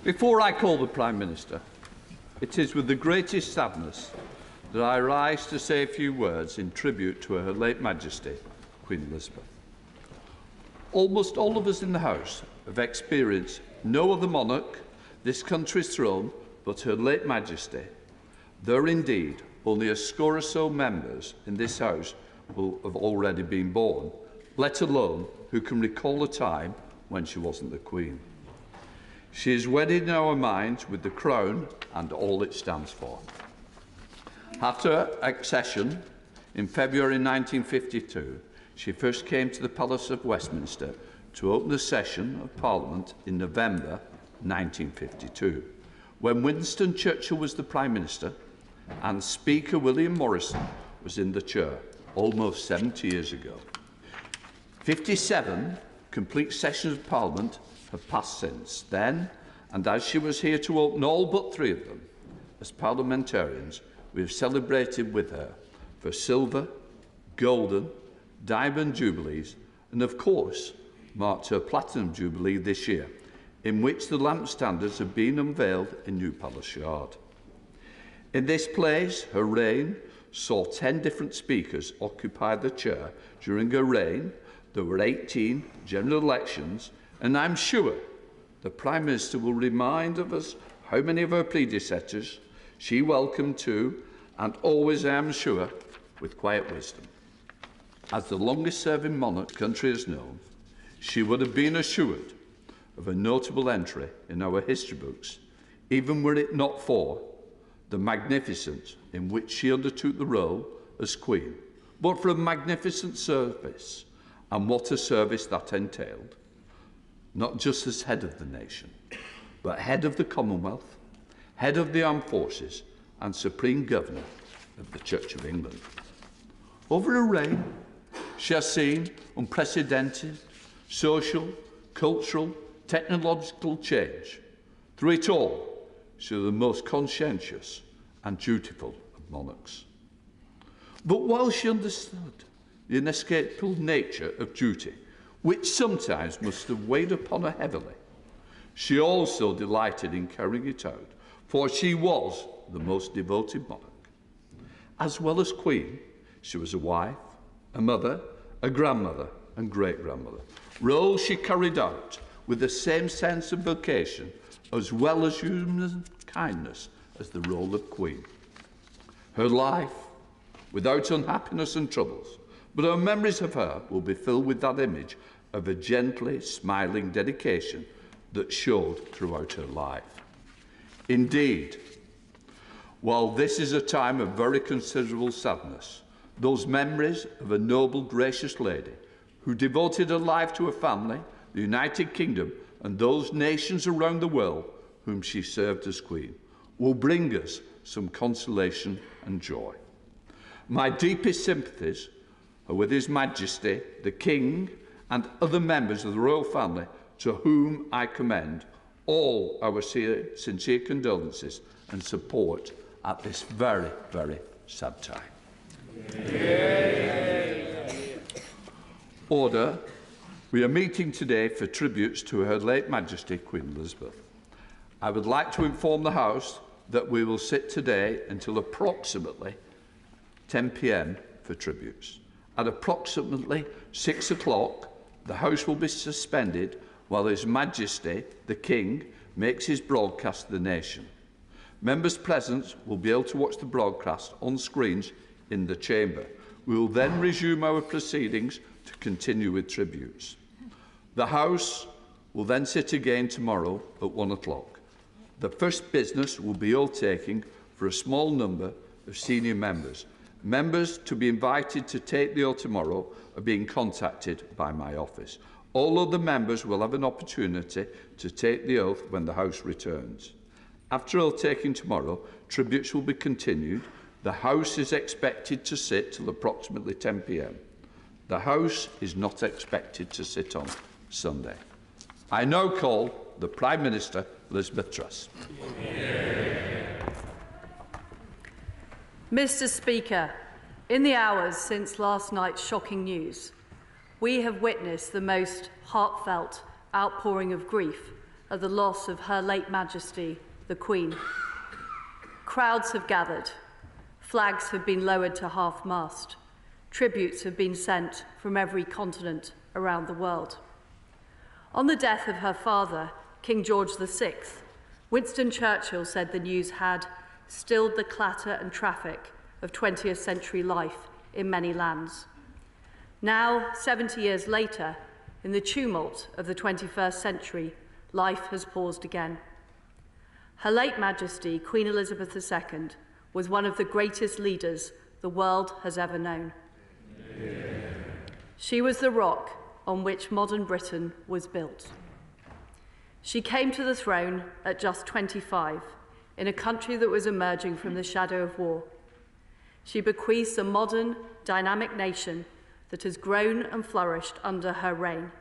Before I call the Prime Minister, it is with the greatest sadness that I rise to say a few words in tribute to Her late Majesty, Queen Elizabeth. Almost all of us in the House have experienced no other monarch, this country's throne, but Her late Majesty. There are indeed only a score or so members in this House who have already been born, let alone who can recall a time when she wasn't the Queen. She is wedded in our minds with the crown and all it stands for. After her accession in February 1952, she first came to the Palace of Westminster to open the session of Parliament in November 1952, when Winston Churchill was the Prime Minister and Speaker William Morrison was in the chair almost 70 years ago. 57 complete sessions of Parliament have passed since then, and as she was here to open all but 3 of them, as parliamentarians, we have celebrated with her for silver, golden, diamond jubilees, and of course marked her platinum jubilee this year, in which the lamp standards have been unveiled in New Palace Yard. In this place, her reign saw 10 different speakers occupy the chair. During her reign, there were 18 general elections, and I'm sure the Prime Minister will remind of us how many of her predecessors she welcomed to, and always, I am sure, with quiet wisdom. As the longest-serving monarch the country has known, she would have been assured of a notable entry in our history books, even were it not for the magnificence in which she undertook the role as Queen, but for a magnificent service, and what a service that entailed, not just as head of the nation, but head of the Commonwealth, head of the Armed Forces, and Supreme Governor of the Church of England. Over her reign, she has seen unprecedented social, cultural, technological change. Through it all, she was the most conscientious and dutiful of monarchs. But while she understood the inescapable nature of duty, which sometimes must have weighed upon her heavily, she also delighted in carrying it out, for she was the most devoted monarch. As well as Queen, she was a wife, a mother, a grandmother and great-grandmother, roles she carried out with the same sense of vocation as well as human kindness as the role of Queen. Her life, without unhappiness and troubles, but our memories of her will be filled with that image of a gently smiling dedication that showed throughout her life. Indeed, while this is a time of very considerable sadness, those memories of a noble, gracious lady who devoted her life to her family, the United Kingdom, and those nations around the world whom she served as Queen, will bring us some consolation and joy. My deepest sympathies are with His Majesty, the King, and other members of the royal family, to whom I commend all our sincere condolences and support at this very, very sad time. Order. We are meeting today for tributes to Her late Majesty Queen Elizabeth. I would like to inform the House that we will sit today until approximately 10 p.m. for tributes. At approximately 6 o'clock, the House will be suspended while His Majesty, the King, makes his broadcast to the nation. Members present will be able to watch the broadcast on screens in the chamber. We will then resume our proceedings to continue with tributes. The House will then sit again tomorrow at 1 o'clock. The first business will be oath-taking for a small number of senior members. Members to be invited to take the oath tomorrow are being contacted by my office. All other members will have an opportunity to take the oath when the House returns. After oath-taking tomorrow, tributes will be continued. The House is expected to sit till approximately 10 p.m. The House is not expected to sit on Sunday. I now call the Prime Minister, Elizabeth Truss. Mr. Speaker, in the hours since last night's shocking news, we have witnessed the most heartfelt outpouring of grief at the loss of Her late Majesty, the Queen. Crowds have gathered, flags have been lowered to half-mast, tributes have been sent from every continent around the world. On the death of her father, King George VI, Winston Churchill said the news had stilled the clatter and traffic of 20th century life in many lands. Now, 70 years later, in the tumult of the 21st century, life has paused again. Her late Majesty, Queen Elizabeth II, was one of the greatest leaders the world has ever known. Yeah. She was the rock on which modern Britain was built. She came to the throne at just 25, in a country that was emerging from the shadow of war. She bequeaths a modern, dynamic nation that has grown and flourished under her reign.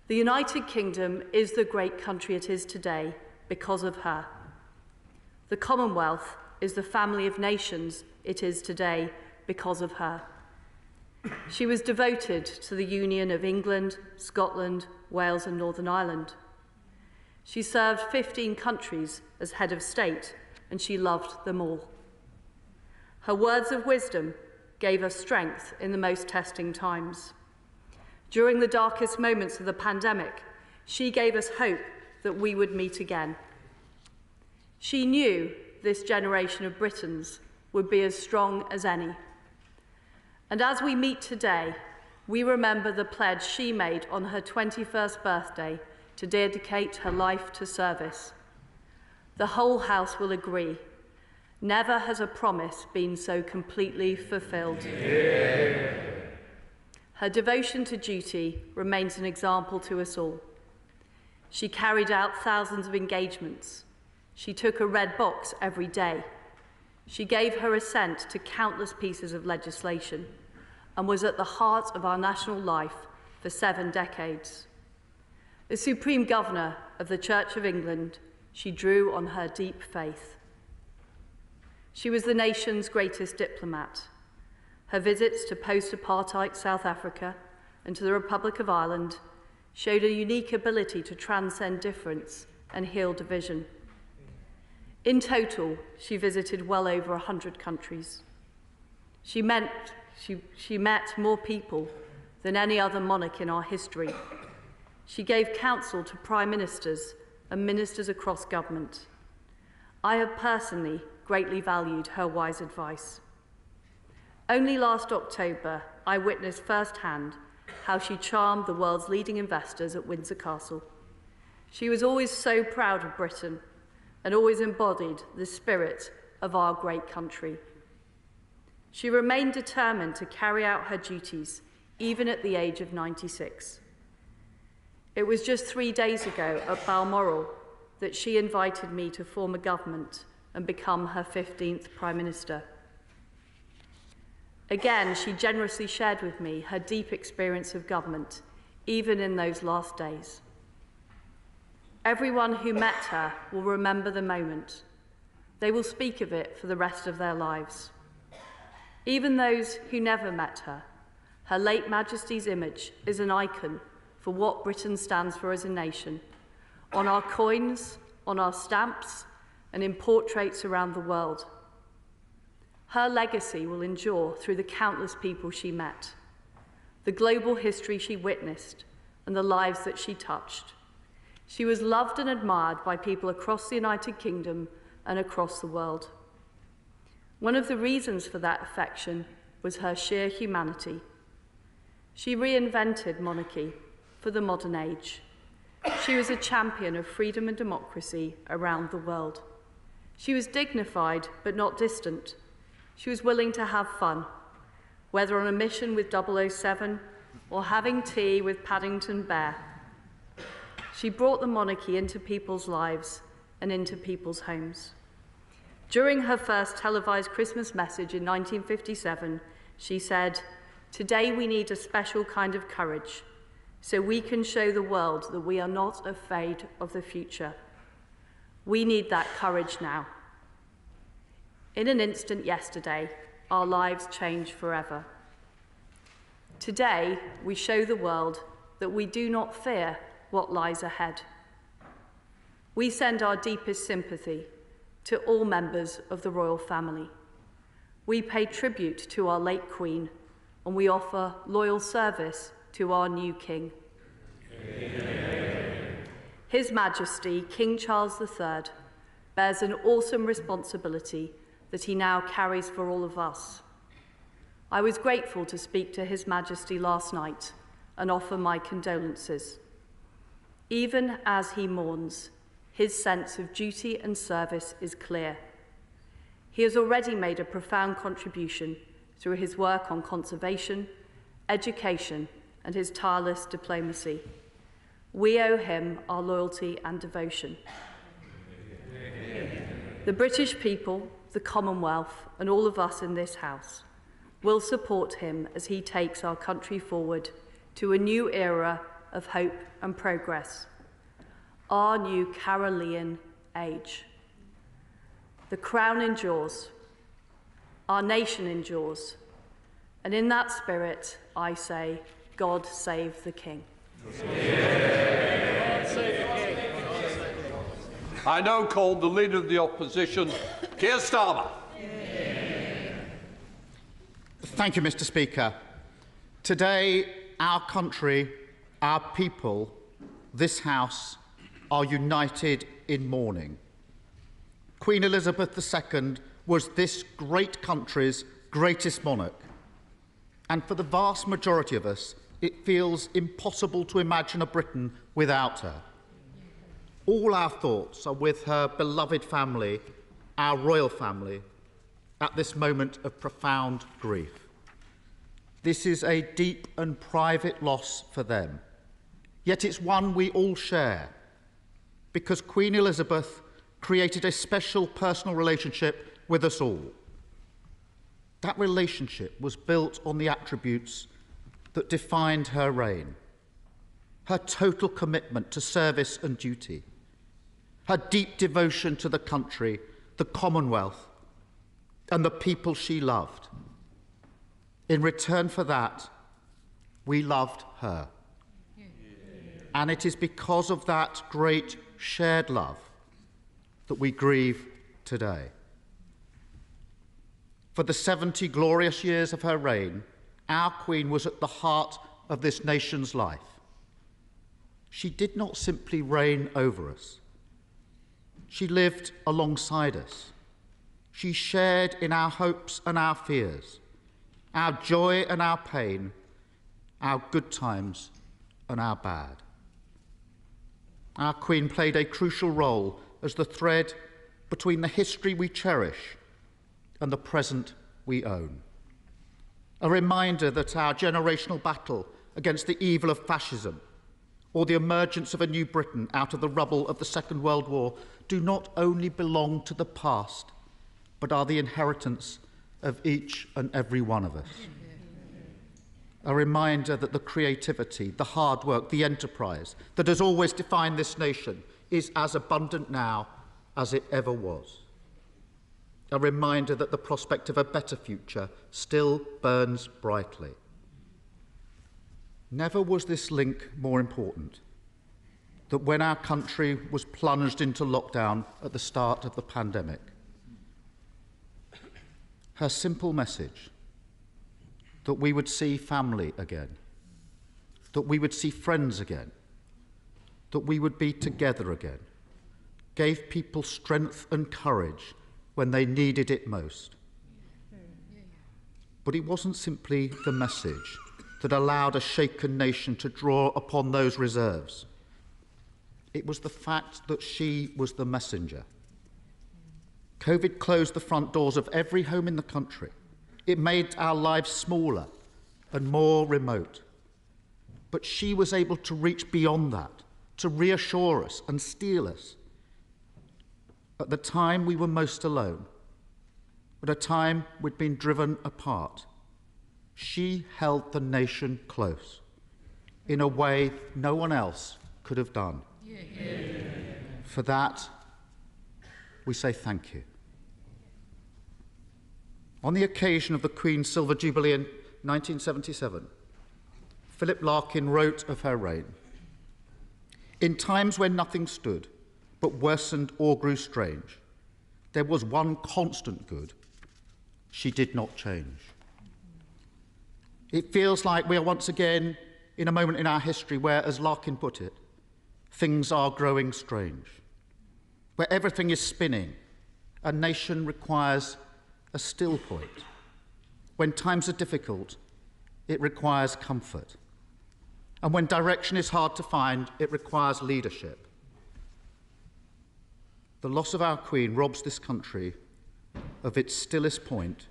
The United Kingdom is the great country it is today because of her. The Commonwealth is the family of nations it is today because of her. She was devoted to the union of England, Scotland, Wales and Northern Ireland. She served 15 countries as head of state, and she loved them all. Her words of wisdom gave us strength in the most testing times. During the darkest moments of the pandemic, she gave us hope that we would meet again. She knew this generation of Britons would be as strong as any. And as we meet today, we remember the pledge she made on her 21st birthday to dedicate her life to service. The whole House will agree. Never has a promise been so completely fulfilled. Yeah. Her devotion to duty remains an example to us all. She carried out thousands of engagements. She took a red box every day. She gave her assent to countless pieces of legislation and was at the heart of our national life for 7 decades. As Supreme Governor of the Church of England, she drew on her deep faith. She was the nation's greatest diplomat. Her visits to post-apartheid South Africa and to the Republic of Ireland showed a unique ability to transcend difference and heal division. In total, she visited well over 100 countries. She met more people than any other monarch in our history. She gave counsel to prime ministers and ministers across government. I have personally greatly valued her wise advice. Only last October, I witnessed firsthand how she charmed the world's leading investors at Windsor Castle. She was always so proud of Britain and always embodied the spirit of our great country. She remained determined to carry out her duties, even at the age of 96. It was just 3 days ago at Balmoral that she invited me to form a government and become her 15th Prime Minister. Again, she generously shared with me her deep experience of government, even in those last days. Everyone who met her will remember the moment. They will speak of it for the rest of their lives. Even those who never met her, Her late Majesty's image is an icon for what Britain stands for as a nation, on our coins, on our stamps, and in portraits around the world. Her legacy will endure through the countless people she met, the global history she witnessed, and the lives that she touched. She was loved and admired by people across the United Kingdom and across the world. One of the reasons for that affection was her sheer humanity. She reinvented monarchy for the modern age. She was a champion of freedom and democracy around the world. She was dignified but not distant. She was willing to have fun, whether on a mission with 007 or having tea with Paddington Bear. She brought the monarchy into people's lives and into people's homes. During her first televised Christmas message in 1957, she said, "Today we need a special kind of courage, so we can show the world that we are not afraid of the future. We need that courage now." In an instant yesterday, our lives changed forever. Today, we show the world that we do not fear what lies ahead. We send our deepest sympathy to all members of the royal family. We pay tribute to our late Queen, and we offer loyal service to our new King. Amen. His Majesty, King Charles III, bears an awesome responsibility that he now carries for all of us. I was grateful to speak to His Majesty last night and offer my condolences. Even as he mourns, his sense of duty and service is clear. He has already made a profound contribution through his work on conservation, education, and his tireless diplomacy. We owe him our loyalty and devotion. The British people, the Commonwealth, and all of us in this House will support him as he takes our country forward to a new era of hope and progress, our new Carolean age. The crown endures, our nation endures, and in that spirit, I say, God save the King. I now call the Leader of the Opposition, Keir Starmer. Thank you, Mr. Speaker. Today, our country, our people, this House, are united in mourning. Queen Elizabeth II was this great country's greatest monarch. And for the vast majority of us, it feels impossible to imagine a Britain without her. All our thoughts are with her beloved family, our royal family, at this moment of profound grief. This is a deep and private loss for them, yet it's one we all share, because Queen Elizabeth created a special personal relationship with us all. That relationship was built on the attributes that defined her reign: her total commitment to service and duty, her deep devotion to the country, the Commonwealth, and the people she loved. In return for that, we loved her. And it is because of that great shared love that we grieve today. For the 70 glorious years of her reign, our Queen was at the heart of this nation's life. She did not simply reign over us. She lived alongside us. She shared in our hopes and our fears, our joy and our pain, our good times and our bad. Our Queen played a crucial role as the thread between the history we cherish and the present we own. A reminder that our generational battle against the evil of fascism or the emergence of a new Britain out of the rubble of the Second World War do not only belong to the past, but are the inheritance of each and every one of us. A reminder that the creativity, the hard work, the enterprise that has always defined this nation is as abundant now as it ever was. A reminder that the prospect of a better future still burns brightly. Never was this link more important, that when our country was plunged into lockdown at the start of the pandemic, her simple message that we would see family again, that we would see friends again, that we would be together again, gave people strength and courage when they needed it most. But it wasn't simply the message that allowed a shaken nation to draw upon those reserves. It was the fact that she was the messenger. COVID closed the front doors of every home in the country. It made our lives smaller and more remote. But she was able to reach beyond that, to reassure us and steel us. At the time we were most alone, at a time we'd been driven apart, she held the nation close in a way no one else could have done. For that, we say thank you. On the occasion of the Queen's Silver Jubilee in 1977, Philip Larkin wrote of her reign: "In times when nothing stood, but worsened or grew strange, there was one constant good: she did not change. It feels like we are once again in a moment in our history where, as Larkin put it, things are growing strange, where everything is spinning. A nation requires a still point. When times are difficult, it requires comfort. And when direction is hard to find, it requires leadership. The loss of our Queen robs this country of its stillest point,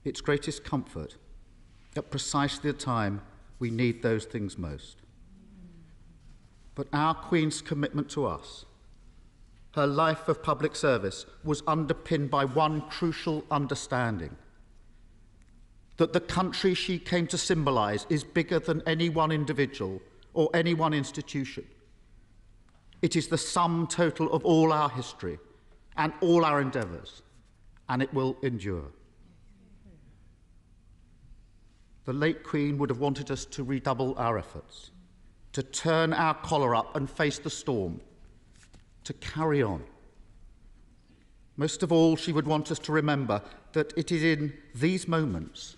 its greatest comfort, at precisely the time we need those things most. But our Queen's commitment to us, her life of public service, was underpinned by one crucial understanding: that the country she came to symbolise is bigger than any one individual or any one institution. It is the sum total of all our history and all our endeavours, and it will endure. The late Queen would have wanted us to redouble our efforts, to turn our collar up and face the storm, to carry on. Most of all, she would want us to remember that it is in these moments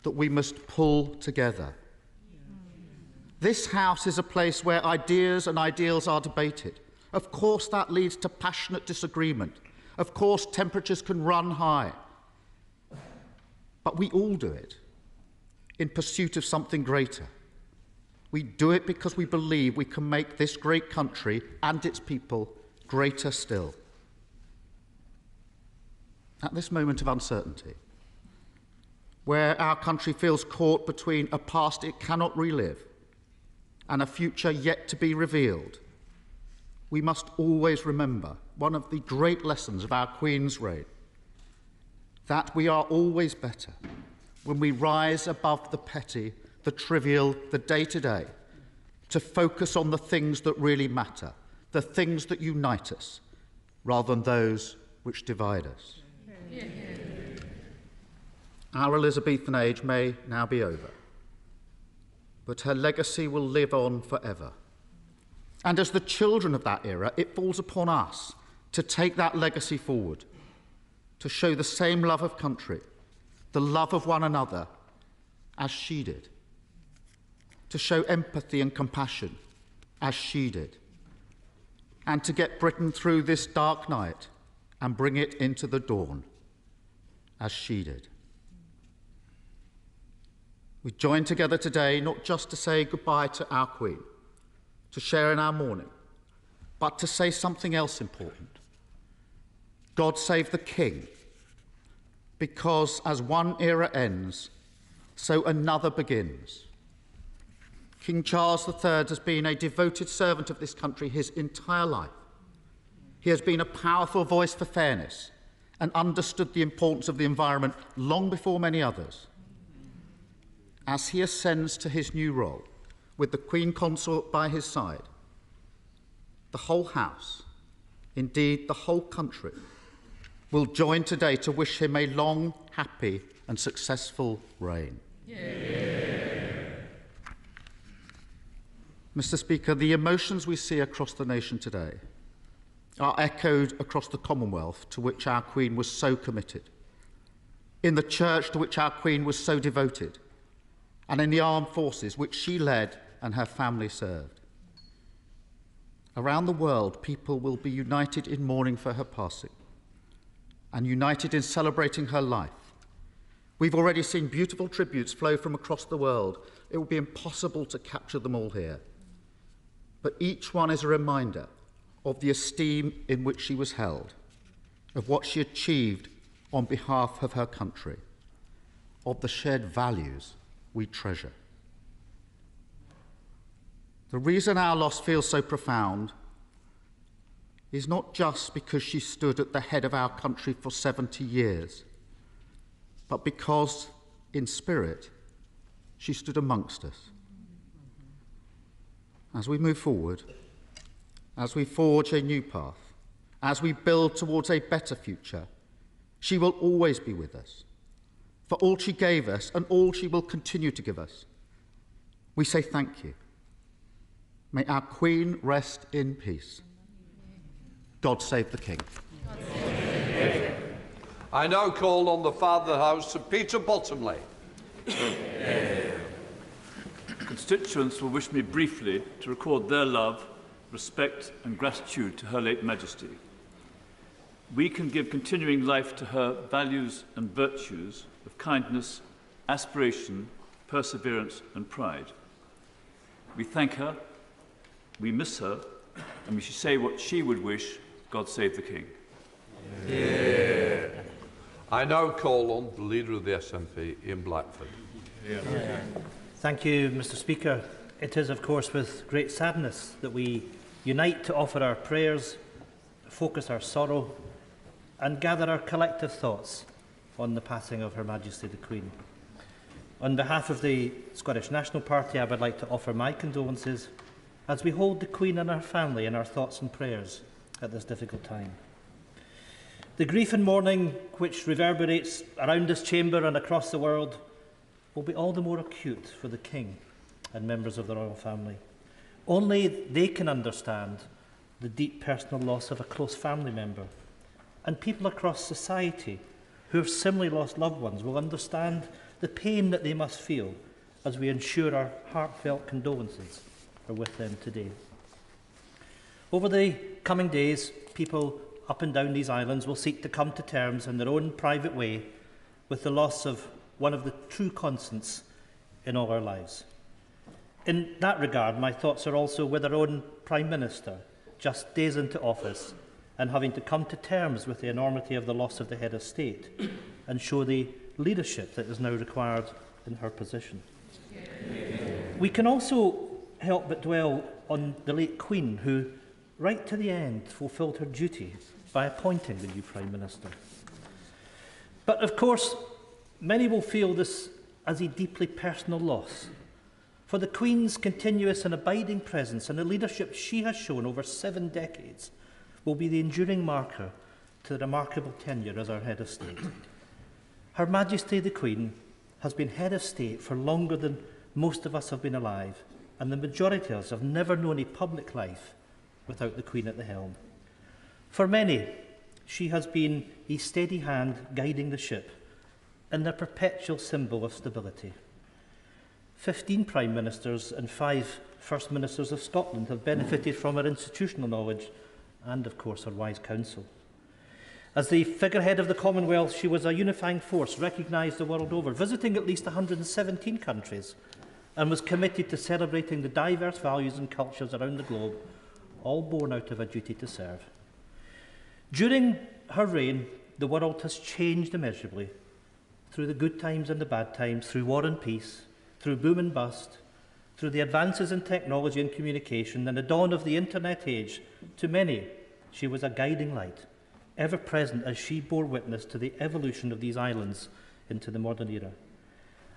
that we must pull together. This House is a place where ideas and ideals are debated. Of course, that leads to passionate disagreement. Of course, temperatures can run high. But we all do it in pursuit of something greater. We do it because we believe we can make this great country and its people greater still. At this moment of uncertainty, where our country feels caught between a past it cannot relive and a future yet to be revealed, we must always remember one of the great lessons of our Queen's reign: that we are always better when we rise above the petty, the trivial, the day-to-day, to focus on the things that really matter, the things that unite us, rather than those which divide us. Yeah. Our Elizabethan age may now be over, but her legacy will live on forever. And as the children of that era, it falls upon us to take that legacy forward, to show the same love of country, the love of one another, as she did, to show empathy and compassion as she did, and to get Britain through this dark night and bring it into the dawn as she did. We join together today not just to say goodbye to our Queen, to share in our mourning, but to say something else important. God save the King, because as one era ends, so another begins. King Charles III has been a devoted servant of this country his entire life. He has been a powerful voice for fairness and understood the importance of the environment long before many others. As he ascends to his new role, with the Queen Consort by his side, the whole House, indeed the whole country, will join today to wish him a long, happy and successful reign. Yeah. Mr. Speaker, the emotions we see across the nation today are echoed across the Commonwealth, to which our Queen was so committed, in the Church, to which our Queen was so devoted, and in the armed forces, which she led and her family served. Around the world, people will be united in mourning for her passing and united in celebrating her life. We've already seen beautiful tributes flow from across the world. It will be impossible to capture them all here. But each one is a reminder of the esteem in which she was held, of what she achieved on behalf of her country, of the shared values we treasure. The reason our loss feels so profound is not just because she stood at the head of our country for 70 years, but because, in spirit, she stood amongst us. As we move forward, as we forge a new path, as we build towards a better future, she will always be with us. For all she gave us and all she will continue to give us, we say thank you. May our Queen rest in peace. God save the King. I now call on the Father of the House, Sir Peter Bottomley. Constituents will wish me briefly to record their love, respect and gratitude to Her late Majesty. We can give continuing life to her values and virtues of kindness, aspiration, perseverance and pride. We thank her, we miss her, and we should say what she would wish: God save the King. Yeah. I now call on the Leader of the SNP, Ian Blackford. Thank you, Mr. Speaker. It is, of course, with great sadness that we unite to offer our prayers, focus our sorrow, and gather our collective thoughts on the passing of Her Majesty the Queen. On behalf of the Scottish National Party, I would like to offer my condolences as we hold the Queen and her family in our thoughts and prayers at this difficult time. The grief and mourning which reverberates around this chamber and across the world will be all the more acute for the King and members of the royal family. Only they can understand the deep personal loss of a close family member, and people across society who have similarly lost loved ones will understand the pain that they must feel as we ensure our heartfelt condolences are with them today. Over the coming days, people up and down these islands will seek to come to terms in their own private way with the loss of one of the true constants in all our lives. In that regard, my thoughts are also with our own Prime Minister, just days into office, and having to come to terms with the enormity of the loss of the head of state and show the leadership that is now required in her position. We can also help but dwell on the late Queen, who, right to the end, fulfilled her duty by appointing the new Prime Minister. But of course, many will feel this as a deeply personal loss, for the Queen's continuous and abiding presence and the leadership she has shown over 7 decades will be the enduring marker to the remarkable tenure as our head of state. Her Majesty the Queen has been head of state for longer than most of us have been alive, and the majority of us have never known a public life without the Queen at the helm. For many, she has been a steady hand guiding the ship and a perpetual symbol of stability. 15 Prime Ministers and 5 First Ministers of Scotland have benefited from her institutional knowledge and, of course, her wise counsel. As the figurehead of the Commonwealth, she was a unifying force recognised the world over, visiting at least 117 countries, and was committed to celebrating the diverse values and cultures around the globe, all born out of a duty to serve. During her reign, the world has changed immeasurably, through the good times and the bad times, through war and peace, through boom and bust, through the advances in technology and communication and the dawn of the internet age. To many, she was a guiding light, ever present as she bore witness to the evolution of these islands into the modern era.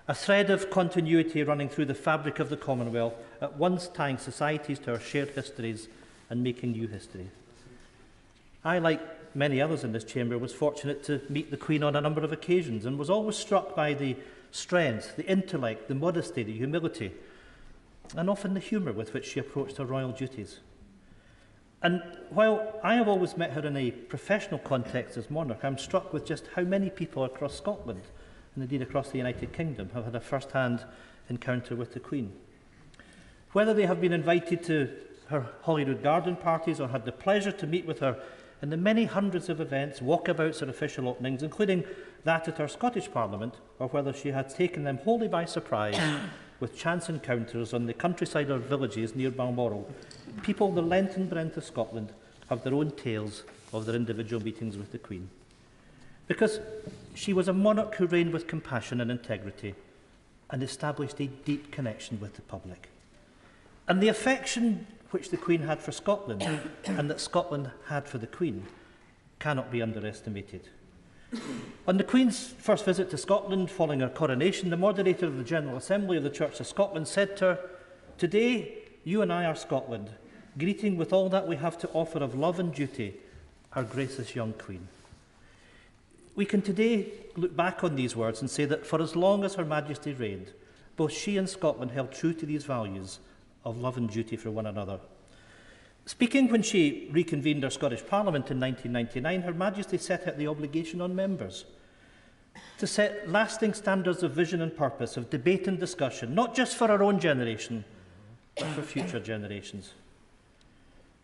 A thread of continuity running through the fabric of the Commonwealth, at once tying societies to our shared histories and making new history. I, like many others in this chamber, was fortunate to meet the Queen on a number of occasions and was always struck by the strength, the intellect, the modesty, the humility, and often the humour with which she approached her royal duties. And while I have always met her in a professional context as monarch, I'm struck with just how many people across Scotland, and indeed across the United Kingdom, have had a first-hand encounter with the Queen. Whether they have been invited to her Holyrood garden parties or had the pleasure to meet with her in the many hundreds of events, walkabouts and official openings, including that at our Scottish Parliament, or whether she had taken them wholly by surprise with chance encounters on the countryside or villages near Balmoral, people the length and breadth of Scotland have their own tales of their individual meetings with the Queen. Because she was a monarch who reigned with compassion and integrity and established a deep connection with the public. And the affection which the Queen had for Scotland and that Scotland had for the Queen cannot be underestimated. On the Queen's first visit to Scotland following her coronation, the moderator of the General Assembly of the Church of Scotland said to her, "Today, you and I are Scotland, greeting with all that we have to offer of love and duty, our gracious young Queen." We can today look back on these words and say that for as long as Her Majesty reigned, both she and Scotland held true to these values of love and duty for one another. Speaking when she reconvened our Scottish Parliament in 1999, Her Majesty set out the obligation on members to set lasting standards of vision and purpose, of debate and discussion, not just for our own generation, but for future generations.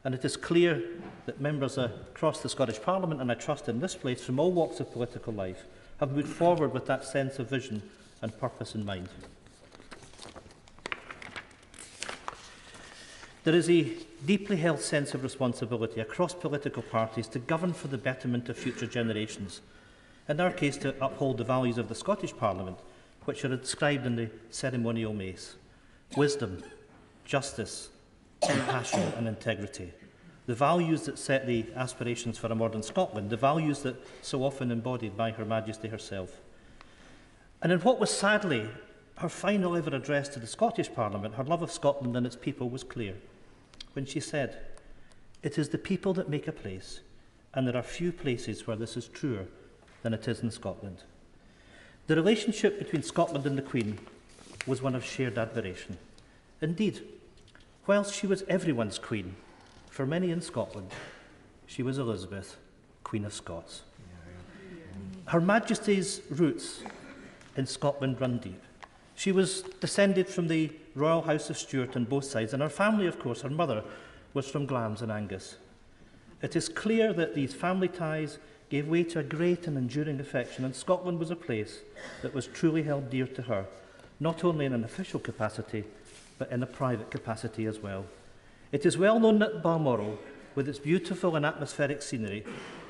And it is clear that members across the Scottish Parliament, and I trust in this place, from all walks of political life, have moved forward with that sense of vision and purpose in mind. There is a deeply held sense of responsibility across political parties to govern for the betterment of future generations. In our case, to uphold the values of the Scottish Parliament, which are inscribed in the ceremonial mace: wisdom, justice, compassion and integrity. The values that set the aspirations for a modern Scotland, the values that so often embodied by Her Majesty herself. And in what was sadly her final ever address to the Scottish Parliament, her love of Scotland and its people was clear when she said, "It is the people that make a place, and there are few places where this is truer than it is in Scotland." The relationship between Scotland and the Queen was one of shared admiration. Indeed, whilst she was everyone's Queen, for many in Scotland, she was Elizabeth, Queen of Scots. Her Majesty's roots in Scotland run deep. She was descended from the Royal House of Stuart on both sides, and her family, of course, her mother, was from Glamis and Angus. It is clear that these family ties gave way to a great and enduring affection, and Scotland was a place that was truly held dear to her, not only in an official capacity, but in a private capacity as well. It is well known that Balmoral, with its beautiful and atmospheric scenery,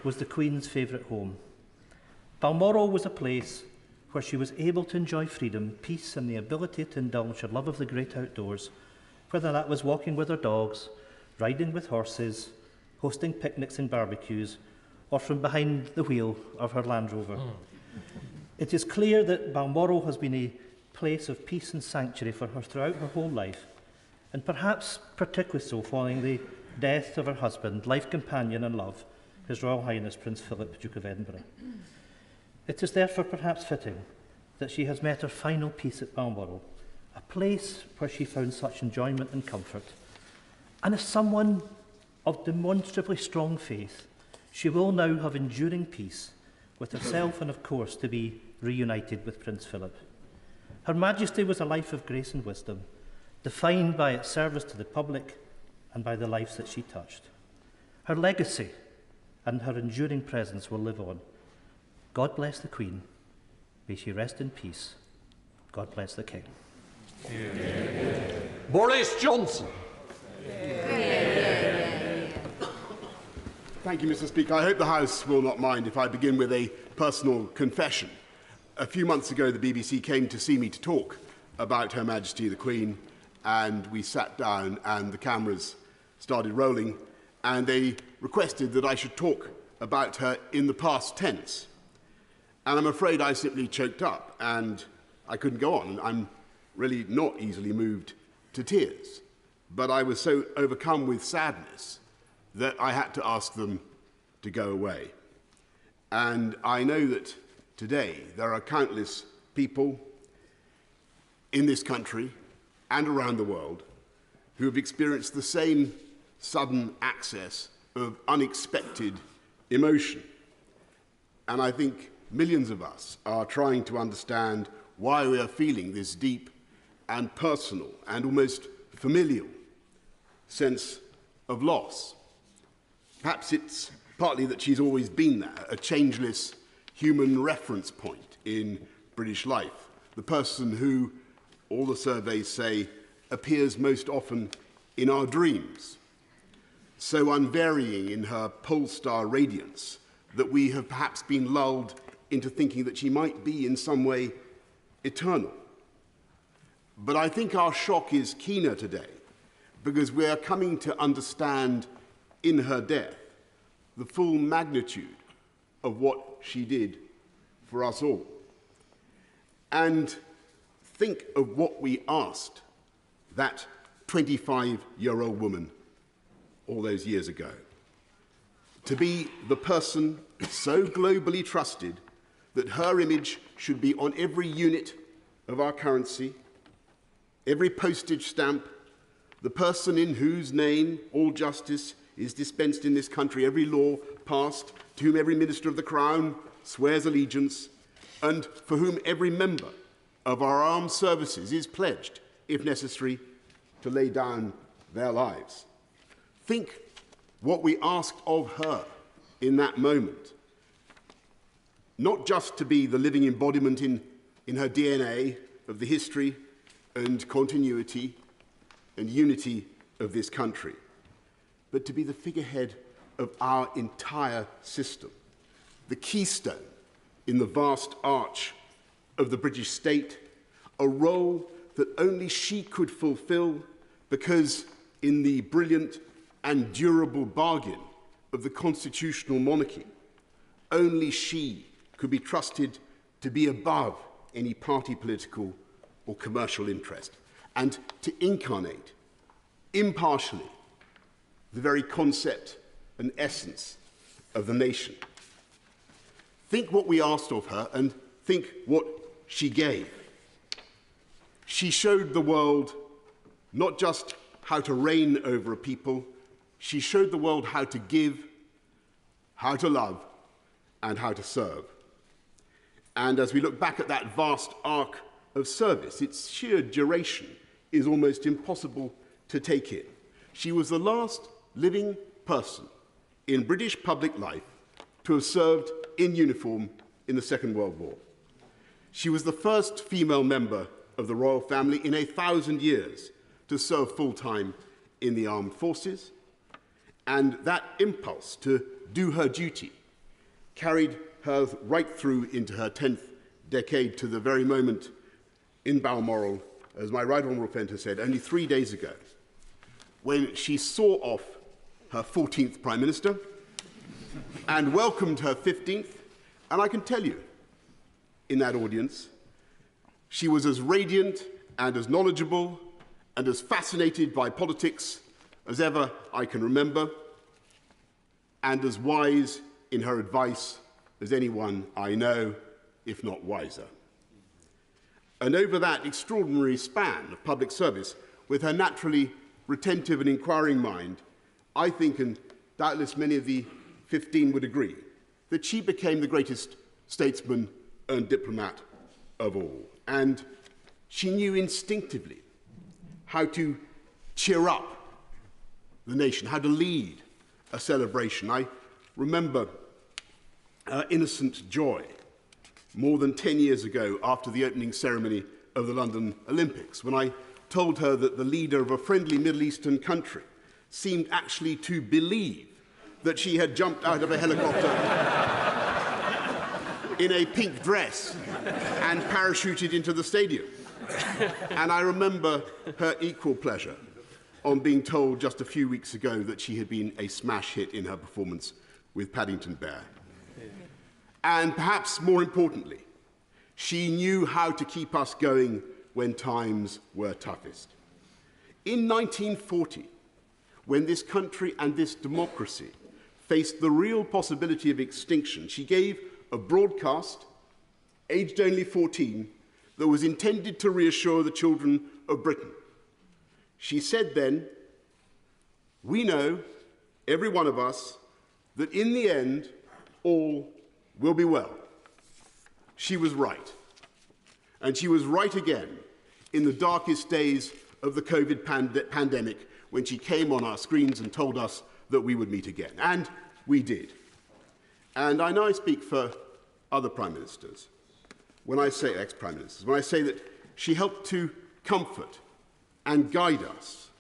was the Queen's favourite home. Balmoral was a place where she was able to enjoy freedom, peace and the ability to indulge her love of the great outdoors, whether that was walking with her dogs, riding with horses, hosting picnics and barbecues, or from behind the wheel of her Land Rover. It is clear that Balmoral has been a place of peace and sanctuary for her throughout her whole life, and perhaps particularly so following the death of her husband, life companion and love, His Royal Highness Prince Philip, Duke of Edinburgh. It is therefore perhaps fitting that she has met her final peace at Balmoral, a place where she found such enjoyment and comfort. And as someone of demonstrably strong faith, she will now have enduring peace with herself and, of course, to be reunited with Prince Philip. Her Majesty was a life of grace and wisdom, defined by its service to the public and by the lives that she touched. Her legacy and her enduring presence will live on. God bless the Queen. May she rest in peace. God bless the King. Boris Johnson. Thank you, Mr. Speaker. I hope the House will not mind if I begin with a personal confession. A few months ago, the BBC came to see me to talk about Her Majesty the Queen, and we sat down and the cameras started rolling, and they requested that I should talk about her in the past tense. And I'm afraid I simply choked up and I couldn't go on. I'm really not easily moved to tears, but I was so overcome with sadness that I had to ask them to go away. And I know that today there are countless people in this country and around the world who have experienced the same sudden access of unexpected emotion. And I think millions of us are trying to understand why we are feeling this deep and personal and almost familial sense of loss. Perhaps it's partly that she's always been there, a changeless human reference point in British life, the person who, all the surveys say, appears most often in our dreams, so unvarying in her pole-star radiance that we have perhaps been lulled into thinking that she might be in some way eternal. But I think our shock is keener today because we are coming to understand in her death the full magnitude of what she did for us all. And think of what we asked that 25-year-old woman all those years ago. To be the person so globally trusted that her image should be on every unit of our currency, every postage stamp, the person in whose name all justice is dispensed in this country, every law passed, to whom every minister of the Crown swears allegiance, and for whom every member of our armed services is pledged, if necessary, to lay down their lives. Think what we asked of her in that moment. Not just to be the living embodiment in her DNA of the history and continuity and unity of this country, but to be the figurehead of our entire system, the keystone in the vast arch of the British state, a role that only she could fulfill because in the brilliant and durable bargain of the constitutional monarchy, only she could be trusted to be above any party political or commercial interest and to incarnate impartially the very concept and essence of the nation. Think what we asked of her and think what she gave. She showed the world not just how to reign over a people, she showed the world how to give, how to love, and how to serve. And as we look back at that vast arc of service, its sheer duration is almost impossible to take in. She was the last living person in British public life to have served in uniform in the Second World War. She was the first female member of the royal family in 1,000 years to serve full-time in the armed forces, and that impulse to do her duty carried her right through into her 10th decade to the very moment in Balmoral, as my right honourable friend has said, only 3 days ago, when she saw off her 14th Prime Minister and welcomed her 15th, and I can tell you, in that audience, she was as radiant and as knowledgeable and as fascinated by politics as ever I can remember, and as wise in her advice as anyone I know, if not wiser. And over that extraordinary span of public service, with her naturally retentive and inquiring mind, I think, and doubtless many of the 15 would agree, that she became the greatest statesman and diplomat of all. And she knew instinctively how to cheer up the nation, how to lead a celebration. I remember her innocent joy more than 10 years ago after the opening ceremony of the London Olympics, when I told her that the leader of a friendly Middle Eastern country seemed actually to believe that she had jumped out of a helicopter in a pink dress and parachuted into the stadium. And I remember her equal pleasure on being told just a few weeks ago that she had been a smash hit in her performance with Paddington Bear. And perhaps more importantly, she knew how to keep us going when times were toughest. In 1940, when this country and this democracy faced the real possibility of extinction, she gave a broadcast, aged only 14, that was intended to reassure the children of Britain. She said then, "We know, every one of us, that in the end, all will be well." She was right. And she was right again in the darkest days of the COVID pandemic, when she came on our screens and told us that we would meet again. And we did. And I know I speak for other Prime Ministers when I say, ex-Prime Ministers, when I say that she helped to comfort and guide us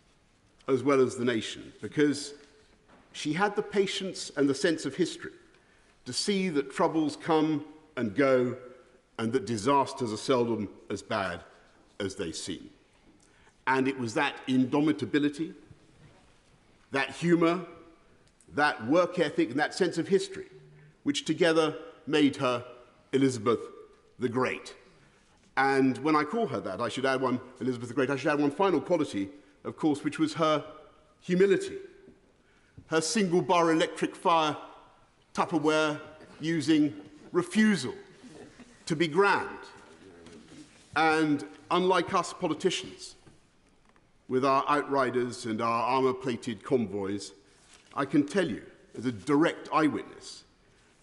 as well as the nation, because she had the patience and the sense of history to see that troubles come and go and that disasters are seldom as bad as they seem. And it was that indomitability, that humour, that work ethic and that sense of history which together made her Elizabeth the Great. And when I call her that, I should add one, Elizabeth the Great, I should add one final quality, of course, which was her humility. Her single-bar electric fire Tupperware using refusal to be grand. And unlike us politicians, with our outriders and our armour-plated convoys, I can tell you, as a direct eyewitness,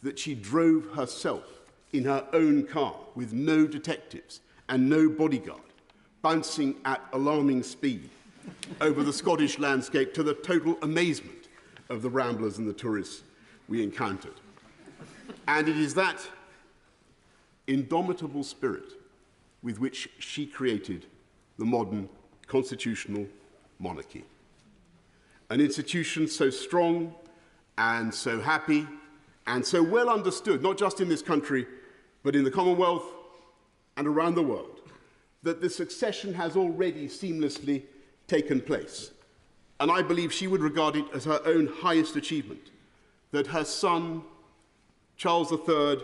that she drove herself in her own car with no detectives and no bodyguard, bouncing at alarming speed over the Scottish landscape to the total amazement of the ramblers and the tourists we encountered. And it is that indomitable spirit with which she created the modern constitutional monarchy. An institution so strong and so happy and so well understood, not just in this country, but in the Commonwealth and around the world, that the succession has already seamlessly taken place. And I believe she would regard it as her own highest achievement, that her son, Charles III,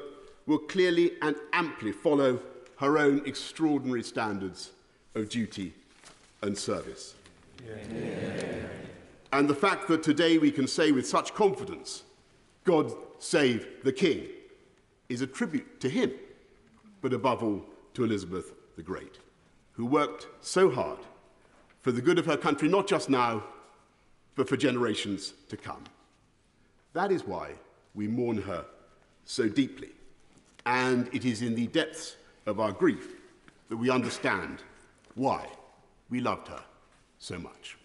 will clearly and amply follow her own extraordinary standards of duty and service. Yeah. And the fact that today we can say with such confidence, God save the King, is a tribute to him, but above all to Elizabeth the Great, who worked so hard for the good of her country, not just now, but for generations to come. That is why we mourn her so deeply. And it is in the depths of our grief that we understand why we loved her so much.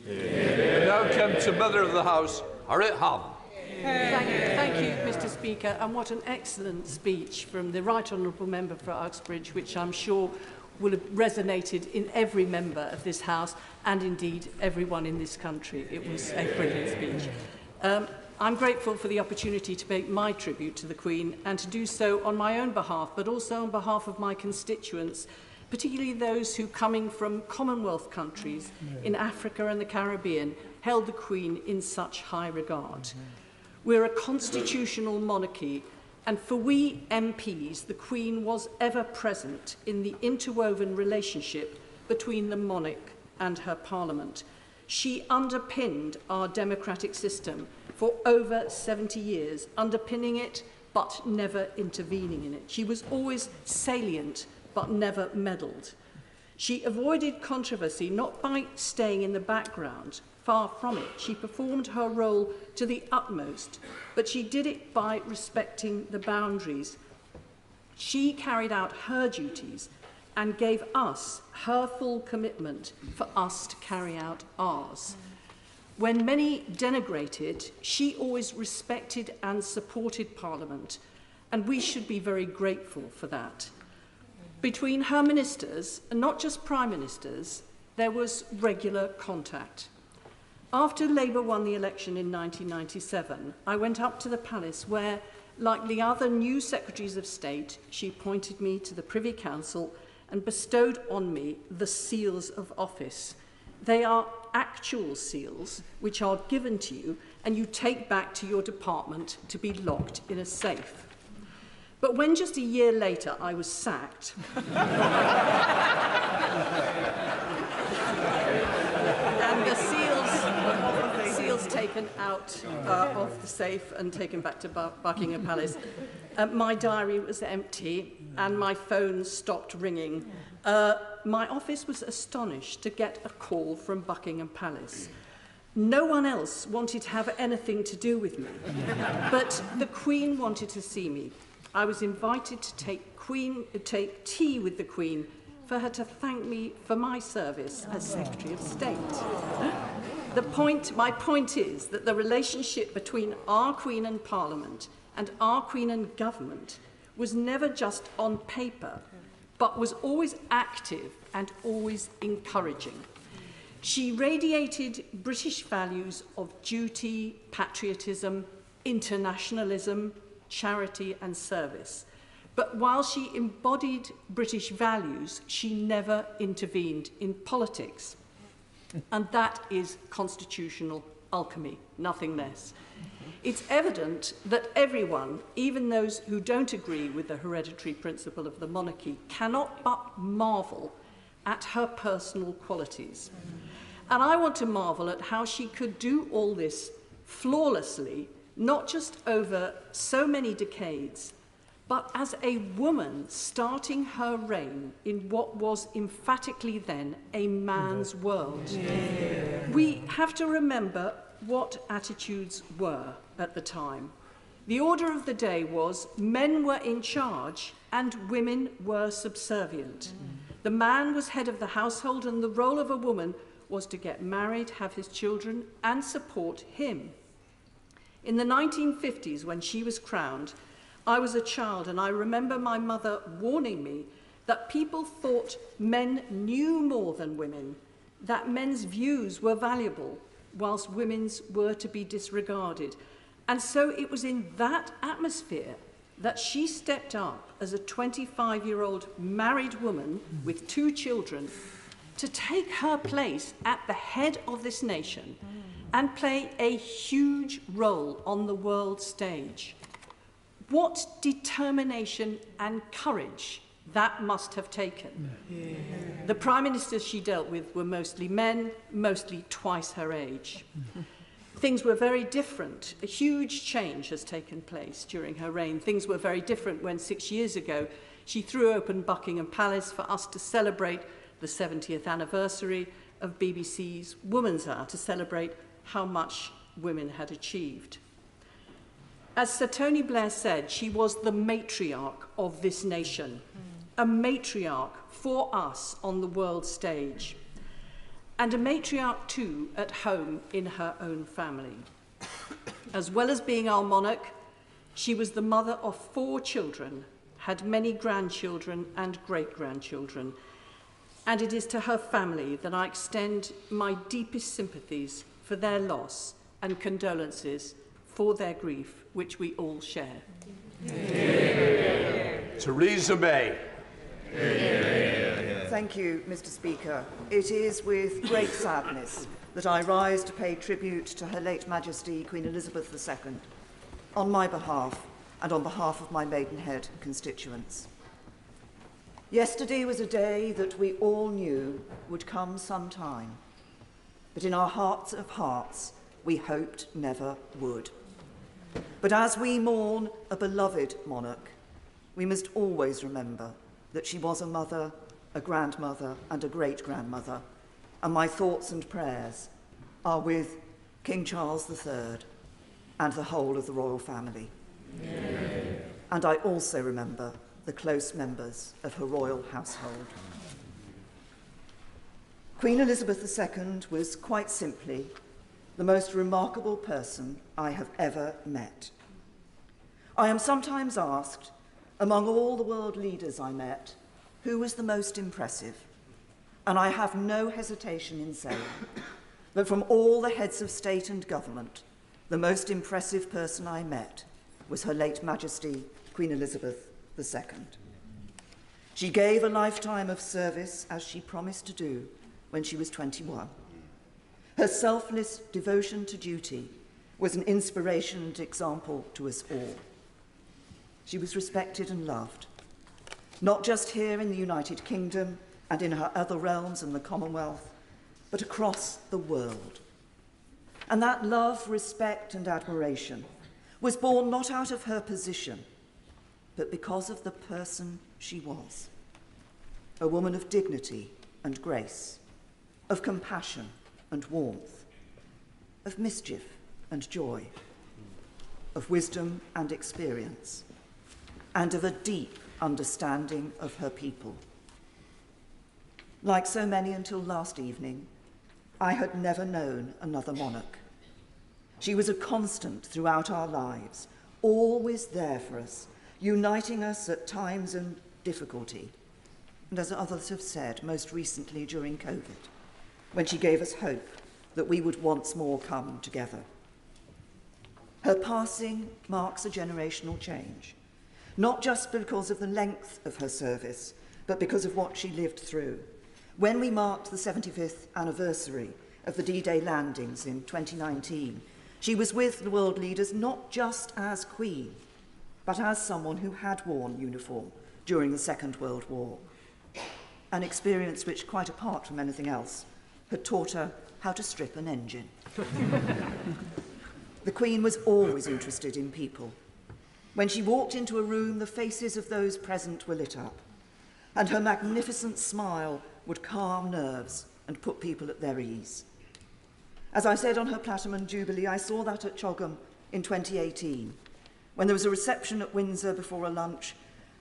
We now come to Mother of the House, Harriet Ham. Thank you, Mr. Speaker, and what an excellent speech from the Right Honourable Member for Uxbridge, which I'm sure will have resonated in every member of this House and indeed everyone in this country. It was a brilliant speech. I'm grateful for the opportunity to pay my tribute to the Queen and to do so on my own behalf, but also on behalf of my constituents, particularly those who, coming from Commonwealth countries in Africa and the Caribbean, held the Queen in such high regard. We're a constitutional monarchy, and for we MPs, the Queen was ever present in the interwoven relationship between the monarch and her Parliament. She underpinned our democratic system for over 70 years, underpinning it but never intervening in it. She was always salient but never meddled. She avoided controversy not by staying in the background, far from it. She performed her role to the utmost, but she did it by respecting the boundaries. She carried out her duties and gave us her full commitment for us to carry out ours. When many denigrated, she always respected and supported Parliament, and we should be very grateful for that. Between her ministers, and not just prime ministers, there was regular contact. After Labour won the election in 1997, I went up to the palace where, like the other new Secretaries of State, she appointed me to the Privy Council and bestowed on me the seals of office. They are actual seals which are given to you and you take back to your department to be locked in a safe. But when just a year later I was sacked, and the seals taken out of the safe and taken back to Buckingham Palace, my diary was empty and my phone stopped ringing. My office was astonished to get a call from Buckingham Palace. No one else wanted to have anything to do with me, but the Queen wanted to see me. I was invited to take tea with the Queen for her to thank me for my service as Secretary of State. My point is that the relationship between our Queen and Parliament and our Queen and government was never just on paper, but was always active and always encouraging. She radiated British values of duty, patriotism, internationalism, charity and service. But while she embodied British values, she never intervened in politics. And that is constitutional alchemy, nothing less. It's evident that everyone, even those who don't agree with the hereditary principle of the monarchy, cannot but marvel at her personal qualities. And I want to marvel at how she could do all this flawlessly, not just over so many decades, but as a woman starting her reign in what was emphatically then a man's world. Yeah. We have to remember what attitudes were at the time. The order of the day was men were in charge and women were subservient. The man was head of the household, and the role of a woman was to get married, have his children, and support him. In the 1950s, when she was crowned, I was a child, and I remember my mother warning me that people thought men knew more than women, that men's views were valuable, whilst women's were to be disregarded. And so it was in that atmosphere that she stepped up as a 25-year-old married woman with 2 children to take her place at the head of this nation and play a huge role on the world stage. What determination and courage that must have taken. Yeah. The prime ministers she dealt with were mostly men, mostly twice her age. Things were very different. A huge change has taken place during her reign. Things were very different when 6 years ago she threw open Buckingham Palace for us to celebrate the 70th anniversary of BBC's Woman's Hour, to celebrate how much women had achieved. As Sir Tony Blair said, she was the matriarch of this nation, a matriarch for us on the world stage, and a matriarch too at home in her own family. As well as being our monarch, she was the mother of 4 children, had many grandchildren and great-grandchildren, and it is to her family that I extend my deepest sympathies for their loss and condolences for their grief, which we all share. Yeah. Theresa May. Yeah. Thank you, Mr. Speaker. It is with great sadness that I rise to pay tribute to Her late Majesty Queen Elizabeth II, on my behalf and on behalf of my Maidenhead constituents. Yesterday was a day that we all knew would come sometime, but in our hearts of hearts, we hoped never would. But as we mourn a beloved monarch, we must always remember that she was a mother, a grandmother, and a great-grandmother, and my thoughts and prayers are with King Charles III and the whole of the royal family. Yeah. And I also remember the close members of her royal household. Queen Elizabeth II was quite simply the most remarkable person I have ever met. I am sometimes asked, among all the world leaders I met, who was the most impressive? And I have no hesitation in saying that from all the heads of state and government, the most impressive person I met was Her late Majesty Queen Elizabeth II. She gave a lifetime of service, as she promised to do when she was 21. Her selfless devotion to duty was an inspiration and example to us all. She was respected and loved, not just here in the United Kingdom and in her other realms and the Commonwealth, but across the world. And that love, respect, and admiration was born not out of her position, but because of the person she was. A woman of dignity and grace, of compassion and warmth, of mischief and joy, of wisdom and experience, and of a deep understanding of her people. Like so many until last evening, I had never known another monarch. She was a constant throughout our lives, always there for us, uniting us at times of difficulty, and as others have said, most recently during COVID, when she gave us hope that we would once more come together. Her passing marks a generational change, not just because of the length of her service, but because of what she lived through. When we marked the 75th anniversary of the D-Day landings in 2019, she was with the world leaders not just as Queen, but as someone who had worn uniform during the Second World War, an experience which, quite apart from anything else, had taught her how to strip an engine. The Queen was always interested in people, When she walked into a room, the faces of those present were lit up, and her magnificent smile would calm nerves and put people at their ease. As I said on her Platinum Jubilee, I saw that at Chogham in 2018, when there was a reception at Windsor before a lunch,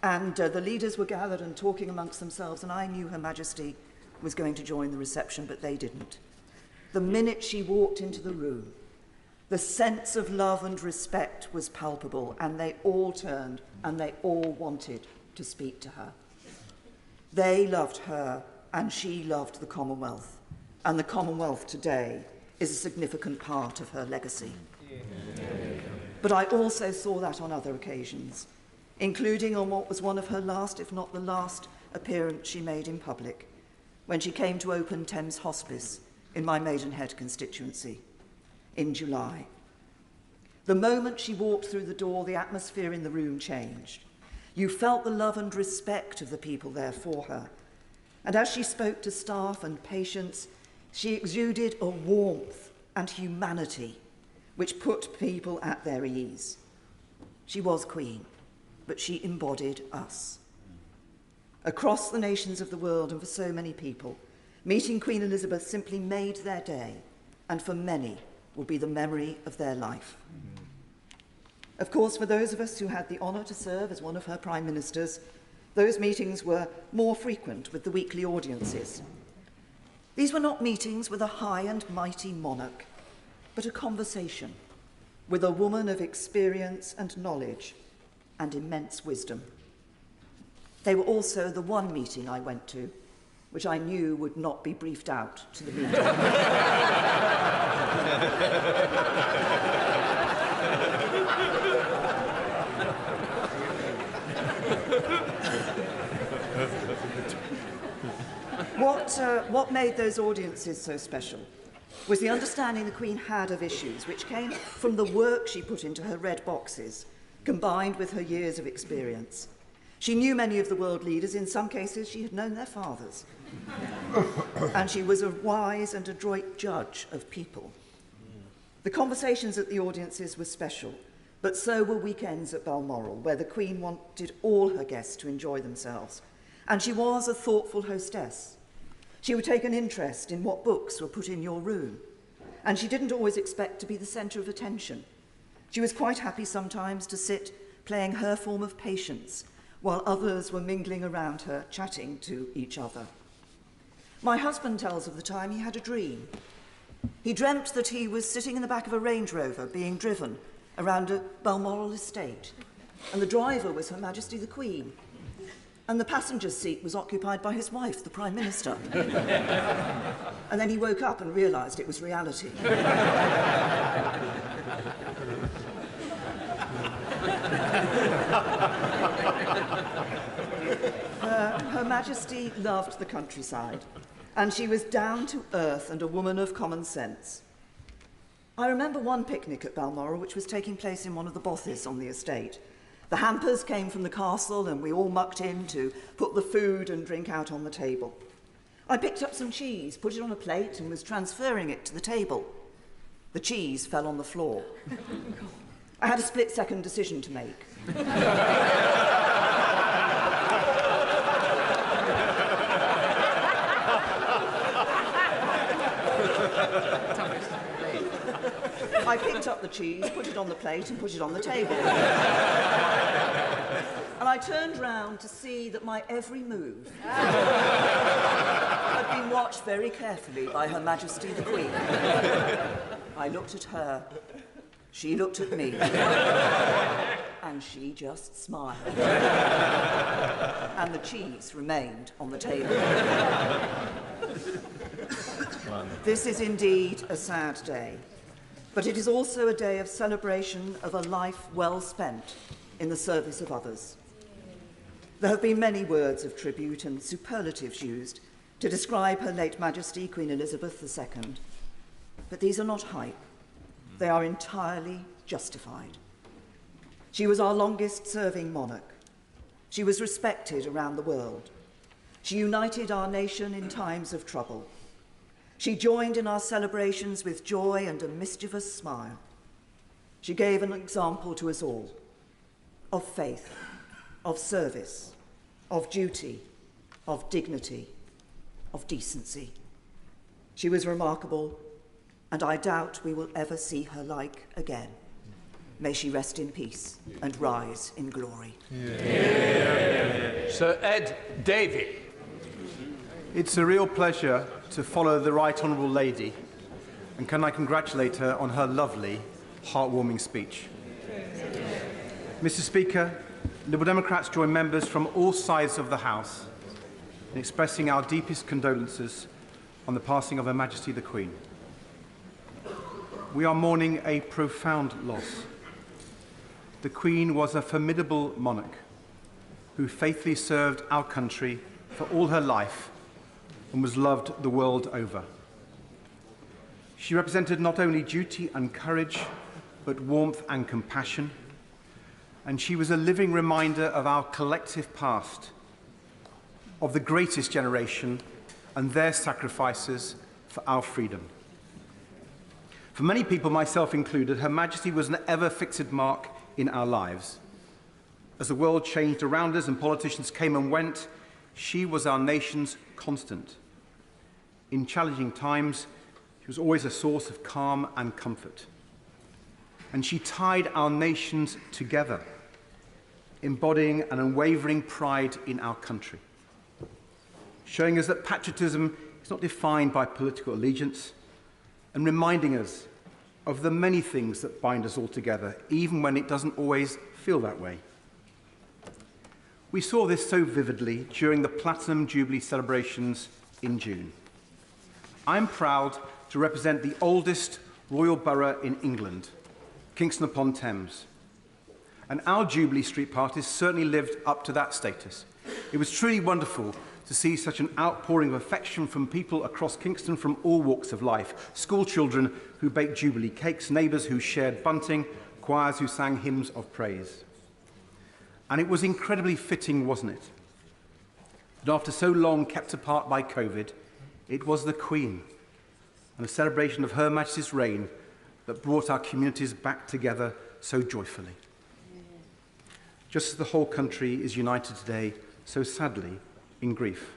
and the leaders were gathered and talking amongst themselves, and I knew Her Majesty was going to join the reception, but they didn't. The minute she walked into the room, the sense of love and respect was palpable, and they all turned and they all wanted to speak to her. They loved her, and she loved the Commonwealth, and the Commonwealth today is a significant part of her legacy. But I also saw that on other occasions, including on what was one of her last, if not the last, appearance she made in public, when she came to open Thames Hospice in my Maidenhead constituency in July. The moment she walked through the door, the atmosphere in the room changed. You felt the love and respect of the people there for her. And as she spoke to staff and patients, she exuded a warmth and humanity which put people at their ease. She was Queen, but she embodied us. Across the nations of the world and for so many people, meeting Queen Elizabeth simply made their day, and for many will be the memory of their life. Of course, for those of us who had the honour to serve as one of her prime ministers, those meetings were more frequent with the weekly audiences. These were not meetings with a high and mighty monarch, but a conversation with a woman of experience and knowledge and immense wisdom. They were also the one meeting I went to which I knew would not be briefed out to the media. What made those audiences so special was the understanding the Queen had of issues which came from the work she put into her red boxes, combined with her years of experience. She knew many of the world leaders. In some cases, she had known their fathers. And she was a wise and adroit judge of people. The conversations at the audiences were special, but so were weekends at Balmoral, where the Queen wanted all her guests to enjoy themselves. And she was a thoughtful hostess. She would take an interest in what books were put in your room, and she didn't always expect to be the centre of attention. She was quite happy sometimes to sit playing her form of patience, while others were mingling around her, chatting to each other. My husband tells of the time he had a dream. He dreamt that he was sitting in the back of a Range Rover being driven around a Balmoral estate, and the driver was Her Majesty the Queen, and the passenger's seat was occupied by his wife, the Prime Minister. And then he woke up and realised it was reality. Her Majesty loved the countryside, and she was down to earth and a woman of common sense. I remember one picnic at Balmoral which was taking place in one of the bothes on the estate. The hampers came from the castle and we all mucked in to put the food and drink out on the table. I picked up some cheese, put it on a plate and was transferring it to the table. The cheese fell on the floor. I had a split-second decision to make. I picked up the cheese, put it on the plate and put it on the table. And I turned round to see that my every move had been watched very carefully by Her Majesty the Queen. I looked at her, she looked at me, and she just smiled. And the cheese remained on the table. This is indeed a sad day. But it is also a day of celebration of a life well spent in the service of others. There have been many words of tribute and superlatives used to describe Her late Majesty Queen Elizabeth II, but these are not hype. They are entirely justified. She was our longest-serving monarch. She was respected around the world. She united our nation in times of trouble. She joined in our celebrations with joy and a mischievous smile. She gave an example to us all. of faith, of service, of duty, of dignity, of decency. She was remarkable, and I doubt we will ever see her like again. May she rest in peace and rise in glory. Yeah. Sir Ed Davey. It's a real pleasure to follow the Right Honourable Lady, and can I congratulate her on her lovely, heartwarming speech. Mr. Speaker, Liberal Democrats join members from all sides of the House in expressing our deepest condolences on the passing of Her Majesty the Queen. We are mourning a profound loss. The Queen was a formidable monarch who faithfully served our country for all her life and was loved the world over. She represented not only duty and courage, but warmth and compassion, and she was a living reminder of our collective past, of the greatest generation and their sacrifices for our freedom. For many people, myself included, Her Majesty was an ever-fixed mark in our lives. As the world changed around us and politicians came and went, she was our nation's constant. In challenging times, she was always a source of calm and comfort. And she tied our nations together, embodying an unwavering pride in our country, showing us that patriotism is not defined by political allegiance, and reminding us of the many things that bind us all together, even when it doesn't always feel that way. We saw this so vividly during the Platinum Jubilee celebrations in June. I'm proud to represent the oldest royal borough in England, Kingston-upon-Thames. And our Jubilee Street parties certainly lived up to that status. It was truly wonderful to see such an outpouring of affection from people across Kingston from all walks of life. School children who baked Jubilee cakes, neighbours who shared bunting, choirs who sang hymns of praise. And it was incredibly fitting, wasn't it, that after so long kept apart by COVID, it was the Queen and a celebration of Her Majesty's reign that brought our communities back together so joyfully. Just as the whole country is united today, so sadly, in grief.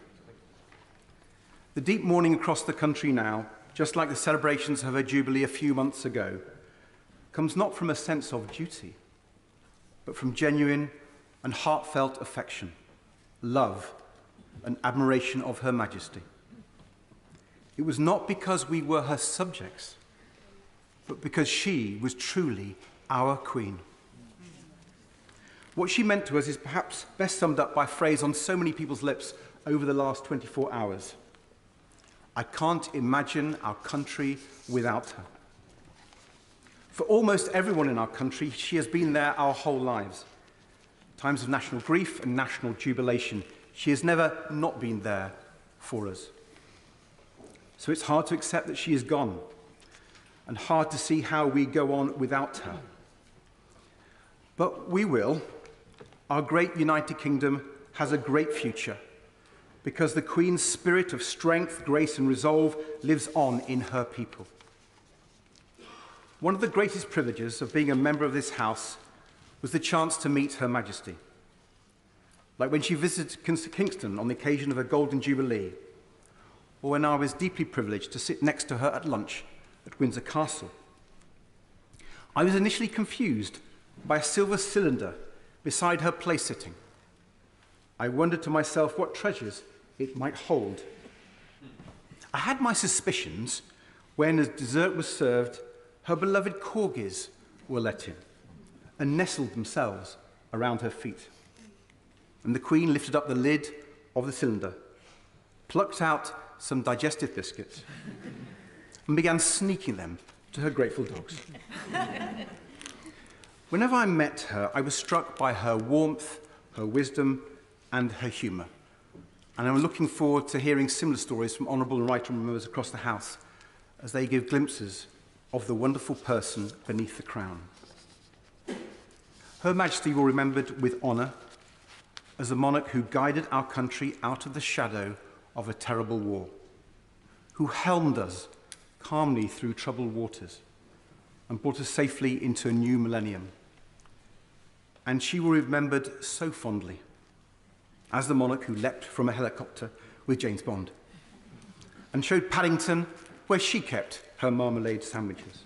The deep mourning across the country now, just like the celebrations of her Jubilee a few months ago, comes not from a sense of duty, but from genuine and heartfelt affection, love, and admiration of Her Majesty. It was not because we were her subjects, but because she was truly our Queen. What she meant to us is perhaps best summed up by a phrase on so many people's lips over the last 24 hours. I can't imagine our country without her. For almost everyone in our country, she has been there our whole lives. Times of national grief and national jubilation, she has never not been there for us. So it's hard to accept that she is gone, and hard to see how we go on without her. But we will. Our great United Kingdom has a great future, because the Queen's spirit of strength, grace and resolve lives on in her people. One of the greatest privileges of being a member of this House was the chance to meet Her Majesty. Like when she visited Kingston on the occasion of her Golden Jubilee, or when I was deeply privileged to sit next to her at lunch at Windsor Castle. I was initially confused by a silver cylinder beside her place-sitting. I wondered to myself what treasures it might hold. I had my suspicions when, as dessert was served, her beloved corgis were let in and nestled themselves around her feet. And the Queen lifted up the lid of the cylinder, plucked out some digestive biscuits, and began sneaking them to her grateful dogs. Whenever I met her, I was struck by her warmth, her wisdom, and her humour. And I'm looking forward to hearing similar stories from Honourable and Right Honourable members across the House as they give glimpses of the wonderful person beneath the crown. Her Majesty will be remembered with honour as the monarch who guided our country out of the shadow of a terrible war, who helmed us calmly through troubled waters and brought us safely into a new millennium. and she will be remembered so fondly as the monarch who leapt from a helicopter with James Bond and showed Paddington where she kept her marmalade sandwiches.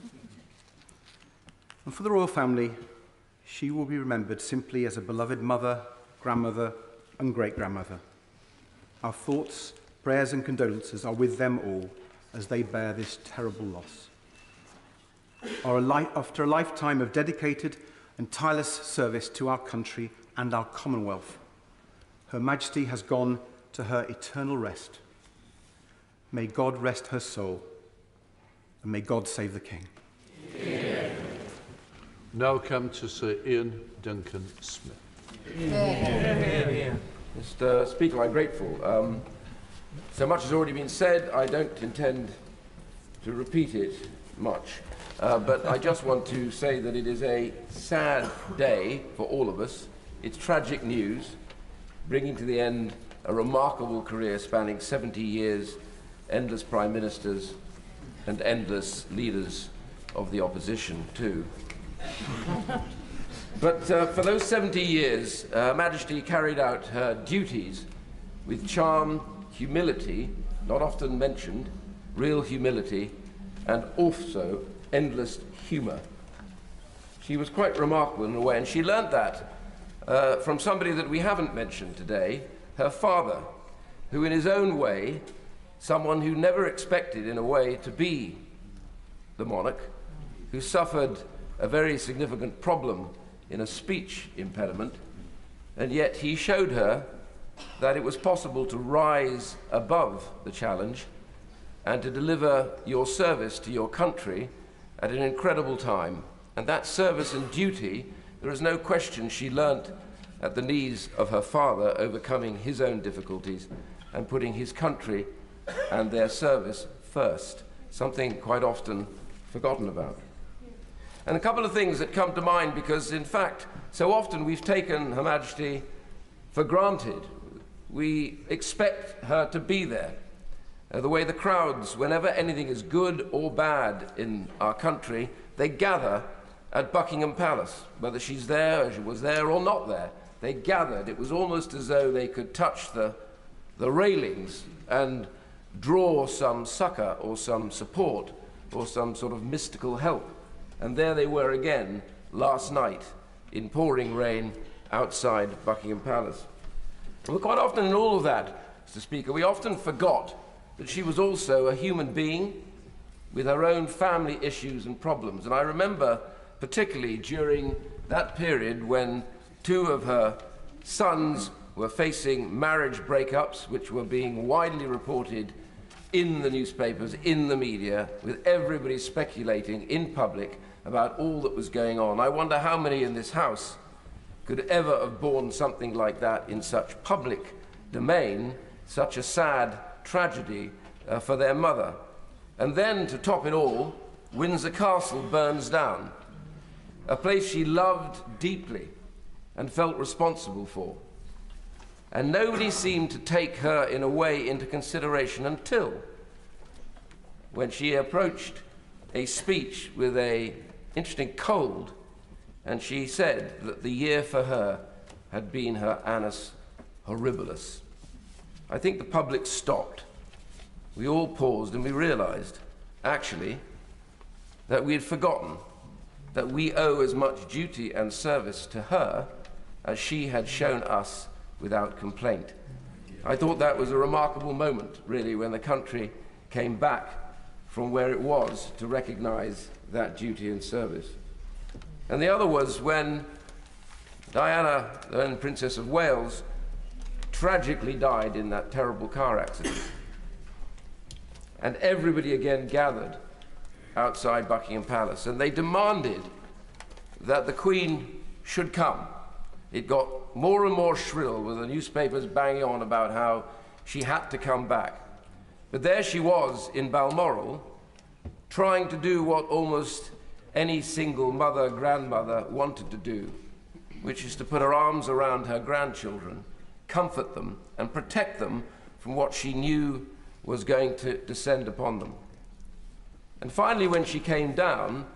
And for the royal family, she will be remembered simply as a beloved mother, grandmother, and great-grandmother. Our thoughts, prayers, and condolences are with them all as they bear this terrible loss. After a lifetime of dedicated and tireless service to our country and our Commonwealth, Her Majesty has gone to her eternal rest. May God rest her soul, and may God save the King. Amen. Now come to Sir Ian Duncan Smith. Mr. Speaker, I'm grateful. So much has already been said. I don't intend to repeat it much, but I just want to say that it is a sad day for all of us. It's tragic news, bringing to the end a remarkable career spanning 70 years, endless prime ministers and endless leaders of the opposition too. But for those 70 years, Her Majesty carried out her duties with charm, humility, not often mentioned, real humility, and also endless humour. She was quite remarkable in a way, and she learnt that from somebody that we haven't mentioned today, her father, who in his own way, someone who never expected in a way to be the monarch, who suffered a very significant problem in a speech impediment, and yet he showed her that it was possible to rise above the challenge and to deliver your service to your country at an incredible time. And that service and duty, there is no question she learnt at the knees of her father, overcoming his own difficulties and putting his country and their service first, something quite often forgotten about. And a couple of things that come to mind, because in fact, so often we've taken Her Majesty for granted. We expect her to be there. The way the crowds, whenever anything is good or bad in our country, they gather at Buckingham Palace, whether she's there, or she was there, or not there. They gathered. It was almost as though they could touch the railings and draw some succor or some support or some sort of mystical help. And there they were again last night in pouring rain outside Buckingham Palace. But quite often in all of that, Mr. Speaker, we often forgot that she was also a human being with her own family issues and problems. And I remember particularly during that period when two of her sons were facing marriage breakups, which were being widely reported in the newspapers, in the media, with everybody speculating in public about all that was going on. I wonder how many in this House could ever have borne something like that in such public domain, such a sad tragedy for their mother. And then, to top it all, Windsor Castle burns down, a place she loved deeply and felt responsible for. And nobody seemed to take her, in a way, into consideration until when she approached a speech with an interesting cold, and she said that the year for her had been her annus horribilis. I think the public stopped. We all paused and we realized, actually, that we had forgotten that we owe as much duty and service to her as she had shown us without complaint. I thought that was a remarkable moment, really, when the country came back from where it was to recognize that duty and service. And the other was when Diana, then Princess of Wales, tragically died in that terrible car accident. And everybody again gathered outside Buckingham Palace, and they demanded that the Queen should come. It got more and more shrill, with the newspapers banging on about how she had to come back. But there she was in Balmoral, trying to do what almost any single mother, grandmother wanted to do, which is to put her arms around her grandchildren, comfort them, and protect them from what she knew was going to descend upon them. And finally, when she came down,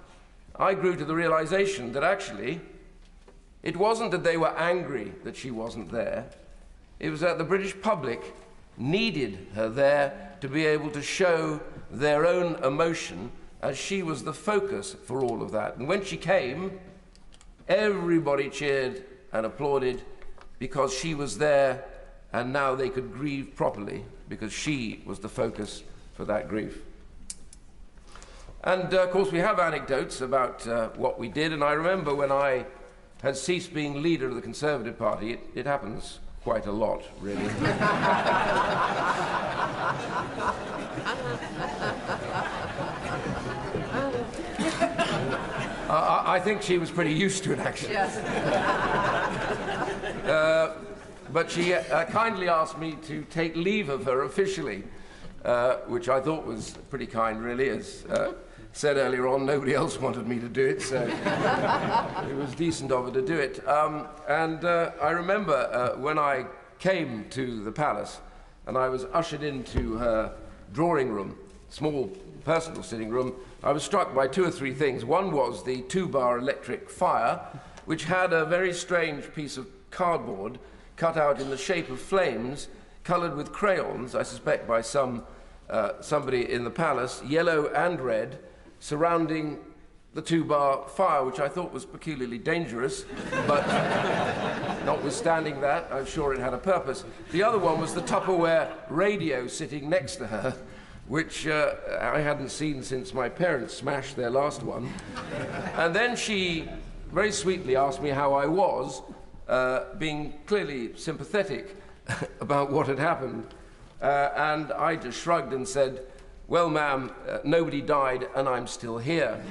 I grew to the realization that actually It wasn't that they were angry that she wasn't there. It was that the British public needed her there to be able to show their own emotion, as she was the focus for all of that. And when she came, everybody cheered and applauded because she was there, and now they could grieve properly because she was the focus for that grief. And of course we have anecdotes about what we did, and I remember when I had ceased being leader of the Conservative Party, it happens quite a lot, really. I think she was pretty used to it, actually. Yes. But she kindly asked me to take leave of her officially, which I thought was pretty kind, really. As said earlier on, nobody else wanted me to do it, so it was decent of her to do it. I remember when I came to the palace and I was ushered into her drawing room, small personal sitting room, I was struck by two or three things. One was the 2-bar electric fire, which had a very strange piece of cardboard cut out in the shape of flames, coloured with crayons, I suspect by somebody in the palace, yellow and red, surrounding the 2-bar fire, which I thought was peculiarly dangerous, but notwithstanding that, I'm sure it had a purpose. The other one was the Tupperware radio sitting next to her, which I hadn't seen since my parents smashed their last one. And then she very sweetly asked me how I was, being clearly sympathetic about what had happened. And I just shrugged and said, "Well, ma'am, nobody died and I'm still here."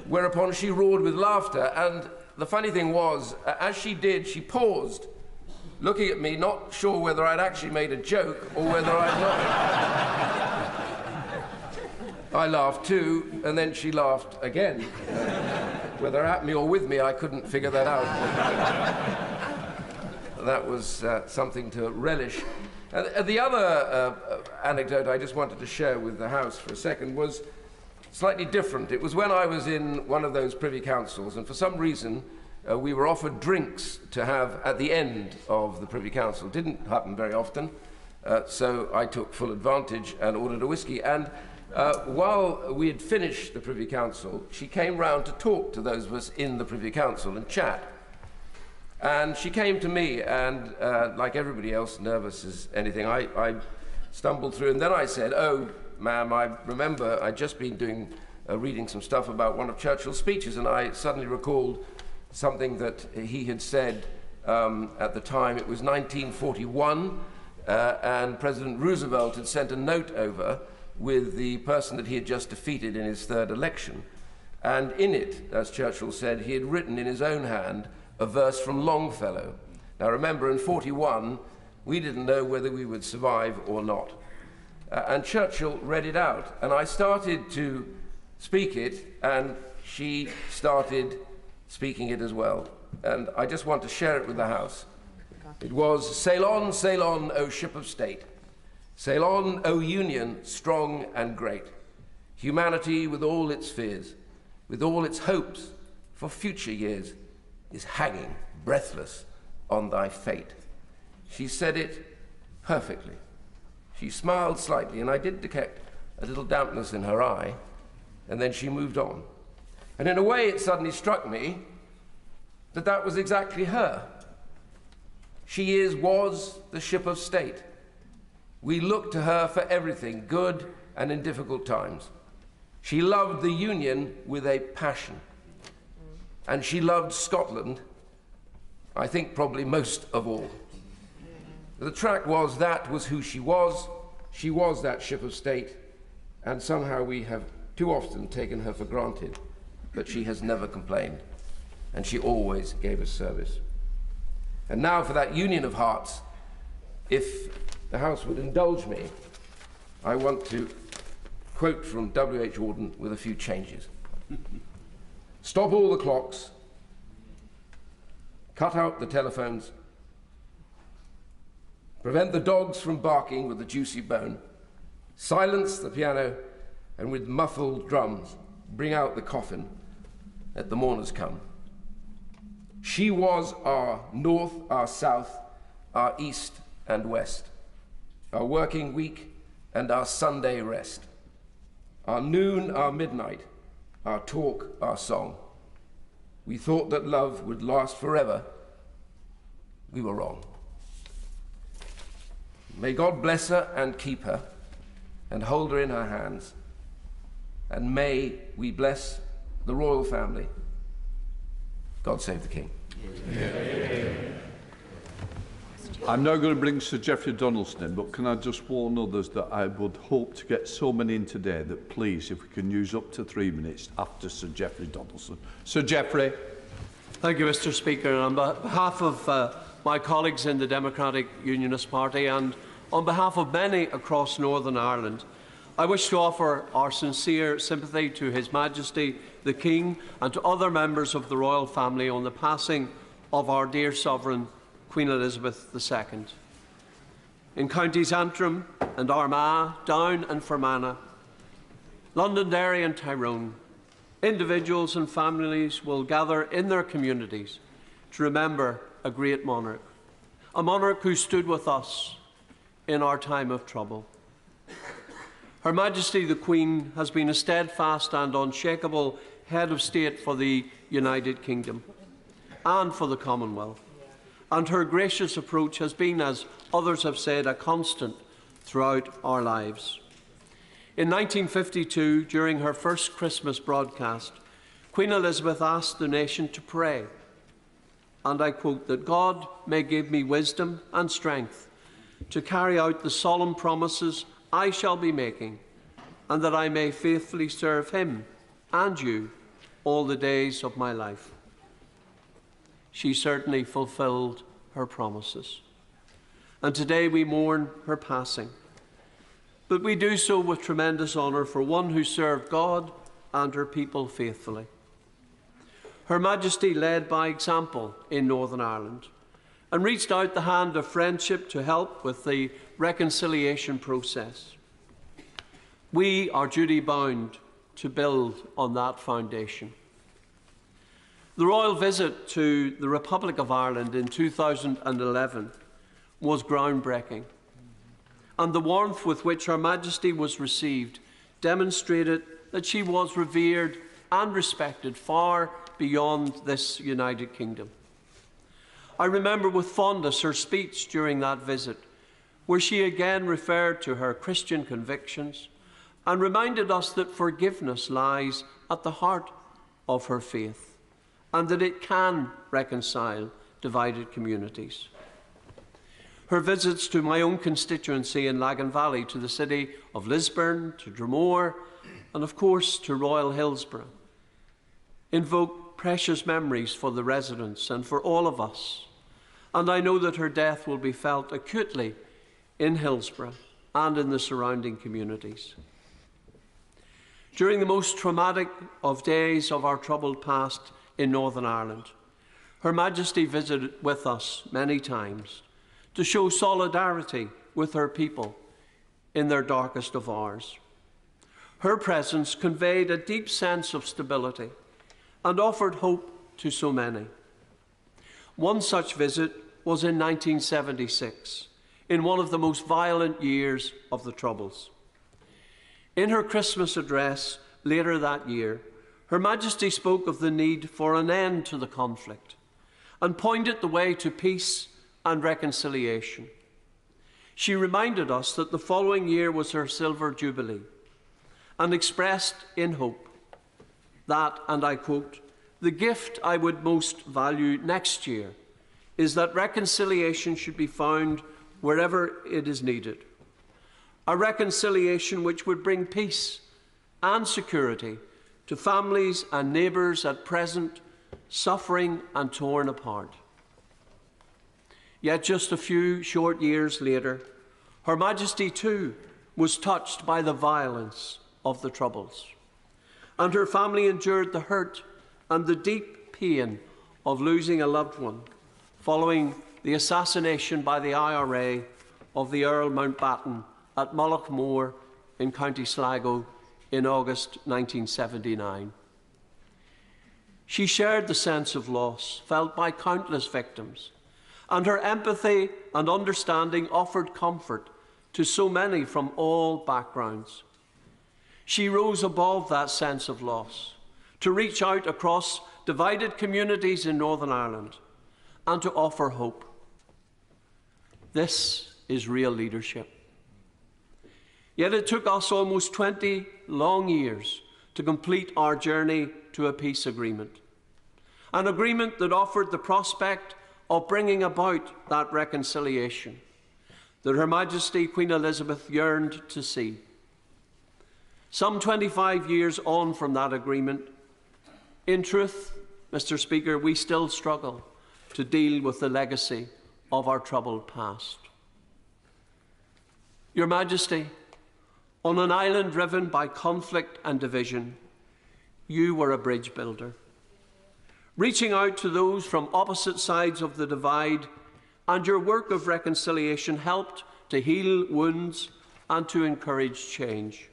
Whereupon she roared with laughter, and the funny thing was, as she did, she paused, looking at me, not sure whether I'd actually made a joke or whether I'd not. I laughed too, and then she laughed again. Whether at me or with me, I couldn't figure that out. That was something to relish. The other anecdote I just wanted to share with the House for a second was slightly different. It was when I was in one of those Privy Councils, and for some reason we were offered drinks to have at the end of the Privy Council. It didn't happen very often, so I took full advantage and ordered a whiskey. And while we had finished the Privy Council, she came round to talk to those of us in the Privy Council and chat. And she came to me, and like everybody else, nervous as anything, I stumbled through, and then I said, "Oh, ma'am, I remember I'd just been reading some stuff about one of Churchill's speeches, and I suddenly recalled something that he had said at the time. It was 1941, and President Roosevelt had sent a note over with the person that he had just defeated in his third election. And in it, as Churchill said, he had written in his own hand a verse from Longfellow. Now remember, in 41, we didn't know whether we would survive or not. And Churchill read it out, and I started to speak it, and she started speaking it as well. And I just want to share it with the House. It was, sail on, O ship of state. Sail on, O Union, strong and great. Humanity with all its fears, with all its hopes for future years, is hanging breathless on thy fate. She said it perfectly. She smiled slightly, and I did detect a little dampness in her eye, and then she moved on. And in a way, it suddenly struck me that that was exactly her. She was the ship of state. We look to her for everything, good and in difficult times. She loved the Union with a passion. And she loved Scotland, I think probably most of all. The track was that was who she was. She was that ship of state, and somehow we have too often taken her for granted, but she has never complained, and she always gave us service. And now for that union of hearts, if the House would indulge me, I want to quote from W.H. Auden with a few changes. Stop all the clocks, cut out the telephones, prevent the dogs from barking with a juicy bone, silence the piano, and with muffled drums, bring out the coffin, let the mourners come. She was our north, our south, our east and west, our working week and our Sunday rest, our noon, our midnight, our talk, our song. We thought that love would last forever. We were wrong. May God bless her and keep her and hold her in her hands. And may we bless the royal family. God save the King. I'm now going to bring Sir Geoffrey Donaldson in, but can I just warn others that I would hope to get so many in today that please, if we can use up to 3 minutes after Sir Geoffrey Donaldson. Sir Geoffrey. Thank you, Mr. Speaker. On behalf of my colleagues in the Democratic Unionist Party and on behalf of many across Northern Ireland, I wish to offer our sincere sympathy to His Majesty the King and to other members of the royal family on the passing of our dear Sovereign, Queen Elizabeth II. In counties Antrim and Armagh, Down and Fermanagh, Londonderry and Tyrone, individuals and families will gather in their communities to remember a great monarch, a monarch who stood with us in our time of trouble. Her Majesty the Queen has been a steadfast and unshakable head of state for the United Kingdom and for the Commonwealth, and her gracious approach has been, as others have said, a constant throughout our lives. In 1952, during her first Christmas broadcast, Queen Elizabeth asked the nation to pray, and I quote, that God may give me wisdom and strength to carry out the solemn promises I shall be making, and that I may faithfully serve Him and you all the days of my life. She certainly fulfilled her promises. And today we mourn her passing. But we do so with tremendous honour for one who served God and her people faithfully. Her Majesty led by example in Northern Ireland and reached out the hand of friendship to help with the reconciliation process. We are duty-bound to build on that foundation. The royal visit to the Republic of Ireland in 2011 was groundbreaking, and the warmth with which Her Majesty was received demonstrated that she was revered and respected far beyond this United Kingdom. I remember with fondness her speech during that visit, where she again referred to her Christian convictions and reminded us that forgiveness lies at the heart of her faith and that it can reconcile divided communities. Her visits to my own constituency in Lagan Valley, to the city of Lisburn, to Dromore, and of course to Royal Hillsborough, invoke precious memories for the residents and for all of us. And I know that her death will be felt acutely in Hillsborough and in the surrounding communities. During the most traumatic of days of our troubled past in Northern Ireland, Her Majesty visited with us many times to show solidarity with her people in their darkest of hours. Her presence conveyed a deep sense of stability and offered hope to so many. One such visit was in 1976, in one of the most violent years of the Troubles. In her Christmas address later that year, Her Majesty spoke of the need for an end to the conflict and pointed the way to peace and reconciliation. She reminded us that the following year was her Silver Jubilee and expressed in hope that, and I quote, "The gift I would most value next year is that reconciliation should be found wherever it is needed. A reconciliation which would bring peace and security to families and neighbours at present suffering and torn apart." Yet just a few short years later, Her Majesty too was touched by the violence of the Troubles, and her family endured the hurt and the deep pain of losing a loved one following the assassination by the IRA of the Earl Mountbatten at Mullaghmore in County Sligo in August 1979. She shared the sense of loss felt by countless victims, and her empathy and understanding offered comfort to so many from all backgrounds. She rose above that sense of loss to reach out across divided communities in Northern Ireland and to offer hope. This is real leadership. Yet it took us almost 20 long years to complete our journey to a peace agreement, an agreement that offered the prospect of bringing about that reconciliation that Her Majesty Queen Elizabeth yearned to see. Some 25 years on from that agreement, in truth, Mr. Speaker, we still struggle to deal with the legacy of our troubled past. Your Majesty, on an island driven by conflict and division, you were a bridge builder, reaching out to those from opposite sides of the divide, and your work of reconciliation helped to heal wounds and to encourage change.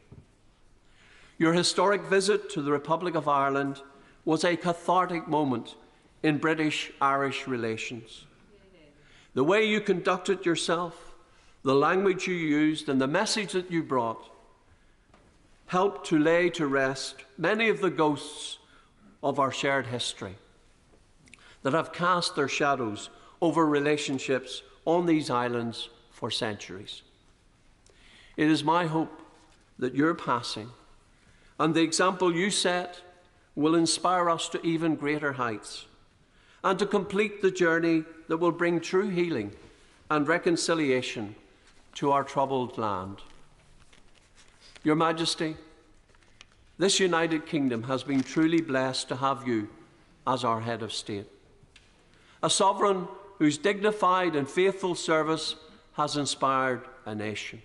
Your historic visit to the Republic of Ireland was a cathartic moment in British-Irish relations. The way you conducted yourself, the language you used, and the message that you brought helped to lay to rest many of the ghosts of our shared history that have cast their shadows over relationships on these islands for centuries. It is my hope that your passing and the example you set will inspire us to even greater heights and to complete the journey that will bring true healing and reconciliation to our troubled land. Your Majesty, this United Kingdom has been truly blessed to have you as our head of state, a sovereign whose dignified and faithful service has inspired a nation.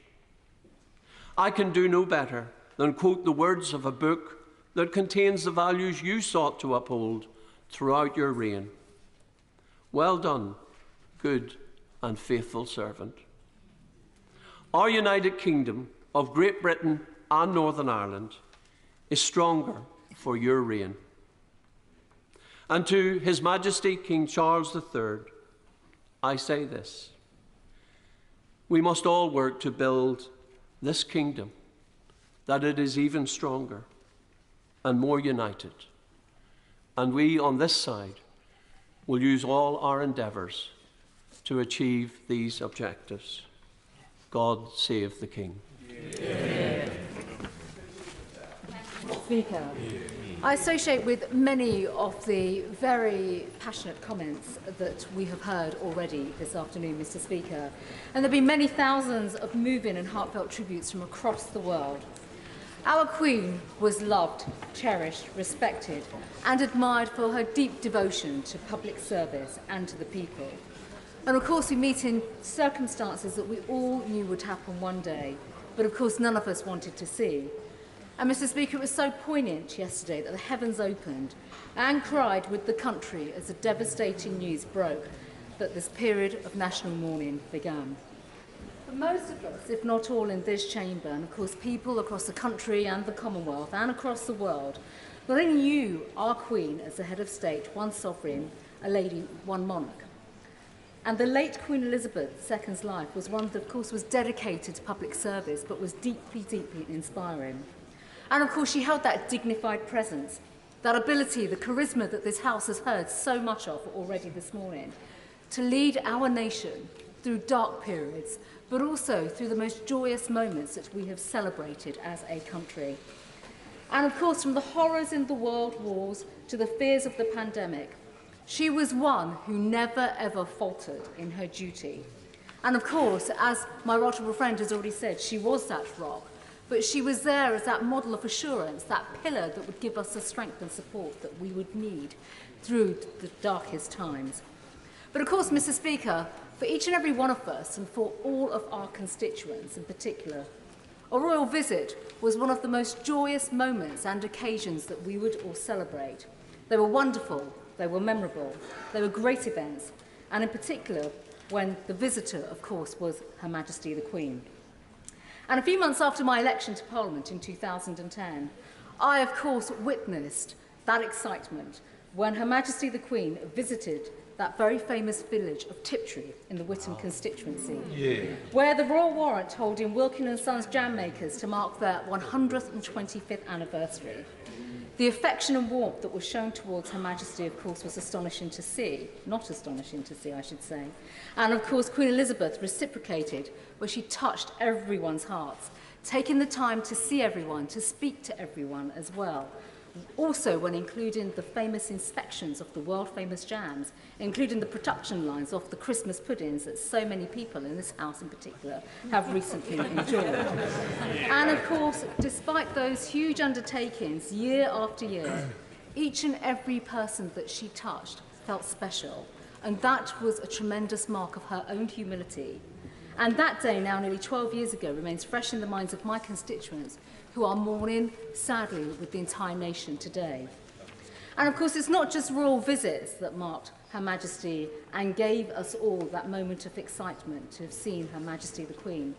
I can do no better than quote the words of a book that contains the values you sought to uphold throughout your reign. Well done, good and faithful servant. Our United Kingdom of Great Britain and Northern Ireland is stronger for your reign. And to His Majesty King Charles III, I say this: we must all work to build this kingdom, that it is even stronger and more united. And we on this side will use all our endeavours to achieve these objectives. God save the King. Yeah. Speaker, I associate with many of the very passionate comments that we have heard already this afternoon, Mr. Speaker. And there have been many thousands of moving and heartfelt tributes from across the world. Our Queen was loved, cherished, respected, and admired for her deep devotion to public service and to the people. And of course, we meet in circumstances that we all knew would happen one day, but of course none of us wanted to see. And Mr. Speaker, it was so poignant yesterday that the heavens opened and cried with the country as the devastating news broke that this period of national mourning began. For most of us, if not all in this chamber, and of course people across the country and the Commonwealth and across the world, not only knew our Queen as the head of state, one sovereign, a lady, one monarch. And the late Queen Elizabeth II's life was one that, of course, was dedicated to public service, but was deeply, deeply inspiring. And, of course, she held that dignified presence, that ability, the charisma that this House has heard so much of already this morning, to lead our nation through dark periods, but also through the most joyous moments that we have celebrated as a country. And, of course, from the horrors in the world wars to the fears of the pandemic, she was one who never, ever faltered in her duty. And, of course, as my right honourable friend has already said, she was that rock. But she was there as that model of assurance, that pillar that would give us the strength and support that we would need through the darkest times. But of course, Mr. Speaker, for each and every one of us and for all of our constituents in particular, a royal visit was one of the most joyous moments and occasions that we would all celebrate. They were wonderful, they were memorable, they were great events, and in particular when the visitor, of course, was Her Majesty the Queen. And a few months after my election to Parliament in 2010, I, of course, witnessed that excitement when Her Majesty the Queen visited that very famous village of Tiptree in the Witham constituency, where the Royal Warrant told in Wilkin & Sons jam makers to mark their 125th anniversary. The affection and warmth that was shown towards Her Majesty, of course, was astonishing to see. Not astonishing to see, I should say. And, of course, Queen Elizabeth reciprocated, where she touched everyone's hearts, taking the time to see everyone, to speak to everyone as well. Also, when including the famous inspections of the world-famous jams, including the production lines of the Christmas puddings that so many people in this house in particular have recently enjoyed. And of course, despite those huge undertakings year after year, each and every person that she touched felt special, and that was a tremendous mark of her own humility. And that day, now nearly 12 years ago, remains fresh in the minds of my constituents, who are mourning, sadly, with the entire nation today. And of course, it's not just royal visits that marked Her Majesty and gave us all that moment of excitement to have seen Her Majesty the Queen.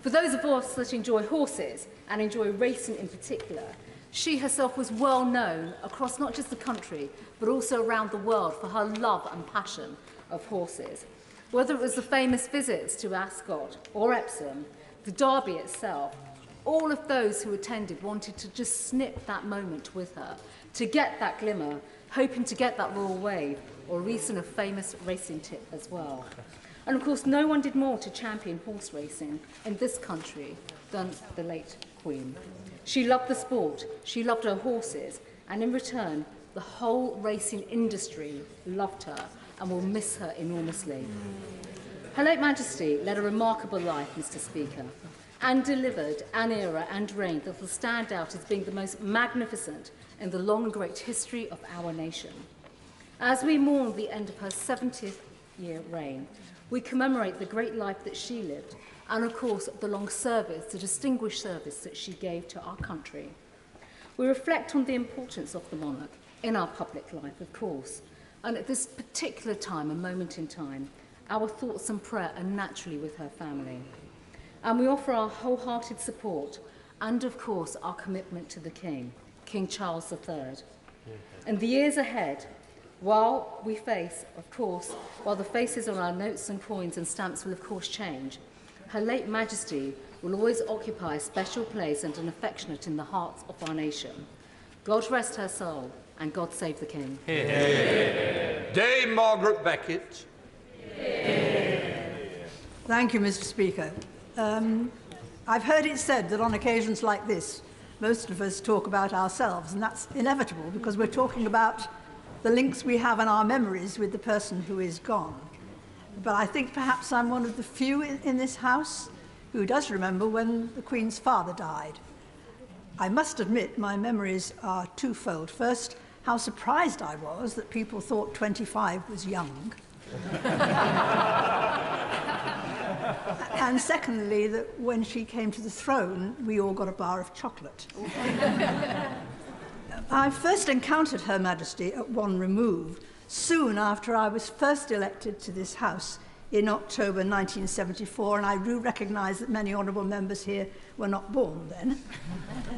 For those of us that enjoy horses and enjoy racing in particular, she herself was well known across not just the country, but also around the world for her love and passion of horses. Whether it was the famous visits to Ascot or Epsom, the Derby itself, all of those who attended wanted to just snip that moment with her, to get that glimmer, hoping to get that royal wave, or recent a famous racing tip as well. And of course, no one did more to champion horse racing in this country than the late Queen. She loved the sport, she loved her horses, and in return, the whole racing industry loved her and will miss her enormously. Her late Majesty led a remarkable life, Mr. Speaker, and delivered an era and reign that will stand out as being the most magnificent in the long and great history of our nation. As we mourn the end of her 70th year reign, we commemorate the great life that she lived, and of course the long service, the distinguished service that she gave to our country. We reflect on the importance of the monarch in our public life, of course, and at this particular time, a moment in time, our thoughts and prayer are naturally with her family. And we offer our wholehearted support and, of course, our commitment to the King, King Charles III. In the years ahead, while we face, of course, while the faces on our notes and coins and stamps will, of course, change, Her late Majesty will always occupy a special place and an affectionate in the hearts of our nation. God rest her soul, and God save the King. Dame Margaret Beckett. Thank you, Mr. Speaker. I've heard it said that on occasions like this, most of us talk about ourselves, and that's inevitable because we're talking about the links we have in our memories with the person who is gone. But I think perhaps I'm one of the few in this House who does remember when the Queen's father died. I must admit my memories are twofold. First, how surprised I was that people thought 25 was young. And secondly, that when she came to the throne, we all got a bar of chocolate. I first encountered Her Majesty at one remove, soon after I was first elected to this House in October 1974, and I do recognise that many honourable members here were not born then.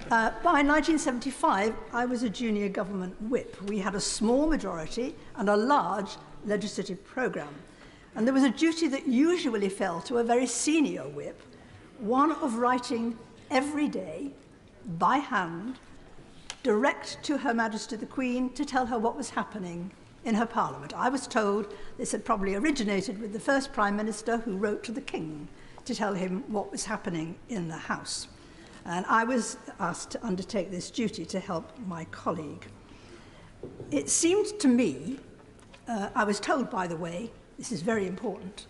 By 1975, I was a junior government whip. We had a small majority and a large legislative programme. And there was a duty that usually fell to a very senior whip, one of writing every day, by hand, direct to Her Majesty the Queen to tell her what was happening in her Parliament. I was told this had probably originated with the first Prime Minister who wrote to the King to tell him what was happening in the House. And I was asked to undertake this duty to help my colleague. It seemed to me, I was told, by the way, this is very important,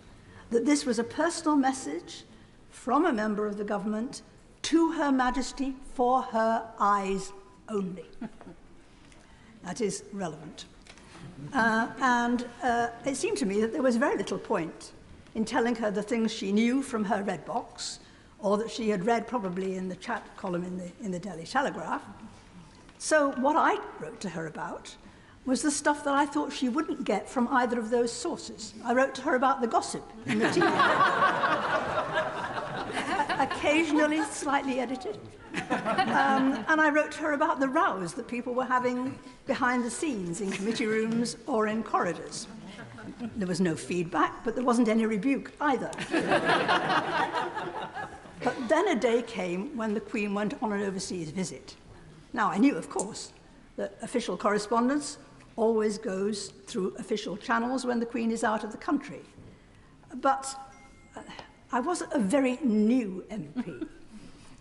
that this was a personal message from a member of the government to Her Majesty for her eyes only. That is relevant. It seemed to me that there was very little point in telling her the things she knew from her red box, or that she had read probably in the chat column in the Daily Telegraph. So what I wrote to her about was the stuff that I thought she wouldn't get from either of those sources. I wrote to her about the gossip in the tea. A occasionally slightly edited. And I wrote to her about the rows that people were having behind the scenes in committee rooms or in corridors. There was no feedback, but there wasn't any rebuke either. But then a day came when the Queen went on an overseas visit. Now, I knew, of course, that official correspondence always goes through official channels when the Queen is out of the country. But I was a very new MP,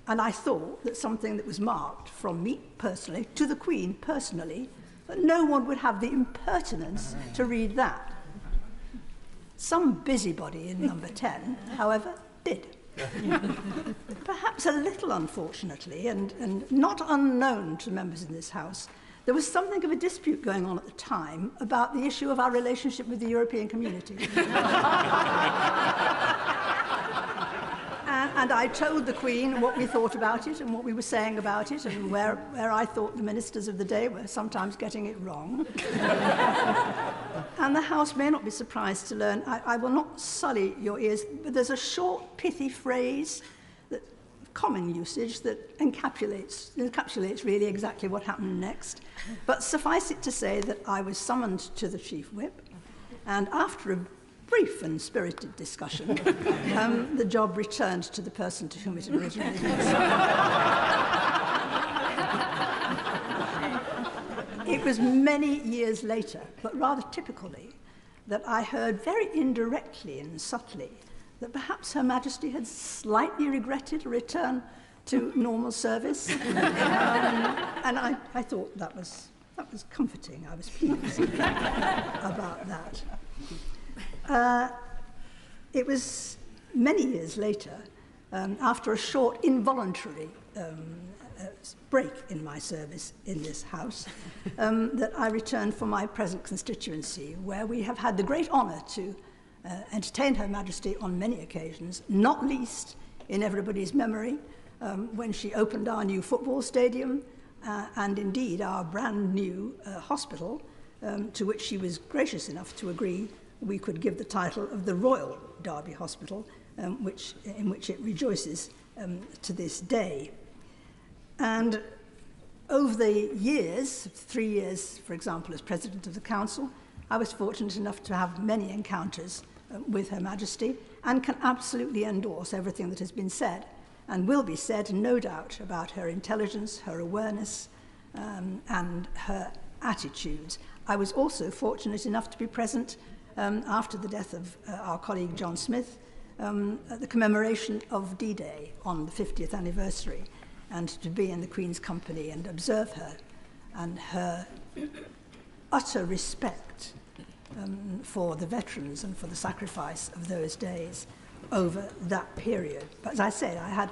and I thought that something that was marked from me personally to the Queen personally, that no one would have the impertinence to read that. Some busybody in number 10, however, did. Perhaps a little unfortunately, and not unknown to members in this House, there was something of a dispute going on at the time about the issue of our relationship with the European Community. And I told the Queen what we thought about it and what we were saying about it and where I thought the ministers of the day were sometimes getting it wrong. And the House may not be surprised to learn, I will not sully your ears, but there's a short, pithy phrase, that common usage, that encapsulates really exactly what happened next. But suffice it to say that I was summoned to the Chief Whip, and after a brief and spirited discussion, the job returned to the person to whom it originally was. It was many years later, but rather typically, that I heard very indirectly and subtly that perhaps Her Majesty had slightly regretted a return to normal service. And I thought that was comforting. I was pleased about that. It was many years later, after a short involuntary break in my service in this House, that I returned for my present constituency, where we have had the great honour to entertain Her Majesty on many occasions, not least in everybody's memory, when she opened our new football stadium and indeed our brand new hospital, to which she was gracious enough to agree we could give the title of the Royal Derby Hospital, in which it rejoices to this day. And over the years, 3 years, for example, as President of the Council, I was fortunate enough to have many encounters with Her Majesty and can absolutely endorse everything that has been said and will be said, no doubt, about her intelligence, her awareness, and her attitudes. I was also fortunate enough to be present after the death of our colleague John Smith at the commemoration of D-Day on the 50th anniversary, and to be in the Queen's company and observe her and her utter respect for the veterans and for the sacrifice of those days over that period. But as I said, I had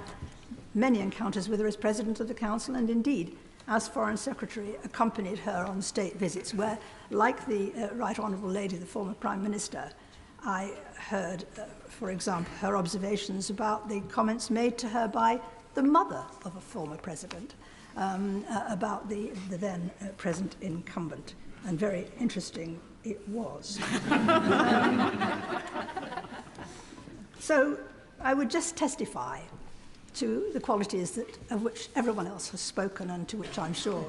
many encounters with her as President of the Council, and indeed, as Foreign Secretary, accompanied her on state visits where, like the Right Honourable Lady, the former Prime Minister, I heard, for example, her observations about the comments made to her by the mother of a former president about the then present incumbent, and very interesting it was. So I would just testify to the qualities of which everyone else has spoken, and to which I'm sure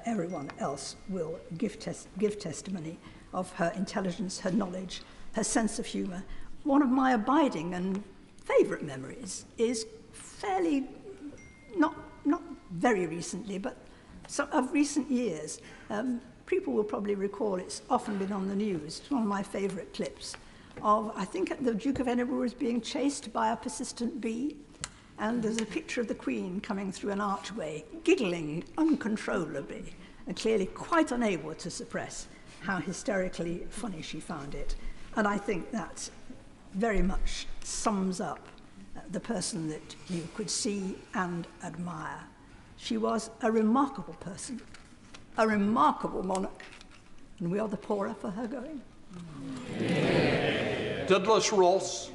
everyone else will give testimony, of her intelligence, her knowledge, her sense of humour. One of my abiding and favourite memories is fairly, not very recently, but of recent years. People will probably recall, it's often been on the news. It's one of my favourite clips of, I think, the Duke of Edinburgh was being chased by a persistent bee, and there's a picture of the Queen coming through an archway, giggling uncontrollably, and clearly quite unable to suppress how hysterically funny she found it. And I think that very much sums up the person that you could see and admire. She was a remarkable person, a remarkable monarch, and we are the poorer for her going. Douglas Ross.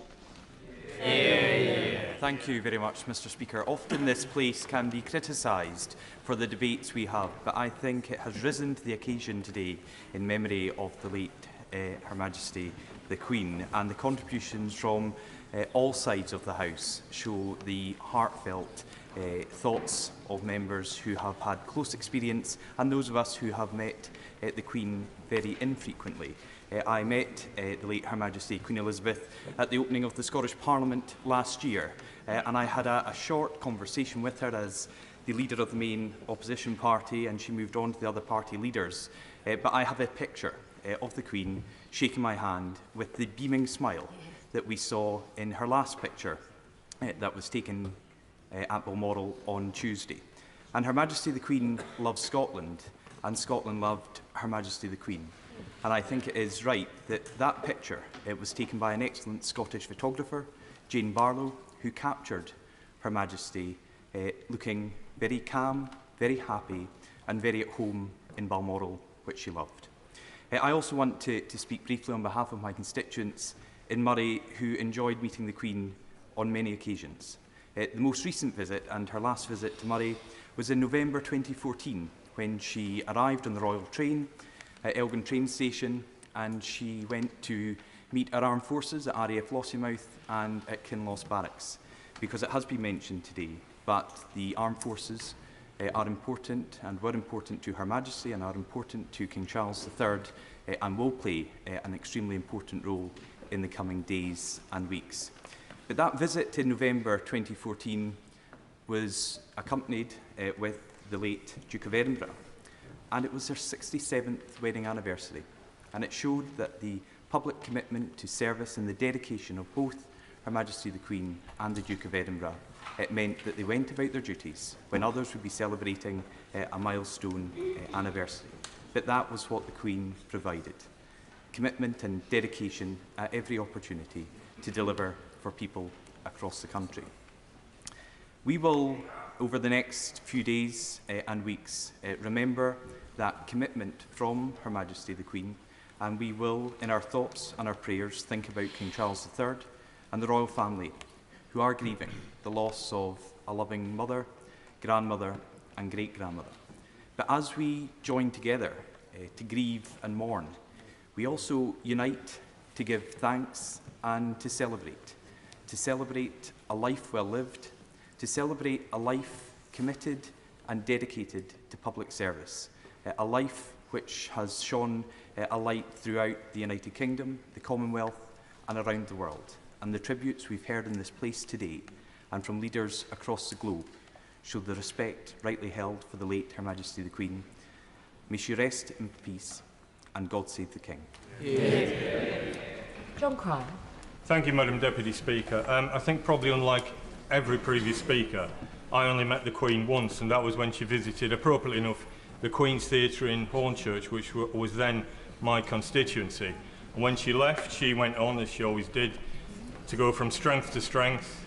Thank you very much, Mr. Speaker. Often this place can be criticised for the debates we have, but I think it has risen to the occasion today in memory of the late Her Majesty the Queen, and the contributions from all sides of the House show the heartfelt thoughts of members who have had close experience and those of us who have met the Queen very infrequently. I met the late Her Majesty Queen Elizabeth at the opening of the Scottish Parliament last year, and I had a short conversation with her as the leader of the main opposition party, and she moved on to the other party leaders. But I have a picture of the Queen shaking my hand with the beaming smile that we saw in her last picture that was taken at Balmoral on Tuesday. And Her Majesty the Queen loved Scotland, and Scotland loved Her Majesty the Queen. And I think it is right that that picture was taken by an excellent Scottish photographer, Jane Barlow, who captured Her Majesty looking very calm, very happy, and very at home in Balmoral, which she loved. I also want to speak briefly on behalf of my constituents in Murray, who enjoyed meeting the Queen on many occasions. The most recent visit, and her last visit to Murray, was in November 2014, when she arrived on the Royal Train at Elgin train station, and she went to meet our armed forces at RAF Lossiemouth and at Kinloss Barracks. Because it has been mentioned today, but the armed forces are important and were important to Her Majesty and are important to King Charles III and will play an extremely important role in the coming days and weeks. But that visit in November 2014 was accompanied with the late Duke of Edinburgh, and it was their 67th wedding anniversary, and it showed that the public commitment to service and the dedication of both Her Majesty the Queen and the Duke of Edinburgh meant that they went about their duties when others would be celebrating a milestone anniversary. But that was what the Queen provided: commitment and dedication at every opportunity to deliver for people across the country. We will, over the next few days and weeks, remember that commitment from Her Majesty the Queen, and we will, in our thoughts and our prayers, think about King Charles III and the royal family, who are grieving the loss of a loving mother, grandmother and great-grandmother. But as we join together to grieve and mourn, we also unite to give thanks and to celebrate a life well lived, to celebrate a life committed and dedicated to public service, a life which has shone a light throughout the United Kingdom, the Commonwealth and around the world. And the tributes we've heard in this place today and from leaders across the globe show the respect rightly held for the late Her Majesty the Queen. May she rest in peace, and God save the King. Yeah. John Cryer. Thank you, Madam Deputy Speaker. I think probably unlike every previous speaker, I only met the Queen once, and that was when she visited, appropriately enough, the Queen's Theatre in Hornchurch, which was then my constituency. And when she left, she went on, as she always did, to go from strength to strength.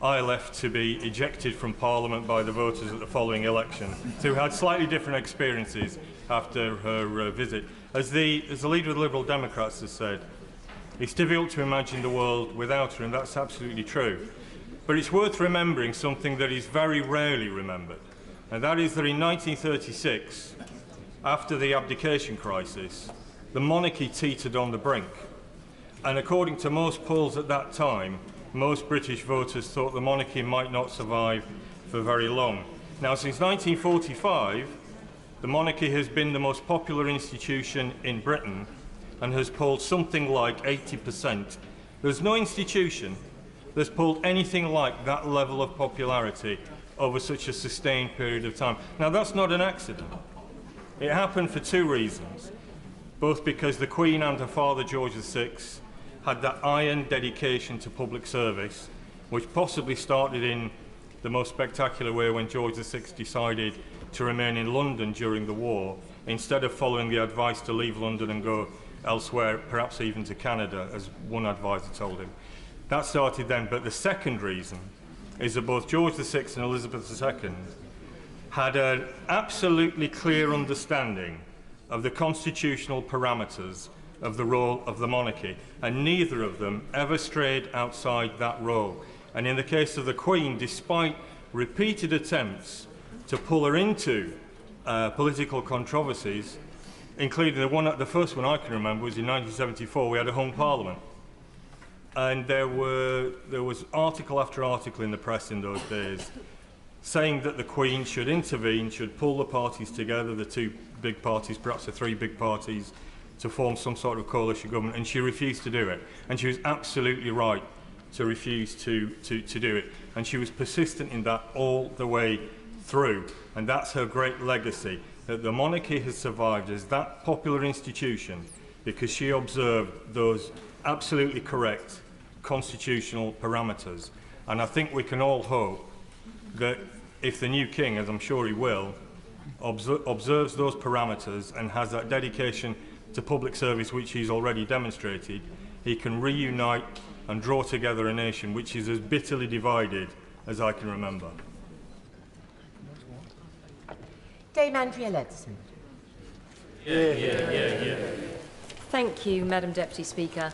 I left to be ejected from Parliament by the voters at the following election, who had slightly different experiences after her visit. As the leader of the Liberal Democrats has said, it's difficult to imagine the world without her, and that's absolutely true. But it's worth remembering something that is very rarely remembered, and that is that in 1936, after the abdication crisis, the monarchy teetered on the brink. And according to most polls at that time, most British voters thought the monarchy might not survive for very long. Now, since 1945, the monarchy has been the most popular institution in Britain and has polled something like 80%. There's no institution that's polled anything like that level of popularity over such a sustained period of time. Now, that's not an accident. It happened for two reasons, both because the Queen and her father, George VI, had that iron dedication to public service, which possibly started in the most spectacular way when George VI decided to remain in London during the war, instead of following the advice to leave London and go elsewhere, perhaps even to Canada, as one advisor told him. That started then, but the second reason is that both George VI and Elizabeth II had an absolutely clear understanding of the constitutional parameters of the role of the monarchy, and neither of them ever strayed outside that role. And in the case of the Queen, despite repeated attempts to pull her into political controversies, including the first one I can remember was in 1974. We had a hung parliament, and there was article after article in the press in those days saying that the Queen should intervene, should pull the parties together, the two big parties, perhaps the three big parties, to form some sort of coalition government, and she refused to do it. And she was absolutely right to refuse to do it. And she was persistent in that all the way through. And that's her great legacy, that the monarchy has survived as that popular institution because she observed those absolutely correct constitutional parameters. And I think we can all hope that if the new king, as I'm sure he will, observes those parameters and has that dedication to public service which he's already demonstrated, he can reunite and draw together a nation which is as bitterly divided as I can remember. Dame Andrea Leadsom. Thank you, Madam Deputy Speaker.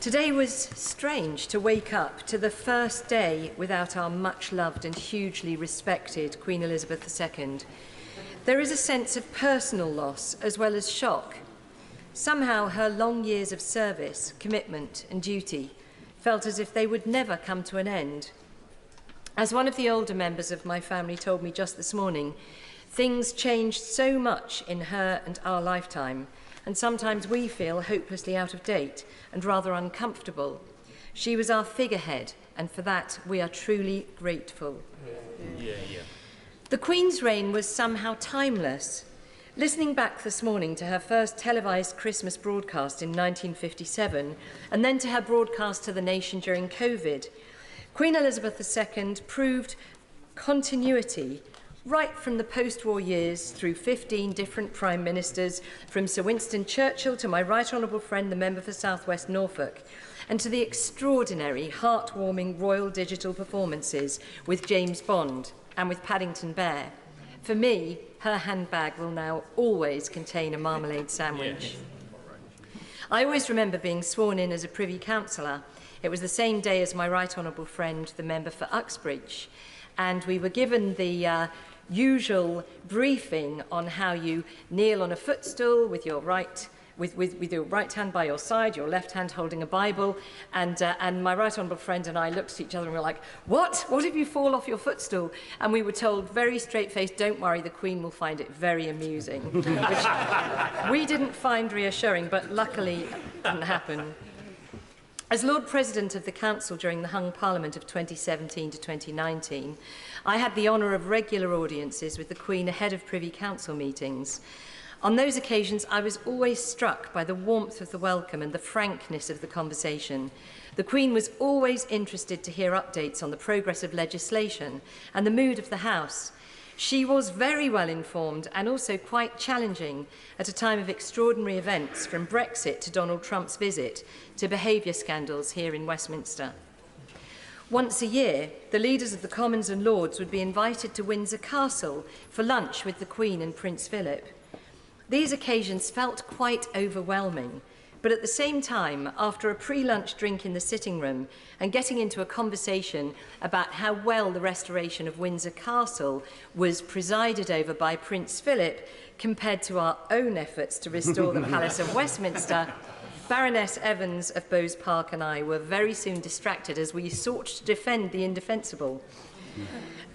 Today was strange to wake up to the first day without our much-loved and hugely respected Queen Elizabeth II. There is a sense of personal loss as well as shock. Somehow her long years of service, commitment and duty felt as if they would never come to an end. As one of the older members of my family told me just this morning, things changed so much in her and our lifetime, and sometimes we feel hopelessly out of date and rather uncomfortable. She was our figurehead, and for that we are truly grateful. The Queen's reign was somehow timeless. Listening back this morning to her first televised Christmas broadcast in 1957, and then to her broadcast to the nation during COVID, Queen Elizabeth II proved continuity right from the post-war years through 15 different prime ministers, from Sir Winston Churchill to my right honourable friend, the member for South West Norfolk, and to the extraordinary, heartwarming royal digital performances with James Bond and with Paddington Bear. For me, her handbag will now always contain a marmalade sandwich. I always remember being sworn in as a Privy Councillor. It was the same day as my right honourable friend, the member for Uxbridge, and we were given the usual briefing on how you kneel on a footstool with your right hand by your side, your left hand holding a Bible, and my right honourable friend and I looked at each other and we were like, what if you fall off your footstool? And we were told very straight-faced, don't worry, the Queen will find it very amusing, which we didn't find reassuring, but luckily it didn't happen. As Lord President of the Council during the hung Parliament of 2017 to 2019, I had the honour of regular audiences with the Queen ahead of Privy Council meetings. On those occasions, I was always struck by the warmth of the welcome and the frankness of the conversation. The Queen was always interested to hear updates on the progress of legislation and the mood of the House. She was very well informed and also quite challenging at a time of extraordinary events, from Brexit to Donald Trump's visit to behaviour scandals here in Westminster. Once a year, the leaders of the Commons and Lords would be invited to Windsor Castle for lunch with the Queen and Prince Philip. These occasions felt quite overwhelming, but at the same time, after a pre-lunch drink in the sitting room and getting into a conversation about how well the restoration of Windsor Castle was presided over by Prince Philip compared to our own efforts to restore the Palace of Westminster, Baroness Evans of Bowes Park and I were very soon distracted as we sought to defend the indefensible.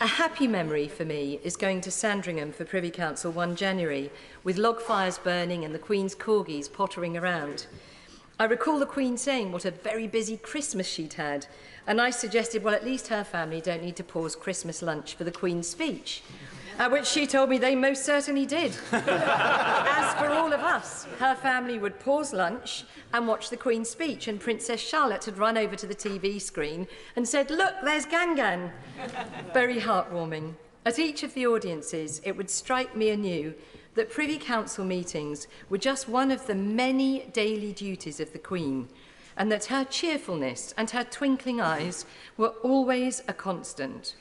A happy memory for me is going to Sandringham for Privy Council 1 January, with log fires burning and the Queen's corgis pottering around. I recall the Queen saying what a very busy Christmas she'd had, and I suggested, well, at least her family don't need to pause Christmas lunch for the Queen's speech, at which she told me they most certainly did. As for all of us, her family would pause lunch and watch the Queen's speech, and Princess Charlotte had run over to the TV screen and said, look, there's Gangan. Very heartwarming. At each of the audiences, it would strike me anew that Privy Council meetings were just one of the many daily duties of the Queen, and that her cheerfulness and her twinkling eyes were always a constant.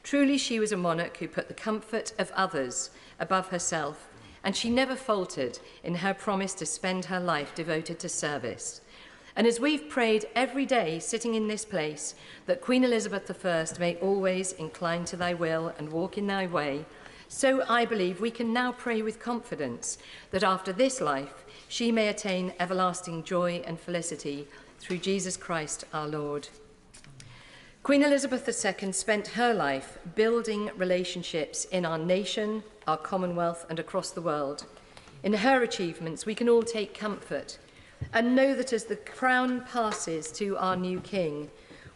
Truly, she was a monarch who put the comfort of others above herself, and she never faltered in her promise to spend her life devoted to service. And as we've prayed every day sitting in this place, that Queen Elizabeth I may always incline to thy will and walk in thy way, So I believe we can now pray with confidence that after this life she may attain everlasting joy and felicity through Jesus Christ our Lord. Queen Elizabeth II spent her life building relationships in our nation, our Commonwealth and across the world. In her achievements we can all take comfort and know that as the crown passes to our new king,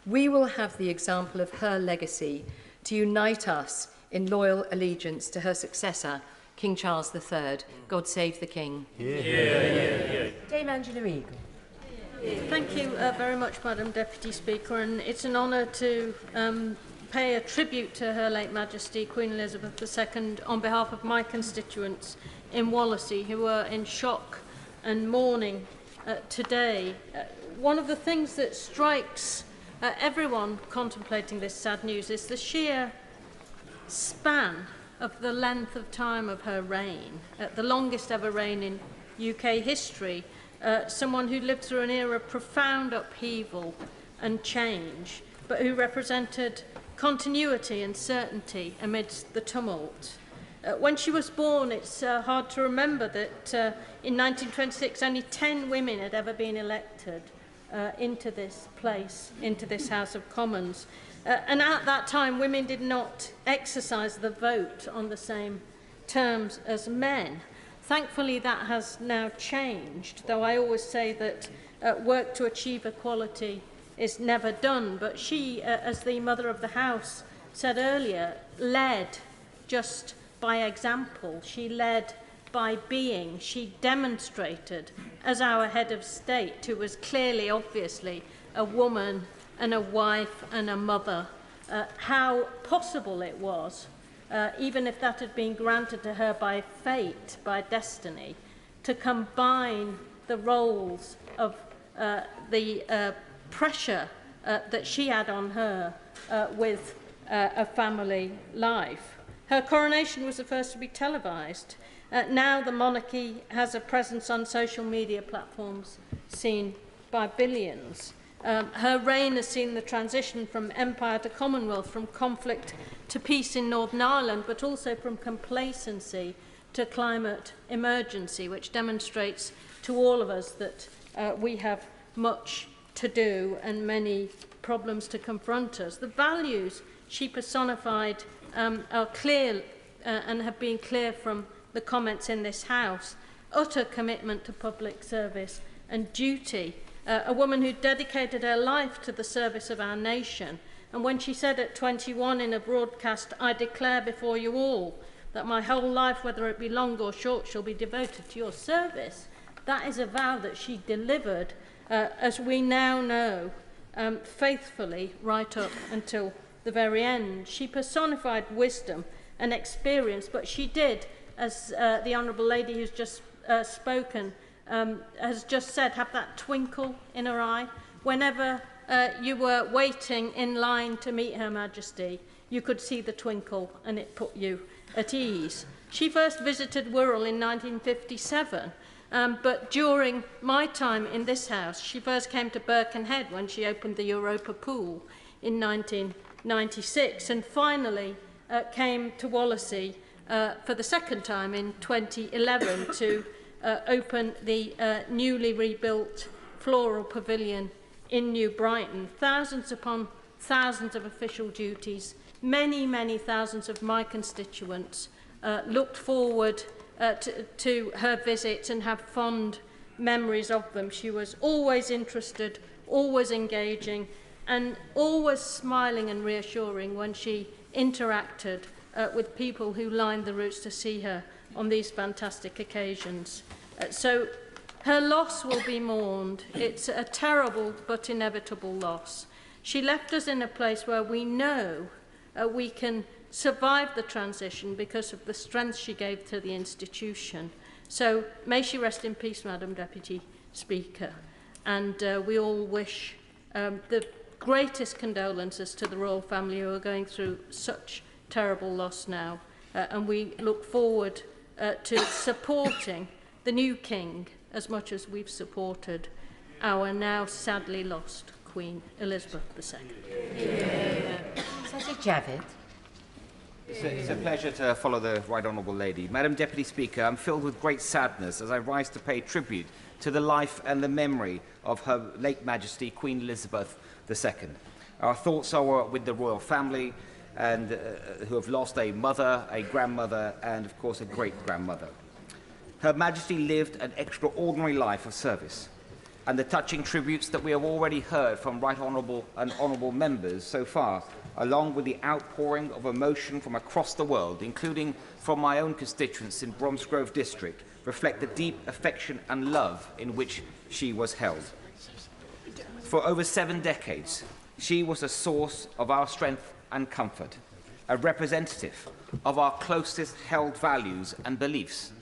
we will have the example of her legacy to unite us in loyal allegiance to her successor, King Charles III. God save the King. Dame Angela Eagle. Thank you very much, Madam Deputy Speaker, and it's an honour to pay a tribute to Her late Majesty Queen Elizabeth II on behalf of my constituents in Wallasey, who are in shock and mourning today. One of the things that strikes everyone contemplating this sad news is the sheer span of the length of time of her reign, the longest ever reign in UK history, someone who lived through an era of profound upheaval and change, but who represented continuity and certainty amidst the tumult. When she was born, it's hard to remember that in 1926 only 10 women had ever been elected into this place, into this House of Commons. And at that time, women did not exercise the vote on the same terms as men. Thankfully, that has now changed, though I always say that work to achieve equality is never done. But she, as the Mother of the House said earlier, led just by example. She led by being. She demonstrated as our head of state, who was clearly, obviously, a woman and a wife and a mother, how possible it was, even if that had been granted to her by fate, by destiny, to combine the roles of the pressure that she had on her with a family life. Her coronation was the first to be televised. Now the monarchy has a presence on social media platforms seen by billions. Her reign has seen the transition from empire to Commonwealth, from conflict to peace in Northern Ireland, but also from complacency to climate emergency, which demonstrates to all of us that we have much to do and many problems to confront us. The values she personified are clear and have been clear from the comments in this House: utter commitment to public service and duty, a woman who dedicated her life to the service of our nation. And when she said at 21 in a broadcast, "I declare before you all that my whole life, whether it be long or short, shall be devoted to your service," that is a vow that she delivered, as we now know, faithfully right up until the very end. She personified wisdom and experience, but she did, as the Honourable Lady who's just spoken has just said, have that twinkle in her eye. Whenever you were waiting in line to meet Her Majesty, you could see the twinkle and it put you at ease. She first visited Wirral in 1957, but during my time in this House, she first came to Birkenhead when she opened the Europa Pool in 1996, and finally came to Wallasey for the second time in 2011 to open the newly rebuilt floral pavilion in New Brighton. Thousands upon thousands of official duties, many thousands of my constituents looked forward to her visits and have fond memories of them. She was always interested, always engaging, and always smiling and reassuring when she interacted with people who lined the routes to see her on these fantastic occasions. So her loss will be mourned. It's a terrible but inevitable loss. She left us in a place where we know we can survive the transition because of the strength she gave to the institution. So may she rest in peace, Madam Deputy Speaker. And we all wish the greatest condolences to the royal family who are going through such terrible loss now. And we look forward to supporting the new king as much as we've supported our now sadly lost Queen Elizabeth II. Senator Javid. It's a pleasure to follow the Right Honourable Lady. Madam Deputy Speaker, I'm filled with great sadness as I rise to pay tribute to the life and the memory of Her late Majesty Queen Elizabeth II. Our thoughts are with the royal family and who have lost a mother, a grandmother and, of course, a great-grandmother. Her Majesty lived an extraordinary life of service, and the touching tributes that we have already heard from Right Honourable and Honourable members so far, along with the outpouring of emotion from across the world, including from my own constituents in Bromsgrove District, reflect the deep affection and love in which she was held. For over 7 decades, she was a source of our strength and comfort, a representative of our closest held values and beliefs,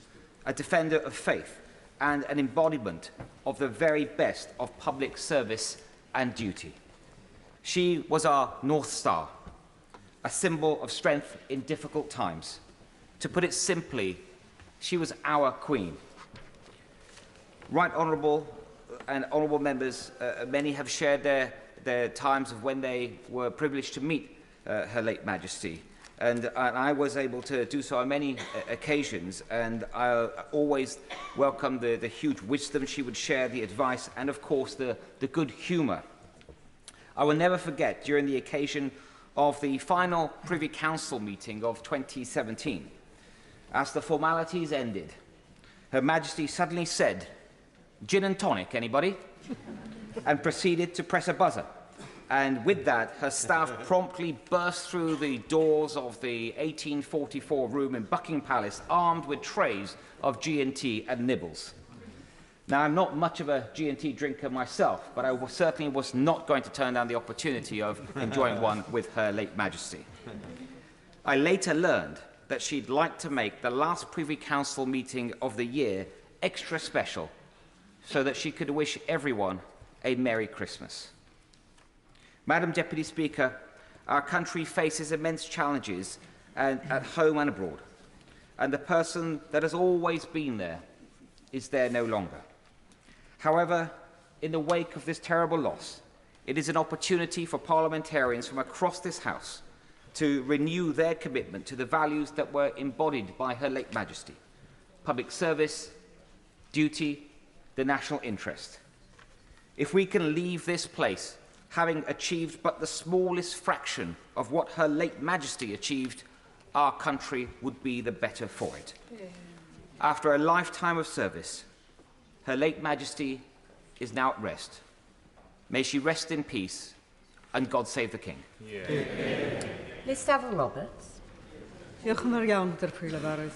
a defender of faith, and an embodiment of the very best of public service and duty. She was our North Star, a symbol of strength in difficult times. To put it simply, she was our Queen. Right Honourable and Honourable members, many have shared their times of when they were privileged to meet Her late Majesty. And I was able to do so on many occasions, and I always welcomed the huge wisdom she would share, the advice, and of course the good humour. I will never forget, during the occasion of the final Privy Council meeting of 2017, as the formalities ended, Her Majesty suddenly said, "Gin and tonic, anybody?" and proceeded to press a buzzer. And with that, her staff promptly burst through the doors of the 1844 room in Buckingham Palace, armed with trays of G&T and nibbles. Now, I'm not much of a G&T drinker myself, but I certainly was not going to turn down the opportunity of enjoying one with Her late Majesty. I later learned that she'd like to make the last Privy Council meeting of the year extra special so that she could wish everyone a Merry Christmas. Madam Deputy Speaker, our country faces immense challenges at home and abroad, and the person that has always been there is there no longer. However, in the wake of this terrible loss, it is an opportunity for parliamentarians from across this House to renew their commitment to the values that were embodied by Her late Majesty: public service, duty, the national interest. If we can leave this place having achieved but the smallest fraction of what Her late Majesty achieved, our country would be the better for it. After a lifetime of service, Her late Majesty is now at rest. May she rest in peace, and God save the King. Liz Saville-Roberts. Diolch yn fawr iawn, Dirprwy Lefarydd.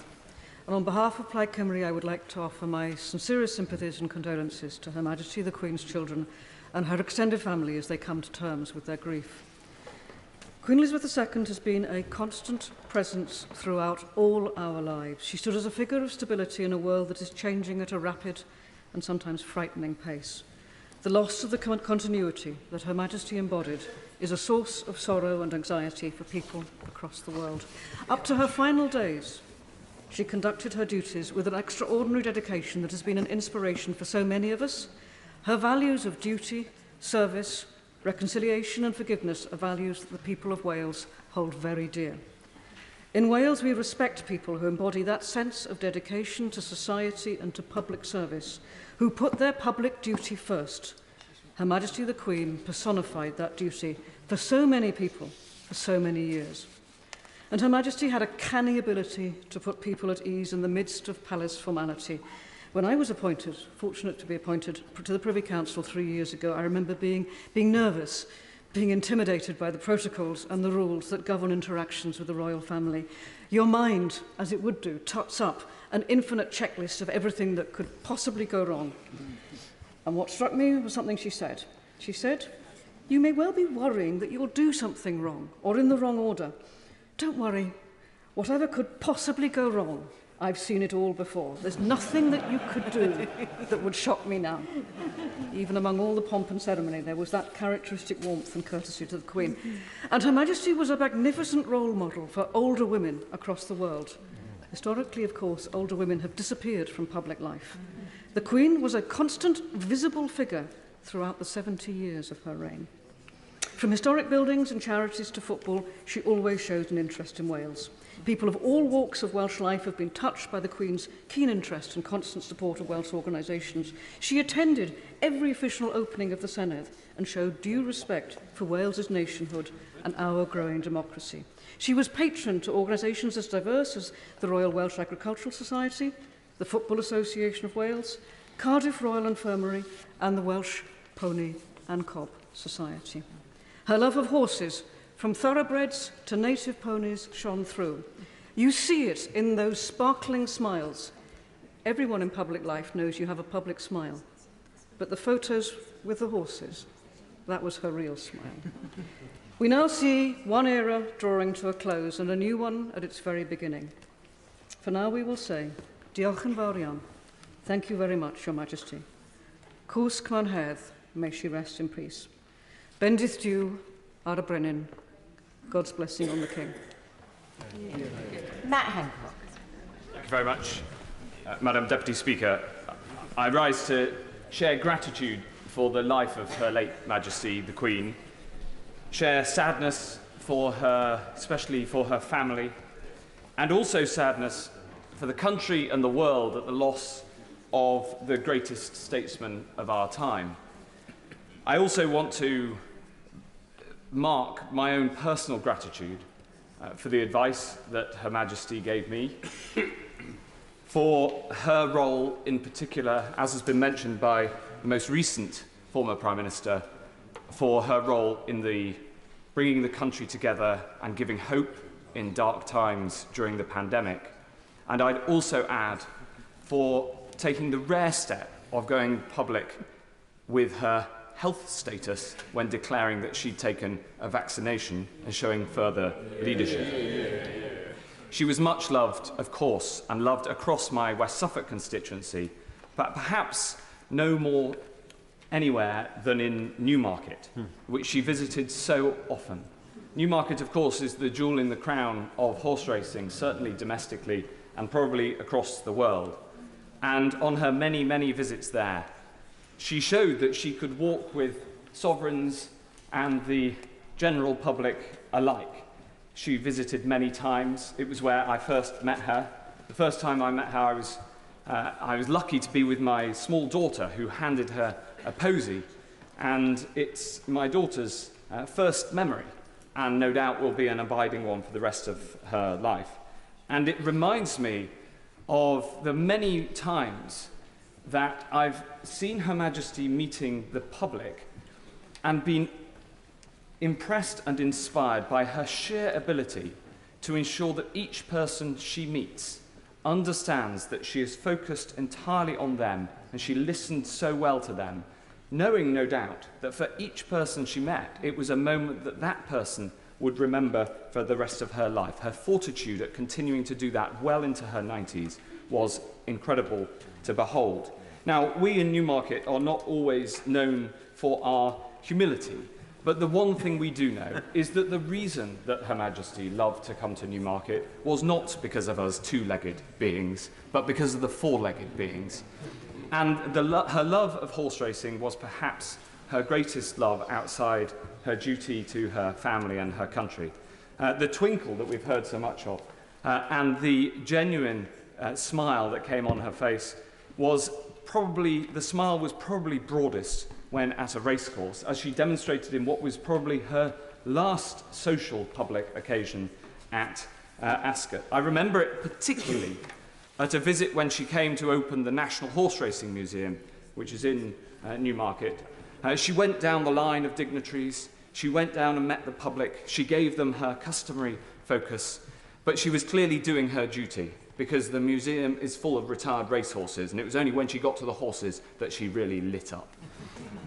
And on behalf of Plaid Cymru, I would like to offer my sincerest sympathies and condolences to Her Majesty the Queen's children and her extended family as they come to terms with their grief. Queen Elizabeth II has been a constant presence throughout all our lives. She stood as a figure of stability in a world that is changing at a rapid and sometimes frightening pace. The loss of the continuity that Her Majesty embodied is a source of sorrow and anxiety for people across the world. Up to her final days, she conducted her duties with an extraordinary dedication that has been an inspiration for so many of us. Her values of duty, service, reconciliation and forgiveness are values that the people of Wales hold very dear. In Wales, we respect people who embody that sense of dedication to society and to public service, who put their public duty first. Her Majesty the Queen personified that duty for so many people for so many years. And Her Majesty had a canny ability to put people at ease in the midst of palace formality. When I was fortunate to be appointed to the Privy Council 3 years ago, I remember being nervous, being intimidated by the protocols and the rules that govern interactions with the royal family. Your mind, as it would do, tots up an infinite checklist of everything that could possibly go wrong. And what struck me was something she said. She said, "You may well be worrying that you'll do something wrong or in the wrong order. Don't worry. Whatever could possibly go wrong, I've seen it all before. There's nothing that you could do that would shock me now." Even among all the pomp and ceremony, there was that characteristic warmth and courtesy to the Queen. And Her Majesty was a magnificent role model for older women across the world. Historically, of course, older women have disappeared from public life. The Queen was a constant, visible figure throughout the 70 years of her reign. From historic buildings and charities to football, she always showed an interest in Wales. People of all walks of Welsh life have been touched by the Queen's keen interest and constant support of Welsh organisations. She attended every official opening of the Senedd and showed due respect for Wales's nationhood and our growing democracy. She was patron to organisations as diverse as the Royal Welsh Agricultural Society, the Football Association of Wales, Cardiff Royal Infirmary and the Welsh Pony and Cob Society. Her love of horses, from thoroughbreds to native ponies, shone through. You see it in those sparkling smiles. Everyone in public life knows you have a public smile, but the photos with the horses, that was her real smile. We now see one era drawing to a close and a new one at its very beginning. For now we will say, Diolch yn fawr iawn. Thank you very much, Your Majesty. Cwsg Ma'n Hedd, may she rest in peace. Bendith Dew ar y brenin. God's blessing on the King. Matt Hancock. Thank you very much, Madam Deputy Speaker. I rise to share gratitude for the life of Her late Majesty the Queen, share sadness for her, especially for her family, and also sadness for the country and the world at the loss of the greatest statesman of our time. I also want to mark my own personal gratitude for the advice that Her Majesty gave me, for her role in particular, as has been mentioned by the most recent former Prime Minister, for her role in bringing the country together and giving hope in dark times during the pandemic. And I'd also add for taking the rare step of going public with her health status when declaring that she'd taken a vaccination and showing further leadership. She was much loved, of course, and loved across my West Suffolk constituency, but perhaps no more anywhere than in Newmarket, which she visited so often. Newmarket, of course, is the jewel in the crown of horse racing, certainly domestically and probably across the world. And on her many, many visits there, she showed that she could walk with sovereigns and the general public alike. She visited many times. It was where I first met her. The first time I met her, I was lucky to be with my small daughter, who handed her a posy, and it's my daughter's first memory, and no doubt will be an abiding one for the rest of her life. And it reminds me of the many times that I've seen Her Majesty meeting the public and been impressed and inspired by her sheer ability to ensure that each person she meets understands that she is focused entirely on them and she listened so well to them, knowing, no doubt, that for each person she met, it was a moment that that person would remember for the rest of her life. Her fortitude at continuing to do that well into her 90s was incredible to behold. Now, we in Newmarket are not always known for our humility, but the one thing we do know is that the reason that Her Majesty loved to come to Newmarket was not because of us two-legged beings, but because of the four-legged beings. And her love of horse racing was perhaps her greatest love outside her duty to her family and her country. The twinkle that we've heard so much of and the genuine smile that came on her face was probably broadest when at a racecourse, as she demonstrated in what was probably her last social public occasion at Ascot. I remember it particularly at a visit when she came to open the National Horse Racing Museum, which is in Newmarket. She went down the line of dignitaries, she went down and met the public, she gave them her customary focus, but she was clearly doing her duty because the museum is full of retired racehorses, and it was only when she got to the horses that she really lit up.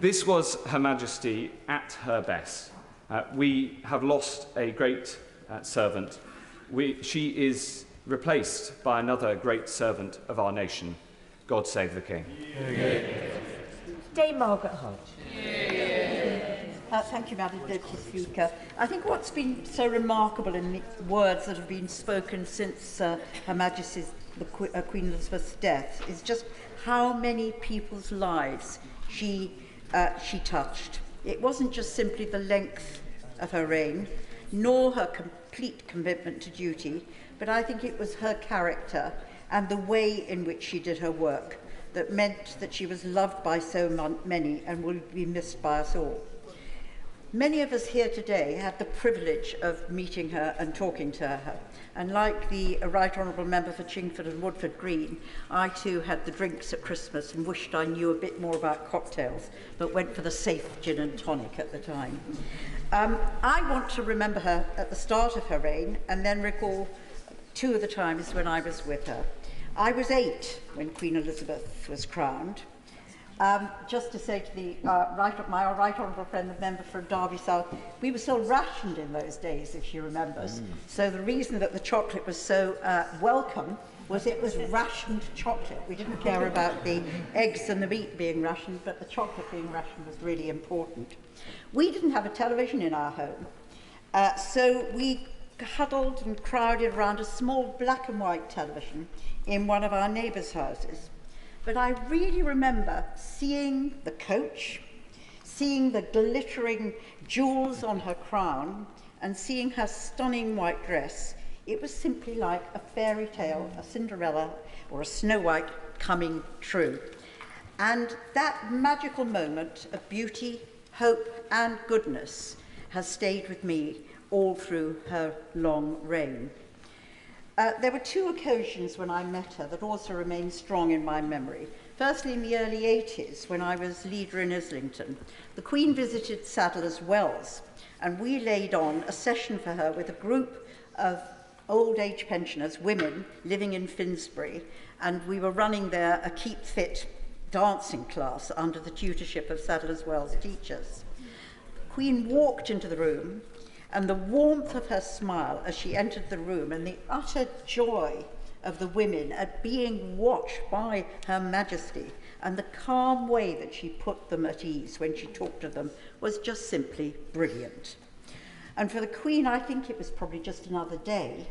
This was Her Majesty at her best. We have lost a great servant. She is replaced by another great servant of our nation. God save the King. Dame Margaret Hodge. Thank you, Madam Deputy Speaker. I think what's been so remarkable in the words that have been spoken since Her Majesty's Queen Elizabeth's death is just how many people's lives she touched. It wasn't just simply the length of her reign, nor her complete commitment to duty, but I think it was her character and the way in which she did her work that meant that she was loved by so many and will be missed by us all. Many of us here today had the privilege of meeting her and talking to her. And like the Right Honourable Member for Chingford and Woodford Green, I too had the drinks at Christmas and wished I knew a bit more about cocktails, but went for the safe gin and tonic at the time. I want to remember her at the start of her reign and then recall two of the times when I was with her. I was 8 when Queen Elizabeth was crowned. Just to say to my right honourable friend, the member for Derby South, we were still rationed in those days, if she remembers. So the reason that the chocolate was so welcome was it was rationed chocolate. We didn't care about the eggs and the meat being rationed, but the chocolate being rationed was really important. We didn't have a television in our home, so we huddled and crowded around a small black and white television in one of our neighbours' houses. But I really remember seeing the coach, seeing the glittering jewels on her crown, and seeing her stunning white dress. It was simply like a fairy tale, a Cinderella or a Snow White coming true. And that magical moment of beauty, hope, and goodness has stayed with me all through her long reign. There were two occasions when I met her that also remain strong in my memory. Firstly, in the early 80s, when I was leader in Islington, the Queen visited Sadler's Wells, and we laid on a session for her with a group of old age pensioners, women, living in Finsbury, and we were running there a Keep Fit dancing class under the tutorship of Sadler's Wells teachers. The Queen walked into the room, and the warmth of her smile as she entered the room and the utter joy of the women at being watched by Her Majesty and the calm way that she put them at ease when she talked to them was just simply brilliant. And for the Queen, I think it was probably just another day,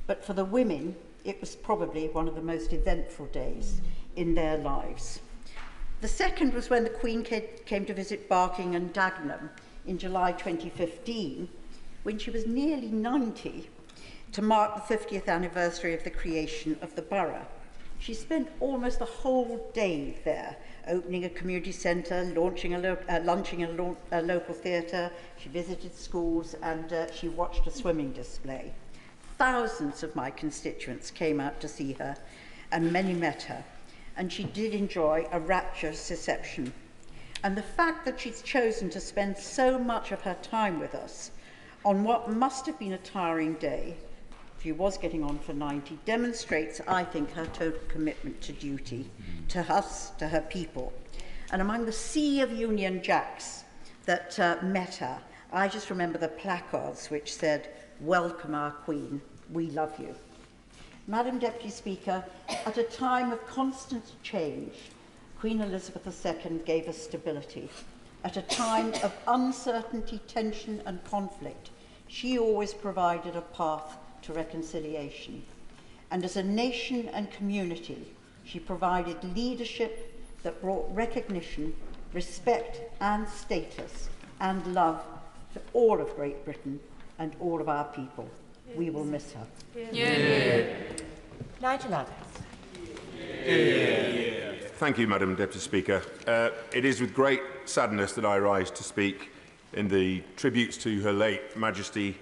but for the women, it was probably one of the most eventful days in their lives. The second was when the Queen came to visit Barking and Dagenham in July 2015, when she was nearly 90, to mark the 50th anniversary of the creation of the borough. She spent almost the whole day there, opening a community centre, launching launching a local theatre. She visited schools and she watched a swimming display. Thousands of my constituents came out to see her, and many met her, and she did enjoy a rapturous reception. And the fact that she's chosen to spend so much of her time with us on what must have been a tiring day, she was getting on for 90, demonstrates, I think, her total commitment to duty, to us, to her people. And among the sea of Union Jacks that met her, I just remember the placards which said, "Welcome our Queen, we love you." Madam Deputy Speaker, at a time of constant change, Queen Elizabeth II gave us stability. At a time of uncertainty, tension and conflict, she always provided a path to reconciliation. And as a nation and community, she provided leadership that brought recognition, respect and status and love to all of Great Britain and all of our people. We will miss her. Nigel Adams. Thank you, Madam Deputy Speaker. It is with great sadness that I rise to speak in the tributes to Her late Majesty,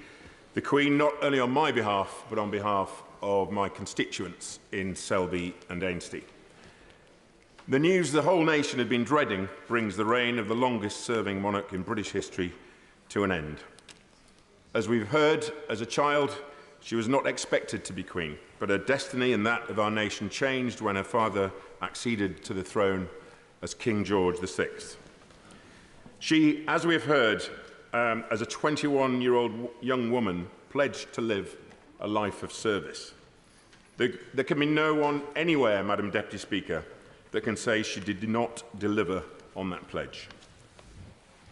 the Queen, not only on my behalf, but on behalf of my constituents in Selby and Ainsty. The news the whole nation had been dreading brings the reign of the longest-serving monarch in British history to an end. As we've heard, as a child, she was not expected to be Queen, but her destiny and that of our nation changed when her father acceded to the throne as King George VI. She, as we have heard, as a 21-year-old young woman, pledged to live a life of service. There can be no one anywhere, Madam Deputy Speaker, that can say she did not deliver on that pledge.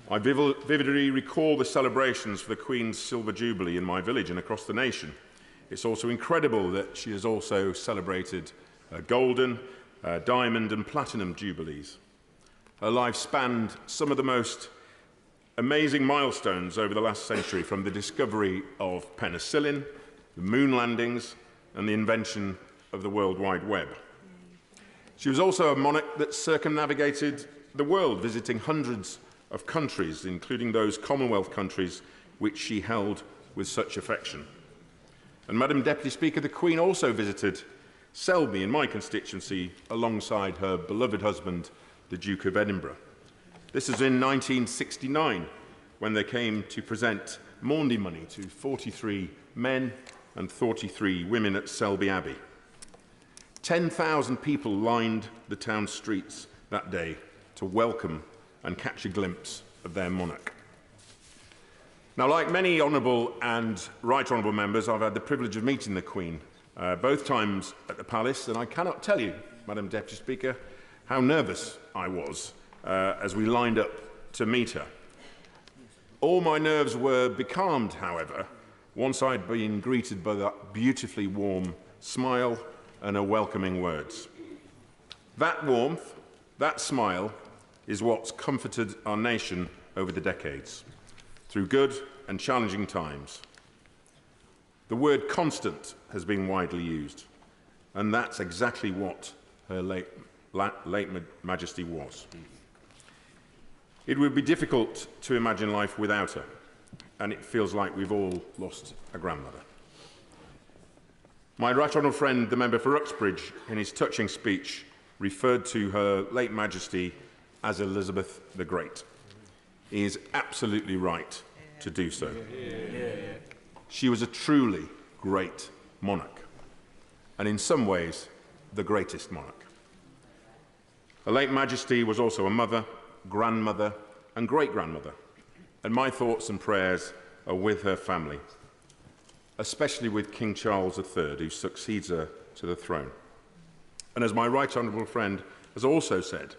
I vividly recall the celebrations for the Queen's Silver Jubilee in my village and across the nation. It's also incredible that she has also celebrated golden, diamond and platinum jubilees. Her life spanned some of the most amazing milestones over the last century, from the discovery of penicillin, the moon landings, and the invention of the World Wide Web. She was also a monarch that circumnavigated the world, visiting hundreds of countries, including those Commonwealth countries which she held with such affection. And Madam Deputy Speaker, the Queen also visited Selby in my constituency alongside her beloved husband, the Duke of Edinburgh. This is in 1969, when they came to present Maundy money to 43 men and 43 women at Selby Abbey. 10,000 people lined the town streets that day to welcome and catch a glimpse of their monarch. Now, like many honourable and right honourable members, I've had the privilege of meeting the Queen both times at the Palace, and I cannot tell you, Madam Deputy Speaker, how nervous I was as we lined up to meet her. All my nerves were becalmed, however, once I'd been greeted by that beautifully warm smile and her welcoming words. That warmth, that smile, is what's comforted our nation over the decades, through good and challenging times. The word constant has been widely used, and that's exactly what her late Majesty was. It would be difficult to imagine life without her, and it feels like we've all lost a grandmother. My right honourable friend, the member for Uxbridge, in his touching speech, referred to her late Majesty as Elizabeth the Great. He is absolutely right to do so. She was a truly great monarch, and in some ways, the greatest monarch. Her late Majesty was also a mother, grandmother, and great-grandmother, and my thoughts and prayers are with her family, especially with King Charles III, who succeeds her to the throne. And as my right honourable friend has also said,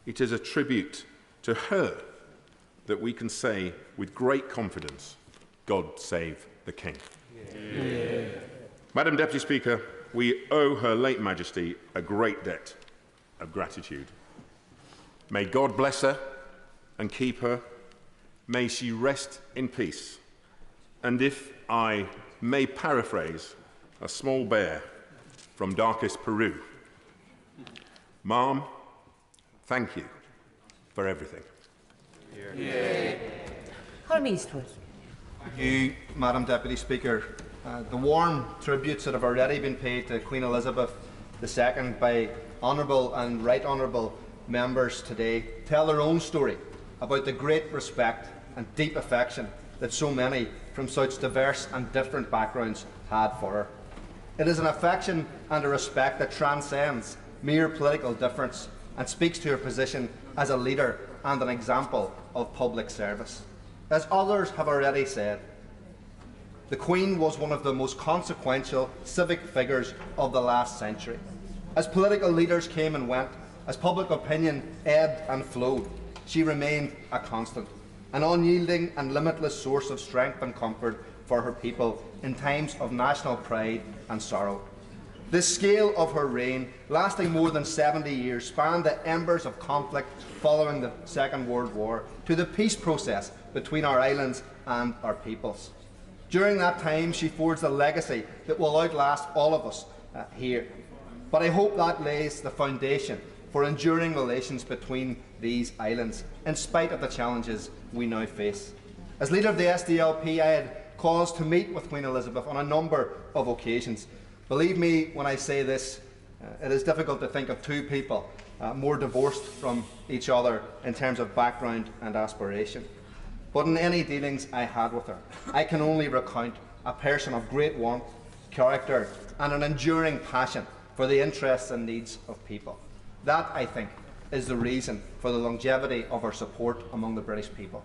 it is a tribute to her that we can say with great confidence, God save the King. Yeah. Madam Deputy Speaker, we owe her late Majesty a great debt of gratitude. May God bless her and keep her. May she rest in peace. And if I may paraphrase a small bear from darkest Peru, Mom, thank you for everything. Colm Eastwood. Thank you, Madam Deputy Speaker. The warm tributes that have already been paid to Queen Elizabeth II by honourable and right honourable members today tell their own story about the great respect and deep affection that so many from such diverse and different backgrounds had for her. It is an affection and a respect that transcends mere political difference and speaks to her position as a leader and an example of public service. As others have already said, the Queen was one of the most consequential civic figures of the last century. As political leaders came and went, as public opinion ebbed and flowed, she remained a constant, an unyielding and limitless source of strength and comfort for her people in times of national pride and sorrow. The scale of her reign, lasting more than 70 years, spanned the embers of conflict following the Second World War to the peace process between our islands and our peoples. During that time, she forged a legacy that will outlast all of us here. But I hope that lays the foundation for enduring relations between these islands, in spite of the challenges we now face. As leader of the SDLP, I had cause to meet with Queen Elizabeth on a number of occasions. Believe me when I say this, it is difficult to think of two people more divorced from each other in terms of background and aspiration. But in any dealings I had with her, I can only recount a person of great warmth, character, and an enduring passion for the interests and needs of people. That, I think, is the reason for the longevity of her support among the British people.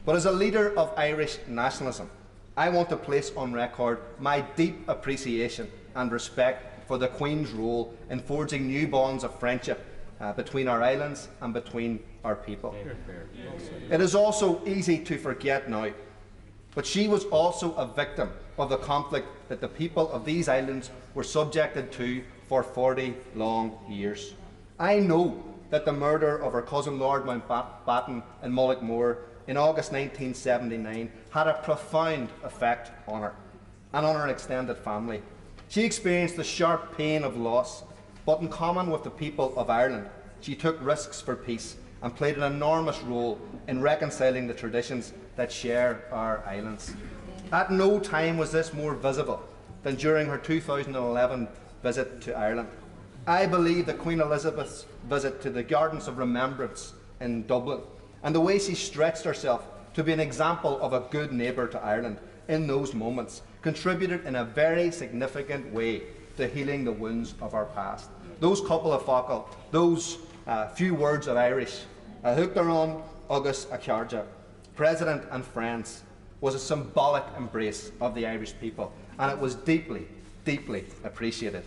But as a leader of Irish nationalism, I want to place on record my deep appreciation and respect for the Queen's role in forging new bonds of friendship between our islands and between our people. It is also easy to forget now, but she was also a victim of the conflict that the people of these islands were subjected to for 40 long years. I know that the murder of her cousin Lord Mountbatten in Mullaghmore in August 1979 had a profound effect on her and on her extended family. She experienced the sharp pain of loss, but in common with the people of Ireland, she took risks for peace and played an enormous role in reconciling the traditions that share our islands. At no time was this more visible than during her 2011 visit to Ireland. I believe that Queen Elizabeth's visit to the Gardens of Remembrance in Dublin and the way she stretched herself to be an example of a good neighbour to Ireland in those moments contributed in a very significant way to healing the wounds of our past. Those couple of focal, those few words of Irish, a Húchtarán agus a Cearja, President and friends, was a symbolic embrace of the Irish people, and it was deeply, deeply appreciated.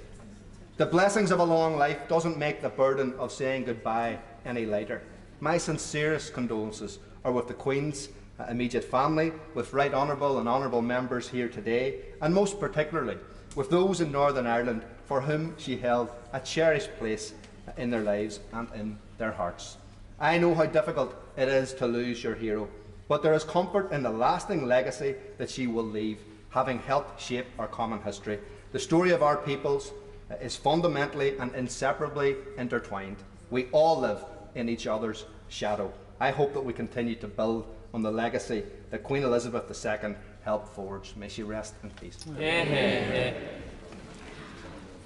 The blessings of a long life doesn't make the burden of saying goodbye any lighter. My sincerest condolences are with the Queen's immediate family, with Right Honourable and Honourable members here today, and most particularly with those in Northern Ireland for whom she held a cherished place in their lives and in their hearts. I know how difficult it is to lose your hero, but there is comfort in the lasting legacy that she will leave, having helped shape our common history. The story of our peoples is fundamentally and inseparably intertwined. We all live in each other's shadow. I hope that we continue to build on the legacy that Queen Elizabeth II helped forge. May she rest in peace.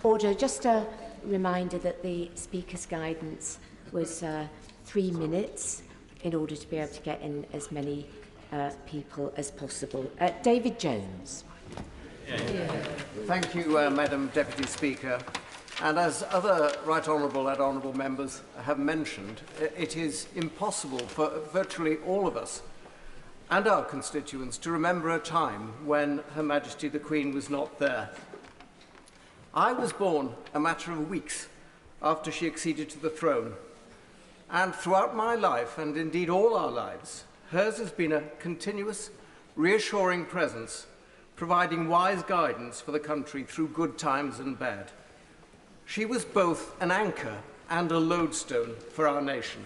Order. Just a reminder that the Speaker's guidance was 3 minutes in order to be able to get in as many people as possible. David Jones. Thank you, Madam Deputy Speaker. And as other Right Honourable and Honourable members have mentioned, it is impossible for virtually all of us and our constituents to remember a time when Her Majesty the Queen was not there. I was born a matter of weeks after she acceded to the throne, and throughout my life, and indeed all our lives, hers has been a continuous, reassuring presence, providing wise guidance for the country through good times and bad. She was both an anchor and a lodestone for our nation,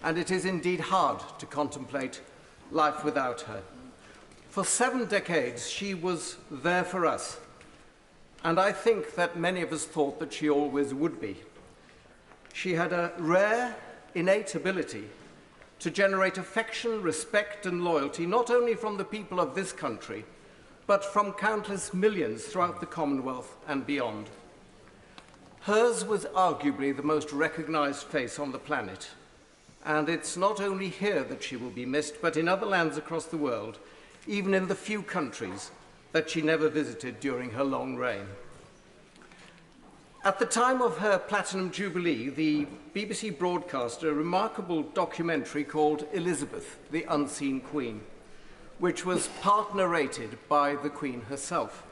and it is indeed hard to contemplate life without her. For 7 decades, she was there for us, and I think that many of us thought that she always would be. She had a rare, innate ability to generate affection, respect, and loyalty, not only from the people of this country, but from countless millions throughout the Commonwealth and beyond. Hers was arguably the most recognised face on the planet, and it's not only here that she will be missed, but in other lands across the world, even in the few countries that she never visited during her long reign. At the time of her Platinum Jubilee, the BBC broadcast a remarkable documentary called Elizabeth, the Unseen Queen, which was part narrated by the Queen herself.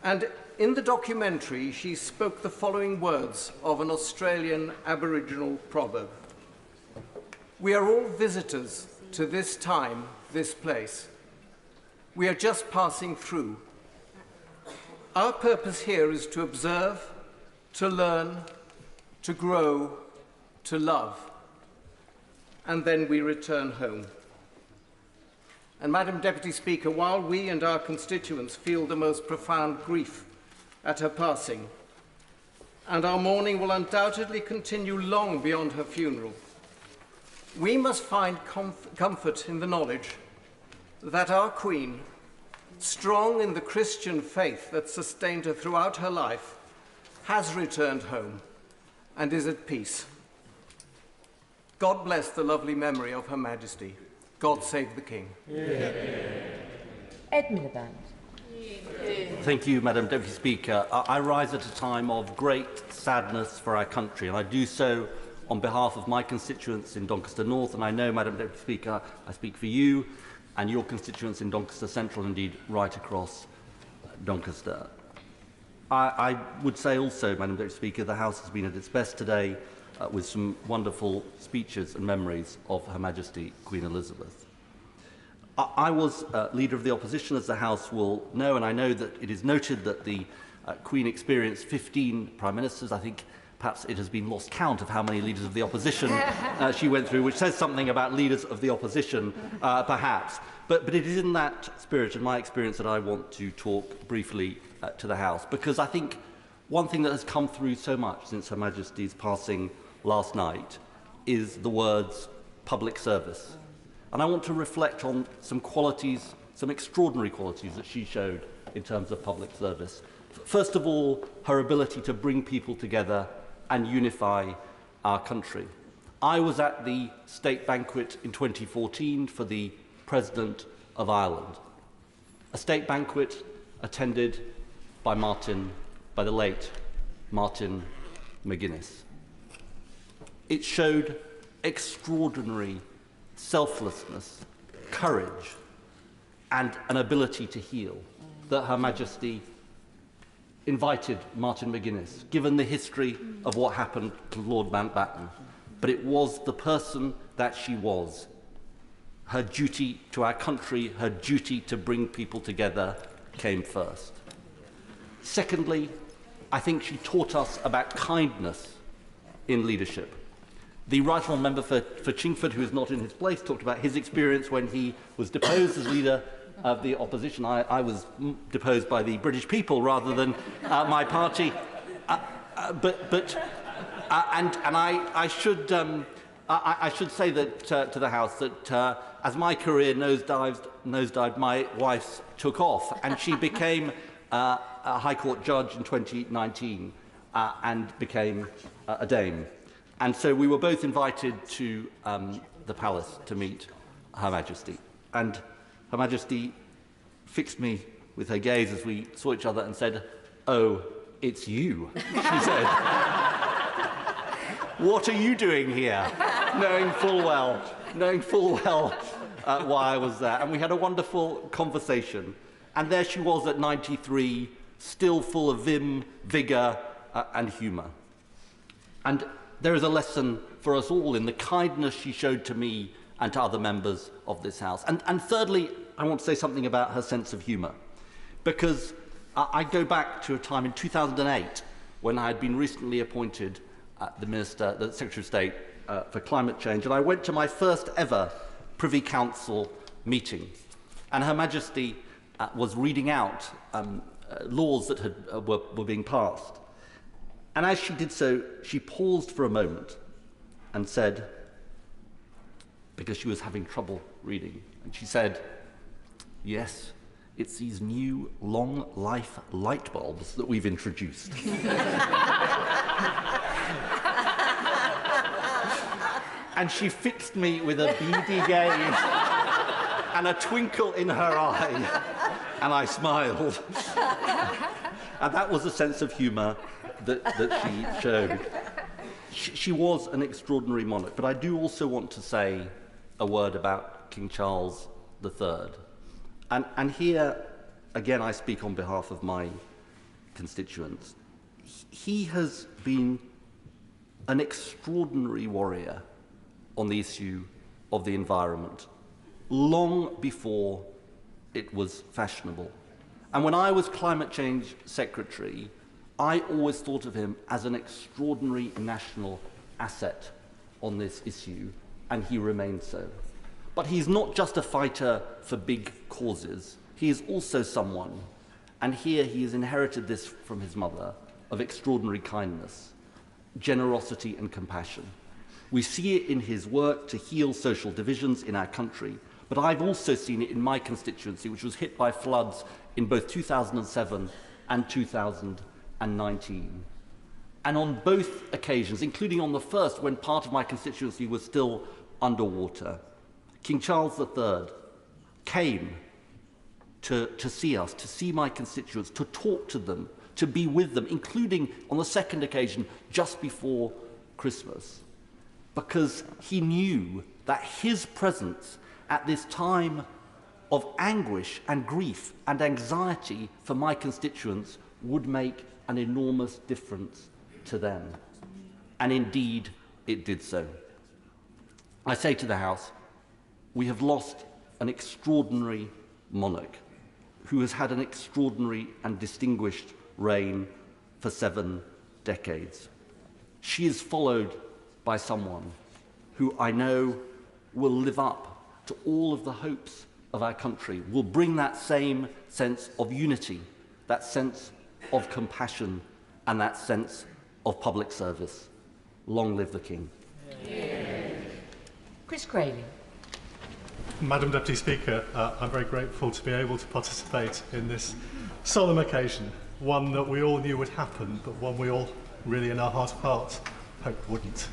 And in the documentary, she spoke the following words of an Australian Aboriginal proverb. "We are all visitors to this time, this place. We are just passing through. Our purpose here is to observe, to learn, to grow, to love, and then we return home." And Madam Deputy Speaker, while we and our constituents feel the most profound grief at her passing, and our mourning will undoubtedly continue long beyond her funeral, we must find comfort in the knowledge that our Queen, strong in the Christian faith that sustained her throughout her life, has returned home and is at peace. God bless the lovely memory of Her Majesty. God save the King. Ed Miliband. Thank you, Madam Deputy Speaker. I rise at a time of great sadness for our country, and I do so on behalf of my constituents in Doncaster North, and I know, Madam Deputy Speaker, I speak for you and your constituents in Doncaster Central, indeed right across Doncaster. I would say also, Madam Deputy Speaker, the House has been at its best today with some wonderful speeches and memories of Her Majesty Queen Elizabeth. I was Leader of the Opposition, as the House will know, and I know that it is noted that the Queen experienced 15 Prime Ministers. I think Perhaps it has been lost count of how many leaders of the opposition she went through, which says something about leaders of the opposition, perhaps. But it is in that spirit, in my experience, that I want to talk briefly to the House, because I think one thing that has come through so much since Her Majesty's passing last night is the words public service. And I want to reflect on some qualities, some extraordinary qualities that she showed in terms of public service. First of all, her ability to bring people together and unify our country. I was at the state banquet in 2014 for the President of Ireland, a state banquet attended by the late Martin McGuinness. It showed extraordinary selflessness, courage, and an ability to heal that Her Majesty invited Martin McGuinness, given the history of what happened to Lord Mountbatten. But it was the person that she was. Her duty to our country, her duty to bring people together came first. Secondly, I think she taught us about kindness in leadership. The Right Honourable Member for Chingford, who is not in his place, talked about his experience when he was deposed as leader of the opposition. I was deposed by the British people rather than my party. I should say that to the House that as my career nosedived, my wife's took off, and she became a High Court judge in 2019 and became a Dame. And so we were both invited to the palace to meet Her Majesty. And Her Majesty fixed me with her gaze as we saw each other and said, "Oh, it's you," she said. "What are you doing here?" knowing full well why I was there. And we had a wonderful conversation. And there she was at 93, still full of vim, vigour, and humour. And there is a lesson for us all in the kindness she showed to me and to other members of this House. And thirdly, I want to say something about her sense of humour, because I go back to a time in 2008 when I had been recently appointed the Secretary of State for Climate Change, and I went to my first ever Privy Council meeting, and Her Majesty was reading out laws that were being passed. And as she did so, she paused for a moment and said, because she was having trouble reading, and she said, "Yes, it's these new long-life light bulbs that we've introduced." And she fixed me with a beady gaze and a twinkle in her eye, and I smiled. And that was a sense of humour that she showed. She was an extraordinary monarch, but I do also want to say a word about King Charles III. And here, again, I speak on behalf of my constituents. He has been an extraordinary warrior on the issue of the environment, long before it was fashionable. And when I was Climate Change Secretary, I always thought of him as an extraordinary national asset on this issue, and he remains so. But he's not just a fighter for big causes, he is also someone, and here he has inherited this from his mother, of extraordinary kindness, generosity and compassion. We see it in his work to heal social divisions in our country, but I've also seen it in my constituency, which was hit by floods in both 2007 and 2019. And on both occasions, including on the first, when part of my constituency was still underwater, King Charles III came to see us, to see my constituents, to talk to them, to be with them, including on the second occasion, just before Christmas, because he knew that his presence at this time of anguish and grief and anxiety for my constituents would make an enormous difference to them. And indeed, it did so. I say to the House, we have lost an extraordinary monarch who has had an extraordinary and distinguished reign for 7 decades. She is followed by someone who I know will live up to all of the hopes of our country, will bring that same sense of unity, that sense of compassion, and that sense of public service. Long live the King. Chris Grayling. Madam Deputy Speaker, I'm very grateful to be able to participate in this solemn occasion, one that we all knew would happen, but one we all really in our heart of hearts hoped wouldn't.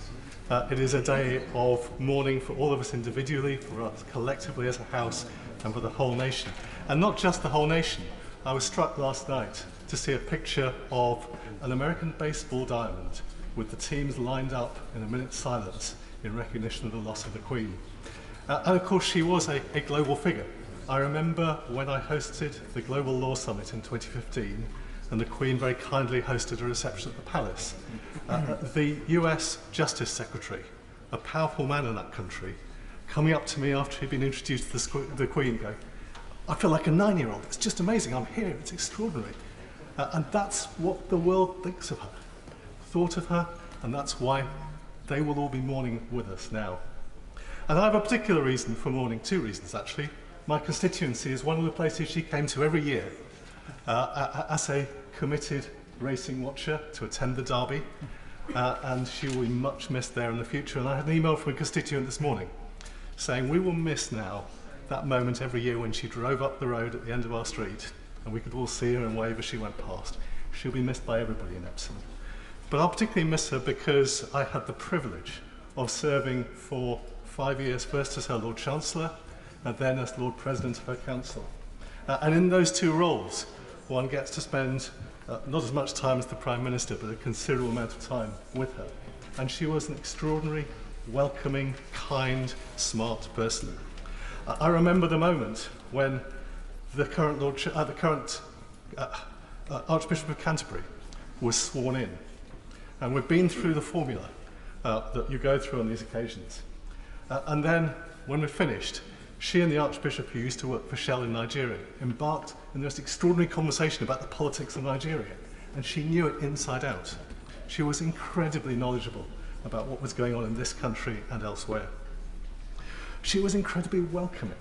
It is a day of mourning for all of us individually, for us collectively as a House, and for the whole nation. And not just the whole nation. I was struck last night to see a picture of an American baseball diamond with the teams lined up in a minute's silence in recognition of the loss of the Queen. And of course she was a global figure. I remember when I hosted the Global Law Summit in 2015 and the Queen very kindly hosted a reception at the Palace. The US Justice Secretary, a powerful man in that country, coming up to me after he'd been introduced to the Queen going, I feel like a 9-year-old, it's just amazing, I'm here, it's extraordinary. And that's what the world thinks of her, thought of her, and that's why they will all be mourning with us now. And I have a particular reason for mourning, 2 reasons actually. My constituency is one of the places she came to every year as a committed racing watcher to attend the Derby, and she will be much missed there in the future. And I had an email from a constituent this morning saying we will miss now that moment every year when she drove up the road at the end of our street and we could all see her and wave as she went past. She'll be missed by everybody in Epsom. But I'll particularly miss her because I had the privilege of serving for 5 years, first as her Lord Chancellor and then as Lord President of her Council. And in those 2 roles, one gets to spend not as much time as the Prime Minister, but a considerable amount of time with her. And she was an extraordinary, welcoming, kind, smart person. I remember the moment when the current Archbishop of Canterbury was sworn in. And we've been through the formula that you go through on these occasions. And then, when we finished, she and the Archbishop, who used to work for Shell in Nigeria, embarked in this extraordinary conversation about the politics of Nigeria. And she knew it inside out. She was incredibly knowledgeable about what was going on in this country and elsewhere. She was incredibly welcoming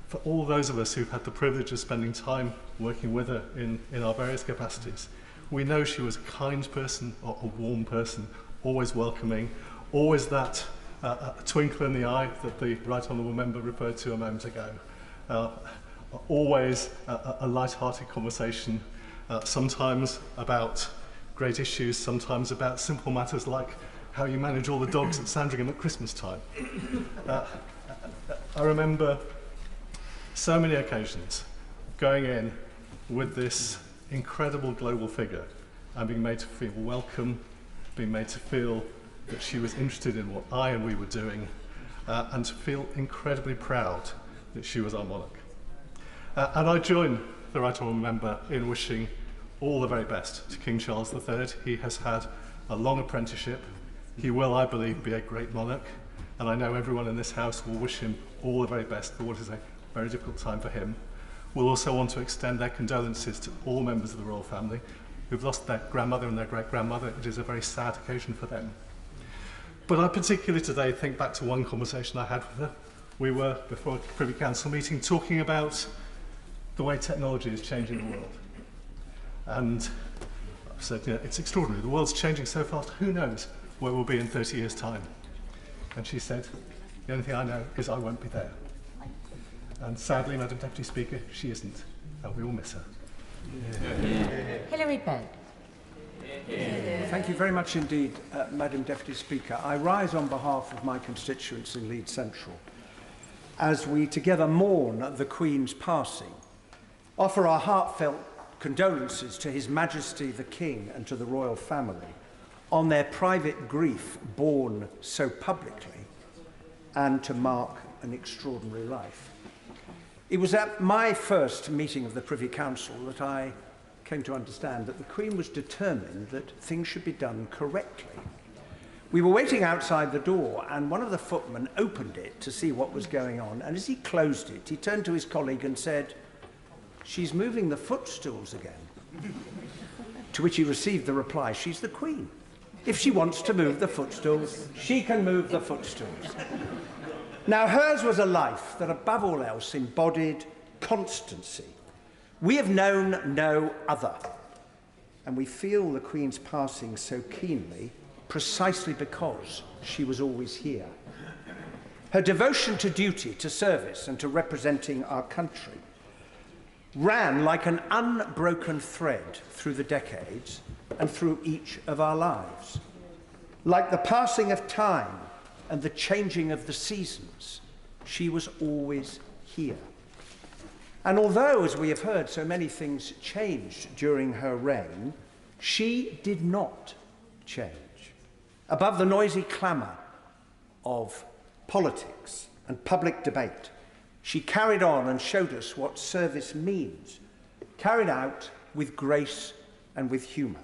for all those of us who've had the privilege of spending time working with her in our various capacities. We know she was a kind person, or a warm person, always welcoming, always that twinkle in the eye that the Right Honourable Member referred to a moment ago. Always a light-hearted conversation, sometimes about great issues, sometimes about simple matters like how you manage all the dogs at Sandringham at Christmas time. I remember so many occasions going in with this incredible global figure and being made to feel welcome, being made to feel that she was interested in what I and we were doing, and to feel incredibly proud that she was our monarch. And I join the Right Honourable Member in wishing all the very best to King Charles III. He has had a long apprenticeship. He will, I believe, be a great monarch, and I know everyone in this House will wish him all the very best for what is a very difficult time for him. We'll also want to extend their condolences to all members of the royal family who've lost their grandmother and their great-grandmother. It is a very sad occasion for them. But I particularly today think back to one conversation I had with her. We were, before a Privy Council meeting, talking about the way technology is changing the world. And I said, you know, it's extraordinary. The world's changing so fast. Who knows where we'll be in 30 years' time? And she said, the only thing I know is I won't be there. And sadly, Madam Deputy Speaker, she isn't, and we will miss her. Hilary Benn. Thank you very much indeed, Madam Deputy Speaker. I rise on behalf of my constituents in Leeds Central as we together mourn the Queen's passing, offer our heartfelt condolences to His Majesty the King and to the royal family on their private grief borne so publicly, and to mark an extraordinary life. It was at my first meeting of the Privy Council that I came to understand that the Queen was determined that things should be done correctly. We were waiting outside the door, and one of the footmen opened it to see what was going on, and as he closed it, he turned to his colleague and said, "She's moving the footstools again." To which he received the reply, "She's the Queen." If she wants to move the footstools, she can move the footstools. Now, hers was a life that above all else embodied constancy. We have known no other, and we feel the Queen's passing so keenly precisely because she was always here. Her devotion to duty, to service, and to representing our country ran like an unbroken thread through the decades and through each of our lives. Like the passing of time and the changing of the seasons, she was always here. And although, as we have heard, so many things changed during her reign, she did not change. Above the noisy clamour of politics and public debate, she carried on and showed us what service means, carried out with grace and with humour.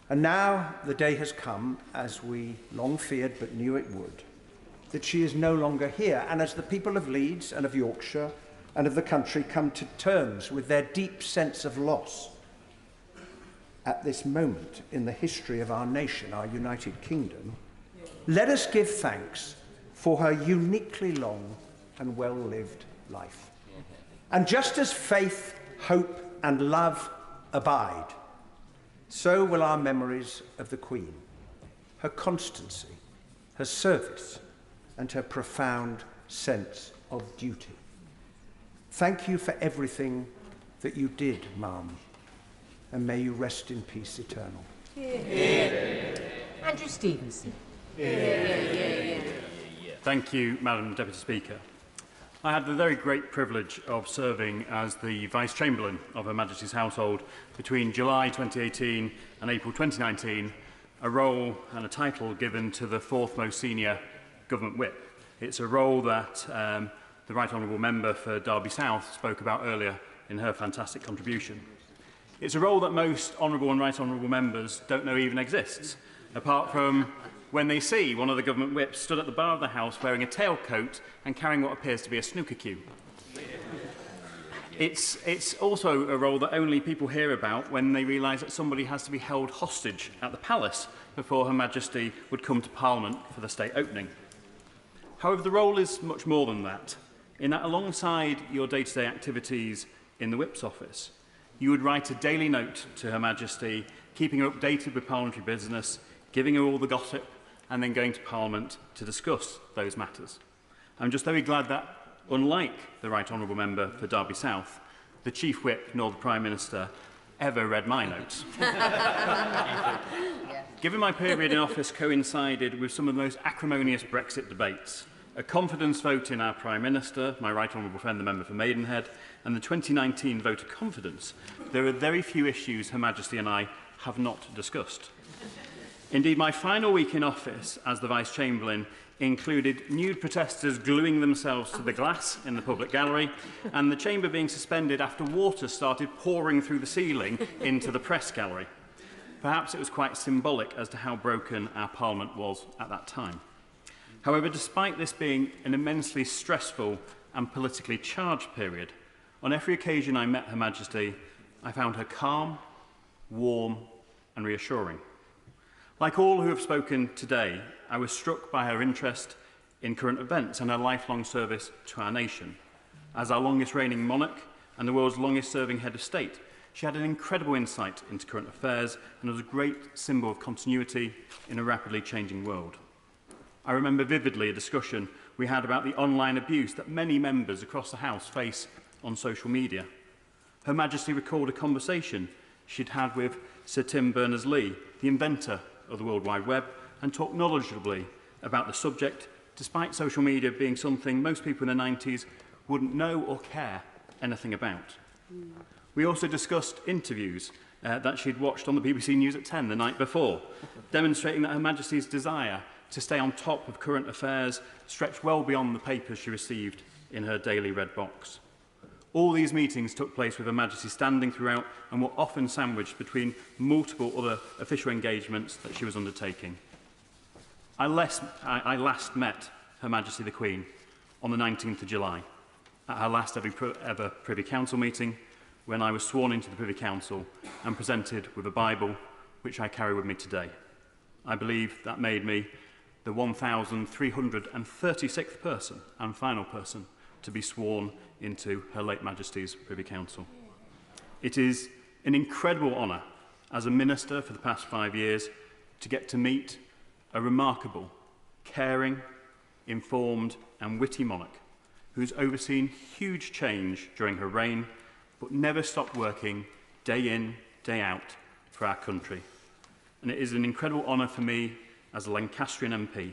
And now the day has come, as we long feared but knew it would, that she is no longer here. And as the people of Leeds and of Yorkshire and of the country come to terms with their deep sense of loss at this moment in the history of our nation, our United Kingdom, let us give thanks for her uniquely long and well-lived life. And just as faith, hope, and love abide, so will our memories of the Queen, her constancy, her service, and her profound sense of duty. Thank you for everything that you did, Ma'am, and may you rest in peace eternal. Andrew Stevenson. Thank you, Madam Deputy Speaker. I had the very great privilege of serving as the Vice-Chamberlain of Her Majesty's household between July 2018 and April 2019, a role and a title given to the fourth most senior government whip. It's a role that the Right Honourable Member for Derby South spoke about earlier in her fantastic contribution. It's a role that most Honourable and Right Honourable Members don't know even exists, apart from when they see one of the government whips stood at the bar of the House wearing a tailcoat and carrying what appears to be a snooker cue. It's also a role that only people hear about when they realise that somebody has to be held hostage at the palace before Her Majesty would come to Parliament for the state opening. However, the role is much more than that, in that alongside your day-to-day activities in the Whip's office, you would write a daily note to Her Majesty, keeping her updated with parliamentary business, giving her all the gossip, and then going to Parliament to discuss those matters. I'm just very glad that, unlike the Right Honourable Member for Derby South, the Chief Whip nor the Prime Minister ever read my notes. Given my period in office coincided with some of the most acrimonious Brexit debates, a confidence vote in our Prime Minister, my Right Honourable friend the Member for Maidenhead, and the 2019 vote of confidence, there are very few issues Her Majesty and I have not discussed. Indeed, my final week in office as the Vice-Chamberlain included nude protesters gluing themselves to the glass in the public gallery and the chamber being suspended after water started pouring through the ceiling into the press gallery. Perhaps it was quite symbolic as to how broken our Parliament was at that time. However, despite this being an immensely stressful and politically charged period, on every occasion I met Her Majesty, I found her calm, warm and reassuring. Like all who have spoken today, I was struck by her interest in current events and her lifelong service to our nation. As our longest reigning monarch and the world's longest serving head of state, she had an incredible insight into current affairs and was a great symbol of continuity in a rapidly changing world. I remember vividly a discussion we had about the online abuse that many members across the House face on social media. Her Majesty recalled a conversation she'd had with Sir Tim Berners-Lee, the inventor of the World Wide Web, and talked knowledgeably about the subject, despite social media being something most people in the 90s wouldn't know or care anything about. We also discussed interviews that she'd watched on the BBC News at 10 the night before, demonstrating that Her Majesty's desire to stay on top of current affairs stretched well beyond the papers she received in her daily red box. All these meetings took place with Her Majesty standing throughout and were often sandwiched between multiple other official engagements that she was undertaking. I last met Her Majesty the Queen on the 19th of July at her last ever Privy Council meeting, when I was sworn into the Privy Council and presented with a Bible, which I carry with me today. I believe that made me the 1,336th person and final person to be sworn into Her late Majesty's Privy Council. It is an incredible honour as a minister for the past 5 years to get to meet a remarkable, caring, informed and witty monarch who's overseen huge change during her reign but never stopped working day in, day out for our country. And it is an incredible honour for me as a Lancastrian MP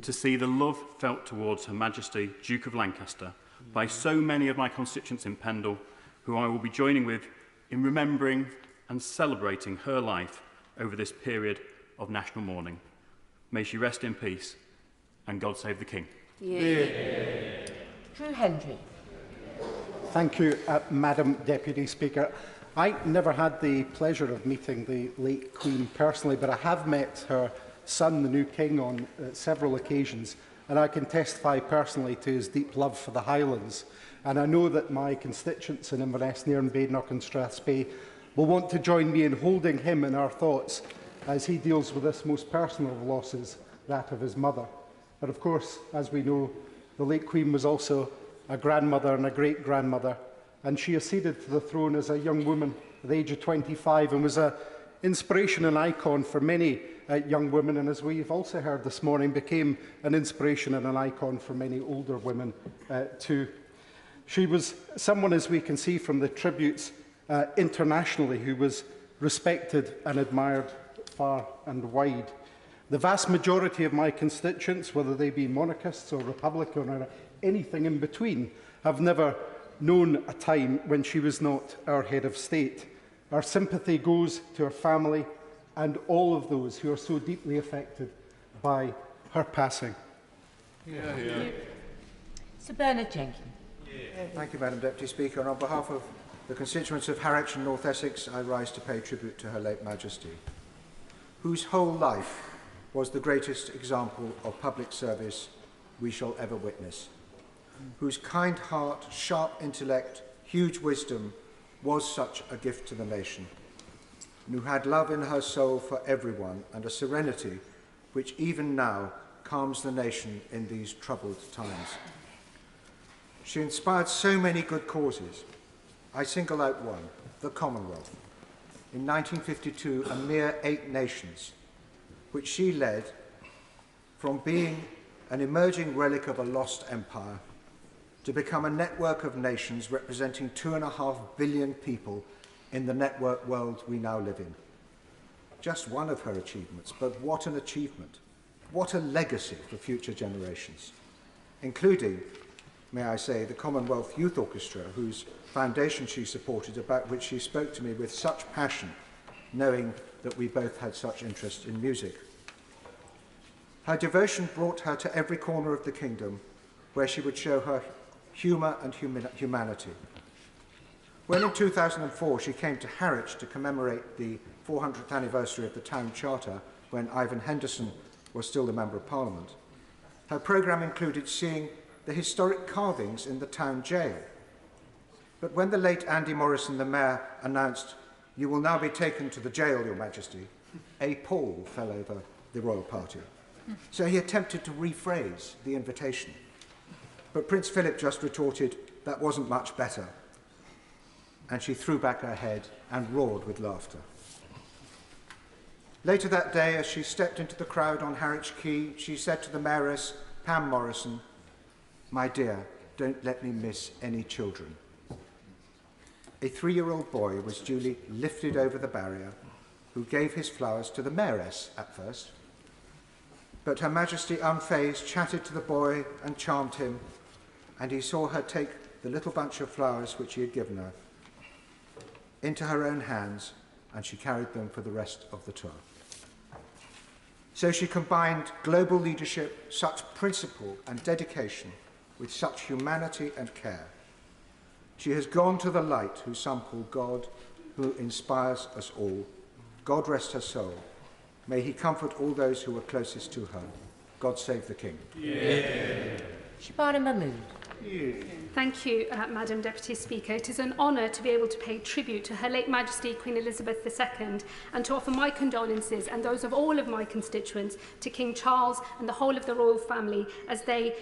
to see the love felt towards Her Majesty Duke of Lancaster by so many of my constituents in Pendle, who I will be joining with in remembering and celebrating her life over this period of national mourning. May she rest in peace, and God save the King. Yeah. Drew Hendry. Thank you, Madam Deputy Speaker. I never had the pleasure of meeting the late Queen personally, but I have met her son, the new King, on several occasions, and I can testify personally to his deep love for the Highlands. And I know that my constituents in Inverness, Nairn, Badenoch and Strathspey will want to join me in holding him in our thoughts as he deals with this most personal of losses, that of his mother. But of course, as we know, the late Queen was also a grandmother and a great-grandmother, and she acceded to the throne as a young woman at the age of 25 and was an inspiration and icon for many young women, and as we've also heard this morning, became an inspiration and an icon for many older women too. She was someone, as we can see from the tributes internationally, who was respected and admired far and wide. The vast majority of my constituents, whether they be monarchists or Republican or anything in between, have never known a time when she was not our head of state. Our sympathy goes to her family and all of those who are so deeply affected by her passing. Sir Bernard Jenkins. Thank you, Madam Deputy Speaker. And on behalf of the constituents of Harwich and North Essex, I rise to pay tribute to Her late Majesty, whose whole life was the greatest example of public service we shall ever witness, whose kind heart, sharp intellect, huge wisdom was such a gift to the nation, and who had love in her soul for everyone and a serenity which even now calms the nation in these troubled times. She inspired so many good causes. I single out one, the Commonwealth. In 1952, a mere 8 nations, which she led from being an emerging relic of a lost empire to become a network of nations representing 2.5 billion people in the network world we now live in. Just one of her achievements, but what an achievement. What a legacy for future generations, including, may I say, the Commonwealth Youth Orchestra, whose foundation she supported, about which she spoke to me with such passion, knowing that we both had such interest in music. Her devotion brought her to every corner of the kingdom, where she would show her humour and humanity. When in 2004 she came to Harwich to commemorate the 400th anniversary of the town charter, when Ivan Henderson was still the Member of Parliament, her programme included seeing the historic carvings in the town jail. But when the late Andy Morrison, the Mayor, announced, "You will now be taken to the jail, Your Majesty," a pall fell over the royal party. So he attempted to rephrase the invitation. But Prince Philip just retorted, "That wasn't much better." And she threw back her head and roared with laughter. Later that day, as she stepped into the crowd on Harwich Quay, she said to the Mayoress, Pam Morrison, "My dear, don't let me miss any children." A 3-year-old boy was duly lifted over the barrier, who gave his flowers to the Mayoress at first. But Her Majesty, unfazed, chatted to the boy and charmed him, and he saw her take the little bunch of flowers which he had given her into her own hands, and she carried them for the rest of the tour. So she combined global leadership, such principle and dedication, with such humanity and care. She has gone to the light, who some call God, who inspires us all. God rest her soul. May he comfort all those who were closest to her. God save the King. Shabana Mahmood. Thank you, Madam Deputy Speaker. It is an honour to be able to pay tribute to Her late Majesty Queen Elizabeth II and to offer my condolences and those of all of my constituents to King Charles and the whole of the royal family as they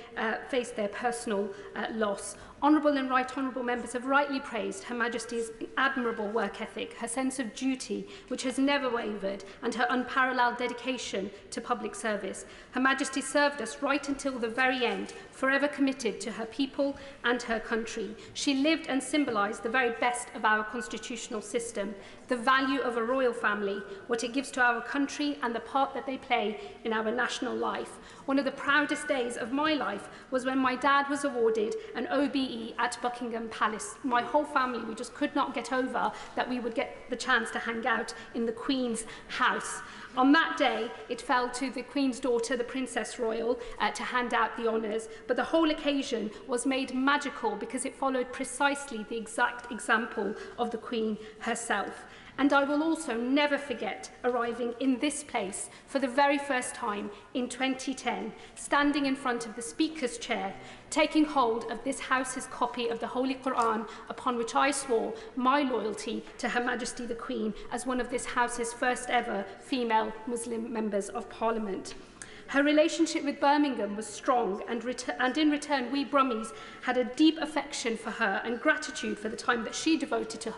face their personal loss. Honourable and right honourable members have rightly praised Her Majesty's admirable work ethic, her sense of duty, which has never wavered, and her unparalleled dedication to public service. Her Majesty served us right until the very end, forever committed to her people and her country. She lived and symbolised the very best of our constitutional system, the value of a royal family, what it gives to our country and the part that they play in our national life. One of the proudest days of my life was when my dad was awarded an OBE at Buckingham Palace. My whole family, we just could not get over that we would get the chance to hang out in the Queen's house. On that day, it fell to the Queen's daughter, the Princess Royal, to hand out the honours, but the whole occasion was made magical because it followed precisely the exact example of the Queen herself. And I will also never forget arriving in this place for the very first time in 2010, standing in front of the Speaker's chair, taking hold of this House's copy of the Holy Quran, upon which I swore my loyalty to Her Majesty the Queen as one of this House's first ever female Muslim members of Parliament. Her relationship with Birmingham was strong, and in return we Brummies had a deep affection for her and gratitude for the time that she devoted to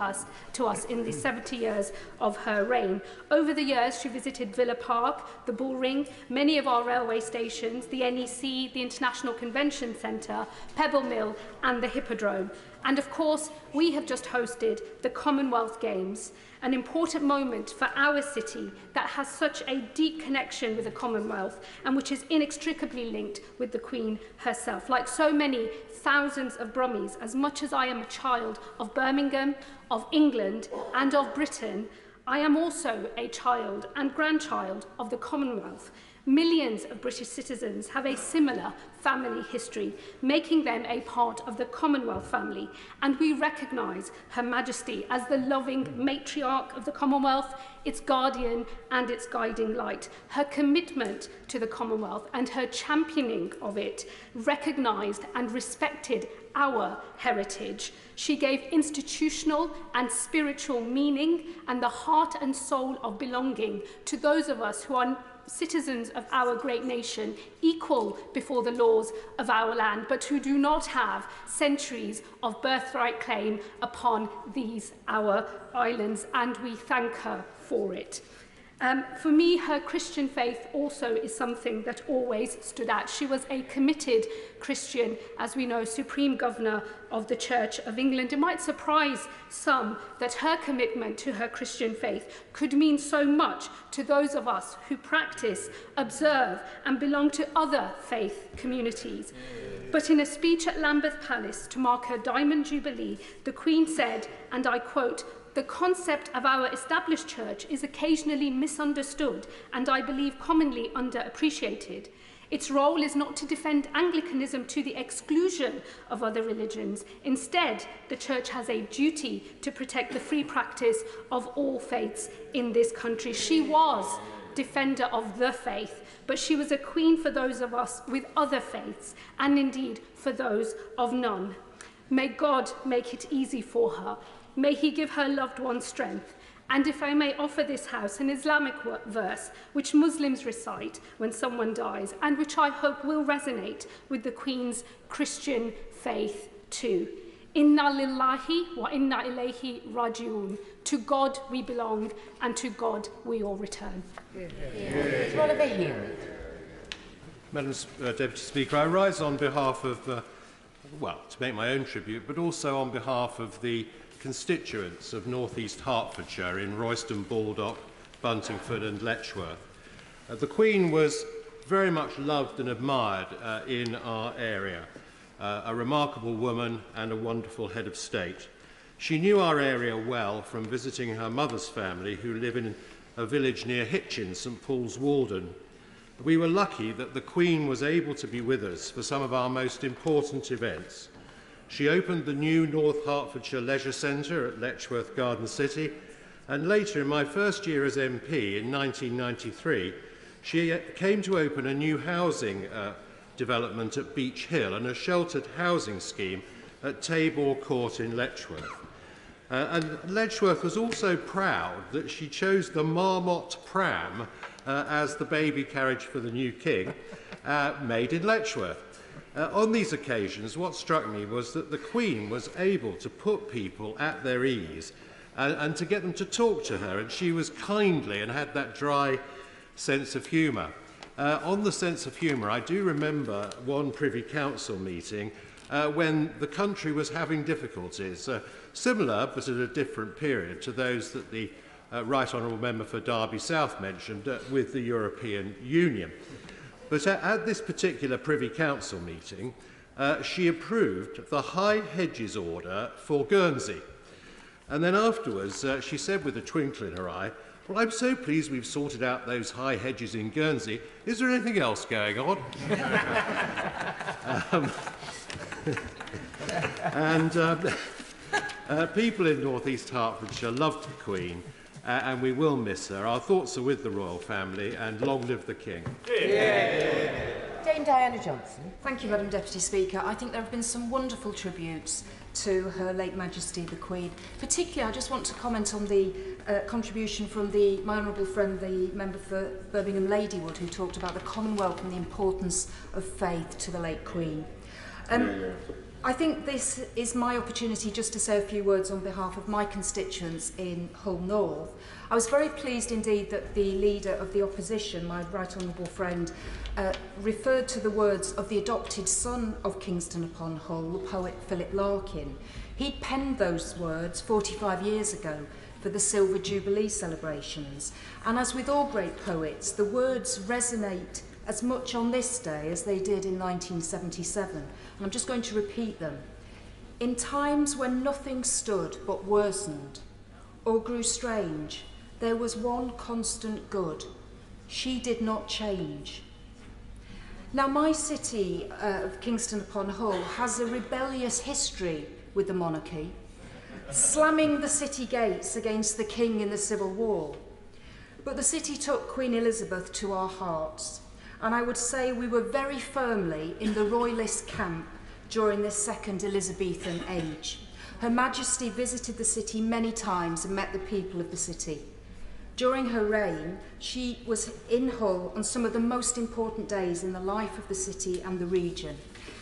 us in the 70 years of her reign. Over the years, she visited Villa Park, the Bull Ring, many of our railway stations, the NEC, the International Convention Centre, Pebble Mill and the Hippodrome. And of course, we have just hosted the Commonwealth Games, an important moment for our city that has such a deep connection with the Commonwealth and which is inextricably linked with the Queen herself. Like so many thousands of Brummies, as much as I am a child of Birmingham, of England and of Britain, I am also a child and grandchild of the Commonwealth. Millions of British citizens have a similar family history, making them a part of the Commonwealth family, and we recognise Her Majesty as the loving matriarch of the Commonwealth, its guardian and its guiding light. Her commitment to the Commonwealth and her championing of it recognised and respected our heritage. She gave institutional and spiritual meaning and the heart and soul of belonging to those of us who are citizens of our great nation, equal before the laws of our land, but who do not have centuries of birthright claim upon these our islands, and we thank her for it. For me, her Christian faith also is something that always stood out. She was a committed Christian, as we know, Supreme Governor of the Church of England. It might surprise some that her commitment to her Christian faith could mean so much to those of us who practice, observe, and belong to other faith communities. But in a speech at Lambeth Palace to mark her Diamond Jubilee, the Queen said, and I quote, "The concept of our established church is occasionally misunderstood and I believe commonly underappreciated. Its role is not to defend Anglicanism to the exclusion of other religions. Instead, the church has a duty to protect the free practice of all faiths in this country." She was defender of the faith, but she was a queen for those of us with other faiths and indeed for those of none. May God make it easy for her. May he give her loved ones strength. And if I may offer this house an Islamic verse which Muslims recite when someone dies and which I hope will resonate with the Queen's Christian faith too. Inna lillahi wa inna ilayhi raji'un. To God we belong and to God we all return. Madam Deputy Speaker, I rise on behalf of, to make my own tribute, but also on behalf of the constituents of North East Hertfordshire in Royston, Baldock, Buntingford and Letchworth. The Queen was very much loved and admired in our area, a remarkable woman and a wonderful head of state. She knew our area well from visiting her mother's family, who live in a village near Hitchin, St Paul's Walden. We were lucky that the Queen was able to be with us for some of our most important events. She opened the new North Hertfordshire Leisure Centre at Letchworth Garden City, and later, in my first year as MP in 1993, she came to open a new housing development at Beach Hill and a sheltered housing scheme at Tabor Court in Letchworth. And Letchworth was also proud that she chose the Marmot pram as the baby carriage for the new king, made in Letchworth. On these occasions, what struck me was that the Queen was able to put people at their ease and to get them to talk to her, and she was kindly and had that dry sense of humour. On the sense of humour, I do remember one Privy Council meeting when the country was having difficulties, similar but at a different period to those that the Right Honourable Member for Derby South mentioned with the European Union. But at this particular Privy Council meeting, she approved the High Hedges Order for Guernsey. And then afterwards, she said with a twinkle in her eye, "Well, I'm so pleased we've sorted out those high hedges in Guernsey. Is there anything else going on?" People in North East Hertfordshire loved the Queen, and we will miss her. Our thoughts are with the royal family, and long live the King. Dame Diana Johnson. Thank you, Madam Deputy Speaker. I think there have been some wonderful tributes to Her late Majesty the Queen. Particularly, I just want to comment on the contribution from my honourable friend, the member for Birmingham Ladywood, who talked about the Commonwealth and the importance of faith to the late Queen. I think this is my opportunity just to say a few words on behalf of my constituents in Hull North. I was very pleased indeed that the leader of the opposition, my right honourable friend, referred to the words of the adopted son of Kingston upon Hull, the poet Philip Larkin. He penned those words 45 years ago for the Silver Jubilee celebrations. And as with all great poets, the words resonate as much on this day as they did in 1977. And I'm just going to repeat them. In times when nothing stood but worsened or grew strange, there was one constant good. She did not change. Now, my city of Kingston upon Hull has a rebellious history with the monarchy, slamming the city gates against the king in the Civil War. But the city took Queen Elizabeth to our hearts, and I would say we were very firmly in the royalist camp during this second Elizabethan age. Her Majesty visited the city many times and met the people of the city. During her reign, she was in Hull on some of the most important days in the life of the city and the region.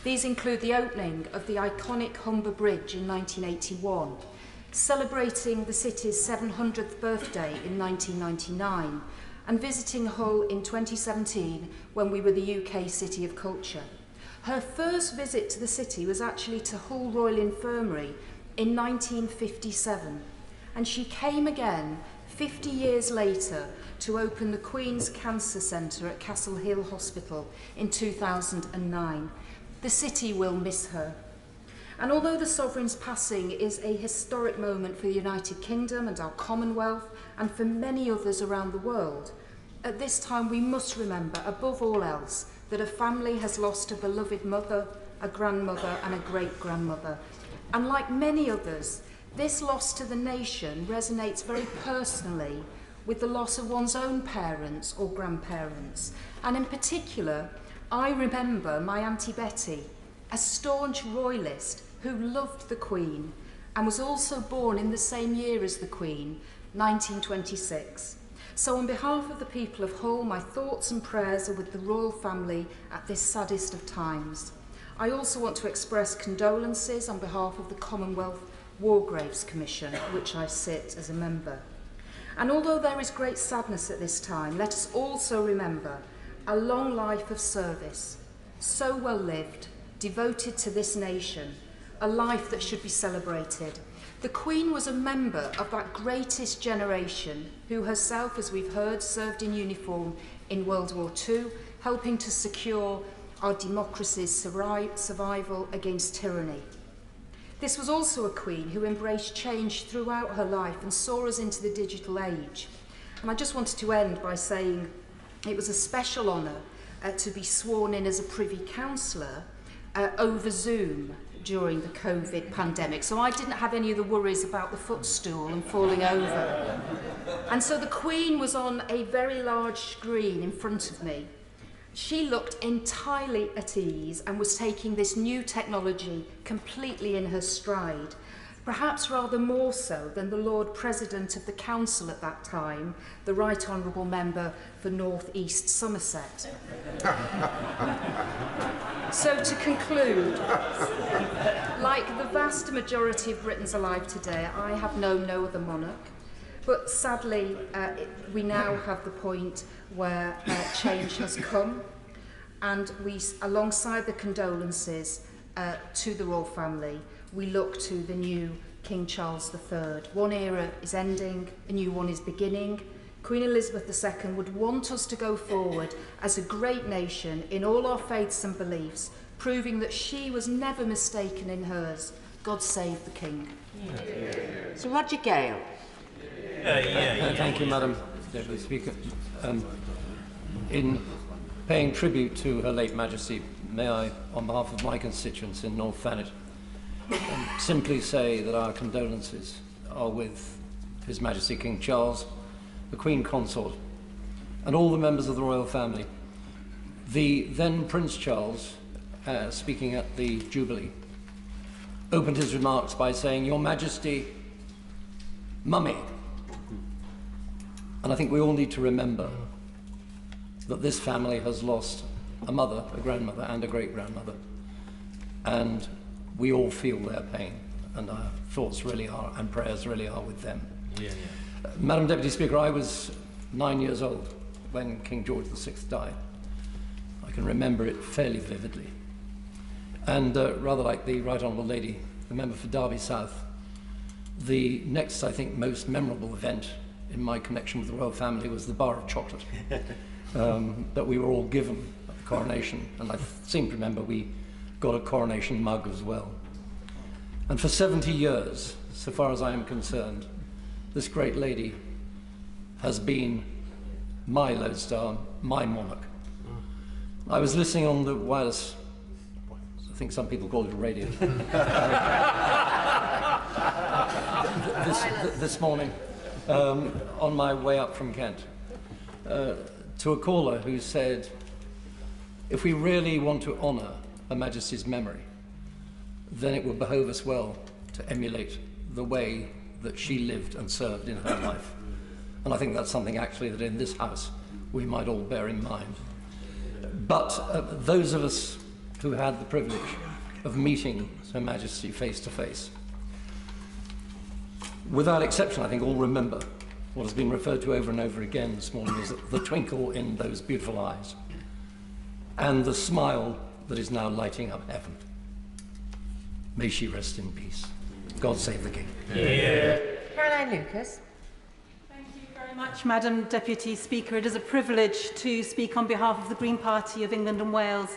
These include the opening of the iconic Humber Bridge in 1981, celebrating the city's 700th birthday in 1999, and visiting Hull in 2017 when we were the UK City of Culture. Her first visit to the city was actually to Hull Royal Infirmary in 1957, and she came again 50 years later to open the Queen's Cancer Centre at Castle Hill Hospital in 2009. The city will miss her. And although the Sovereign's passing is a historic moment for the United Kingdom and our Commonwealth, and for many others around the world, at this time we must remember, above all else, that a family has lost a beloved mother, a grandmother and a great-grandmother. And like many others, this loss to the nation resonates very personally with the loss of one's own parents or grandparents. And in particular, I remember my Auntie Betty, a staunch royalist who loved the Queen and was also born in the same year as the Queen, 1926. So on behalf of the people of Hull, my thoughts and prayers are with the royal family at this saddest of times. I also want to express condolences on behalf of the Commonwealth War Graves Commission, which I sit as a member. And although there is great sadness at this time, let us also remember a long life of service, so well lived, devoted to this nation, a life that should be celebrated. The Queen was a member of that greatest generation who herself, as we've heard, served in uniform in World War II, helping to secure our democracy's survival against tyranny. This was also a Queen who embraced change throughout her life and saw us into the digital age. And I just wanted to end by saying it was a special honour to be sworn in as a Privy Councillor over Zoom during the COVID pandemic. So I didn't have any of the worries about the footstool and falling over. And so the Queen was on a very large screen in front of me. She looked entirely at ease and was taking this new technology completely in her stride, perhaps rather more so than the Lord President of the Council at that time, the Right Honourable Member for North East Somerset. So to conclude, like the vast majority of Britons alive today, I have known no other monarch. But sadly, we now have the point where change has come, and we, alongside the condolences to the royal family, we look to the new King Charles III. One era is ending, a new one is beginning. Queen Elizabeth II would want us to go forward as a great nation in all our faiths and beliefs, proving that she was never mistaken in hers. God save the King. Sir Roger Gale. Thank you, Madam Deputy Speaker. In paying tribute to Her late Majesty, may I, on behalf of my constituents in North Thanet, simply say that our condolences are with His Majesty King Charles, the Queen Consort, and all the members of the royal family. The then Prince Charles, speaking at the Jubilee, opened his remarks by saying, "Your Majesty, Mummy." And I think we all need to remember that this family has lost a mother, a grandmother, and a great-grandmother. And we all feel their pain, and our thoughts really are, and prayers really are with them. Madam Deputy Speaker, I was 9 years old when King George VI died. I can remember it fairly vividly. And rather like the Right Honourable Lady, the member for Derby South, the next, I think, most memorable event in my connection with the royal family was the bar of chocolate that we were all given at the coronation. And I seem to remember we got a coronation mug as well. And for 70 years, so far as I am concerned, this great lady has been my lodestar, my monarch. I was listening on the wireless, I think some people call it a radio, this morning on my way up from Kent to a caller who said, if we really want to honour Her Majesty's memory, then it would behove us well to emulate the way that she lived and served in her life. And I think that's something actually that in this House we might all bear in mind. But those of us who had the privilege of meeting Her Majesty face to face, without exception, I think all remember what has been referred to over and over again this morning as the twinkle in those beautiful eyes and the smile that is now lighting up heaven. May she rest in peace. God save the King. Caroline Lucas. Thank you very much, Madam Deputy Speaker. It is a privilege to speak on behalf of the Green Party of England and Wales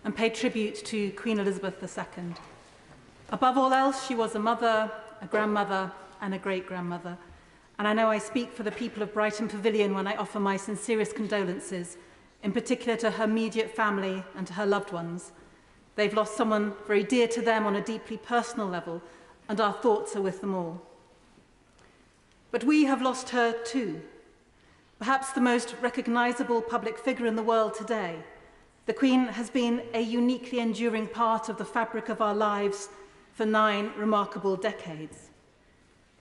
and pay tribute to Queen Elizabeth II. Above all else, she was a mother, a grandmother, and a great-grandmother. And I know I speak for the people of Brighton Pavilion when I offer my sincerest condolences, in particular to her immediate family and to her loved ones. They've lost someone very dear to them on a deeply personal level, and our thoughts are with them all. But we have lost her too. Perhaps the most recognisable public figure in the world today, the Queen has been a uniquely enduring part of the fabric of our lives for 9 remarkable decades.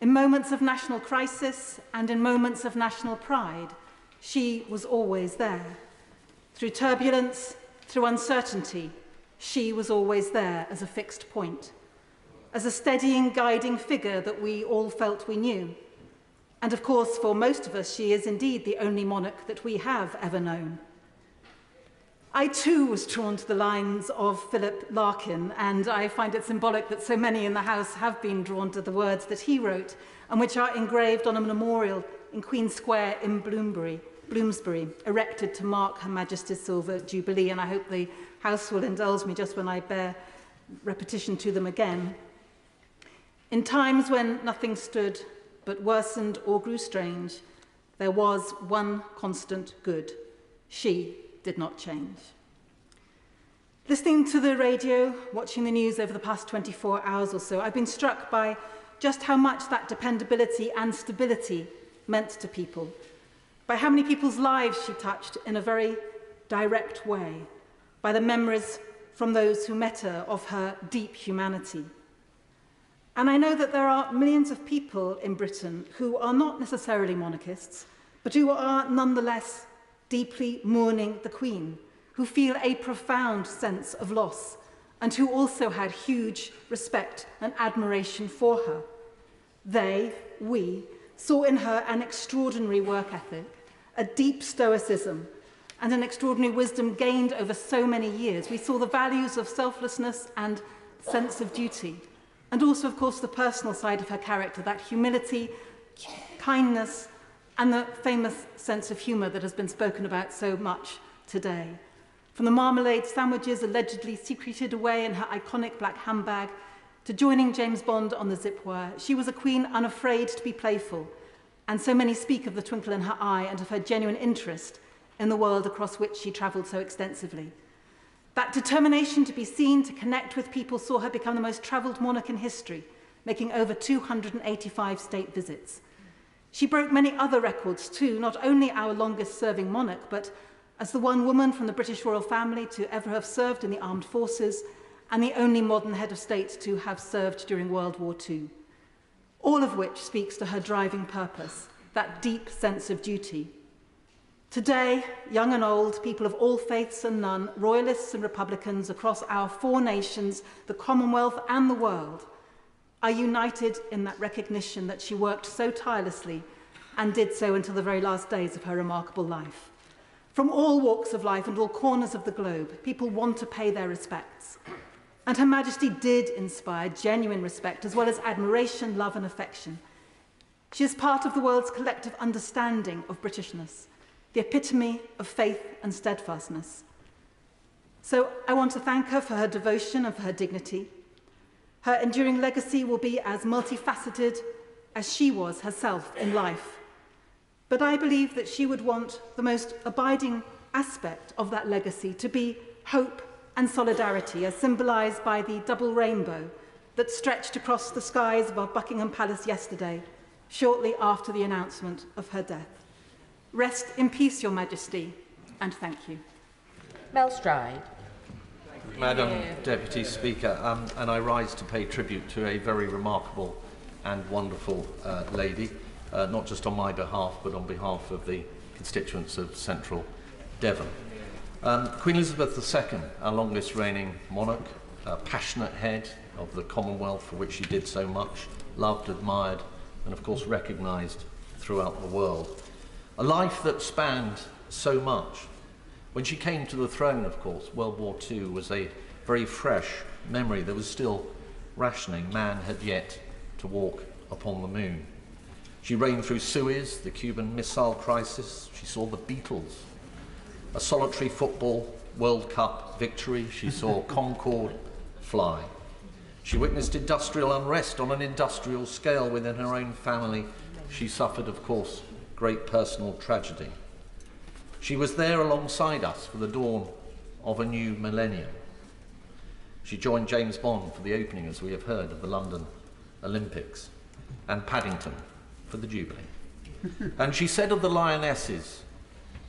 In moments of national crisis and in moments of national pride, she was always there. Through turbulence, through uncertainty, she was always there as a fixed point, as a steadying, guiding figure that we all felt we knew. And of course, for most of us, she is indeed the only monarch that we have ever known. I too was drawn to the lines of Philip Larkin, and I find it symbolic that so many in the House have been drawn to the words that he wrote, and which are engraved on a memorial in Queen Square in Bloomsbury, erected to mark Her Majesty's Silver Jubilee, and I hope the House will indulge me just when I bear repetition to them again. In times when nothing stood but worsened or grew strange, there was one constant good. She did not change. Listening to the radio, watching the news over the past 24 hours or so, I've been struck by just how much that dependability and stability meant to people, by how many people's lives she touched in a very direct way by the memories from those who met her of her deep humanity. And I know that there are millions of people in Britain who are not necessarily monarchists, but who are nonetheless deeply mourning the Queen, who feel a profound sense of loss, and who also had huge respect and admiration for her. We, saw in her an extraordinary work ethic, a deep stoicism, and an extraordinary wisdom gained over so many years. We saw the values of selflessness and sense of duty, and also, of course, the personal side of her character, that humility, kindness, and the famous sense of humour that has been spoken about so much today. From the marmalade sandwiches allegedly secreted away in her iconic black handbag, to joining James Bond on the zip wire, she was a queen unafraid to be playful, and so many speak of the twinkle in her eye and of her genuine interest in the world across which she travelled so extensively. That determination to be seen, to connect with people, saw her become the most travelled monarch in history, making over 285 state visits. She broke many other records too, not only our longest-serving monarch, but as the one woman from the British royal family to ever have served in the armed forces, and the only modern head of state to have served during World War II. All of which speaks to her driving purpose, that deep sense of duty. Today, young and old, people of all faiths and none, royalists and republicans across our 4 nations, the Commonwealth and the world, are united in that recognition that she worked so tirelessly and did so until the very last days of her remarkable life. From all walks of life and all corners of the globe, people want to pay their respects. And Her Majesty did inspire genuine respect as well as admiration, love and affection. She is part of the world's collective understanding of Britishness, the epitome of faith and steadfastness. So I want to thank her for her devotion and for her dignity. Her enduring legacy will be as multifaceted as she was herself in life. But I believe that she would want the most abiding aspect of that legacy to be hope and solidarity, as symbolised by the double rainbow that stretched across the skies above Buckingham Palace yesterday, shortly after the announcement of her death. Rest in peace, Your Majesty, and thank you. Mel Stride. Madam Deputy Speaker, and I rise to pay tribute to a very remarkable and wonderful lady, not just on my behalf, but on behalf of the constituents of Central Devon. Queen Elizabeth II, our longest reigning monarch, a passionate head of the Commonwealth for which she did so much, loved, admired, and of course recognised throughout the world. A life that spanned so much. When she came to the throne, of course, World War II was a very fresh memory. There was still rationing. Man had yet to walk upon the moon. She reigned through Suez, the Cuban Missile Crisis. She saw the Beatles, a solitary football World Cup victory. She saw Concorde fly. She witnessed industrial unrest on an industrial scale within her own family. She suffered, of course, great personal tragedy. She was there alongside us for the dawn of a new millennium. She joined James Bond for the opening, as we have heard, of the London Olympics, and Paddington for the Jubilee. And she said of the Lionesses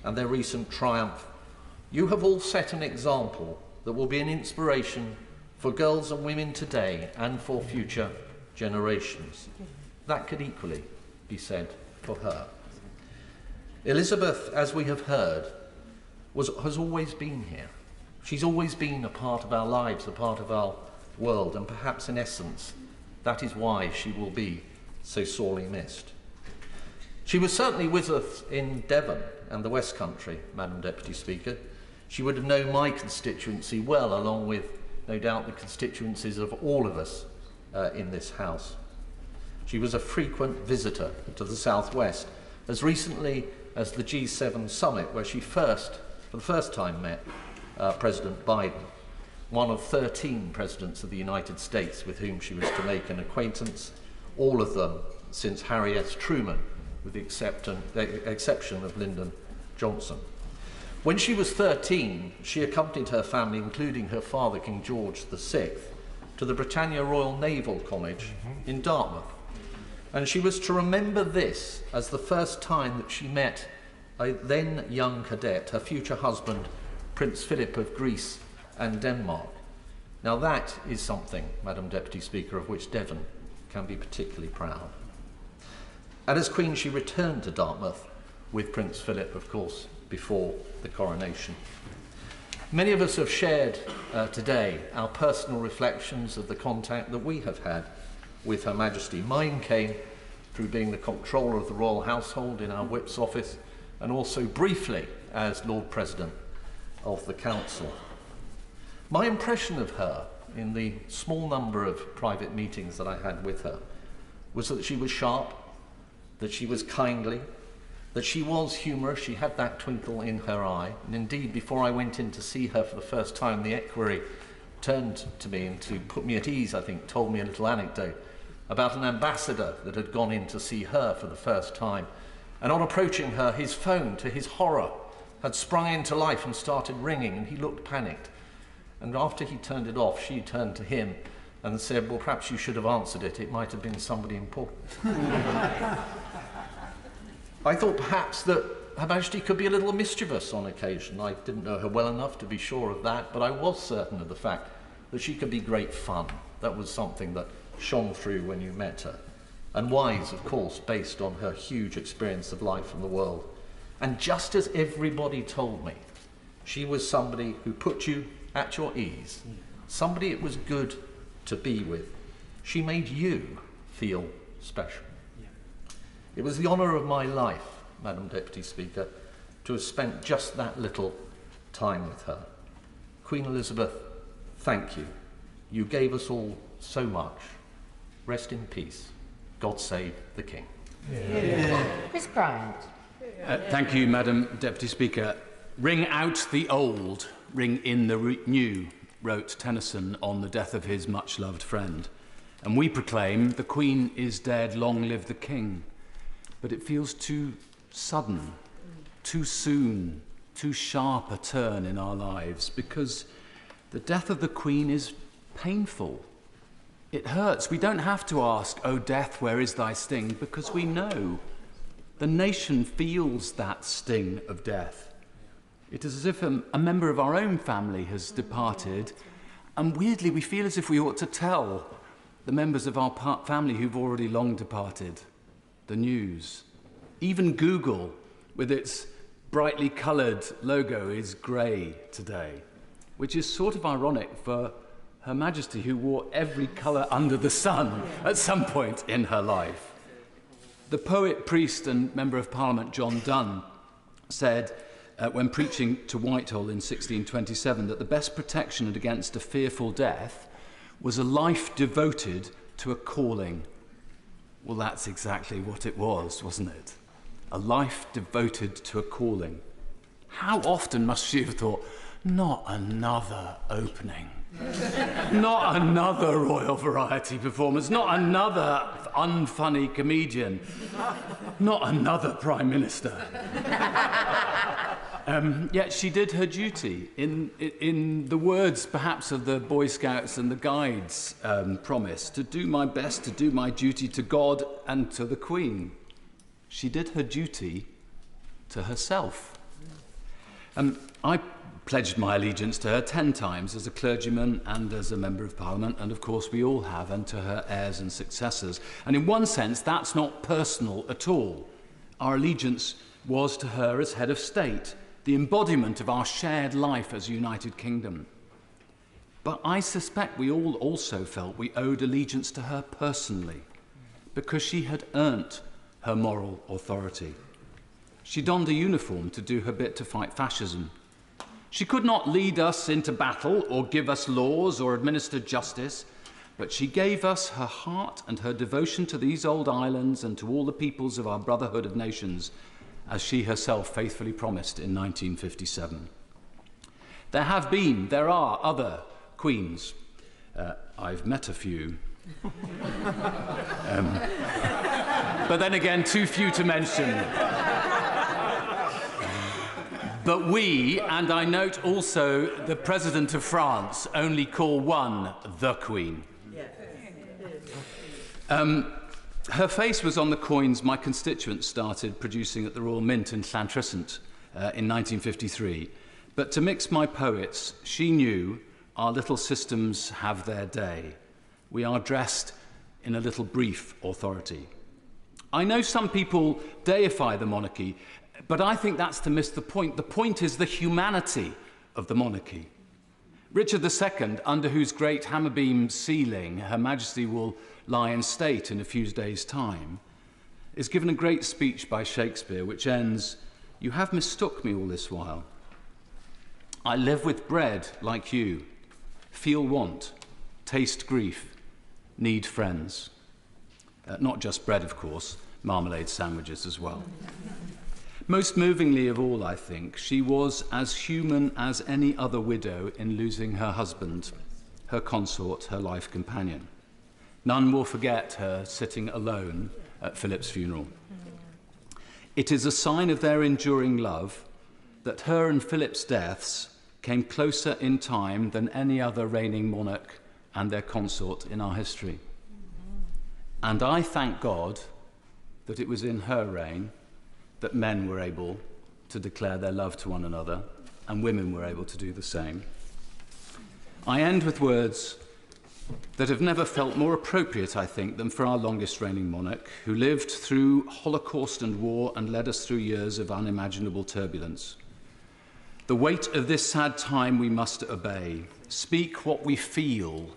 and their recent triumph, "You have all set an example that will be an inspiration for girls and women today and for future generations." That could equally be said for her. Elizabeth, as we have heard, has always been here. She's always been a part of our lives, a part of our world, and perhaps in essence, that is why she will be so sorely missed. She was certainly with us in Devon and the West Country, Madam Deputy Speaker. She would have known my constituency well, along with, no doubt, the constituencies of all of us in this House. She was a frequent visitor to the Southwest, as recently as the G7 summit, where she for the first time met President Biden, one of 13 presidents of the United States with whom she was to make an acquaintance, all of them since Harry S. Truman, with the exception of Lyndon Johnson. When she was 13, she accompanied her family, including her father, King George VI, to the Britannia Royal Naval College in Dartmouth. And she was to remember this as the first time that she met a then young cadet, her future husband, Prince Philip of Greece and Denmark. Now that is something, Madam Deputy Speaker, of which Devon can be particularly proud. And as Queen, she returned to Dartmouth with Prince Philip, of course, before the coronation. Many of us have shared today our personal reflections of the contact that we have had with Her Majesty. Mine came through being the Comptroller of the Royal Household in our Whip's office, and also briefly as Lord President of the Council. My impression of her in the small number of private meetings that I had with her was that she was sharp, that she was kindly, that she was humorous. She had that twinkle in her eye. And indeed, before I went in to see her for the first time, the equerry turned to me and, to put me at ease, I think, told me a little anecdote about an ambassador that had gone in to see her for the first time. And on approaching her, his phone, to his horror, had sprung into life and started ringing, and he looked panicked. And after he turned it off, she turned to him and said, well, perhaps you should have answered it. It might have been somebody important. I thought perhaps that Her Majesty could be a little mischievous on occasion. I didn't know her well enough to be sure of that, but I was certain of the fact that she could be great fun. That was something that shone through when you met her. And wise, of course, based on her huge experience of life and the world. And just as everybody told me, she was somebody who put you at your ease, somebody it was good to be with. She made you feel special. It was the honour of my life, Madam Deputy Speaker, to have spent just that little time with her. Queen Elizabeth, thank you. You gave us all so much. Rest in peace. God save the King. Chris Bryant. Thank you, Madam Deputy Speaker. Ring out the old, ring in the new, wrote Tennyson on the death of his much-loved friend. And we proclaim, the Queen is dead, long live the King. But it feels too sudden, too soon, too sharp a turn in our lives, because the death of the Queen is painful. It hurts. We don't have to ask, "O death, where is thy sting?" because we know. The nation feels that sting of death. It is as if a member of our own family has departed, and weirdly we feel as if we ought to tell the members of our family who've already long departed the news. Even Google, with its brightly coloured logo, is grey today, which is sort of ironic for Her Majesty, who wore every colour under the sun at some point in her life. The poet, priest and Member of Parliament John Donne said, when preaching to Whitehall in 1627, that the best protection against a fearful death was a life devoted to a calling. Well, that's exactly what it was, wasn't it? A life devoted to a calling. How often must she have thought, not another opening, not another Royal Variety performance, not another unfunny comedian, not another Prime Minister. Yet she did her duty in the words, perhaps, of the Boy Scouts and the Guides promise, to do my best, to do my duty to God and to the Queen. She did her duty to herself. I pledged my allegiance to her 10 times as a clergyman and as a Member of Parliament, and of course we all have, and to her heirs and successors. And in one sense, that's not personal at all. Our allegiance was to her as head of state, the embodiment of our shared life as a United Kingdom. But I suspect we all also felt we owed allegiance to her personally, because she had earned her moral authority. She donned a uniform to do her bit to fight fascism. She could not lead us into battle or give us laws or administer justice, but she gave us her heart and her devotion to these old islands and to all the peoples of our brotherhood of nations, as she herself faithfully promised in 1957. There are other queens. I've met a few. But then again, too few to mention. But we, and I note also the President of France, only call one the Queen. Her face was on the coins my constituents started producing at the Royal Mint in Llantrisant in 1953. But to mix my poets, she knew our little systems have their day. We are dressed in a little brief authority. I know some people deify the monarchy, but I think that's to miss the point. The point is the humanity of the monarchy. Richard II, under whose great hammerbeam ceiling Her Majesty will lie in state in a few days' time, is given a great speech by Shakespeare, which ends, "You have mistook me all this while. I live with bread like you, feel want, taste grief, need friends." Not just bread, of course, marmalade sandwiches as well. Most movingly of all, I think, she was as human as any other widow in losing her husband, her consort, her life companion. None will forget her sitting alone at Philip's funeral. It is a sign of their enduring love that her and Philip's deaths came closer in time than any other reigning monarch and their consort in our history. And I thank God that it was in her reign that men were able to declare their love to one another and women were able to do the same. I end with words that have never felt more appropriate, I think, than for our longest reigning monarch, who lived through Holocaust and war and led us through years of unimaginable turbulence. The weight of this sad time we must obey. Speak what we feel,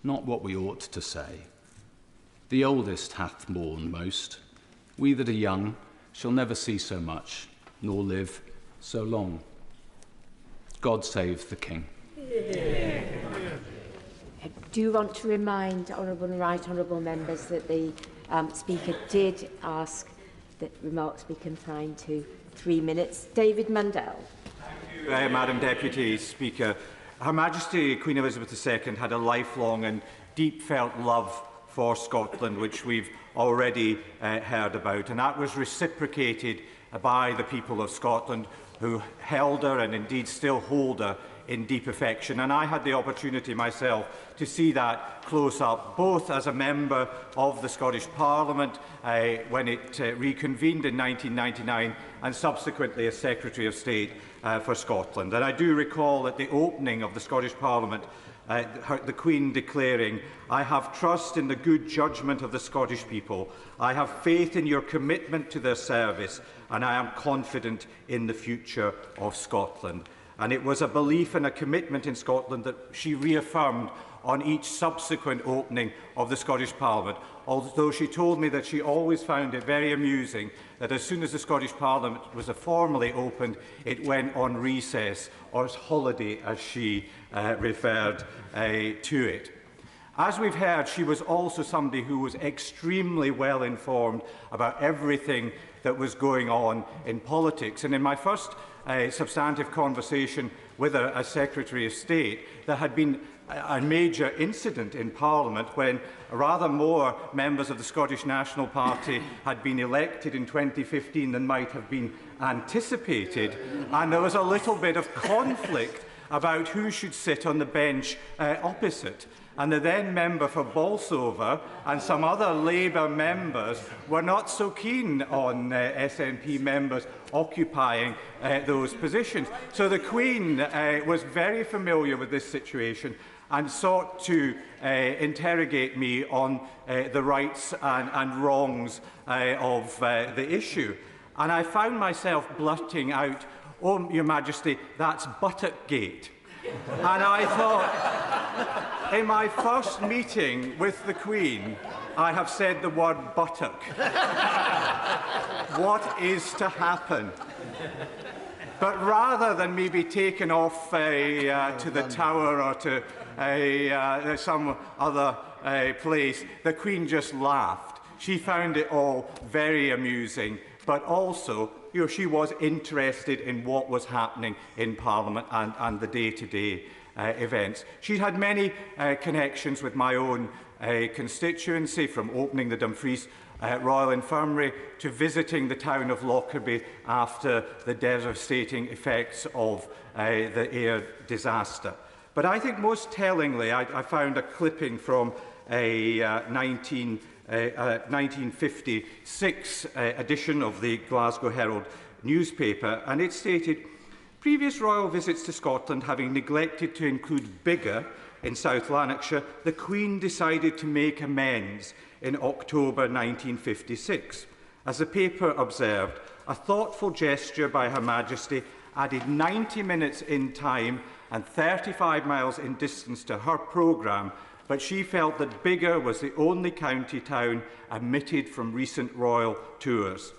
not what we ought to say. The oldest hath mourned most. We that are young shall never see so much, nor live so long. God save the King. I do want to remind honourable and right honourable members that the Speaker did ask that remarks be confined to 3 minutes. David Mundell. Thank you, Madam Deputy Speaker. Her Majesty Queen Elizabeth II had a lifelong and deep-felt love for Scotland, which we've already heard about, and that was reciprocated by the people of Scotland, who held her and indeed still hold her in deep affection. And I had the opportunity myself to see that close up, both as a member of the Scottish Parliament when it reconvened in 1999 and subsequently as Secretary of State for Scotland. And I do recall at the opening of the Scottish Parliament the Queen declaring, "I have trust in the good judgment of the Scottish people. I have faith in your commitment to their service, and I am confident in the future of Scotland." And it was a belief and a commitment in Scotland that she reaffirmed on each subsequent opening of the Scottish Parliament, although she told me that she always found it very amusing that as soon as the Scottish Parliament was formally opened, it went on recess, or holiday as she referred to it. As we've heard, she was also somebody who was extremely well informed about everything that was going on in politics. And in my first substantive conversation with her as Secretary of State, there had been a major incident in Parliament when rather more members of the Scottish National Party had been elected in 2015 than might have been anticipated, and there was a little bit of conflict about who should sit on the bench opposite. And the then member for Bolsover and some other Labour members were not so keen on SNP members occupying those positions. So the Queen was very familiar with this situation and sought to interrogate me on the rights and wrongs of the issue. And I found myself blurting out, "Oh, Your Majesty, that's Buttockgate." And I thought, in my first meeting with the Queen, I have said the word buttock. What is to happen? But rather than me be taken off to the Tower or to some other place, the Queen just laughed. She found it all very amusing, but also she was interested in what was happening in Parliament and the day-to-day events. She had many connections with my own constituency, from opening the Dumfries Royal Infirmary to visiting the town of Lockerbie after the devastating effects of the air disaster. But I think most tellingly, I found a clipping from a 1956 edition of the Glasgow Herald newspaper, and it stated, Previous royal visits to Scotland having neglected to include Biggar in South Lanarkshire, the Queen decided to make amends in October 1956. As the paper observed, a thoughtful gesture by Her Majesty added 90 minutes in time and 35 miles in distance to her programme, but she felt that Biggar was the only county town omitted from recent royal tours.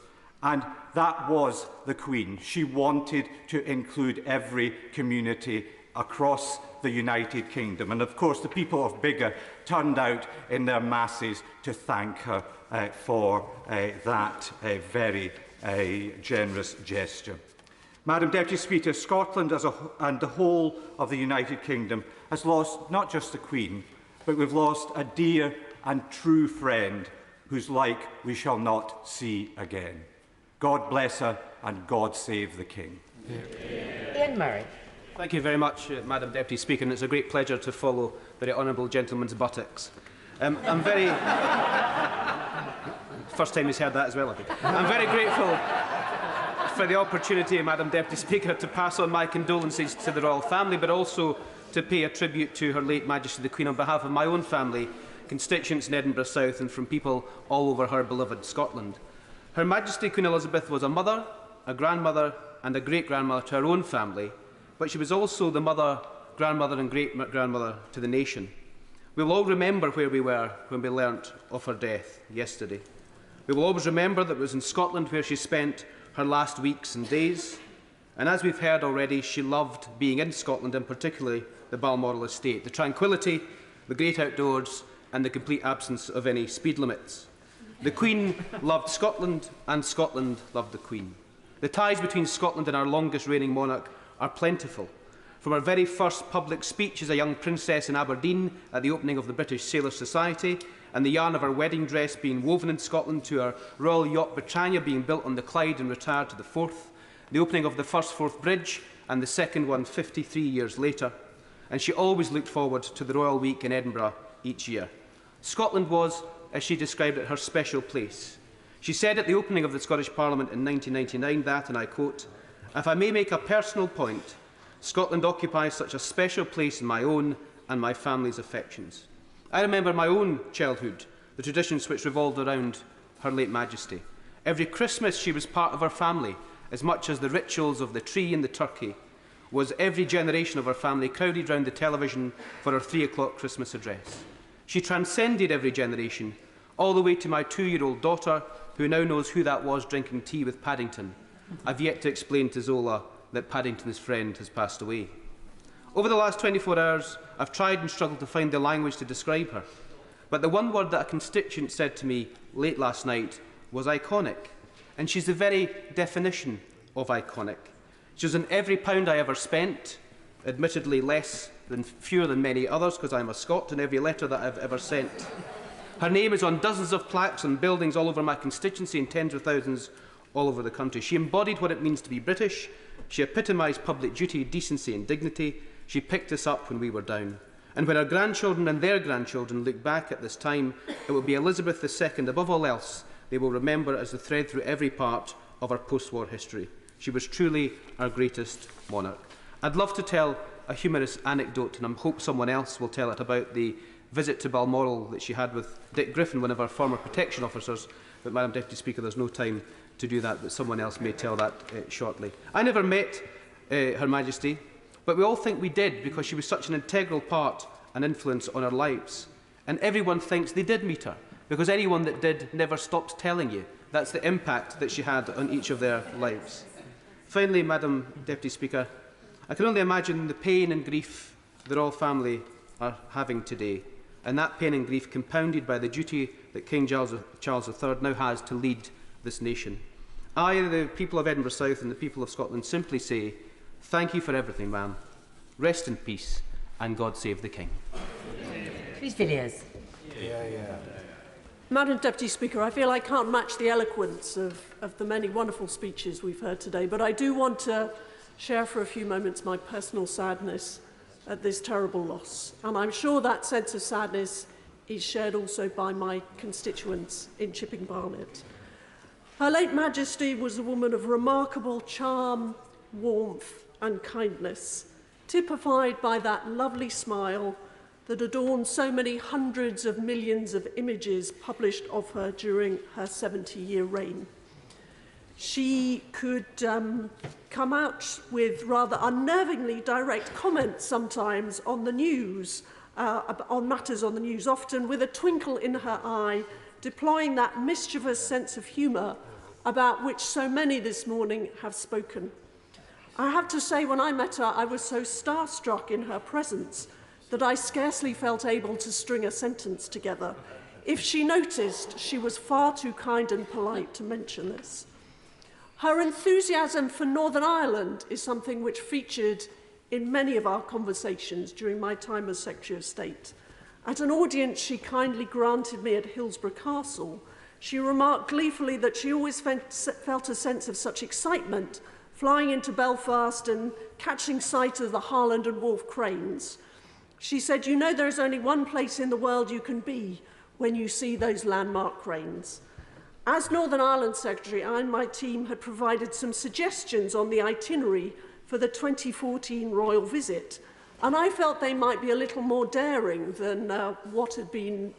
And that was the Queen. She wanted to include every community across the United Kingdom. And of course, the people of Biggar turned out in their masses to thank her for that very generous gesture. Madam Deputy Speaker, Scotland and the whole of the United Kingdom has lost not just the Queen, but we've lost a dear and true friend whose like we shall not see again. God bless her and God save the King. Ian Murray. Thank you very much, Madam Deputy Speaker, and it's a great pleasure to follow the honourable gentleman's buttocks. I'm very... First time he's heard that as well, I think. I'm very grateful for the opportunity, Madam Deputy Speaker, to pass on my condolences to the royal family, but also to pay a tribute to Her late Majesty the Queen on behalf of my own family, constituents in Edinburgh South, and from people all over her beloved Scotland. Her Majesty Queen Elizabeth was a mother, a grandmother and a great-grandmother to her own family, but she was also the mother, grandmother and great-grandmother to the nation. We will all remember where we were when we learnt of her death yesterday. We will always remember that it was in Scotland where she spent her last weeks and days, and as we've heard already, she loved being in Scotland, and particularly the Balmoral estate, the tranquillity, the great outdoors and the complete absence of any speed limits. The Queen loved Scotland and Scotland loved the Queen. The ties between Scotland and our longest reigning monarch are plentiful. From her very first public speech as a young princess in Aberdeen at the opening of the British Sailor Society, and the yarn of her wedding dress being woven in Scotland, to her Royal Yacht Britannia being built on the Clyde and retired to the Forth, the opening of the first Forth Bridge and the second one 53 years later. And she always looked forward to the Royal Week in Edinburgh each year. Scotland was, as she described it, her special place. She said at the opening of the Scottish Parliament in 1999 that, and I quote, "If I may make a personal point, Scotland occupies such a special place in my own and my family's affections." I remember my own childhood, the traditions which revolved around Her late Majesty. Every Christmas she was part of her family, as much as the rituals of the tree and the turkey was every generation of her family crowded round the television for her 3 o'clock Christmas address. She transcended every generation, all the way to my 2-year-old daughter, who now knows who that was drinking tea with Paddington. I've yet to explain to Zola that Paddington's friend has passed away. Over the last 24 hours, I've tried and struggled to find the language to describe her. But the one word that a constituent said to me late last night was iconic. And she's the very definition of iconic. She was in every pound I ever spent, admittedly fewer than many others, because I'm a Scot, in every letter that I've ever sent. Her name is on dozens of plaques and buildings all over my constituency and tens of thousands all over the country. She embodied what it means to be British. She epitomised public duty, decency and dignity. She picked us up when we were down. And when our grandchildren and their grandchildren look back at this time, it will be Elizabeth II, above all else, they will remember as the thread through every part of our post-war history. She was truly our greatest monarch. I'd love to tell a humorous anecdote, and I hope someone else will tell it, about the visit to Balmoral that she had with Dick Griffin, one of our former protection officers, but Madam Deputy Speaker, there's no time to do that, but someone else may tell that shortly. I never met Her Majesty, but we all think we did, because she was such an integral part and influence on our lives. And everyone thinks they did meet her, because anyone that did never stopped telling you. That's the impact that she had on each of their lives. Finally, Madam Deputy Speaker, I can only imagine the pain and grief the royal family are having today, and that pain and grief compounded by the duty that King Charles III now has to lead this nation. I, the people of Edinburgh South and the people of Scotland, simply say, thank you for everything, ma'am. Rest in peace, and God save the King. Chris Villiers. Madam Deputy Speaker, I feel I can't match the eloquence of the many wonderful speeches we've heard today, but I do want to share for a few moments my personal sadness at this terrible loss. And I'm sure that sense of sadness is shared also by my constituents in Chipping Barnet. Her late Majesty was a woman of remarkable charm, warmth and kindness, typified by that lovely smile that adorns so many hundreds of millions of images published of her during her 70-year reign. She could come out with rather unnervingly direct comments sometimes on the news, on matters on the news, often with a twinkle in her eye, deploying that mischievous sense of humour about which so many this morning have spoken. I have to say, when I met her, I was so starstruck in her presence that I scarcely felt able to string a sentence together. If she noticed, she was far too kind and polite to mention this. Her enthusiasm for Northern Ireland is something which featured in many of our conversations during my time as Secretary of State. At an audience she kindly granted me at Hillsborough Castle, she remarked gleefully that she always felt a sense of such excitement flying into Belfast and catching sight of the Harland and Wolff cranes. She said, "You know, there is only one place in the world you can be when you see those landmark cranes." As Northern Ireland Secretary, I and my team had provided some suggestions on the itinerary for the 2014 royal visit, and I felt they might be a little more daring than what had been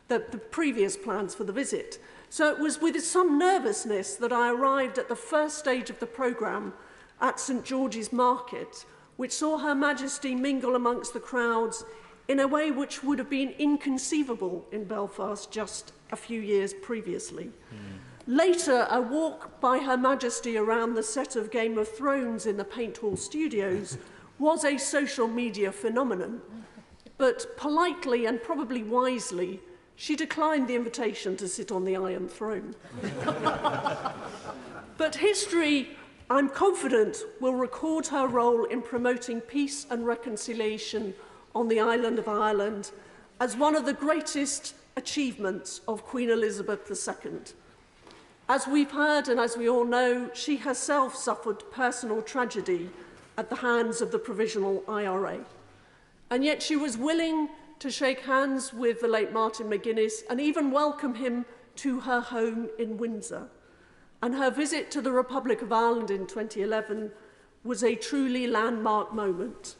the previous plans for the visit. So it was with some nervousness that I arrived at the first stage of the programme at St George's Market, which saw Her Majesty mingle amongst the crowds in a way which would have been inconceivable in Belfast just a few years previously. Later, a walk by Her Majesty around the set of Game of Thrones in the Paint Hall Studios was a social media phenomenon, but politely and probably wisely, she declined the invitation to sit on the Iron Throne. But history, I'm confident, will record her role in promoting peace and reconciliation on the island of Ireland as one of the greatest achievements of Queen Elizabeth II. As we've heard and as we all know, she herself suffered personal tragedy at the hands of the Provisional IRA. And yet she was willing to shake hands with the late Martin McGuinness and even welcome him to her home in Windsor. And her visit to the Republic of Ireland in 2011 was a truly landmark moment.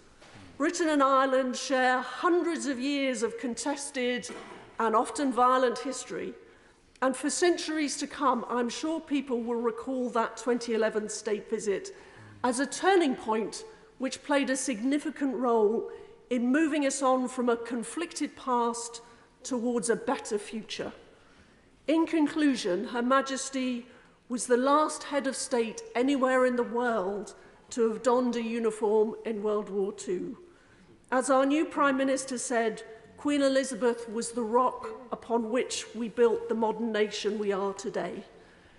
Britain and Ireland share hundreds of years of contested and often violent history, and for centuries to come, I'm sure people will recall that 2011 state visit as a turning point which played a significant role in moving us on from a conflicted past towards a better future. In conclusion, Her Majesty was the last head of state anywhere in the world to have donned a uniform in World War II. As our new Prime Minister said, Queen Elizabeth was the rock upon which we built the modern nation we are today.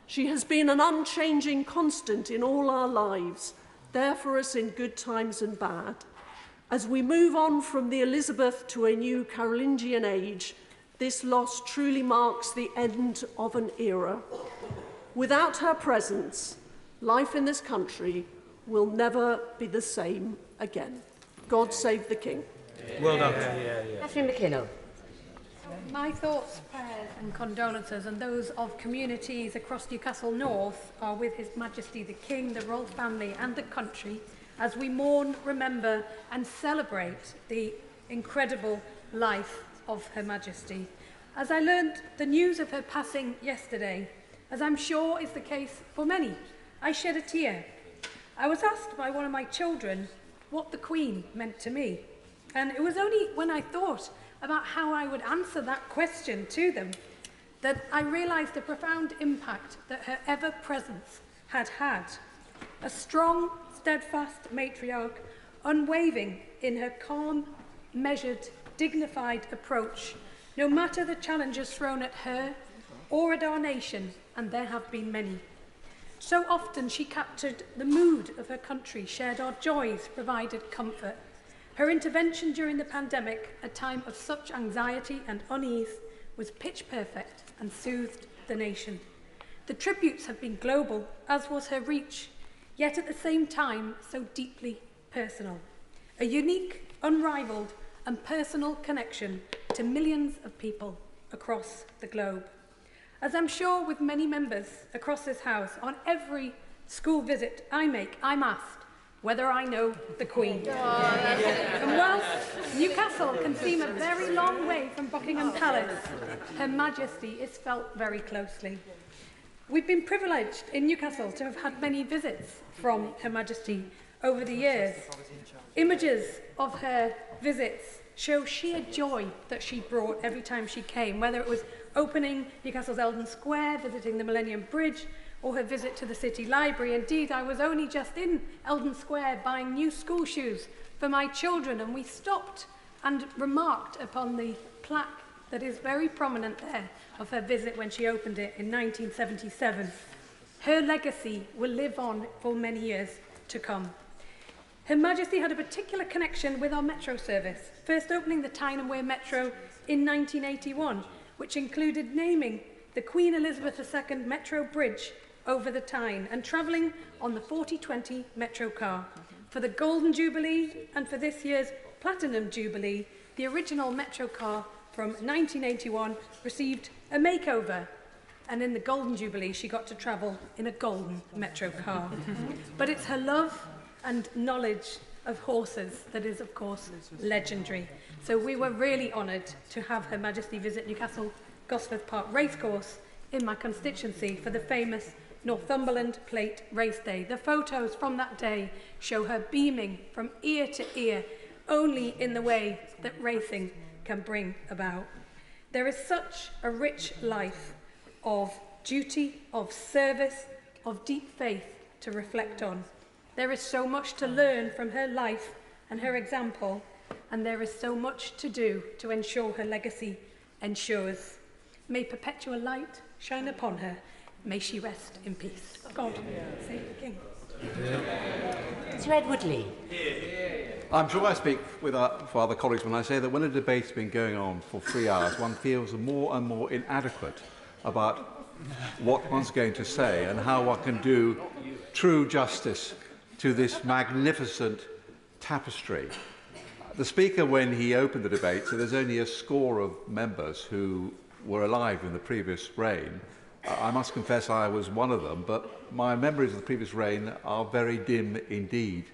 She has been an unchanging constant in all our lives, there for us in good times and bad. As we move on from the Elizabeth to a new Carolingian age, this loss truly marks the end of an era. Without her presence, life in this country will never be the same again. God save the King. Well done. Catherine McKinnell. My thoughts, prayers and condolences and those of communities across Newcastle North are with His Majesty the King, the royal family and the country as we mourn, remember and celebrate the incredible life of Her Majesty. As I learned the news of her passing yesterday, as I'm sure is the case for many, I shed a tear. I was asked by one of my children what the Queen meant to me. And it was only when I thought about how I would answer that question to them that I realised the profound impact that her ever-presence had had. A strong, steadfast matriarch, unwavering in her calm, measured, dignified approach, no matter the challenges thrown at her or at our nation, and there have been many. So often she captured the mood of her country, shared our joys, provided comfort. Her intervention during the pandemic, a time of such anxiety and unease, was pitch perfect and soothed the nation. The tributes have been global, as was her reach, yet at the same time so deeply personal. A unique, unrivalled and personal connection to millions of people across the globe. As I'm sure with many members across this House, on every school visit I make, I'm asked, whether I know the Queen. And whilst Newcastle can seem a very long way from Buckingham Palace, Her Majesty is felt very closely. We've been privileged in Newcastle to have had many visits from Her Majesty over the years. Images of her visits show sheer joy that she brought every time she came, whether it was opening Newcastle's Eldon Square, visiting the Millennium Bridge, or her visit to the City Library. Indeed, I was only just in Eldon Square buying new school shoes for my children, and we stopped and remarked upon the plaque that is very prominent there of her visit when she opened it in 1977. Her legacy will live on for many years to come. Her Majesty had a particular connection with our metro service, first opening the Tyne and Wear Metro in 1981, which included naming the Queen Elizabeth II Metro Bridge over the Tyne and travelling on the 4020 Metro car. For the Golden Jubilee and for this year's Platinum Jubilee, the original Metro car from 1981 received a makeover, and in the Golden Jubilee she got to travel in a golden Metro car. But it's her love and knowledge of horses that is, of course, legendary. So we were really honoured to have Her Majesty visit Newcastle Gosforth Park Racecourse in my constituency for the famous Northumberland Plate Race Day. The photos from that day show her beaming from ear to ear, only in the way that racing can bring about. There is such a rich life of duty, of service, of deep faith to reflect on. There is so much to learn from her life and her example, and there is so much to do to ensure her legacy ensures. May perpetual light shine upon her. May she rest in peace. God save the King. Sir Ed Woodley. I'm sure I speak with for other colleagues when I say that when a debate's been going on for 3 hours, one feels more and more inadequate about what one's going to say and how one can do true justice to this magnificent tapestry. The Speaker, when he opened the debate, said there's only a score of members who were alive in the previous reign. I must confess I was one of them, but my memories of the previous reign are very dim indeed.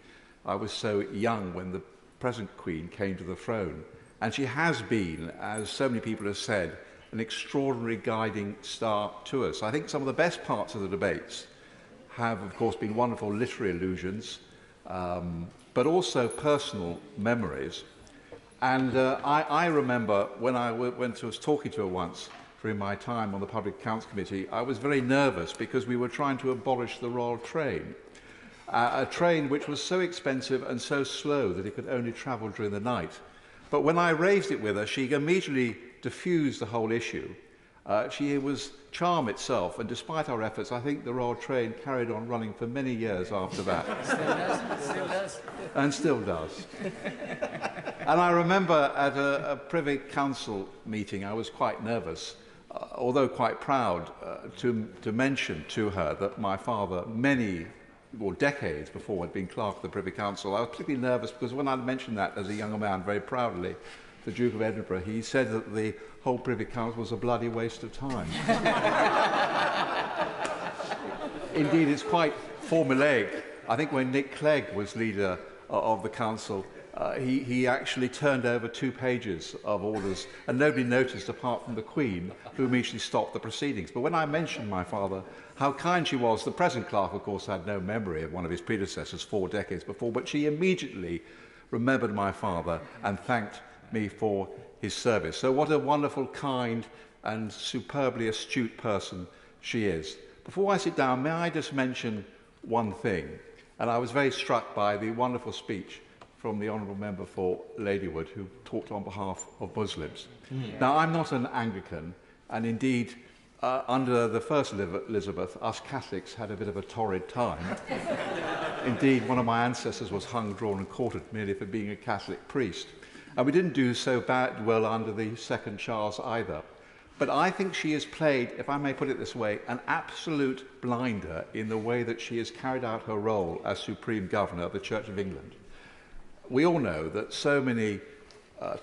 I was so young when the present Queen came to the throne, and she has been, as so many people have said, an extraordinary guiding star to us. I think some of the best parts of the debates have, of course, been wonderful literary allusions, but also personal memories. And I remember when I was talking to her once during my time on the Public Accounts Committee, I was very nervous because we were trying to abolish the Royal Train, a train which was so expensive and so slow that it could only travel during the night. But when I raised it with her, she immediately diffused the whole issue. She was charm itself, and despite our efforts, I think the Royal Train carried on running for many years after that. Still does. And still does. And I remember at a Privy Council meeting, I was quite nervous, although quite proud, to mention to her that my father, decades before, had been Clerk of the Privy Council. I was particularly nervous because when I mentioned that as a younger man, very proudly, the Duke of Edinburgh, he said that the whole Privy Council was a bloody waste of time. Indeed, it's quite formulaic. I think when Nick Clegg was leader of the council, he actually turned over 2 pages of orders, and nobody noticed apart from the Queen, who immediately stopped the proceedings. But when I mentioned my father, how kind she was, the present clerk, of course, had no memory of one of his predecessors 4 decades before, but she immediately remembered my father and thanked me for his service. So what a wonderful, kind and superbly astute person she is. Before I sit down, may I just mention one thing? And I was very struck by the wonderful speech from the Honourable Member for Ladywood, who talked on behalf of Muslims. Now, I'm not an Anglican, and indeed, under the first Elizabeth, us Catholics had a bit of a torrid time. Indeed, one of my ancestors was hung, drawn and quartered merely for being a Catholic priest. And we didn't do so well under the second Charles either. But I think she has played, if I may put it this way, an absolute blinder in the way that she has carried out her role as Supreme Governor of the Church of England. We all know that so many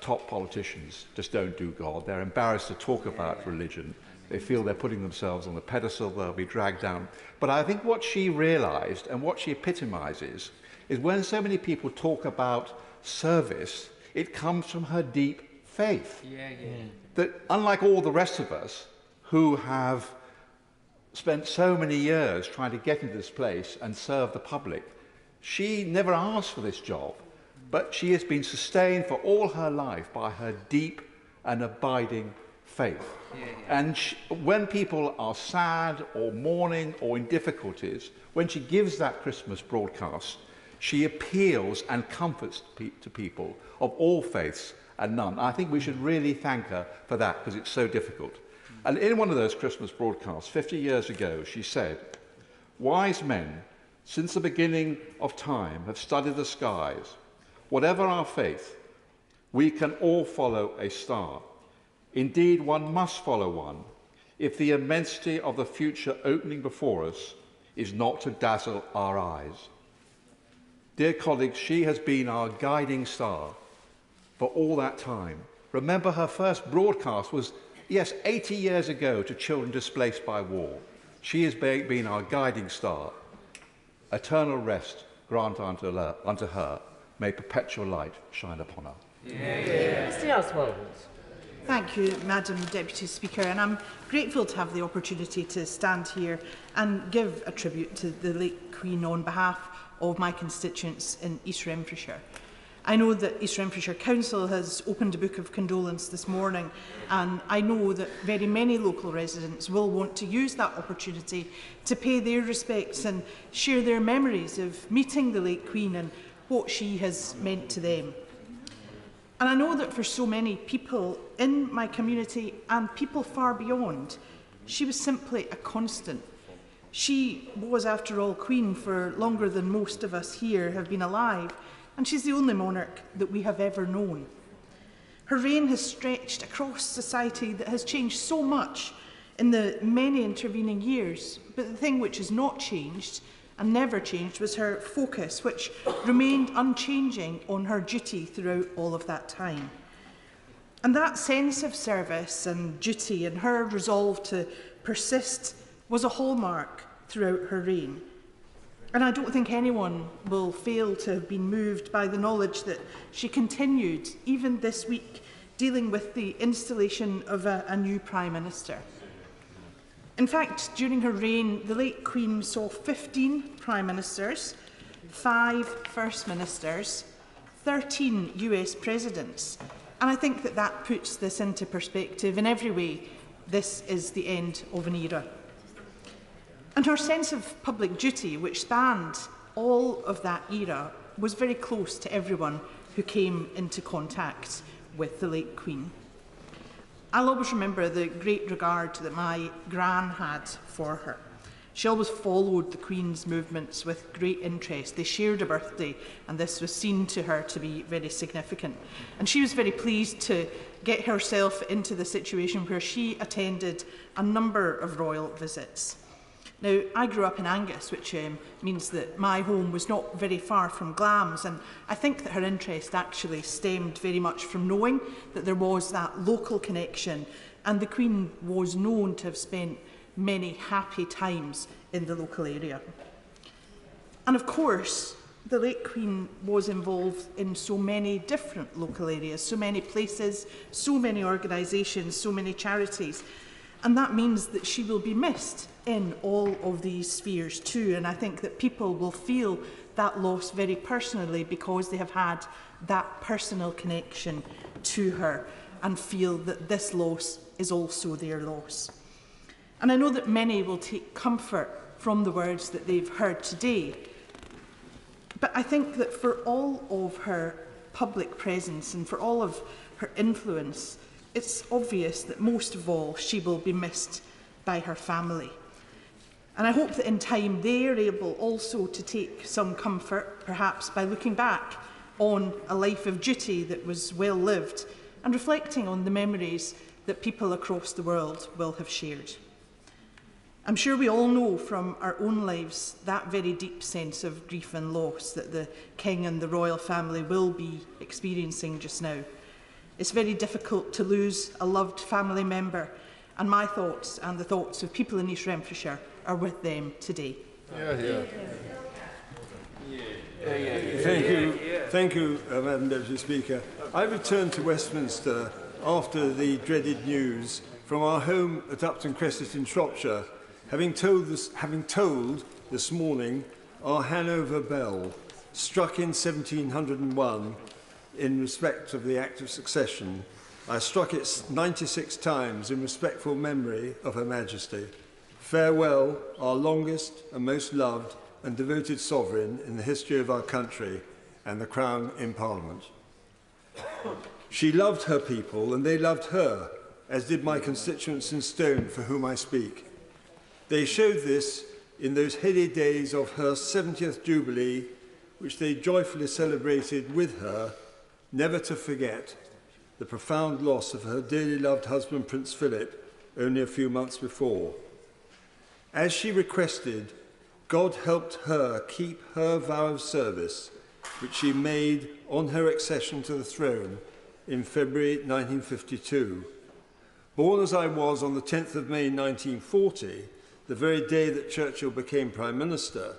top politicians just don't do God. They're embarrassed to talk about religion. They feel they're putting themselves on the pedestal, they'll be dragged down. But I think what she realised and what she epitomises is when so many people talk about service, it comes from her deep faith. That unlike all the rest of us who have spent so many years trying to get into this place and serve the public, she never asked for this job, but she has been sustained for all her life by her deep and abiding faith. And when people are sad or mourning or in difficulties, when she gives that Christmas broadcast, she appeals and comforts to people of all faiths and none. I think we should really thank her for that, because it's so difficult. And in one of those Christmas broadcasts 50 years ago, she said, "Wise men, since the beginning of time, have studied the skies. Whatever our faith, we can all follow a star. Indeed, one must follow one, if the immensity of the future opening before us is not to dazzle our eyes." Dear colleagues, she has been our guiding star for all that time. Remember, her first broadcast was, yes, 80 years ago to children displaced by war. She has been our guiding star. Eternal rest grant unto her. May perpetual light shine upon her. Mr. Oswald. Thank you, Madam Deputy Speaker, and I'm grateful to have the opportunity to stand here and give a tribute to the late Queen on behalf of my constituents in East Renfrewshire. I know that East Renfrewshire Council has opened a book of condolence this morning, and I know that very many local residents will want to use that opportunity to pay their respects and share their memories of meeting the late Queen and what she has meant to them. And I know that for so many people in my community and people far beyond, she was simply a constant. She was, after all, Queen for longer than most of us here have been alive, and she's the only monarch that we have ever known. Her reign has stretched across society that has changed so much in the many intervening years, but the thing which has not changed and never changed was her focus, which remained unchanging on her duty throughout all of that time. And that sense of service and duty and her resolve to persist was a hallmark throughout her reign. And I don't think anyone will fail to have been moved by the knowledge that she continued, even this week, dealing with the installation of a new Prime Minister. In fact, during her reign, the late Queen saw 15 Prime Ministers, 5 First Ministers, 13 US Presidents. And I think that that puts this into perspective. In every way, this is the end of an era. And her sense of public duty, which spanned all of that era, was very close to everyone who came into contact with the late Queen. I'll always remember the great regard that my gran had for her. She always followed the Queen's movements with great interest. They shared a birthday, and this was seen to her to be very significant. And she was very pleased to get herself into the situation where she attended a number of royal visits. Now, I grew up in Angus, which means that my home was not very far from Glamis, and I think that her interest actually stemmed very much from knowing that there was that local connection, and the Queen was known to have spent many happy times in the local area. And of course, the late Queen was involved in so many different local areas, so many places, so many organisations, so many charities. And that means that she will be missed in all of these spheres too. And I think that people will feel that loss very personally because they have had that personal connection to her and feel that this loss is also their loss. And I know that many will take comfort from the words that they've heard today. But I think that for all of her public presence and for all of her influence, it's obvious that most of all she will be missed by her family. And I hope that in time they are able also to take some comfort, perhaps by looking back on a life of duty that was well lived and reflecting on the memories that people across the world will have shared. I'm sure we all know from our own lives that very deep sense of grief and loss that the King and the royal family will be experiencing just now. It's very difficult to lose a loved family member, and my thoughts and the thoughts of people in East Renfrewshire are with them today. Thank you, Madam Deputy Speaker. I returned to Westminster after the dreaded news from our home at Upton Crescent in Shropshire, having told this morning our Hanover bell, struck in 1701 in respect of the Act of Succession. I struck it 96 times in respectful memory of Her Majesty. Farewell, our longest and most loved and devoted sovereign in the history of our country and the Crown in Parliament. She loved her people and they loved her, as did my constituents in Stone, for whom I speak. They showed this in those heady days of her 70th Jubilee, which they joyfully celebrated with her, never to forget the profound loss of her dearly loved husband, Prince Philip, only a few months before. As she requested, God helped her keep her vow of service, which she made on her accession to the throne in February 1952. Born as I was on the 10th of May 1940, the very day that Churchill became Prime Minister,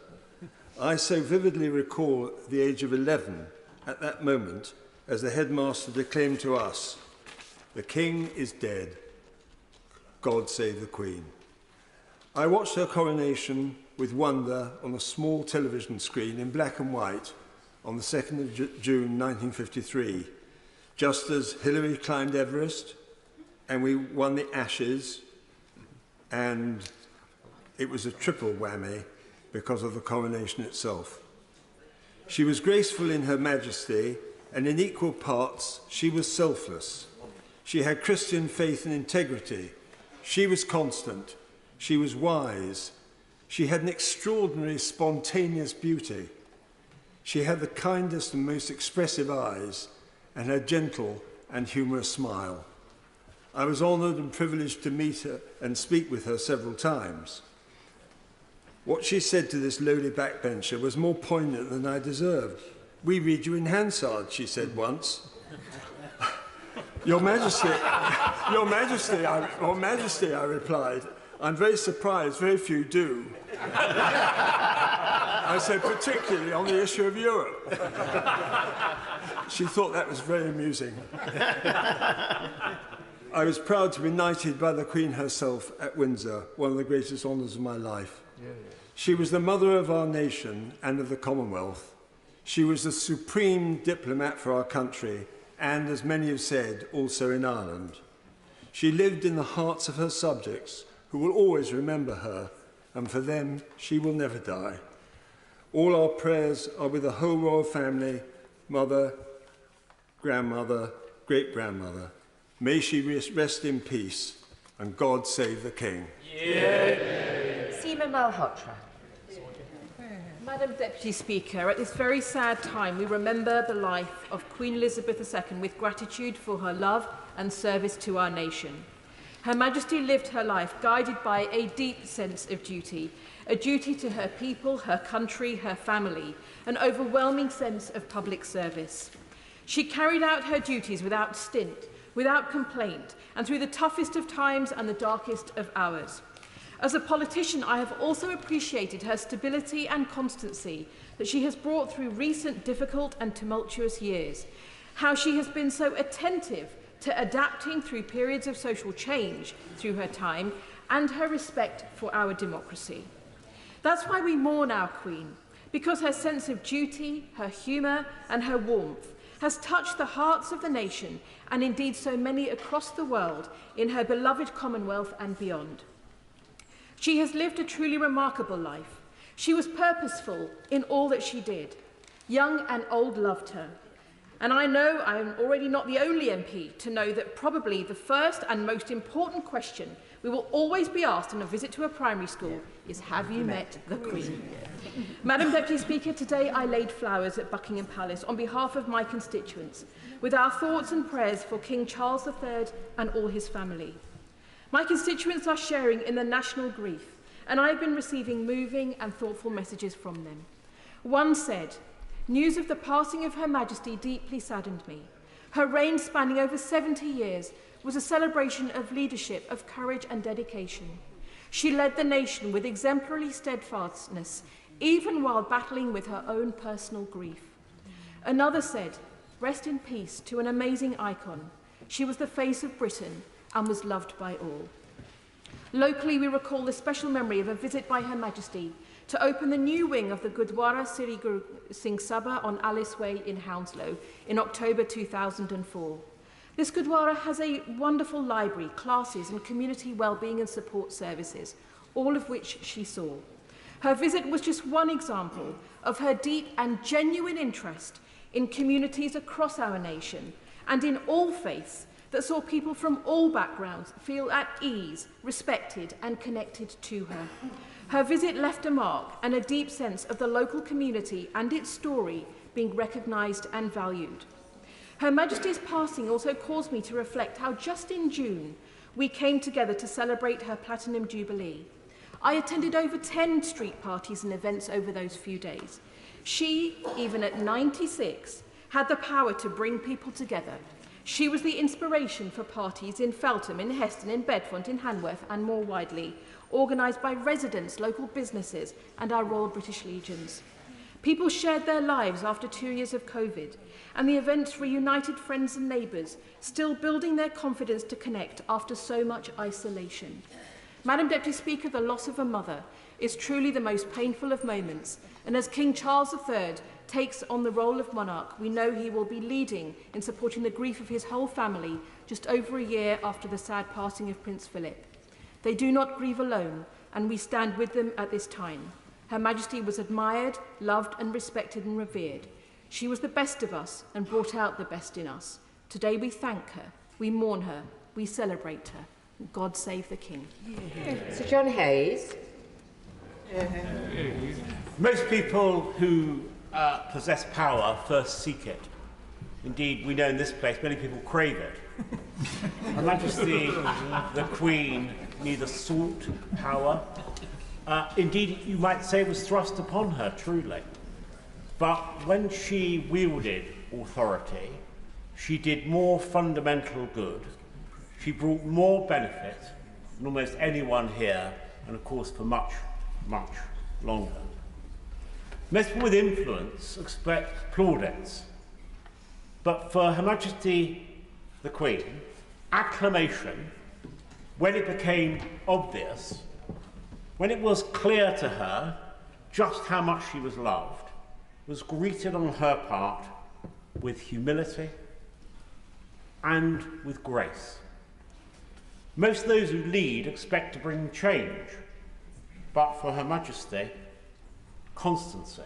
I so vividly recall the age of 11 at that moment as the headmaster declaimed to us, "The King is dead. God save the Queen." I watched her coronation with wonder on a small television screen in black and white on the 2nd of June 1953, just as Hillary climbed Everest and we won the Ashes, and it was a triple whammy because of the coronation itself. She was graceful in her majesty, and in equal parts she was selfless. She had Christian faith and integrity. She was constant. She was wise. She had an extraordinary spontaneous beauty. She had the kindest and most expressive eyes and a gentle and humorous smile. I was honoured and privileged to meet her and speak with her several times. What she said to this lowly backbencher was more poignant than I deserved. "We read you in Hansard," she said once. Your Majesty, I replied, "I'm very surprised, very few do." I said, "Particularly on the issue of Europe." She thought that was very amusing. I was proud to be knighted by the Queen herself at Windsor, one of the greatest honours of my life. She was the mother of our nation and of the Commonwealth. She was the supreme diplomat for our country and, as many have said, also in Ireland. She lived in the hearts of her subjects, who will always remember her, and for them she will never die. All our prayers are with the whole royal family, mother, grandmother, great-grandmother. May she rest in peace, and God save the King. Seema Malhotra. Madam Deputy Speaker, at this very sad time, we remember the life of Queen Elizabeth II with gratitude for her love and service to our nation. Her Majesty lived her life guided by a deep sense of duty, a duty to her people, her country, her family, an overwhelming sense of public service. She carried out her duties without stint, without complaint, and through the toughest of times and the darkest of hours. As a politician, I have also appreciated her stability and constancy that she has brought through recent difficult and tumultuous years, how she has been so attentive to adapting through periods of social change through her time, and her respect for our democracy. That's why we mourn our Queen, because her sense of duty, her humour and her warmth has touched the hearts of the nation, and indeed so many across the world, in her beloved Commonwealth and beyond. She has lived a truly remarkable life. She was purposeful in all that she did. Young and old loved her. And I know I am already not the only MP to know that probably the first and most important question we will always be asked on a visit to a primary school is, have you met the Queen? Madam Deputy Speaker, today I laid flowers at Buckingham Palace on behalf of my constituents, with our thoughts and prayers for King Charles III and all his family. My constituents are sharing in the national grief, and I have been receiving moving and thoughtful messages from them. One said, "News of the passing of Her Majesty deeply saddened me. Her reign, spanning over 70 years, was a celebration of leadership, of courage and dedication. She led the nation with exemplary steadfastness even while battling with her own personal grief. Another said, "Rest in peace to an amazing icon. She was the face of Britain and was loved by all." Locally, we recall the special memory of a visit by Her Majesty to open the new wing of the Gurdwara Sri Guru Singh Sabha on Alice Way in Hounslow in October 2004. This Gurdwara has a wonderful library, classes and community wellbeing and support services, all of which she saw. Her visit was just one example of her deep and genuine interest in communities across our nation and in all faiths that saw people from all backgrounds feel at ease, respected and connected to her. Her visit left a mark and a deep sense of the local community and its story being recognised and valued. Her Majesty's passing also caused me to reflect how just in June we came together to celebrate her Platinum Jubilee. I attended over 10 street parties and events over those few days. She, even at 96, had the power to bring people together. She was the inspiration for parties in Feltham, in Heston, in Bedfont, in Hanworth and more widely, organised by residents, local businesses and our Royal British Legions. People shared their lives after 2 years of COVID, and the events reunited friends and neighbours, still building their confidence to connect after so much isolation. Madam Deputy Speaker, the loss of a mother is truly the most painful of moments, and as King Charles III takes on the role of monarch, we know he will be leading in supporting the grief of his whole family just over a year after the sad passing of Prince Philip. They do not grieve alone, and we stand with them at this time. Her Majesty was admired, loved and respected and revered. She was the best of us and brought out the best in us. Today we thank her, we mourn her, we celebrate her. God save the King. Sir John Hayes. Most people who possess power first seek it. Indeed, we know in this place many people crave it. Her Majesty, the Queen, neither sought power. Indeed, you might say it was thrust upon her, truly. But when she wielded authority, she did more fundamental good. She brought more benefit than almost anyone here, and of course for much, much longer. Most people with influence expect plaudits, but for Her Majesty the Queen, acclamation, when it became obvious, when it was clear to her just how much she was loved, was greeted on her part with humility and with grace. Most of those who lead expect to bring change, but for Her Majesty, constancy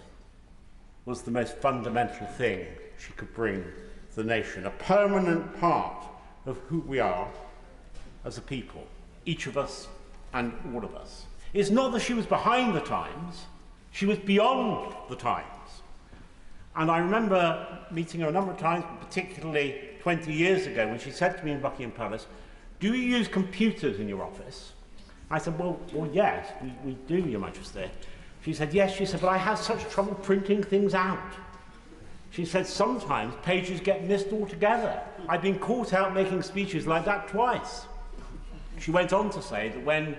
was the most fundamental thing she could bring to the nation, a permanent part of who we are as a people, each of us and all of us. It's not that she was behind the times, she was beyond the times. And I remember meeting her a number of times, particularly 20 years ago, when she said to me in Buckingham Palace, "Do you use computers in your office?" I said, well yes, we do, Your Majesty. She said, yes, she said, but I have such trouble printing things out. She said, sometimes pages get missed altogether. I've been caught out making speeches like that twice. She went on to say that when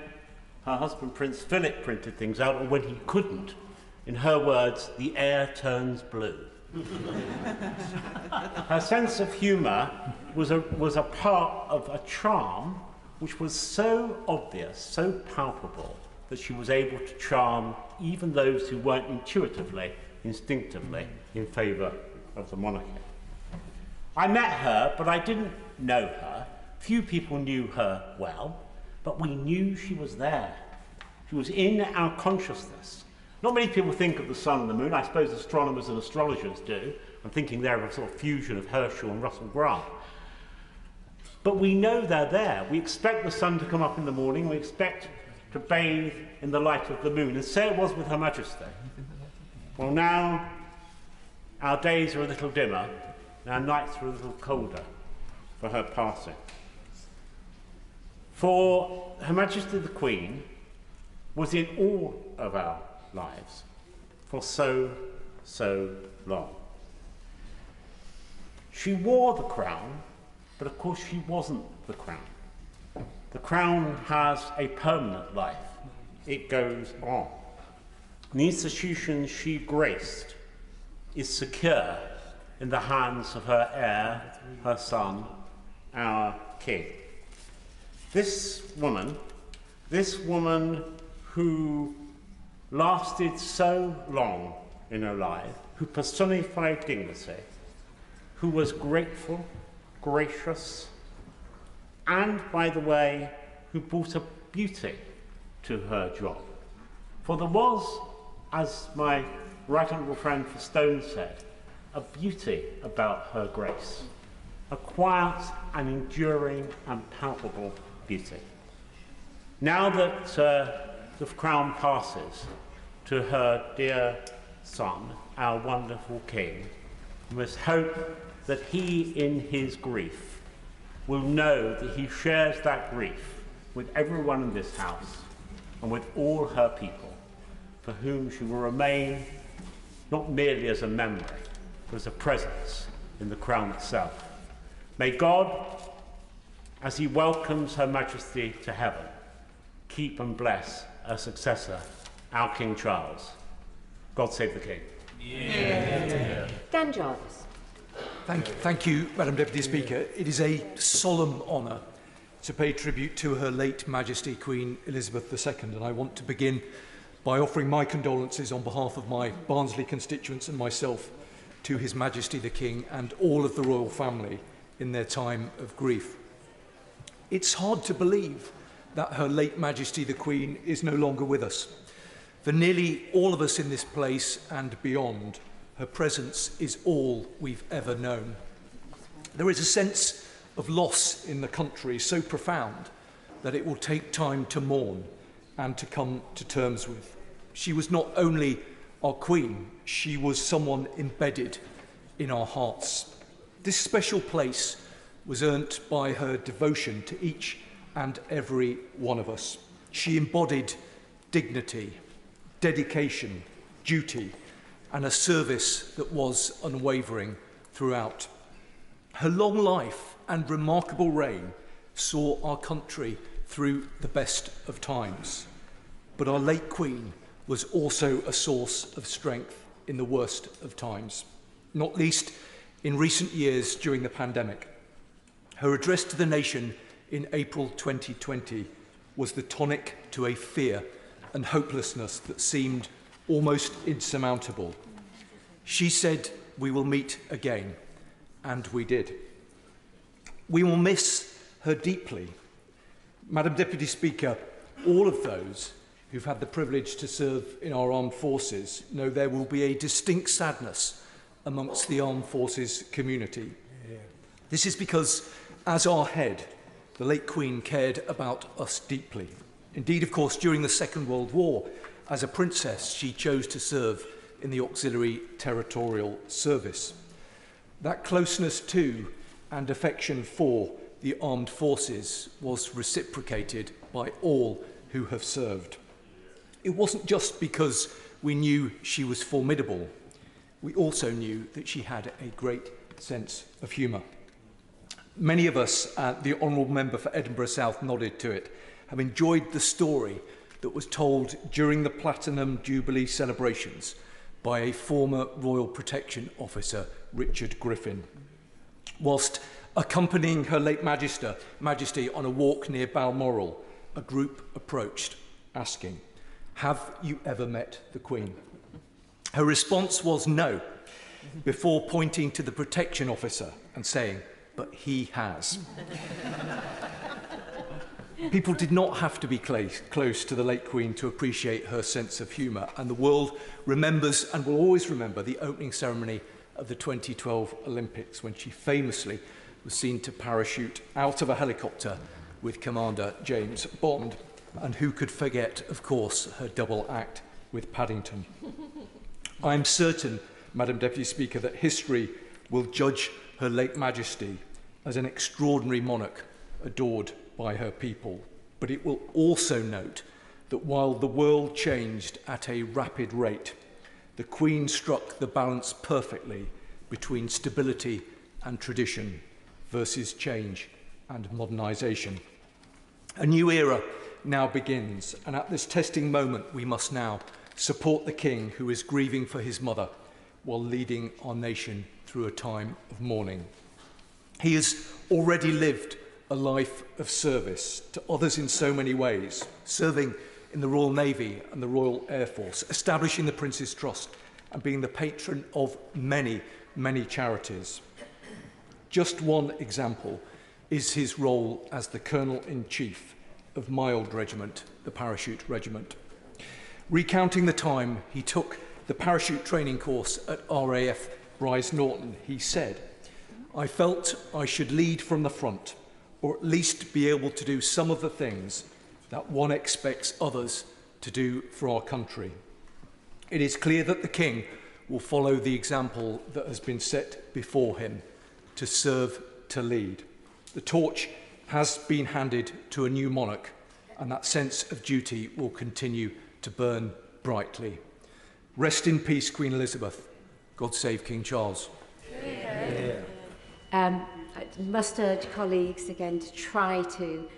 her husband, Prince Philip, printed things out, or when he couldn't, in her words, the air turns blue. Her sense of humour was a part of a charm which was so obvious, so palpable, that she was able to charm even those who weren't intuitively, instinctively in favour of the monarchy. I met her, but I didn't know her. Few people knew her well, but we knew she was there. She was in our consciousness. Not many people think of the sun and the moon. I suppose astronomers and astrologers do. I'm thinking there of a sort of fusion of Herschel and Russell Grant. But we know they're there. We expect the sun to come up in the morning. We expect to bathe in the light of the moon. And so it was with Her Majesty. Well, now our days are a little dimmer, and our nights are a little colder for her passing. For Her Majesty the Queen was in all of our lives for so, so long. She wore the crown, but of course she wasn't the crown. The crown has a permanent life. It goes on. The institution she graced is secure in the hands of her heir, her son, our king. This woman who lasted so long in her life, who personified dignity, who was grateful, gracious, and, by the way, who brought a beauty to her job. For there was, as my right honourable friend for Stone said, a beauty about her grace, a quiet and enduring and palpable beauty. Now that the crown passes to her dear son, our wonderful king, we must hope that he, in his grief, will know that he shares that grief with everyone in this house and with all her people, for whom she will remain not merely as a memory, but as a presence in the crown itself. May God, as he welcomes Her Majesty to heaven, keep and bless her successor, our King Charles. God save the King. Yeah. Dan Jarvis. Thank you, Madam Deputy Speaker. It is a solemn honour to pay tribute to Her late Majesty Queen Elizabeth II, and I want to begin by offering my condolences on behalf of my Barnsley constituents and myself to His Majesty the King and all of the royal family in their time of grief. It's hard to believe that Her late Majesty the Queen is no longer with us. For nearly all of us in this place and beyond, her presence is all we've ever known. There is a sense of loss in the country so profound that it will take time to mourn and to come to terms with. She was not only our Queen, she was someone embedded in our hearts. This special place was earned by her devotion to each and every one of us. She embodied dignity, dedication, duty, and a service that was unwavering throughout. Her long life and remarkable reign saw our country through the best of times. But our late Queen was also a source of strength in the worst of times, not least in recent years during the pandemic. Her address to the nation in April 2020 was the tonic to a fear and hopelessness that seemed almost insurmountable. She said, "We will meet again," and we did. We will miss her deeply. Madam Deputy Speaker, all of those who've had the privilege to serve in our armed forces know there will be a distinct sadness amongst the armed forces community. This is because, as our head, the late Queen cared about us deeply. Indeed, of course, during the Second World War, as a princess, she chose to serve in the Auxiliary Territorial Service. That closeness to and affection for the armed forces was reciprocated by all who have served. It wasn't just because we knew she was formidable. We also knew that she had a great sense of humour. Many of us, the Honourable Member for Edinburgh South nodded to it, have enjoyed the story that was told during the Platinum Jubilee celebrations by a former Royal Protection Officer, Richard Griffin. Whilst accompanying Her late Majesty on a walk near Balmoral, a group approached, asking, "Have you ever met the Queen?" Her response was no, before pointing to the protection officer and saying, "But he has." People did not have to be close to the late Queen to appreciate her sense of humour, and the world remembers and will always remember the opening ceremony of the 2012 Olympics, when she famously was seen to parachute out of a helicopter with Commander James Bond. And who could forget, of course, her double act with Paddington? I'm certain, Madam Deputy Speaker, that history will judge Her late Majesty as an extraordinary monarch adored by her people. But it will also note that while the world changed at a rapid rate, the Queen struck the balance perfectly between stability and tradition versus change and modernisation. A new era now begins, and at this testing moment we must now support the King who is grieving for his mother while leading our nation through a time of mourning. He has already lived a life of service to others in so many ways, serving in the Royal Navy and the Royal Air Force, establishing the Prince's Trust and being the patron of many, many charities. Just one example is his role as the Colonel-in-Chief of my old regiment, the Parachute Regiment. Recounting the time he took the parachute training course at RAF Bryce Norton, he said, "I felt I should lead from the front, or at least be able to do some of the things that one expects others to do for our country." It is clear that the King will follow the example that has been set before him, to serve, to lead. The torch has been handed to a new monarch, and that sense of duty will continue to burn brightly. Rest in peace, Queen Elizabeth. God save King Charles. I must urge colleagues again to try to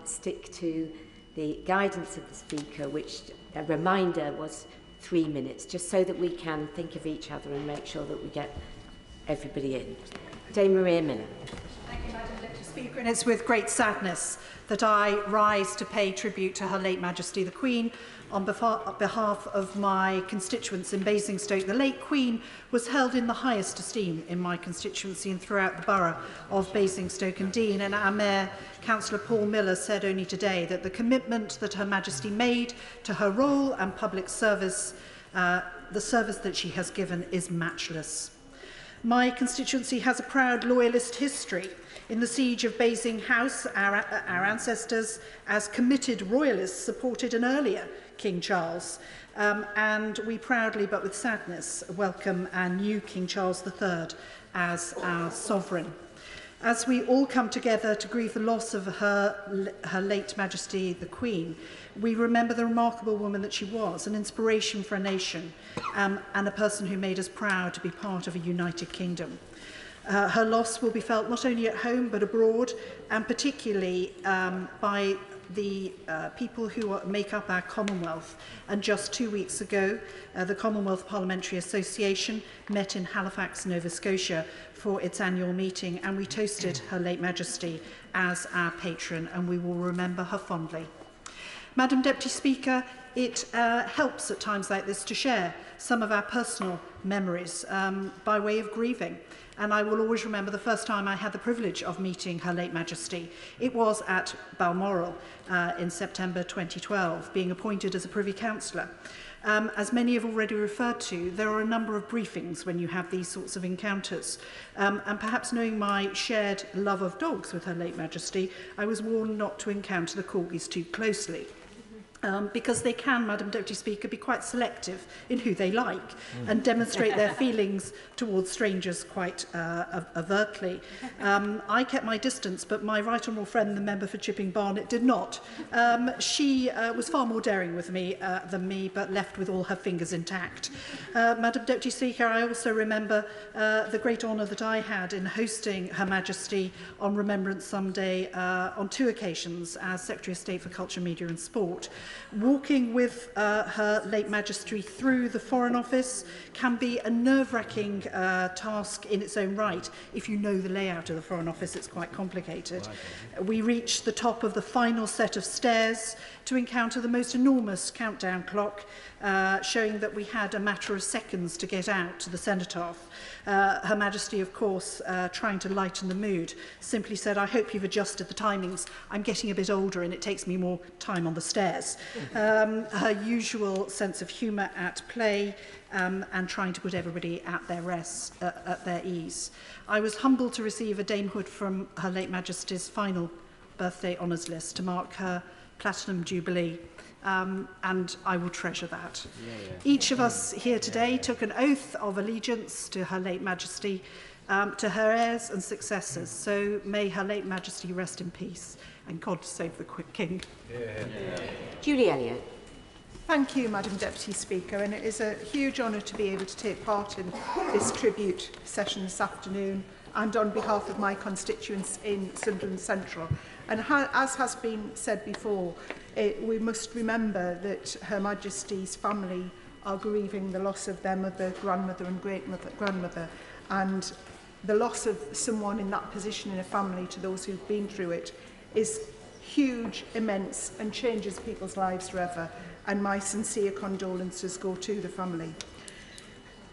stick to the guidance of the Speaker, which, a reminder, was 3 minutes, just so that we can think of each other and make sure that we get everybody in. Dame Maria Miller. Thank you, Madam Deputy Speaker, and it's with great sadness that I rise to pay tribute to Her late Majesty the Queen on behalf of my constituents in Basingstoke. The late Queen was held in the highest esteem in my constituency and throughout the borough of Basingstoke and Dean, and our Mayor, Councillor Paul Miller, said only today that the commitment that Her Majesty made to her role and public service, the service that she has given, is matchless. My constituency has a proud loyalist history. In the siege of Basing House, our ancestors, as committed royalists, supported an earlier King Charles, and we proudly, but with sadness, welcome our new King Charles III as our sovereign. As we all come together to grieve the loss of Her late Majesty the Queen, we remember the remarkable woman that she was, an inspiration for a nation, and a person who made us proud to be part of a united kingdom. Her loss will be felt not only at home but abroad, and particularly by the people who make up our Commonwealth. And just 2 weeks ago, the Commonwealth Parliamentary Association met in Halifax, Nova Scotia for its annual meeting, and we toasted Her late Majesty as our patron, and we will remember her fondly. Madam Deputy Speaker, it helps at times like this to share some of our personal memories by way of grieving. And I will always remember the first time I had the privilege of meeting Her late Majesty. It was at Balmoral in September 2012, being appointed as a Privy Councillor. As many have already referred to, there are a number of briefings when you have these sorts of encounters. And perhaps knowing my shared love of dogs with Her late Majesty, I was warned not to encounter the corgis too closely. Because they can, Madam Deputy Speaker, be quite selective in who they like and demonstrate their feelings towards strangers quite overtly. I kept my distance, but my right honourable friend, the member for Chipping Barnet, did not. She was far more daring with me than me, but left with all her fingers intact. Madam Deputy Speaker, I also remember the great honour that I had in hosting Her Majesty on Remembrance Sunday on 2 occasions as Secretary of State for Culture, Media and Sport. Walking with Her late Majesty through the Foreign Office can be a nerve-wracking task in its own right. If you know the layout of the Foreign Office, it's quite complicated. We reached the top of the final set of stairs to encounter the most enormous countdown clock, showing that we had a matter of seconds to get out to the cenotaph. Her Majesty, of course, trying to lighten the mood, simply said, "I hope you've adjusted the timings. I'm getting a bit older and it takes me more time on the stairs." Her usual sense of humour at play and trying to put everybody at their rest, at their ease. I was humbled to receive a damehood from Her late Majesty's final birthday honours list to mark her Platinum Jubilee. And I will treasure that. Each of us here today took an oath of allegiance to Her late Majesty, to her heirs and successors. So may Her late Majesty rest in peace, and God save the King. Julie Elliott. Thank you, Madam Deputy Speaker, and it is a huge honour to be able to take part in this tribute session this afternoon and on behalf of my constituents in Sunderland Central. And as has been said before, we must remember that Her Majesty's family are grieving the loss of their mother, grandmother and great-grandmother, and the loss of someone in that position in a family, to those who've been through it, is huge, immense, and changes people's lives forever. And my sincere condolences go to the family.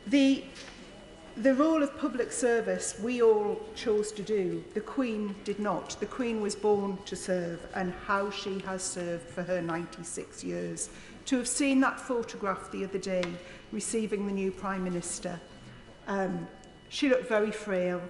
The role of public service we all chose to do. The Queen did not. The Queen was born to serve, and how she has served for her 96 years. To have seen that photograph the other day, receiving the new Prime Minister, she looked very frail,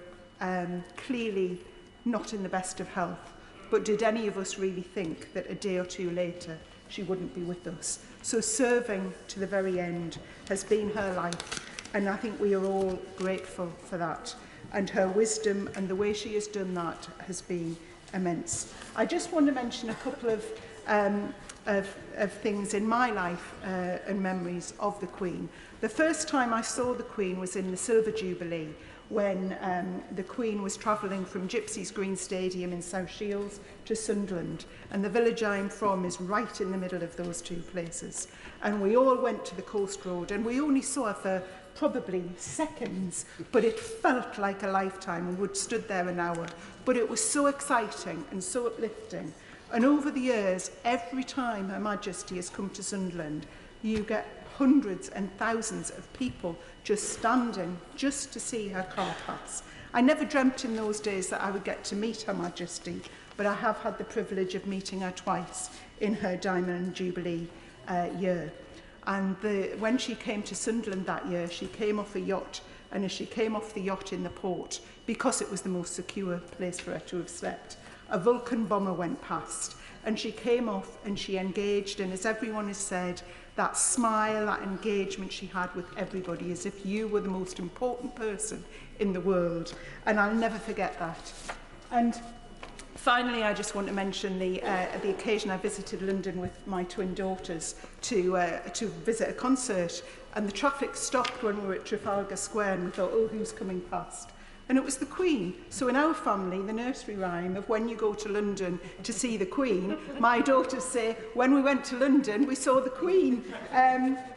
clearly not in the best of health. But did any of us really think that a day or two later she wouldn't be with us? So serving to the very end has been her life, and I think we are all grateful for that. And her wisdom and the way she has done that has been immense. I just want to mention a couple of things in my life and memories of the Queen. The first time I saw the Queen was in the Silver Jubilee, when the Queen was travelling from Gypsy's Green Stadium in South Shields to Sunderland. And the village I'm from is right in the middle of those two places. And we all went to the Coast Road, and we only saw her for probably seconds, but it felt like a lifetime, and we'd stood there an hour. But it was so exciting and so uplifting. And over the years, every time Her Majesty has come to Sunderland, you get hundreds and thousands of people just standing just to see her car pass. I never dreamt in those days that I would get to meet Her Majesty, but I have had the privilege of meeting her twice in her Diamond Jubilee year. And when she came to Sunderland that year, she came off a yacht, and as she came off the yacht in the port, because it was the most secure place for her to have slept, a Vulcan bomber went past, and she came off and she engaged, and as everyone has said, that smile, that engagement she had with everybody, as if you were the most important person in the world. And I'll never forget that. And finally, I just want to mention the occasion I visited London with my twin daughters to visit a concert, and the traffic stopped when we were at Trafalgar Square, and we thought, oh, who's coming past? And it was the Queen. So in our family, the nursery rhyme of when you go to London to see the Queen, my daughters say, when we went to London, we saw the Queen.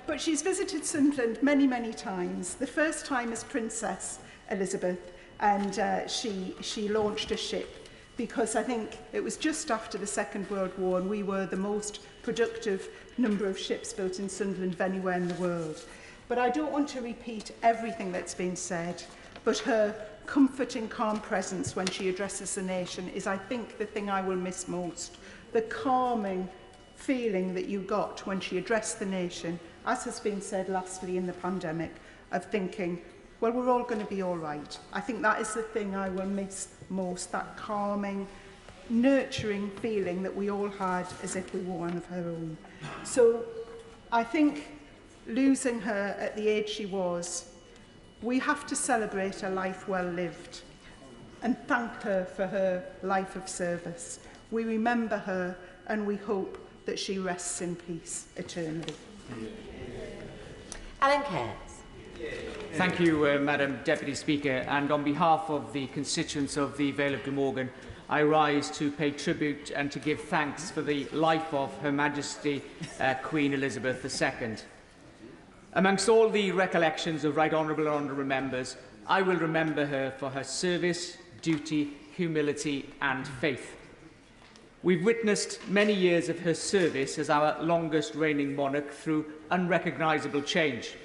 But she's visited Sunderland many, many times. The first time as Princess Elizabeth, and she launched a ship, because I think it was just after the Second World War, and we were the most productive number of ships built in Sunderland of anywhere in the world. But I don't want to repeat everything that's been said, but her comforting, calm presence when she addresses the nation is, I think, the thing I will miss most. The calming feeling that you got when she addressed the nation, as has been said lastly in the pandemic, of thinking, well, we're all going to be all right. I think that is the thing I will miss most, that calming, nurturing feeling that we all had as if we were one of her own. So I think losing her at the age she was, we have to celebrate a life well lived and thank her for her life of service. We remember her, and we hope that she rests in peace eternally. Alan Cairns. Thank you, Madam Deputy Speaker, and on behalf of the constituents of the Vale of Glamorgan, I rise to pay tribute and to give thanks for the life of Her Majesty Queen Elizabeth II. Amongst all the recollections of Right Honourable and Honourable Members, I will remember her for her service, duty, humility and faith. We've witnessed many years of her service as our longest reigning monarch through unrecognisable change.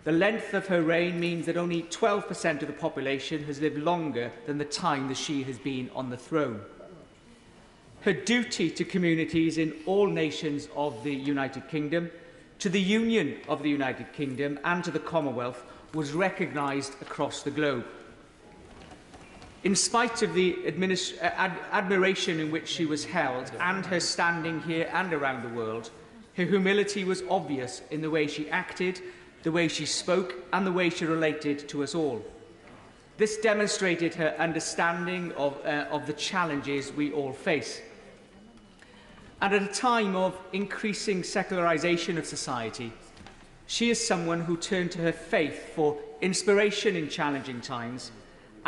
The length of her reign means that only 12% of the population has lived longer than the time that she has been on the throne. Her duty to communities in all nations of the United Kingdom, to the Union of the United Kingdom and to the Commonwealth was recognised across the globe. In spite of the admiration in which she was held and her standing here and around the world, her humility was obvious in the way she acted, the way she spoke and the way she related to us all. This demonstrated her understanding of the challenges we all face. And at a time of increasing secularisation of society, she is someone who turned to her faith for inspiration in challenging times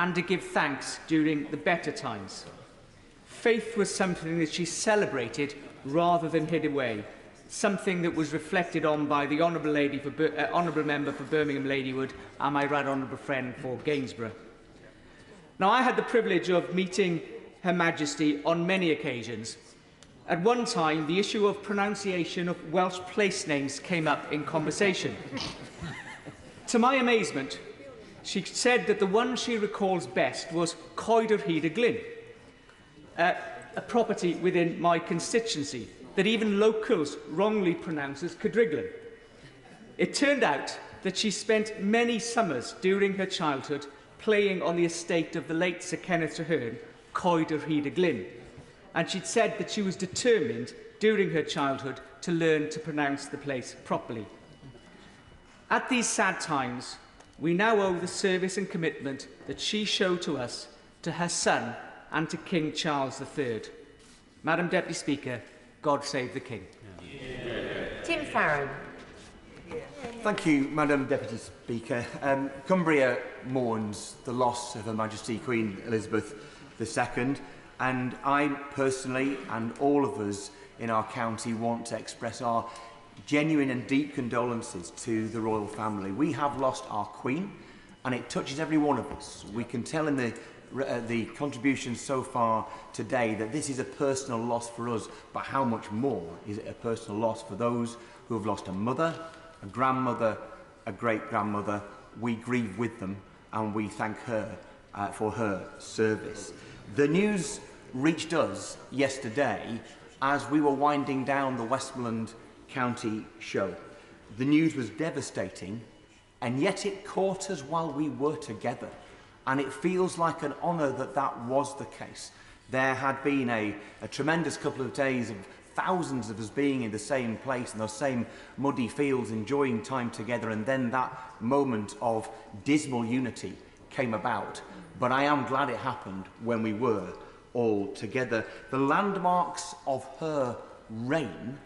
and to give thanks during the better times. Faith was something that she celebrated rather than hid away, something that was reflected on by the Honourable Member for Birmingham Ladywood and my right honourable friend for Gainsborough. Now, I had the privilege of meeting Her Majesty on many occasions. At one time, the issue of pronunciation of Welsh place names came up in conversation. To my amazement, she said that the one she recalls best was Coed yr Hyd y Glyn, a property within my constituency that even locals wrongly pronounce as Cydriglan. It turned out that she spent many summers during her childhood playing on the estate of the late Sir Kenneth Treherne, Coed yr Hyd y Glyn, and she'd said that she was determined during her childhood to learn to pronounce the place properly. At these sad times, we now owe the service and commitment that she showed to us, to her son, and to King Charles III. Madam Deputy Speaker, God save the King. Tim Farron. Thank you, Madam Deputy Speaker. Cumbria mourns the loss of Her Majesty Queen Elizabeth II, and I personally and all of us in our county want to express our genuine and deep condolences to the royal family. We have lost our Queen, and it touches every one of us. We can tell in the contributions so far today that this is a personal loss for us, but how much more is it a personal loss for those who have lost a mother, a grandmother, a great-grandmother? We grieve with them, and we thank her for her service. The news reached us yesterday as we were winding down the Westmoreland County show. The news was devastating, and yet it caught us while we were together. And it feels like an honour that that was the case. There had been a tremendous couple of days of thousands of us being in the same place, in those same muddy fields, enjoying time together, and then that moment of dismal unity came about. But I am glad it happened when we were all together. The landmarks of her reign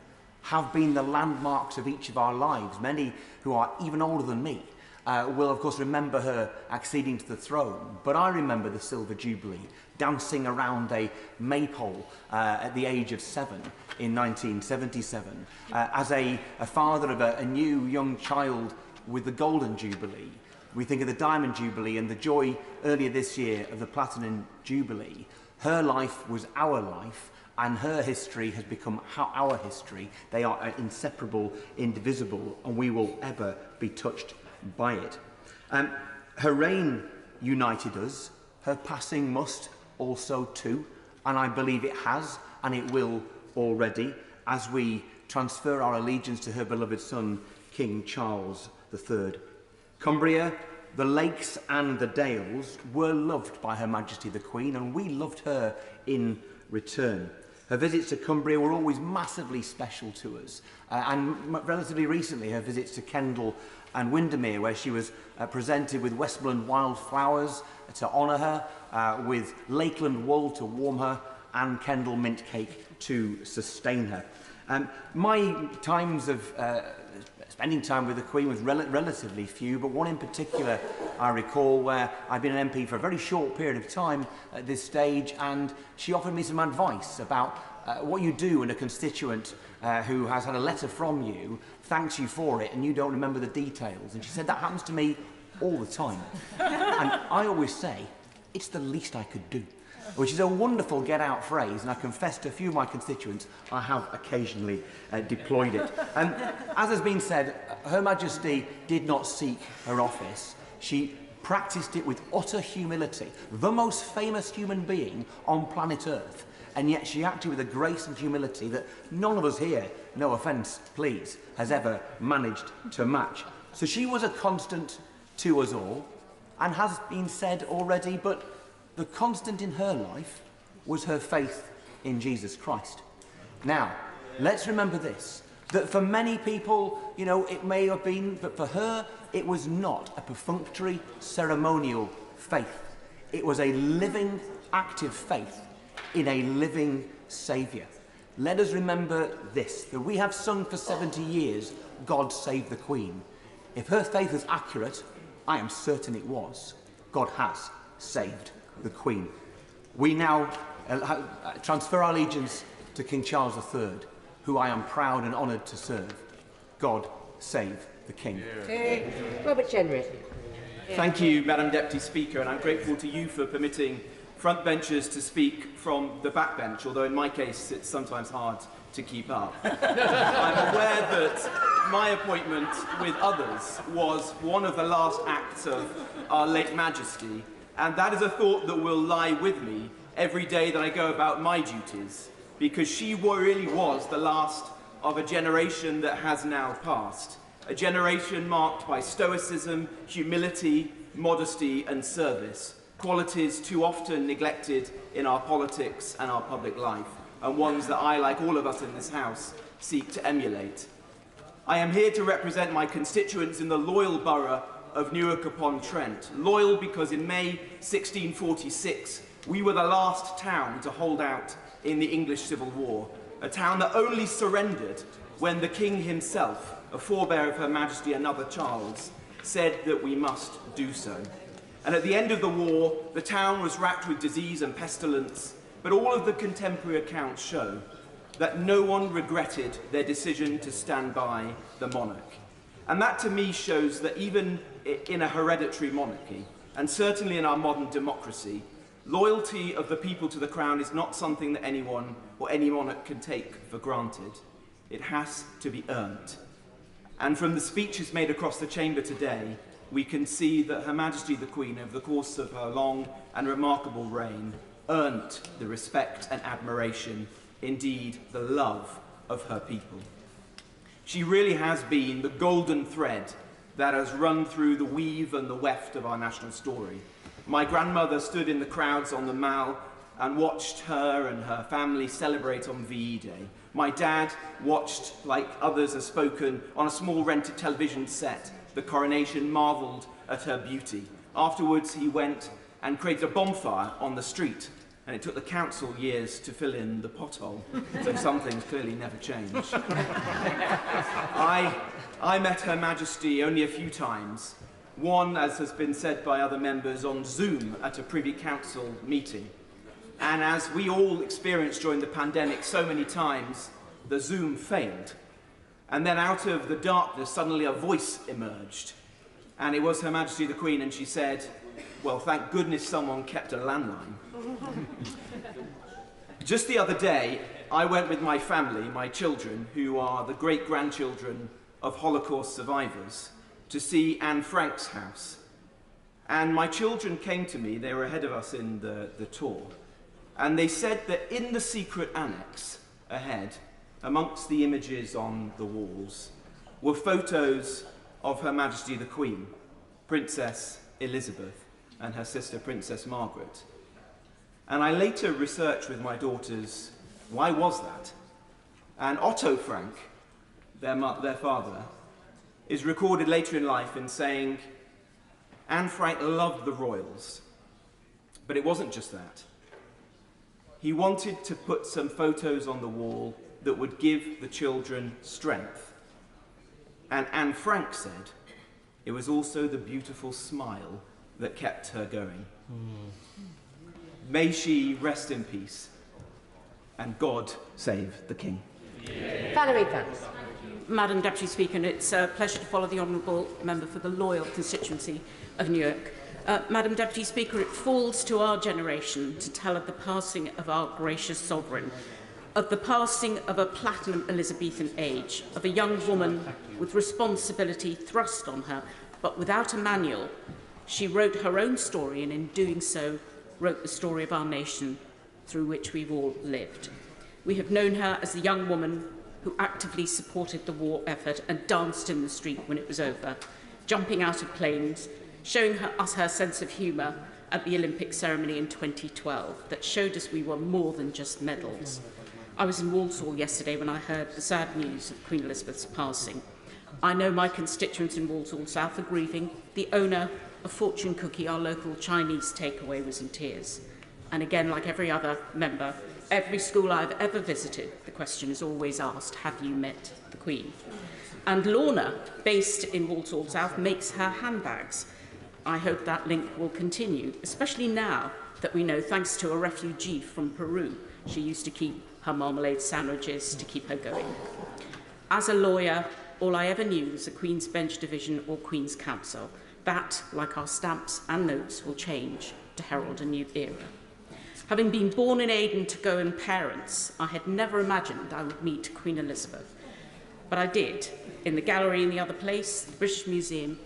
have been the landmarks of each of our lives. Many who are even older than me will of course remember her acceding to the throne, but I remember the Silver Jubilee, dancing around a maypole at the age of 7 in 1977, as a father of a new young child with the Golden Jubilee. We think of the Diamond Jubilee and the joy earlier this year of the Platinum Jubilee. Her life was our life, and her history has become our history. They are inseparable, indivisible, and we will ever be touched by it. Her reign united us. Her passing must also too, and I believe it has, and it will already, as we transfer our allegiance to her beloved son, King Charles III. Cumbria, the lakes and the dales were loved by Her Majesty the Queen, and we loved her in return. Her visits to Cumbria were always massively special to us, and relatively recently her visits to Kendal and Windermere, where she was presented with Westmoreland wildflowers to honour her, with Lakeland wool to warm her, and Kendal mint cake to sustain her. My times of spending time with the Queen was relatively few, but one in particular I recall where I'd been an MP for a very short period of time at this stage, and she offered me some advice about what you do when a constituent who has had a letter from you thanks you for it and you don't remember the details. And she said, that happens to me all the time. And I always say, it's the least I could do, which is a wonderful get-out phrase, and I confess to a few of my constituents I have occasionally deployed it. As has been said, Her Majesty did not seek her office. She practiced it with utter humility, the most famous human being on planet Earth, and yet she acted with a grace and humility that none of us here, no offence please, has ever managed to match. So she was a constant to us all, and has been said already, but the constant in her life was her faith in Jesus Christ. Now, let's remember this, that for many people, you know, it may have been, but for her, it was not a perfunctory, ceremonial faith. It was a living, active faith in a living Saviour. Let us remember this, that we have sung for 70 years, God Save the Queen. If her faith was accurate, I am certain it was. God has saved the Queen. We now transfer our allegiance to King Charles III, who I am proud and honoured to serve. God save the King. Robert Jenrick. Thank you, Madam Deputy Speaker, and I'm grateful to you for permitting frontbenchers to speak from the backbench, although in my case it's sometimes hard to keep up. I'm aware that my appointment with others was one of the last acts of Our late Majesty, and that is a thought that will lie with me every day that I go about my duties, because she really was the last of a generation that has now passed. A generation marked by stoicism, humility, modesty and service, qualities too often neglected in our politics and our public life, and ones that I, like all of us in this House, seek to emulate. I am here to represent my constituents in the loyal borough of Newark-upon-Trent. Loyal because in May 1646, we were the last town to hold out in the English Civil War, a town that only surrendered when the King himself, a forebear of Her Majesty another Charles, said that we must do so. And at the end of the war, the town was racked with disease and pestilence, but all of the contemporary accounts show that no one regretted their decision to stand by the monarch. And that to me shows that even in a hereditary monarchy, and certainly in our modern democracy, loyalty of the people to the crown is not something that anyone or any monarch can take for granted. It has to be earned. And from the speeches made across the chamber today, we can see that Her Majesty the Queen, over the course of her long and remarkable reign, earned the respect and admiration, indeed the love of her people. She really has been the golden thread that has run through the weave and the weft of our national story. My grandmother stood in the crowds on the Mall and watched her and her family celebrate on VE Day. My dad watched, like others have spoken, on a small rented television set, the coronation, marvelled at her beauty. Afterwards, he went and created a bonfire on the street, and it took the council years to fill in the pothole, so some things clearly never change. I met Her Majesty only a few times. One, as has been said by other members, on Zoom at a Privy Council meeting. And as we all experienced during the pandemic so many times, the Zoom failed. And then out of the darkness, suddenly a voice emerged. And it was Her Majesty the Queen, and she said, well, thank goodness someone kept a landline. Just the other day, I went with my family, my children, who are the great-grandchildren of Holocaust survivors, to see Anne Frank's house. And my children came to me, they were ahead of us in the tour, and they said that in the secret annex ahead, amongst the images on the walls, were photos of Her Majesty the Queen, Princess Elizabeth, and her sister Princess Margaret. And I later researched with my daughters, why was that? And Otto Frank, their father, is recorded later in life in saying, Anne Frank loved the royals, but it wasn't just that. He wanted to put some photos on the wall that would give the children strength. And Anne Frank said it was also the beautiful smile that kept her going. May she rest in peace, and God save the King. Valerie Vance. Madam Deputy Speaker, and it's a pleasure to follow the Honourable Member for the loyal constituency of Newark. Madam Deputy Speaker, it falls to our generation to tell of the passing of our gracious sovereign, of the passing of a platinum Elizabethan age, of a young woman with responsibility thrust on her, but without a manual. She wrote her own story, and in doing so, wrote the story of our nation through which we've all lived. We have known her as the young woman who actively supported the war effort and danced in the street when it was over, jumping out of planes, showing us her sense of humour at the Olympic ceremony in 2012 that showed us we were more than just medals. I was in Walsall yesterday when I heard the sad news of Queen Elizabeth's passing. I know my constituents in Walsall South are grieving. The owner of Fortune Cookie, our local Chinese takeaway, was in tears. And again, like every other member, every school I've ever visited, the question is always asked, have you met the Queen? And Lorna, based in Walsall South, makes her handbags. I hope that link will continue, especially now that we know, thanks to a refugee from Peru, she used to keep her marmalade sandwiches to keep her going. As a lawyer, all I ever knew was the Queen's Bench Division or Queen's Counsel. That, like our stamps and notes, will change to herald a new era. Having been born in Aden to Goan parents, I had never imagined I would meet Queen Elizabeth. But I did, in the gallery in the other place, the British Museum,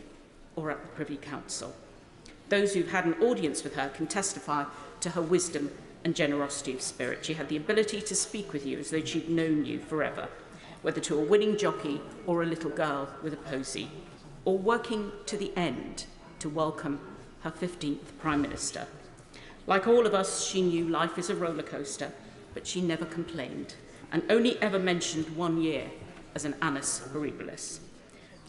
or at the Privy Council. Those who've had an audience with her can testify to her wisdom and generosity of spirit. She had the ability to speak with you as though she'd known you forever, whether to a winning jockey or a little girl with a posy, or working to the end to welcome her 15th Prime Minister. Like all of us, she knew life is a roller coaster, but she never complained, and only ever mentioned 1 year as an annus horribilis.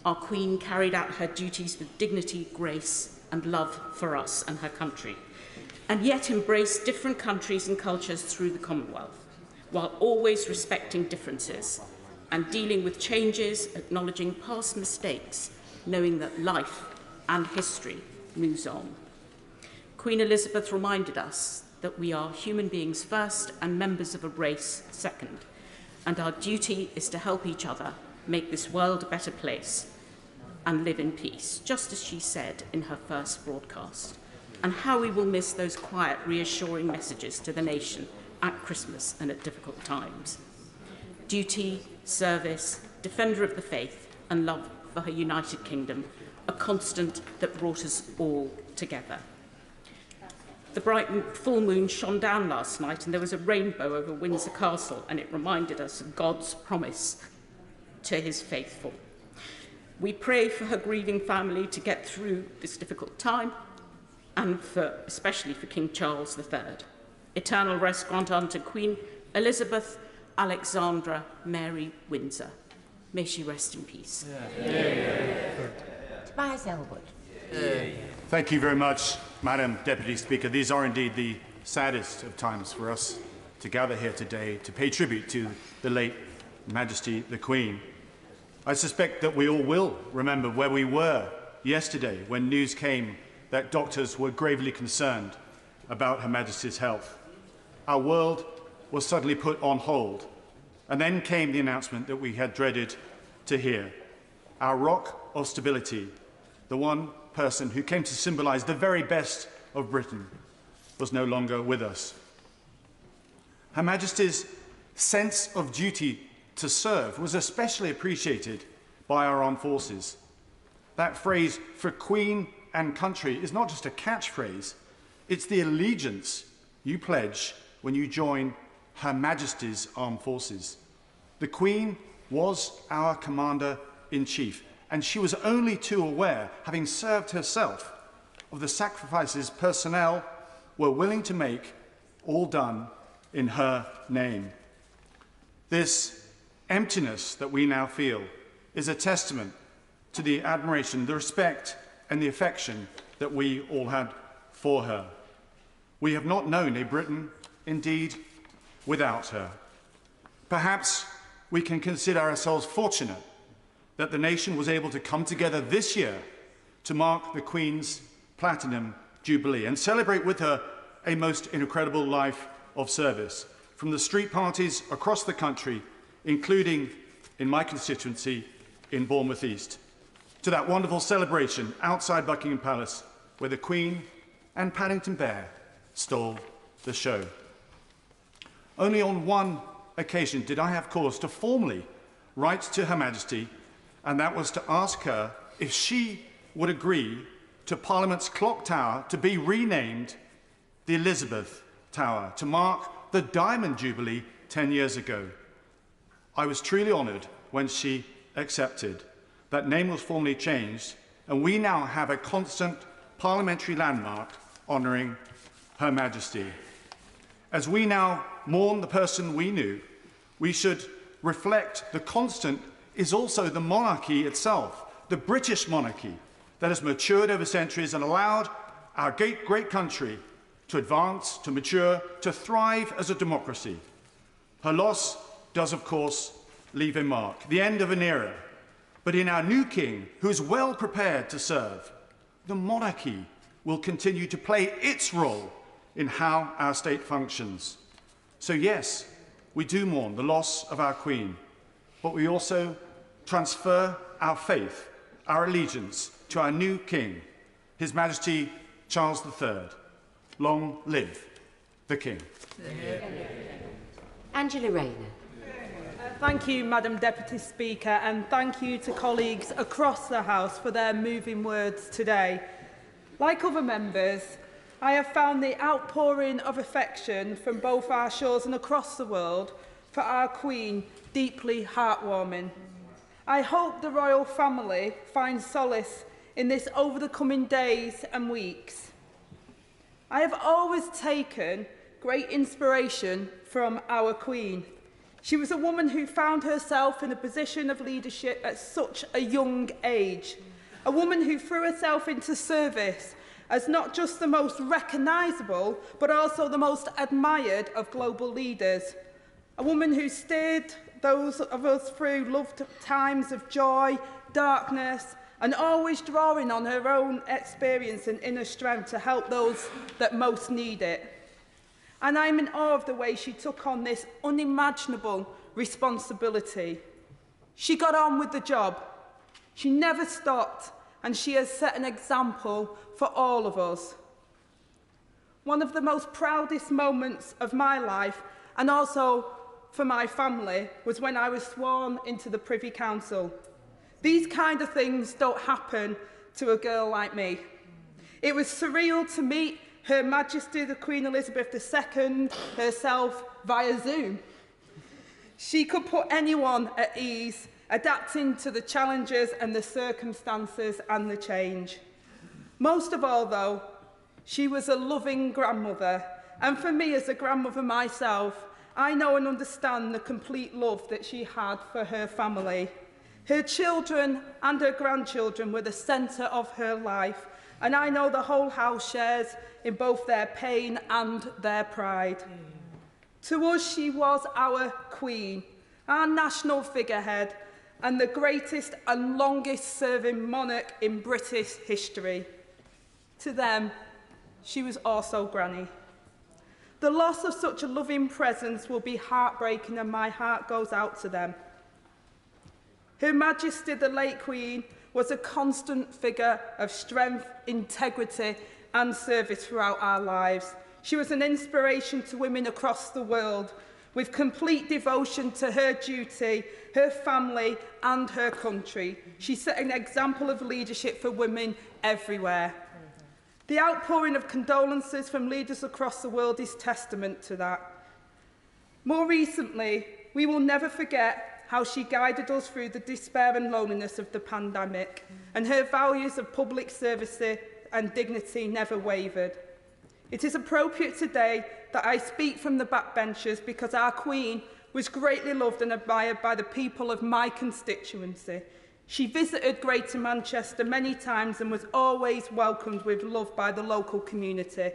Our Queen carried out her duties with dignity, grace, and love for us and her country, and yet embraced different countries and cultures through the Commonwealth, while always respecting differences and dealing with changes, acknowledging past mistakes, knowing that life and history moves on. Queen Elizabeth reminded us that we are human beings first and members of a race second, and our duty is to help each other make this world a better place and live in peace, just as she said in her first broadcast. And how we will miss those quiet, reassuring messages to the nation at Christmas and at difficult times. Duty, service, defender of the faith, and love for her United Kingdom, a constant that brought us all together. The bright full moon shone down last night, and there was a rainbow over Windsor Castle, and it reminded us of God's promise to his faithful. We pray for her grieving family to get through this difficult time, and especially for King Charles III. Eternal rest grant unto Queen Elizabeth Alexandra Mary Windsor. May she rest in peace. Tobias Elwood. Thank you very much, Madam Deputy Speaker. These are indeed the saddest of times for us to gather here today to pay tribute to the late Majesty the Queen. I suspect that we all will remember where we were yesterday when news came that doctors were gravely concerned about Her Majesty's health. Our world was suddenly put on hold, and then came the announcement that we had dreaded to hear. Our rock of stability, the one person who came to symbolise the very best of Britain, was no longer with us. Her Majesty's sense of duty to serve was especially appreciated by our armed forces. That phrase, for Queen and country, is not just a catchphrase, it's the allegiance you pledge when you join Her Majesty's armed forces. The Queen was our Commander-in-Chief, and she was only too aware, having served herself, of the sacrifices personnel were willing to make, all done in her name. This emptiness that we now feel is a testament to the admiration, the respect, and the affection that we all had for her. We have not known a Britain, indeed, without her. Perhaps we can consider ourselves fortunate that the nation was able to come together this year to mark the Queen's Platinum Jubilee and celebrate with her a most incredible life of service. From the street parties across the country, including in my constituency in Bournemouth East, to that wonderful celebration outside Buckingham Palace where the Queen and Paddington Bear stole the show. Only on one occasion did I have cause to formally write to Her Majesty, and that was to ask her if she would agree to Parliament's clock tower to be renamed the Elizabeth Tower to mark the Diamond Jubilee 10 years ago. I was truly honoured when she accepted. That name was formally changed, and we now have a constant parliamentary landmark honouring Her Majesty. As we now mourn the person we knew, we should reflect the constant is also the monarchy itself, the British monarchy that has matured over centuries and allowed our great country to advance, to mature, to thrive as a democracy. Her loss does, of course, leave a mark, the end of an era. But in our new king, who is well prepared to serve, the monarchy will continue to play its role in how our state functions. So yes, we do mourn the loss of our Queen, but we also transfer our faith, our allegiance to our new King, His Majesty Charles III. Long live the King. Angela Rayner. Thank you, Madam Deputy Speaker, and thank you to colleagues across the House for their moving words today. Like other members, I have found the outpouring of affection from both our shores and across the world for our Queen deeply heartwarming. I hope the royal family finds solace in this over the coming days and weeks. I have always taken great inspiration from our Queen. She was a woman who found herself in a position of leadership at such a young age. A woman who threw herself into service as not just the most recognisable, but also the most admired of global leaders. A woman who steered those of us through loved times of joy, darkness, and always drawing on her own experience and inner strength to help those that most need it. And I'm in awe of the way she took on this unimaginable responsibility. She got on with the job. She never stopped, and she has set an example for all of us. One of the most proudest moments of my life, and also for my family, was when I was sworn into the Privy Council. These kind of things don't happen to a girl like me. It was surreal to meet Her Majesty the Queen Elizabeth II herself via Zoom. She could put anyone at ease, adapting to the challenges and the circumstances and the change. Most of all, though, she was a loving grandmother, and for me as a grandmother myself, I know and understand the complete love that she had for her family. Her children and her grandchildren were the centre of her life, and I know the whole house shares in both their pain and their pride. To us, she was our Queen, our national figurehead, and the greatest and longest-serving monarch in British history. To them, she was also Granny. The loss of such a loving presence will be heartbreaking, and my heart goes out to them. Her Majesty, the late Queen, was a constant figure of strength, integrity, and service throughout our lives. She was an inspiration to women across the world, with complete devotion to her duty, her family, and her country. She set an example of leadership for women everywhere. The outpouring of condolences from leaders across the world is testament to that. More recently, we will never forget how she guided us through the despair and loneliness of the pandemic, and her values of public service and dignity never wavered. It is appropriate today that I speak from the backbenchers because our Queen was greatly loved and admired by the people of my constituency. She visited Greater Manchester many times and was always welcomed with love by the local community.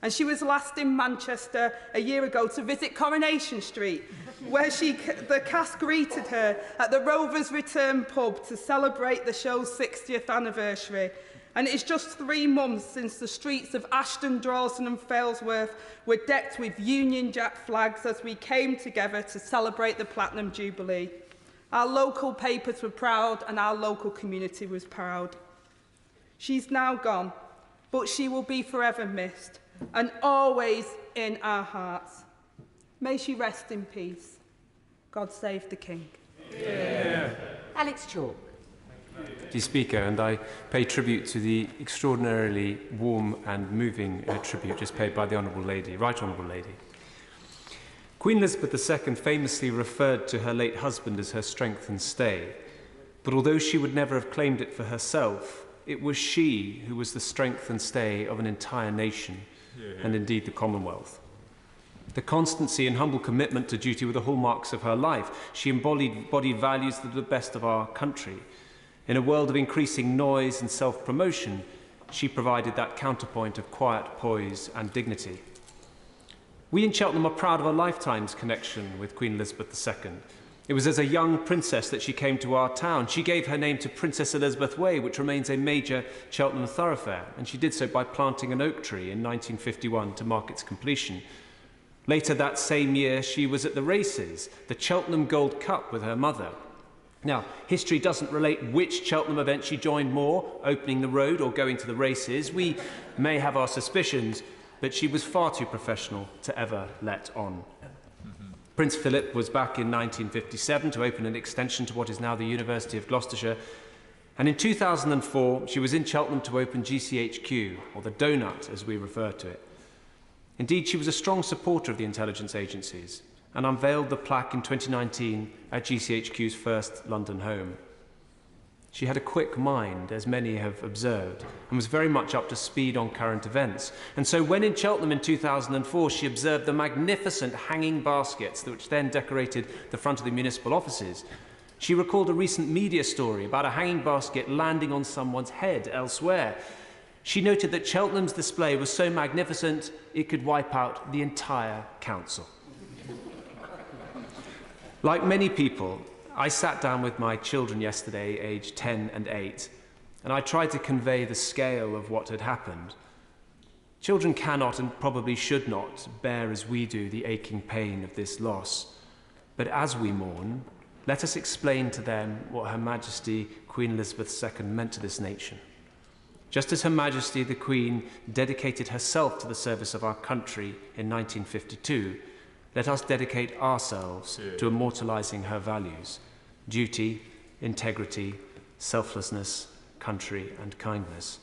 And she was last in Manchester a year ago to visit Coronation Street, where the cast greeted her at the Rovers Return pub to celebrate the show's 60th anniversary. And it's just 3 months since the streets of Ashton, Drawson and Failsworth were decked with Union Jack flags as we came together to celebrate the Platinum Jubilee. Our local papers were proud and our local community was proud. She's now gone, but she will be forever missed and always in our hearts. May she rest in peace. God save the King. Yeah. Alex Chalk. Deputy Speaker, and I pay tribute to the extraordinarily warm and moving tribute just paid by the Honourable Lady, Right Honourable Lady. Queen Elizabeth II famously referred to her late husband as her strength and stay, but although she would never have claimed it for herself, it was she who was the strength and stay of an entire nation, and indeed the Commonwealth. The constancy and humble commitment to duty were the hallmarks of her life. She embodied values that are the best of our country. In a world of increasing noise and self-promotion, she provided that counterpoint of quiet poise and dignity. We in Cheltenham are proud of a lifetime's connection with Queen Elizabeth II. It was as a young princess that she came to our town. She gave her name to Princess Elizabeth Way, which remains a major Cheltenham thoroughfare, and she did so by planting an oak tree in 1951 to mark its completion. Later that same year, she was at the races, the Cheltenham Gold Cup, with her mother. Now, history doesn't relate which Cheltenham event she joined more, opening the road or going to the races. We may have our suspicions, but she was far too professional to ever let on. Prince Philip was back in 1957 to open an extension to what is now the University of Gloucestershire. And in 2004, she was in Cheltenham to open GCHQ, or the Donut as we refer to it. Indeed, she was a strong supporter of the intelligence agencies and unveiled the plaque in 2019 at GCHQ's first London home. She had a quick mind, as many have observed, and was very much up to speed on current events. And so when in Cheltenham in 2004, she observed the magnificent hanging baskets which then decorated the front of the municipal offices, she recalled a recent media story about a hanging basket landing on someone's head elsewhere. She noted that Cheltenham's display was so magnificent it could wipe out the entire council. Like many people, I sat down with my children yesterday, aged 10 and 8, and I tried to convey the scale of what had happened. Children cannot and probably should not bear as we do the aching pain of this loss. But as we mourn, let us explain to them what Her Majesty Queen Elizabeth II meant to this nation. Just as Her Majesty the Queen dedicated herself to the service of our country in 1952, let us dedicate ourselves to immortalising her values: duty, integrity, selflessness, country, and kindness.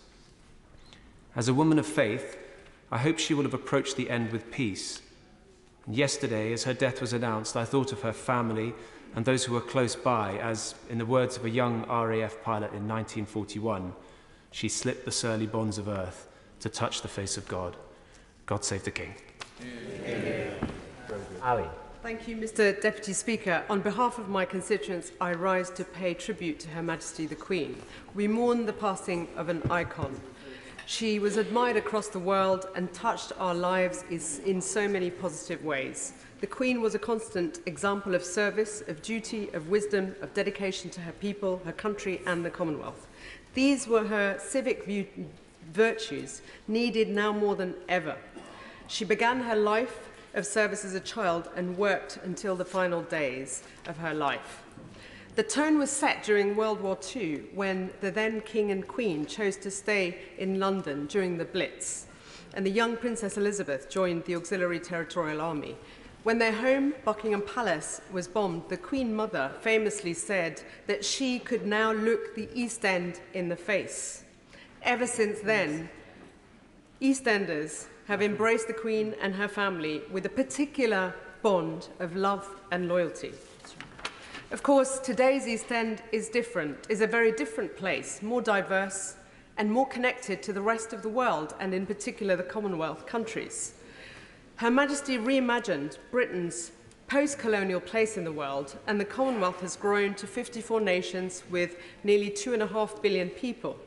As a woman of faith, I hope she will have approached the end with peace. And yesterday, as her death was announced, I thought of her family and those who were close by as, in the words of a young RAF pilot in 1941, she slipped the surly bonds of earth to touch the face of God. God save the King. Ali. Thank you, Mr. Deputy Speaker. On behalf of my constituents, I rise to pay tribute to Her Majesty the Queen. We mourn the passing of an icon. She was admired across the world and touched our lives in so many positive ways. The Queen was a constant example of service, of duty, of wisdom, of dedication to her people, her country, and the Commonwealth. These were her civic virtues, needed now more than ever. She began her life of service as a child and worked until the final days of her life. The tone was set during World War II when the then King and Queen chose to stay in London during the Blitz, and the young Princess Elizabeth joined the Auxiliary Territorial Army. When their home, Buckingham Palace, was bombed, the Queen Mother famously said that she could now look the East End in the face. Ever since then, East Enders have embraced the Queen and her family with a particular bond of love and loyalty. Of course, today's East End is a very different place, more diverse and more connected to the rest of the world, and in particular the Commonwealth countries. Her Majesty reimagined Britain's post-colonial place in the world, and the Commonwealth has grown to 54 nations with nearly 2.5 billion people.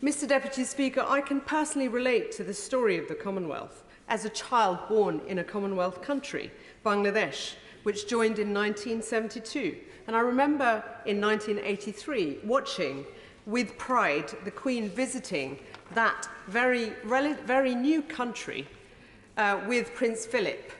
Mr. Deputy Speaker, I can personally relate to the story of the Commonwealth as a child born in a Commonwealth country, Bangladesh, which joined in 1972. And I remember in 1983 watching with pride the Queen visiting that very new country with Prince Philip.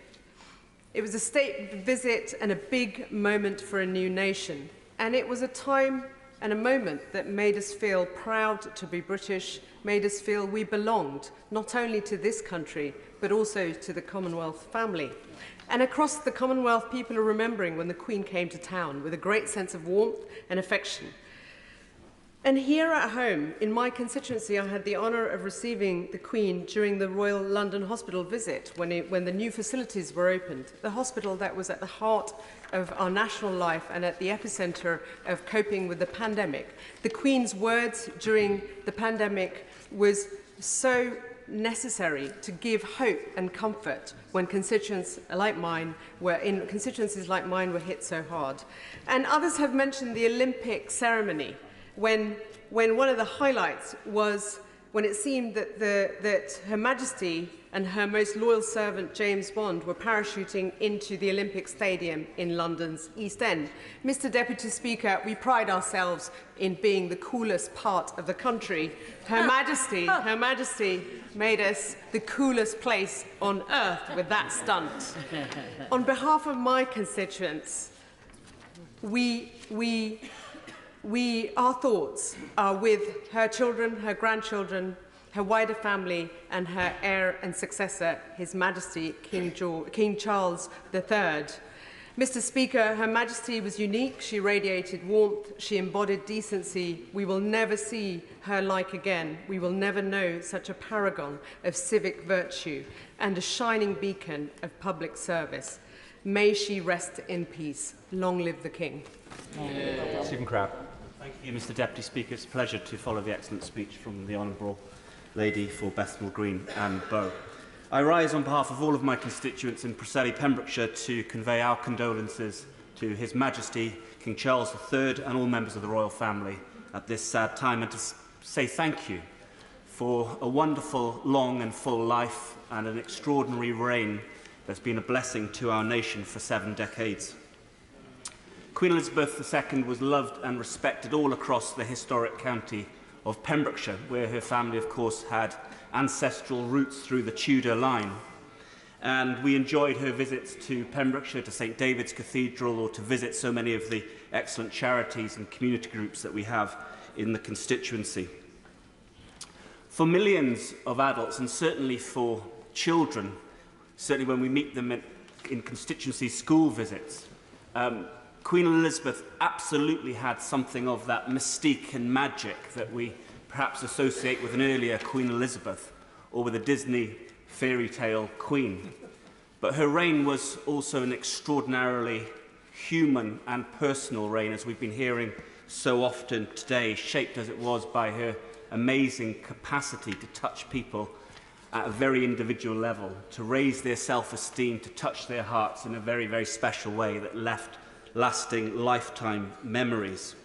It was a state visit and a big moment for a new nation. And it was a time and a moment that made us feel proud to be British, made us feel we belonged not only to this country, but also to the Commonwealth family. And across the Commonwealth, people are remembering when the Queen came to town with a great sense of warmth and affection. And here at home, in my constituency, I had the honour of receiving the Queen during the Royal London Hospital visit when the new facilities were opened, the hospital that was at the heart of our national life and at the epicentre of coping with the pandemic. The Queen's words during the pandemic was so necessary to give hope and comfort when constituencies like mine were hit so hard. And others have mentioned the Olympic ceremony when one of the highlights was when it seemed that Her Majesty and her most loyal servant James Bond were parachuting into the Olympic Stadium in London's East End. Mr. Deputy Speaker, we pride ourselves in being the coolest part of the country. Her Majesty made us the coolest place on earth with that stunt. On behalf of my constituents, our thoughts are with her children, her grandchildren, her wider family, and her heir and successor, His Majesty King Charles III. Mr. Speaker, Her Majesty was unique. She radiated warmth. She embodied decency. We will never see her like again. We will never know such a paragon of civic virtue and a shining beacon of public service. May she rest in peace. Long live the King. Stephen Crabb. Thank you, Mr. Deputy Speaker. It's a pleasure to follow the excellent speech from the Honourable Lady for Bethnal Green and Bow. I rise on behalf of all of my constituents in Preseli, Pembrokeshire, to convey our condolences to His Majesty King Charles III and all members of the royal family at this sad time, and to say thank you for a wonderful, long and full life and an extraordinary reign that's been a blessing to our nation for 7 decades. Queen Elizabeth II was loved and respected all across the historic county of Pembrokeshire, where her family, of course, had ancestral roots through the Tudor line. And we enjoyed her visits to Pembrokeshire, to St David's Cathedral, or to visit so many of the excellent charities and community groups that we have in the constituency. For millions of adults, and certainly for children, certainly when we meet them in constituency school visits, Queen Elizabeth absolutely had something of that mystique and magic that we perhaps associate with an earlier Queen Elizabeth or with a Disney fairy tale queen. But her reign was also an extraordinarily human and personal reign, as we've been hearing so often today, shaped as it was by her amazing capacity to touch people at a very individual level, to raise their self-esteem, to touch their hearts in a very, very special way that left lasting lifetime memories.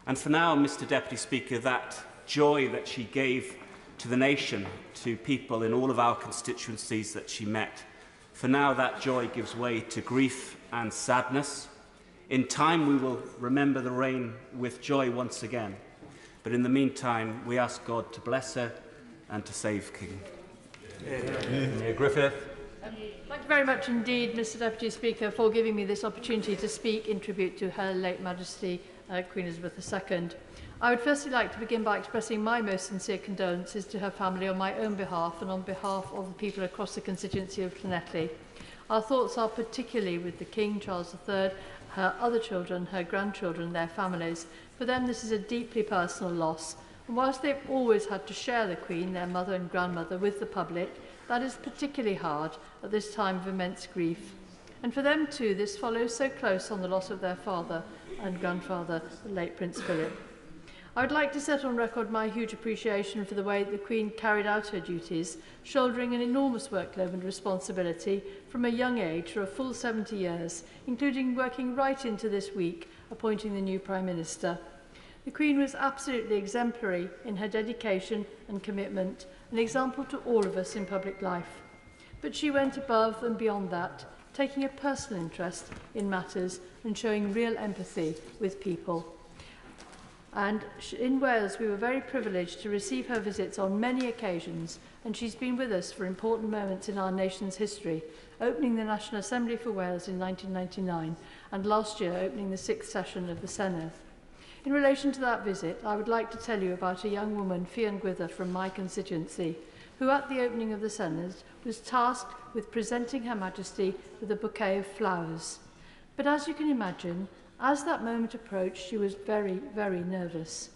And for now, Mr. Deputy Speaker, that joy that she gave to the nation, to people in all of our constituencies that she met, for now that joy gives way to grief and sadness. In time, we will remember the reign with joy once again. But in the meantime, we ask God to bless her and to save King. Griffith. Thank you very much indeed, Mr. Deputy Speaker, for giving me this opportunity to speak in tribute to Her late Majesty Queen Elizabeth II. I would firstly like to begin by expressing my most sincere condolences to her family on my own behalf and on behalf of the people across the constituency of Llanelli. Our thoughts are particularly with the King, Charles III, her other children, her grandchildren, their families. For them, this is a deeply personal loss. And whilst they've always had to share the Queen, their mother and grandmother, with the public, that is particularly hard at this time of immense grief. And for them too, this follows so close on the loss of their father and grandfather, the late Prince Philip. I would like to set on record my huge appreciation for the way the Queen carried out her duties, shouldering an enormous workload and responsibility from a young age for a full 70 years, including working right into this week, appointing the new Prime Minister. The Queen was absolutely exemplary in her dedication and commitment, an example to all of us in public life. But she went above and beyond that, taking a personal interest in matters and showing real empathy with people. And in Wales, we were very privileged to receive her visits on many occasions, and she's been with us for important moments in our nation's history, opening the National Assembly for Wales in 1999, and last year opening the 6th session of the Senedd. In relation to that visit, I would like to tell you about a young woman, Fian Gwither, from my constituency, who at the opening of the Senedd was tasked with presenting Her Majesty with a bouquet of flowers. But as you can imagine, as that moment approached, she was very, very nervous.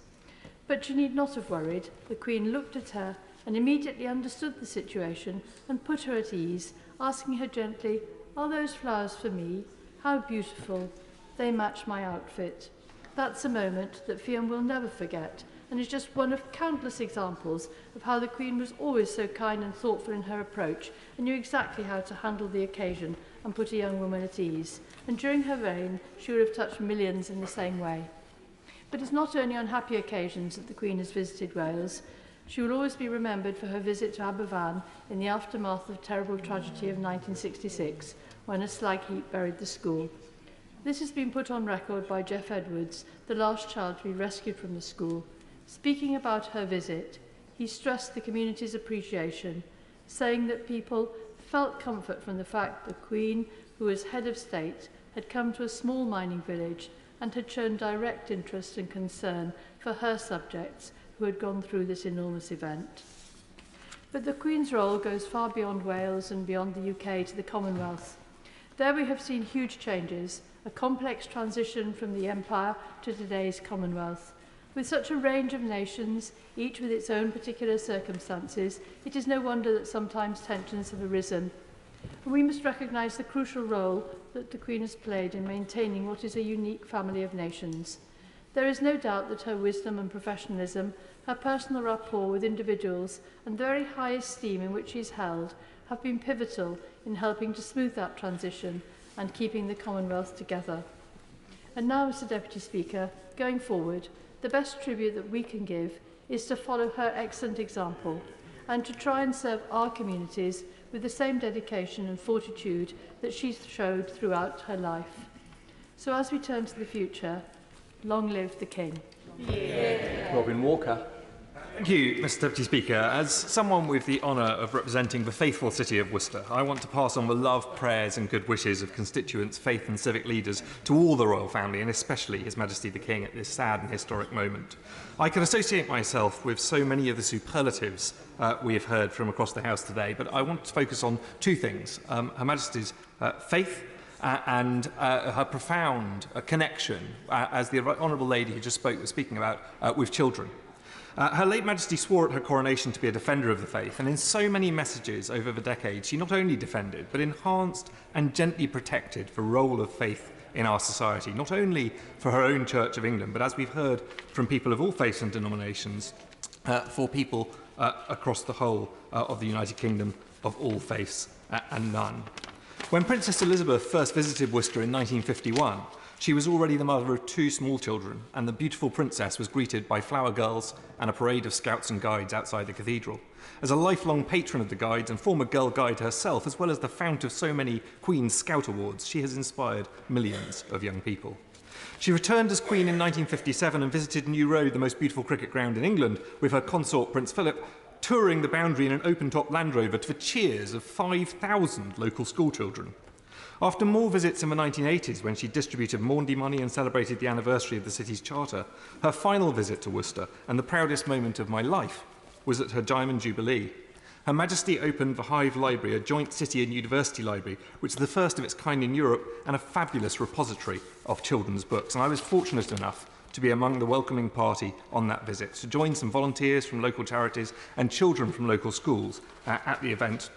But she need not have worried. The Queen looked at her and immediately understood the situation and put her at ease, asking her gently, "Are those flowers for me? How beautiful. They match my outfit." That's a moment that Fian will never forget, and is just one of countless examples of how the Queen was always so kind and thoughtful in her approach and knew exactly how to handle the occasion and put a young woman at ease. And during her reign, she would have touched millions in the same way. But it's not only on happy occasions that the Queen has visited Wales. She will always be remembered for her visit to Aberfan in the aftermath of the terrible tragedy of 1966, when a slag heap buried the school. This has been put on record by Jeff Edwards, the last child to be rescued from the school. Speaking about her visit, he stressed the community's appreciation, saying that people felt comfort from the fact the Queen, who was head of state, had come to a small mining village and had shown direct interest and concern for her subjects who had gone through this enormous event. But the Queen's role goes far beyond Wales and beyond the UK to the Commonwealth. There we have seen huge changes, a complex transition from the Empire to today's Commonwealth. With such a range of nations, each with its own particular circumstances, it is no wonder that sometimes tensions have arisen. We must recognise the crucial role that the Queen has played in maintaining what is a unique family of nations. There is no doubt that her wisdom and professionalism, her personal rapport with individuals, and the very high esteem in which she is held have been pivotal in helping to smooth that transition and keeping the Commonwealth together. And now, Mr Deputy Speaker, going forward, the best tribute that we can give is to follow her excellent example and to try and serve our communities with the same dedication and fortitude that she showed throughout her life. So as we turn to the future, long live the King. Yeah. Robin Walker. Thank you, Mr Deputy Speaker. As someone with the honour of representing the faithful city of Worcester, I want to pass on the love, prayers and good wishes of constituents, faith and civic leaders to all the royal family, and especially His Majesty the King at this sad and historic moment. I can associate myself with so many of the superlatives we have heard from across the House today, but I want to focus on two things. Her Majesty's faith and her profound connection, as the Honourable Lady who just spoke was speaking about, with children. Her late Majesty swore at her coronation to be a defender of the faith, and in so many messages over the decades, she not only defended, but enhanced and gently protected the role of faith in our society, not only for her own Church of England, but as we've heard from people of all faiths and denominations, for people across the whole of the United Kingdom of all faiths and none. When Princess Elizabeth first visited Worcester in 1951, she was already the mother of 2 small children, and the beautiful princess was greeted by flower girls and a parade of scouts and guides outside the cathedral. As a lifelong patron of the guides and former girl guide herself, as well as the fount of so many Queen's Scout Awards, she has inspired millions of young people. She returned as Queen in 1957 and visited New Road, the most beautiful cricket ground in England, with her consort Prince Philip, touring the boundary in an open-top Land Rover to the cheers of 5,000 local schoolchildren. After more visits in the 1980s, when she distributed Maundy money and celebrated the anniversary of the city's charter, her final visit to Worcester, and the proudest moment of my life, was at her Diamond Jubilee. Her Majesty opened the Hive Library, a joint city and university library, which is the first of its kind in Europe and a fabulous repository of children's books. And I was fortunate enough to be among the welcoming party on that visit, to join some volunteers from local charities and children from local schools at the event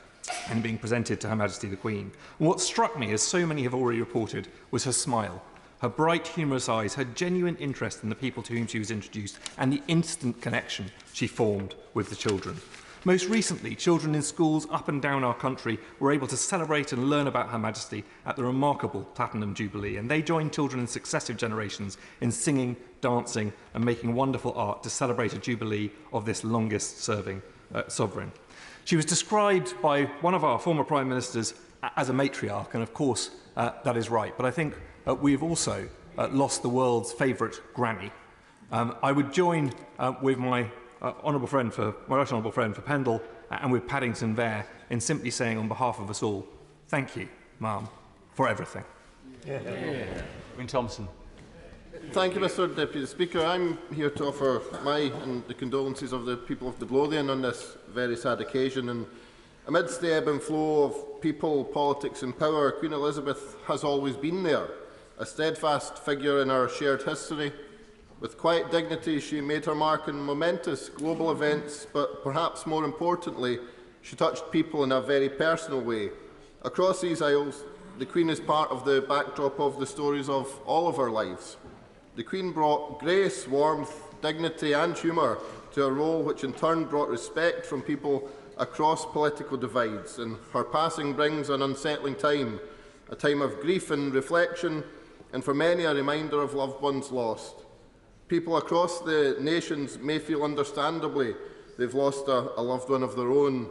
and being presented to Her Majesty the Queen. And what struck me, as so many have already reported, was her smile, her bright, humorous eyes, her genuine interest in the people to whom she was introduced, and the instant connection she formed with the children. Most recently, children in schools up and down our country were able to celebrate and learn about Her Majesty at the remarkable Platinum Jubilee, and they joined children in successive generations in singing, dancing and making wonderful art to celebrate a jubilee of this longest-serving sovereign. She was described by one of our former Prime Ministers as a matriarch, and of course that is right, but I think we have also lost the world's favourite granny. I would join with my right honourable friend for Pendle and with Paddington there in simply saying on behalf of us all, thank you, Ma'am, for everything. Ian Thompson. Thank you, Mr Deputy Speaker. I'm here to offer my and the condolences of the people of the Lothian on this very sad occasion. And amidst the ebb and flow of people, politics and power, Queen Elizabeth has always been there, a steadfast figure in our shared history. With quiet dignity, she made her mark in momentous global events, but perhaps more importantly, she touched people in a very personal way. Across these aisles, the Queen is part of the backdrop of the stories of all of our lives. The Queen brought grace, warmth, dignity and humour to a role which in turn brought respect from people across political divides, and her passing brings an unsettling time, a time of grief and reflection, and for many a reminder of loved ones lost. People across the nations may feel understandably they've lost a loved one of their own.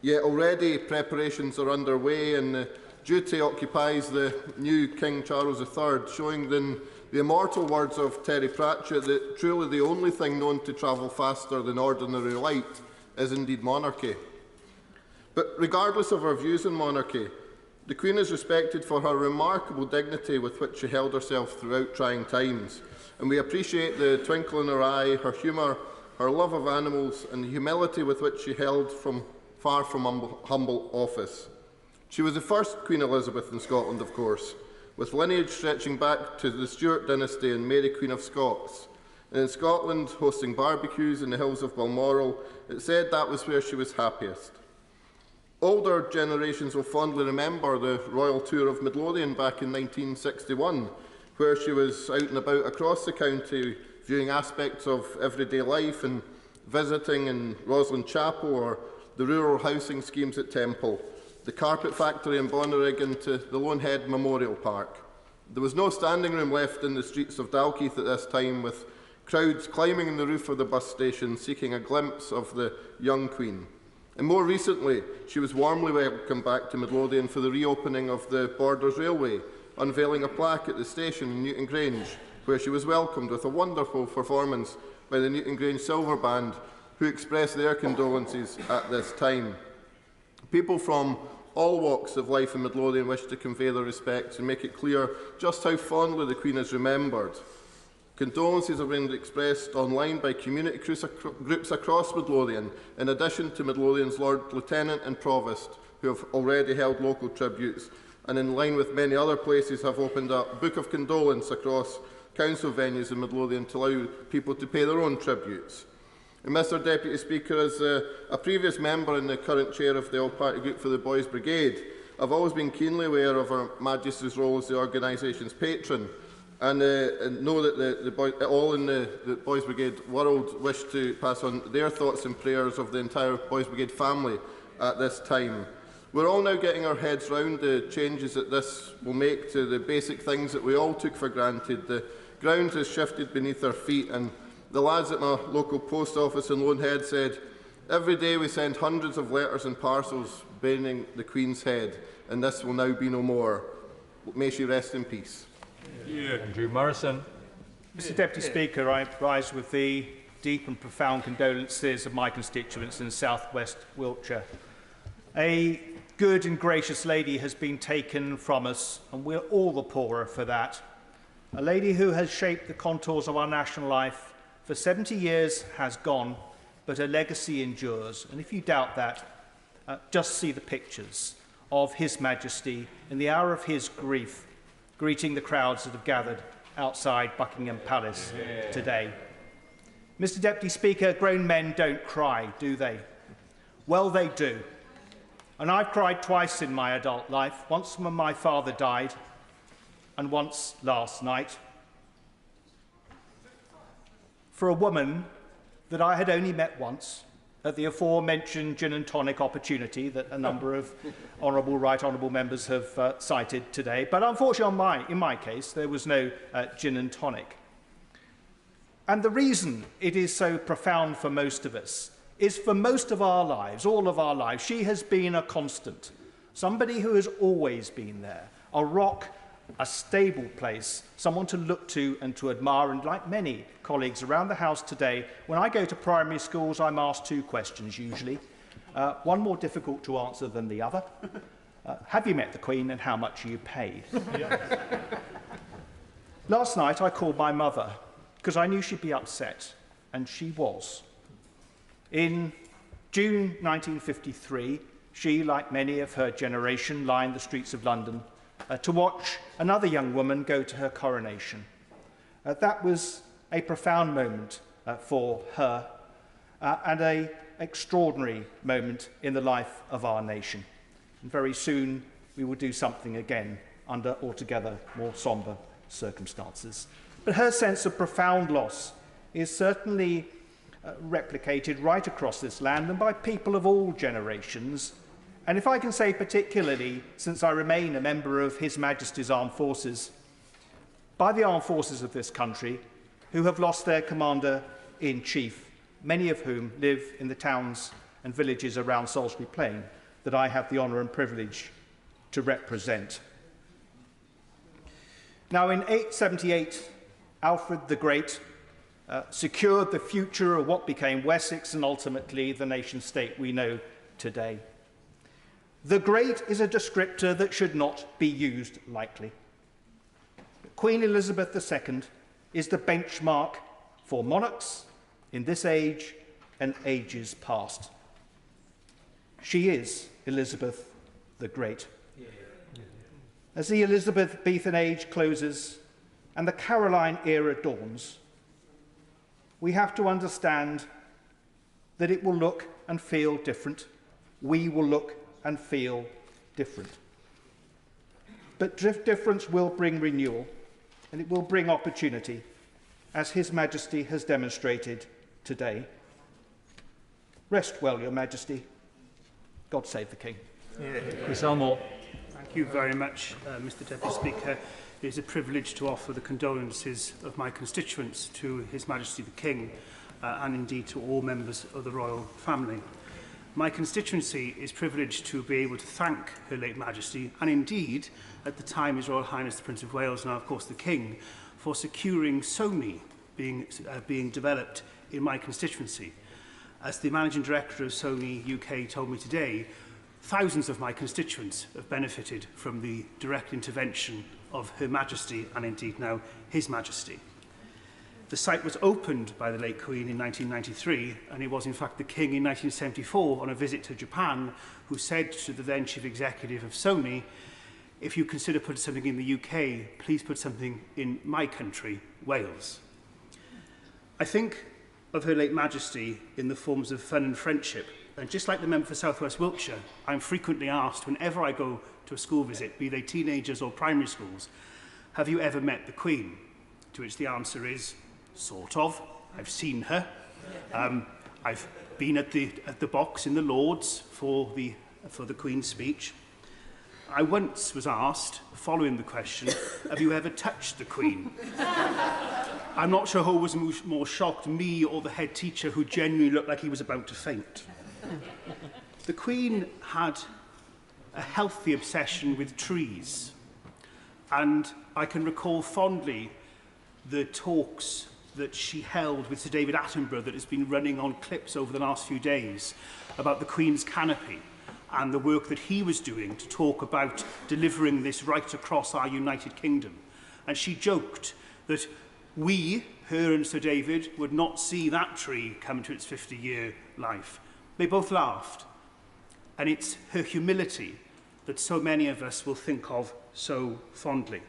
Yet already preparations are underway and the duty occupies the new King Charles III, showing in the immortal words of Terry Pratchett that truly the only thing known to travel faster than ordinary light is indeed monarchy. But regardless of our views on monarchy, the Queen is respected for her remarkable dignity with which she held herself throughout trying times, and we appreciate the twinkle in her eye, her humour, her love of animals, and the humility with which she held far from humble office. She was the first Queen Elizabeth in Scotland, of course, with lineage stretching back to the Stuart dynasty and Mary Queen of Scots. And in Scotland, hosting barbecues in the hills of Balmoral, it said that was where she was happiest. Older generations will fondly remember the royal tour of Midlothian back in 1961, where she was out and about across the county, viewing aspects of everyday life and visiting in Roslin Chapel or the rural housing schemes at Temple, the carpet factory in Bonnyrigg and to the Lonehead Memorial Park. There was no standing room left in the streets of Dalkeith at this time, with crowds climbing on the roof of the bus station seeking a glimpse of the young Queen. And more recently, she was warmly welcomed back to Midlothian for the reopening of the Borders Railway, unveiling a plaque at the station in Newton Grange, where she was welcomed with a wonderful performance by the Newton Grange Silver Band, who expressed their condolences at this time. People from all walks of life in Midlothian wish to convey their respects and make it clear just how fondly the Queen is remembered. Condolences have been expressed online by community groups across Midlothian, in addition to Midlothian's Lord Lieutenant and Provost, who have already held local tributes, and in line with many other places have opened a book of condolence across council venues in Midlothian to allow people to pay their own tributes. And Mr Deputy Speaker, as a previous member and the current chair of the All-Party Group for the Boys Brigade, I've always been keenly aware of Her Majesty's role as the organisation's patron, and know that all in the Boys Brigade world wish to pass on their thoughts and prayers of the entire Boys Brigade family at this time. We're all now getting our heads round the changes that this will make to the basic things that we all took for granted. The ground has shifted beneath our feet, and the lads at my local post office in Lonehead said, "Every day we send hundreds of letters and parcels bearing the Queen's head, and this will now be no more. May she rest in peace." Andrew Morrison. Mr Deputy Speaker, I rise with the deep and profound condolences of my constituents in South West Wiltshire. A good and gracious lady has been taken from us, and we're all the poorer for that. A lady who has shaped the contours of our national life for 70 years has gone, but her legacy endures. And if you doubt that, just see the pictures of His Majesty in the hour of his grief, greeting the crowds that have gathered outside Buckingham Palace today. Mr Deputy Speaker, grown men don't cry, do they? Well, they do. And I've cried twice in my adult life, once when my father died, and once last night, for a woman that I had only met once at the aforementioned gin and tonic opportunity that a number of right honourable members have cited today. But unfortunately, in my case, there was no gin and tonic. And the reason it is so profound for most of us is for most of our lives, all of our lives, she has been a constant, somebody who has always been there, a rock, a stable place, someone to look to and to admire. And like many colleagues around the House today, when I go to primary schools, I'm asked two questions usually, one more difficult to answer than the other. Have you met the Queen and how much are you paid? Last night I called my mother because I knew she'd be upset, and she was. In June 1953, she, like many of her generation, lined the streets of London to watch another young woman go to her coronation. That was a profound moment for her and an extraordinary moment in the life of our nation. And very soon we will do something again under altogether more sombre circumstances. But her sense of profound loss is certainly replicated right across this land and by people of all generations. And if I can say particularly, since I remain a member of His Majesty's Armed Forces, by the armed forces of this country, who have lost their Commander-in-Chief, many of whom live in the towns and villages around Salisbury Plain that I have the honour and privilege to represent. Now, in 878, Alfred the Great secured the future of what became Wessex and ultimately the nation-state we know today. The Great is a descriptor that should not be used lightly. Queen Elizabeth II is the benchmark for monarchs in this age and ages past. She is Elizabeth the Great. As the Elizabethan age closes and the Caroline era dawns, we have to understand that it will look and feel different. We will look and feel different. But difference will bring renewal, and it will bring opportunity, as His Majesty has demonstrated today. Rest well, Your Majesty. God save the King. Chris Elmore. Thank you very much, Mr Deputy Speaker. It is a privilege to offer the condolences of my constituents to His Majesty the King and indeed to all members of the royal family. My constituency is privileged to be able to thank Her late Majesty and indeed, at the time, His Royal Highness the Prince of Wales and now, of course, the King, for securing SOMI being developed in my constituency. As the Managing Director of SOMI UK told me today, thousands of my constituents have benefited from the direct intervention of Her Majesty and indeed now His Majesty. The site was opened by the late Queen in 1993, and it was in fact the King in 1974 on a visit to Japan who said to the then Chief Executive of SOMI, if you consider putting something in the UK, please put something in my country, Wales. I think of Her late Majesty in the forms of fun and friendship, and just like the member for South West Wiltshire, I'm frequently asked whenever I go to a school visit, be they teenagers or primary schools, have you ever met the Queen? To which the answer is, sort of. I've seen her. I've been at the box in the Lords for the Queen's speech. I once was asked, following the question, have you ever touched the Queen? I'm not sure who was more shocked, me or the head teacher who genuinely looked like he was about to faint. The Queen had a healthy obsession with trees, and I can recall fondly the talks that she held with Sir David Attenborough that has been running on clips over the last few days about the Queen's canopy and the work that he was doing to talk about delivering this right across our United Kingdom. And she joked that we, her and Sir David, would not see that tree come to its 50-year life. They both laughed. And it's her humility that so many of us will think of so fondly.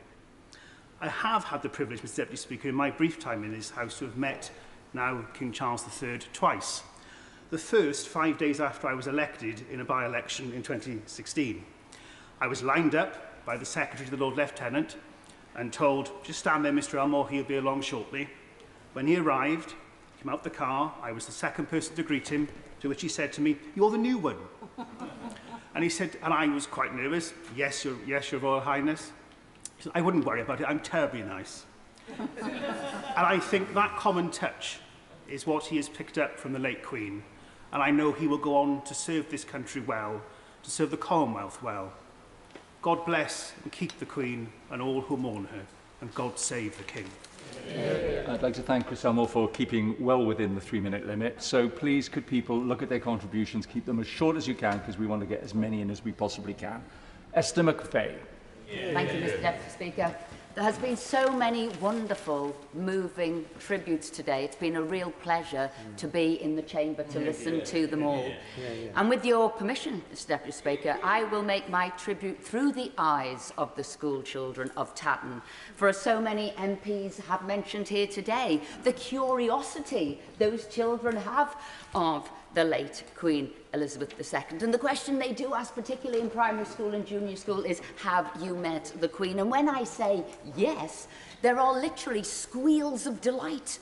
I have had the privilege, Mr Deputy Speaker, in my brief time in this House to have met now King Charles III twice. The first 5 days after I was elected in a by-election in 2016. I was lined up by the Secretary to the Lord Lieutenant and told, just stand there, Mr Elmore, he'll be along shortly. When he arrived, came out the car, I was the second person to greet him, to which he said to me, you're the new one. And he said, and I was quite nervous, yes, Your Royal Highness. He said, I wouldn't worry about it, I'm terribly nice. And I think that common touch is what he has picked up from the late Queen. And I know he will go on to serve this country well, to serve the Commonwealth well. God bless and keep the Queen and all who mourn her, and God save the King. I'd like to thank Chris Elmore for keeping well within the 3-minute limit. So please, could people look at their contributions, keep them as short as you can, because we want to get as many in as we possibly can. Esther McVeigh. Thank you, Mr Deputy Speaker. There has been so many wonderful, moving tributes today. It's been a real pleasure to be in the chamber to listen to them all. And with your permission, Mr Deputy Speaker, I will make my tribute through the eyes of the school children of Tatton. For as so many MPs have mentioned here today, the curiosity those children have of the late Queen Elizabeth II. And the question they do ask, particularly in primary school and junior school, is, have you met the Queen? And when I say yes, there are literally squeals of delight,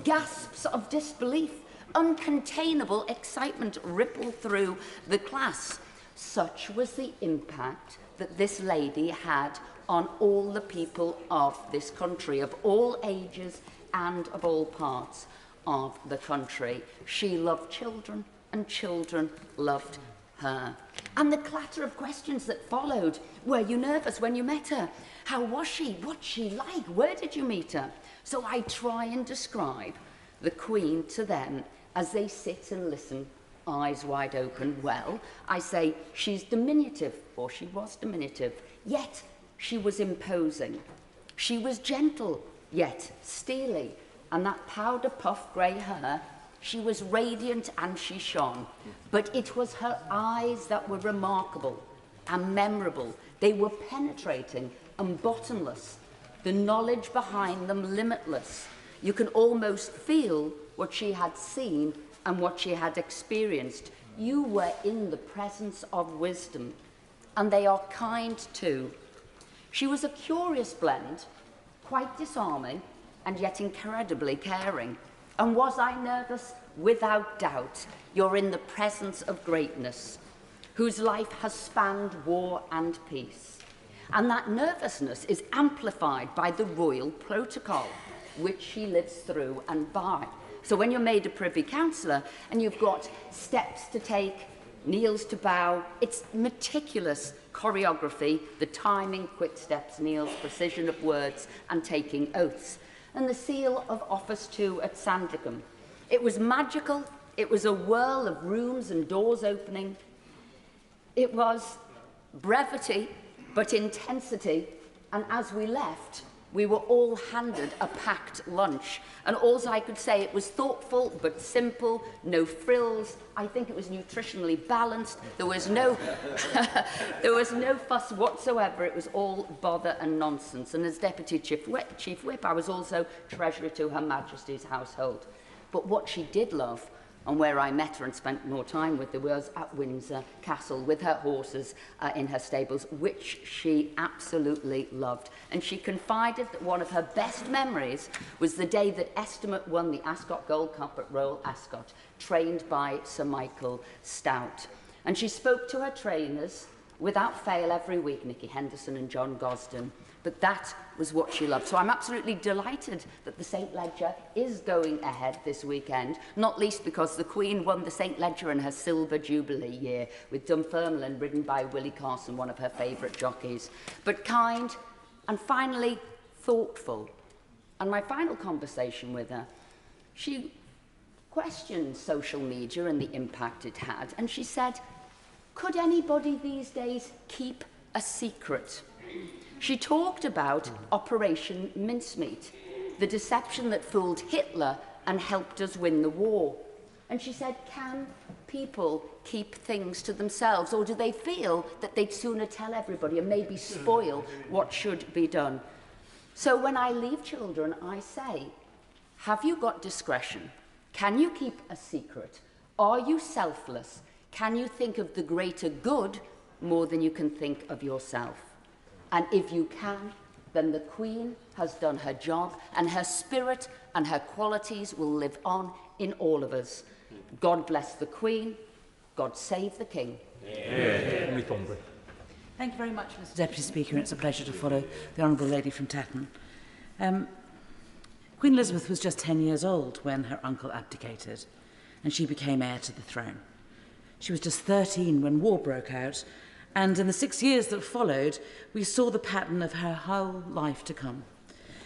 gasps of disbelief, uncontainable excitement ripple through the class. Such was the impact that this lady had on all the people of this country, of all ages and of all parts of the country. She loved children, and children loved her. And the clatter of questions that followed. Were you nervous when you met her? How was she? What's she like? Where did you meet her? So I try and describe the Queen to them as they sit and listen, eyes wide open. Well, I say she's diminutive, or she was diminutive, yet she was imposing. She was gentle, yet steely, and that powder puff grey hair, she was radiant and she shone. But it was her eyes that were remarkable and memorable. They were penetrating and bottomless, the knowledge behind them limitless. You can almost feel what she had seen and what she had experienced. You were in the presence of wisdom, and they are kind too. She was a curious blend, quite disarming, and yet incredibly caring. And was I nervous? Without doubt. You're in the presence of greatness, whose life has spanned war and peace. And that nervousness is amplified by the royal protocol, which she lives through and by. So when you're made a Privy Councillor and you've got steps to take, kneels to bow, it's meticulous choreography, the timing, quick steps, kneels, precision of words, and taking oaths. And the seal of office too at Sandringham. It was magical. It was a whirl of rooms and doors opening. It was brevity, but intensity. And as we left, we were all handed a packed lunch. And all I could say, it was thoughtful but simple, no frills. I think it was nutritionally balanced. There was no, there was no fuss whatsoever. It was all bother and nonsense. And as Deputy Chief Whip, I was also Treasurer to Her Majesty's household. But what she did love, and where I met her and spent more time with her, was at Windsor Castle with her horses in her stables, which she absolutely loved. And she confided that one of her best memories was the day that Estimate won the Ascot Gold Cup at Royal Ascot, trained by Sir Michael Stout. And she spoke to her trainers without fail every week, Nicky Henderson and John Gosden. But that was what she loved. So I'm absolutely delighted that the St. Ledger is going ahead this weekend, not least because the Queen won the St. Ledger in her Silver Jubilee year with Dunfermline, ridden by Willie Carson, one of her favourite jockeys. But kind and finally thoughtful. And my final conversation with her, she questioned social media and the impact it had. And she said, could anybody these days keep a secret? She talked about Operation Mincemeat, the deception that fooled Hitler and helped us win the war. And she said, can people keep things to themselves, or do they feel that they'd sooner tell everybody and maybe spoil what should be done? So when I leave children, I say, have you got discretion? Can you keep a secret? Are you selfless? Can you think of the greater good more than you can think of yourself? And if you can, then the Queen has done her job, and her spirit and her qualities will live on in all of us. God bless the Queen. God save the King. Yeah. Thank you very much, Mr Deputy Speaker. It's a pleasure to follow the Honourable Lady from Tetton. Queen Elizabeth was just 10 years old when her uncle abdicated, and she became heir to the throne. She was just 13 when war broke out, and in the 6 years that followed, we saw the pattern of her whole life to come.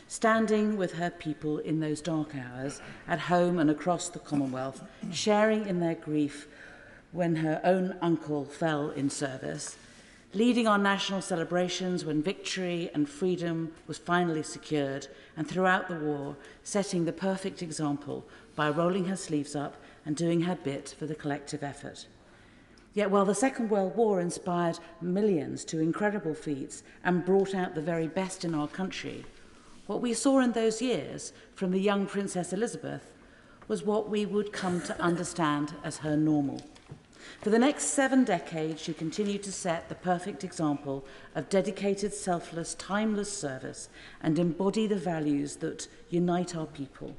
Standing with her people in those dark hours, at home and across the Commonwealth, sharing in their grief when her own uncle fell in service, leading our national celebrations when victory and freedom was finally secured, and throughout the war, setting the perfect example by rolling her sleeves up and doing her bit for the collective effort. Yet while the Second World War inspired millions to incredible feats and brought out the very best in our country, what we saw in those years from the young Princess Elizabeth was what we would come to understand as her normal. For the next 7 decades, she continued to set the perfect example of dedicated, selfless, timeless service and embody the values that unite our people.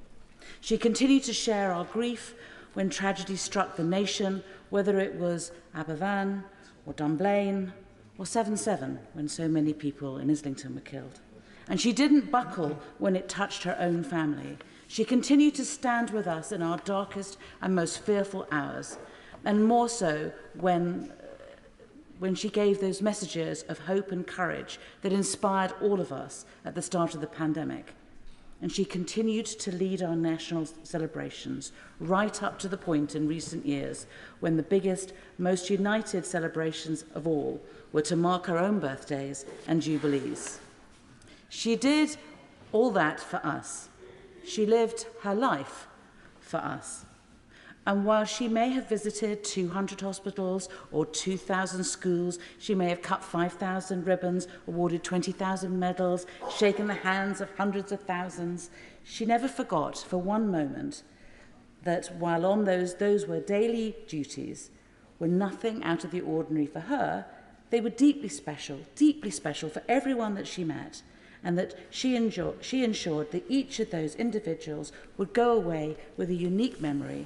She continued to share our grief when tragedy struck the nation, whether it was Aberfan or Dunblane or 7/7, when so many people in Islington were killed. And she didn't buckle when it touched her own family, She continued to stand with us in our darkest and most fearful hours, and more so when she gave those messages of hope and courage that inspired all of us at the start of the pandemic. And she continued to lead our national celebrations right up to the point in recent years when the biggest, most united celebrations of all were to mark her own birthdays and jubilees. She did all that for us. She lived her life for us. And while she may have visited 200 hospitals or 2,000 schools, she may have cut 5,000 ribbons, awarded 20,000 medals, shaken the hands of hundreds of thousands, she never forgot for one moment that while on those were daily duties, were nothing out of the ordinary for her. They were deeply special for everyone that she met, and that she ensured that each of those individuals would go away with a unique memory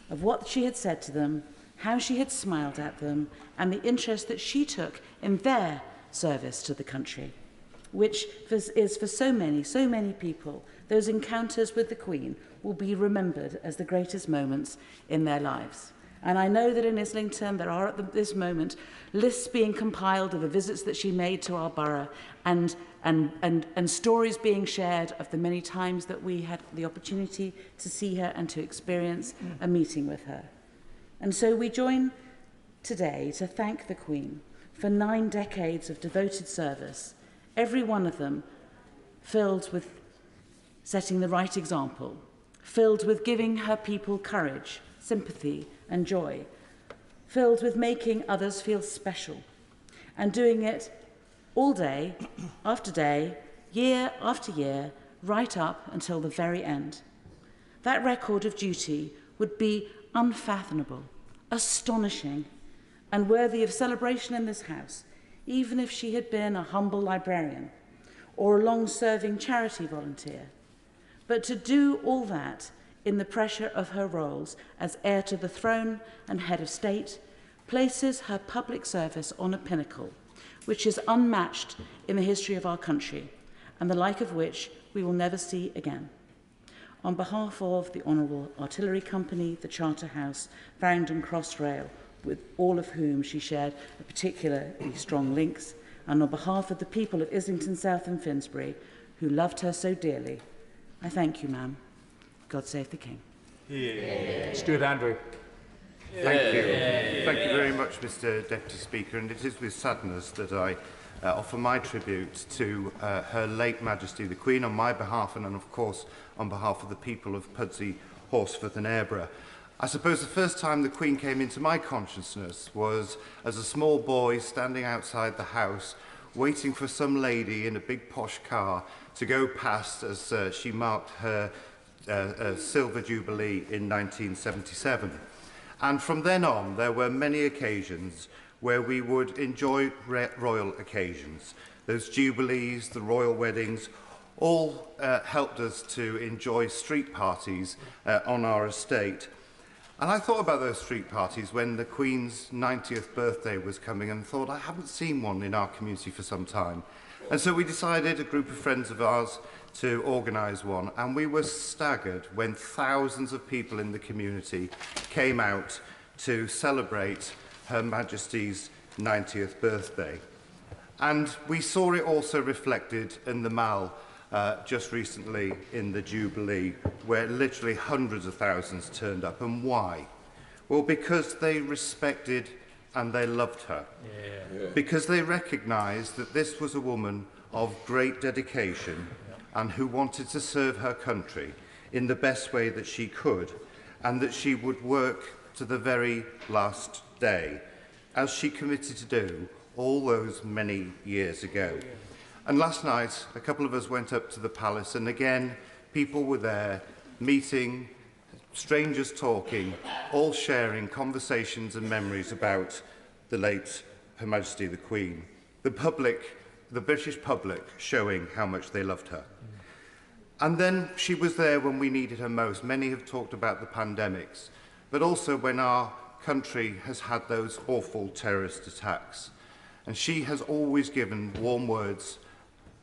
of what she had said to them, how she had smiled at them, and the interest that she took in their service to the country, which is for so many people, those encounters with the Queen will be remembered as the greatest moments in their lives. And I know that in Islington there are at this moment lists being compiled of the visits that she made to our borough and stories being shared of the many times that we had the opportunity to see her and to experience a meeting with her. And so we join today to thank the Queen for 9 decades of devoted service, every one of them filled with setting the right example, filled with giving her people courage, sympathy and joy, filled with making others feel special, and doing it all day after day, year after year, right up until the very end. That record of duty would be unfathomable, astonishing, and worthy of celebration in this house, even if she had been a humble librarian or a long-serving charity volunteer. But to do all that in the pressure of her roles as heir to the throne and head of state places her public service on a pinnacle which is unmatched in the history of our country, and the like of which we will never see again. On behalf of the Honourable Artillery Company, the Charterhouse, Farringdon Crossrail, with all of whom she shared a particularly strong links, and on behalf of the people of Islington South and Finsbury, who loved her so dearly, I thank you, ma'am. God save the King. Yeah. Stuart Andrew. Thank you. Thank you very much, Mr. Deputy Speaker, and it is with sadness that I offer my tribute to Her late Majesty the Queen on my behalf and of course on behalf of the people of Pudsey, Horsforth and Aireborough. I suppose the first time the Queen came into my consciousness was as a small boy standing outside the house waiting for some lady in a big posh car to go past as she marked her Silver Jubilee in 1977. And from then on, there were many occasions where we would enjoy royal occasions. Those jubilees, the royal weddings, all helped us to enjoy street parties on our estate. And I thought about those street parties when the Queen's 90th birthday was coming and thought, I haven't seen one in our community for some time. And so we decided, a group of friends of ours, to organise one, and we were staggered when thousands of people in the community came out to celebrate Her Majesty's 90th birthday. And we saw it also reflected in the Mall just recently in the Jubilee, where literally hundreds of thousands turned up. And why? Well, because they respected and they loved her. Yeah. Because they recognised that this was a woman of great dedication and who wanted to serve her country in the best way that she could, and that she would work to the very last day, as she committed to do all those many years ago. And last night, a couple of us went up to the palace, and again, people were there, meeting, strangers talking, all sharing conversations and memories about the late Her Majesty the Queen. The public, the British public, showing how much they loved her. And then she was there when we needed her most. Many have talked about the pandemics, but also when our country has had those awful terrorist attacks. And she has always given warm words,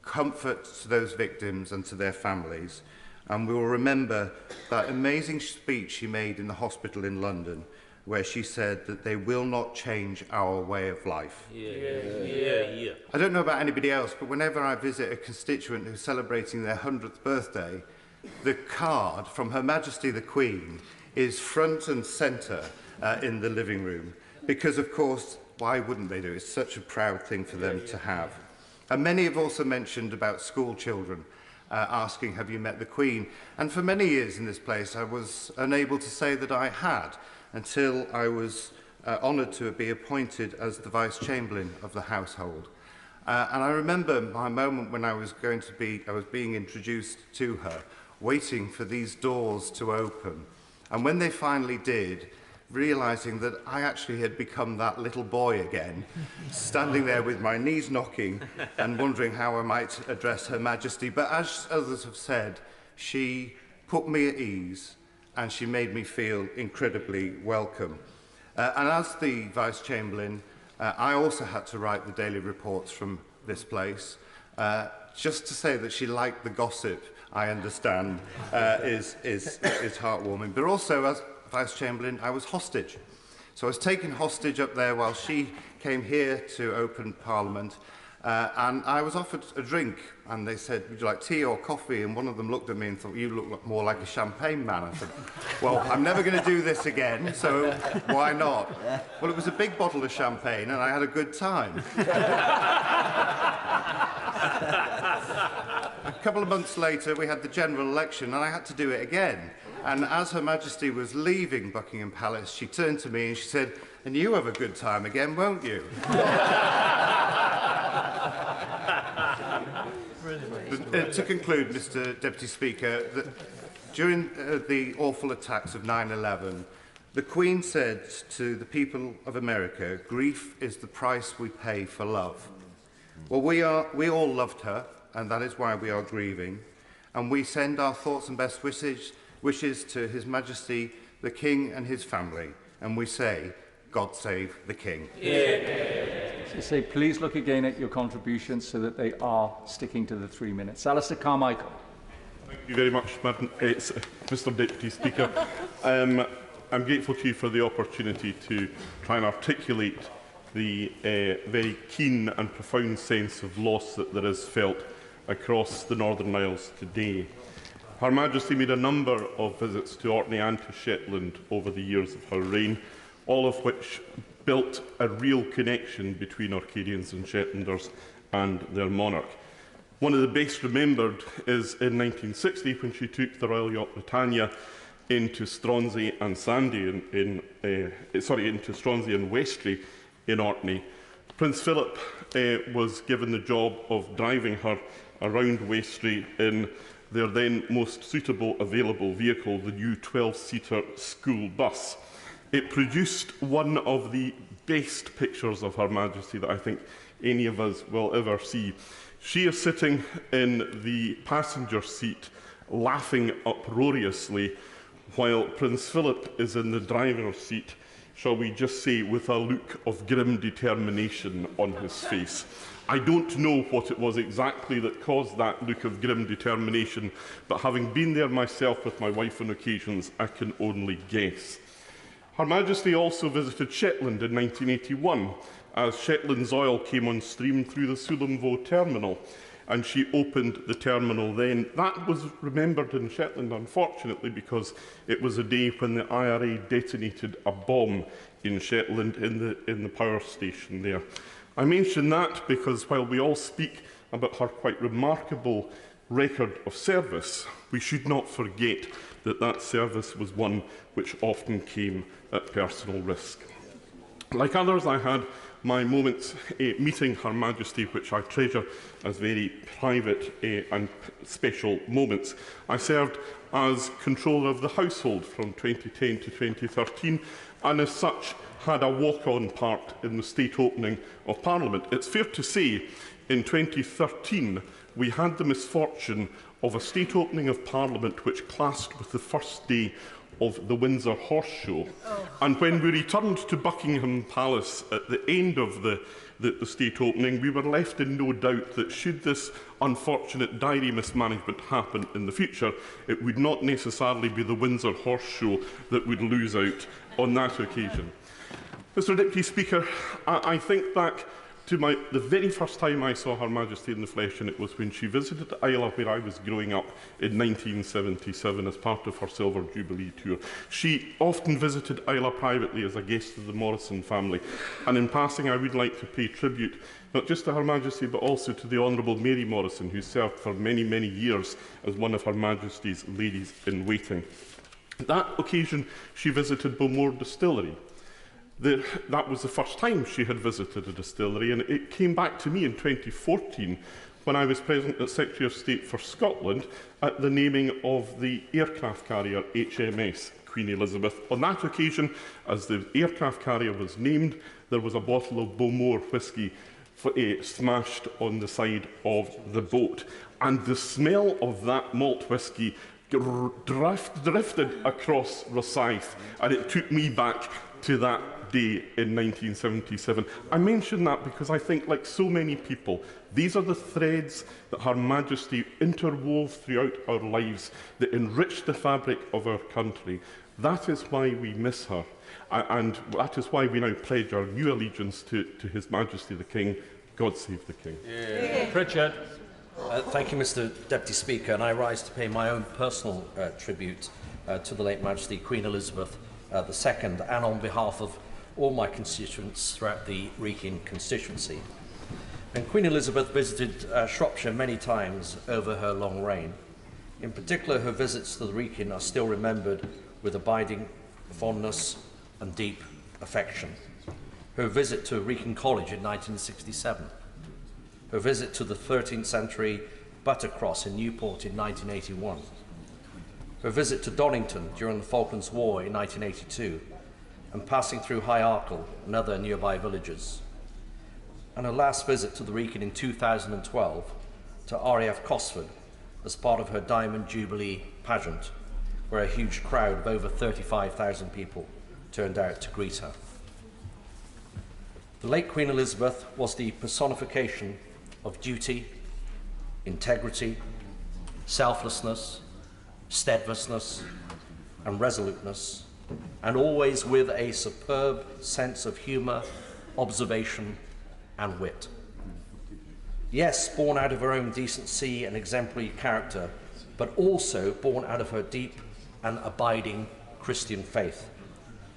comfort to those victims and to their families. And we will remember that amazing speech she made in the hospital in London, where she said that they will not change our way of life. Yeah. I don't know about anybody else, but whenever I visit a constituent who's celebrating their 100th birthday, the card from Her Majesty the Queen is front and centre in the living room, because, of course, why wouldn't they do it? It's such a proud thing for them to have. And many have also mentioned about school children asking, have you met the Queen? And for many years in this place, I was unable to say that I had, until I was honoured to be appointed as the Vice-Chamberlain of the household. And I remember my moment when I was being introduced to her, waiting for these doors to open. And when they finally did, realising that I actually had become that little boy again, standing there with my knees knocking and wondering how I might address Her Majesty. But as others have said, she put me at ease, and she made me feel incredibly welcome. And as the Vice-Chamberlain, I also had to write the daily reports from this place. Just to say that she liked the gossip, I understand, is heartwarming. But also, as Vice-Chamberlain, I was hostage. So I was taken hostage up there while she came here to open Parliament. And I was offered a drink, and they said, would you like tea or coffee? And one of them looked at me and thought, you look more like a champagne man. I said, well, I'm never going to do this again, so why not? Well, it was a big bottle of champagne, and I had a good time. A couple of months later, we had the general election, and I had to do it again. And as Her Majesty was leaving Buckingham Palace, she turned to me and she said, and you have a good time again, won't you? To conclude, Mr. Deputy Speaker, that during the awful attacks of 9/11, the Queen said to the people of America, grief is the price we pay for love. Well, we all loved her, and that is why we are grieving, and we send our thoughts and best wishes to His Majesty the King and his family, and we say, God save the King. So say, please look again at your contributions so that they are sticking to the 3 minutes. Alistair Carmichael. Thank you very much, Mr. Deputy Speaker. I'm grateful to you for the opportunity to try and articulate the very keen and profound sense of loss that there is felt across the Northern Isles today. Her Majesty made a number of visits to Orkney and to Shetland over the years of her reign, all of which built a real connection between Orcadians and Shetlanders and their monarch. One of the best remembered is in 1960 when she took the Royal Yacht Britannia into Stronsay and Sandy into Stronsay and Westray in Orkney. Prince Philip was given the job of driving her around Westray in their then most suitable available vehicle, the new 12-seater school bus. It produced one of the best pictures of Her Majesty that I think any of us will ever see. She is sitting in the passenger seat, laughing uproariously, while Prince Philip is in the driver's seat, shall we just say, with a look of grim determination on his face. I don't know what it was exactly that caused that look of grim determination, but having been there myself with my wife on occasions, I can only guess. Her Majesty also visited Shetland in 1981, as Shetland's oil came on stream through the Sullomvo terminal, and she opened the terminal then. That was remembered in Shetland, unfortunately, because it was a day when the IRA detonated a bomb in Shetland in the power station there. I mention that because while we all speak about her quite remarkable record of service, we should not forget that that service was one which often came at personal risk. Like others, I had my moments meeting Her Majesty, which I treasure as very private and special moments. I served as Controller of the Household from 2010 to 2013, and as such had a walk-on part in the state opening of Parliament. It's fair to say, in 2013, we had the misfortune of a state opening of Parliament which clashed with the first day of the Windsor Horse Show. And when we returned to Buckingham Palace at the end of the the state opening, we were left in no doubt that should this unfortunate diary mismanagement happen in the future, it would not necessarily be the Windsor Horse Show that would lose out on that occasion. Mr Deputy Speaker, I think back to the very first time I saw Her Majesty in the flesh, and it was when she visited Islay, where I was growing up in 1977 as part of her Silver Jubilee tour. She often visited Islay privately as a guest of the Morrison family, and in passing I would like to pay tribute not just to Her Majesty but also to the Honourable Mary Morrison, who served for many, many years as one of Her Majesty's ladies-in-waiting. At that occasion she visited Bowmore Distillery. That was the first time she had visited a distillery, and it came back to me in 2014 when I was present as Secretary of State for Scotland at the naming of the aircraft carrier HMS Queen Elizabeth. On that occasion, as the aircraft carrier was named, there was a bottle of Bowmore whisky smashed on the side of the boat, and the smell of that malt whisky drifted across Rosyth, and it took me back to that day in 1977. I mention that because I think, like so many people, these are the threads that Her Majesty interwove throughout our lives that enrich the fabric of our country. That is why we miss her, and that is why we now pledge our new allegiance to His Majesty the King. God save the King. Yeah. Pritchard. Thank you, Mr Deputy Speaker, and I rise to pay my own personal tribute to the late Majesty Queen Elizabeth II, and on behalf of all my constituents throughout the Wrekin constituency. And Queen Elizabeth visited Shropshire many times over her long reign. In particular, her visits to the Wrekin are still remembered with abiding fondness and deep affection. Her visit to Wrekin College in 1967, her visit to the 13th century Buttercross in Newport in 1981, her visit to Donington during the Falklands War in 1982, and passing through High Arkle and other nearby villages, and her last visit to the Wrekin in 2012 to RAF Cosford as part of her Diamond Jubilee pageant, where a huge crowd of over 35,000 people turned out to greet her. The late Queen Elizabeth was the personification of duty, integrity, selflessness, steadfastness, and resoluteness, and always with a superb sense of humour, observation, and wit. Yes, born out of her own decency and exemplary character, but also born out of her deep and abiding Christian faith,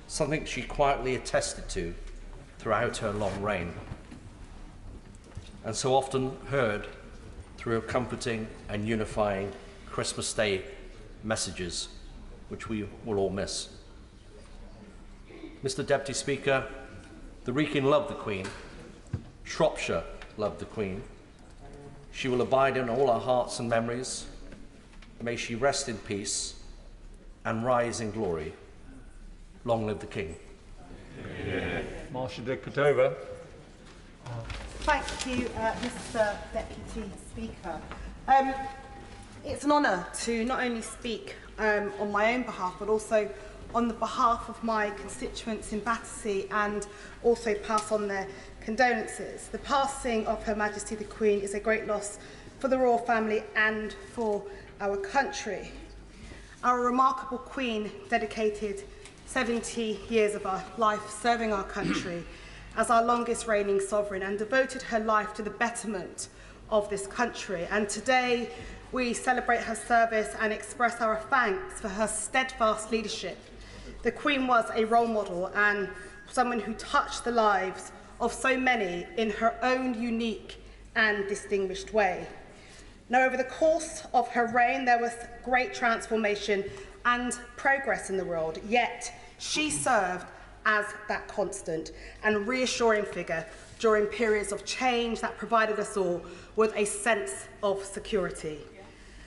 something she quietly attested to throughout her long reign, and so often heard through her comforting and unifying Christmas Day messages, which we will all miss. Mr Deputy Speaker, the Wrekin loved the Queen, Shropshire loved the Queen. She will abide in all our hearts and memories. May she rest in peace and rise in glory. Long live the King. Yeah. Marsha de Cordova. Thank you, Mr Deputy Speaker. It's an honour to not only speak on my own behalf, but also on the behalf of my constituents in Battersea, and also pass on their condolences. The passing of Her Majesty the Queen is a great loss for the royal family and for our country. Our remarkable Queen dedicated 70 years of her life serving our country as our longest reigning sovereign, and devoted her life to the betterment of this country. And today we celebrate her service and express our thanks for her steadfast leadership. The Queen was a role model and someone who touched the lives of so many in her own unique and distinguished way. Now, over the course of her reign, there was great transformation and progress in the world, yet she served as that constant and reassuring figure during periods of change that provided us all with a sense of security.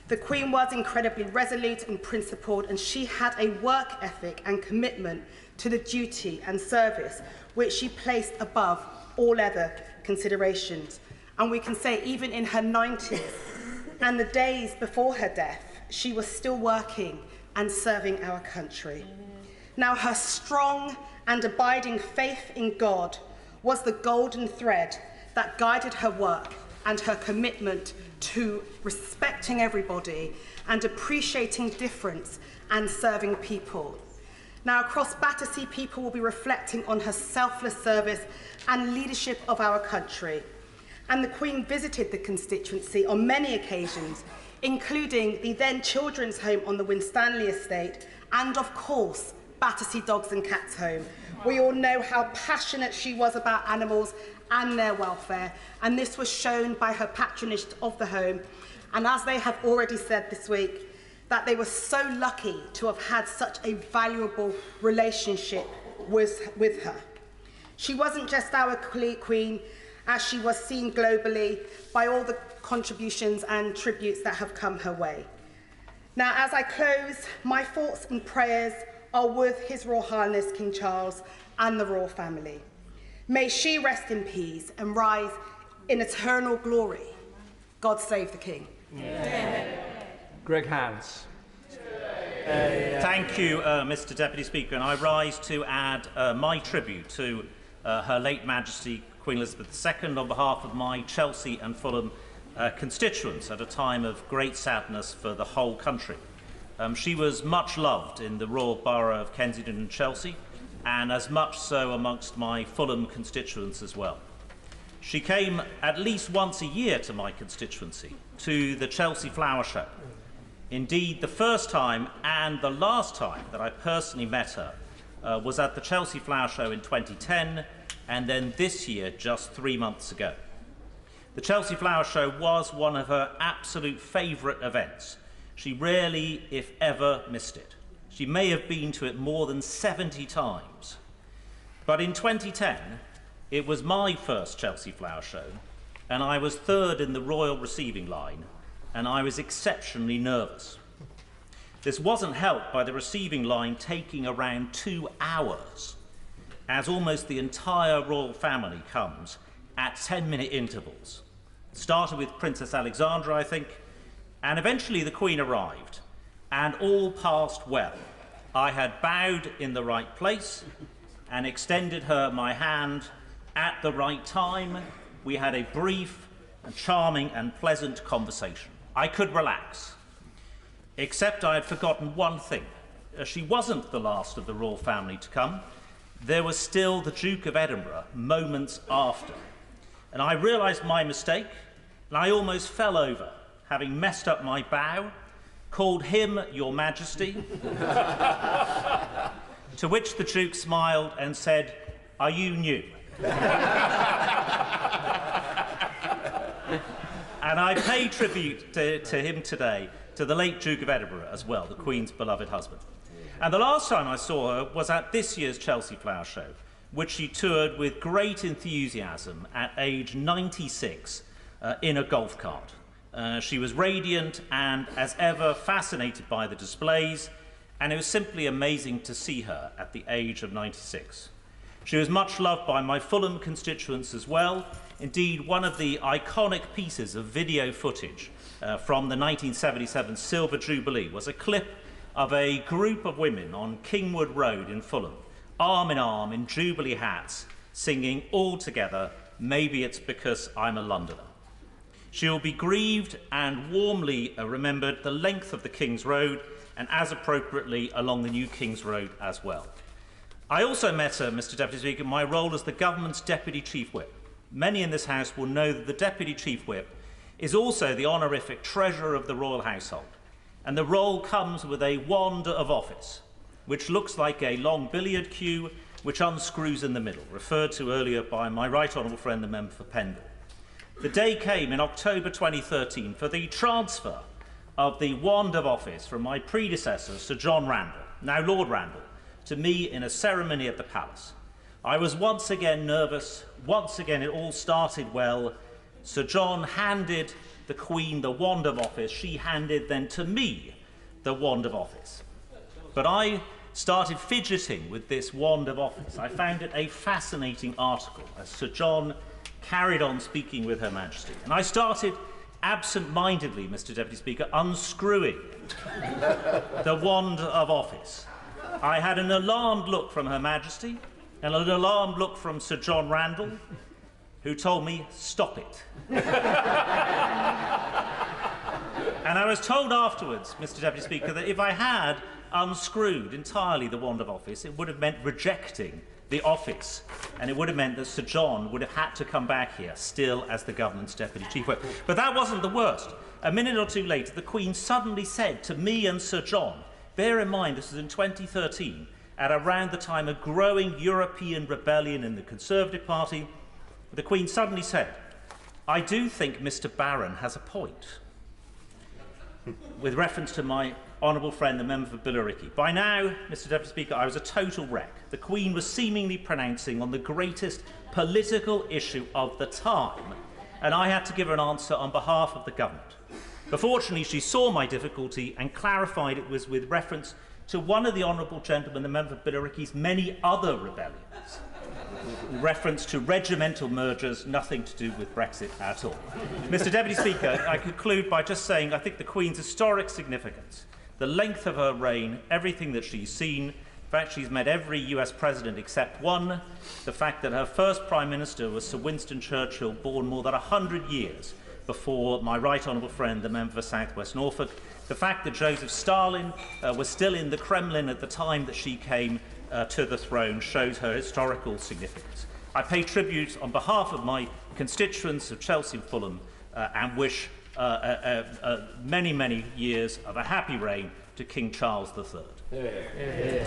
The Queen was incredibly resolute and principled, and she had a work ethic and commitment to the duty and service which she placed above all other considerations. And we can say even in her 90s and the days before her death, she was still working and serving our country. Now, her strong and abiding faith in God was the golden thread that guided her work and her commitment to respecting everybody and appreciating difference and serving people. Now, across Battersea, people will be reflecting on her selfless service and leadership of our country. And the Queen visited the constituency on many occasions, including the then Children's Home on the Winstanley estate and, of course, Battersea Dogs and Cats Home. We all know how passionate she was about animals and their welfare, and this was shown by her patronage of the home. And as they have already said this week, that they were so lucky to have had such a valuable relationship with her. She wasn't just our Queen, as she was seen globally by all the contributions and tributes that have come her way. Now, as I close, my thoughts and prayers are with His Royal Highness King Charles and the royal family. May she rest in peace and rise in eternal glory. God save the King. Greg Hans. Thank you, Mr. Deputy Speaker, and I rise to add my tribute to Her late Majesty Queen Elizabeth II on behalf of my Chelsea and Fulham constituents at a time of great sadness for the whole country. She was much loved in the Royal Borough of Kensington and Chelsea, and as much so amongst my Fulham constituents as well. She came at least once a year to my constituency, to the Chelsea Flower Show. Indeed, the first time and the last time that I personally met her was at the Chelsea Flower Show in 2010, and then this year, just 3 months ago. The Chelsea Flower Show was one of her absolute favourite events. She rarely, if ever, missed it. She may have been to it more than 70 times. But in 2010, it was my first Chelsea Flower Show, and I was third in the royal receiving line, and I was exceptionally nervous. This wasn't helped by the receiving line taking around 2 hours, as almost the entire royal family comes at 10-minute intervals. It started with Princess Alexandra, I think, and eventually the Queen arrived, and all passed well. I had bowed in the right place and extended her my hand at the right time. We had a brief and charming and pleasant conversation. I could relax, except I had forgotten one thing. She wasn't the last of the royal family to come. There was still the Duke of Edinburgh moments after. And I realised my mistake, and I almost fell over, having messed up my bow, called him Your Majesty, to which the Duke smiled and said, "Are you new?" And I pay tribute to him today, to the late Duke of Edinburgh as well, the Queen's beloved husband. And the last time I saw her was at this year's Chelsea Flower Show, which she toured with great enthusiasm at age 96 in a golf cart. She was radiant and, as ever, fascinated by the displays, and it was simply amazing to see her at the age of 96. She was much loved by my Fulham constituents as well. Indeed, one of the iconic pieces of video footage from the 1977 Silver Jubilee was a clip of a group of women on Kingwood Road in Fulham, arm in Jubilee hats, singing all together, "Maybe It's Because I'm a Londoner." She will be grieved and warmly remembered the length of the King's Road, and as appropriately along the new King's Road as well. I also met her, Mr. Deputy Speaker, in my role as the government's Deputy Chief Whip. Many in this House will know that the Deputy Chief Whip is also the honorific treasurer of the royal household, and the role comes with a wand of office, which looks like a long billiard cue which unscrews in the middle, referred to earlier by my right honourable friend, the member for Pendle. The day came in October 2013 for the transfer of the wand of office from my predecessor, Sir John Randall, now Lord Randall, to me in a ceremony at the palace. I was once again nervous. Once again, it all started well. Sir John handed the Queen the wand of office. She handed then to me the wand of office. But I started fidgeting with this wand of office. I found it a fascinating article as Sir John carried on speaking with Her Majesty. And I started absent-mindedly, Mr. Deputy Speaker, unscrewing the wand of office. I had an alarmed look from Her Majesty and an alarmed look from Sir John Randall. who told me, stop it. And I was told afterwards, Mr. Deputy Speaker, that if I had unscrewed entirely the wand of office, it would have meant rejecting the office, and it would have meant that Sir John would have had to come back here, still as the government's Deputy Chief Whip. But that wasn't the worst. A minute or two later, the Queen suddenly said to me and Sir John, bear in mind this was in 2013, at around the time of growing European rebellion in the Conservative Party, the Queen suddenly said, I do think Mr. Barron has a point, with reference to my honourable friend, the member for Billericay. By now, Mr. Deputy Speaker, I was a total wreck. The Queen was seemingly pronouncing on the greatest political issue of the time, and I had to give her an answer on behalf of the government. But fortunately, she saw my difficulty and clarified it was with reference to one of the honourable gentlemen, the member for Billericay's many other rebellions, reference to regimental mergers, nothing to do with Brexit at all. Mr. Deputy Speaker, I conclude by just saying I think the Queen's historic significance, the length of her reign, everything that she's seen, in fact she's met every US president except one, the fact that her first Prime Minister was Sir Winston Churchill, born more than 100 years before my right honourable friend, the member for South West Norfolk, the fact that Joseph Stalin was still in the Kremlin at the time that she came to the throne shows her historical significance. I pay tribute on behalf of my constituents of Chelsea and Fulham and wish many, many years of a happy reign to King Charles III.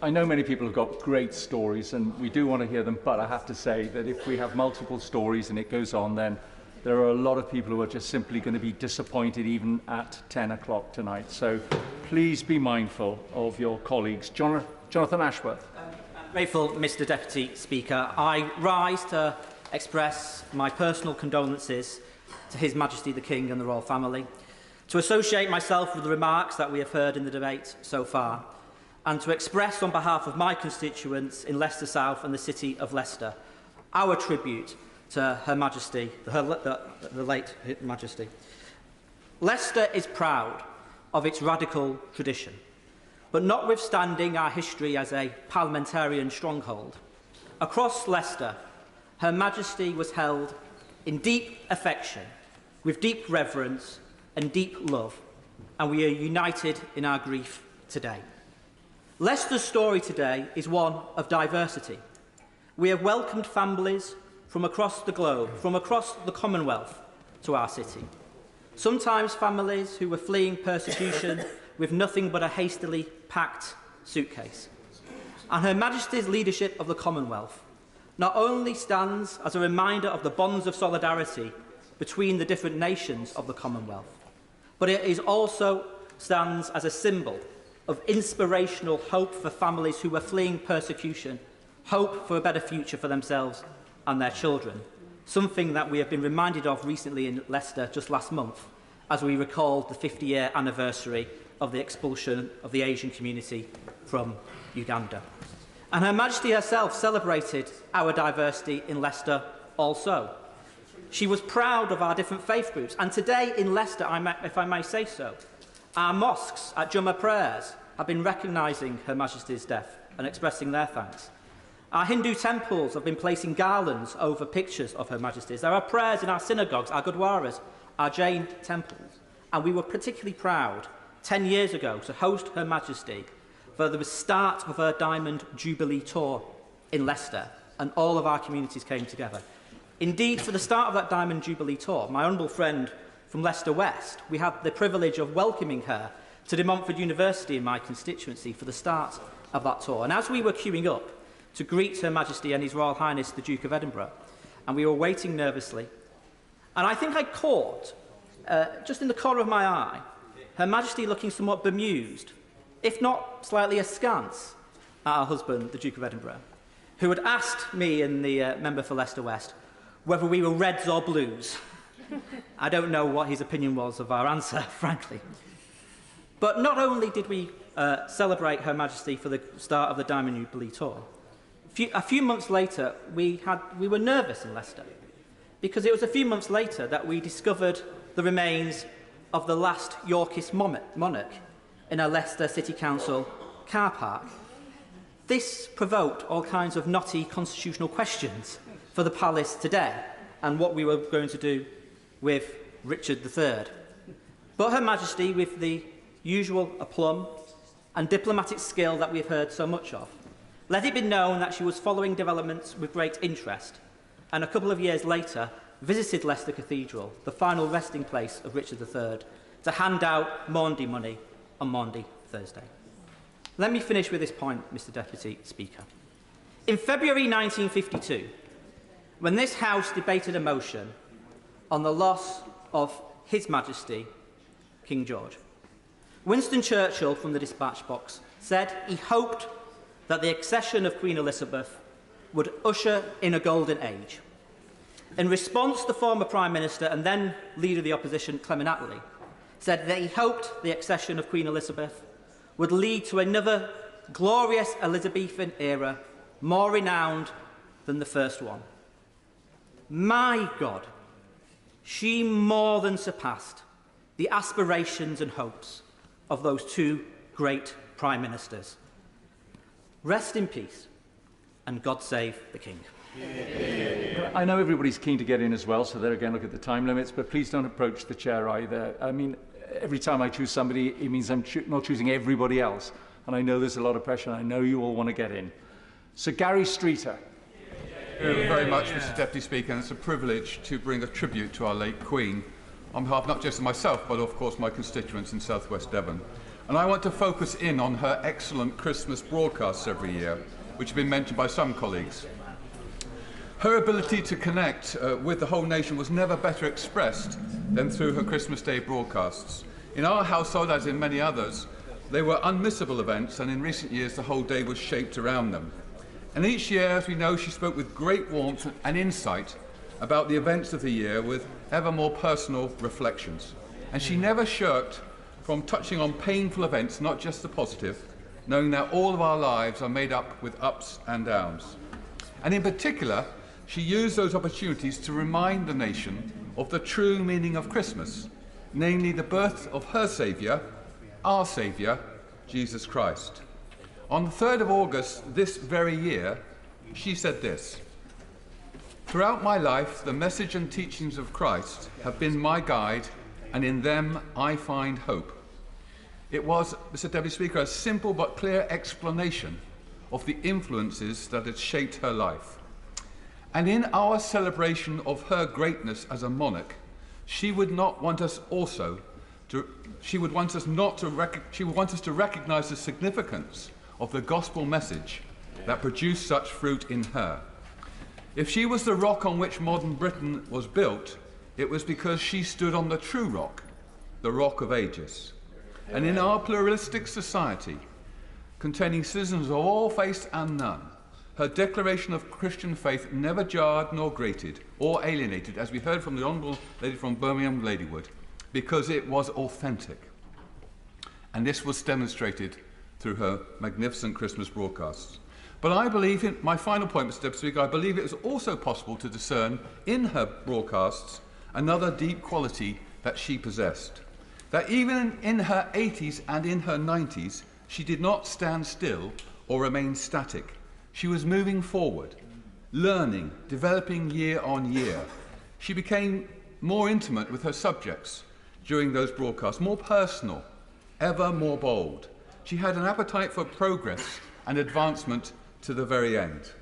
I know many people have got great stories and we do want to hear them, but I have to say that if we have multiple stories and it goes on, then there are a lot of people who are just simply going to be disappointed even at 10 o'clock tonight. So please be mindful of your colleagues. Jonathan Ashworth. Grateful, Mr. Deputy Speaker. I rise to express my personal condolences to His Majesty the King and the Royal Family, to associate myself with the remarks that we have heard in the debate so far, and to express on behalf of my constituents in Leicester South and the City of Leicester our tribute to Her Majesty, the late Her Majesty. Leicester is proud of its radical tradition, but notwithstanding our history as a parliamentarian stronghold, across Leicester, Her Majesty was held in deep affection, with deep reverence and deep love, and we are united in our grief today. Leicester's story today is one of diversity. We have welcomed families from across the globe, from across the Commonwealth, to our city. Sometimes families who were fleeing persecution with nothing but a hastily packed suitcase. And Her Majesty's leadership of the Commonwealth not only stands as a reminder of the bonds of solidarity between the different nations of the Commonwealth, but it is also stands as a symbol of inspirational hope for families who were fleeing persecution, hope for a better future for themselves and their children, something that we have been reminded of recently in Leicester just last month as we recalled the 50-year anniversary of the expulsion of the Asian community from Uganda. And Her Majesty herself celebrated our diversity in Leicester also. She was proud of our different faith groups, and today in Leicester, if I may say so, our mosques at Jummah prayers have been recognising Her Majesty's death and expressing their thanks. Our Hindu temples have been placing garlands over pictures of Her Majesty's. There are prayers in our synagogues, our gurdwaras, our Jain temples, and we were particularly proud 10 years ago to host Her Majesty for the start of her Diamond Jubilee tour in Leicester, and all of our communities came together. Indeed, for the start of that Diamond Jubilee tour, my honourable friend from Leicester West, we had the privilege of welcoming her to De Montfort University in my constituency for the start of that tour. And as we were queuing up to greet Her Majesty and His Royal Highness the Duke of Edinburgh, and we were waiting nervously, and I think I caught, just in the corner of my eye, Her Majesty looking somewhat bemused, if not slightly askance, at her husband, the Duke of Edinburgh, who had asked me and the member for Leicester West whether we were Reds or Blues. I don't know what his opinion was of our answer, frankly. But not only did we celebrate Her Majesty for the start of the Diamond Jubilee tour, a few months later, we were nervous in Leicester, because it was a few months later that we discovered the remains of the last Yorkist monarch in a Leicester City Council car park. This provoked all kinds of knotty constitutional questions for the palace today and what we were going to do with Richard III. But Her Majesty, with the usual aplomb and diplomatic skill that we've heard so much of, let it be known that she was following developments with great interest, and a couple of years later visited Leicester Cathedral, the final resting place of Richard III, to hand out Maundy money on Maundy Thursday. Let me finish with this point, Mr. Deputy Speaker. In February 1952, when this House debated a motion on the loss of His Majesty, King George, Winston Churchill, from the dispatch box, said he hoped that the accession of Queen Elizabeth would usher in a golden age. In response, the former Prime Minister and then Leader of the Opposition, Clement Attlee, said that he hoped the accession of Queen Elizabeth would lead to another glorious Elizabethan era, more renowned than the first one. My God, she more than surpassed the aspirations and hopes of those two great Prime Ministers. Rest in peace, and God save the King. I know everybody's keen to get in as well, so there again, look at the time limits, but please don't approach the chair either. I mean, every time I choose somebody, it means I'm not choosing everybody else. And I know there's a lot of pressure, and I know you all want to get in. So Gary Streeter. Thank you very much, Mr. Deputy Speaker, and it's a privilege to bring a tribute to our late Queen on behalf not just of myself, but of course my constituents in South West Devon. And I want to focus in on her excellent Christmas broadcasts every year, which have been mentioned by some colleagues. Her ability to connect with the whole nation was never better expressed than through her Christmas Day broadcasts. In our household, as in many others, they were unmissable events, and in recent years the whole day was shaped around them. And each year, as we know, she spoke with great warmth and insight about the events of the year with ever more personal reflections. And she never shirked from touching on painful events, not just the positive, knowing that all of our lives are made up with ups and downs. And in particular, she used those opportunities to remind the nation of the true meaning of Christmas, namely the birth of her Saviour, our Saviour, Jesus Christ. On the 3rd of August this very year, she said this: "Throughout my life, the message and teachings of Christ have been my guide, and in them I find hope." It was, Mr. Deputy Speaker, a simple but clear explanation of the influences that had shaped her life. And in our celebration of her greatness as a monarch, she would not want us also to, she would want us to recognise the significance of the gospel message that produced such fruit in her. If she was the rock on which modern Britain was built, it was because she stood on the true rock, the Rock of Ages. And in our pluralistic society, containing citizens of all faiths and none, her declaration of Christian faith never jarred nor grated or alienated, as we heard from the Honourable Lady from Birmingham, Ladywood, because it was authentic. And this was demonstrated through her magnificent Christmas broadcasts. But I believe, in my final point, Mr. Deputy Speaker, I believe it is also possible to discern in her broadcasts another deep quality that she possessed. That even in her 80s and in her 90s, she did not stand still or remain static. She was moving forward, learning, developing year on year. She became more intimate with her subjects during those broadcasts, more personal, ever more bold. She had an appetite for progress and advancement to the very end.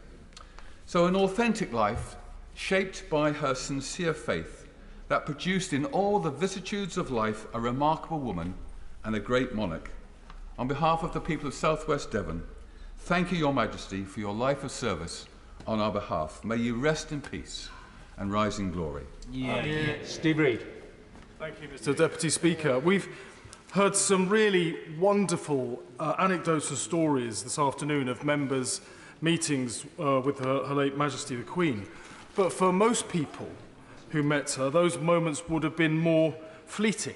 So an authentic life shaped by her sincere faith that produced in all the vicissitudes of life a remarkable woman and a great monarch. On behalf of the people of South West Devon, thank you, Your Majesty, for your life of service on our behalf. May you rest in peace and rise in glory. Steve Reid. Thank you, Mr. Deputy Speaker. We've heard some really wonderful anecdotes and stories this afternoon of members' meetings with Her late Majesty the Queen. But for most people who met her, those moments would have been more fleeting.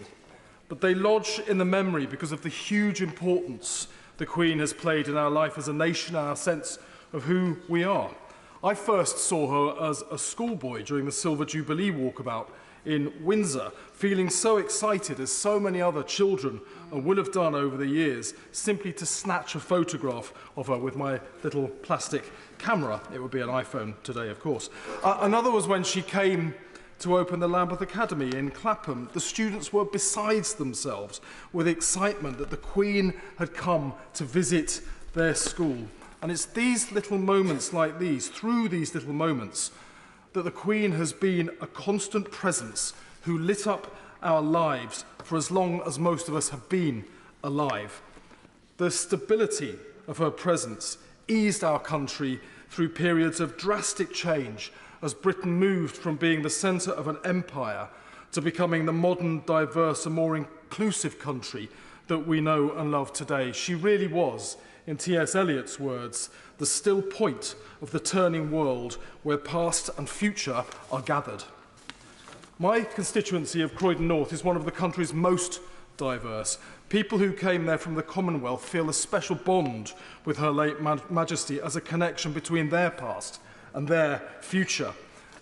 But they lodge in the memory because of the huge importance the Queen has played in our life as a nation and our sense of who we are. I first saw her as a schoolboy during the Silver Jubilee walkabout in Windsor, feeling so excited as so many other children and will have done over the years, simply to snatch a photograph of her with my little plastic camera. It would be an iPhone today, of course. Another was when she came to open the Lambeth Academy in Clapham. The students were besides themselves with excitement that the Queen had come to visit their school. And it's these little moments like these, through these little moments, that the Queen has been a constant presence who lit up our lives for as long as most of us have been alive. The stability of her presence eased our country through periods of drastic change as Britain moved from being the centre of an empire to becoming the modern, diverse and more inclusive country that we know and love today. She really was, in T.S. Eliot's words, the still point of the turning world where past and future are gathered. My constituency of Croydon North is one of the country's most diverse. People who came there from the Commonwealth feel a special bond with Her late Majesty as a connection between their past and their future.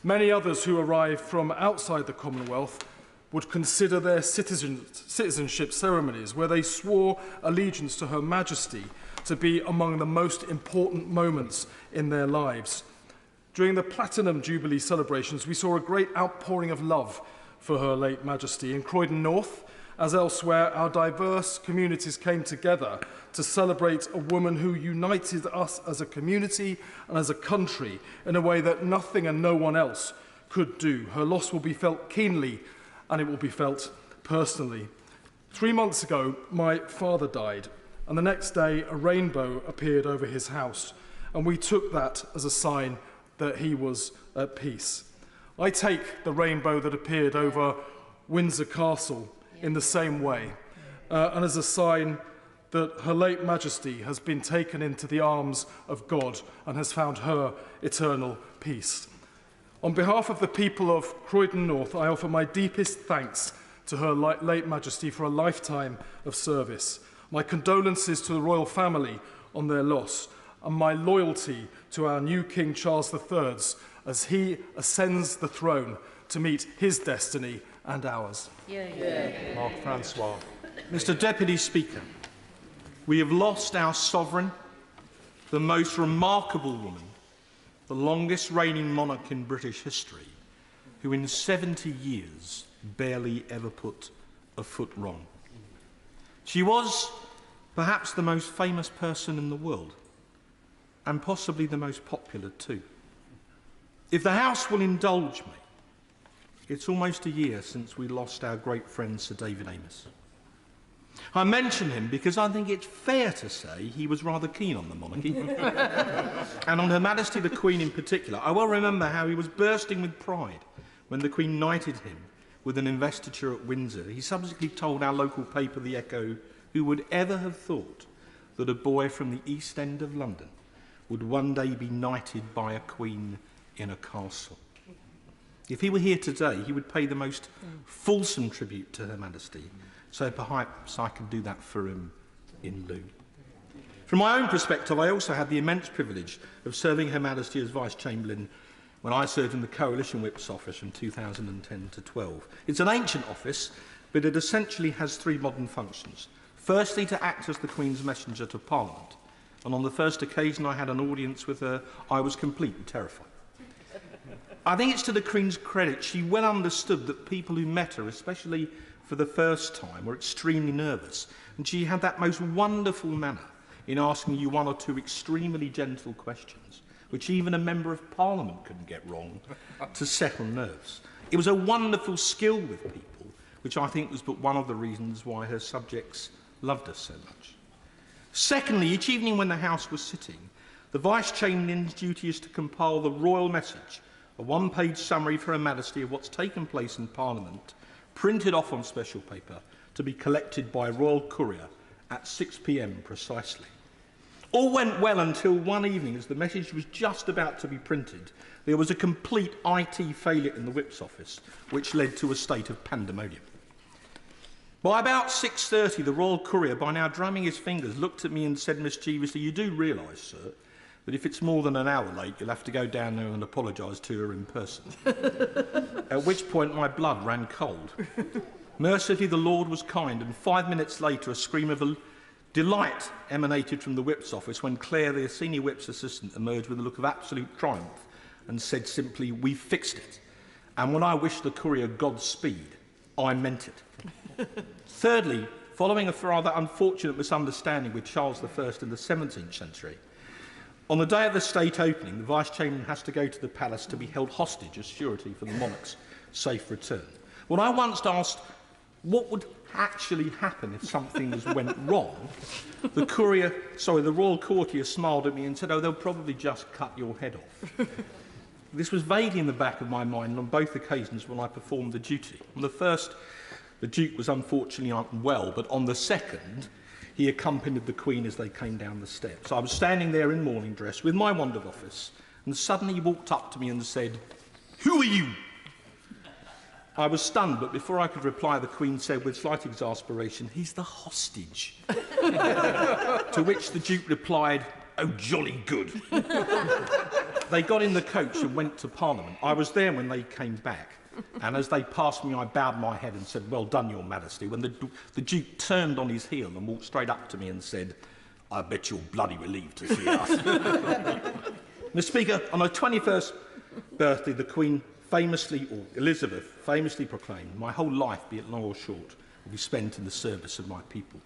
Many others who arrived from outside the Commonwealth would consider their citizenship ceremonies, where they swore allegiance to Her Majesty, to be among the most important moments in their lives. During the Platinum Jubilee celebrations, we saw a great outpouring of love for Her late Majesty. In Croydon North, as elsewhere, our diverse communities came together to celebrate a woman who united us as a community and as a country in a way that nothing and no one else could do. Her loss will be felt keenly, and it will be felt personally. 3 months ago, my father died, and the next day a rainbow appeared over his house, and we took that as a sign that he was at peace. I take the rainbow that appeared over Windsor Castle in the same way, and as a sign that Her late Majesty has been taken into the arms of God and has found her eternal peace. On behalf of the people of Croydon North, I offer my deepest thanks to Her late Majesty for a lifetime of service, my condolences to the royal family on their loss, and my loyalty to our new King Charles III as he ascends the throne to meet his destiny and ours. Mark Francois. Mr. Deputy Speaker, we have lost our sovereign, the most remarkable woman, the longest reigning monarch in British history, who in 70 years barely ever put a foot wrong. She was perhaps the most famous person in the world, and possibly the most popular too. If the House will indulge me, it's almost a year since we lost our great friend Sir David Amess. I mention him because I think it's fair to say he was rather keen on the monarchy, and on Her Majesty the Queen in particular. I well remember how he was bursting with pride when the Queen knighted him with an investiture at Windsor. He subsequently told our local paper, The Echo, who would ever have thought that a boy from the East End of London would one day be knighted by a queen in a castle. If he were here today, he would pay the most fulsome tribute to Her Majesty, so perhaps I could do that for him in lieu. From my own perspective, I also had the immense privilege of serving Her Majesty as Vice-Chamberlain when I served in the Coalition Whip's office from 2010 to 12. It's an ancient office, but it essentially has three modern functions. Firstly, to act as the Queen's messenger to Parliament, and on the first occasion I had an audience with her, I was completely terrified. I think it's to the Queen's credit she well understood that people who met her, especially for the first time, were extremely nervous, and she had that most wonderful manner in asking you one or two extremely gentle questions, which even a Member of Parliament couldn't get wrong, to settle nerves. It was a wonderful skill with people, which I think was but one of the reasons why her subjects loved us so much. Secondly, each evening when the House was sitting, the Vice-Chamberlain's duty is to compile the royal message, a one-page summary for Her Majesty of what's taken place in Parliament, printed off on special paper, to be collected by Royal Courier at 6 p.m. precisely. All went well until one evening, as the message was just about to be printed, there was a complete IT failure in the Whip's office, which led to a state of pandemonium. By about 6:30, the Royal Courier, by now drumming his fingers, looked at me and said mischievously, "You do realise, sir, that if it's more than an hour late, you'll have to go down there and apologise to her in person." At which point my blood ran cold. Mercifully, the Lord was kind, and 5 minutes later, a scream of delight emanated from the whip's office when Claire, the senior whip's assistant, emerged with a look of absolute triumph and said simply, "We've fixed it." And when I wished the courier Godspeed, I meant it. Thirdly, following a rather unfortunate misunderstanding with Charles I in the 17th century, on the day of the state opening, the Vice-Chamberlain has to go to the palace to be held hostage as surety for the monarch's safe return. When I once asked what would actually happen if something went wrong, the royal courtier smiled at me and said, "Oh, they'll probably just cut your head off." This was vaguely in the back of my mind on both occasions when I performed the duty. On the first, the Duke was unfortunately unwell, but on the second, he accompanied the Queen as they came down the steps. I was standing there in morning dress with my wand of office, and suddenly he walked up to me and said, "Who are you?" I was stunned, but before I could reply, the Queen said with slight exasperation, "He's the hostage." To which the Duke replied, "Oh, jolly good." They got in the coach and went to Parliament. I was there when they came back, and as they passed me, I bowed my head and said, "Well done, Your Majesty," when the Duke turned on his heel and walked straight up to me and said, "I bet you're bloody relieved to see us." Mr. Speaker, on her 21st birthday, the Queen Elizabeth famously proclaimed, "My whole life, be it long or short, will be spent in the service of my people."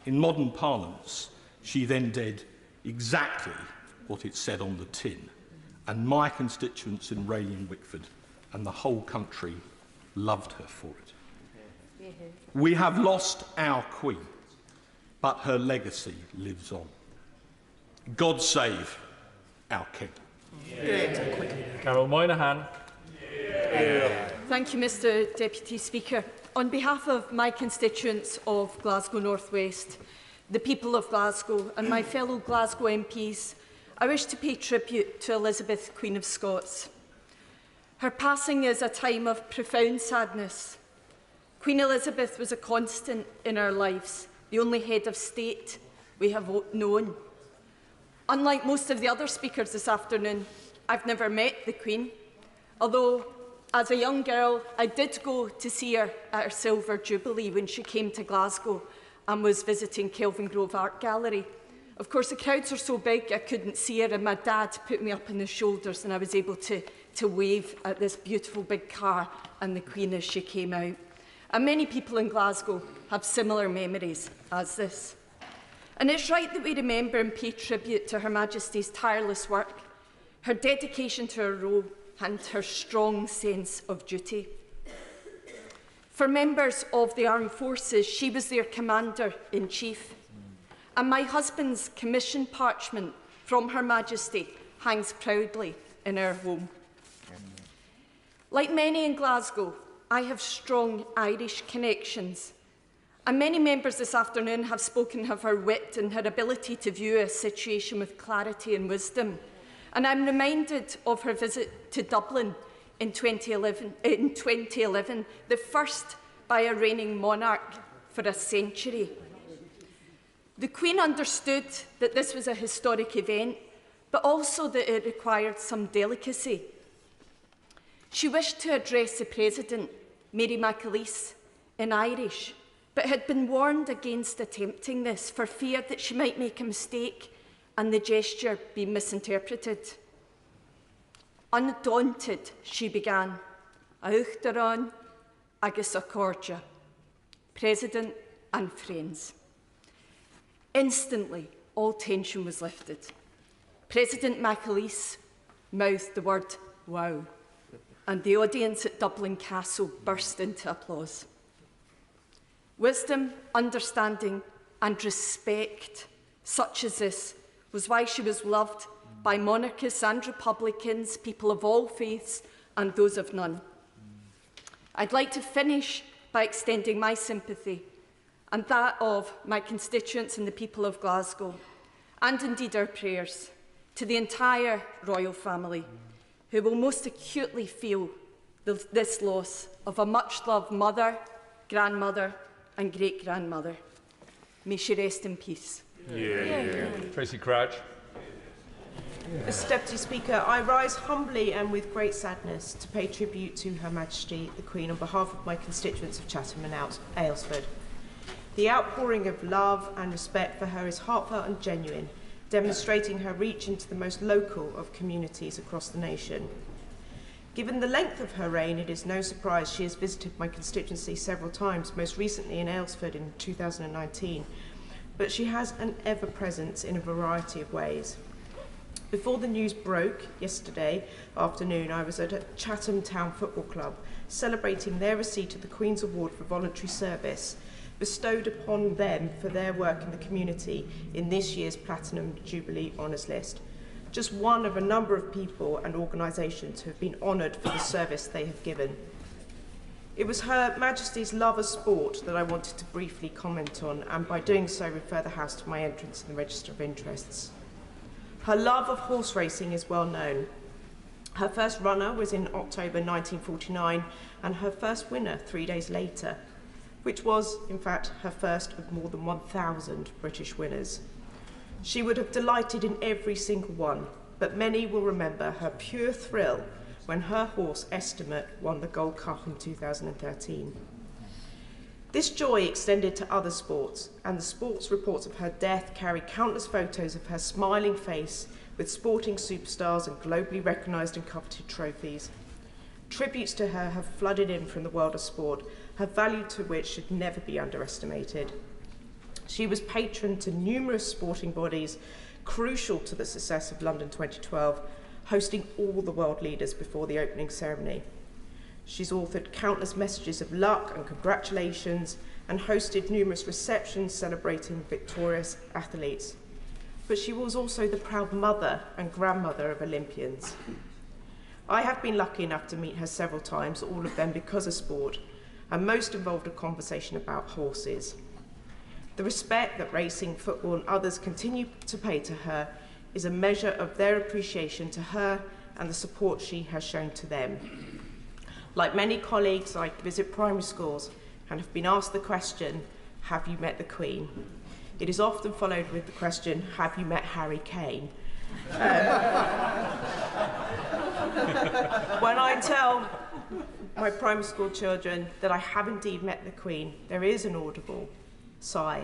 In modern parlance, she then did exactly what it said on the tin, and my constituents in Raleigh and Wickford and the whole country loved her for it. We have lost our Queen, but her legacy lives on. God save our King. Carol Moynihan. Thank you, Mr Deputy Speaker. On behalf of my constituents of Glasgow North West, the people of Glasgow and my fellow Glasgow MPs, I wish to pay tribute to Elizabeth, Queen of Scots. Her passing is a time of profound sadness. Queen Elizabeth was a constant in our lives, the only head of state we have known. Unlike most of the other speakers this afternoon, I've never met the Queen, although as a young girl I did go to see her at her Silver Jubilee when she came to Glasgow and was visiting Kelvin Grove Art Gallery. Of course, the crowds were so big I couldn't see her, and my dad put me up on his shoulders and I was able to wave at this beautiful big car and the Queen as she came out. And many people in Glasgow have similar memories as this. And it's right that we remember and pay tribute to Her Majesty's tireless work, her dedication to her role and her strong sense of duty. For members of the armed forces, she was their Commander-in-Chief. And my husband's commission parchment from Her Majesty hangs proudly in our home. Like many in Glasgow, I have strong Irish connections. And many members this afternoon have spoken of her wit and her ability to view a situation with clarity and wisdom. And I'm reminded of her visit to Dublin in 2011, the first by a reigning monarch for a century. The Queen understood that this was a historic event, but also that it required some delicacy. She wished to address the President, Mary McAleese, in Irish, but had been warned against attempting this for fear that she might make a mistake and the gesture be misinterpreted. Undaunted, she began, Auchtaran agus Accordia, President and friends. Instantly, all tension was lifted. President McAleese mouthed the word wow, and the audience at Dublin Castle burst into applause. Wisdom, understanding and respect, such as this, was why she was loved by monarchists and republicans, people of all faiths and those of none. I'd like to finish by extending my sympathy and that of my constituents and the people of Glasgow, and indeed our prayers, to the entire royal family, who will most acutely feel this loss of a much-loved mother, grandmother and great-grandmother. May she rest in peace. Tracy Crouch. Mr Deputy Speaker, I rise humbly and with great sadness to pay tribute to Her Majesty the Queen on behalf of my constituents of Chatham and Aylesford. The outpouring of love and respect for her is heartfelt and genuine, demonstrating her reach into the most local of communities across the nation. Given the length of her reign, it is no surprise she has visited my constituency several times, most recently in Aylesford in 2019, but she has an ever-presence in a variety of ways. Before the news broke yesterday afternoon, I was at Chatham Town Football Club celebrating their receipt of the Queen's Award for Voluntary Service, bestowed upon them for their work in the community in this year's Platinum Jubilee Honours List. Just one of a number of people and organisations who have been honoured for the service they have given. It was Her Majesty's love of sport that I wanted to briefly comment on, and by doing so refer the House to my entrance in the Register of Interests. Her love of horse racing is well known. Her first runner was in October 1949 and her first winner 3 days later, which was, in fact, her first of more than 1,000 British winners. She would have delighted in every single one, but many will remember her pure thrill when her horse Estimate won the Gold Cup in 2013. This joy extended to other sports, and the sports reports of her death carry countless photos of her smiling face with sporting superstars and globally recognised and coveted trophies. Tributes to her have flooded in from the world of sport, her value to which should never be underestimated. She was patron to numerous sporting bodies, crucial to the success of London 2012, hosting all the world leaders before the opening ceremony. She's authored countless messages of luck and congratulations and hosted numerous receptions celebrating victorious athletes. But she was also the proud mother and grandmother of Olympians. I have been lucky enough to meet her several times, all of them because of sport, and most involved a conversation about horses. The respect that racing, football and others continue to pay to her is a measure of their appreciation to her and the support she has shown to them. Like many colleagues, I visit primary schools and have been asked the question, have you met the Queen? It is often followed with the question, have you met Harry Kane? When I tell my primary school children that I have indeed met the Queen, there is an audible sigh,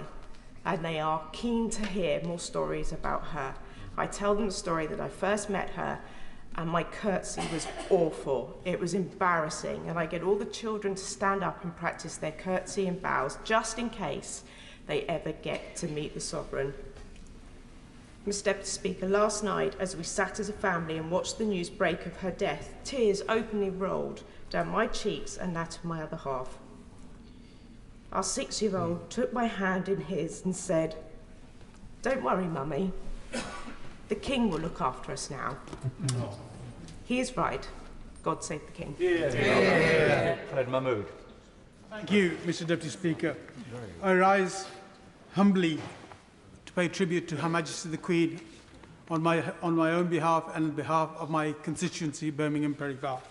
and they are keen to hear more stories about her. I tell them the story that I first met her, and my curtsy was awful. It was embarrassing, and I get all the children to stand up and practice their curtsy and bows just in case they ever get to meet the Sovereign. Mr Deputy Speaker, last night as we sat as a family and watched the news break of her death, tears openly rolled down my cheeks and that of my other half. Our 6-year-old took my hand in his and said, "Don't worry, Mummy. The King will look after us now." He is right. God save the King. Fred Mahmood. Thank you, Mr Deputy Speaker. I rise humbly to pay tribute to Her Majesty the Queen on my own behalf and on behalf of my constituency, Birmingham Perivale.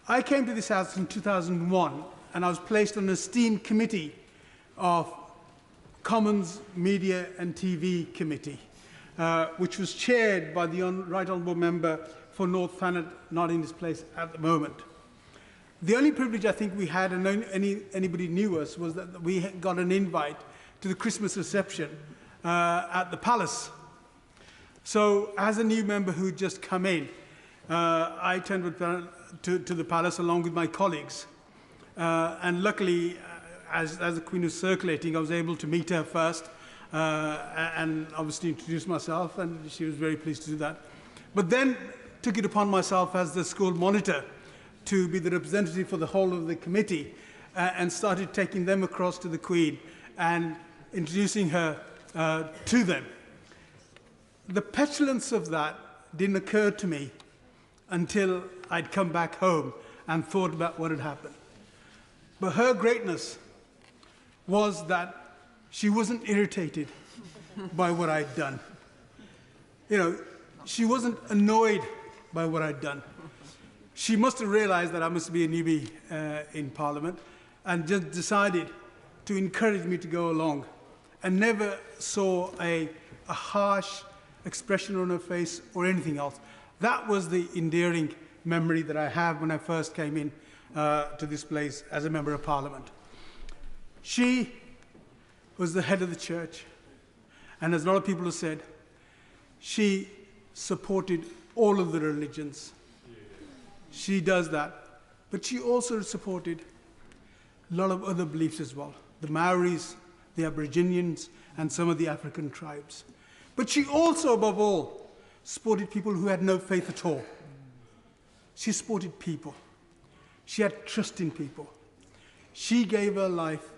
I came to this House in 2001 and I was placed on an esteemed committee of Commons, Media and TV Committee, which was chaired by the Right Honourable Member for North Thanet, not in his place at the moment. The only privilege I think we had, and anybody knew us, was that we got an invite to the Christmas reception at the Palace. So, as a new member who'd just come in, I turned to the Palace along with my colleagues. And luckily, as the Queen was circulating, I was able to meet her first and obviously introduce myself, and she was very pleased to do that. But then took it upon myself as the school monitor to be the representative for the whole of the committee and started taking them across to the Queen and introducing her to them. The petulance of that didn't occur to me until I'd come back home and thought about what had happened. But her greatness was that she wasn't irritated by what I'd done. You know, she wasn't annoyed by what I'd done. She must have realized that I must be a newbie in Parliament and just decided to encourage me to go along and never saw a harsh expression on her face or anything else. That was the endearing memory that I have when I first came in to this place as a Member of Parliament. She was the head of the church, and as a lot of people have said, she supported all of the religions. She does that. But she also supported a lot of other beliefs as well. The Maoris, the Aboriginians, and some of the African tribes. But she also, above all, supported people who had no faith at all. She supported people. She had trust in people. She gave her life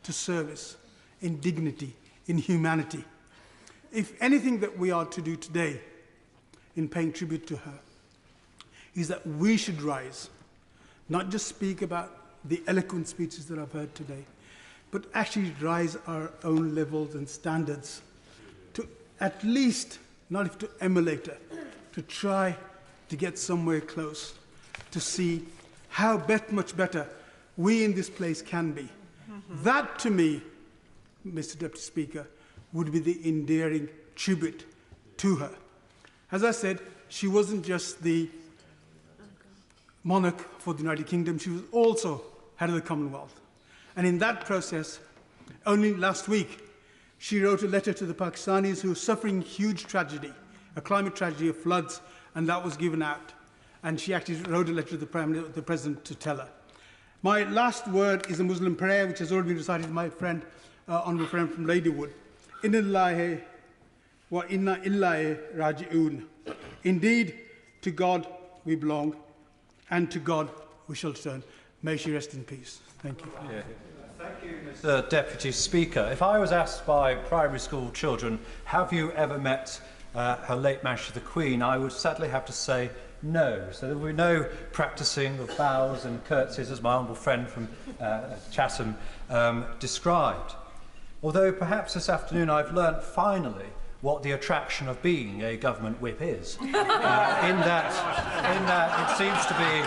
to service, in dignity, in humanity. If anything that we are to do today in paying tribute to her is that we should rise, not just speak about the eloquent speeches that I've heard today, but actually rise our own levels and standards to at least, not if to emulate her, to try to get somewhere close, to see how much better we in this place can be. That, to me, Mr. Deputy Speaker, would be the endearing tribute to her. As I said, she wasn't just the monarch for the United Kingdom, she was also head of the Commonwealth. And in that process, only last week, she wrote a letter to the Pakistanis who were suffering huge tragedy, a climate tragedy of floods, and that was given out. And she actually wrote a letter to the President to tell her. My last word is a Muslim prayer, which has already been recited by my friend, honourable friend from Ladywood. Inna lillahi wa inna illahi raji'un. Indeed, to God we belong, and to God we shall turn. May she rest in peace. Thank you. Yeah. Thank you, Mr. Deputy Speaker. If I was asked by primary school children, have you ever met Her late Majesty the Queen, I would sadly have to say no. So there will be no practising of bows and curtsies, as my honourable friend from Chatham described. Although perhaps this afternoon I've learnt finally what the attraction of being a government whip is. In that it seems to be...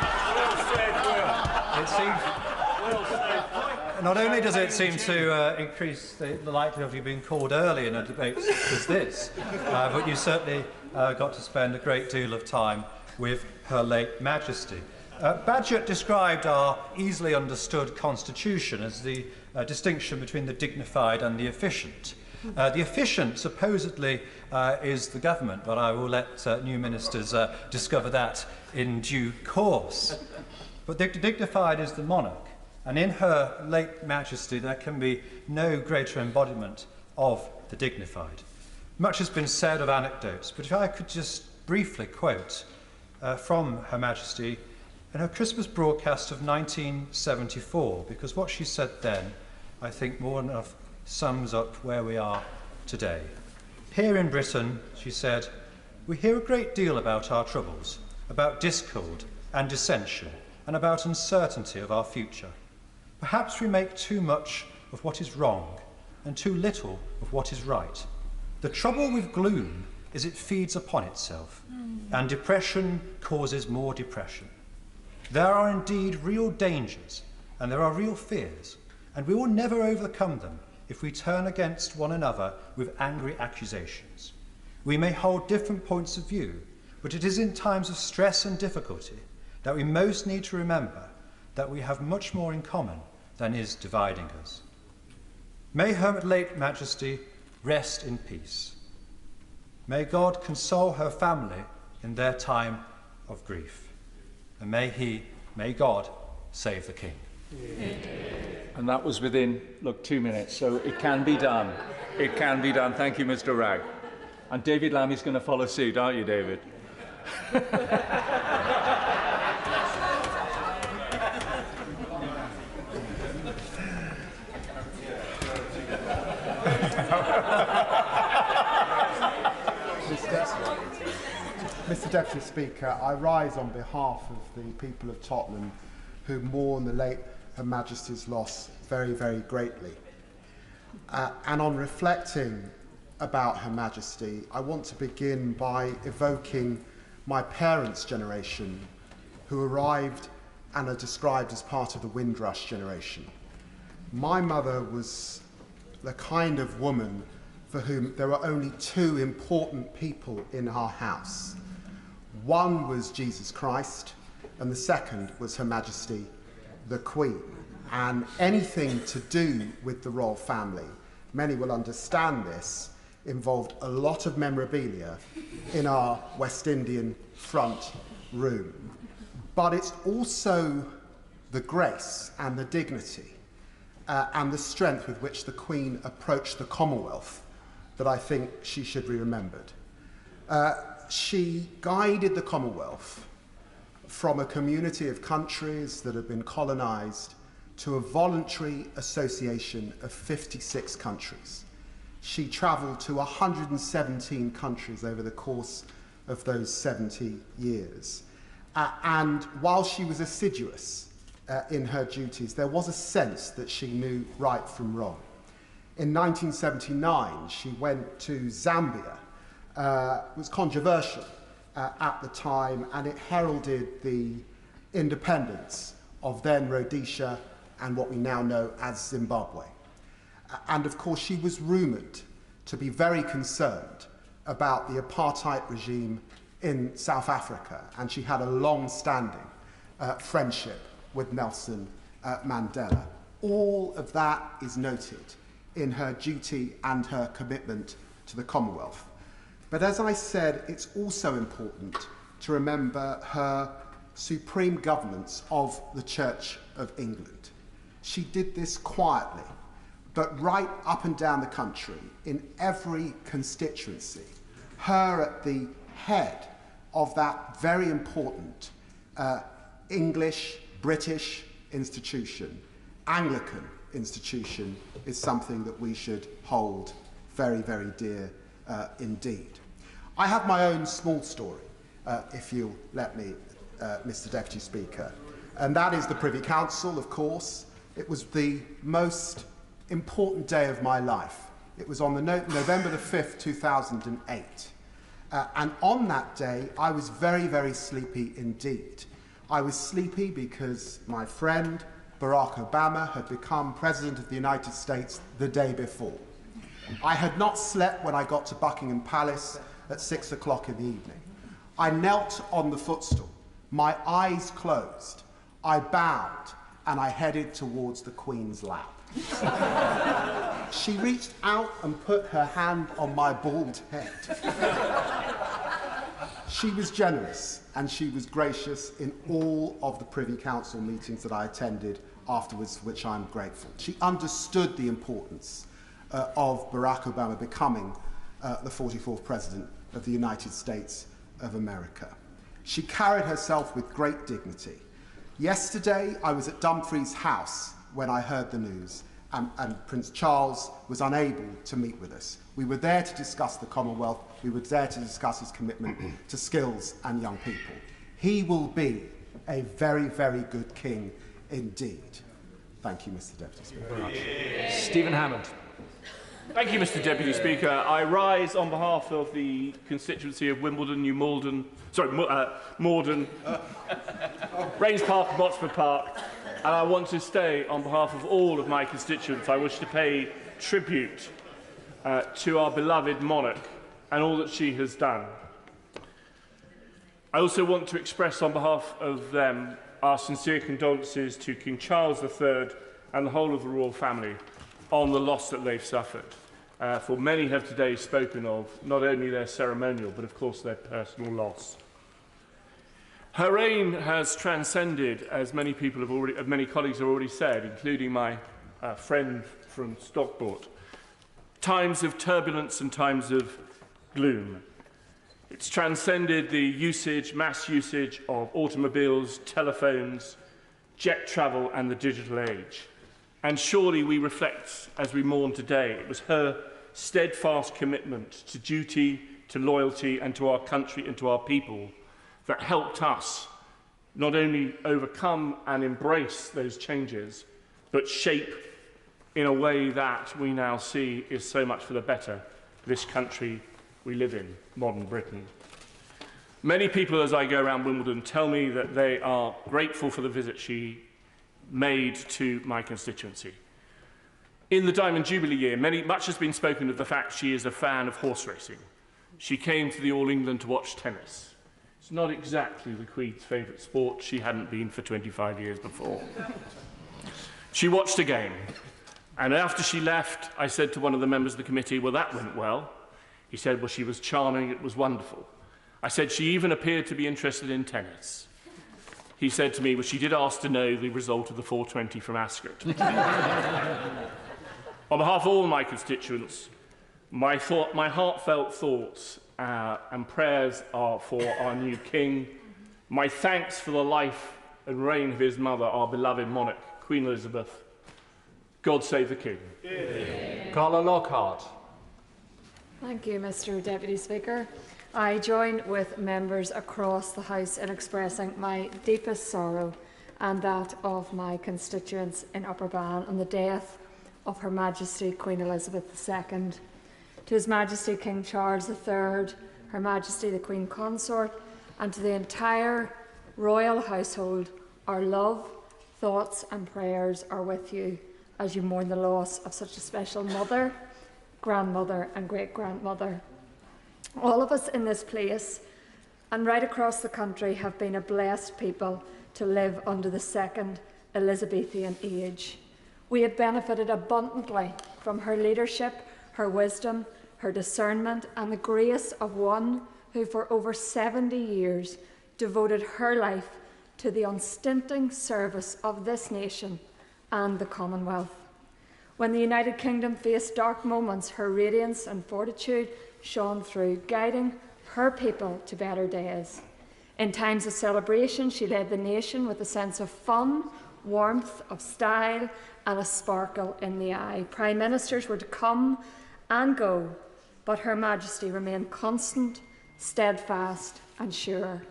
Not only does it seem to increase the likelihood of you being called early in a debate such as this, but you certainly got to spend a great deal of time with Her late Majesty. Bagehot described our easily understood constitution as the distinction between the dignified and the efficient. The efficient supposedly is the government, but I will let new ministers discover that in due course. But the dignified is the monarch, and in Her late Majesty there can be no greater embodiment of the dignified. Much has been said of anecdotes, but if I could just briefly quote from Her Majesty in her Christmas broadcast of 1974, because what she said then, I think, more than enough sums up where we are today. Here in Britain, she said, we hear a great deal about our troubles, about discord and dissension, and about uncertainty of our future. Perhaps we make too much of what is wrong and too little of what is right. The trouble with gloom is it feeds upon itself, and depression causes more depression. There are indeed real dangers, and there are real fears, and we will never overcome them if we turn against one another with angry accusations. We may hold different points of view, but it is in times of stress and difficulty that we most need to remember that we have much more in common than is dividing us. May Her late Majesty rest in peace. May God console her family in their time of grief. And may God save the King. And that was within, 2 minutes, so it can be done. It can be done. Thank you, Mr. Ragg. And David Lammy's going to follow suit, aren't you, David? Mr. Deputy Speaker, I rise on behalf of the people of Tottenham who mourn the late Her Majesty's loss very, very greatly. And on reflecting about Her Majesty, I want to begin by evoking my parents' generation, who arrived and are described as part of the Windrush generation. My mother was the kind of woman for whom there were only two important people in our house. One was Jesus Christ, and the second was Her Majesty the Queen. And anything to do with the royal family, many will understand this, involved a lot of memorabilia in our West Indian front room. But it's also the grace and the dignity and the strength with which the Queen approached the Commonwealth that I think she should be remembered. She guided the Commonwealth from a community of countries that had been colonised to a voluntary association of 56 countries. She travelled to 117 countries over the course of those 70 years. And while she was assiduous in her duties, there was a sense that she knew right from wrong. In 1979, she went to Zambia. It was controversial at the time, and it heralded the independence of then Rhodesia and what we now know as Zimbabwe. And of course, she was rumoured to be very concerned about the apartheid regime in South Africa, and she had a long-standing friendship with Nelson Mandela. All of that is noted in her duty and her commitment to the Commonwealth. But as I said, it's also important to remember her supreme governance of the Church of England. She did this quietly, but right up and down the country, in every constituency, her at the head of that very important English, British institution, Anglican institution, is something that we should hold very, very dear indeed. I have my own small story, if you'll let me, Mr. Deputy Speaker, and that is the Privy Council, of course. It was the most important day of my life. It was on the November the 5th, 2008. And on that day, I was very, very sleepy indeed. I was sleepy because my friend Barack Obama had become President of the United States the day before. I had not slept when I got to Buckingham Palace at 6 o'clock in the evening. I knelt on the footstool, my eyes closed, I bowed, and I headed towards the Queen's lap. She reached out and put her hand on my bald head. She was generous and she was gracious in all of the Privy Council meetings that I attended afterwards, for which I'm grateful. She understood the importance of Barack Obama becoming the 44th President of the United States of America. She carried herself with great dignity. Yesterday, I was at Dumfries House when I heard the news, and Prince Charles was unable to meet with us. We were there to discuss the Commonwealth. We were there to discuss his commitment to skills and young people. He will be a very, very good king indeed. Thank you, Mr. Deputy Speaker. Stephen Hammond. Thank you, Mr. Deputy Speaker. I rise on behalf of the constituency of Wimbledon, Morden, Rains Park, Botsford Park, and I want to stay on behalf of all of my constituents. I wish to pay tribute to our beloved monarch and all that she has done. I also want to express on behalf of them our sincere condolences to King Charles III and the whole of the royal family on the loss that they've suffered. For many have today spoken of not only their ceremonial, but of course their personal loss. Her reign has transcended, as many colleagues have already said, including my friend from Stockport, times of turbulence and times of gloom. It's transcended the mass usage of automobiles, telephones, jet travel and the digital age. And surely we reflect as we mourn today, it was her steadfast commitment to duty, to loyalty and to our country and to our people that helped us not only overcome and embrace those changes, but shape in a way that we now see is so much for the better this country we live in, modern Britain. Many people, as I go around Wimbledon, tell me that they are grateful for the visit she made to my constituency. In the Diamond Jubilee year, much has been spoken of the fact she is a fan of horse racing. She came to the All England to watch tennis. It's not exactly the Queen's favourite sport. She hadn't been for 25 years before. She watched a game, and after she left, I said to one of the members of the committee, well, that went well. He said, well, she was charming, it was wonderful. I said, she even appeared to be interested in tennis. He said to me, well, she did ask to know the result of the 420 from Ascot. On behalf of all my constituents, my heartfelt thoughts and prayers are for our new King. My thanks for the life and reign of his mother, our beloved monarch, Queen Elizabeth. God save the King. Yeah. Carla Lockhart. Thank you, Mr. Deputy Speaker. I join with members across the House in expressing my deepest sorrow and that of my constituents in Upper Bann on the death of Her Majesty Queen Elizabeth II. To His Majesty King Charles III, Her Majesty the Queen Consort, and to the entire royal household, our love, thoughts and prayers are with you as you mourn the loss of such a special mother, grandmother and great-grandmother. All of us in this place and right across the country have been a blessed people to live under the second Elizabethan age. We have benefited abundantly from her leadership, her wisdom, her discernment and the grace of one who for over 70 years devoted her life to the unstinting service of this nation and the Commonwealth. When the United Kingdom faced dark moments, her radiance and fortitude shone through, guiding her people to better days. In times of celebration, she led the nation with a sense of fun, warmth, of style, and a sparkle in the eye. Prime ministers were to come and go, but Her Majesty remained constant, steadfast, and sure.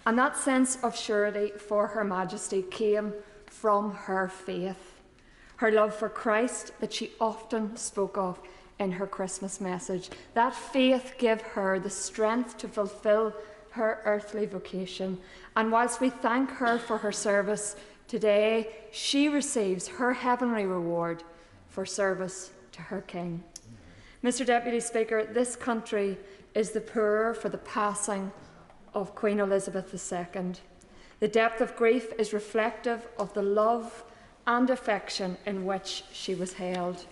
And that sense of surety for Her Majesty came from her faith, her love for Christ that she often spoke of in her Christmas message. That faith gave her the strength to fulfil her earthly vocation. And whilst we thank her for her service today, she receives her heavenly reward for service to her King. Mr. Deputy Speaker, this country is the poorer for the passing of Queen Elizabeth II. The depth of grief is reflective of the love and affection in which she was held.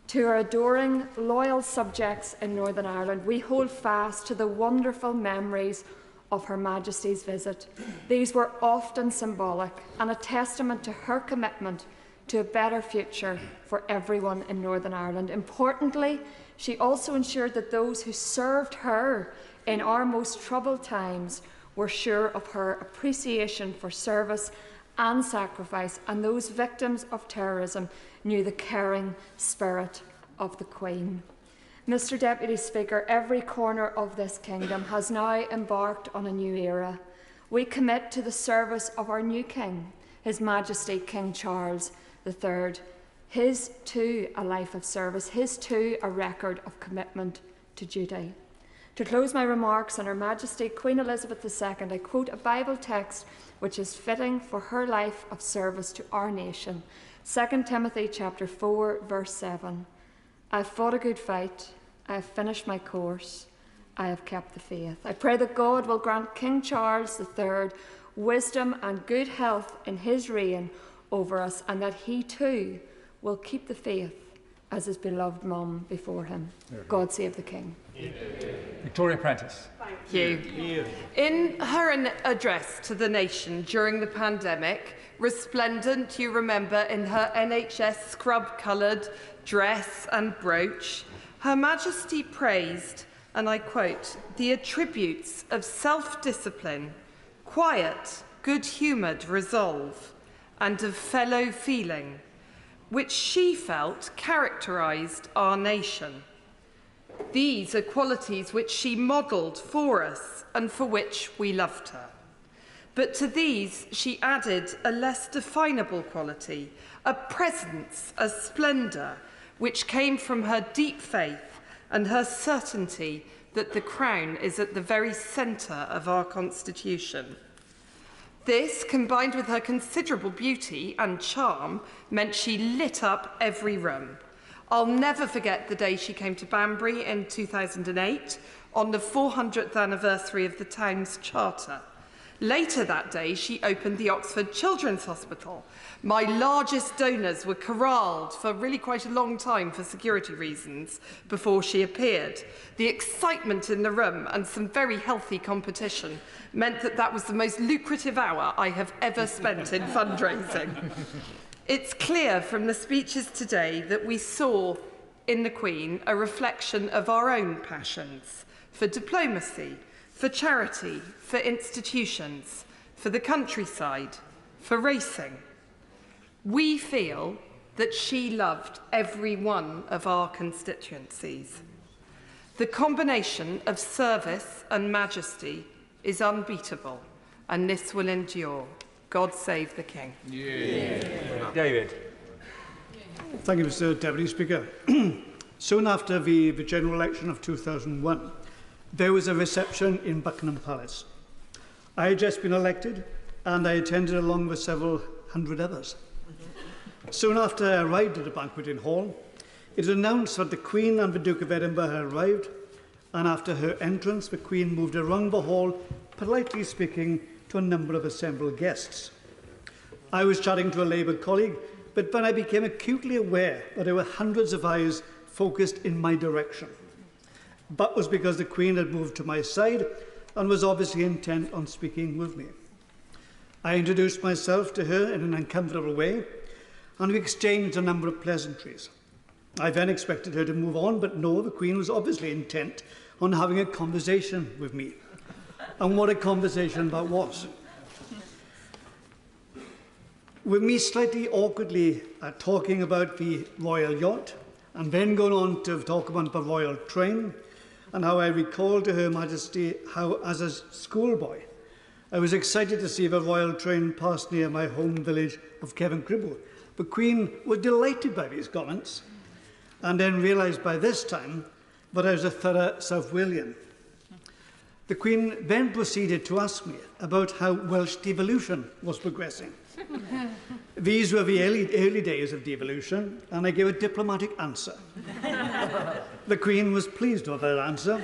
To our adoring, loyal subjects in Northern Ireland, we hold fast to the wonderful memories of Her Majesty's visit. These were often symbolic and a testament to her commitment to a better future for everyone in Northern Ireland. Importantly, she also ensured that those who served her in our most troubled times were sure of her appreciation for service and sacrifice, and those victims of terrorism knew the caring spirit of the Queen. Mr. Deputy Speaker, every corner of this kingdom has now embarked on a new era. We commit to the service of our new King, His Majesty King Charles III. His too a life of service, his too a record of commitment to duty. To close my remarks on Her Majesty Queen Elizabeth II, I quote a Bible text which is fitting for her life of service to our nation. 2 Timothy chapter 4, verse 7. I have fought a good fight, I have finished my course, I have kept the faith. I pray that God will grant King Charles III wisdom and good health in his reign over us, and that he too will keep the faith as his beloved mum before him. God save the King. Victoria Prentice. Thank you. In her address to the nation during the pandemic, resplendent, you remember, in her NHS scrub-coloured dress and brooch, Her Majesty praised, and I quote, the attributes of self-discipline, quiet, good-humoured resolve, and of fellow feeling, which she felt characterised our nation. These are qualities which she modelled for us and for which we loved her. But to these she added a less definable quality, a presence, a splendour, which came from her deep faith and her certainty that the crown is at the very centre of our constitution. This, combined with her considerable beauty and charm, meant she lit up every room. I'll never forget the day she came to Banbury in 2008 on the 400th anniversary of the town's charter. Later that day, she opened the Oxford Children's Hospital. My largest donors were corralled for really quite a long time for security reasons before she appeared. The excitement in the room and some very healthy competition meant that that was the most lucrative hour I have ever spent in fundraising. It's clear from the speeches today that we saw in the Queen a reflection of our own passions for diplomacy, for charity, for institutions, for the countryside, for racing. We feel that she loved every one of our constituencies. The combination of service and majesty is unbeatable, and this will endure. God save the King. David. Thank you, Mr. Deputy Speaker. Soon after the general election of 2001, there was a reception in Buckingham Palace. I had just been elected, and I attended along with several hundred others. Soon after I arrived at the banqueting hall, it was announced that the Queen and the Duke of Edinburgh had arrived, and after her entrance, the Queen moved around the hall, politely speaking to a number of assembled guests. I was chatting to a Labour colleague, but then I became acutely aware that there were hundreds of eyes focused in my direction. That was because the Queen had moved to my side and was obviously intent on speaking with me. I introduced myself to her in an uncomfortable way, and we exchanged a number of pleasantries. I then expected her to move on, but no, the Queen was obviously intent on having a conversation with me. And what a conversation that was. With me slightly awkwardly talking about the royal yacht, and then going on to talk about the royal train, and how I recalled to Her Majesty how, as a schoolboy, I was excited to see the royal train pass near my home village of Cribble. The Queen was delighted by these comments, and then realised by this time that I was a thorough South Walian. The Queen then proceeded to ask me about how Welsh devolution was progressing. These were the early days of devolution, and I gave a diplomatic answer. The Queen was pleased with that answer,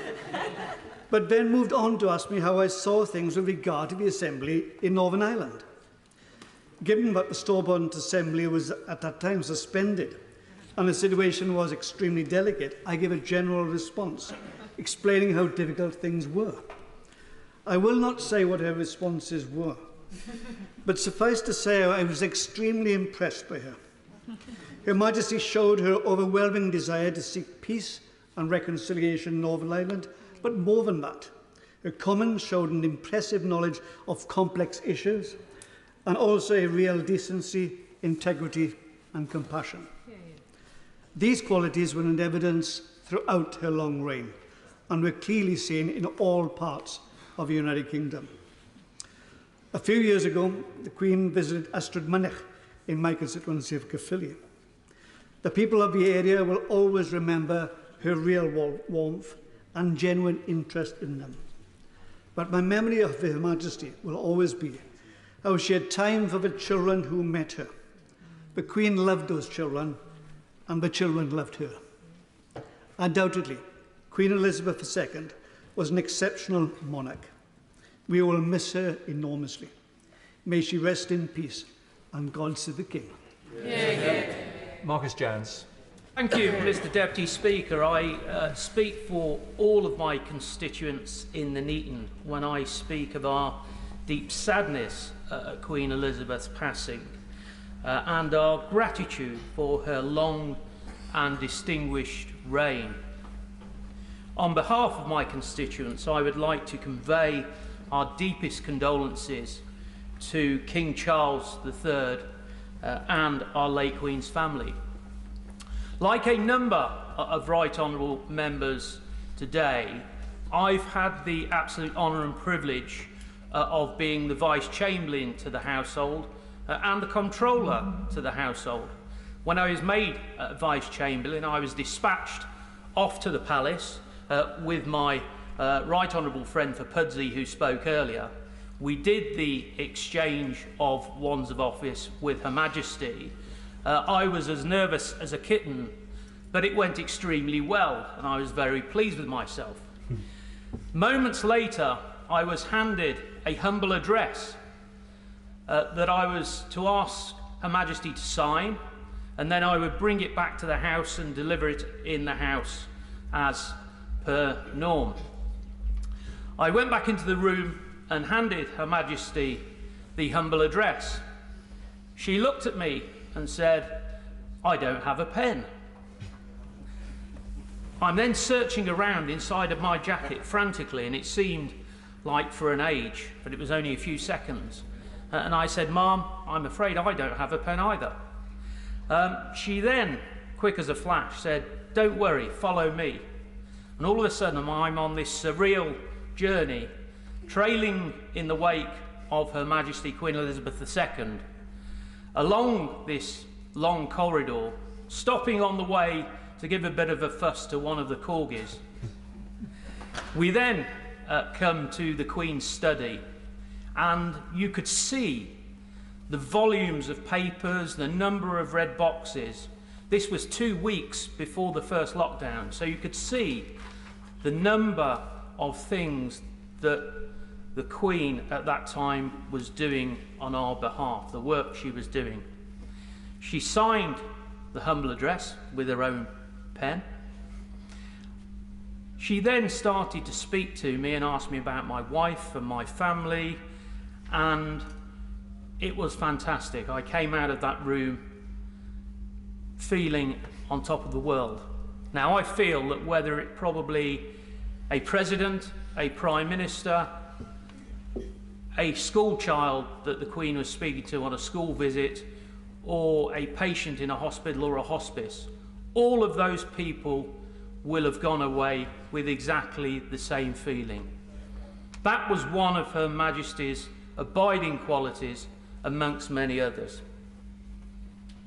but then moved on to ask me how I saw things with regard to the Assembly in Northern Ireland. Given that the Stormont Assembly was at that time suspended, and the situation was extremely delicate, I gave a general response, explaining how difficult things were. I will not say what her responses were, but suffice to say I was extremely impressed by her. Her Majesty showed her overwhelming desire to seek peace and reconciliation in Northern Ireland, but more than that, her comments showed an impressive knowledge of complex issues and also a real decency, integrity and compassion. These qualities were in evidence throughout her long reign and were clearly seen in all parts of the United Kingdom. A few years ago, the Queen visited Ystrad Mynach in my constituency of Caerphilly. The people of the area will always remember her real warmth and genuine interest in them. But my memory of Her Majesty will always be how she had time for the children who met her. The Queen loved those children, and the children loved her. Undoubtedly, Queen Elizabeth II was an exceptional monarch. We will miss her enormously. May she rest in peace, and God save the King. Marcus Jones. Thank you, Mr. Deputy Speaker. I speak for all of my constituents in the Neaton when I speak of our deep sadness at Queen Elizabeth's passing and our gratitude for her long and distinguished reign. On behalf of my constituents, I would like to convey our deepest condolences to King Charles III and our late Queen's family. Like a number of Right Honourable members today, I've had the absolute honour and privilege of being the Vice-Chamberlain to the household and the Comptroller to the household. When I was made Vice-Chamberlain, I was dispatched off to the palace with my Right Honourable friend for Pudsey, who spoke earlier, we did the exchange of wands of office with Her Majesty, I was as nervous as a kitten, but it went extremely well, and I was very pleased with myself. Moments later, I was handed a humble address that I was to ask Her Majesty to sign, and then I would bring it back to the House and deliver it in the House as per norm. I went back into the room and handed Her Majesty the humble address. She looked at me and said, "I don't have a pen." I'm then searching around inside of my jacket frantically, and it seemed like for an age, but it was only a few seconds. And I said, "Ma'am, I'm afraid I don't have a pen either." She then, quick as a flash, said, "Don't worry, follow me." And all of a sudden, I'm on this surreal journey, trailing in the wake of Her Majesty Queen Elizabeth II, along this long corridor, stopping on the way to give a bit of a fuss to one of the corgis. We then come to the Queen's study, and you could see the volumes of papers, the number of red boxes. This was 2 weeks before the first lockdown, so you could see the number of things that the Queen at that time was doing on our behalf, the work she was doing. She signed the humble address with her own pen. She then started to speak to me and ask me about my wife and my family, and it was fantastic. I came out of that room feeling on top of the world. Now, I feel that whether it probably a president, a prime minister, a school child that the Queen was speaking to on a school visit, or a patient in a hospital or a hospice, all of those people will have gone away with exactly the same feeling. That was one of Her Majesty's abiding qualities amongst many others.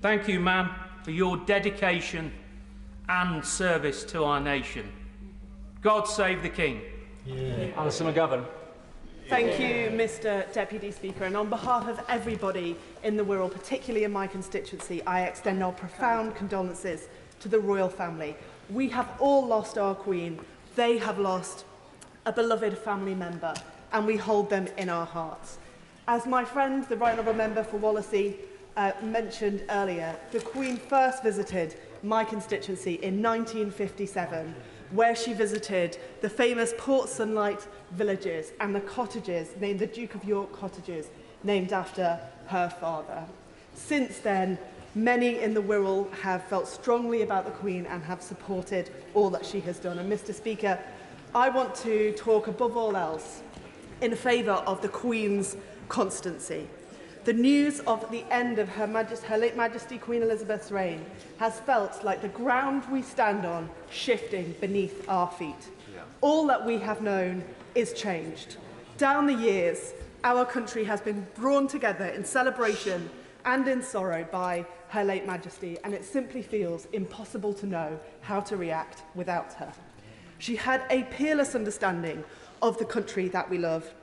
Thank you, ma'am, for your dedication and service to our nation. God save the King. Alison McGovern. Thank you, Mr Deputy Speaker. And on behalf of everybody in the Wirral, particularly in my constituency, I extend our profound condolences to the royal family. We have all lost our Queen. They have lost a beloved family member, and we hold them in our hearts. As my friend, the Right Honourable Member for Wallasey, mentioned earlier, the Queen first visited my constituency in 1957, where she visited the famous Port Sunlight villages and the cottages named the Duke of York cottages, named after her father. Since then, many in the Wirral have felt strongly about the Queen and have supported all that she has done. And Mr Speaker, I want to talk above all else in favour of the Queen's constancy. The news of the end of Her late Majesty Queen Elizabeth's reign has felt like the ground we stand on shifting beneath our feet. All that we have known is changed. Down the years, our country has been drawn together in celebration and in sorrow by Her late Majesty, and it simply feels impossible to know how to react without her. She had a peerless understanding of the country that we love,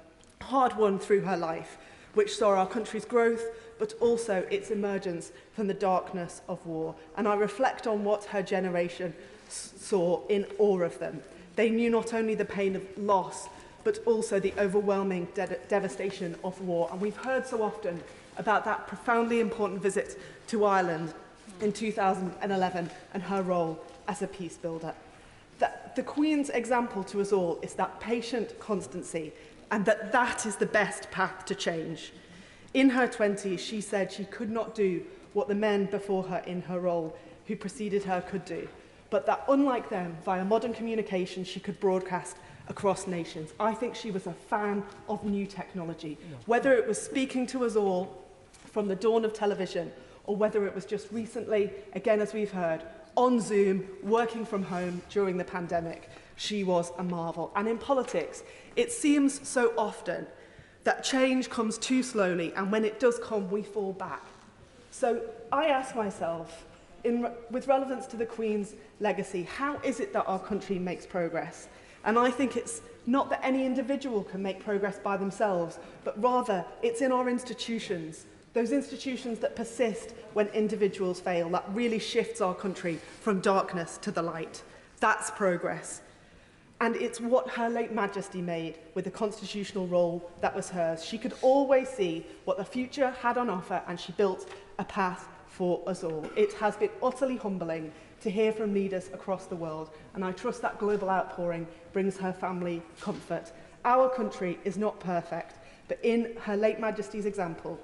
hard-won through her life, which saw our country's growth, but also its emergence from the darkness of war. And I reflect on what her generation saw in all of them. They knew not only the pain of loss, but also the overwhelming devastation of war. And we've heard so often about that profoundly important visit to Ireland in 2011 and her role as a peace builder. The Queen's example to us all is that patient constancy, and that is the best path to change. In her 20s, she said she could not do what the men before her in her role who preceded her could do, but that unlike them, via modern communication, she could broadcast across nations. I think she was a fan of new technology, whether it was speaking to us all from the dawn of television, or whether it was just recently, again as we've heard, on Zoom, working from home during the pandemic. She was a marvel. And in politics, it seems so often that change comes too slowly, and when it does come, we fall back. So I ask myself, with relevance to the Queen's legacy, how is it that our country makes progress? And I think it's Not that any individual can make progress by themselves, but rather it's in our institutions, those institutions that persist when individuals fail, that really shifts our country from darkness to the light. That's progress. And it's what Her late Majesty made with the constitutional role that was hers. She could always see what the future had on offer, and she built a path for us all. It has been utterly humbling to hear from leaders across the world, and I trust that global outpouring brings her family comfort. Our country is not perfect, but in Her late Majesty's example,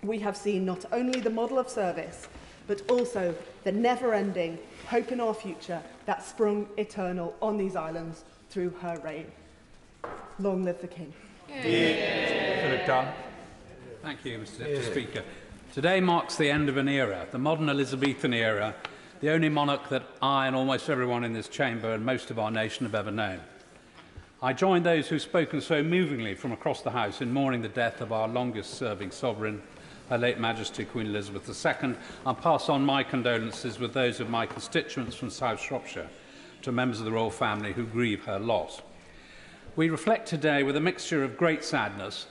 we have seen not only the model of service, but also the never-ending hope in our future that sprung eternal on these islands through her reign. Long live the King. Philip Dunn. Thank you, Mr. Deputy Speaker. Today marks the end of an era, the modern Elizabethan era, the only monarch that I and almost everyone in this chamber and most of our nation have ever known. I join those who've spoken so movingly from across the House in mourning the death of our longest-serving sovereign, Her late Majesty Queen Elizabeth II, and pass on my condolences with those of my constituents from South Shropshire to members of the royal family who grieve her loss. We reflect today with a mixture of great sadness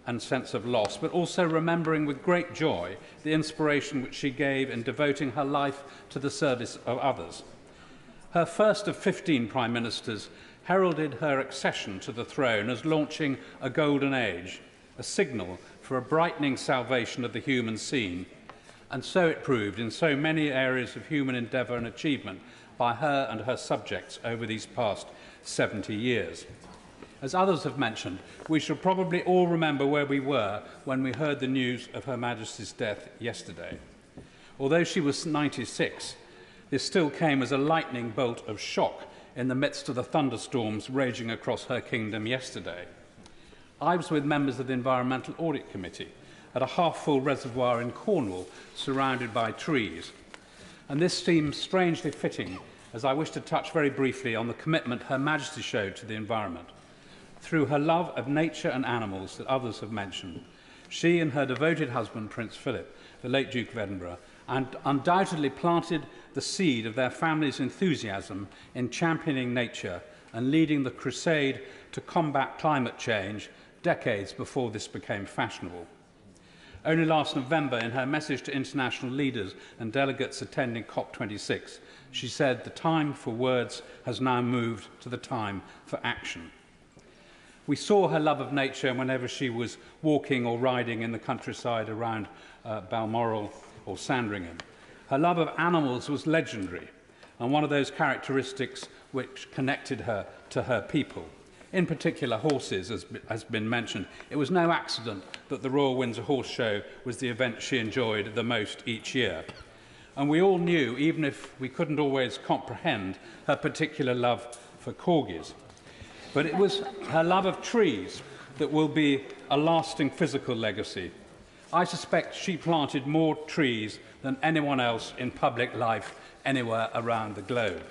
and sense of loss, but also remembering with great joy the inspiration which she gave in devoting her life to the service of others. Her first of 15 Prime Ministers heralded her accession to the throne as launching a golden age, a signal for a brightening salvation of the human scene, and so it proved in so many areas of human endeavour and achievement by her and her subjects over these past 70 years. As others have mentioned, we shall probably all remember where we were when we heard the news of Her Majesty's death yesterday. Although she was 96, this still came as a lightning bolt of shock in the midst of the thunderstorms raging across her kingdom yesterday. I was with members of the Environmental Audit Committee at a half-full reservoir in Cornwall surrounded by trees. And this seems strangely fitting as I wish to touch very briefly on the commitment Her Majesty showed to the environment. Through her love of nature and animals that others have mentioned, she and her devoted husband, Prince Philip, the late Duke of Edinburgh, and undoubtedly planted the seed of their family's enthusiasm in championing nature and leading the crusade to combat climate change decades before this became fashionable. Only last November, in her message to international leaders and delegates attending COP26, she said the time for words has now moved to the time for action. We saw her love of nature whenever she was walking or riding in the countryside around Balmoral or Sandringham. Her love of animals was legendary, and one of those characteristics which connected her to her people. In particular, horses, as has been mentioned. It was no accident that the Royal Windsor Horse Show was the event she enjoyed the most each year. And we all knew, even if we couldn't always comprehend, her particular love for corgis. But it was her love of trees that will be a lasting physical legacy. I suspect she planted more trees than anyone else in public life anywhere around the globe.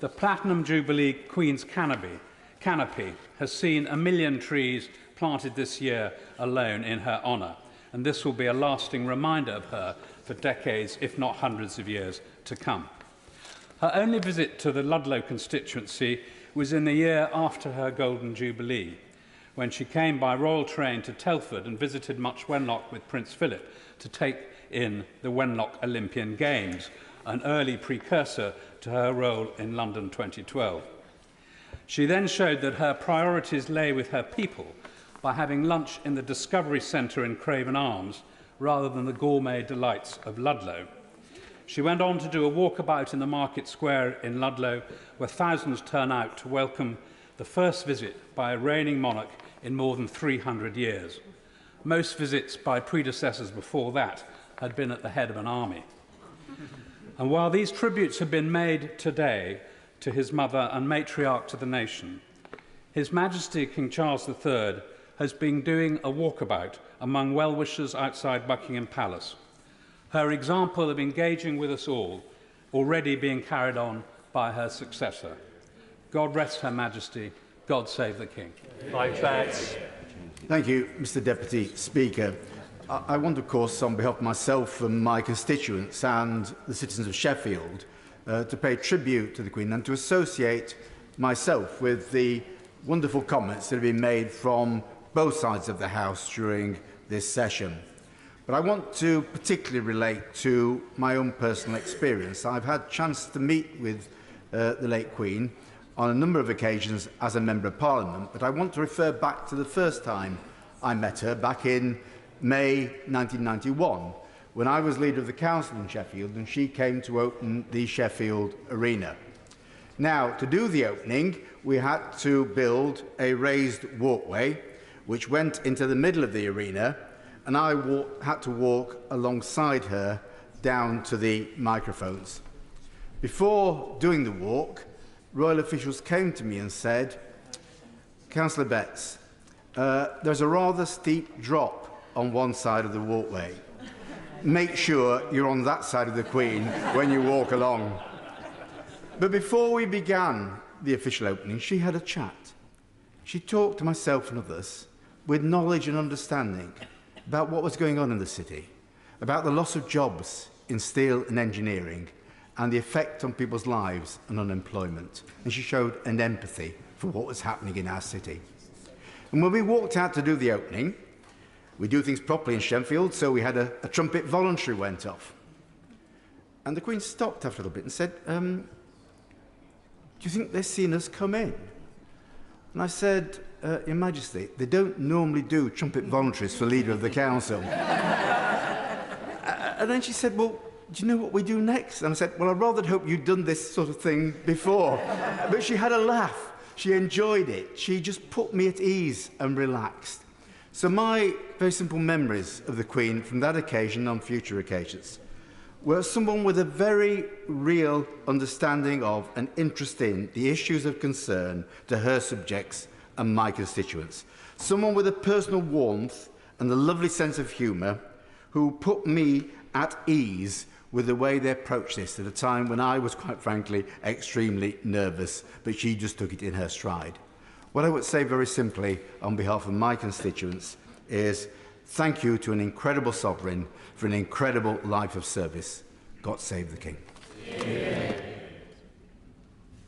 The Platinum Jubilee Queen's Canopy has seen 1 million trees planted this year alone in her honour, and this will be a lasting reminder of her for decades, if not hundreds of years to come. Her only visit to the Ludlow constituency was in the year after her Golden Jubilee, when she came by royal train to Telford and visited Much Wenlock with Prince Philip to take in the Wenlock Olympian Games, an early precursor to her role in London 2012. She then showed that her priorities lay with her people by having lunch in the Discovery Centre in Craven Arms rather than the gourmet delights of Ludlow. She went on to do a walkabout in the Market Square in Ludlow, where thousands turn out to welcome the first visit by a reigning monarch in more than 300 years. Most visits by predecessors before that had been at the head of an army. And while these tributes have been made today to his mother and matriarch to the nation, His Majesty King Charles III has been doing a walkabout among well-wishers outside Buckingham Palace. Her example of engaging with us all already being carried on by her successor. God rest Her Majesty. God save the King. Thank you, Mr. Deputy Speaker. I want, of course, on behalf of myself and my constituents and the citizens of Sheffield, to pay tribute to the Queen and to associate myself with the wonderful comments that have been made from both sides of the House during this session. But I want to particularly relate to my own personal experience. I've had a chance to meet with the late Queen on a number of occasions as a Member of Parliament, but I want to refer back to the first time I met her back in May 1991, when I was leader of the council in Sheffield and she came to open the Sheffield Arena. Now, to do the opening, we had to build a raised walkway which went into the middle of the arena, and I had to walk alongside her down to the microphones. Before doing the walk, royal officials came to me and said, "Councillor Betts, there's a rather steep drop on one side of the walkway. Make sure you're on that side of the Queen when you walk along." But before we began the official opening, she had a chat. She talked to myself and others with knowledge and understanding about what was going on in the city, about the loss of jobs in steel and engineering, and the effect on people's lives and unemployment. And she showed an empathy for what was happening in our city. And when we walked out to do the opening, we do things properly in Sheffield, so we had a trumpet voluntary went off. And the Queen stopped after a little bit and said, "Do you think they've seen us come in?" And I said, "Your Majesty, they don't normally do trumpet voluntaries for Leader of the Council." And then she said, "Well, do you know what we do next?" And I said, "Well, I rather hope you'd done this sort of thing before." But she had a laugh. She enjoyed it. She just put me at ease and relaxed. So my very simple memories of the Queen from that occasion on future occasions were someone with a very real understanding of and interest in the issues of concern to her subjects and my constituents. Someone with a personal warmth and a lovely sense of humour who put me at ease with the way they approached this at a time when I was, quite frankly, extremely nervous, but she just took it in her stride. What I would say very simply on behalf of my constituents is thank you to an incredible sovereign for an incredible life of service. God save the King.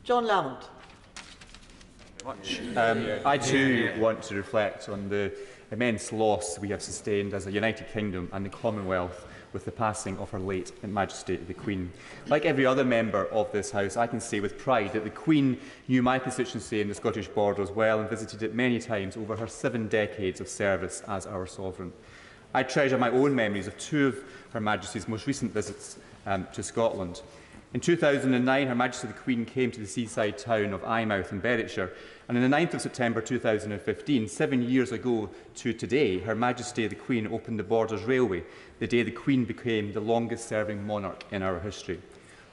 John Lamont. I too want to reflect on the immense loss we have sustained as a United Kingdom and the Commonwealth with the passing of Her late Majesty the Queen. Like every other member of this House, I can say with pride that the Queen knew my constituency in the Scottish borders well and visited it many times over her 7 decades of service as our sovereign. I treasure my own memories of 2 of Her Majesty's most recent visits to Scotland. In 2009, Her Majesty the Queen came to the seaside town of Eyemouth in Berwickshire, and on the 9th of September 2015, 7 years ago to today, Her Majesty the Queen opened the Borders Railway, the day the Queen became the longest-serving monarch in our history.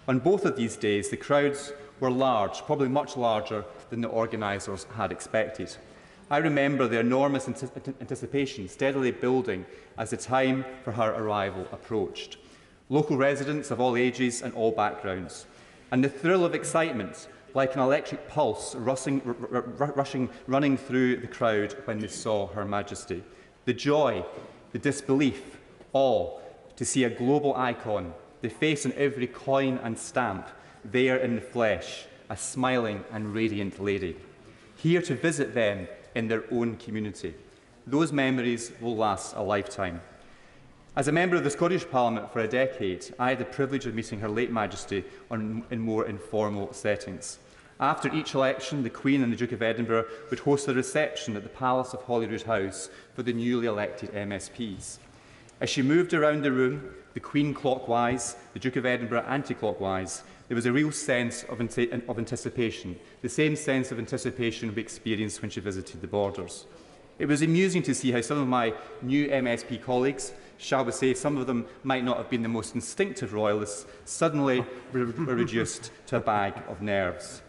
On both of these days, the crowds were large, probably much larger than the organisers had expected. I remember the enormous anticipation steadily building as the time for her arrival approached. Local residents of all ages and all backgrounds, and the thrill of excitement, like an electric pulse running through the crowd when they saw Her Majesty. The joy, the disbelief, awe to see a global icon, the face on every coin and stamp, there in the flesh, a smiling and radiant lady, here to visit them in their own community. Those memories will last a lifetime. As a member of the Scottish Parliament for a decade, I had the privilege of meeting Her late Majesty in more informal settings. After each election, the Queen and the Duke of Edinburgh would host a reception at the Palace of Holyrood House for the newly elected MSPs. As she moved around the room, the Queen clockwise, the Duke of Edinburgh anti-clockwise, there was a real sense of anticipation, the same sense of anticipation we experienced when she visited the borders. It was amusing to see how some of my new MSP colleagues, shall we say, some of them might not have been the most instinctive royalists, suddenly were reduced to a bag of nerves.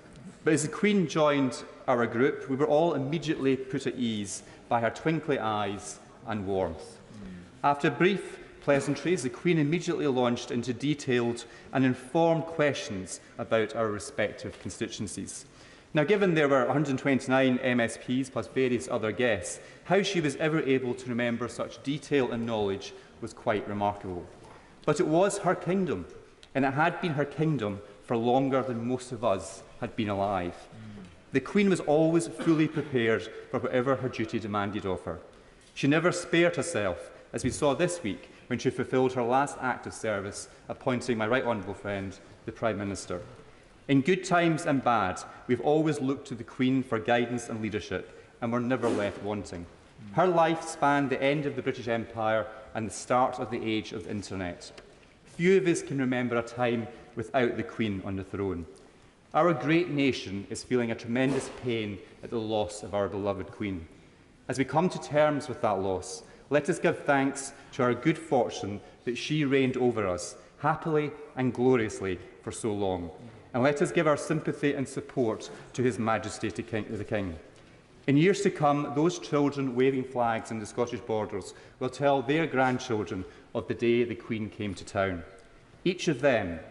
But as the Queen joined our group, we were all immediately put at ease by her twinkly eyes and warmth. After brief pleasantries, the Queen immediately launched into detailed and informed questions about our respective constituencies. Now, given there were 129 MSPs plus various other guests, how she was ever able to remember such detail and knowledge was quite remarkable. But it was her kingdom, and it had been her kingdom for longer than most of us had been alive. The Queen was always fully prepared for whatever her duty demanded of her. She never spared herself, as we saw this week when she fulfilled her last act of service, appointing my right honourable friend, the Prime Minister. In good times and bad, we've always looked to the Queen for guidance and leadership, and were never left wanting. Her life spanned the end of the British Empire and the start of the age of the internet. Few of us can remember a time without the Queen on the throne. Our great nation is feeling a tremendous pain at the loss of our beloved Queen. As we come to terms with that loss, let us give thanks to our good fortune that she reigned over us, happily and gloriously, for so long. And let us give our sympathy and support to His Majesty the King. In years to come, those children waving flags in the Scottish borders will tell their grandchildren of the day the Queen came to town. Each of them,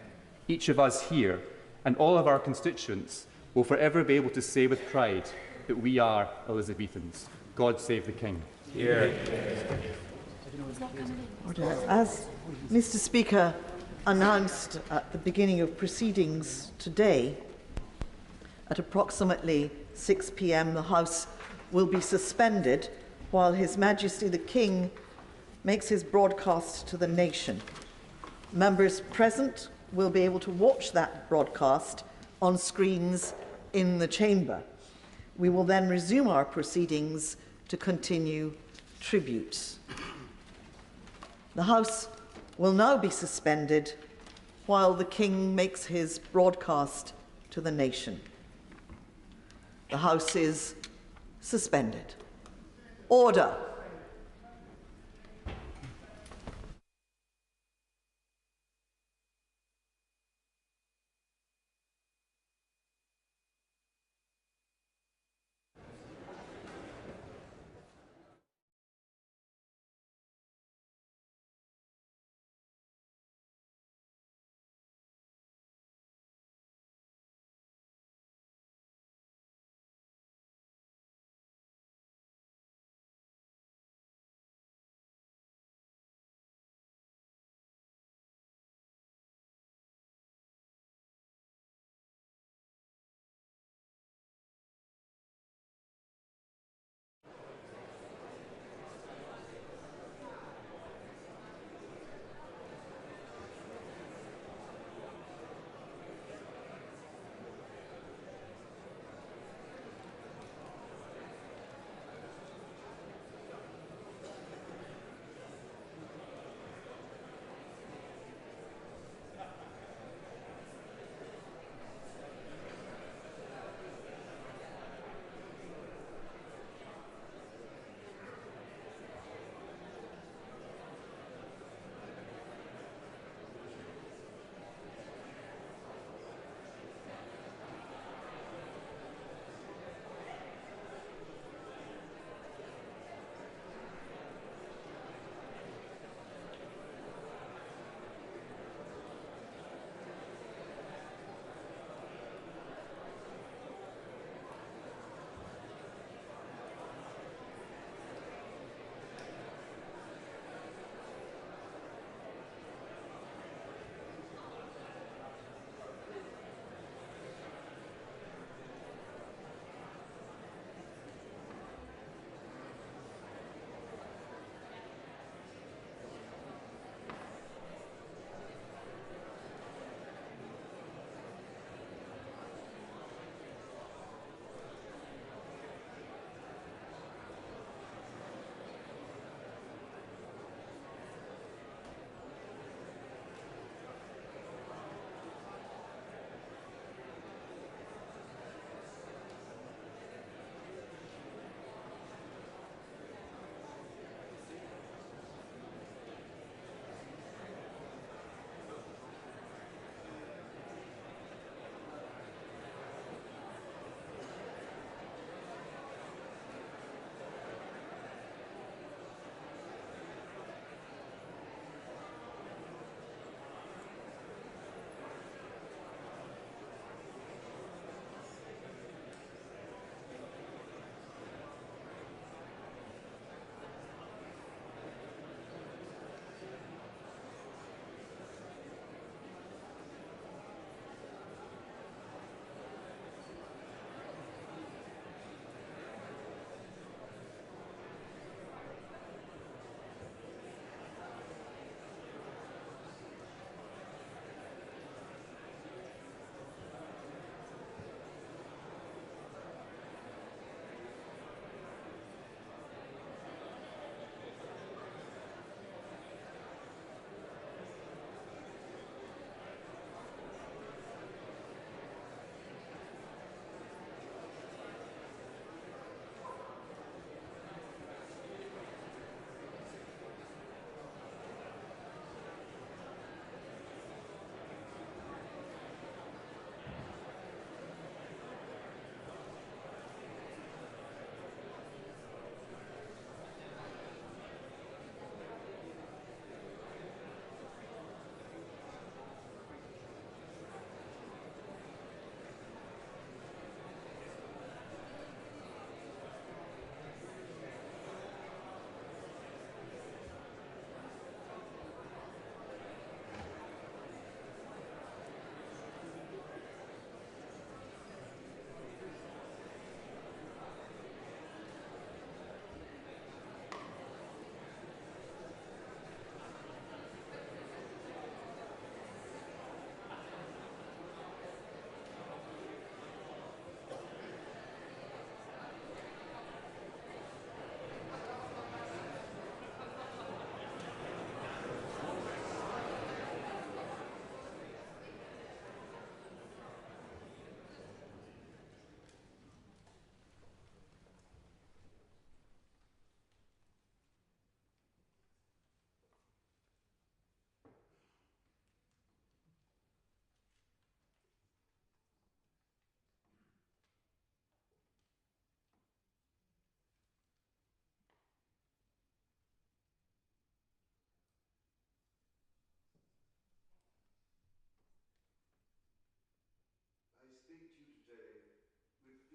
each of us here, and all of our constituents will forever be able to say with pride that we are Elizabethans. God save the King. Yeah. As Mr. Speaker announced at the beginning of proceedings today, at approximately 6 p.m. the House will be suspended while His Majesty the King makes his broadcast to the nation. Members present will be able to watch that broadcast on screens in the chamber. We will then resume our proceedings to continue tributes. The House will now be suspended while the King makes his broadcast to the nation. The House is suspended. Order.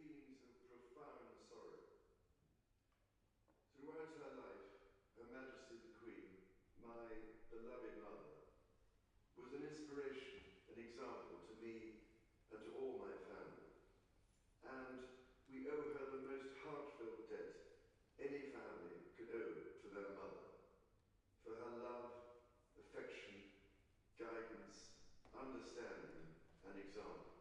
feelings of profound sorrow. Throughout her life, Her Majesty the Queen, my beloved mother, was an inspiration, an example to me and to all my family. And we owe her the most heartfelt debt any family could owe to their mother, for her love, affection, guidance, understanding, and example.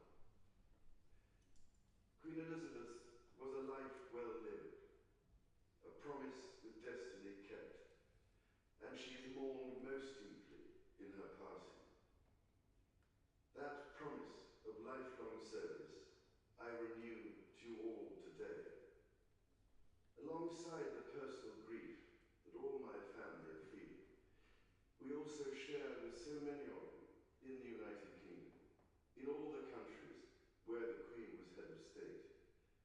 Queen Elizabeth was a life well lived, a promise with destiny kept, and she is mourned most deeply in her passing. That promise of lifelong service I renew to you all today. Alongside the personal grief that all my family are feeling, we also share with so many of you in the United Kingdom, in all the countries where the Queen was head of state,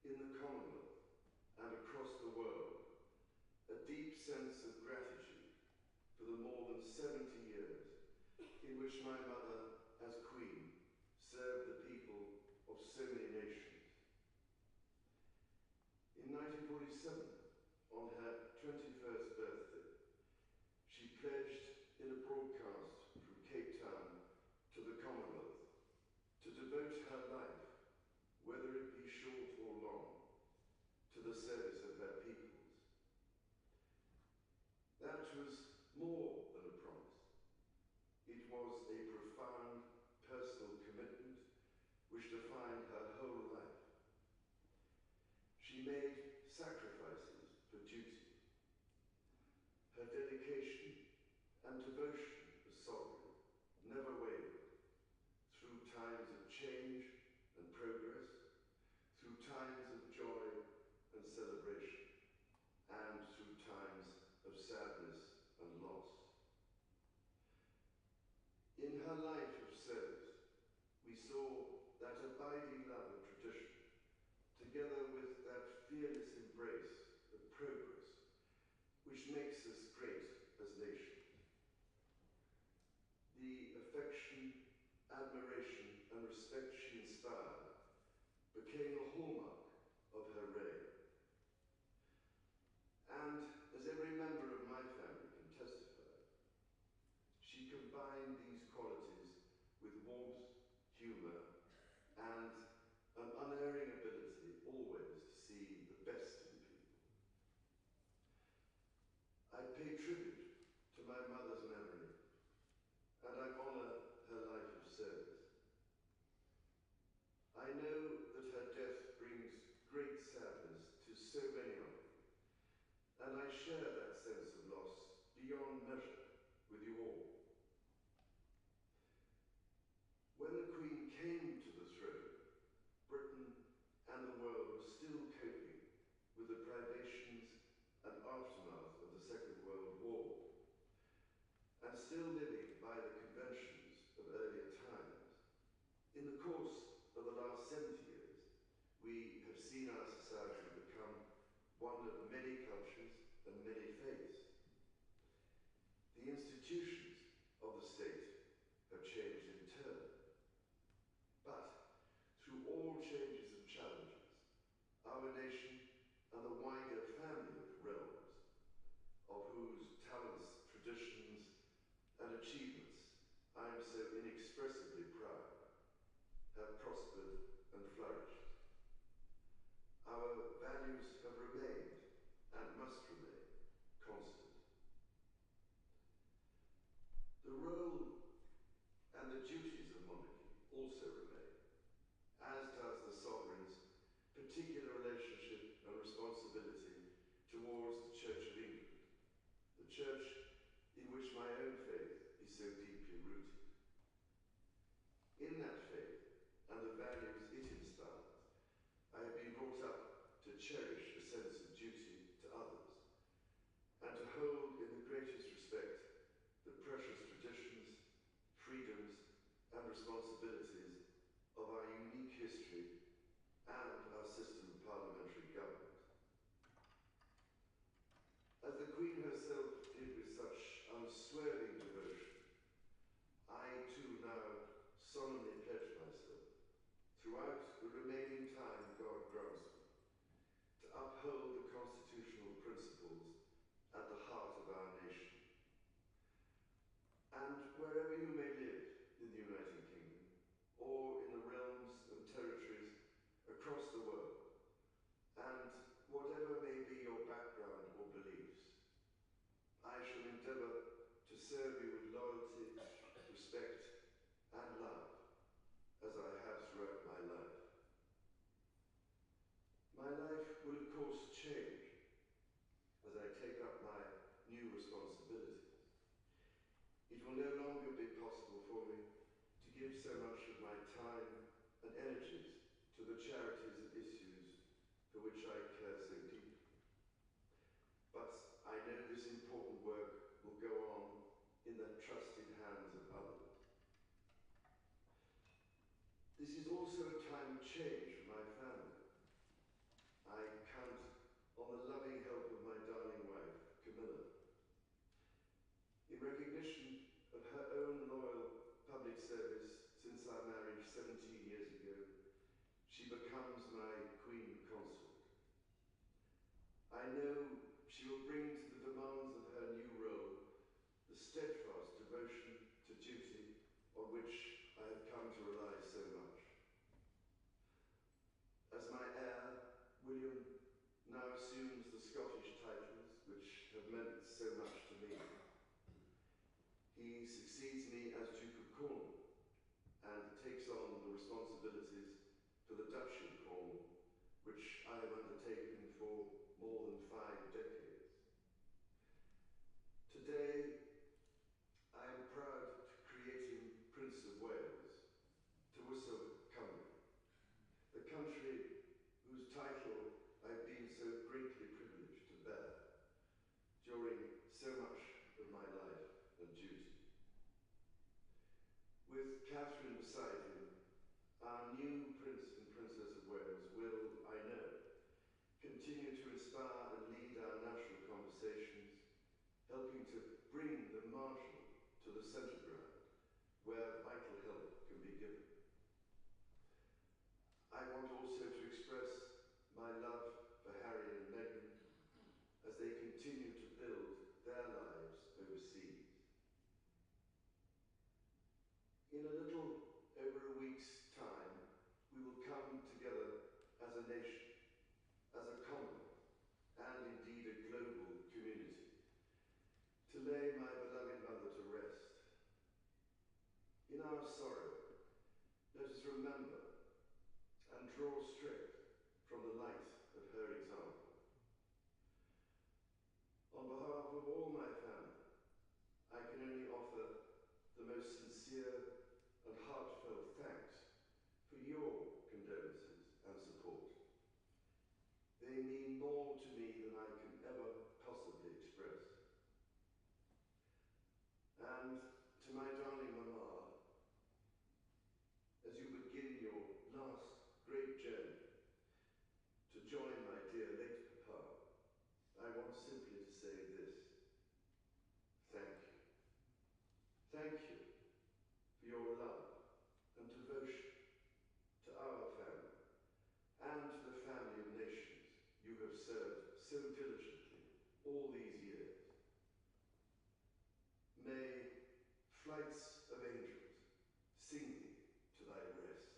in the Commonwealth and across the world, a deep sense of gratitude for the more than 70 years in which my mother, as Queen, served the people of so many nations. In 1947, on her 21st birthday, she pledged in a broadcast from Cape Town to the Commonwealth to devote her life, whether it be short or long, to the service of her peoples. That was more than a promise. It was a profound personal commitment which defined her whole life. She made sacrifices for duty. Her dedication and devotion as sovereign never wavered through times of change and progress, through times of joy and celebration, and through times of sadness and loss. In her life of service, we saw that abiding love of tradition, together with that fearless embrace of progress, which makes us great as a nation. The affection, admiration, and respect she inspired became a hallmark of her reign. And as every member of my family can testify, she combined these qualities with warmth, humour, and an unerring ability always to see the best in people. I pay tribute to my mother's memory, and I honour her life of service. I know that her death brings great sadness to so many of you, and I share that sense of loss beyond measure with you all. When the Queen came to the throne, Britain and the world were still coping with the privations and aftermath of the Second World War, and still living by the conventions of earlier times. In the course of the last 70 years, we have seen our society become one of many cultures and many faiths. The institutions of the state have changed in turn. But through all changes and challenges, our nation and the wider family of realms, of whose talents, traditions, and achievements I am so inexpressibly proud, have prospered and flourished. Our values have remained and must remain constant. The role and the duties of monarchy also remain, as does the sovereign's particular relationship and responsibility towards the Church of England, the church in which my own faith is so deeply rooted. In that faith and the values it inspires, I have been brought up to cherish will no longer be possible for me to give so much of my time and energies to the charities and issues for which I care so deeply. But I know this important work will go on in the trusted hands of others. This is also a time of change for my family. I count on the loving help of my darling wife, Camilla. In recognition of her own loyal public service since our marriage 17 years ago, she becomes my Queen Consort. I know she will bring to the demands of her new role the steadfast devotion to duty on which I have come to rely so much. As my heir, William now assumes the Scottish titles which have meant so much to me. He succeeds me as Duke of Cornwall and takes on the responsibilities for the Duchy of Cornwall, which I have undertaken for more than 5 decades. Today, I am proud to create him Prince of Wales, to Worcester Cymru, the country whose title I've been so greatly privileged to bear during so much of my life and duty. With Catherine beside him, our new Prince and Princess of Wales will, I know, continue to inspire and lead our national conversations, helping to bring the marginal to the centre ground, where vital help can be given. I want also to express my love for Harry and Meghan as they continue to build their lives overseas. In a little over a week's time, we will come together as a nation, as a Commonwealth, and indeed a global community, to lay my beloved mother to rest. In our sorrow, let us remember and draw strength from the light of her example. On behalf of all my family, I can only offer the most sincere and heartfelt thanks for your condolences and support. They mean more to me than I can ever possibly express. And to my darling Mama, as you begin your last great journey to join my dear late Papa, I want simply to say this: thank you. Thank you for your love and devotion to our family and to the family of nations you have served so diligently all these years. May flights of angels sing thee to thy rest.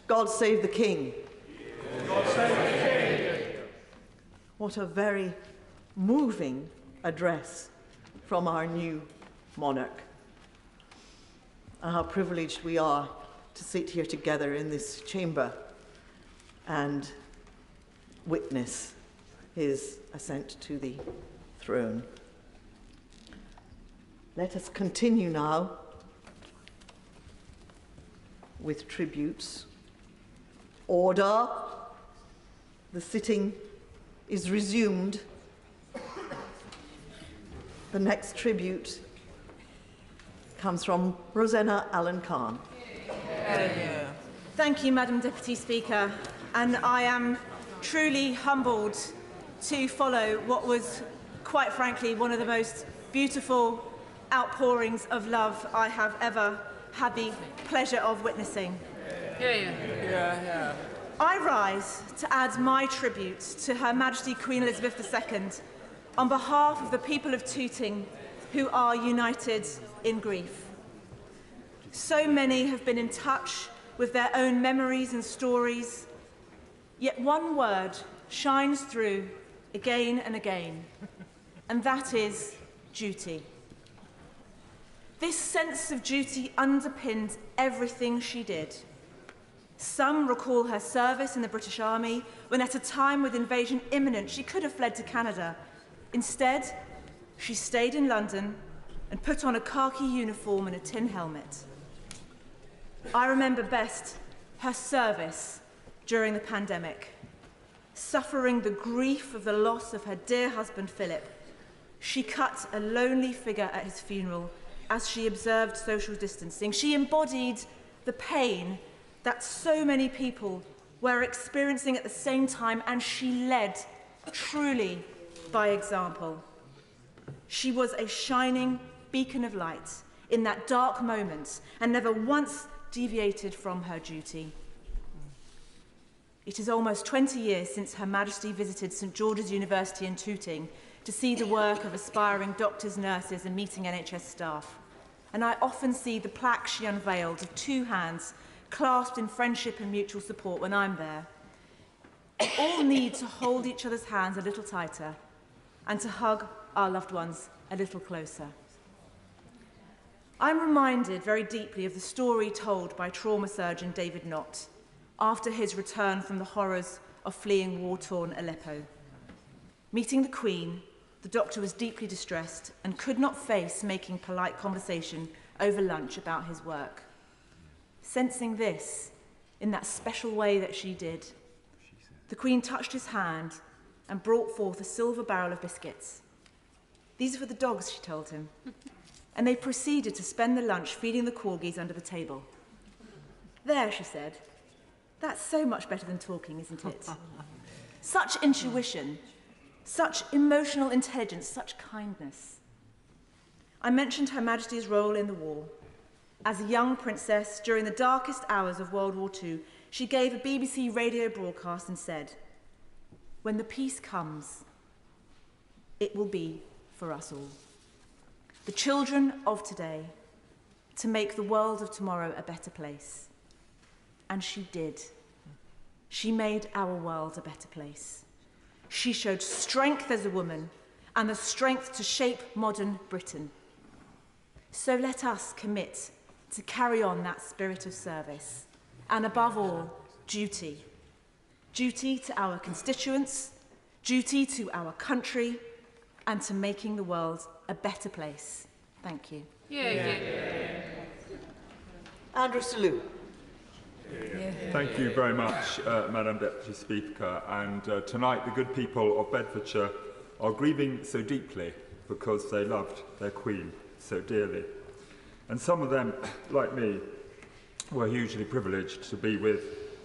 God save the King. God save the King. What a very moving address from our new monarch. And how privileged we are to sit here together in this chamber and witness his ascent to the throne. Let us continue now with tributes. Order. The sitting is resumed. The next tribute comes from Rosanna Allen-Khan. Thank you, Madam Deputy Speaker. And I am truly humbled to follow what was, quite frankly, one of the most beautiful outpourings of love I have ever had the pleasure of witnessing. I rise to add my tribute to Her Majesty Queen Elizabeth II on behalf of the people of Tooting who are united in grief. So many have been in touch with their own memories and stories, yet one word shines through again and again, and that is duty. This sense of duty underpinned everything she did. Some recall her service in the British Army when, at a time with invasion imminent, she could have fled to Canada. Instead, she stayed in London and put on a khaki uniform and a tin helmet. I remember best her service during the pandemic. Suffering the grief of the loss of her dear husband, Philip, she cut a lonely figure at his funeral as she observed social distancing. She embodied the pain that so many people were experiencing at the same time, and she led truly by example. She was a shining beacon of light in that dark moment and never once deviated from her duty. It is almost 20 years since Her Majesty visited St George's University in Tooting to see the work of aspiring doctors, nurses and meeting NHS staff. And I often see the plaque she unveiled of two hands clasped in friendship and mutual support when I'm there. We all need to hold each other's hands a little tighter and to hug our loved ones a little closer. I'm reminded very deeply of the story told by trauma surgeon David Knott after his return from the horrors of fleeing war-torn Aleppo. Meeting the Queen, the doctor was deeply distressed and could not face making polite conversation over lunch about his work. Sensing this in that special way that she did, the Queen touched his hand and brought forth a silver barrel of biscuits. These are for the dogs, she told him, and they proceeded to spend the lunch feeding the corgis under the table. There, she said, that's so much better than talking, isn't it? Such intuition, such emotional intelligence, such kindness. I mentioned Her Majesty's role in the war. As a young princess, during the darkest hours of World War II, she gave a BBC radio broadcast and said, "When the peace comes, it will be for us all. The children of today, to make the world of tomorrow a better place." And she did. She made our world a better place. She showed strength as a woman and the strength to shape modern Britain. So let us commit to carry on that spirit of service and, above all, duty. Duty to our constituents, duty to our country, and to making the world a better place. Thank you. Andrew Selous. Thank you very much, Madam Deputy Speaker. And tonight the good people of Bedfordshire are grieving so deeply because they loved their Queen so dearly. And some of them, like me, were hugely privileged to be with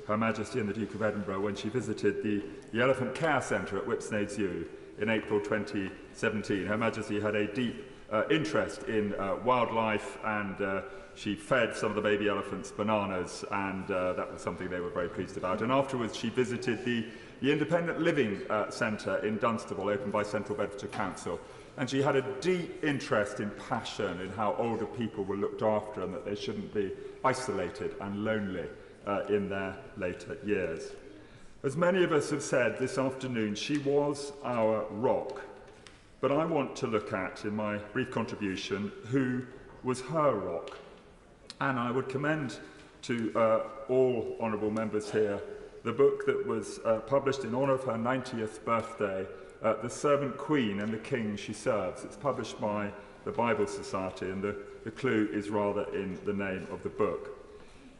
Her Majesty and the Duke of Edinburgh when she visited the Elephant Care Centre at Whipsnade Zoo in April 2017. Her Majesty had a deep interest in wildlife, and she fed some of the baby elephants bananas, and that was something they were very pleased about. And afterwards she visited the Independent Living Centre in Dunstable, opened by Central Bedfordshire Council, and she had a deep interest in passion in how older people were looked after and that they shouldn't be isolated and lonely in their later years. As many of us have said this afternoon, she was our rock, but I want to look at, in my brief contribution, who was her rock. And I would commend to all honourable members here the book that was published in honour of her 90th birthday, The Servant Queen and the King She Serves. It's published by the Bible Society, and the clue is rather in the name of the book.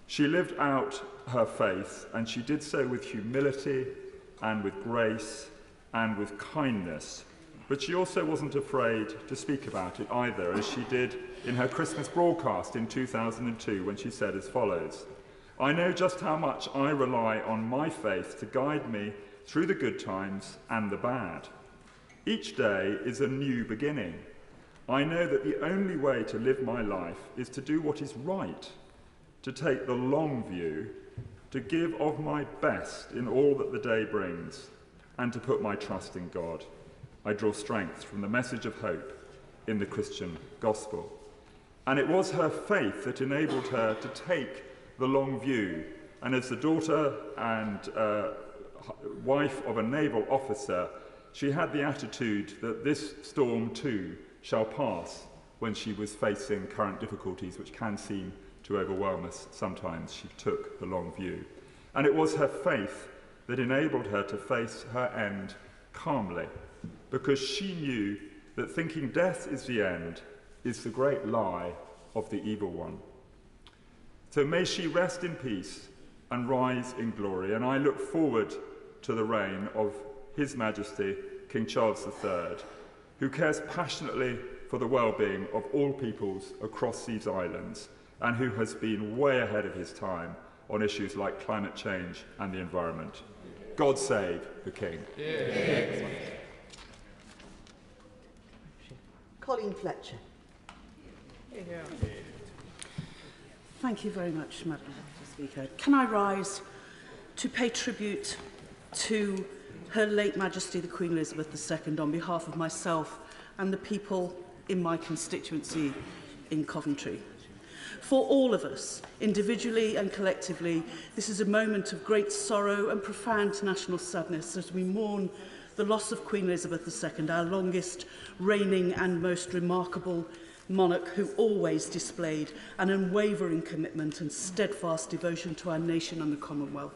She lived out her faith, and she did so with humility and with grace and with kindness. But she also wasn't afraid to speak about it either, as she did in her Christmas broadcast in 2002, when she said as follows: "I know just how much I rely on my faith to guide me through the good times and the bad. Each day is a new beginning. I know that the only way to live my life is to do what is right, to take the long view to give of my best in all that the day brings, and to put my trust in God. I draw strength from the message of hope in the Christian gospel. And it was her faith that enabled her to take the long view, and as the daughter and wife of a naval officer, she had the attitude that this storm too shall pass when she was facing current difficulties which can seem to overwhelm us sometimes. She took the long view. And it was her faith that enabled her to face her end calmly, because she knew that thinking death is the end is the great lie of the evil one. So may she rest in peace and rise in glory, and I look forward to the reign of His Majesty King Charles III, who cares passionately for the well-being of all peoples across these islands, and who has been way ahead of his time on issues like climate change and the environment. God save the King. Yeah. Colleen Fletcher. Thank you very much, Madam Speaker. Can I rise to pay tribute to Her late Majesty the Queen Elizabeth II on behalf of myself and the people in my constituency in Coventry. For all of us, individually and collectively, this is a moment of great sorrow and profound national sadness as we mourn the loss of Queen Elizabeth II, our longest reigning and most remarkable monarch, who always displayed an unwavering commitment and steadfast devotion to our nation and the Commonwealth.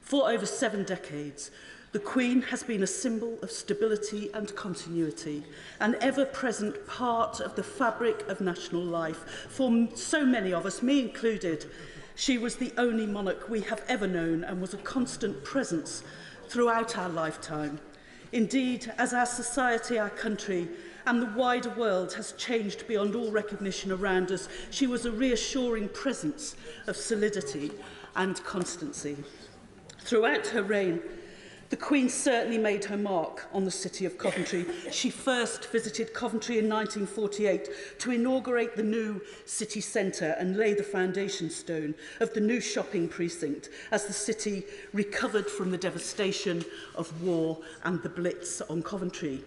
For over 7 decades, the Queen has been a symbol of stability and continuity, an ever-present part of the fabric of national life. For so many of us, me included, she was the only monarch we have ever known and was a constant presence throughout our lifetime. Indeed, as our society, our country, and the wider world has changed beyond all recognition around us, she was a reassuring presence of solidity and constancy. Throughout her reign, the Queen certainly made her mark on the city of Coventry. She first visited Coventry in 1948 to inaugurate the new city centre and lay the foundation stone of the new shopping precinct as the city recovered from the devastation of war and the Blitz on Coventry.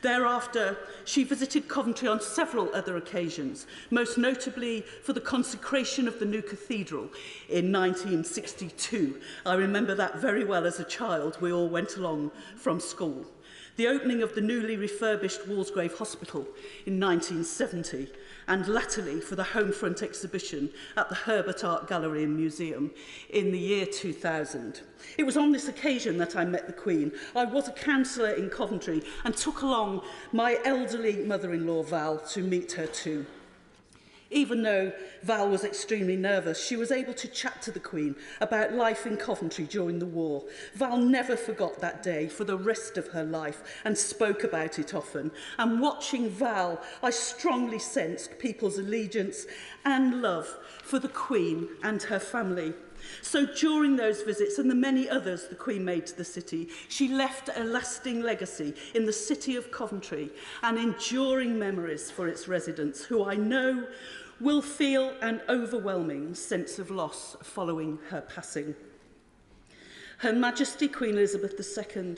Thereafter, she visited Coventry on several other occasions, most notably for the consecration of the new cathedral in 1962. I remember that very well as a child. We all went along from school. The opening of the newly refurbished Walsgrave Hospital in 1970, and latterly for the Homefront exhibition at the Herbert Art Gallery and Museum in the year 2000. It was on this occasion that I met the Queen. I was a councillor in Coventry and took along my elderly mother-in-law Val to meet her too. Even though Val was extremely nervous, she was able to chat to the Queen about life in Coventry during the war. Val never forgot that day for the rest of her life and spoke about it often. And watching Val, I strongly sensed people's allegiance and love for the Queen and her family. So during those visits and the many others the Queen made to the city, she left a lasting legacy in the city of Coventry and enduring memories for its residents, who I know will feel an overwhelming sense of loss following her passing. Her Majesty Queen Elizabeth II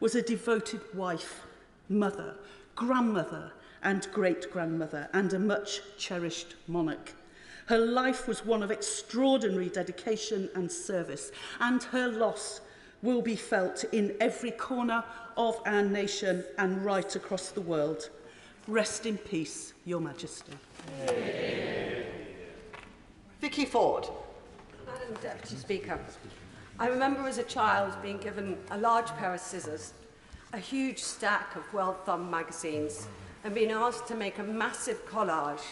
was a devoted wife, mother, grandmother and great-grandmother, and a much cherished monarch. Her life was one of extraordinary dedication and service, and her loss will be felt in every corner of our nation and right across the world. Rest in peace, Your Majesty. Vicky Ford. Madam Deputy Speaker, I remember as a child being given a large pair of scissors, a huge stack of well-thumbed magazines, and being asked to make a massive collage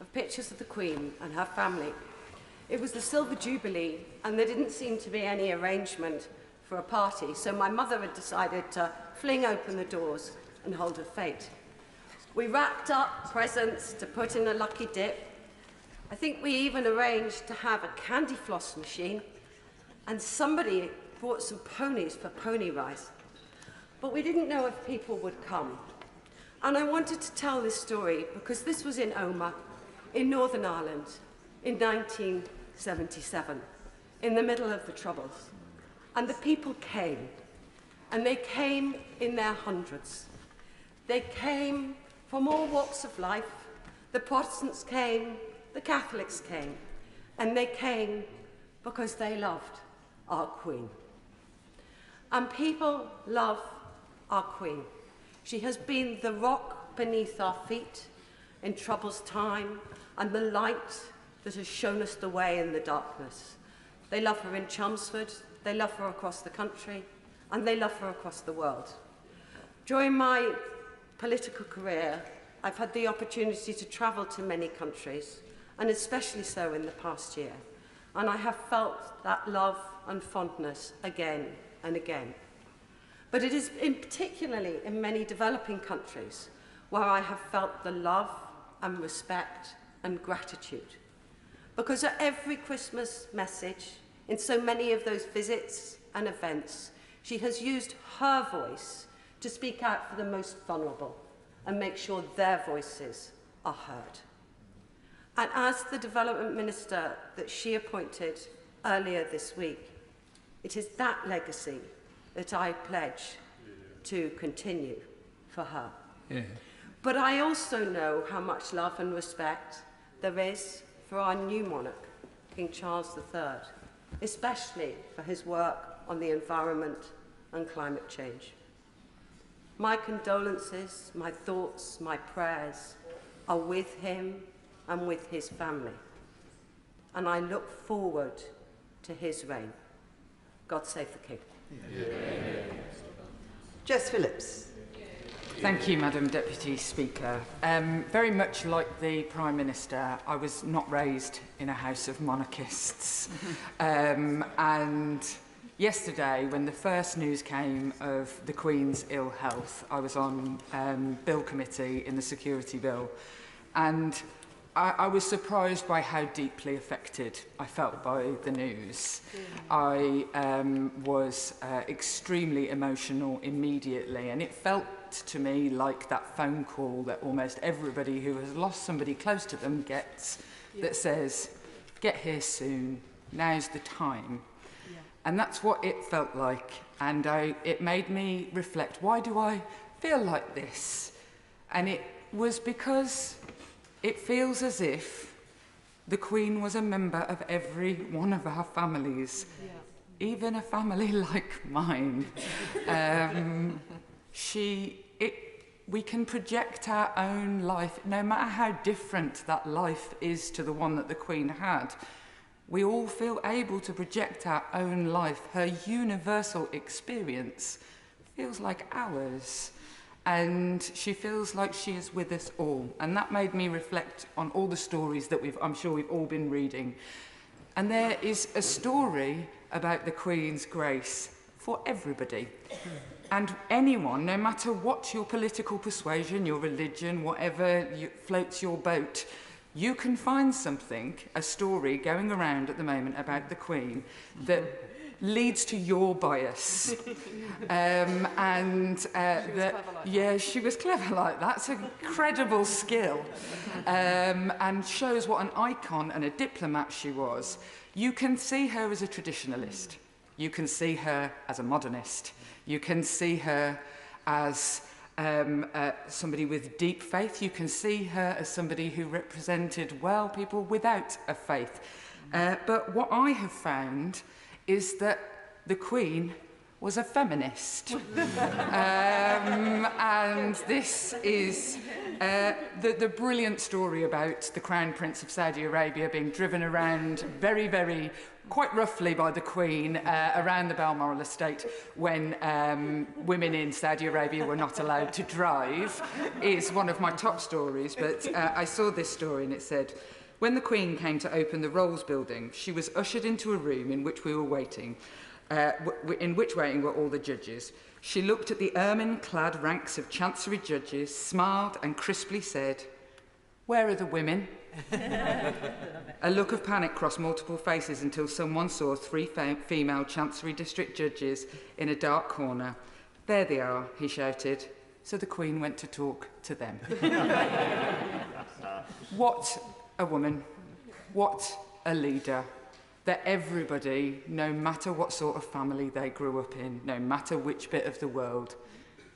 of pictures of the Queen and her family. It was the Silver Jubilee, and there didn't seem to be any arrangement for a party, so my mother had decided to fling open the doors and hold her fate. We wrapped up presents to put in a lucky dip. I think we even arranged to have a candy floss machine, and somebody bought some ponies for pony rice. But we didn't know if people would come. And I wanted to tell this story because this was in Omagh, in Northern Ireland, in 1977. in the middle of the Troubles. And the people came, and they came in their hundreds. They came from all walks of life. The Protestants came, the Catholics came, and they came because they loved our Queen. And people love our Queen. She has been the rock beneath our feet in trouble's time and the light that has shown us the way in the darkness. They love her in Chelmsford, they love her across the country, and they love her across the world. During my political career, I've had the opportunity to travel to many countries, and especially so in the past year, and I have felt that love and fondness again and again. But it is particularly in many developing countries where I have felt the love and respect and gratitude. Because at every Christmas message, in so many of those visits and events, she has used her voice to speak out for the most vulnerable and make sure their voices are heard. And as the Development Minister that she appointed earlier this week, it is that legacy that I pledge to continue for her. Yeah. But I also know how much love and respect there is for our new monarch, King Charles III, especially for his work on the environment and climate change. My condolences, my thoughts, my prayers are with him and with his family. And I look forward to his reign. God save the King. Yeah. Jess Phillips. Thank you, Madam Deputy Speaker. Very much like the Prime Minister, I was not raised in a house of monarchists. And yesterday, when the first news came of the Queen's ill health, I was on Bill Committee in the Security Bill, and I was surprised by how deeply affected I felt by the news. I was extremely emotional immediately, and it felt to me like that phone call that almost everybody who has lost somebody close to them gets, that says, "Get here soon, now's the time." And that's what it felt like, and it made me reflect, why do I feel like this? And it was because it feels as if the Queen was a member of every one of our families, even a family like mine. We can project our own life, no matter how different that life is to the one that the Queen had. We all feel able to project our own life. Her universal experience feels like ours. And she feels like she is with us all. And that made me reflect on all the stories that I'm sure we've all been reading. And there is a story about the Queen's grace for everybody. And anyone, no matter what your political persuasion, your religion, whatever floats your boat, you can find something, a story going around at the moment about the Queen that leads to your bias. Yeah, she was clever like that. It's an incredible skill. And shows what an icon and a diplomat she was. You can see her as a traditionalist. You can see her as a modernist. You can see her as somebody with deep faith. You can see her as somebody who represented, well, people without a faith. But what I have found is that the Queen was a feminist. And this is the brilliant story about the Crown Prince of Saudi Arabia being driven around very, very, quite roughly by the Queen around the Balmoral estate when women in Saudi Arabia were not allowed to drive, is one of my top stories. But I saw this story and it said, when the Queen came to open the Rolls building, she was ushered into a room in which we were waiting, in which waiting were all the judges. She looked at the ermine-clad ranks of Chancery judges, smiled and crisply said, "Where are the women?" A look of panic crossed multiple faces until someone saw 3 female Chancery District judges in a dark corner. "There they are," he shouted. So the Queen went to talk to them. What a woman. What a leader. that everybody, no matter what sort of family they grew up in, no matter which bit of the world,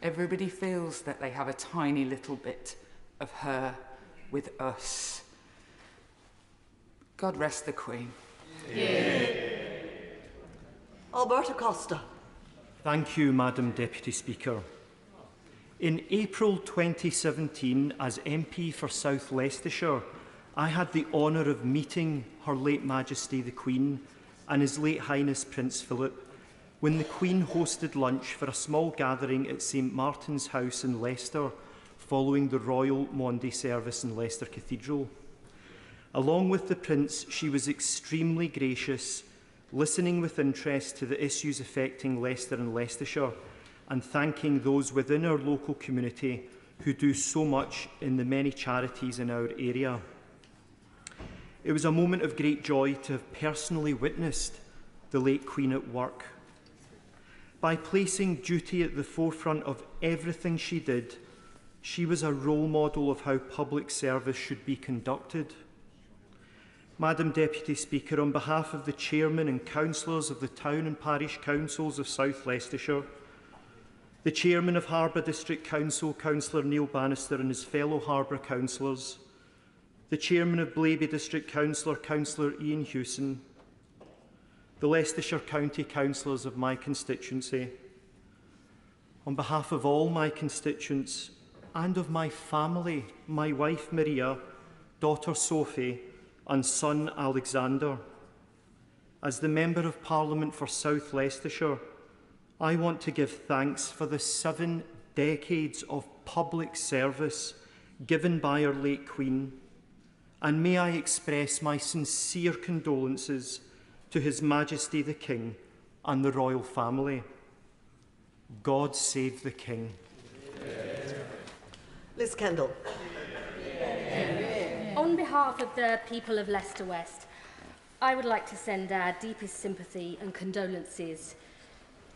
everybody feels that they have a tiny little bit of her with us. God rest the Queen. Yeah. Alberta Costa. Thank you, Madam Deputy Speaker. In April 2017, as MP for South Leicestershire, I had the honour of meeting Her late Majesty the Queen and His late Highness Prince Philip when the Queen hosted lunch for a small gathering at St Martin's House in Leicester following the Royal Maundy service in Leicester Cathedral. Along with the Prince, she was extremely gracious, listening with interest to the issues affecting Leicester and Leicestershire and thanking those within our local community who do so much in the many charities in our area. It was a moment of great joy to have personally witnessed the late Queen at work. By placing duty at the forefront of everything she did, she was a role model of how public service should be conducted. Madam Deputy Speaker, on behalf of the Chairman and Councillors of the Town and Parish Councils of South Leicestershire, the Chairman of Harbour District Council, Councillor Neil Bannister, and his fellow Harbour Councillors, the Chairman of Blaby District Councillor, Councillor Ian Hewson, the Leicestershire County Councillors of my constituency, on behalf of all my constituents and of my family, my wife Maria, daughter Sophie, and son Alexander, as the Member of Parliament for South Leicestershire, I want to give thanks for the 7 decades of public service given by our late Queen, and may I express my sincere condolences to His Majesty the King and the royal family. God save the King. Liz Kendall. On behalf of the people of Leicester West, I would like to send our deepest sympathy and condolences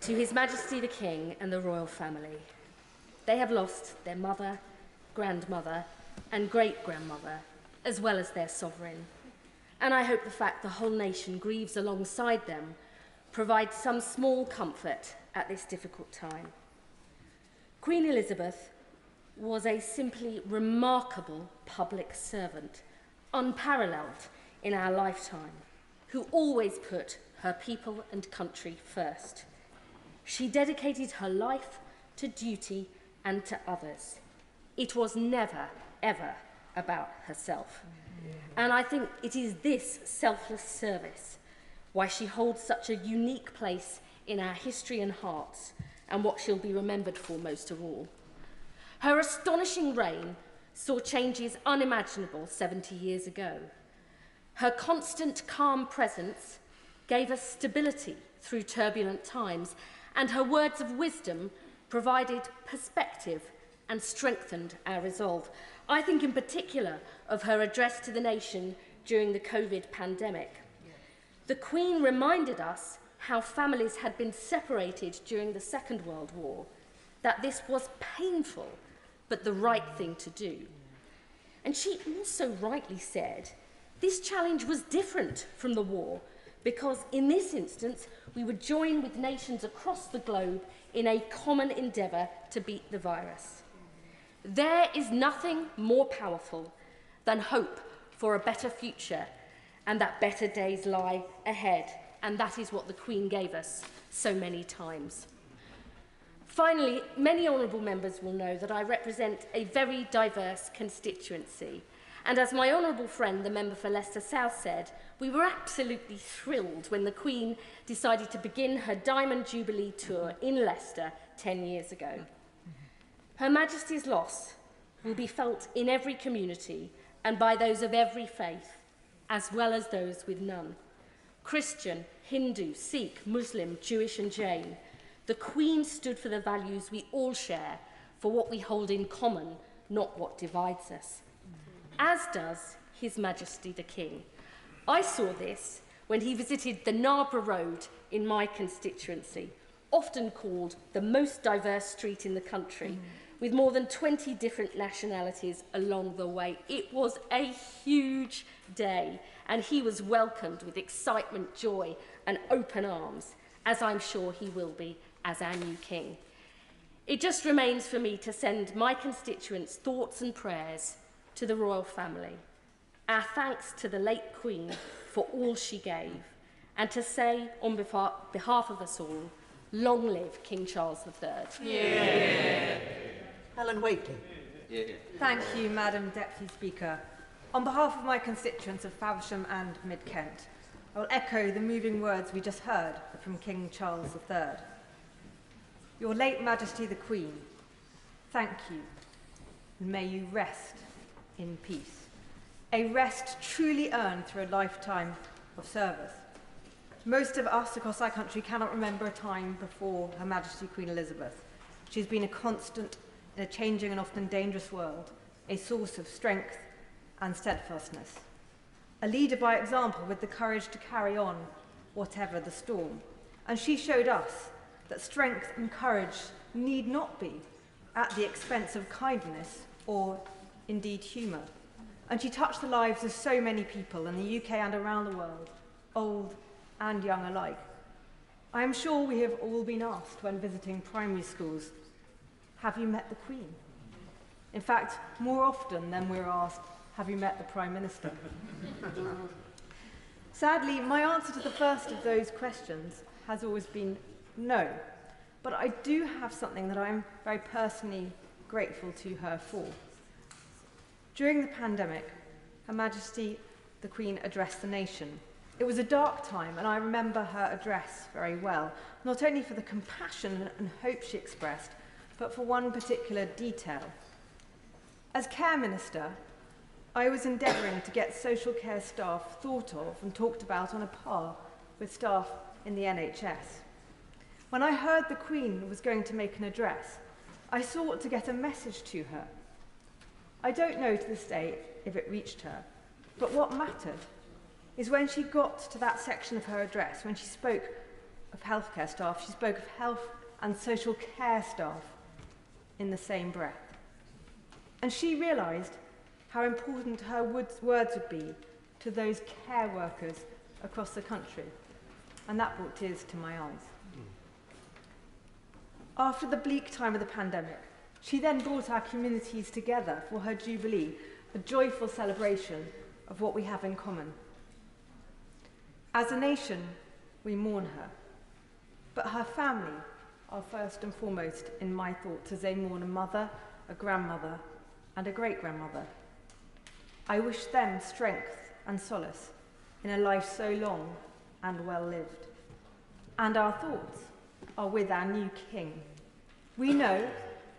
to His Majesty the King and the royal family. They have lost their mother, grandmother, and great-grandmother, as well as their sovereign. And I hope the fact the whole nation grieves alongside them provides some small comfort at this difficult time. Queen Elizabeth was a simply remarkable public servant, unparalleled in our lifetime, who always put her people and country first. She dedicated her life to duty and to others. It was never, ever about herself. And I think it is this selfless service why she holds such a unique place in our history and hearts, and what she'll be remembered for most of all. Her astonishing reign saw changes unimaginable 70 years ago. Her constant calm presence gave us stability through turbulent times, and her words of wisdom provided perspective and strengthened our resolve. I think in particular of her address to the nation during the COVID pandemic. The Queen reminded us how families had been separated during the Second World War, that this was painful, but the right thing to do. And she also rightly said this challenge was different from the war, because in this instance, we would join with nations across the globe in a common endeavour to beat the virus. There is nothing more powerful than hope for a better future, and that better days lie ahead, and that is what the Queen gave us so many times. Finally, many honourable members will know that I represent a very diverse constituency, and as my honourable friend, the member for Leicester South, said, we were absolutely thrilled when the Queen decided to begin her Diamond Jubilee tour in Leicester 10 years ago. Her Majesty's loss will be felt in every community and by those of every faith, as well as those with none. Christian, Hindu, Sikh, Muslim, Jewish and Jain, the Queen stood for the values we all share, for what we hold in common, not what divides us. As does His Majesty the King. I saw this when he visited the Narborough Road in my constituency, often called the most diverse street in the country, with more than 20 different nationalities along the way. It was a huge day, and he was welcomed with excitement, joy, and open arms, as I'm sure he will be as our new king. It just remains for me to send my constituents' thoughts and prayers to the royal family, our thanks to the late Queen for all she gave, and to say on behalf of us all, long live King Charles III. Yeah. Helen Whately. Yeah. Thank you, Madam Deputy Speaker. On behalf of my constituents of Faversham and Mid-Kent, I will echo the moving words we just heard from King Charles III. Your late Majesty the Queen, thank you, and may you rest in peace. A rest truly earned through a lifetime of service. Most of us across our country cannot remember a time before Her Majesty Queen Elizabeth. She's been a constant in a changing and often dangerous world, a source of strength and steadfastness. A leader by example with the courage to carry on whatever the storm. And she showed us that strength and courage need not be at the expense of kindness or indeed humour. And she touched the lives of so many people in the UK and around the world, old and young alike. I am sure we have all been asked when visiting primary schools, have you met the Queen? In fact, more often than we're asked, have you met the Prime Minister? Sadly, my answer to the first of those questions has always been no. But I do have something that I'm very personally grateful to her for. During the pandemic, Her Majesty the Queen addressed the nation. It was a dark time, and I remember her address very well, not only for the compassion and hope she expressed, but for one particular detail. As Care Minister, I was endeavouring to get social care staff thought of and talked about on a par with staff in the NHS. When I heard the Queen was going to make an address, I sought to get a message to her. I don't know to this day if it reached her, but what mattered is when she got to that section of her address, when she spoke of healthcare staff, she spoke of health and social care staff in the same breath. And she realised how important her words would be to those care workers across the country, and that brought tears to my eyes. After the bleak time of the pandemic, she then brought our communities together for her Jubilee, a joyful celebration of what we have in common. As a nation, we mourn her, but her family are first and foremost in my thoughts as they mourn a mother, a grandmother, and a great-grandmother. I wish them strength and solace in a life so long and well lived. And our thoughts are with our new king. We know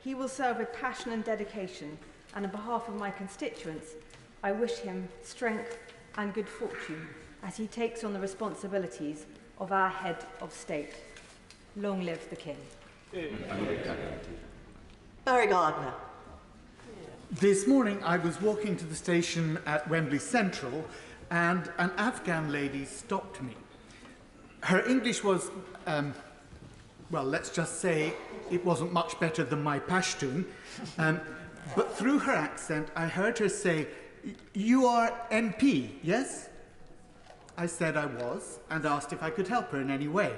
he will serve with passion and dedication, and on behalf of my constituents, I wish him strength and good fortune as he takes on the responsibilities of our head of state. Long live the king. Barry Gardner. This morning I was walking to the station at Wembley Central and an Afghan lady stopped me. Her English was, well, let's just say it wasn't much better than my Pashtun, but through her accent I heard her say, "You are MP, yes?" I said I was and asked if I could help her in any way.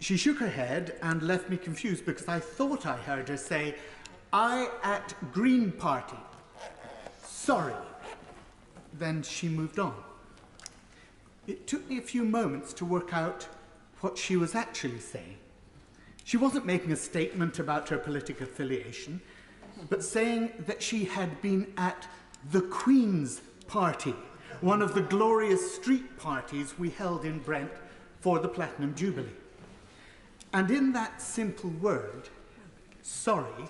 She shook her head and left me confused because I thought I heard her say, "I at Green Party. Sorry." Then she moved on. It took me a few moments to work out what she was actually saying. She wasn't making a statement about her political affiliation, but saying that she had been at the Queen's Party, one of the glorious street parties we held in Brent for the Platinum Jubilee. And in that simple word, sorry,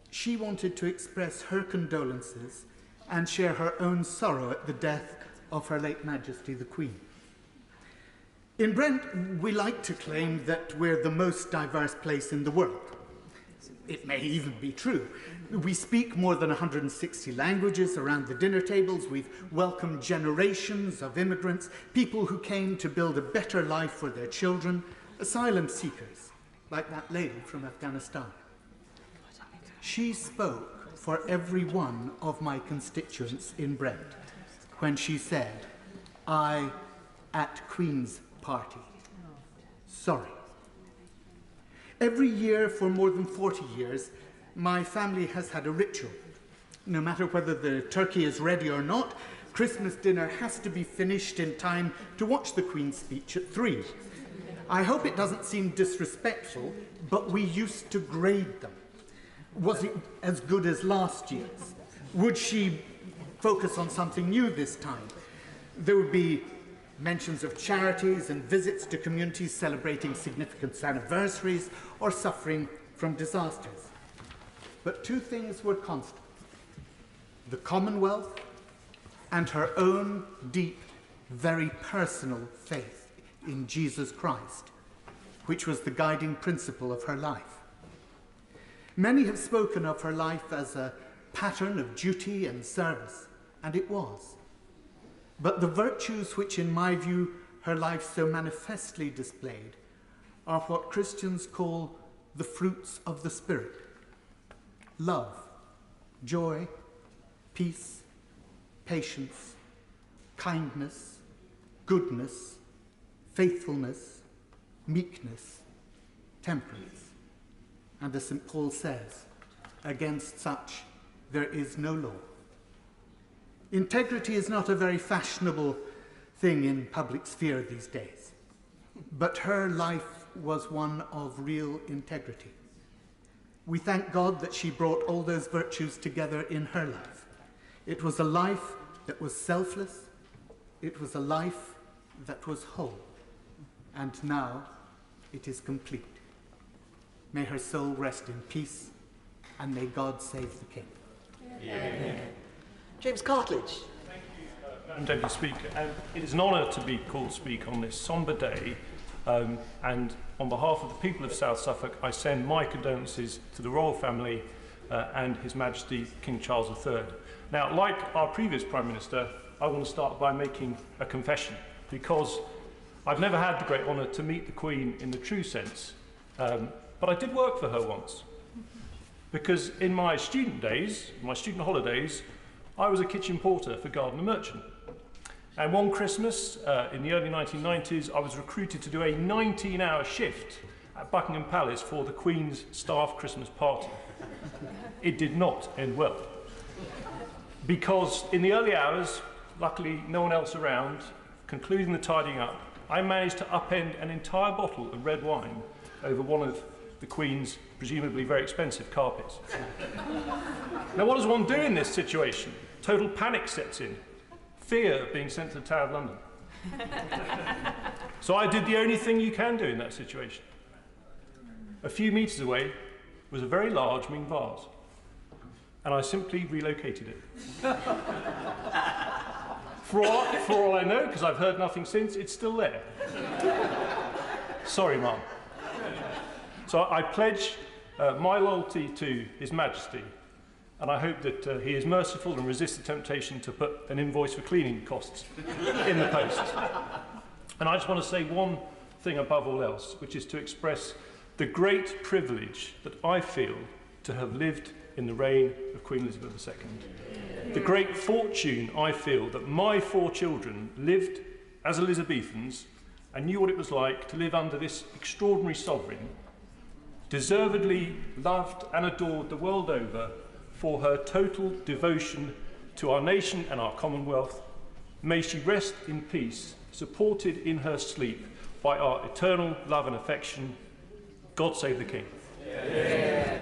she wanted to express her condolences and share her own sorrow at the death of Her late Majesty the Queen. In Brent, we like to claim that we're the most diverse place in the world. It may even be true. We speak more than 160 languages around the dinner tables. We've welcomed generations of immigrants, people who came to build a better life for their children, asylum seekers, like that lady from Afghanistan. She spoke for every one of my constituents in Brent when she said, "I at Queen's party. Sorry." Every year for more than 40 years, my family has had a ritual. No matter whether the turkey is ready or not, Christmas dinner has to be finished in time to watch the Queen's speech at 3. I hope it doesn't seem disrespectful, but we used to grade them. Was it as good as last year's? Would she focus on something new this time? There would be mentions of charities and visits to communities celebrating significant anniversaries or suffering from disasters. But two things were constant: the Commonwealth and her own deep, very personal faith in Jesus Christ, which was the guiding principle of her life. Many have spoken of her life as a pattern of duty and service, and it was. But the virtues which, in my view, her life so manifestly displayed are what Christians call the fruits of the Spirit: love, joy, peace, patience, kindness, goodness, faithfulness, meekness, temperance. And as St. Paul says, against such there is no law. Integrity is not a very fashionable thing in public sphere these days, but her life was one of real integrity. We thank God that she brought all those virtues together in her life. It was a life that was selfless. It was a life that was whole. And now it is complete. May her soul rest in peace, and may God save the King. Yeah. James Cartledge. Thank you, Madam Deputy Speaker. And it is an honour to be called to speak on this sombre day. And on behalf of the people of South Suffolk, I send my condolences to the royal family and His Majesty King Charles III. Now, like our previous Prime Minister, I want to start by making a confession, because I've never had the great honour to meet the Queen in the true sense, but I did work for her once. Because in my student days, my student holidays, I was a kitchen porter for Gardner Merchant. And one Christmas in the early 1990s, I was recruited to do a 19-hour shift at Buckingham Palace for the Queen's staff Christmas party. It did not end well. Because in the early hours, luckily no one else around, concluding the tidying up, I managed to upend an entire bottle of red wine over one of the Queen's presumably very expensive carpets. Now, what does one do in this situation? Total panic sets in. Fear of being sent to the Tower of London. So I did the only thing you can do in that situation. A few metres away was a very large Ming vase, and I simply relocated it. For all I know, because I've heard nothing since, it's still there. Sorry, Mum. So I pledge my loyalty to His Majesty, and I hope that he is merciful and resists the temptation to put an invoice for cleaning costs in the post. And I just want to say one thing above all else, which is to express the great privilege that I feel to have lived in the reign of Queen Elizabeth II. The great fortune I feel that my 4 children lived as Elizabethans and knew what it was like to live under this extraordinary sovereign, deservedly loved and adored the world over for her total devotion to our nation and our Commonwealth. May she rest in peace, supported in her sleep by our eternal love and affection. God save the King. Yeah.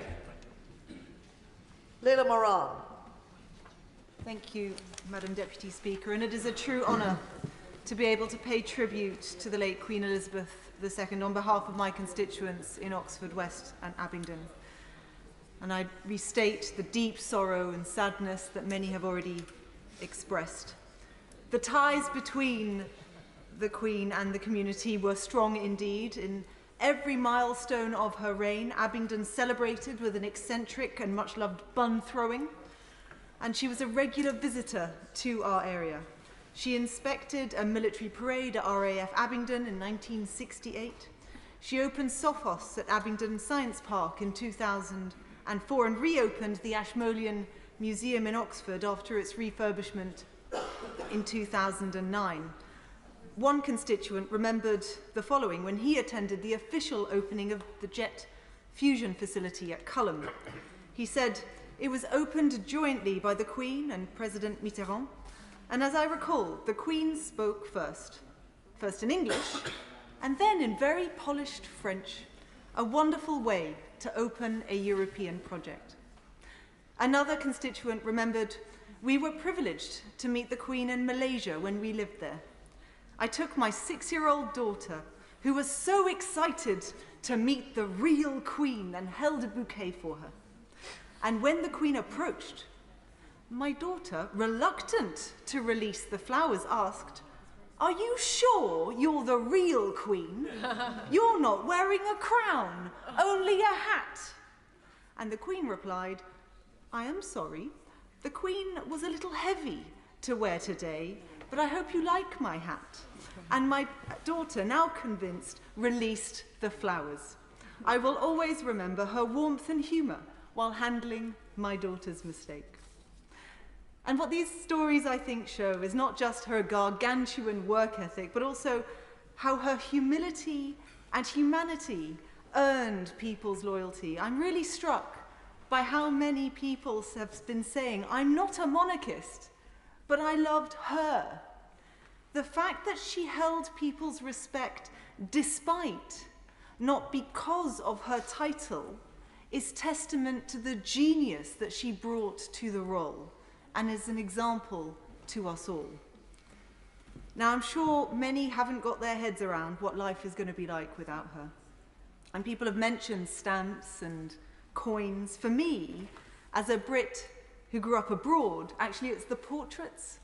Leila Moran. Thank you, Madam Deputy Speaker, and it is a true honour to be able to pay tribute to the late Queen Elizabeth II on behalf of my constituents in Oxford West and Abingdon. And I restate the deep sorrow and sadness that many have already expressed. The ties between the Queen and the community were strong indeed. In every milestone of her reign, Abingdon celebrated with an eccentric and much-loved bun throwing, and she was a regular visitor to our area. She inspected a military parade at RAF Abingdon in 1968. She opened Sophos at Abingdon Science Park in 2000, and reopened the Ashmolean Museum in Oxford after its refurbishment in 2009. One constituent remembered the following when he attended the official opening of the Jet Fusion facility at Culham. He said, "It was opened jointly by the Queen and President Mitterrand, and as I recall, the Queen spoke first in English, and then in very polished French, a wonderful way to open a European project." Another constituent remembered, "We were privileged to meet the Queen in Malaysia when we lived there. I took my 6-year-old daughter, who was so excited to meet the real Queen, and held a bouquet for her. And when the Queen approached, my daughter, reluctant to release the flowers, asked, 'Are you sure you're the real Queen? You're not wearing a crown, only a hat.' And the Queen replied, 'I am sorry, the Queen was a little heavy to wear today, but I hope you like my hat.' And my daughter, now convinced, released the flowers. I will always remember her warmth and humour while handling my daughter's mistake." And what these stories, I think, show is not just her gargantuan work ethic, but also how her humility and humanity earned people's loyalty. I'm really struck by how many people have been saying, "I'm not a monarchist, but I loved her." The fact that she held people's respect despite, not because of her title, is testament to the genius that she brought to the role and is an example to us all. Now, I'm sure many haven't got their heads around what life is going to be like without her. And people have mentioned stamps and coins. For me, as a Brit who grew up abroad, actually it's the portraits.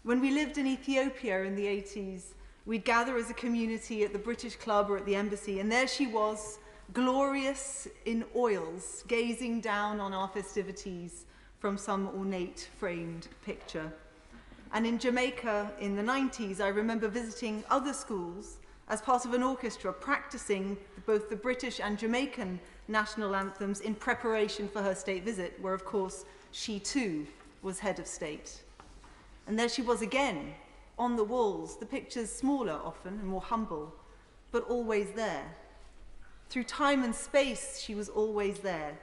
When we lived in Ethiopia in the 80s, we'd gather as a community at the British Club or at the embassy, and there she was, glorious in oils, gazing down on our festivities from some ornate framed picture. And in Jamaica in the 90s, I remember visiting other schools as part of an orchestra, practicing both the British and Jamaican national anthems in preparation for her state visit, where of course she too was head of state. And there she was again, on the walls, the pictures smaller often and more humble, but always there. Through time and space, she was always there,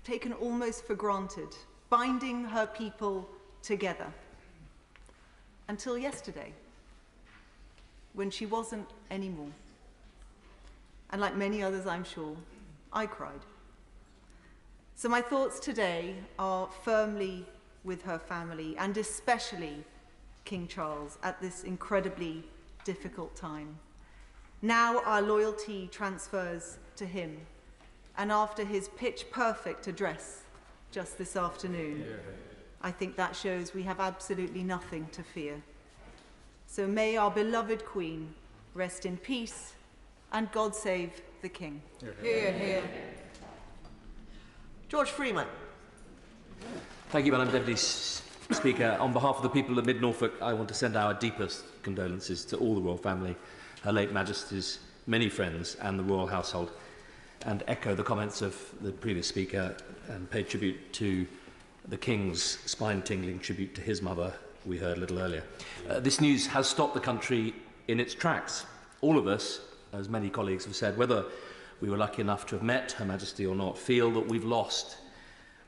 taken almost for granted, binding her people together. Until yesterday, when she wasn't anymore. And like many others, I'm sure, I cried. So my thoughts today are firmly with her family, and especially King Charles at this incredibly difficult time. Now our loyalty transfers to him, and after his pitch-perfect address just this afternoon, I think that shows we have absolutely nothing to fear. So may our beloved Queen rest in peace, and God save the King. Hear, hear. George Freeman. Thank you, Madam Deputy Speaker. On behalf of the people of Mid-Norfolk, I want to send our deepest condolences to all the royal family, Her late Majesty's many friends and the royal household, and echo the comments of the previous speaker and pay tribute to the King's spine-tingling tribute to his mother we heard a little earlier. This news has stopped the country in its tracks. All of us, as many colleagues have said, whether we were lucky enough to have met Her Majesty or not, feel that we've lost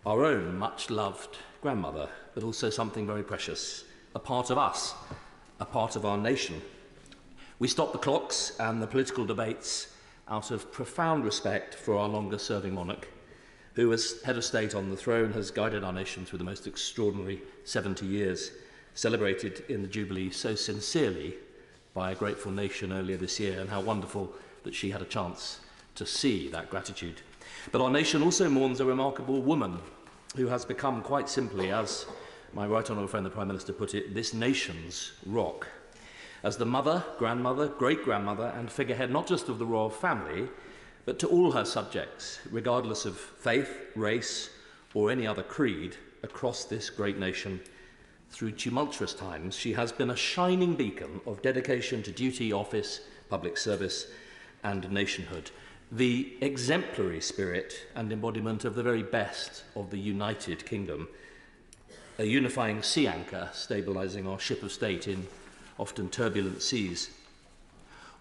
our own much-loved grandmother, but also something very precious, a part of us, a part of our nation. We stopped the clocks and the political debates out of profound respect for our longest-serving monarch, who, as head of state on the throne, has guided our nation through the most extraordinary 70 years, celebrated in the Jubilee so sincerely by a grateful nation earlier this year, and how wonderful that she had a chance to see that gratitude. But our nation also mourns a remarkable woman who has become, quite simply, as my right honourable friend the Prime Minister put it, this nation's rock. As the mother, grandmother, great-grandmother and figurehead not just of the royal family, but to all her subjects, regardless of faith, race or any other creed, across this great nation. Through tumultuous times, she has been a shining beacon of dedication to duty, office, public service and nationhood. the exemplary spirit and embodiment of the very best of the United Kingdom, a unifying sea anchor stabilising our ship of state in often turbulent seas,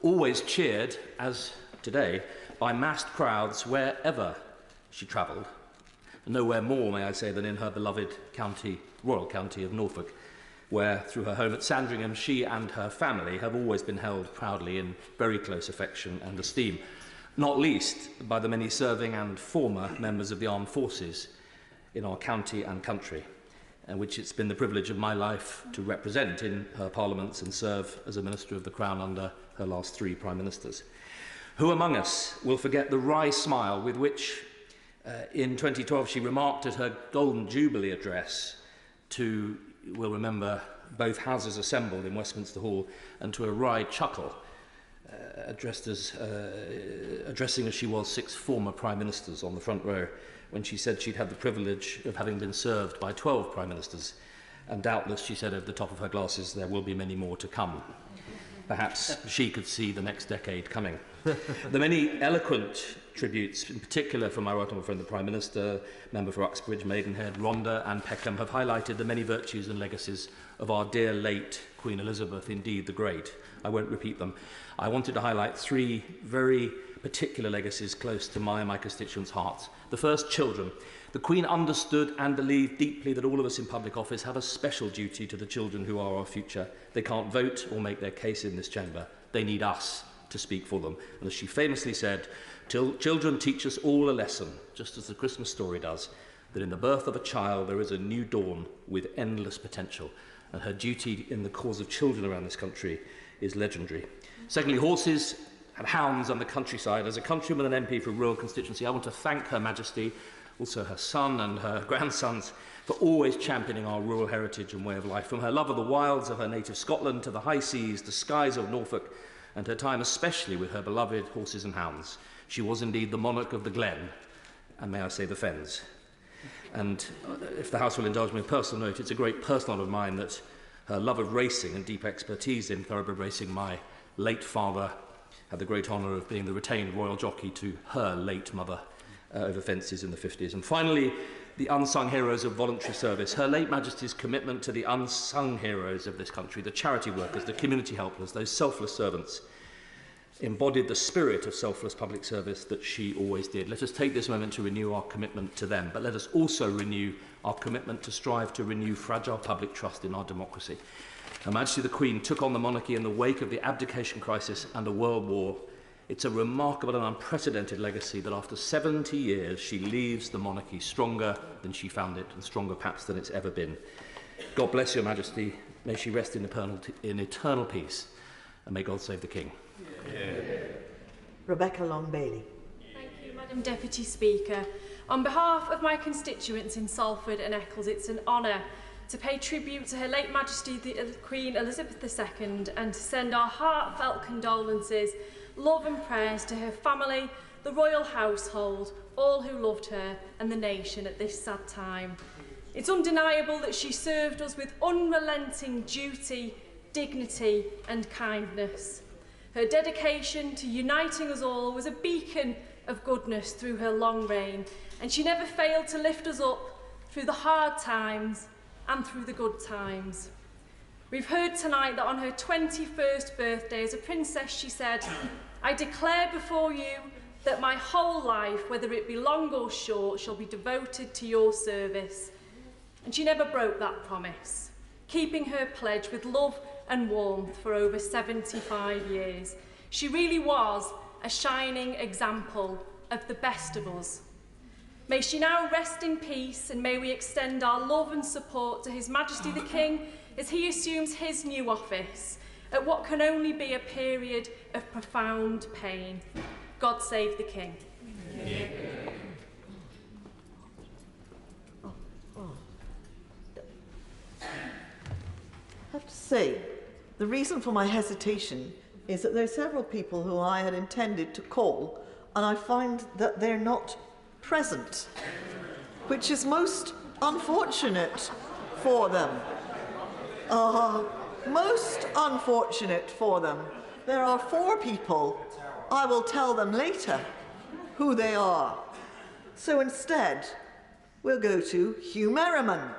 always cheered, as today, by massed crowds wherever she travelled, nowhere more, may I say, than in her beloved county, royal county of Norfolk, where, through her home at Sandringham, she and her family have always been held proudly in very close affection and esteem, not least by the many serving and former members of the armed forces in our county and country, which it's been the privilege of my life to represent in her parliaments and serve as a Minister of the Crown under her last 3 Prime Ministers. Who among us will forget the wry smile with which in 2012 she remarked at her Golden Jubilee address to, we'll remember, both houses assembled in Westminster Hall, and to a wry chuckle, addressing as she was 6 former Prime Ministers on the front row, when she said she'd had the privilege of having been served by 12 Prime Ministers, and doubtless, she said over the top of her glasses, there will be many more to come. Perhaps she could see the next decade coming. The many eloquent tributes, in particular from my right honourable friend the Prime Minister, member for Uxbridge, Maidenhead, Rhondda and Peckham, have highlighted the many virtues and legacies of our dear late Queen Elizabeth, indeed the Great. I won't repeat them. I wanted to highlight 3 very particular legacies close to my and my constituents' hearts. The first, children. The Queen understood and believed deeply that all of us in public office have a special duty to the children who are our future. They can't vote or make their case in this chamber. They need us to speak for them. And as she famously said, children teach us all a lesson, just as the Christmas story does, that in the birth of a child there is a new dawn with endless potential. And her duty in the cause of children around this country is legendary. Secondly, horses and hounds and the countryside. As a countryman and MP for a rural constituency, I want to thank Her Majesty, also her son and her grandsons, for always championing our rural heritage and way of life. From her love of the wilds of her native Scotland to the high seas, the skies of Norfolk, and her time especially with her beloved horses and hounds. She was indeed the monarch of the Glen, and may I say the Fens. And if the House will indulge me a personal note, it's a great personal honour of mine that her love of racing and deep expertise in thoroughbred racing, my late father had the great honour of being the retained royal jockey to her late mother over fences in the 50s. And finally, the unsung heroes of voluntary service. Her late Majesty's commitment to the unsung heroes of this country, the charity workers, the community helpers, those selfless servants, embodied the spirit of selfless public service that she always did. Let us take this moment to renew our commitment to them, but let us also renew our commitment to strive to renew fragile public trust in our democracy. Her Majesty the Queen took on the monarchy in the wake of the abdication crisis and the World War. It's a remarkable and unprecedented legacy that after 70 years she leaves the monarchy stronger than she found it, and stronger perhaps than it's ever been. God bless Your Majesty. May she rest in eternal peace, and may God save the King. Yeah. Rebecca Long-Bailey. Thank you, Madam Deputy Speaker. On behalf of my constituents in Salford and Eccles, it's an honour to pay tribute to Her late Majesty the Queen Elizabeth II and to send our heartfelt condolences, love and prayers to her family, the royal household, all who loved her and the nation at this sad time. It's undeniable that she served us with unrelenting duty, dignity and kindness. Her dedication to uniting us all was a beacon of goodness through her long reign, and she never failed to lift us up through the hard times and through the good times. We've heard tonight that on her 21st birthday as a princess, she said, "I declare before you that my whole life, whether it be long or short, shall be devoted to your service." And she never broke that promise, keeping her pledge with love and warmth for over 75 years. She really was a shining example of the best of us. May she now rest in peace, and may we extend our love and support to His Majesty the King as he assumes his new office at what can only be a period of profound pain. God save the King. Yeah. I have to say, the reason for my hesitation is that there are several people who I had intended to call, and I find that they're not present, which is most unfortunate for them. Most unfortunate for them. There are 4 people, I will tell them later, who they are. So instead, we'll go to Hugh Merriman.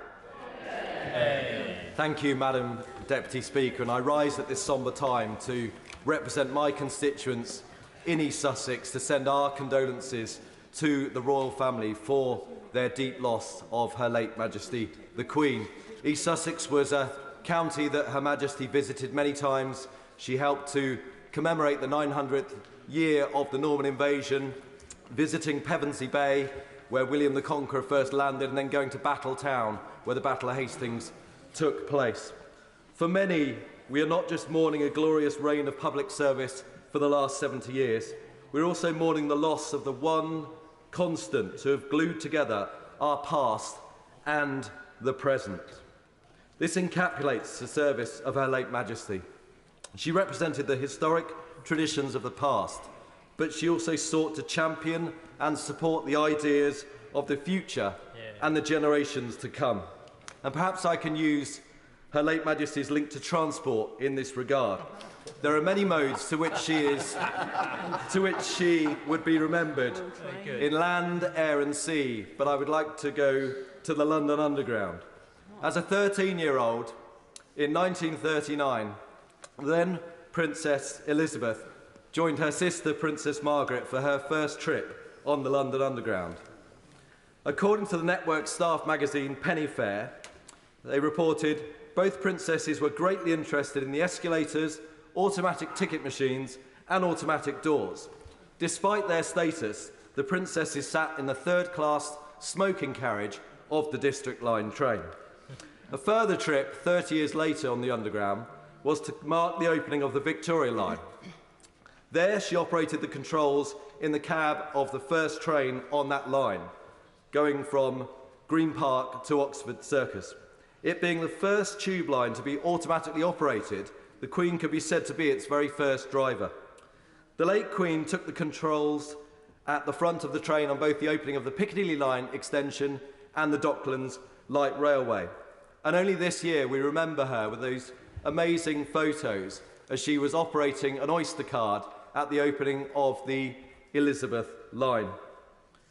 Thank you, Madam Deputy Speaker, and I rise at this sombre time to represent my constituents in East Sussex to send our condolences to the royal family for their deep loss of Her late Majesty the Queen. East Sussex was a county that Her Majesty visited many times. She helped to commemorate the 900th year of the Norman invasion, visiting Pevensey Bay, where William the Conqueror first landed, and then going to Battle Town, where the Battle of Hastings took place. For many, we are not just mourning a glorious reign of public service for the last 70 years, we're also mourning the loss of the one constant to have glued together our past and the present. This encapsulates the service of Her late Majesty. She represented the historic traditions of the past, but she also sought to champion and support the ideas of the future and the generations to come. And perhaps I can use Her late Majesty's link to transport in this regard. There are many modes to which she would be remembered in land, air and sea, but I would like to go to the London Underground. As a 13-year-old, in 1939, then Princess Elizabeth joined her sister Princess Margaret for her first trip on the London Underground. According to the network staff magazine Penny Fair, they reported both princesses were greatly interested in the escalators, automatic ticket machines and automatic doors. Despite their status, the princesses sat in the third-class smoking carriage of the District Line train. A further trip 30 years later on the Underground was to mark the opening of the Victoria Line. There she operated the controls in the cab of the first train on that line, going from Green Park to Oxford Circus. It being the first tube line to be automatically operated, the Queen could be said to be its very first driver. The late Queen took the controls at the front of the train on both the opening of the Piccadilly Line extension and the Docklands Light Railway. And only this year we remember her with those amazing photos as she was operating an Oyster card at the opening of the Elizabeth Line.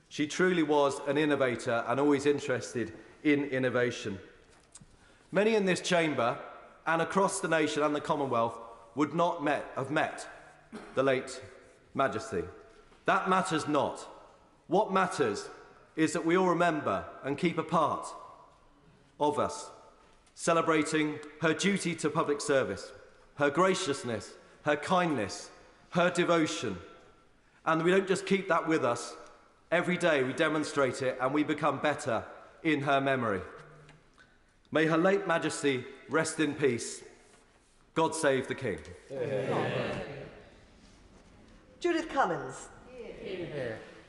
She truly was an innovator and always interested in innovation. Many in this chamber and across the nation and the Commonwealth would not have met the late Majesty. That matters not. What matters is that we all remember and keep a part of us, celebrating her duty to public service, her graciousness, her kindness, her devotion. And we don't just keep that with us. Every day we demonstrate it and we become better in her memory. May Her late Majesty rest in peace. God save the King. Judith Cummins.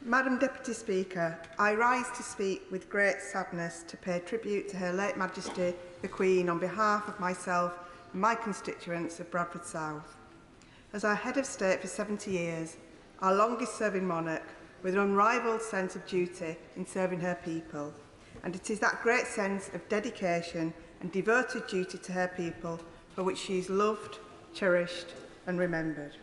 Madam Deputy Speaker, I rise to speak with great sadness to pay tribute to Her late Majesty the Queen on behalf of myself and my constituents of Bradford South. As our head of state for 70 years, our longest serving monarch with an unrivalled sense of duty in serving her people, and it is that great sense of dedication and devoted duty to her people for which she is loved, cherished and remembered.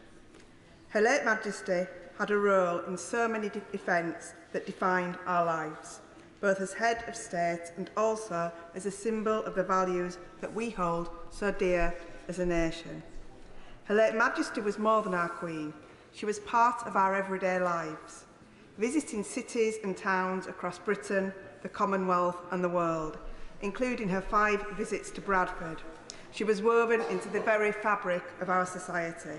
Her late Majesty had a role in so many events that defined our lives, both as head of state and also as a symbol of the values that we hold so dear as a nation. Her late Majesty was more than our Queen. She was part of our everyday lives, visiting cities and towns across Britain, the Commonwealth and the world, including her 5 visits to Bradford. She was woven into the very fabric of our society.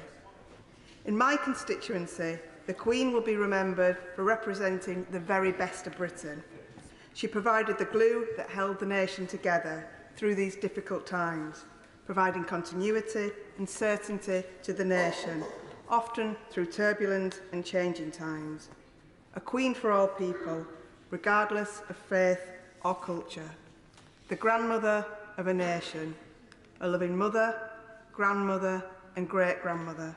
In my constituency, the Queen will be remembered for representing the very best of Britain. She provided the glue that held the nation together through these difficult times, providing continuity and certainty to the nation, often through turbulent and changing times. A Queen for all people, regardless of faith or culture. The grandmother of a nation, a loving mother, grandmother and great-grandmother.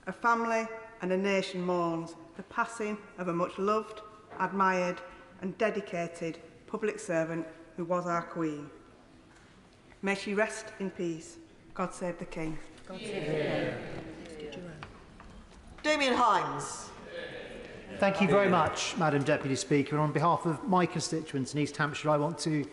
A family and a nation mourns the passing of a much-loved, admired and dedicated public servant who was our Queen. May she rest in peace. God save the King. God save the King. Damien Hines. Thank you very much, Madam Deputy Speaker. On behalf of my constituents in East Hampshire, I want to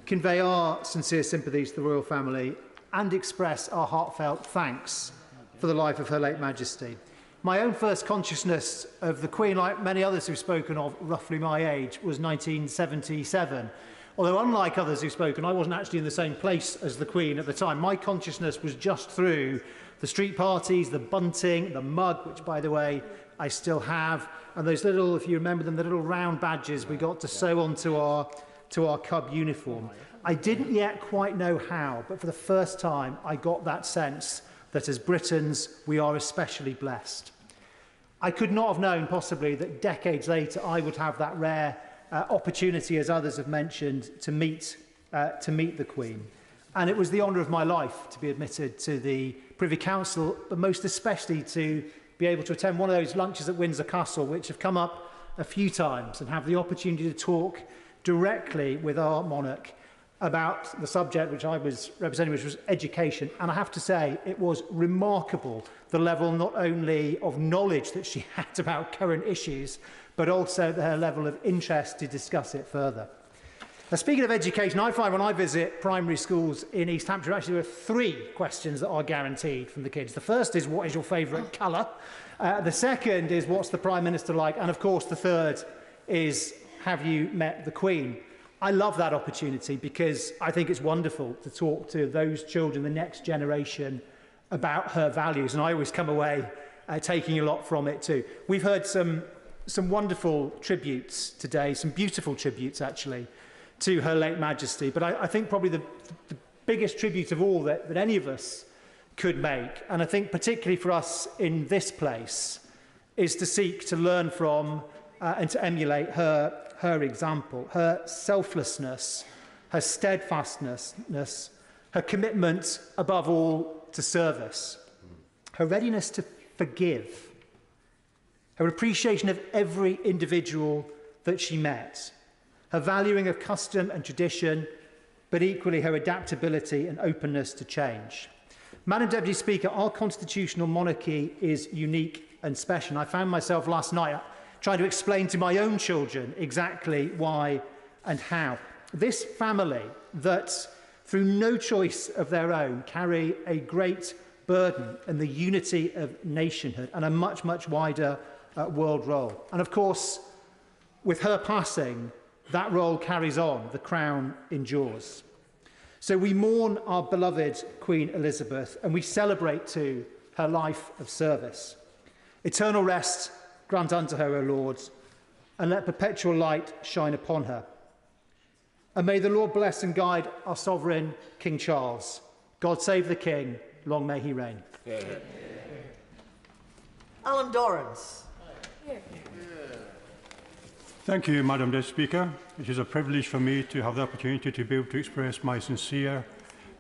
convey our sincere sympathies to the royal family and express our heartfelt thanks for the life of Her late Majesty. My own first consciousness of the Queen, like many others who've spoken of roughly my age, was 1977. Although unlike others who've spoken, I wasn't actually in the same place as the Queen at the time. My consciousness was just through the street parties, the bunting, the mug, which, by the way, I still have, and those little, if you remember them, the little round badges we got to sew onto our Cub uniform. I didn't yet quite know how, but for the first time, I got that sense that as Britons, we are especially blessed. I could not have known, possibly, that decades later I would have that rare opportunity, as others have mentioned, to meet the Queen. And it was the honour of my life to be admitted to the Privy Council, but most especially to be able to attend one of those lunches at Windsor Castle, which have come up a few times, and have the opportunity to talk directly with our monarch about the subject which I was representing, which was education. And I have to say, it was remarkable, the level not only of knowledge that she had about current issues, but also her level of interest to discuss it further. Now, speaking of education, I find when I visit primary schools in East Hampshire, actually there are 3 questions that are guaranteed from the kids. The first is, what is your favourite colour? The second is, what's the Prime Minister like? And of course, the third is, have you met the Queen? I love that opportunity because I think it's wonderful to talk to those children, the next generation, about her values. And I always come away taking a lot from it too. We've heard some wonderful tributes today, some beautiful tributes actually, to Her late Majesty. But I think probably the biggest tribute of all that any of us could make, and I think particularly for us in this place, is to seek to learn from and to emulate her example, her selflessness, her steadfastness, her commitment above all to service, her readiness to forgive, her appreciation of every individual that she met, her valuing of custom and tradition, but equally her adaptability and openness to change. Madam Deputy Speaker, our constitutional monarchy is unique and special. And I found myself last night trying to explain to my own children exactly why and how. This family that, through no choice of their own, carry a great burden in the unity of nationhood and a much, much wider world role. And of course, with her passing, that role carries on, the crown endures. So we mourn our beloved Queen Elizabeth and we celebrate too her life of service. Eternal rest grant unto her, O Lord, and let perpetual light shine upon her. And may the Lord bless and guide our sovereign King Charles. God save the King, long may he reign. Yeah. Alan Dorrans. Thank you, Madam Deputy Speaker. It is a privilege for me to have the opportunity to be able to express my sincere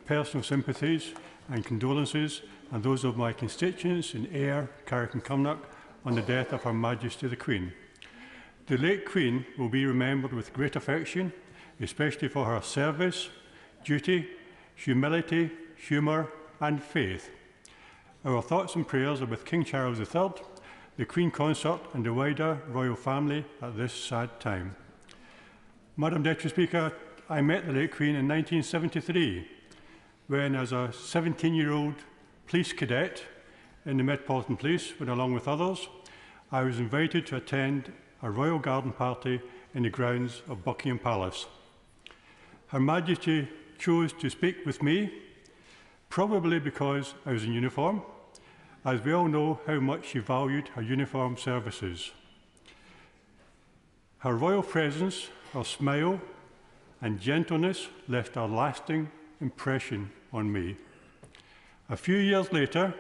personal sympathies and condolences and those of my constituents in Ayr, Carrick and Cumnock on the death of Her Majesty the Queen. The late Queen will be remembered with great affection, especially for her service, duty, humility, humour and faith. Our thoughts and prayers are with King Charles III, the Queen Consort and the wider royal family at this sad time. Madam Deputy Speaker, I met the late Queen in 1973 when, as a 17-year-old police cadet in the Metropolitan Police, when along with others, I was invited to attend a royal garden party in the grounds of Buckingham Palace. Her Majesty chose to speak with me, probably because I was in uniform, as we all know how much she valued her uniform services. Her royal presence, her smile and gentleness left a lasting impression on me. A few years later,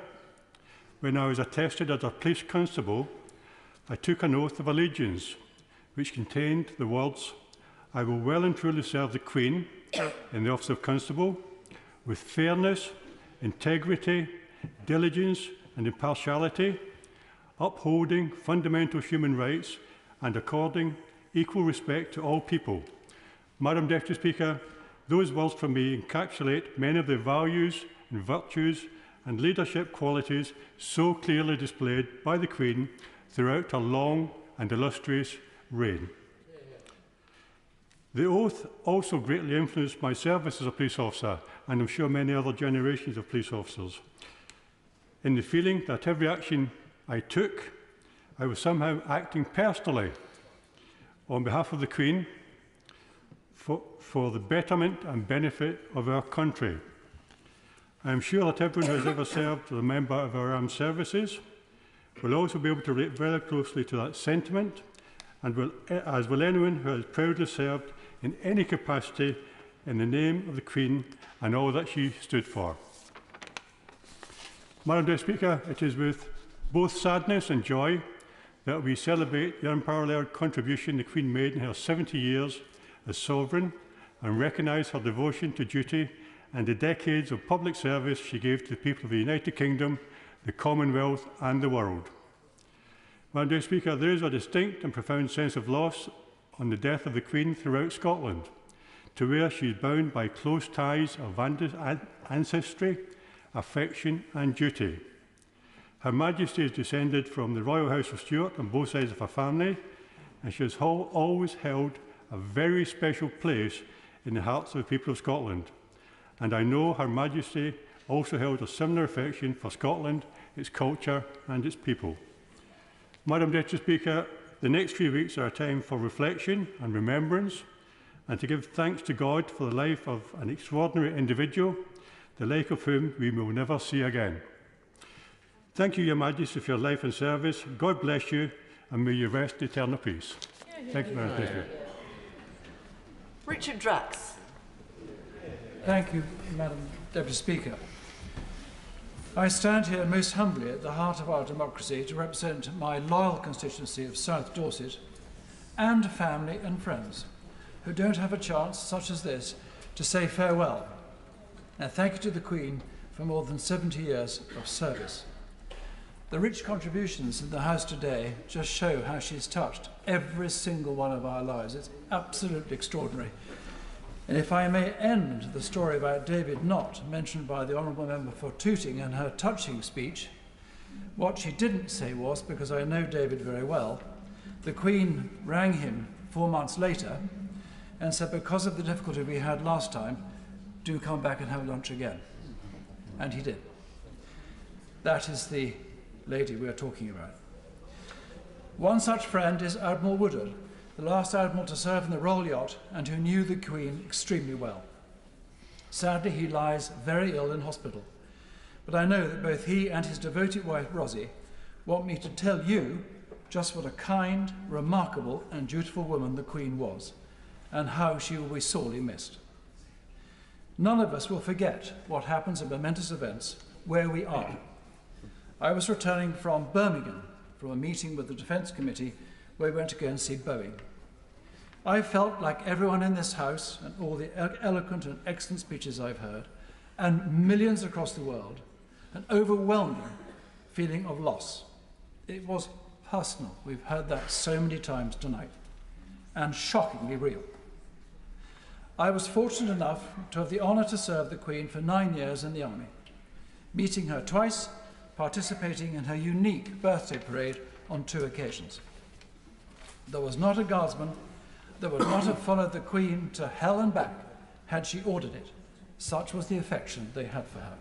when I was attested as a police constable, I took an oath of allegiance which contained the words, "I will well and truly serve the Queen in the office of constable with fairness, integrity, diligence and impartiality, upholding fundamental human rights and according equal respect to all people." Madam Deputy Speaker, those words from me encapsulate many of the values and virtues and leadership qualities so clearly displayed by the Queen throughout her long, and illustrious reign. The oath also greatly influenced my service as a police officer, and I'm sure many other generations of police officers, in the feeling that every action I took, I was somehow acting personally on behalf of the Queen for the betterment and benefit of our country. I am sure that everyone who has ever served as a member of our armed services will also be able to relate very closely to that sentiment, and as will anyone who has proudly served in any capacity in the name of the Queen and all that she stood for. Madam Deputy Speaker, it is with both sadness and joy that we celebrate the unparalleled contribution the Queen made in her 70 years as Sovereign and recognise her devotion to duty and the decades of public service she gave to the people of the United Kingdom, the Commonwealth and the world. Madam Deputy Speaker, there is a distinct and profound sense of loss on the death of the Queen throughout Scotland, to where she is bound by close ties of ancestry, affection and duty. Her Majesty is descended from the Royal House of Stuart on both sides of her family, and she has always held a very special place in the hearts of the people of Scotland. And I know Her Majesty also held a similar affection for Scotland, its culture and its people. Madam Deputy Speaker, the next few weeks are a time for reflection and remembrance, and to give thanks to God for the life of an extraordinary individual, the like of whom we will never see again. Thank you, Your Majesty, for your life and service. God bless you, and may you rest in eternal peace. Thank you, Madam Speaker. Richard Drax. Thank you, Madam Deputy Speaker. I stand here most humbly at the heart of our democracy to represent my loyal constituency of South Dorset and family and friends who don't have a chance such as this to say farewell. And thank you to the Queen for more than 70 years of service. The rich contributions in the House today just show how she's touched every single one of our lives. It's absolutely extraordinary. And if I may end the story about David Knott, mentioned by the Honourable Member for Tooting in her touching speech, what she didn't say was, because I know David very well, the Queen rang him 4 months later and said, because of the difficulty we had last time, do come back and have lunch again. And he did. That is the lady we are talking about. One such friend is Admiral Woodard, the last admiral to serve in the Royal Yacht and who knew the Queen extremely well. Sadly, he lies very ill in hospital, but I know that both he and his devoted wife, Rosie, want me to tell you just what a kind, remarkable and dutiful woman the Queen was, and how she will be sorely missed. None of us will forget what happens at momentous events where we are. I was returning from Birmingham from a meeting with the Defence Committee where we went to go and see Boeing. I felt like everyone in this House and all the eloquent and excellent speeches I've heard, and millions across the world, an overwhelming feeling of loss. It was personal. We've heard that so many times tonight, and shockingly real. I was fortunate enough to have the honour to serve the Queen for 9 years in the Army, meeting her twice, participating in her unique birthday parade on 2 occasions. There was not a guardsman that would not have followed the Queen to hell and back had she ordered it. Such was the affection they had for her.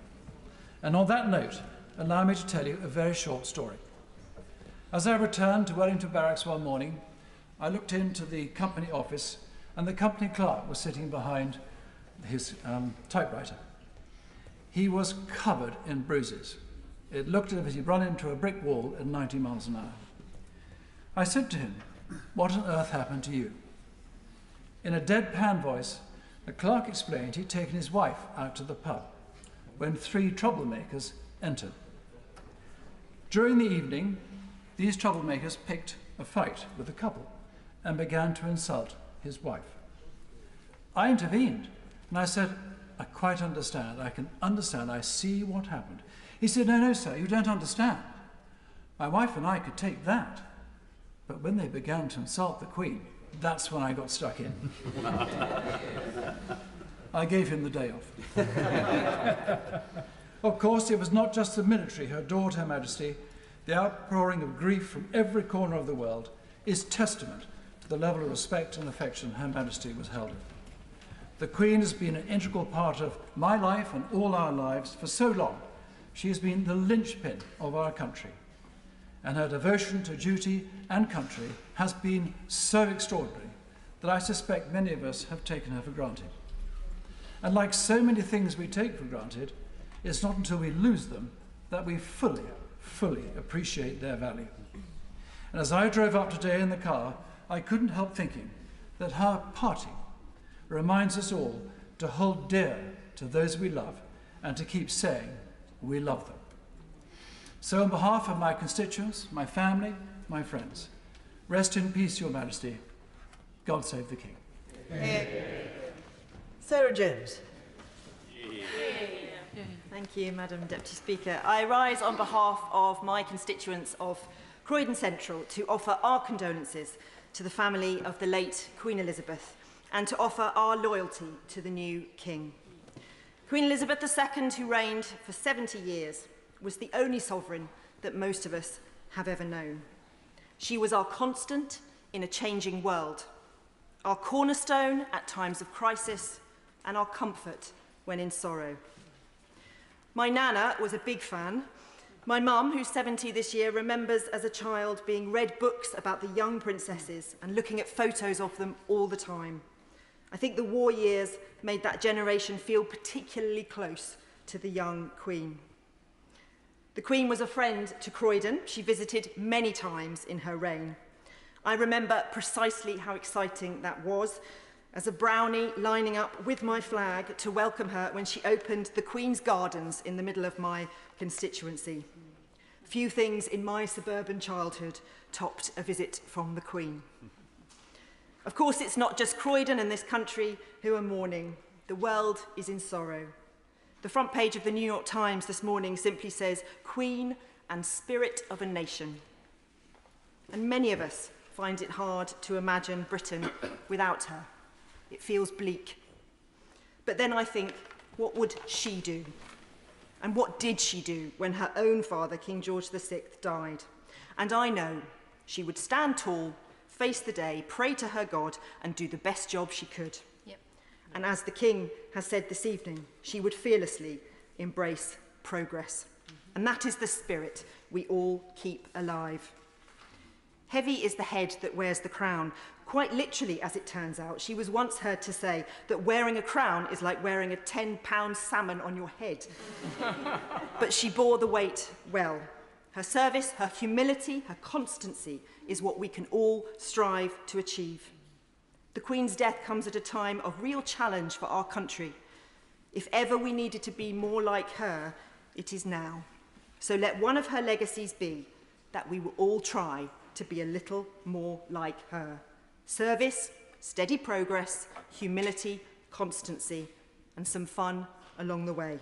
And on that note, allow me to tell you a very short story. As I returned to Wellington Barracks one morning, I looked into the company office and the company clerk was sitting behind his typewriter. He was covered in bruises. It looked as if he'd run into a brick wall at 90 miles an hour. I said to him, "What on earth happened to you?" In a deadpan voice, the clerk explained he'd taken his wife out to the pub when 3 troublemakers entered. During the evening, these troublemakers picked a fight with the couple and began to insult his wife. I intervened and I said, "I quite understand, I can understand, I see what happened." He said, "No, sir, you don't understand. My wife and I could take that. But when they began to insult the Queen, that's when I got stuck in." I gave him the day off. Of course, it was not just the military who adored Her Majesty. The outpouring of grief from every corner of the world is testament to the level of respect and affection Her Majesty was held in. The Queen has been an integral part of my life and all our lives for so long. She has been the linchpin of our country, and her devotion to duty and country has been so extraordinary that I suspect many of us have taken her for granted. And like so many things we take for granted, it's not until we lose them that we fully appreciate their value. And as I drove up today in the car, I couldn't help thinking that her parting reminds us all to hold dear to those we love and to keep saying we love them. So on behalf of my constituents, my family, my friends, rest in peace, Your Majesty. God save the King. Sarah Jones. Thank you, Madam Deputy Speaker. I rise on behalf of my constituents of Croydon Central to offer our condolences to the family of the late Queen Elizabeth and to offer our loyalty to the new King. Queen Elizabeth II, who reigned for 70 years, was the only sovereign that most of us have ever known. She was our constant in a changing world, our cornerstone at times of crisis, and our comfort when in sorrow. My Nana was a big fan. My mum, who's 70 this year, remembers as a child being read books about the young princesses and looking at photos of them all the time. I think the war years made that generation feel particularly close to the young Queen. The Queen was a friend to Croydon. She visited many times in her reign. I remember precisely how exciting that was, as a brownie lining up with my flag to welcome her when she opened the Queen's Gardens in the middle of my constituency. Few things in my suburban childhood topped a visit from the Queen. Of course, it's not just Croydon and this country who are mourning. The world is in sorrow. The front page of the New York Times this morning simply says, "Queen and Spirit of a Nation." And many of us find it hard to imagine Britain without her. It feels bleak. But then I think, what would she do? And what did she do when her own father, King George VI, died? And I know she would stand tall, face the day, pray to her God, and do the best job she could. Yep. And as the King has said this evening, she would fearlessly embrace progress. And that is the spirit we all keep alive. Heavy is the head that wears the crown. Quite literally, as it turns out, she was once heard to say that wearing a crown is like wearing a 10-pound salmon on your head. But she bore the weight well. Her service, her humility, her constancy is what we can all strive to achieve. The Queen's death comes at a time of real challenge for our country. If ever we needed to be more like her, it is now. So let one of her legacies be that we will all try to be a little more like her. Service, steady progress, humility, constancy, and some fun along the way.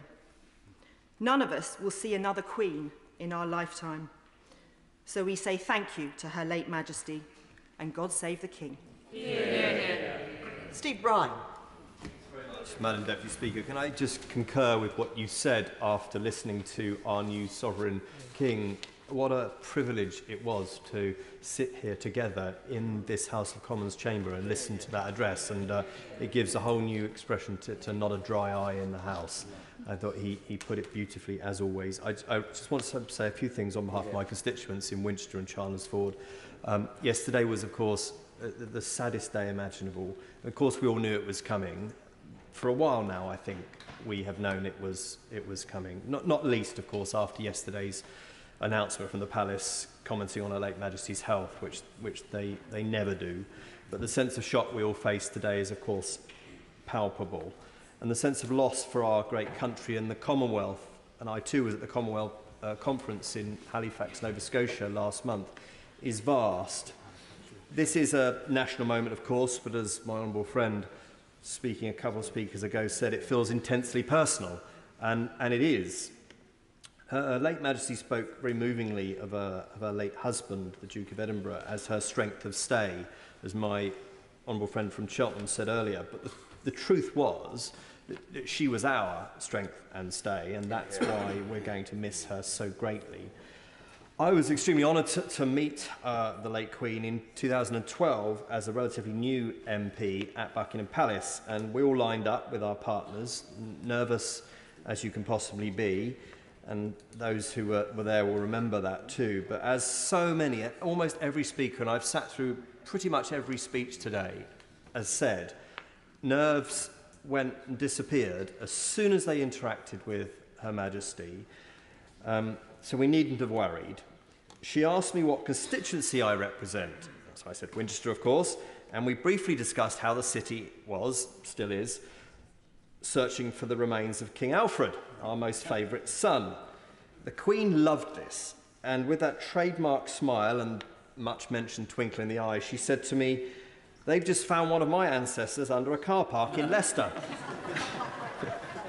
None of us will see another Queen in our lifetime. So we say thank you to Her late Majesty, and God save the King. Steve Bryan. Madam Deputy Speaker, can I just concur with what you said after listening to our new Sovereign King? What a privilege it was to sit here together in this House of Commons chamber and listen to that address, and it gives a whole new expression to not a dry eye in the House. I thought he put it beautifully, as always. I just want to say a few things on behalf of my constituents in Winchester and Chalmers-Ford. Yesterday was, of course, the saddest day imaginable. Of course, we all knew it was coming. For a while now, I think we have known it was coming. Not least, of course, after yesterday's announcement from the Palace commenting on Her late Majesty's health, which they never do. But the sense of shock we all face today is, of course, palpable. And the sense of loss for our great country and the Commonwealth, and I too was at the Commonwealth conference in Halifax, Nova Scotia last month, is vast. This is a national moment, of course, but as my honourable friend speaking a couple of speakers ago said, it feels intensely personal, and it is. Her late Majesty spoke very movingly of her late husband, the Duke of Edinburgh, as her strength of stay, as my honourable friend from Cheltenham said earlier. But the truth was that she was our strength and stay, and that's why we're going to miss her so greatly. I was extremely honoured to meet the late Queen in 2012 as a relatively new MP at Buckingham Palace, and we all lined up with our partners, nervous as you can possibly be, and those who were there will remember that too. But as so many, almost every speaker, and I've sat through pretty much every speech today, has said, nerves went and disappeared as soon as they interacted with Her Majesty. So we needn't have worried. She asked me what constituency I represent. So I said Winchester, of course, and we briefly discussed how the city was, still is, searching for the remains of King Alfred, our most favourite son. The Queen loved this, and with that trademark smile and much mentioned twinkle in the eye, she said to me, "They've just found one of my ancestors under a car park in Leicester."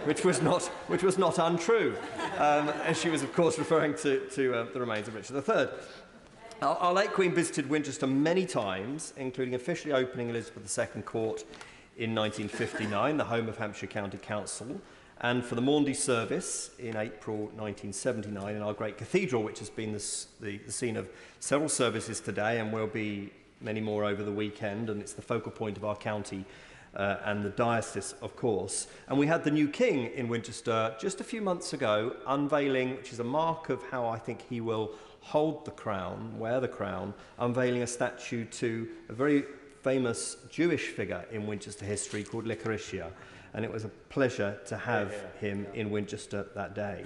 which was not untrue. And she was, of course, referring to the remains of Richard III. Our late Queen visited Winchester many times, including officially opening Elizabeth II Court in 1959, the home of Hampshire County Council, and for the Maundy service in April 1979 in our great cathedral, which has been the scene of several services today and will be many more over the weekend, and it's the focal point of our county and the diocese, of course. And we had the new king in Winchester just a few months ago, unveiling, which is a mark of how I think he will hold the crown, wear the crown, unveiling a statue to a very famous Jewish figure in Winchester history called Licoricia. And it was a pleasure to have him in Winchester that day.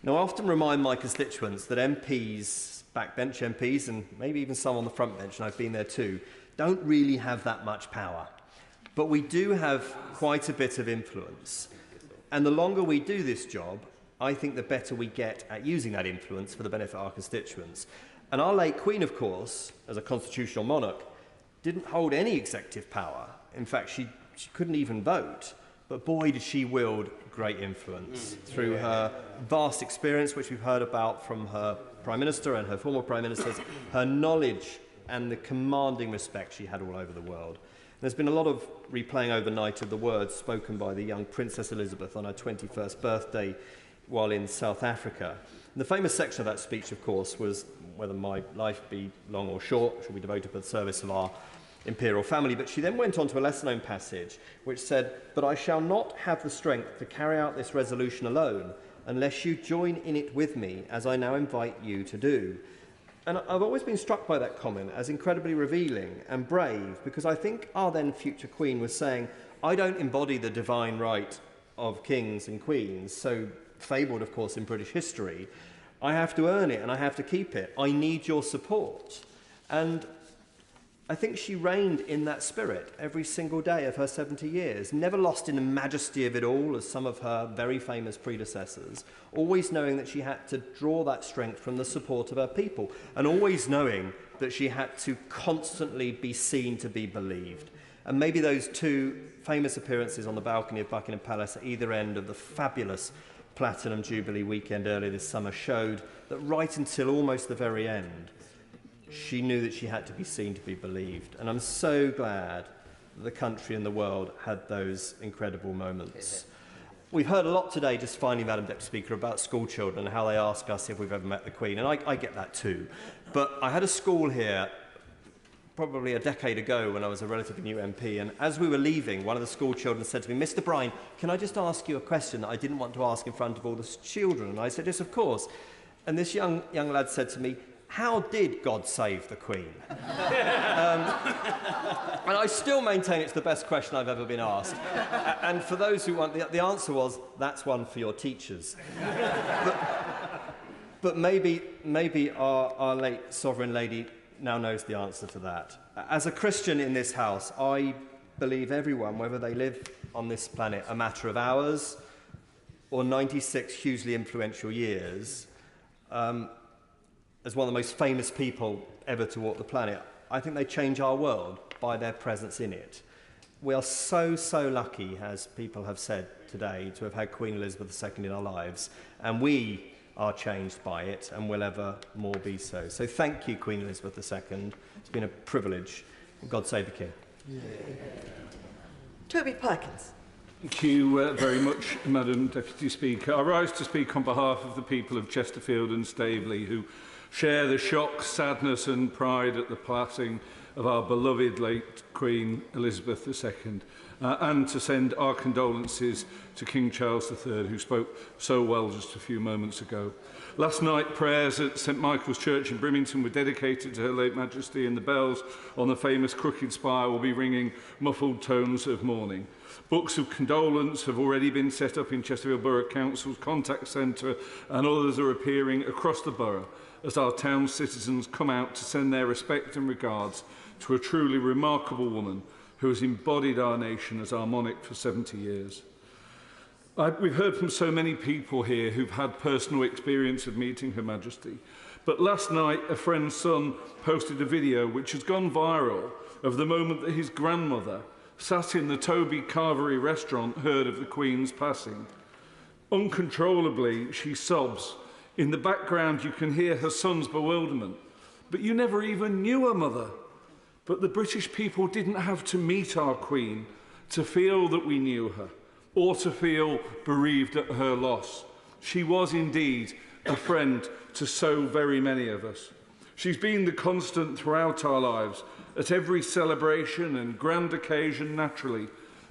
Now, I often remind my constituents that MPs, backbench MPs, and maybe even some on the front bench, and I've been there too, don't really have that much power. But we do have quite a bit of influence. And the longer we do this job, I think the better we get at using that influence for the benefit of our constituents. And our late Queen, of course, as a constitutional monarch, didn't hold any executive power. In fact, she couldn't even vote. But boy, did she wield great influence through her vast experience, which we've heard about from her Prime Minister and her former Prime Ministers, her knowledge and the commanding respect she had all over the world. There's been a lot of replaying overnight of the words spoken by the young Princess Elizabeth on her 21st birthday while in South Africa. And the famous section of that speech, of course, was whether my life be long or short, shall be devoted to the service of our imperial family. But she then went on to a lesser-known passage which said, "But I shall not have the strength to carry out this resolution alone unless you join in it with me, as I now invite you to do." And I've always been struck by that comment as incredibly revealing and brave, because I think our then future Queen was saying, I don't embody the divine right of kings and queens, so fabled, of course, in British history. I have to earn it and I have to keep it. I need your support. And I think she reigned in that spirit every single day of her 70 years, never lost in the majesty of it all, as some of her very famous predecessors, always knowing that she had to draw that strength from the support of her people, and always knowing that she had to constantly be seen to be believed. And maybe those two famous appearances on the balcony of Buckingham Palace at either end of the fabulous Platinum Jubilee weekend earlier this summer showed that right until almost the very end, she knew that she had to be seen to be believed. And I'm so glad that the country and the world had those incredible moments. We've heard a lot today, just finally, Madam Deputy Speaker, about school children and how they ask us if we've ever met the Queen. And I get that too. But I had a school here probably a decade ago when I was a relatively new MP. And as we were leaving, one of the school children said to me, "Mr. Bryan, can I just ask you a question that I didn't want to ask in front of all the children?" And I said, "Yes, of course." And this young lad said to me, "How did God save the Queen?" And I still maintain it's the best question I've ever been asked. And for those who want, the answer was, that's one for your teachers. But maybe our late Sovereign Lady now knows the answer to that. As a Christian in this house, I believe everyone, whether they live on this planet a matter of hours or 96 hugely influential years, as one of the most famous people ever to walk the planet, I think they change our world by their presence in it. We are so lucky, as people have said today, to have had Queen Elizabeth II in our lives, and we are changed by it and will ever more be so. So thank you, Queen Elizabeth II. It's been a privilege. God save the King. Yeah. Toby Perkins. Thank you very much, Madam Deputy Speaker. I rise to speak on behalf of the people of Chesterfield and Staveley, who share the shock, sadness and pride at the passing of our beloved late Queen Elizabeth II, and to send our condolences to King Charles III, who spoke so well just a few moments ago. Last night, prayers at St Michael's Church in Brimington were dedicated to Her late Majesty, and the bells on the famous crooked spire will be ringing muffled tones of mourning. Books of condolence have already been set up in Chesterfield Borough Council's contact centre, and others are appearing across the borough as our town citizens come out to send their respect and regards to a truly remarkable woman who has embodied our nation as our monarch for 70 years. We've heard from so many people here who've had personal experience of meeting Her Majesty, but last night a friend's son posted a video which has gone viral of the moment that his grandmother sat in the Toby Carvery restaurant, heard of the Queen's passing. Uncontrollably, she sobs. In the background, you can hear her son's bewilderment. But you never even knew her mother. But the British people didn't have to meet our Queen to feel that we knew her, or to feel bereaved at her loss. She was indeed a friend to so very many of us. She's been the constant throughout our lives, at every celebration and grand occasion naturally,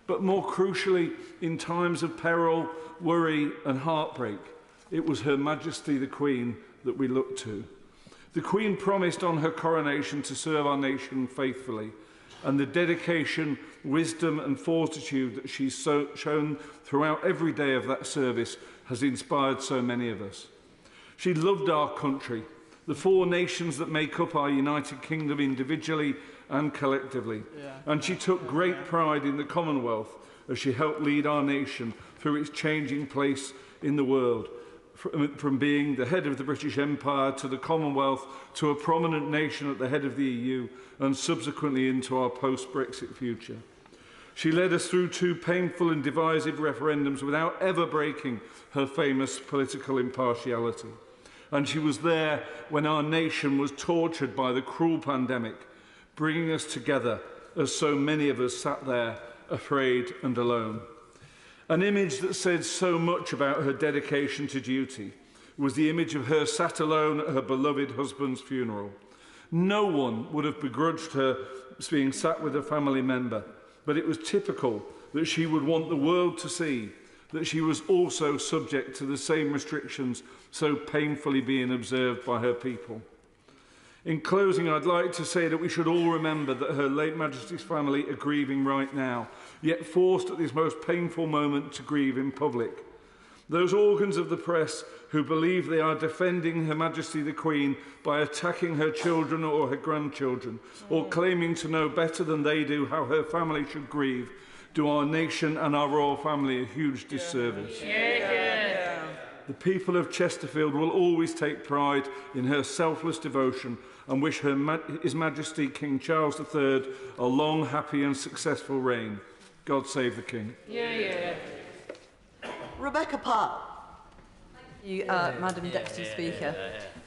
but more crucially in times of peril, worry and heartbreak. It was Her Majesty the Queen that we looked to. The Queen promised on her coronation to serve our nation faithfully, and the dedication, wisdom and fortitude that she's shown throughout every day of that service has inspired so many of us. She loved our country, the four nations that make up our United Kingdom individually and collectively, and she took great pride in the Commonwealth as she helped lead our nation through its changing place in the world, from being the head of the British Empire to the Commonwealth to a prominent nation at the head of the EU and subsequently into our post-Brexit future. She led us through two painful and divisive referendums without ever breaking her famous political impartiality. And she was there when our nation was tortured by the cruel pandemic, bringing us together as so many of us sat there afraid and alone. An image that said so much about her dedication to duty was the image of her sat alone at her beloved husband's funeral. No one would have begrudged her being sat with a family member, but it was typical that she would want the world to see that she was also subject to the same restrictions so painfully being observed by her people. In closing, I'd like to say that we should all remember that Her late Majesty's family are grieving right now, yet forced at this most painful moment to grieve in public. Those organs of the press who believe they are defending Her Majesty the Queen by attacking her children or her grandchildren, or claiming to know better than they do how her family should grieve, do our nation and our royal family a huge disservice. The people of Chesterfield will always take pride in her selfless devotion and wish His Majesty King Charles III a long, happy and successful reign. God save the King. Rebecca Parr. Thank you, Madam Deputy Speaker.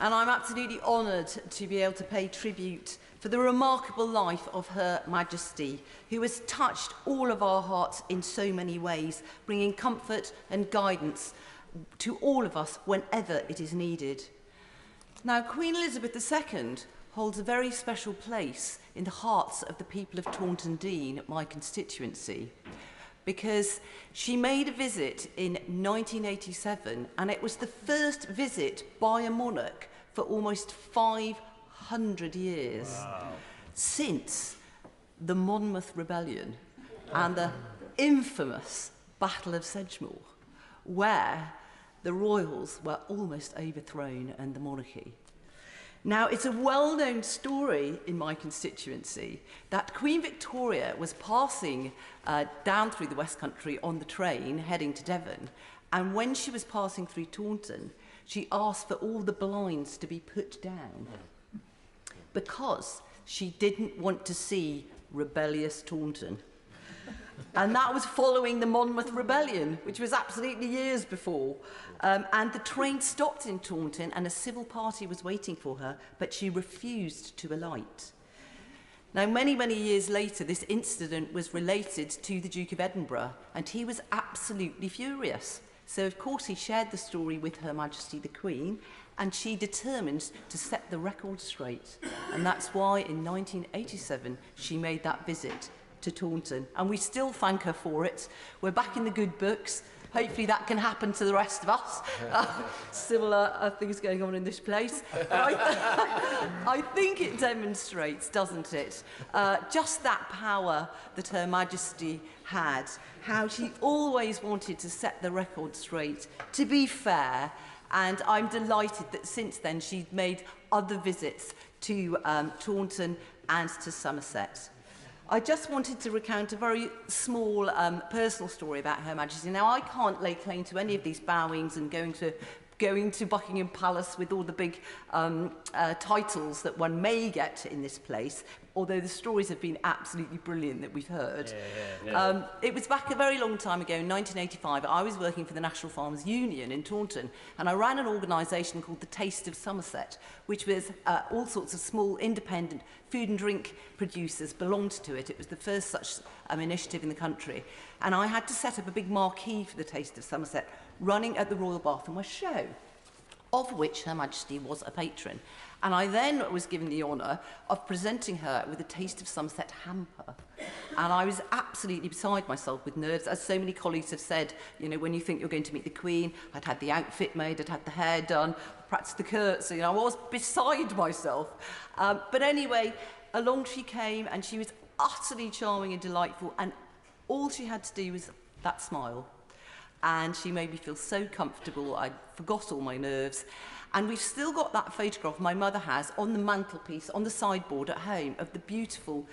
And I'm absolutely honoured to be able to pay tribute for the remarkable life of Her Majesty, who has touched all of our hearts in so many ways, bringing comfort and guidance to all of us whenever it is needed. Now, Queen Elizabeth II holds a very special place in the hearts of the people of Taunton Deane, my constituency, because she made a visit in 1987, and it was the first visit by a monarch for almost 500 years, since the Monmouth Rebellion and the infamous Battle of Sedgemoor, where the royals were almost overthrown and the monarchy. Now, it's a well-known story in my constituency that Queen Victoria was passing down through the West Country on the train heading to Devon, and when she was passing through Taunton, she asked for all the blinds to be put down because she didn't want to see rebellious Taunton. And that was following the Monmouth Rebellion, which was absolutely years before. And the train stopped in Taunton and a civil party was waiting for her, but she refused to alight. Now, many, many years later, this incident was related to the Duke of Edinburgh, and he was absolutely furious. So, of course, he shared the story with Her Majesty the Queen, and she determined to set the record straight. And that's why in 1987 she made that visit to Taunton. And we still thank her for it. We're back in the good books. Hopefully that can happen to the rest of us. Similar things going on in this place. I think it demonstrates, doesn't it, just that power that Her Majesty had, how she always wanted to set the record straight, to be fair, and I'm delighted that since then she's made other visits to Taunton and to Somerset. I just wanted to recount a very small personal story about Her Majesty. Now, I can't lay claim to any of these bowings and going to Buckingham Palace with all the big titles that one may get in this place, although the stories have been absolutely brilliant that we've heard. It was back a very long time ago, in 1985. I was working for the National Farmers Union in Taunton, and I ran an organisation called the Taste of Somerset, which was all sorts of small independent food and drink producers belonged to it. It was the first such initiative in the country. And I had to set up a big marquee for the Taste of Somerset, running at the Royal Bath and West Show, of which Her Majesty was a patron. And I then was given the honour of presenting her with a Taste of Somerset hamper. And I was absolutely beside myself with nerves, as so many colleagues have said, you know, when you think you're going to meet the Queen, I'd had the outfit made, I'd had the hair done, practiced the curtsy, and I was beside myself. But anyway, along she came, and she was utterly charming and delightful, and all she had to do was that smile. And she made me feel so comfortable, I forgot all my nerves. And we've still got that photograph my mother has on the mantelpiece, on the sideboard at home, of the beautiful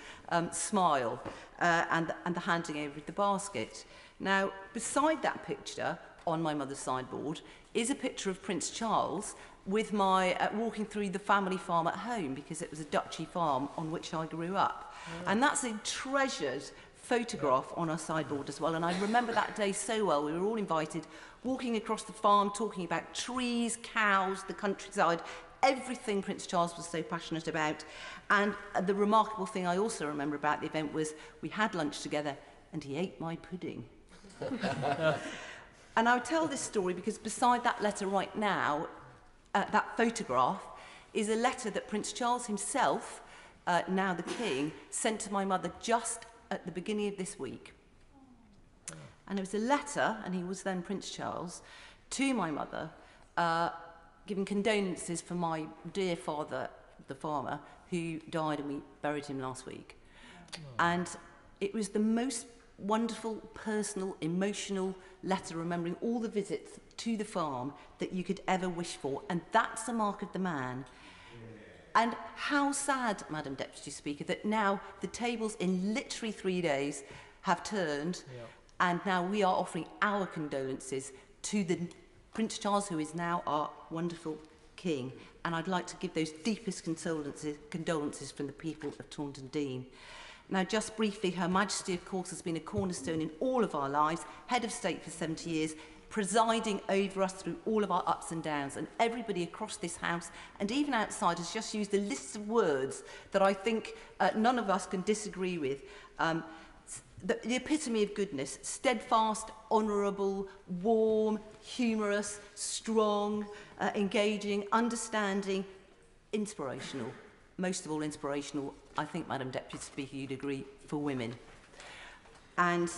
smile and the handing over of the basket. Now, beside that picture on my mother's sideboard is a picture of Prince Charles with my walking through the family farm at home, because it was a duchy farm on which I grew up. And that's a treasured photograph on our sideboard as well, and I remember that day so well. We were all invited, walking across the farm, talking about trees, cows, the countryside, everything Prince Charles was so passionate about. And the remarkable thing I also remember about the event was we had lunch together and he ate my pudding. And I would tell this story because beside that letter right now, that photograph, is a letter that Prince Charles himself, now the King, sent to my mother just at the beginning of this week. And it was a letter, and he was then Prince Charles, to my mother, giving condolences for my dear father, the farmer, who died, and we buried him last week. And it was the most wonderful, personal, emotional letter remembering all the visits to the farm that you could ever wish for. And that's the mark of the man. And how sad, Madam Deputy Speaker, that now the tables in literally 3 days have turned, and now we are offering our condolences to the Prince Charles, who is now our wonderful King. And I'd like to give those deepest condolences from the people of Taunton Deane. Now, just briefly, Her Majesty, of course, has been a cornerstone in all of our lives, head of state for 70 years, presiding over us through all of our ups and downs, and everybody across this house and even outside has just used a list of words that I think none of us can disagree with. The epitome of goodness: steadfast, honourable, warm, humorous, strong, engaging, understanding, inspirational. Most of all inspirational, I think, Madam Deputy Speaker, you'd agree, for women. And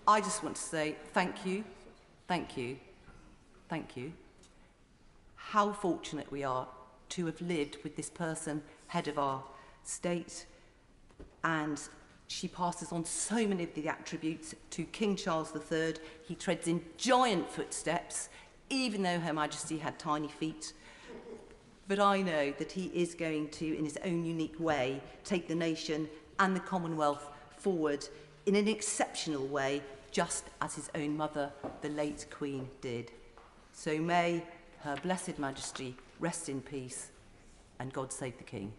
I just want to say thank you. Thank you. Thank you. How fortunate we are to have lived with this person, head of our state, and she passes on so many of the attributes to King Charles III. He treads in giant footsteps, even though Her Majesty had tiny feet. But I know that he is going to, in his own unique way, take the nation and the Commonwealth forward in an exceptional way, just as his own mother, the late Queen, did. So may Her Blessed Majesty rest in peace, and God save the King.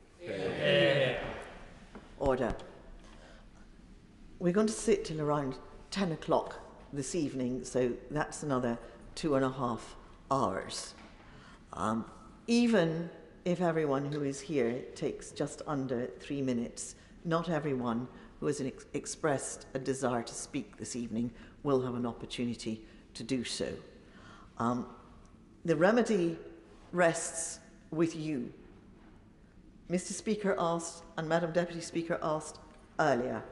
Order. We're going to sit till around 10 o'clock this evening, so that's another 2.5 hours. Even if everyone who is here takes just under 3 minutes, not everyone who has expressed a desire to speak this evening will have an opportunity to do so. The remedy rests with you. Mr. Speaker asked, and Madam Deputy Speaker asked earlier,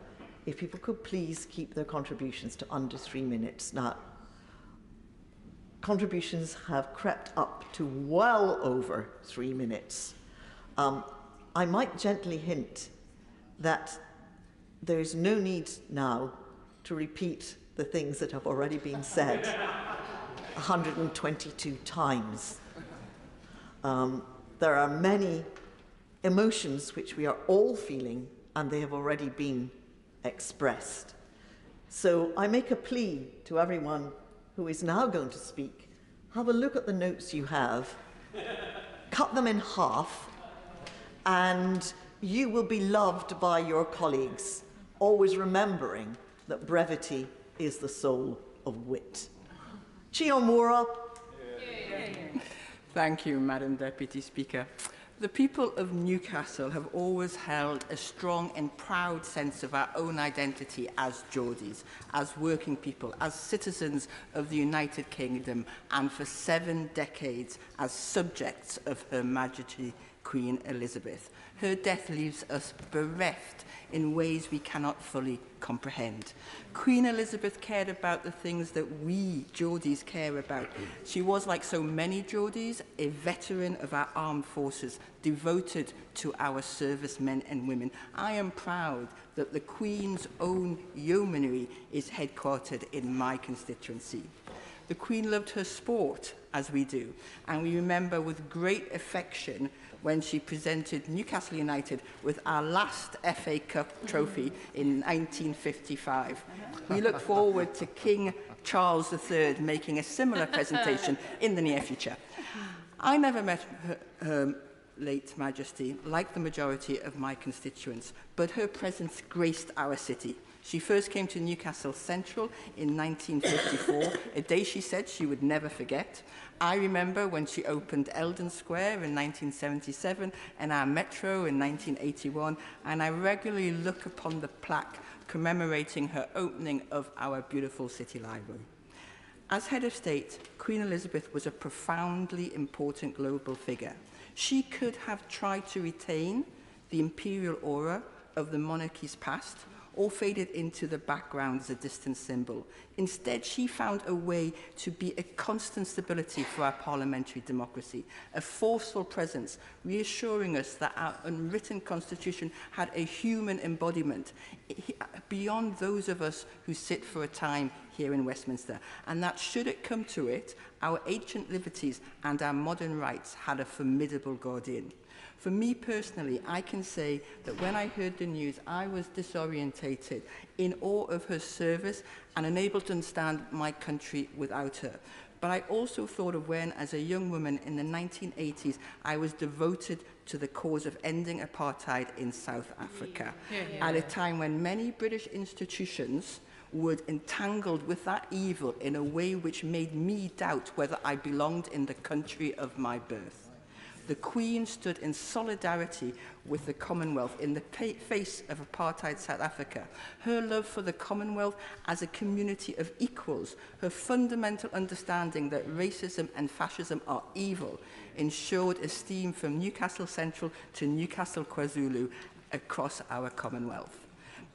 if people could please keep their contributions to under 3 minutes. Now, contributions have crept up to well over 3 minutes. I might gently hint that there's no need now to repeat the things that have already been said 122 times. There are many emotions which we are all feeling, and they have already been expressed. So I make a plea to everyone who is now going to speak. Have a look at the notes you have, cut them in half, and you will be loved by your colleagues, always remembering that brevity is the soul of wit. Chiomura. Thank you, Madam Deputy Speaker. The people of Newcastle have always held a strong and proud sense of our own identity as Geordies, as working people, as citizens of the United Kingdom, and for 7 decades as subjects of Her Majesty Queen Elizabeth. Her death leaves us bereft in ways we cannot fully comprehend. Queen Elizabeth cared about the things that we Geordies care about. She was, like so many Geordies, a veteran of our armed forces, devoted to our servicemen and women. I am proud that the Queen's own yeomanry is headquartered in my constituency. The Queen loved her sport, as we do, and we remember with great affection when she presented Newcastle United with our last FA Cup trophy in 1955. We look forward to King Charles III making a similar presentation in the near future. I never met her late Majesty, like the majority of my constituents, but her presence graced our city. She first came to Newcastle Central in 1954, a day she said she would never forget. I remember when she opened Eldon Square in 1977 and our Metro in 1981, and I regularly look upon the plaque commemorating her opening of our beautiful city library. As head of state, Queen Elizabeth was a profoundly important global figure. She could have tried to retain the imperial aura of the monarchy's past, or faded into the background as a distant symbol. Instead, she found a way to be a constant stability for our parliamentary democracy, a forceful presence, reassuring us that our unwritten constitution had a human embodiment beyond those of us who sit for a time here in Westminster, and that should it come to it, our ancient liberties and our modern rights had a formidable guardian. For me personally, I can say that when I heard the news, I was disorientated, in awe of her service and unable to understand my country without her. But I also thought of when, as a young woman in the 1980s, I was devoted to the cause of ending apartheid in South Africa, at a time when many British institutions were entangled with that evil in a way which made me doubt whether I belonged in the country of my birth. The Queen stood in solidarity with the Commonwealth in the face of apartheid South Africa. Her love for the Commonwealth as a community of equals, her fundamental understanding that racism and fascism are evil, ensured esteem from Newcastle Central to Newcastle KwaZulu across our Commonwealth.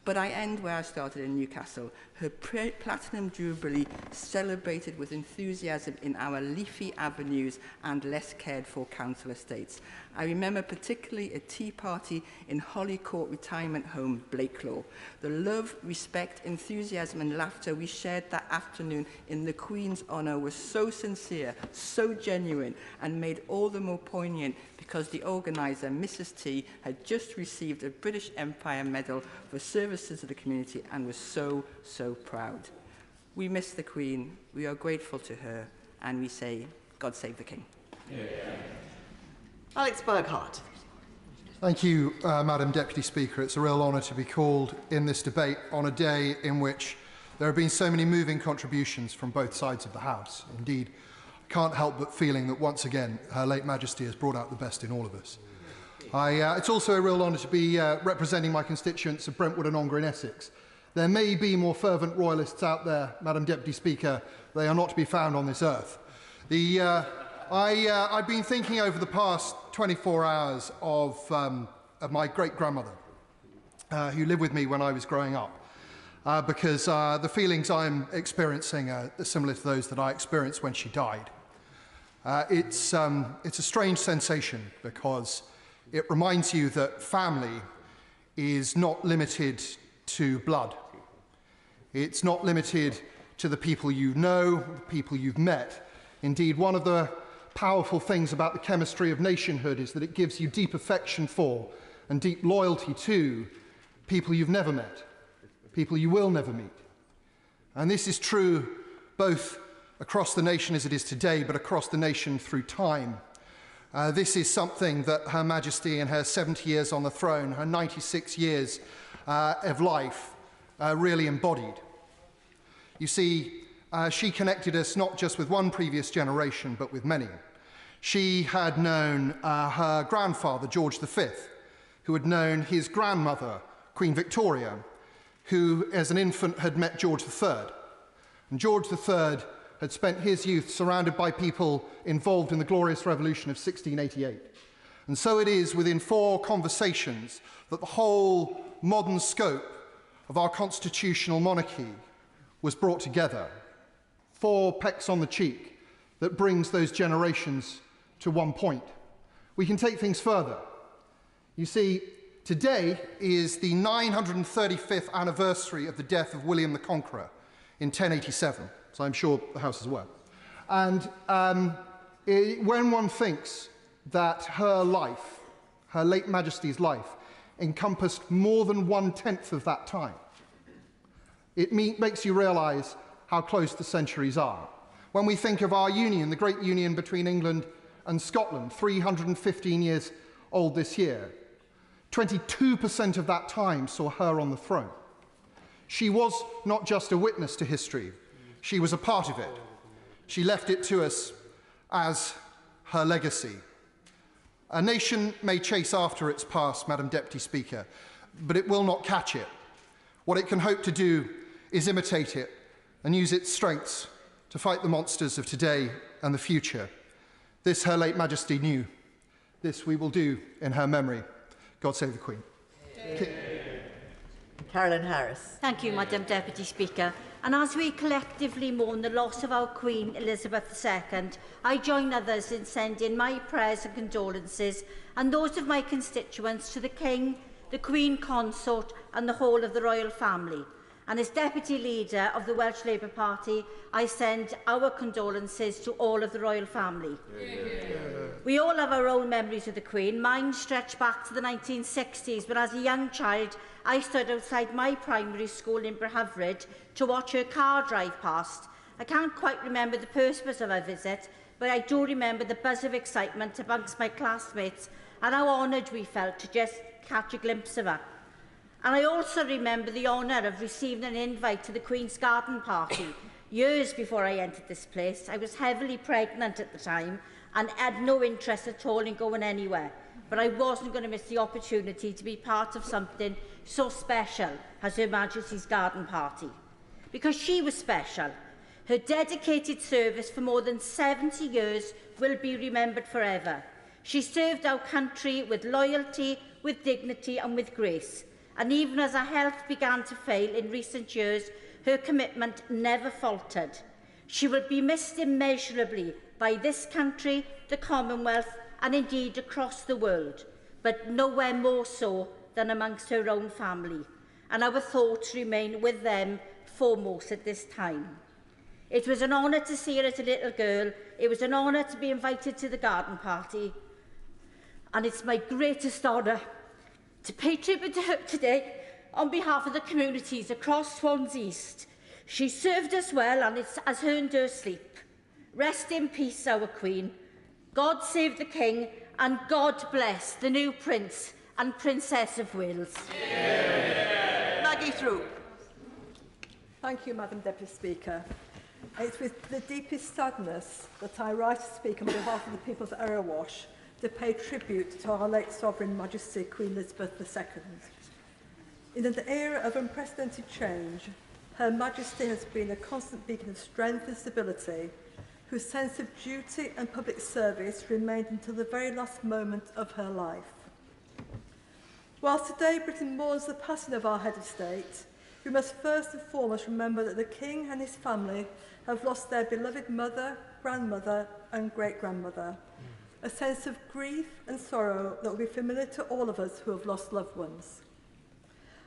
But I end where I started in Newcastle. Her Platinum Jubilee celebrated with enthusiasm in our leafy avenues and less cared for council estates. I remember particularly a tea party in Holly Court Retirement Home, Blakelaw. The love, respect, enthusiasm and laughter we shared that afternoon in the Queen's honour was so sincere, so genuine, and made all the more poignant because the organiser, Mrs. T, had just received a British Empire Medal for services to the community and was so proud. We miss the Queen, we are grateful to her, and we say, God save the King. Yeah. Alex Burghardt. Thank you, Madam Deputy Speaker. It's a real honour to be called in this debate on a day in which there have been so many moving contributions from both sides of the House. Indeed, I can't help but feeling that once again, Her late Majesty has brought out the best in all of us. It's also a real honour to be representing my constituents of Brentwood and Ongar in Essex. There may be more fervent royalists out there, Madam Deputy Speaker. They are not to be found on this earth. The I've been thinking over the past 24 hours of my great-grandmother, who lived with me when I was growing up, because the feelings I'm experiencing are similar to those that I experienced when she died. It's a strange sensation because it reminds you that family is not limited to blood. It's not limited to the people you know, the people you've met. Indeed, one of the powerful things about the chemistry of nationhood is that it gives you deep affection for and deep loyalty to people you've never met, people you will never meet. And this is true both across the nation as it is today, but across the nation through time. This is something that Her Majesty in her 70 years on the throne, her 96 years of life, really embodied. You see, she connected us not just with one previous generation, but with many. She had known her grandfather, George V, who had known his grandmother, Queen Victoria, who as an infant had met George III. And George III had spent his youth surrounded by people involved in the Glorious Revolution of 1688. And so it is within 4 conversations that the whole modern scope of our constitutional monarchy was brought together. 4 pecks on the cheek that brings those generations to one point. We can take things further. You see, today is the 935th anniversary of the death of William the Conqueror in 1087, so I'm sure the House is aware. And when one thinks that her life, her late Majesty's life, encompassed more than 1/10 of that time, it makes you realise how close the centuries are. When we think of our union, the great union between England and Scotland, 315 years old this year, 22% of that time saw her on the throne. She was not just a witness to history, she was a part of it. She left it to us as her legacy. A nation may chase after its past, Madam Deputy Speaker, but it will not catch it. What it can hope to do is imitate it and use its strengths to fight the monsters of today and the future. This Her late Majesty knew. This we will do in her memory. God save the Queen. Carolyn Harris. Thank you, Madam Deputy Speaker. And as we collectively mourn the loss of our Queen Elizabeth II, I join others in sending my prayers and condolences and those of my constituents to the King, the Queen Consort and the whole of the royal family. And as Deputy Leader of the Welsh Labour Party, I send our condolences to all of the royal family. We all have our own memories of the Queen. Mine stretch back to the 1960s, when as a young child I stood outside my primary school in Bryhyfryd to watch her car drive past. I can't quite remember the purpose of her visit, but I do remember the buzz of excitement amongst my classmates and how honoured we felt to just catch a glimpse of her. And I also remember the honour of receiving an invite to the Queen's Garden Party. Years before I entered this place, I was heavily pregnant at the time and had no interest at all in going anywhere. But I wasn't going to miss the opportunity to be part of something so special as Her Majesty's Garden Party. Because she was special. Her dedicated service for more than 70 years will be remembered forever. She served our country with loyalty, with dignity and with grace. And even as her health began to fail in recent years, her commitment never faltered. She will be missed immeasurably by this country, the Commonwealth, and indeed across the world, but nowhere more so than amongst her own family. And our thoughts remain with them foremost at this time. It was an honour to see her as a little girl. It was an honour to be invited to the garden party. And it's my greatest honour to pay tribute to her today on behalf of the communities across Swans East. She served us well and it has earned her sleep. Rest in peace, our Queen. God save the King and God bless the new Prince and Princess of Wales. Maggie Throop. Thank you, Madam Deputy Speaker. It's with the deepest sadness that I rise to speak on behalf of the people of Erewash to pay tribute to our late Sovereign Majesty Queen Elizabeth II. In an era of unprecedented change, Her Majesty has been a constant beacon of strength and stability, whose sense of duty and public service remained until the very last moment of her life. Whilst today Britain mourns the passing of our head of state, we must first and foremost remember that the King and his family have lost their beloved mother, grandmother and great-grandmother. A sense of grief and sorrow that will be familiar to all of us who have lost loved ones.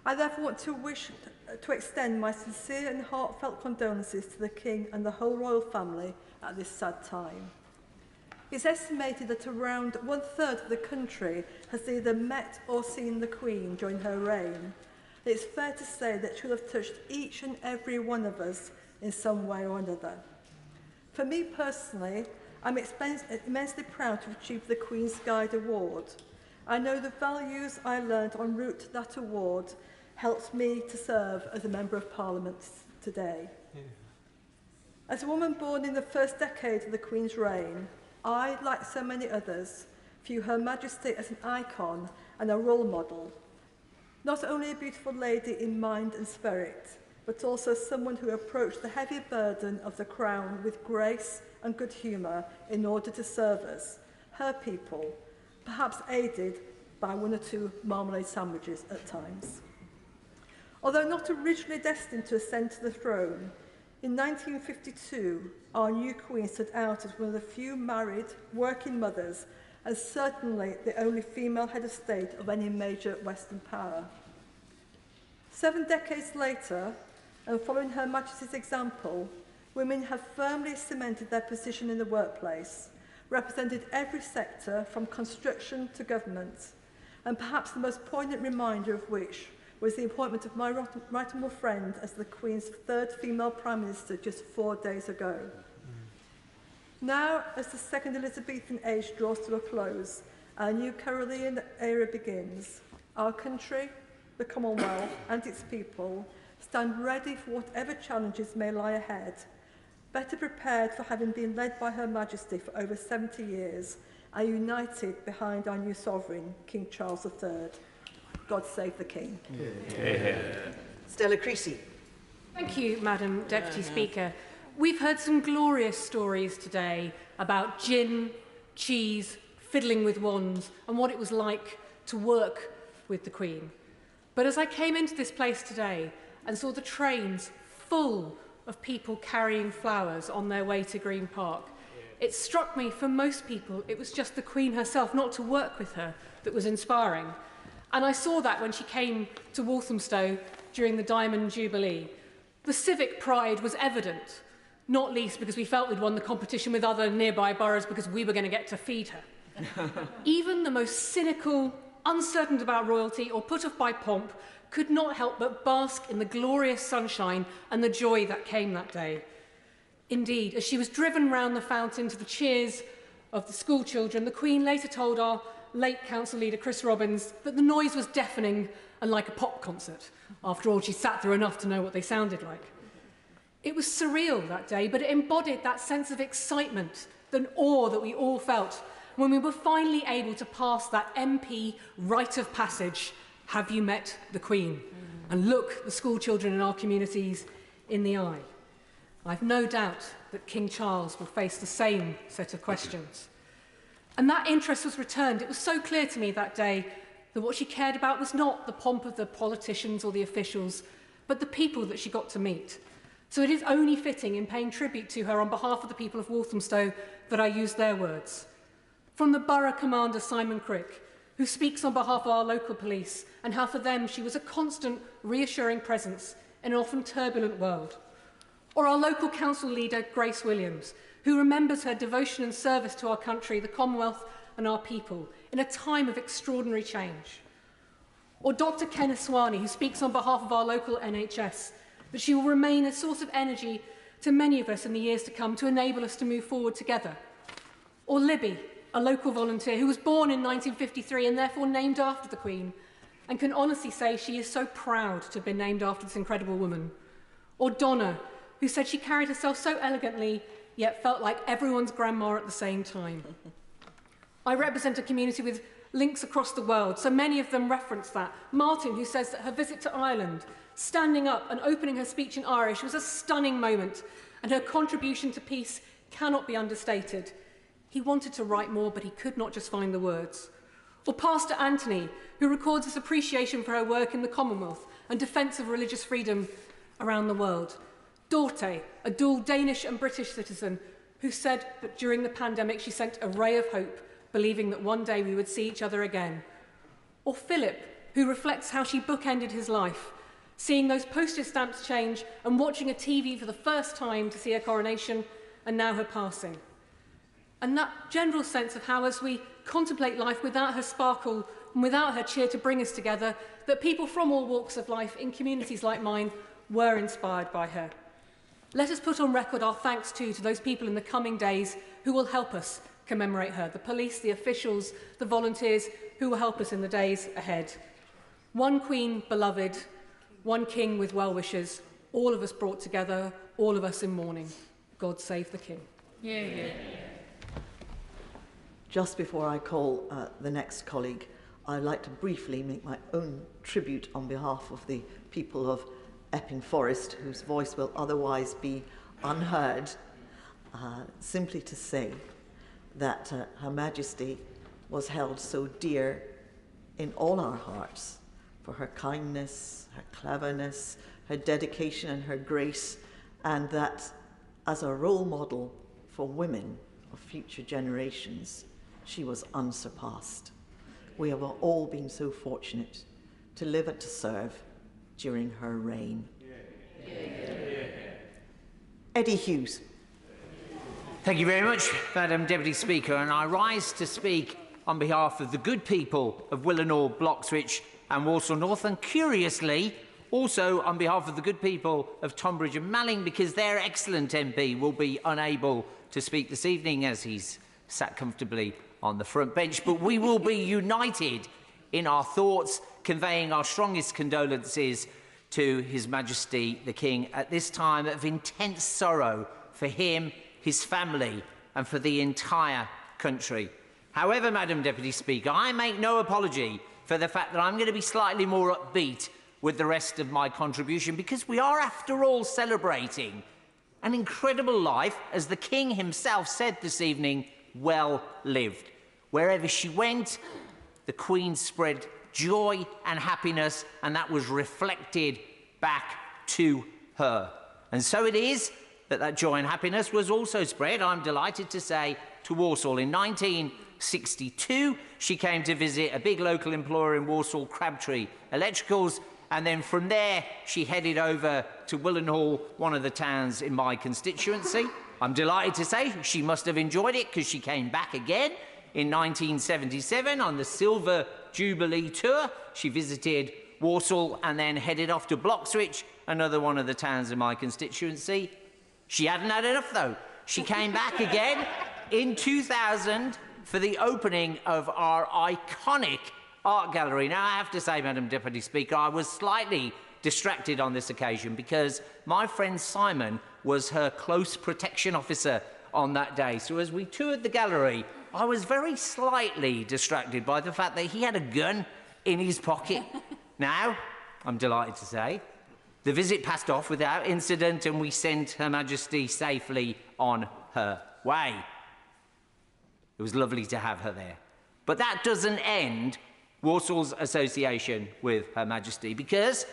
I therefore want to extend my sincere and heartfelt condolences to the King and the whole royal family at this sad time. It's estimated that around 1/3 of the country has either met or seen the Queen during her reign. It's fair to say that she will have touched each and every one of us in some way or another. For me personally, I'm immensely proud to have achieved the Queen's Guide Award. I know the values I learned en route to that award helps me to serve as a Member of Parliament today. Yeah. As a woman born in the first decade of the Queen's reign, I, like so many others, view Her Majesty as an icon and a role model. Not only a beautiful lady in mind and spirit, but also someone who approached the heavy burden of the crown with grace and good humour in order to serve us, her people, perhaps aided by 1 or 2 marmalade sandwiches at times. Although not originally destined to ascend to the throne, in 1952, our new Queen stood out as one of the few married, working mothers, and certainly the only female head of state of any major Western power. 7 decades later, and following Her Majesty's example, women have firmly cemented their position in the workplace, represented every sector from construction to government, and perhaps the most poignant reminder of which was the appointment of my right honourable friend as the Queen's 3rd female Prime Minister just 4 days ago. Now, as the second Elizabethan age draws to a close, our new Carolean era begins. Our country, the Commonwealth and its people stand ready for whatever challenges may lie ahead, better prepared for having been led by Her Majesty for over 70 years, and united behind our new sovereign, King Charles III. God save the King. Yeah. Stella Creasy. Thank you, Madam Deputy Speaker. We've heard some glorious stories today about gin, cheese, fiddling with wands, and what it was like to work with the Queen. But as I came into this place today and saw the trains full of people carrying flowers on their way to Green Park, it struck me, for most people, it was just the Queen herself, not to work with her, that was inspiring. And I saw that when she came to Walthamstow during the Diamond Jubilee. The civic pride was evident, not least because we felt we'd won the competition with other nearby boroughs because we were going to get to feed her. Even the most cynical, uncertain about royalty or put off by pomp could not help but bask in the glorious sunshine and the joy that came that day. Indeed, as she was driven round the fountain to the cheers of the school children, the Queen later told our late council leader Chris Robbins that the noise was deafening and like a pop concert. After all, she sat through enough to know what they sounded like. It was surreal that day, but it embodied that sense of excitement, the awe that we all felt when we were finally able to pass that MP rite of passage, "Have you met the Queen?" and look the school children in our communities in the eye. I've no doubt that King Charles will face the same set of questions. And that interest was returned. It was so clear to me that day that what she cared about was not the pomp of the politicians or the officials, but the people that she got to meet. So it is only fitting in paying tribute to her on behalf of the people of Walthamstow that I use their words. From the Borough Commander Simon Crick, who speaks on behalf of our local police, and how for them she was a constant, reassuring presence in an often turbulent world. Or our local council leader, Grace Williams, who remembers her devotion and service to our country, the Commonwealth and our people, in a time of extraordinary change. Or Dr. Ken Aswani, who speaks on behalf of our local NHS, that she will remain a source of energy to many of us in the years to come to enable us to move forward together. Or Libby, a local volunteer who was born in 1953 and therefore named after the Queen, and can honestly say she is so proud to have been named after this incredible woman. Or Donna, who said she carried herself so elegantly, yet felt like everyone's grandma at the same time. I represent a community with links across the world, so many of them reference that. Martin, who says that her visit to Ireland, standing up and opening her speech in Irish, was a stunning moment, and her contribution to peace cannot be understated. He wanted to write more, but he could not just find the words. Or Pastor Anthony, who records his appreciation for her work in the Commonwealth and defence of religious freedom around the world. Dorte, a dual Danish and British citizen, who said that during the pandemic she sent a ray of hope, believing that one day we would see each other again. Or Philip, who reflects how she bookended his life, seeing those postage stamps change and watching a TV for the first time to see her coronation and now her passing. And that general sense of how, as we contemplate life without her sparkle and without her cheer to bring us together, that people from all walks of life in communities like mine were inspired by her. Let us put on record our thanks too to those people in the coming days who will help us commemorate her, the police, the officials, the volunteers who will help us in the days ahead. One Queen beloved, one King with well-wishers, all of us brought together, all of us in mourning. God save the King. Yeah, yeah. Just before I call the next colleague, I'd like to briefly make my own tribute on behalf of the people of Epping Forest, whose voice will otherwise be unheard, simply to say that Her Majesty was held so dear in all our hearts for her kindness, her cleverness, her dedication and her grace, and that as a role model for women of future generations, she was unsurpassed. We have all been so fortunate to live and to serve during her reign. Eddie Hughes. Thank you very much, Madam Deputy Speaker, and I rise to speak on behalf of the good people of Willenhall, Bloxwich and Walsall North, and curiously, also on behalf of the good people of Tonbridge and Malling, because their excellent MP will be unable to speak this evening as he's sat comfortably on the front bench, but we will be united in our thoughts, conveying our strongest condolences to His Majesty the King at this time of intense sorrow for him, his family, and for the entire country. However, Madam Deputy Speaker, I make no apology for the fact that I'm going to be slightly more upbeat with the rest of my contribution, because we are, after all, celebrating an incredible life, as the King himself said this evening, well lived. Wherever she went, the Queen spread joy and happiness, and that was reflected back to her. And so it is that joy and happiness was also spread, I'm delighted to say, to Walsall. In 1962, she came to visit a big local employer in Walsall, Crabtree Electricals, and then from there she headed over to Willenhall, one of the towns in my constituency. I'm delighted to say she must have enjoyed it, because she came back again in 1977 on the Silver Jubilee Tour. She visited Walsall and then headed off to Bloxwich, another one of the towns in my constituency. She hadn't had enough, though. She came back again in 2000 for the opening of our iconic art gallery. Now, I have to say, Madam Deputy Speaker, I was slightly distracted on this occasion because my friend Simon was her close protection officer on that day. So as we toured the gallery, I was very slightly distracted by the fact that he had a gun in his pocket. Now, I'm delighted to say, the visit passed off without incident and we sent Her Majesty safely on her way. It was lovely to have her there. But that doesn't end Walsall's association with Her Majesty, because,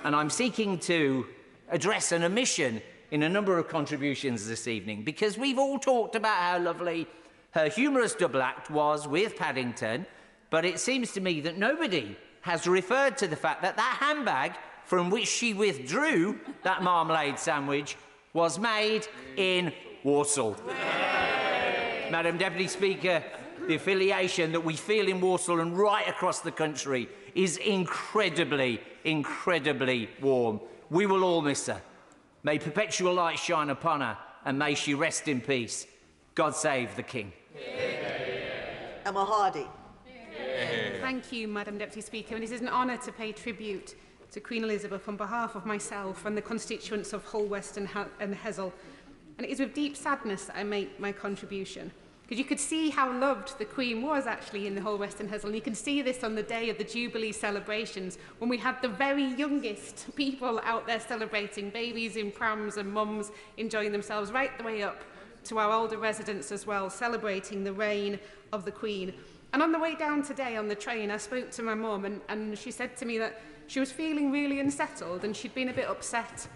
and I'm seeking to address an omission in a number of contributions this evening, because we've all talked about how lovely her humorous double act was with Paddington, but it seems to me that nobody has referred to the fact that that handbag from which she withdrew that marmalade sandwich was made in Walsall. Madam Deputy Speaker, the affiliation that we feel in Walsall and right across the country is incredibly, incredibly warm. We will all miss her. May perpetual light shine upon her, and may she rest in peace. God save the King. Emma Hardy. Thank you, Madam Deputy Speaker. And it is an honour to pay tribute to Queen Elizabeth on behalf of myself and the constituents of Hull West and Hesel. And it is with deep sadness that I make my contribution, because you could see how loved the Queen was actually in the Hull West and Hesel. And you can see this on the day of the Jubilee celebrations, when we had the very youngest people out there celebrating, babies in prams and mums enjoying themselves, right the way up to our older residents as well, celebrating the reign of the Queen. And on the way down today on the train, I spoke to my mum, and she said to me that she was feeling really unsettled and she'd been a bit upset.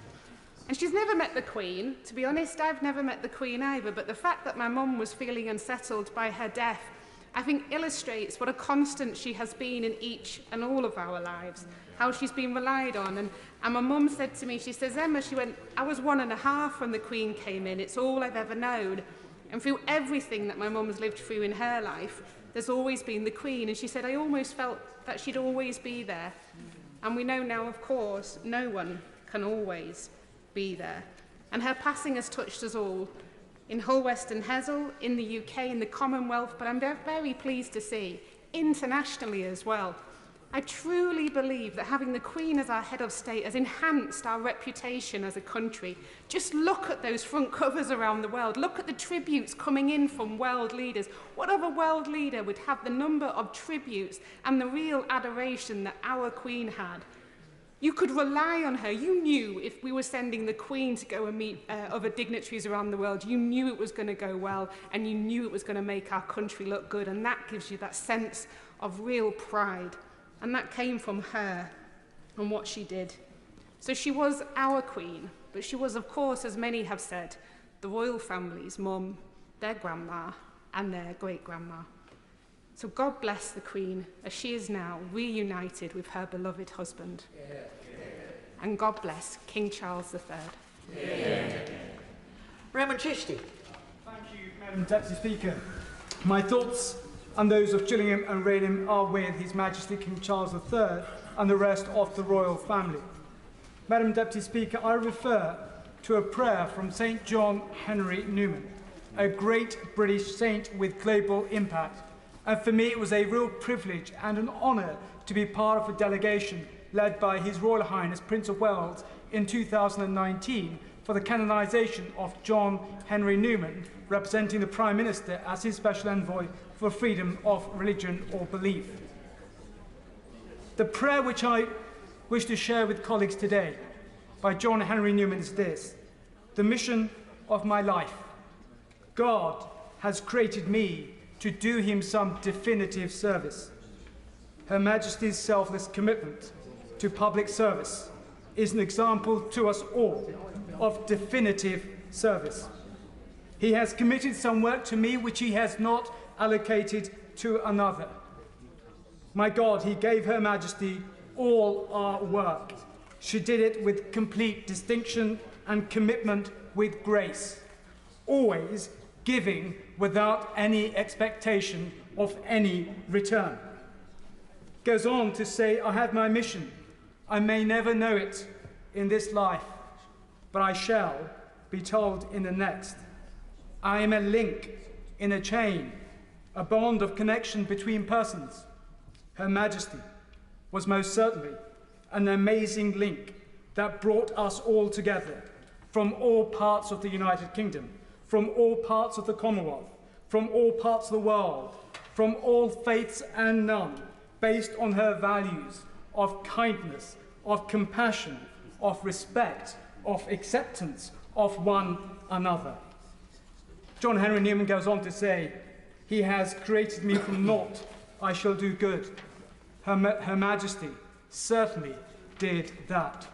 And she's never met the Queen. To be honest, I've never met the Queen either, but the fact that my mum was feeling unsettled by her death, I think illustrates what a constant she has been in each and all of our lives, how she's been relied on. And my mum said to me, she says, Emma, she went, I was 1.5 when the Queen came in. It's all I've ever known. And through everything that my mum's lived through in her life, there's always been the Queen. And she said, I almost felt that she'd always be there. And we know now, of course, no one can always be there. And her passing has touched us all, in Hull, West and Hessel, in the UK, in the Commonwealth, but I'm very pleased to see, internationally as well. I truly believe that having the Queen as our head of state has enhanced our reputation as a country. Just look at those front covers around the world. Look at the tributes coming in from world leaders. What other world leader would have the number of tributes and the real adoration that our Queen had? You could rely on her. You knew if we were sending the Queen to go and meet other dignitaries around the world, you knew it was going to go well, and you knew it was going to make our country look good, and that gives you that sense of real pride. And that came from her and what she did. So she was our Queen, but she was, of course, as many have said, the royal family's mum, their grandma, and their great-grandma. So God bless the Queen, as she is now reunited with her beloved husband. Yeah. And God bless King Charles III. Yeah. Raymond Chishti. Thank you, Madam Deputy Speaker. My thoughts and those of Gillingham and Rainham are with His Majesty King Charles III and the rest of the royal family. Madam Deputy Speaker, I refer to a prayer from St. John Henry Newman, a great British saint with global impact. And for me, it was a real privilege and an honour to be part of a delegation led by His Royal Highness Prince of Wales in 2019 for the canonisation of John Henry Newman, representing the Prime Minister as his special envoy for freedom of religion or belief. The prayer which I wish to share with colleagues today by John Henry Newman is this: the mission of my life. God has created me to do him some definitive service. Her Majesty's selfless commitment to public service is an example to us all of definitive service. He has committed some work to me which he has not allocated to another. My God, he gave Her Majesty all our work. She did it with complete distinction and commitment with grace, always giving without any expectation of any return. Goes on to say, I have my mission. I may never know it in this life, but I shall be told in the next. I am a link in a chain, a bond of connection between persons. Her Majesty was most certainly an amazing link that brought us all together from all parts of the United Kingdom, from all parts of the Commonwealth, from all parts of the world, from all faiths and none, based on her values of kindness, of compassion, of respect, of acceptance of one another. John Henry Newman goes on to say, he has created me from naught, I shall do good. Her Majesty certainly did that.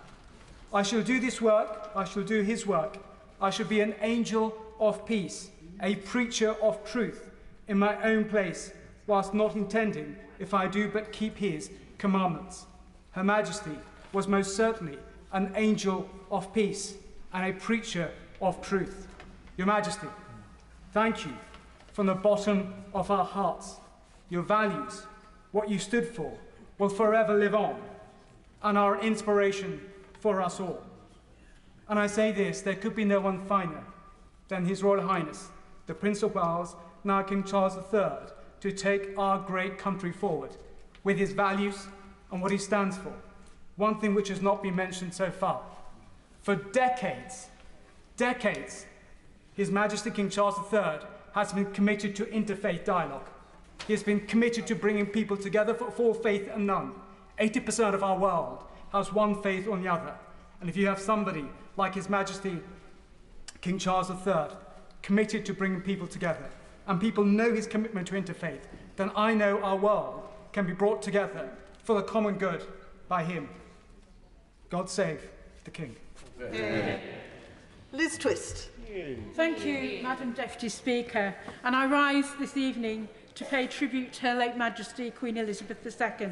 I shall do this work, I shall do his work. I shall be an angel of peace, a preacher of truth in my own place, whilst not intending, if I do but keep his commandments. Her Majesty was most certainly an angel of peace and a preacher of truth. Your Majesty, thank you from the bottom of our hearts. Your values, what you stood for, will forever live on and are an inspiration for us all. And I say this, there could be no one finer than His Royal Highness, the Prince of Wales, now King Charles III, to take our great country forward with his values and what he stands for. One thing which has not been mentioned so far. For decades, His Majesty King Charles III has been committed to interfaith dialogue. He has been committed to bringing people together for faith and none. 80% of our world has one faith or the other. And if you have somebody like His Majesty King Charles III, committed to bringing people together, and people know his commitment to interfaith, then I know our world can be brought together for the common good by him. God save the King. Liz Twist. Thank you, Madam Deputy Speaker, and I rise this evening to pay tribute to Her late Majesty Queen Elizabeth II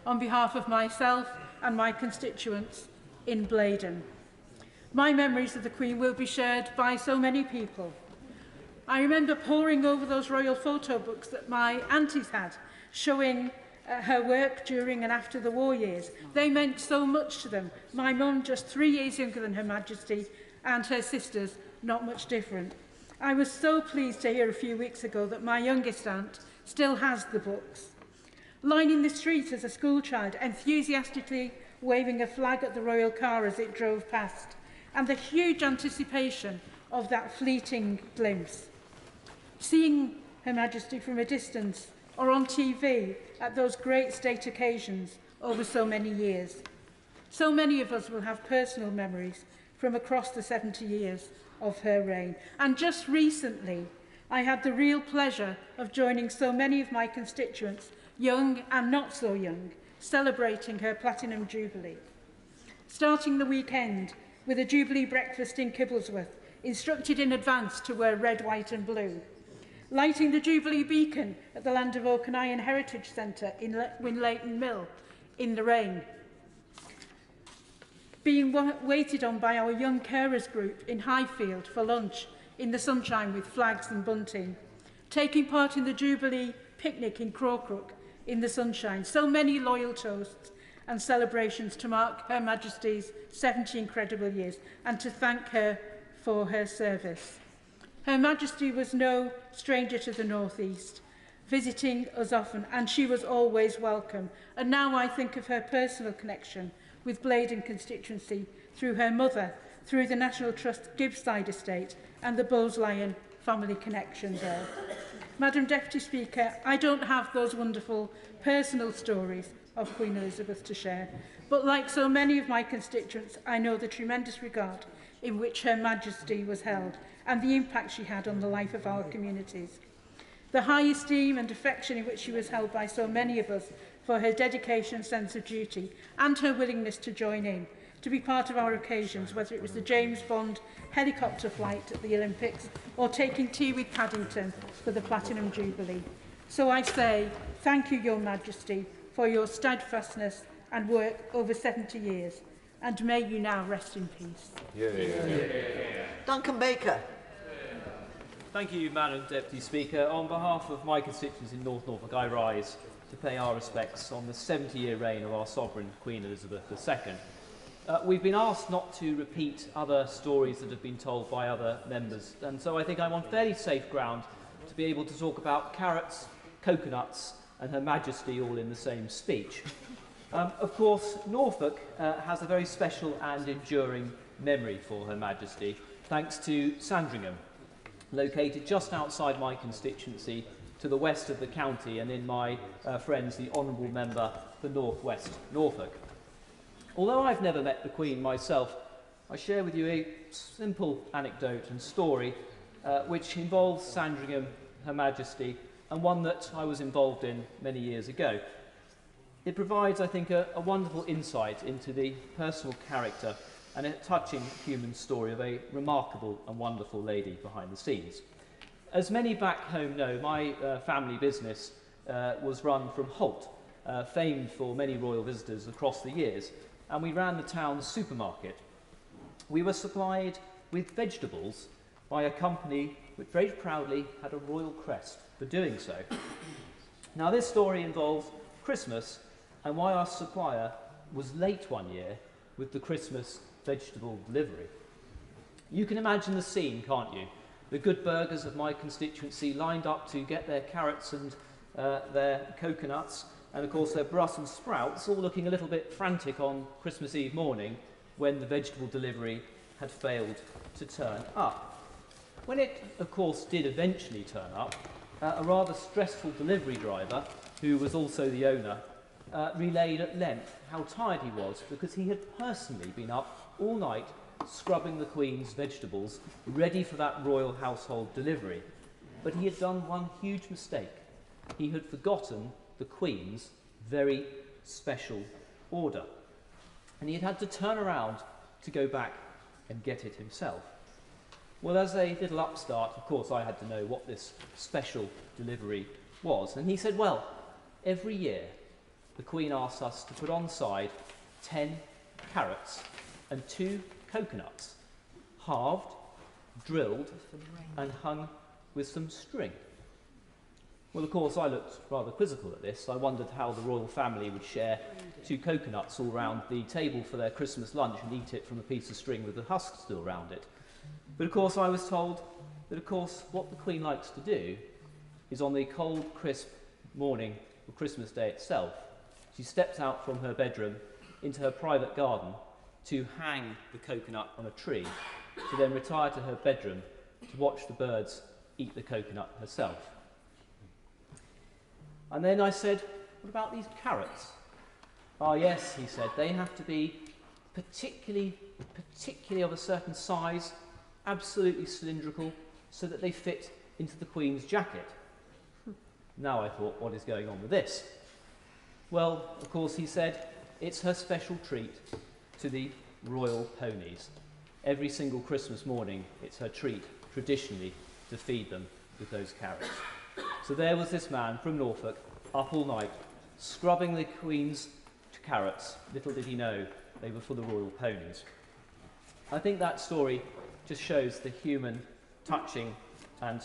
on behalf of myself and my constituents in Blaydon. My memories of the Queen will be shared by so many people. I remember poring over those royal photo books that my aunties had, showing her work during and after the war years. They meant so much to them. My mum, just 3 years younger than Her Majesty, and her sisters, not much different. I was so pleased to hear a few weeks ago that my youngest aunt still has the books. Lining the streets as a schoolchild, enthusiastically waving a flag at the royal car as it drove past, and the huge anticipation of that fleeting glimpse. Seeing Her Majesty from a distance or on TV at those great state occasions over so many years. So many of us will have personal memories from across the 70 years of her reign. And just recently, I had the real pleasure of joining so many of my constituents, young and not so young, celebrating her Platinum Jubilee. Starting the weekend with a Jubilee breakfast in Kibblesworth, instructed in advance to wear red, white and blue. Lighting the Jubilee beacon at the Land of Oak and Iron Heritage Centre in Winlayton Mill in the rain. Being waited on by our young carers group in Highfield for lunch in the sunshine with flags and bunting. Taking part in the Jubilee picnic in Crawcrook in the sunshine. So many loyal toasts and celebrations to mark Her Majesty's 70 incredible years and to thank her for her service. Her Majesty was no stranger to the North East, visiting us often, and she was always welcome. And now I think of her personal connection with Blaydon constituency through her mother, through the National Trust Gibbside estate and the Bowes-Lyon family connection there. Madam Deputy Speaker, I don't have those wonderful personal stories of Queen Elizabeth to share, but like so many of my constituents, I know the tremendous regard in which Her Majesty was held and the impact she had on the life of our communities. The high esteem and affection in which she was held by so many of us for her dedication and sense of duty and her willingness to join in, to be part of our occasions, whether it was the James Bond helicopter flight at the Olympics or taking tea with Paddington for the Platinum Jubilee. So I say, thank you, Your Majesty, for your steadfastness and work over 70 years, and may you now rest in peace. Duncan Baker. Thank you, Madam Deputy Speaker. On behalf of my constituents in North Norfolk, I rise to pay our respects on the 70-year reign of our sovereign, Queen Elizabeth II. We've been asked not to repeat other stories that have been told by other members, and so I think I'm on fairly safe ground to be able to talk about carrots, coconuts, and Her Majesty all in the same speech. Of course, Norfolk has a very special and enduring memory for Her Majesty, thanks to Sandringham, located just outside my constituency to the west of the county and in my friends, the Honourable Member for North West Norfolk. Although I've never met the Queen myself, I share with you a simple anecdote and story which involves Sandringham, Her Majesty, and one that I was involved in many years ago. It provides, I think, a wonderful insight into the personal character and a touching human story of a remarkable and wonderful lady behind the scenes. As many back home know, my family business was run from Holt, famed for many royal visitors across the years, and we ran the town's supermarket. We were supplied with vegetables by a company which very proudly had a royal crest for doing so. Now, this story involves Christmas and why our supplier was late one year with the Christmas vegetable delivery. You can imagine the scene, can't you? The good burghers of my constituency lined up to get their carrots and their coconuts, and of course their Brussels sprouts, all looking a little bit frantic on Christmas Eve morning when the vegetable delivery had failed to turn up. When it, of course, did eventually turn up, a rather stressful delivery driver, who was also the owner, relayed at length how tired he was because he had personally been up all night scrubbing the Queen's vegetables ready for that royal household delivery. But he had done one huge mistake. He had forgotten the Queen's very special order. And he had had to turn around to go back and get it himself. Well, as a little upstart, of course, I had to know what this special delivery was. And he said, well, every year the Queen asks us to put on side 10 carrots and 2 coconuts, halved, drilled, and hung with some string. Well, of course, I looked rather quizzical at this. I wondered how the royal family would share 2 coconuts all round the table for their Christmas lunch and eat it from a piece of string with the husk still round it. But of course, I was told that, of course, what the Queen likes to do is on the cold, crisp morning of Christmas Day itself, she steps out from her bedroom into her private garden to hang the coconut on a tree, to then retire to her bedroom to watch the birds eat the coconut herself. And then I said, what about these carrots? Ah, yes, he said, they have to be particularly of a certain size, absolutely cylindrical, so that they fit into the Queen's jacket. Now I thought, what is going on with this? Well, of course, he said, it's her special treat to the royal ponies. Every single Christmas morning, it's her treat, traditionally, to feed them with those carrots. So there was this man from Norfolk, up all night, scrubbing the Queen's carrots. Little did he know they were for the royal ponies. I think that story just shows the human, touching and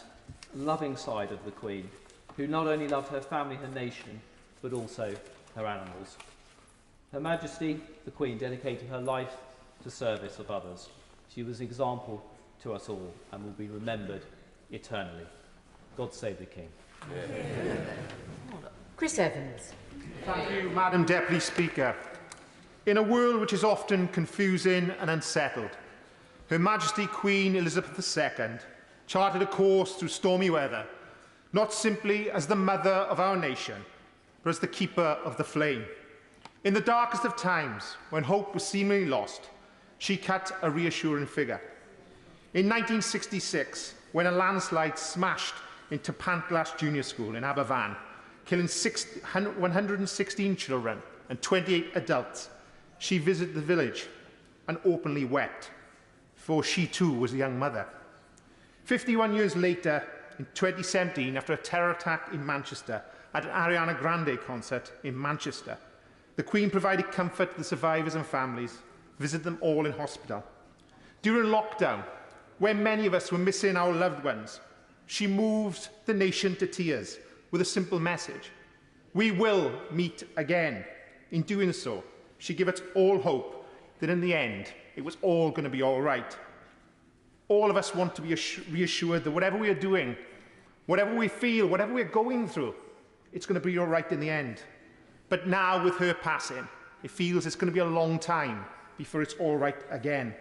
loving side of the Queen, who not only loved her family, her nation, but also her animals. Her Majesty, the Queen, dedicated her life to service of others. She was an example to us all and will be remembered eternally. God save the King. Yeah. Chris Evans. Thank you, Madam Deputy Speaker. In a world which is often confusing and unsettled, Her Majesty Queen Elizabeth II charted a course through stormy weather, not simply as the mother of our nation, but as the keeper of the flame. In the darkest of times, when hope was seemingly lost, she cut a reassuring figure. In 1966, when a landslide smashed into Pantglas Junior School in Aberfan, killing 116 children and 28 adults, she visited the village and openly wept, for she too was a young mother. 51 years later, in 2017, after a terror attack in Manchester at an Ariana Grande concert in Manchester, the Queen provided comfort to the survivors and families, visited them all in hospital. During lockdown, when many of us were missing our loved ones, she moved the nation to tears with a simple message: we will meet again. In doing so, she gave us all hope that in the end, it was all going to be all right. All of us want to be reassured that whatever we are doing, whatever we feel, whatever we're going through, it's going to be all right in the end. But now, with her passing, it feels it's going to be a long time before it's all right again.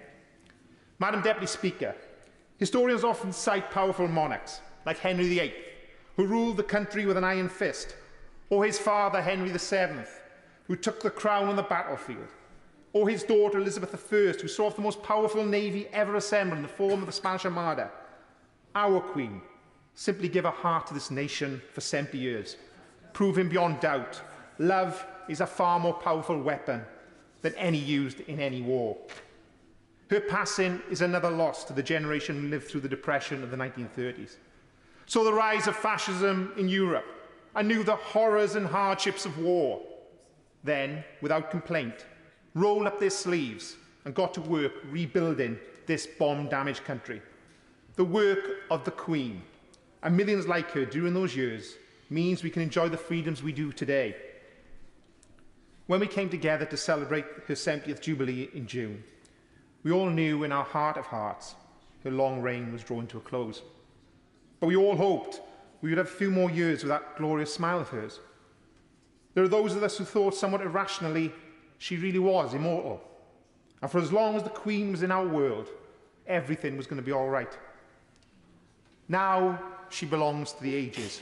Madam Deputy Speaker, historians often cite powerful monarchs, like Henry VIII, who ruled the country with an iron fist, or his father, Henry VII, who took the crown on the battlefield, or his daughter, Elizabeth I, who saw off the most powerful navy ever assembled in the form of the Spanish Armada. Our Queen simply gave her heart to this nation for 70 years, proving beyond doubt love is a far more powerful weapon than any used in any war. Her passing is another loss to the generation who lived through the Depression of the 1930s. Saw the rise of fascism in Europe and knew the horrors and hardships of war. Then, without complaint, rolled up their sleeves and got to work rebuilding this bomb-damaged country. The work of the Queen, and millions like her during those years, means we can enjoy the freedoms we do today. When we came together to celebrate her 70th Jubilee in June, we all knew in our heart of hearts her long reign was drawing to a close. But we all hoped we would have a few more years with that glorious smile of hers. There are those of us who thought somewhat irrationally she really was immortal. And for as long as the Queen was in our world, everything was going to be all right. Now she belongs to the ages.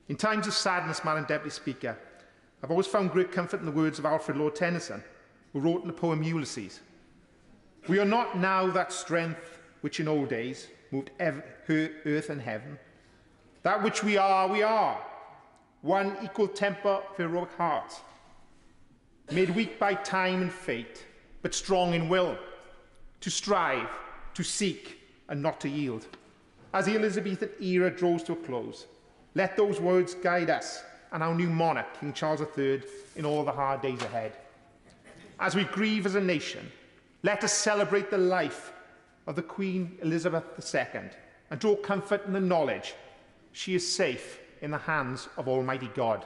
In times of sadness, Madam Deputy Speaker, I've always found great comfort in the words of Alfred Lord Tennyson, who wrote in the poem Ulysses. We are not now that strength which in old days moved earth and heaven. That which we are, one equal temper of heroic heart, made weak by time and fate, but strong in will, to strive, to seek, and not to yield. As the Elizabethan era draws to a close, let those words guide us and our new monarch, King Charles III, in all the hard days ahead. As we grieve as a nation, let us celebrate the life of the Queen Elizabeth II and draw comfort in the knowledge she is safe in the hands of Almighty God.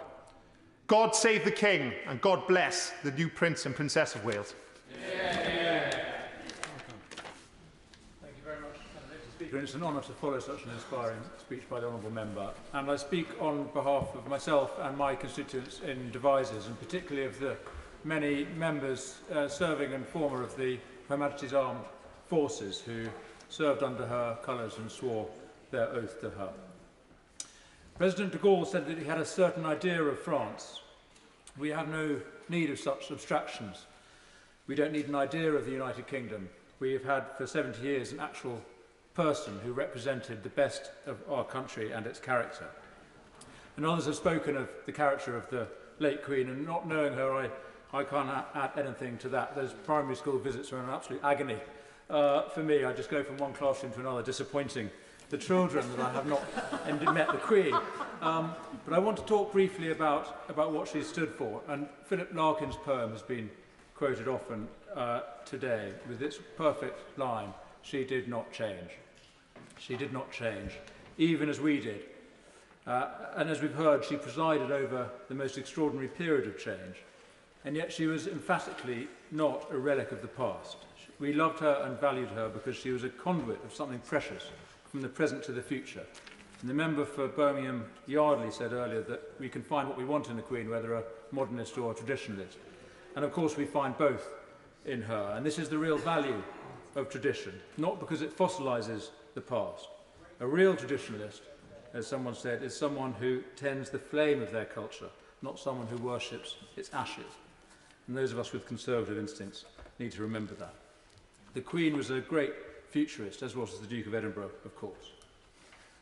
God save the King, and God bless the new Prince and Princess of Wales. It's an honour to follow such an inspiring speech by the Honourable Member, and I speak on behalf of myself and my constituents in Devizes, and particularly of the many members serving and former of Her Majesty's Armed Forces who served under her colours and swore their oath to her. President de Gaulle said that he had a certain idea of France. We have no need of such abstractions. We don't need an idea of the United Kingdom. We have had for 70 years an actual person who represented the best of our country and its character. And others have spoken of the character of the late Queen, and not knowing her, I can't add anything to that. Those primary school visits are an absolute agony. For me, I just go from one classroom to another, disappointing the children that I have not indeed met the Queen. But I want to talk briefly about what she stood for. And Philip Larkin's poem has been quoted often today with its perfect line, "She did not change." She did not change, even as we did. And as we've heard, she presided over the most extraordinary period of change. And yet she was emphatically not a relic of the past. We loved her and valued her because she was a conduit of something precious from the present to the future. And the member for Birmingham Yardley said earlier that we can find what we want in a Queen, whether a modernist or a traditionalist. And of course we find both in her. And this is the real value of tradition, not because it fossilises the past. A real traditionalist, as someone said, is someone who tends the flame of their culture, not someone who worships its ashes. And those of us with conservative instincts need to remember that. The Queen was a great futurist, as was the Duke of Edinburgh, of course.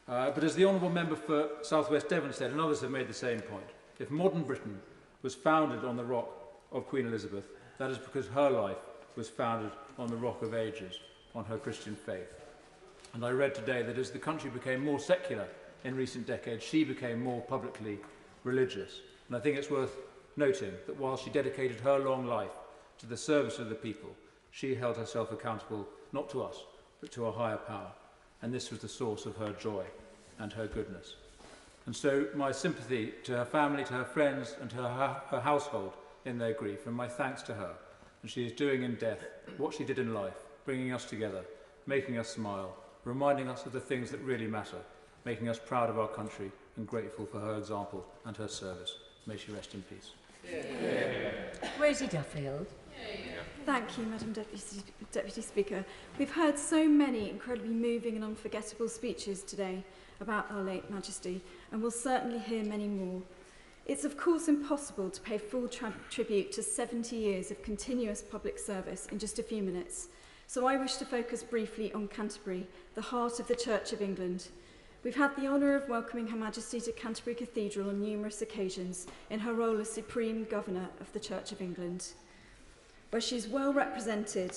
But as the Honourable Member for South West Devon said, and others have made the same point, if modern Britain was founded on the rock of Queen Elizabeth, that is because her life was founded on the rock of ages, on her Christian faith. And I read today that as the country became more secular in recent decades, she became more publicly religious. And I think it's worth noting that while she dedicated her long life to the service of the people, she held herself accountable not to us, but to a higher power. And this was the source of her joy and her goodness. And so my sympathy to her family, to her friends, and to her household in their grief, and my thanks to her. And she is doing in death what she did in life, bringing us together, making us smile, reminding us of the things that really matter, making us proud of our country and grateful for her example and her service. May she rest in peace. Rosie Duffield. Thank you, Madam Deputy Speaker. We've heard so many incredibly moving and unforgettable speeches today about our late Majesty, and we'll certainly hear many more. It's of course impossible to pay full tribute to 70 years of continuous public service in just a few minutes, so I wish to focus briefly on Canterbury, the heart of the Church of England. We've had the honour of welcoming Her Majesty to Canterbury Cathedral on numerous occasions in her role as Supreme Governor of the Church of England, where she's well represented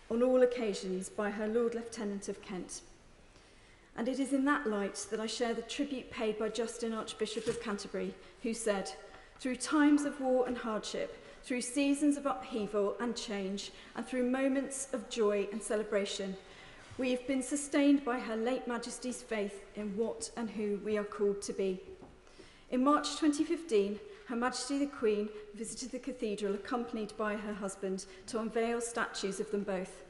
on all occasions by her Lord Lieutenant of Kent. And it is in that light that I share the tribute paid by Justin, Archbishop of Canterbury, who said, "Through times of war and hardship, through seasons of upheaval and change, and through moments of joy and celebration, we have been sustained by Her late Majesty's faith in what and who we are called to be." In March 2015, Her Majesty the Queen visited the cathedral accompanied by her husband to unveil statues of them both.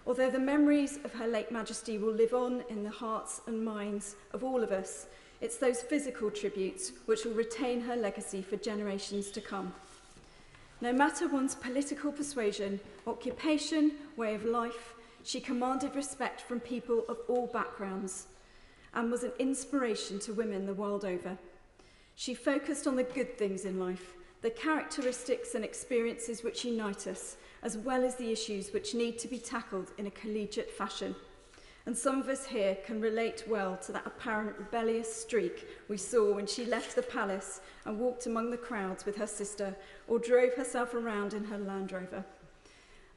Although the memories of Her late Majesty will live on in the hearts and minds of all of us, it's those physical tributes which will retain her legacy for generations to come. No matter one's political persuasion, occupation, way of life, she commanded respect from people of all backgrounds and was an inspiration to women the world over. She focused on the good things in life, the characteristics and experiences which unite us, as well as the issues which need to be tackled in a collegiate fashion. And some of us here can relate well to that apparent rebellious streak we saw when she left the palace and walked among the crowds with her sister, or drove herself around in her Land Rover.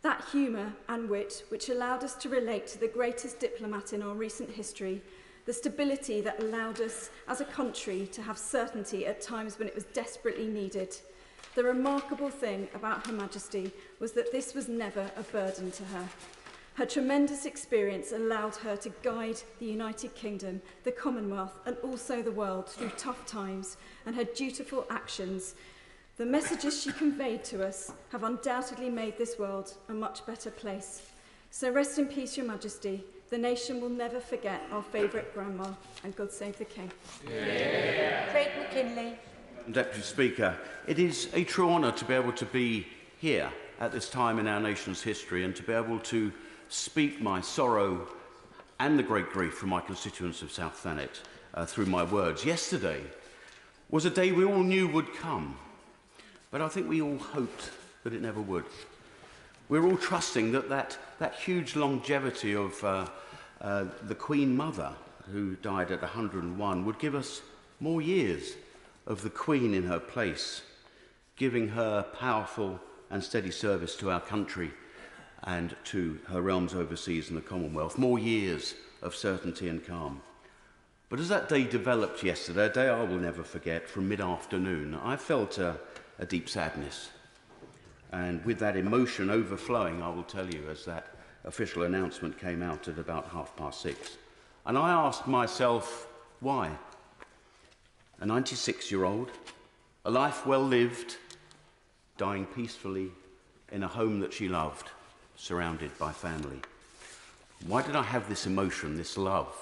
That humour and wit which allowed us to relate to the greatest diplomat in our recent history, the stability that allowed us as a country to have certainty at times when it was desperately needed. The remarkable thing about Her Majesty was that this was never a burden to her. Her tremendous experience allowed her to guide the United Kingdom, the Commonwealth, and also the world through tough times, and her dutiful actions, the messages she conveyed to us, have undoubtedly made this world a much better place. So rest in peace, Your Majesty. The nation will never forget our favourite grandma, and God save the King. Yeah. Craig McKinley. Deputy Speaker, it is a true honour to be able to be here at this time in our nation's history and to be able to speak my sorrow and the great grief from my constituents of South Thanet through my words. Yesterday was a day we all knew would come, but I think we all hoped that it never would. We're all trusting that that huge longevity of the Queen Mother, who died at 101, would give us more years of the Queen in her place, giving her powerful and steady service to our country and to her realms overseas in the Commonwealth, more years of certainty and calm. But as that day developed yesterday, a day I will never forget, from mid-afternoon, I felt a deep sadness. And with that emotion overflowing, I will tell you, as that official announcement came out at about 6:30. And I asked myself, why? A 96-year-old, a life well lived, dying peacefully in a home that she loved, surrounded by family. Why did I have this emotion, this love,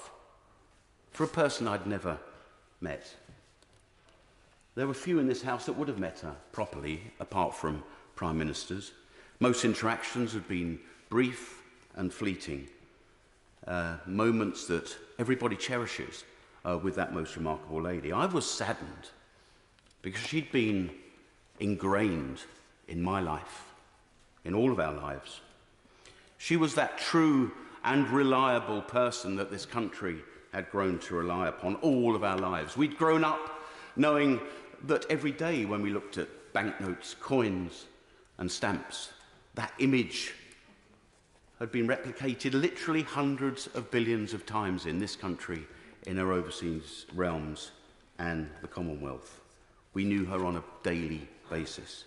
for a person I'd never met? There were few in this house that would have met her properly, apart from prime ministers. Most interactions had been brief and fleeting, moments that everybody cherishes with that most remarkable lady. I was saddened because she'd been ingrained in my life, in all of our lives. She was that true and reliable person that this country had grown to rely upon all of our lives. We'd grown up knowing that every day when we looked at banknotes, coins, and stamps, that image had been replicated literally hundreds of billions of times in this country, in our overseas realms and the Commonwealth. We knew her on a daily basis.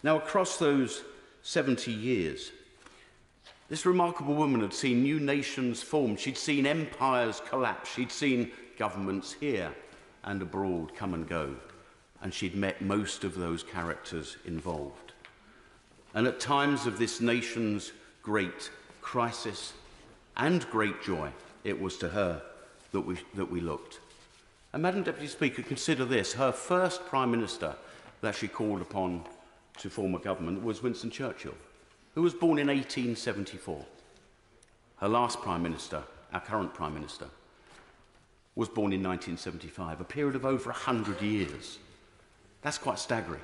Now, across those 70 years, this remarkable woman had seen new nations form. She'd seen empires collapse. She'd seen governments here and abroad come and go. And she'd met most of those characters involved. And at times of this nation's great crisis and great joy, it was to her that we looked. And Madam Deputy Speaker, consider this. Her first Prime Minister that she called upon to form a government was Winston Churchill, who was born in 1874. Her last Prime Minister, our current Prime Minister, was born in 1975, a period of over 100 years. That's quite staggering.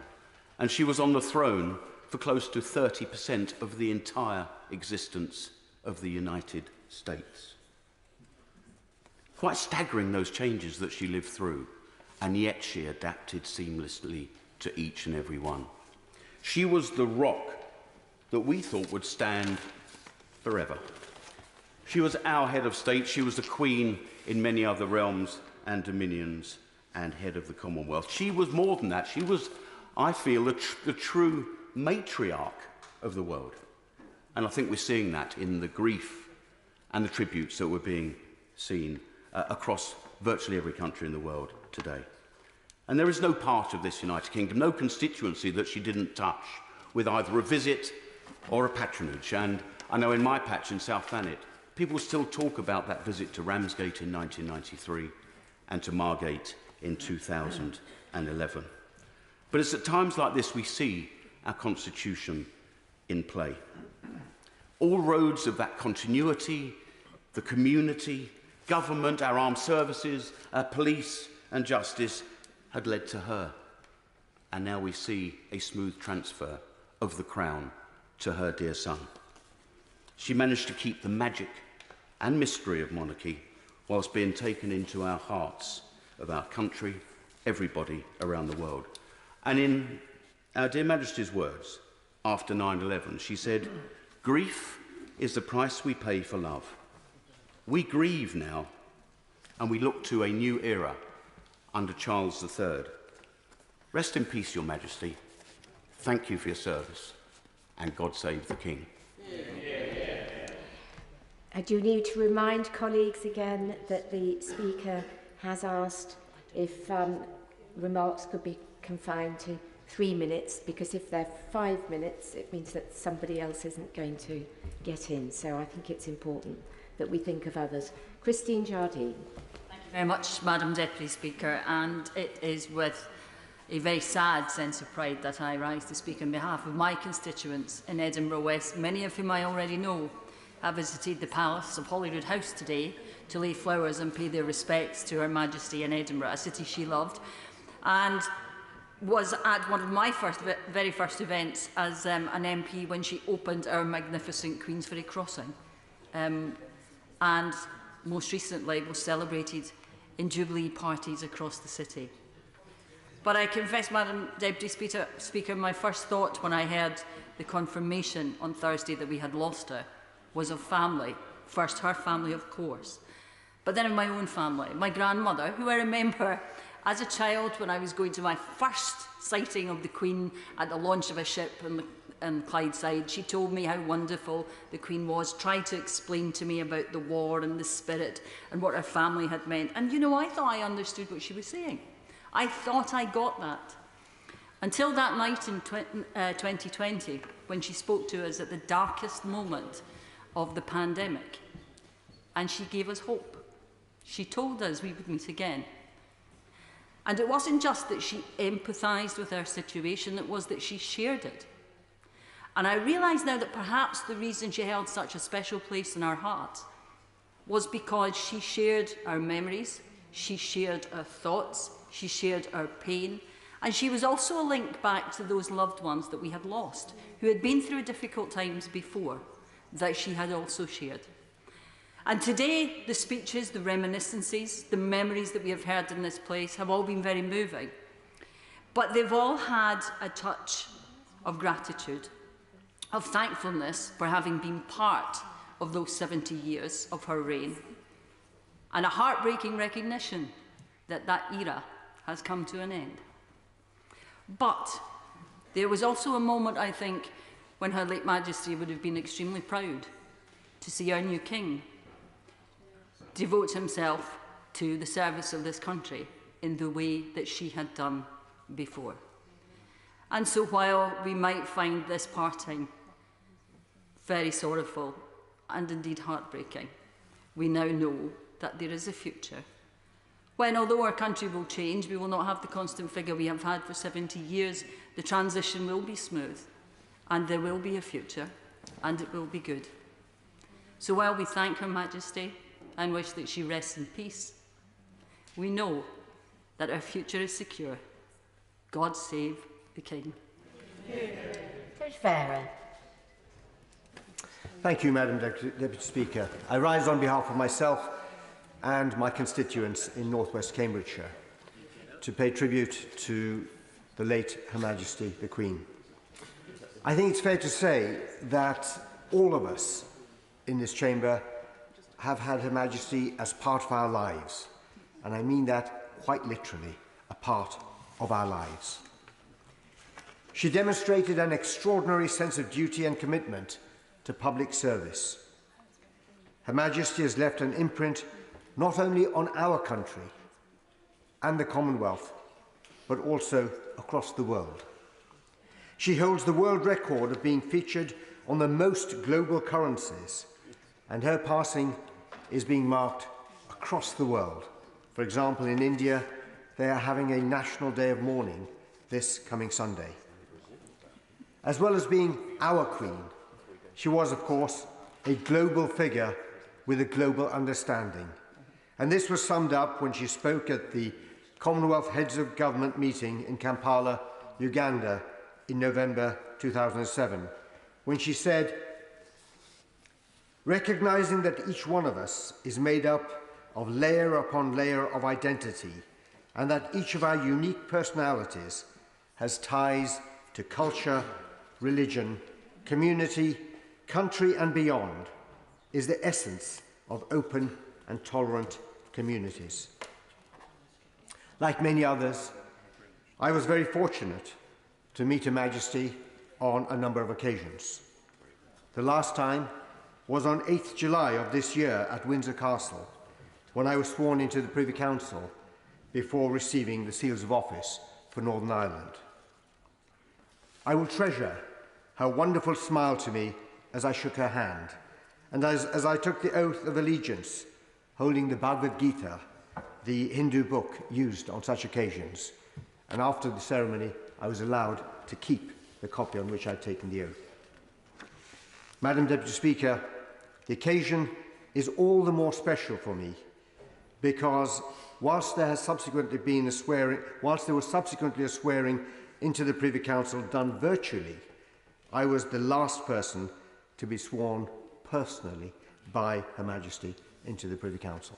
And she was on the throne for close to 30% of the entire existence of the United States. Quite staggering, those changes that she lived through, and yet she adapted seamlessly to each and every one. She was the rock that we thought would stand forever. She was our head of state. She was the queen in many other realms and dominions and head of the Commonwealth. She was more than that. She was, I feel, the true matriarch of the world. And I think we're seeing that in the grief and the tributes that were being seen across virtually every country in the world today. And there is no part of this United Kingdom, no constituency that she didn't touch with either a visit or a patronage. And I know in my patch in South Thanet, people still talk about that visit to Ramsgate in 1993 and to Margate in 2011. But it's at times like this we see our constitution in play. All roads of that continuity, the community, government, our armed services, our police and justice had led to her. and now we see a smooth transfer of the crown to her dear son. She managed to keep the magic and mystery of monarchy whilst being taken into our hearts of our country, everybody around the world. And in our dear Majesty's words, after 9/11, she said, "Grief is the price we pay for love. We grieve now, and we look to a new era under Charles III. Rest in peace, Your Majesty. Thank you for your service, and God save the King." I do need to remind colleagues again that the Speaker has asked if remarks could be confined to 3 minutes, because if they're 5 minutes, it means that somebody else isn't going to get in. So I think it's important that we think of others. Christine Jardine. Thank you very much, Madam Deputy Speaker, and it is with a very sad sense of pride that I rise to speak on behalf of my constituents in Edinburgh West, many of whom I already know. I visited the Palace of Holyrood House today to lay flowers and pay their respects to Her Majesty in Edinburgh, a city she loved, and was at one of my very first events as an MP when she opened our magnificent Queensferry crossing, and most recently was celebrated in Jubilee parties across the city. But I confess, Madam Deputy Speaker, my first thought when I heard the confirmation on Thursday that we had lost her was of family. First her family, of course, but then of my own family. My grandmother, who I remember as a child when I was going to my first sighting of the Queen at the launch of a ship in Clydeside, she told me how wonderful the Queen was, tried to explain to me about the war and the spirit and what her family had meant. And you know, I thought I understood what she was saying. I thought I got that. Until that night in 2020, when she spoke to us at the darkest moment of the pandemic, and she gave us hope. She told us we would meet again. And it wasn't just that she empathised with our situation, it was that she shared it. And I realise now that perhaps the reason she held such a special place in our hearts was because she shared our memories, she shared our thoughts, she shared our pain, and she was also a link back to those loved ones that we had lost, who had been through difficult times before, that she had also shared. And today, the speeches, the reminiscences, the memories that we have heard in this place have all been very moving. But they've all had a touch of gratitude, of thankfulness for having been part of those 70 years of her reign, and a heartbreaking recognition that that era has come to an end. But there was also a moment, I think, when Her late Majesty would have been extremely proud to see our new King devote himself to the service of this country in the way that she had done before. And so while we might find this parting very sorrowful and indeed heartbreaking, we now know that there is a future when, although our country will change, we will not have the constant figure we have had for 70 years. The transition will be smooth, and there will be a future, and it will be good. So while we thank Her Majesty and wish that she rests in peace, we know that our future is secure. God save the King. Thank you, Madam Deputy Speaker. I rise on behalf of myself and my constituents in North West Cambridgeshire to pay tribute to the late Her Majesty the Queen. I think it's fair to say that all of us in this chamber have had Her Majesty as part of our lives, and I mean that quite literally, a part of our lives. She demonstrated an extraordinary sense of duty and commitment to public service. Her Majesty has left an imprint not only on our country and the Commonwealth, but also across the world. She holds the world record of being featured on the most global currencies, and her passing is being marked across the world. For example, in India, they are having a national day of mourning this coming Sunday. As well as being our Queen, she was, of course, a global figure with a global understanding. And this was summed up when she spoke at the Commonwealth Heads of Government meeting in Kampala Uganda in November 2007, when she said, "Recognizing that each one of us is made up of layer upon layer of identity, and that each of our unique personalities has ties to culture, religion, community, country and beyond, is the essence of open and tolerant communities." Like many others, I was very fortunate to meet Her Majesty on a number of occasions. The last time was on 8th July of this year at Windsor Castle, when I was sworn into the Privy Council before receiving the seals of office for Northern Ireland. I will treasure her wonderful smile to me as I shook her hand, and as I took the oath of allegiance, holding the Bhagavad Gita, the Hindu book used on such occasions, and after the ceremony I was allowed to keep the copy on which I had taken the oath. Madam Deputy Speaker, the occasion is all the more special for me because whilst there was subsequently a swearing into the Privy Council done virtually, I was the last person to be sworn personally by Her Majesty into the Privy Council.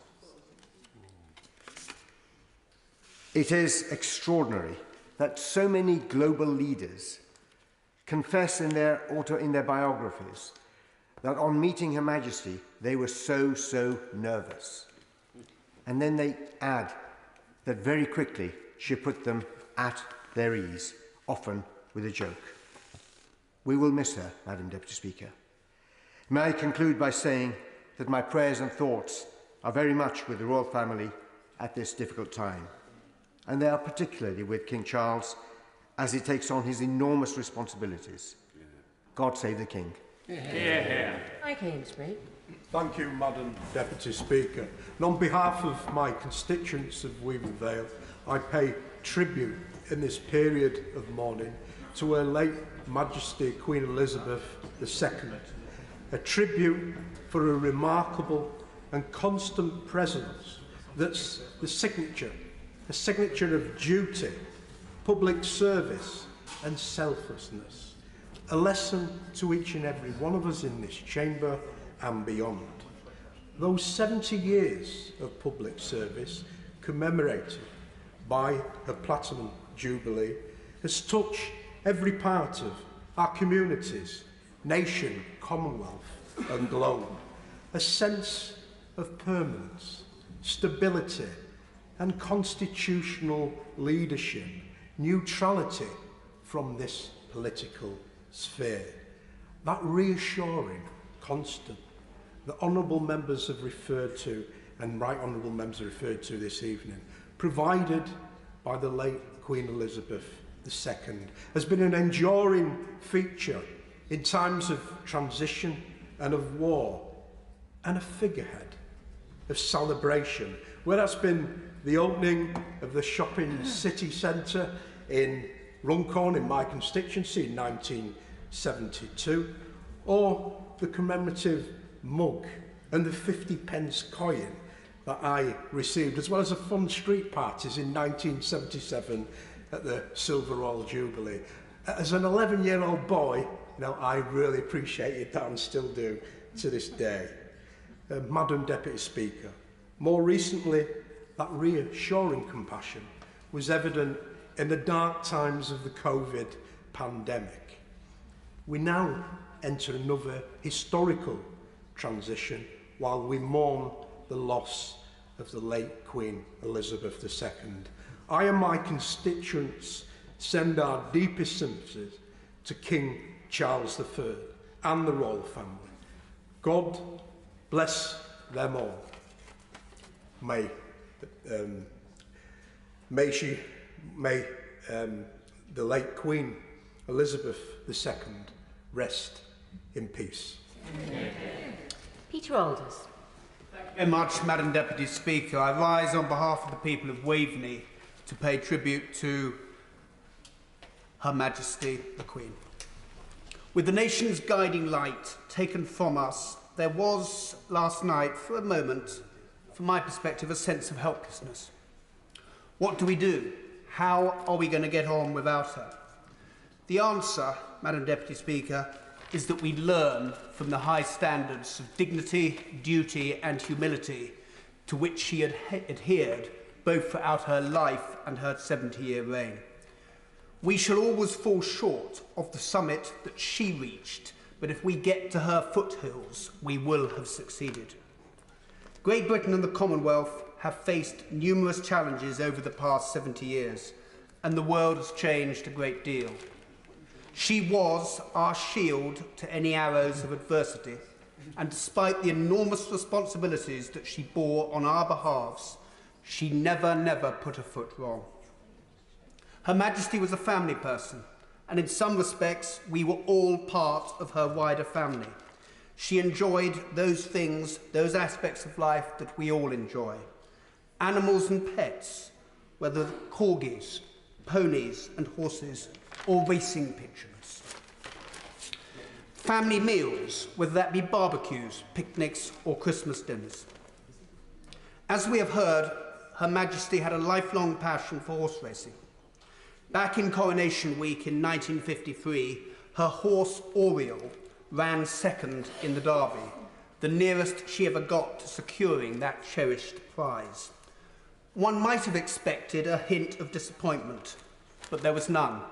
It is extraordinary that so many global leaders confess in their biographies that on meeting Her Majesty they were so nervous. And then they add that very quickly she put them at their ease, often with a joke. We will miss her, Madam Deputy Speaker. May I conclude by saying that my prayers and thoughts are very much with the royal family at this difficult time, and they are particularly with King Charles as he takes on his enormous responsibilities. God save the King. Mike Amesbury. Thank you, Madam Deputy Speaker. And on behalf of my constituents of Weaver Vale, I pay tribute in this period of mourning to Her late Majesty Queen Elizabeth II, a tribute for a remarkable and constant presence that's the signature, a signature of duty, public service and selflessness, a lesson to each and every one of us in this chamber and beyond. Those 70 years of public service commemorated by her Platinum Jubilee has touched every part of our communities, nation, commonwealth and globe. A sense of permanence, stability and constitutional leadership, neutrality from this political sphere. That reassuring constant that honourable members have referred to, and right honourable members have referred to this evening, provided by the late Queen Elizabeth II, has been an enduring feature in times of transition and of war, and a figurehead of celebration, whether that's been the opening of the shopping city centre in Runcorn in my constituency in 1972, or the commemorative mug and the 50-pence coin that I received, as well as the fun street parties in 1977 at the Silver Royal Jubilee. As an 11-year-old boy, I really appreciated that and still do to this day. Madam Deputy Speaker, more recently, that reassuring compassion was evident in the dark times of the COVID pandemic. We now enter another historical transition while we mourn the loss of the late Queen Elizabeth II. I and my constituents send our deepest sympathies to King Charles III and the royal family. God bless them all. May the late Queen Elizabeth II rest in peace. Peter Alders. Thank you very much, Madam Deputy Speaker. I rise on behalf of the people of Waveney to pay tribute to Her Majesty the Queen. With the nation's guiding light taken from us, there was last night, for a moment, from my perspective, a sense of helplessness. What do we do? How are we going to get on without her? The answer, Madam Deputy Speaker, is that we learn from the high standards of dignity, duty and humility to which she had adhered both throughout her life and her 70-year reign. We shall always fall short of the summit that she reached, but if we get to her foothills, we will have succeeded. Great Britain and the Commonwealth have faced numerous challenges over the past 70 years, and the world has changed a great deal. She was our shield to any arrows of adversity, and despite the enormous responsibilities that she bore on our behalves, she never put a foot wrong. Her Majesty was a family person, and in some respects, we were all part of her wider family. She enjoyed those things, those aspects of life that we all enjoy. Animals and pets, whether corgis, ponies and horses, or racing pigeons. Family meals, whether that be barbecues, picnics, or Christmas dinners. As we have heard, Her Majesty had a lifelong passion for horse racing. Back in Coronation Week in 1953, her horse Oriole ran second in the Derby, the nearest she ever got to securing that cherished prize. One might have expected a hint of disappointment, but there was none.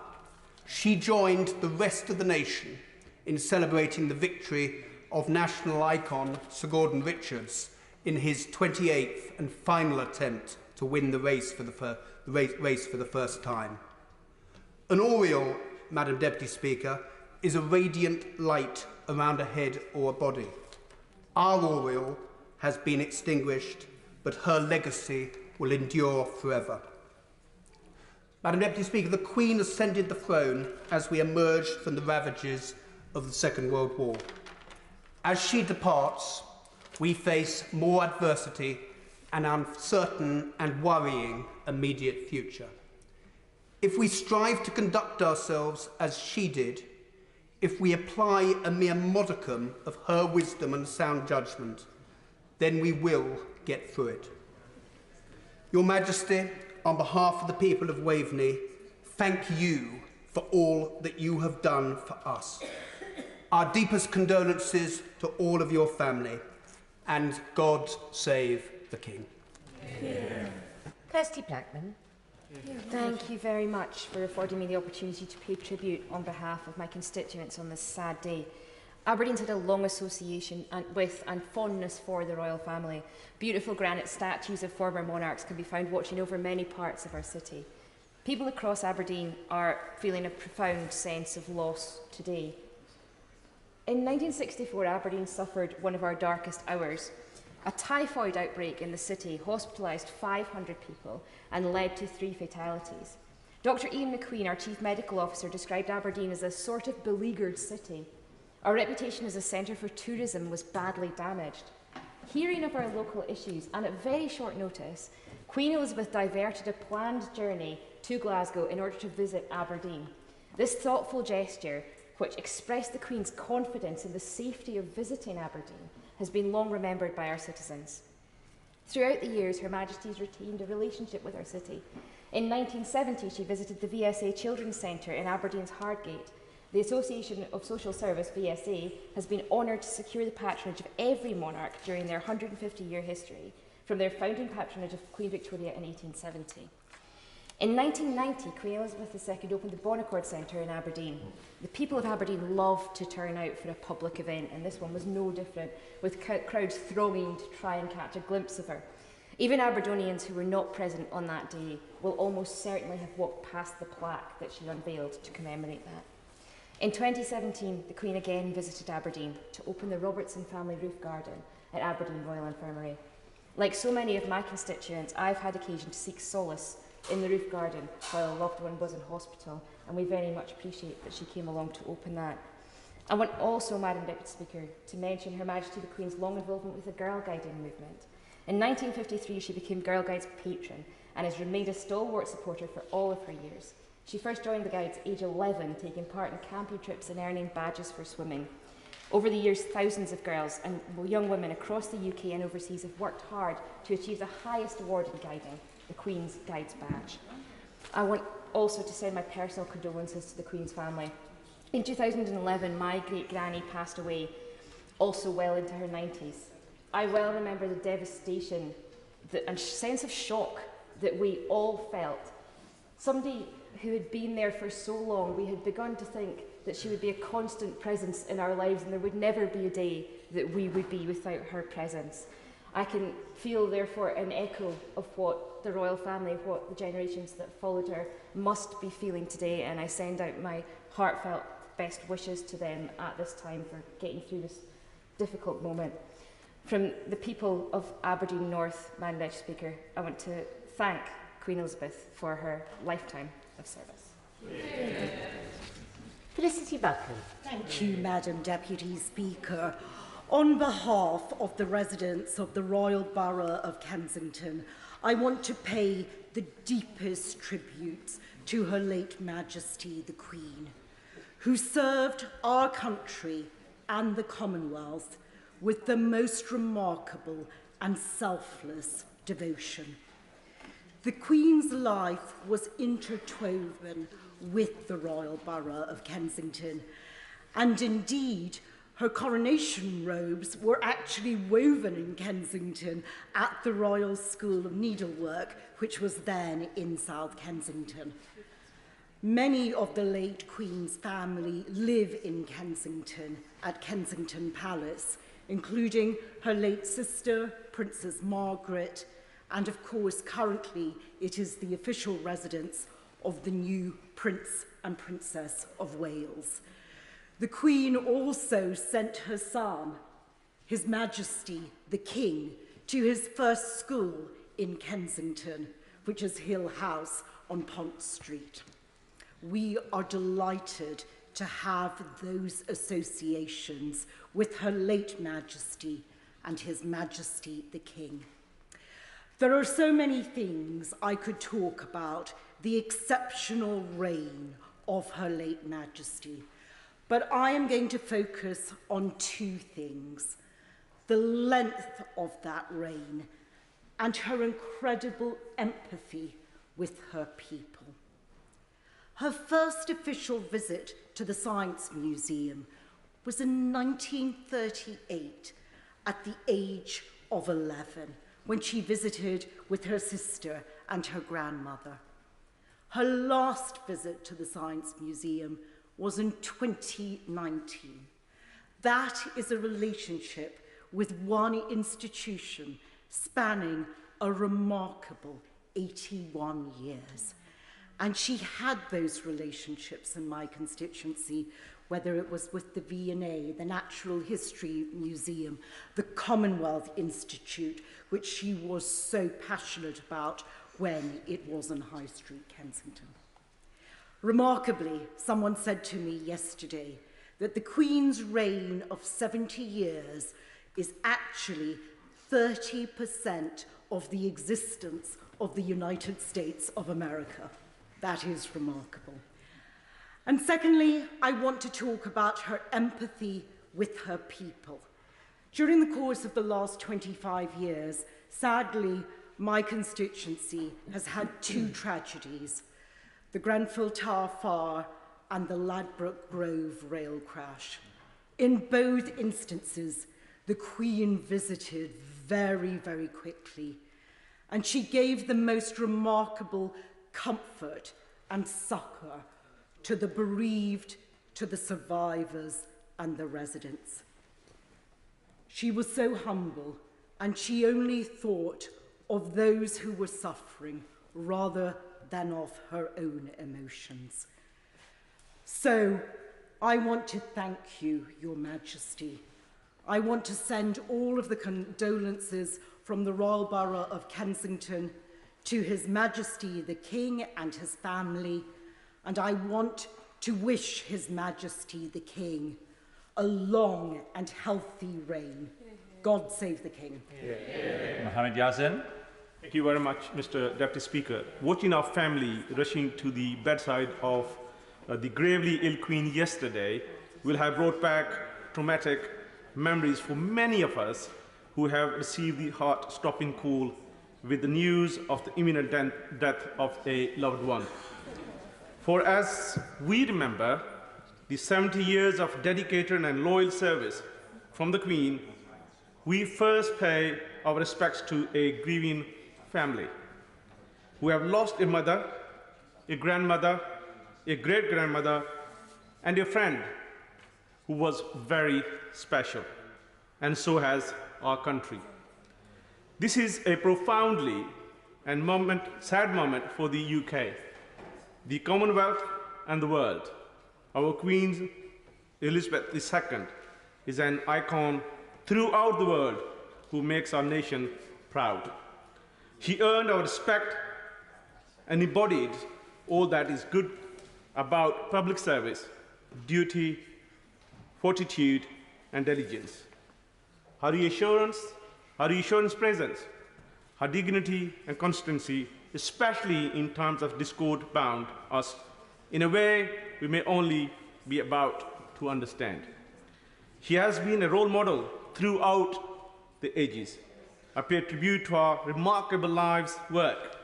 She joined the rest of the nation in celebrating the victory of national icon Sir Gordon Richards in his 28th and final attempt to win the race for the first time. An Oriole, Madam Deputy Speaker, is a radiant light around a head or a body. Our Oriole has been extinguished, but her legacy will endure forever. Madam Deputy Speaker, the Queen ascended the throne as we emerged from the ravages of the Second World War. As she departs, we face more adversity and uncertain and worrying immediate future. If we strive to conduct ourselves as she did, if we apply a mere modicum of her wisdom and sound judgment, then we will get through it. Your Majesty, on behalf of the people of Waveney, thank you for all that you have done for us. Our deepest condolences to all of your family, and God save the King. Yeah. Kirsty Blackman. Thank you very much for affording me the opportunity to pay tribute on behalf of my constituents on this sad day. Aberdeen's had a long association with and fondness for the royal family. Beautiful granite statues of former monarchs can be found watching over many parts of our city. People across Aberdeen are feeling a profound sense of loss today. In 1964, Aberdeen suffered one of our darkest hours. A typhoid outbreak in the city hospitalised 500 people and led to 3 fatalities. Dr. Ian McQueen, our Chief Medical Officer, described Aberdeen as a sort of beleaguered city. Our reputation as a centre for tourism was badly damaged. Hearing of our local issues, and at very short notice, Queen Elizabeth diverted a planned journey to Glasgow in order to visit Aberdeen. This thoughtful gesture, which expressed the Queen's confidence in the safety of visiting Aberdeen, has been long remembered by our citizens. Throughout the years, Her Majesty's retained a relationship with our city. In 1970, she visited the VSA Children's Centre in Aberdeen's Hardgate. The Association of Social Service, VSA, has been honoured to secure the patronage of every monarch during their 150-year history, from their founding patronage of Queen Victoria in 1870. In 1990, Queen Elizabeth II opened the Bonaccord Centre in Aberdeen. The people of Aberdeen loved to turn out for a public event, and this one was no different, with crowds thronging to try and catch a glimpse of her. Even Aberdonians who were not present on that day will almost certainly have walked past the plaque that she unveiled to commemorate that. In 2017, the Queen again visited Aberdeen to open the Robertson family roof garden at Aberdeen Royal Infirmary. Like so many of my constituents, I've had occasion to seek solace in the roof garden while a loved one was in hospital, and we very much appreciate that she came along to open that. I want also, Madam Deputy Speaker, to mention Her Majesty the Queen's long involvement with the Girl Guiding movement. In 1953, she became Girl Guides patron and has remained a stalwart supporter for all of her years. She first joined the Guides at age 11, taking part in camping trips and earning badges for swimming. Over the years, thousands of girls and young women across the UK and overseas have worked hard to achieve the highest award in guiding, the Queen's Guides Badge. I want also to send my personal condolences to the Queen's family. In 2011, my great-granny passed away, also well into her 90s. I well remember the devastation and sense of shock that we all felt. Somebody who had been there for so long, we had begun to think that she would be a constant presence in our lives and there would never be a day that we would be without her presence. I can feel, therefore, an echo of what the royal family, what the generations that followed her must be feeling today, and I send out my heartfelt best wishes to them at this time for getting through this difficult moment. From the people of Aberdeen North, Madam Deputy Speaker, I want to thank Queen Elizabeth for her lifetime of service. Felicity Buckley. Thank you, Madam Deputy Speaker. On behalf of the residents of the Royal Borough of Kensington, I want to pay the deepest tributes to Her late Majesty the Queen, who served our country and the Commonwealth with the most remarkable and selfless devotion. The Queen's life was interwoven with the Royal Borough of Kensington, and indeed, her coronation robes were actually woven in Kensington at the Royal School of Needlework, which was then in South Kensington. Many of the late Queen's family live in Kensington at Kensington Palace, including her late sister, Princess Margaret, and of course, currently, it is the official residence of the new Prince and Princess of Wales. The Queen also sent her son, His Majesty the King, to his first school in Kensington, which is Hill House on Pont Street. We are delighted to have those associations with Her late Majesty and His Majesty the King. There are so many things I could talk about the exceptional reign of Her late Majesty, but I am going to focus on two things: the length of that reign and her incredible empathy with her people. Her first official visit to the Science Museum was in 1938 at the age of 11, when she visited with her sister and her grandmother. Her last visit to the Science Museum was in 2019. That is a relationship with one institution spanning a remarkable 81 years. And she had those relationships in my constituency, whether it was with the V&A, the Natural History Museum, the Commonwealth Institute, which she was so passionate about when it was in High Street, Kensington. Remarkably, someone said to me yesterday that the Queen's reign of 70 years is actually 30% of the existence of the United States of America. That is remarkable. And secondly, I want to talk about her empathy with her people. During the course of the last 25 years, sadly, my constituency has had two tragedies: the Grenfell Tower fire and the Ladbroke Grove rail crash. In both instances, the Queen visited very, very quickly, and she gave the most remarkable comfort and succour to the bereaved, to the survivors and the residents. She was so humble, and she only thought of those who were suffering rather than of her own emotions. So I want to thank you, Your Majesty. I want to send all of the condolences from the Royal Borough of Kensington to His Majesty the King and his family, and I want to wish His Majesty the King a long and healthy reign. God save the King. Mohammed Yasin. Thank you very much, Mr. Deputy Speaker. Watching our family rushing to the bedside of the gravely ill Queen yesterday will have brought back traumatic memories for many of us who have received the heart-stopping call with the news of the imminent death of a loved one. For as we remember the 70 years of dedicated and loyal service from the Queen, we first pay our respects to a grieving family who have lost a mother, a grandmother, a great-grandmother, and a friend who was very special, and so has our country. This is a profoundly and sad moment for the UK, the Commonwealth, and the world. Our Queen Elizabeth II is an icon throughout the world who makes our nation proud. She earned our respect and embodied all that is good about public service, duty, fortitude, and diligence. Her reassurance presence, her dignity and constancy, especially in times of discord, bound us in a way we may only be about to understand. She has been a role model throughout the ages. I pay tribute to her remarkable life's work.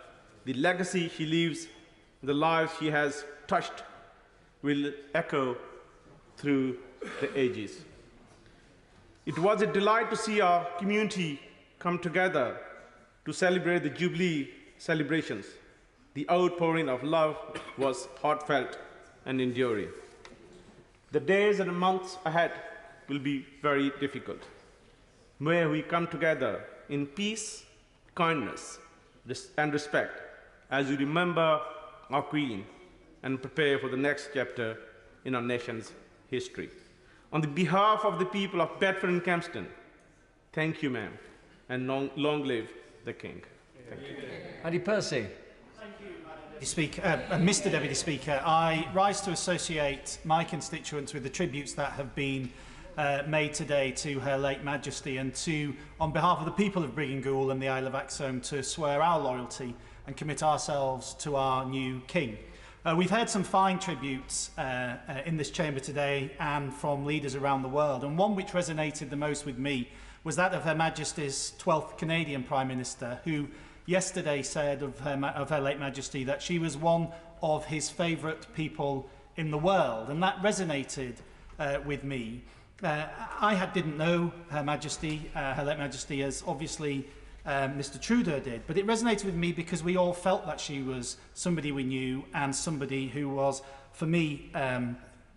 The legacy she leaves, the lives she has touched, will echo through the ages. It was a delight to see our community come together to celebrate the Jubilee celebrations. The outpouring of love was heartfelt and enduring. The days and the months ahead will be very difficult. May we come together in peace, kindness, and respect as we remember our Queen and prepare for the next chapter in our nation's history. On the behalf of the people of Bedford and Kempston, thank you, ma'am, and long live the King. Thank you. Andy Percy. Mr. Deputy Speaker, I rise to associate my constituents with the tributes that have been made today to Her late Majesty, and to, on behalf of the people of Briggangool and the Isle of Axholme, to swear our loyalty and commit ourselves to our new King. We've heard some fine tributes in this chamber today and from leaders around the world, and one which resonated the most with me was that of Her Majesty's 12th Canadian Prime Minister, who yesterday said of Her late Majesty that she was one of his favourite people in the world, and that resonated with me. I didn't know Her Majesty, Her late Majesty, as obviously Mr. Trudeau did, but it resonated with me because we all felt that she was somebody we knew and somebody who was, for me,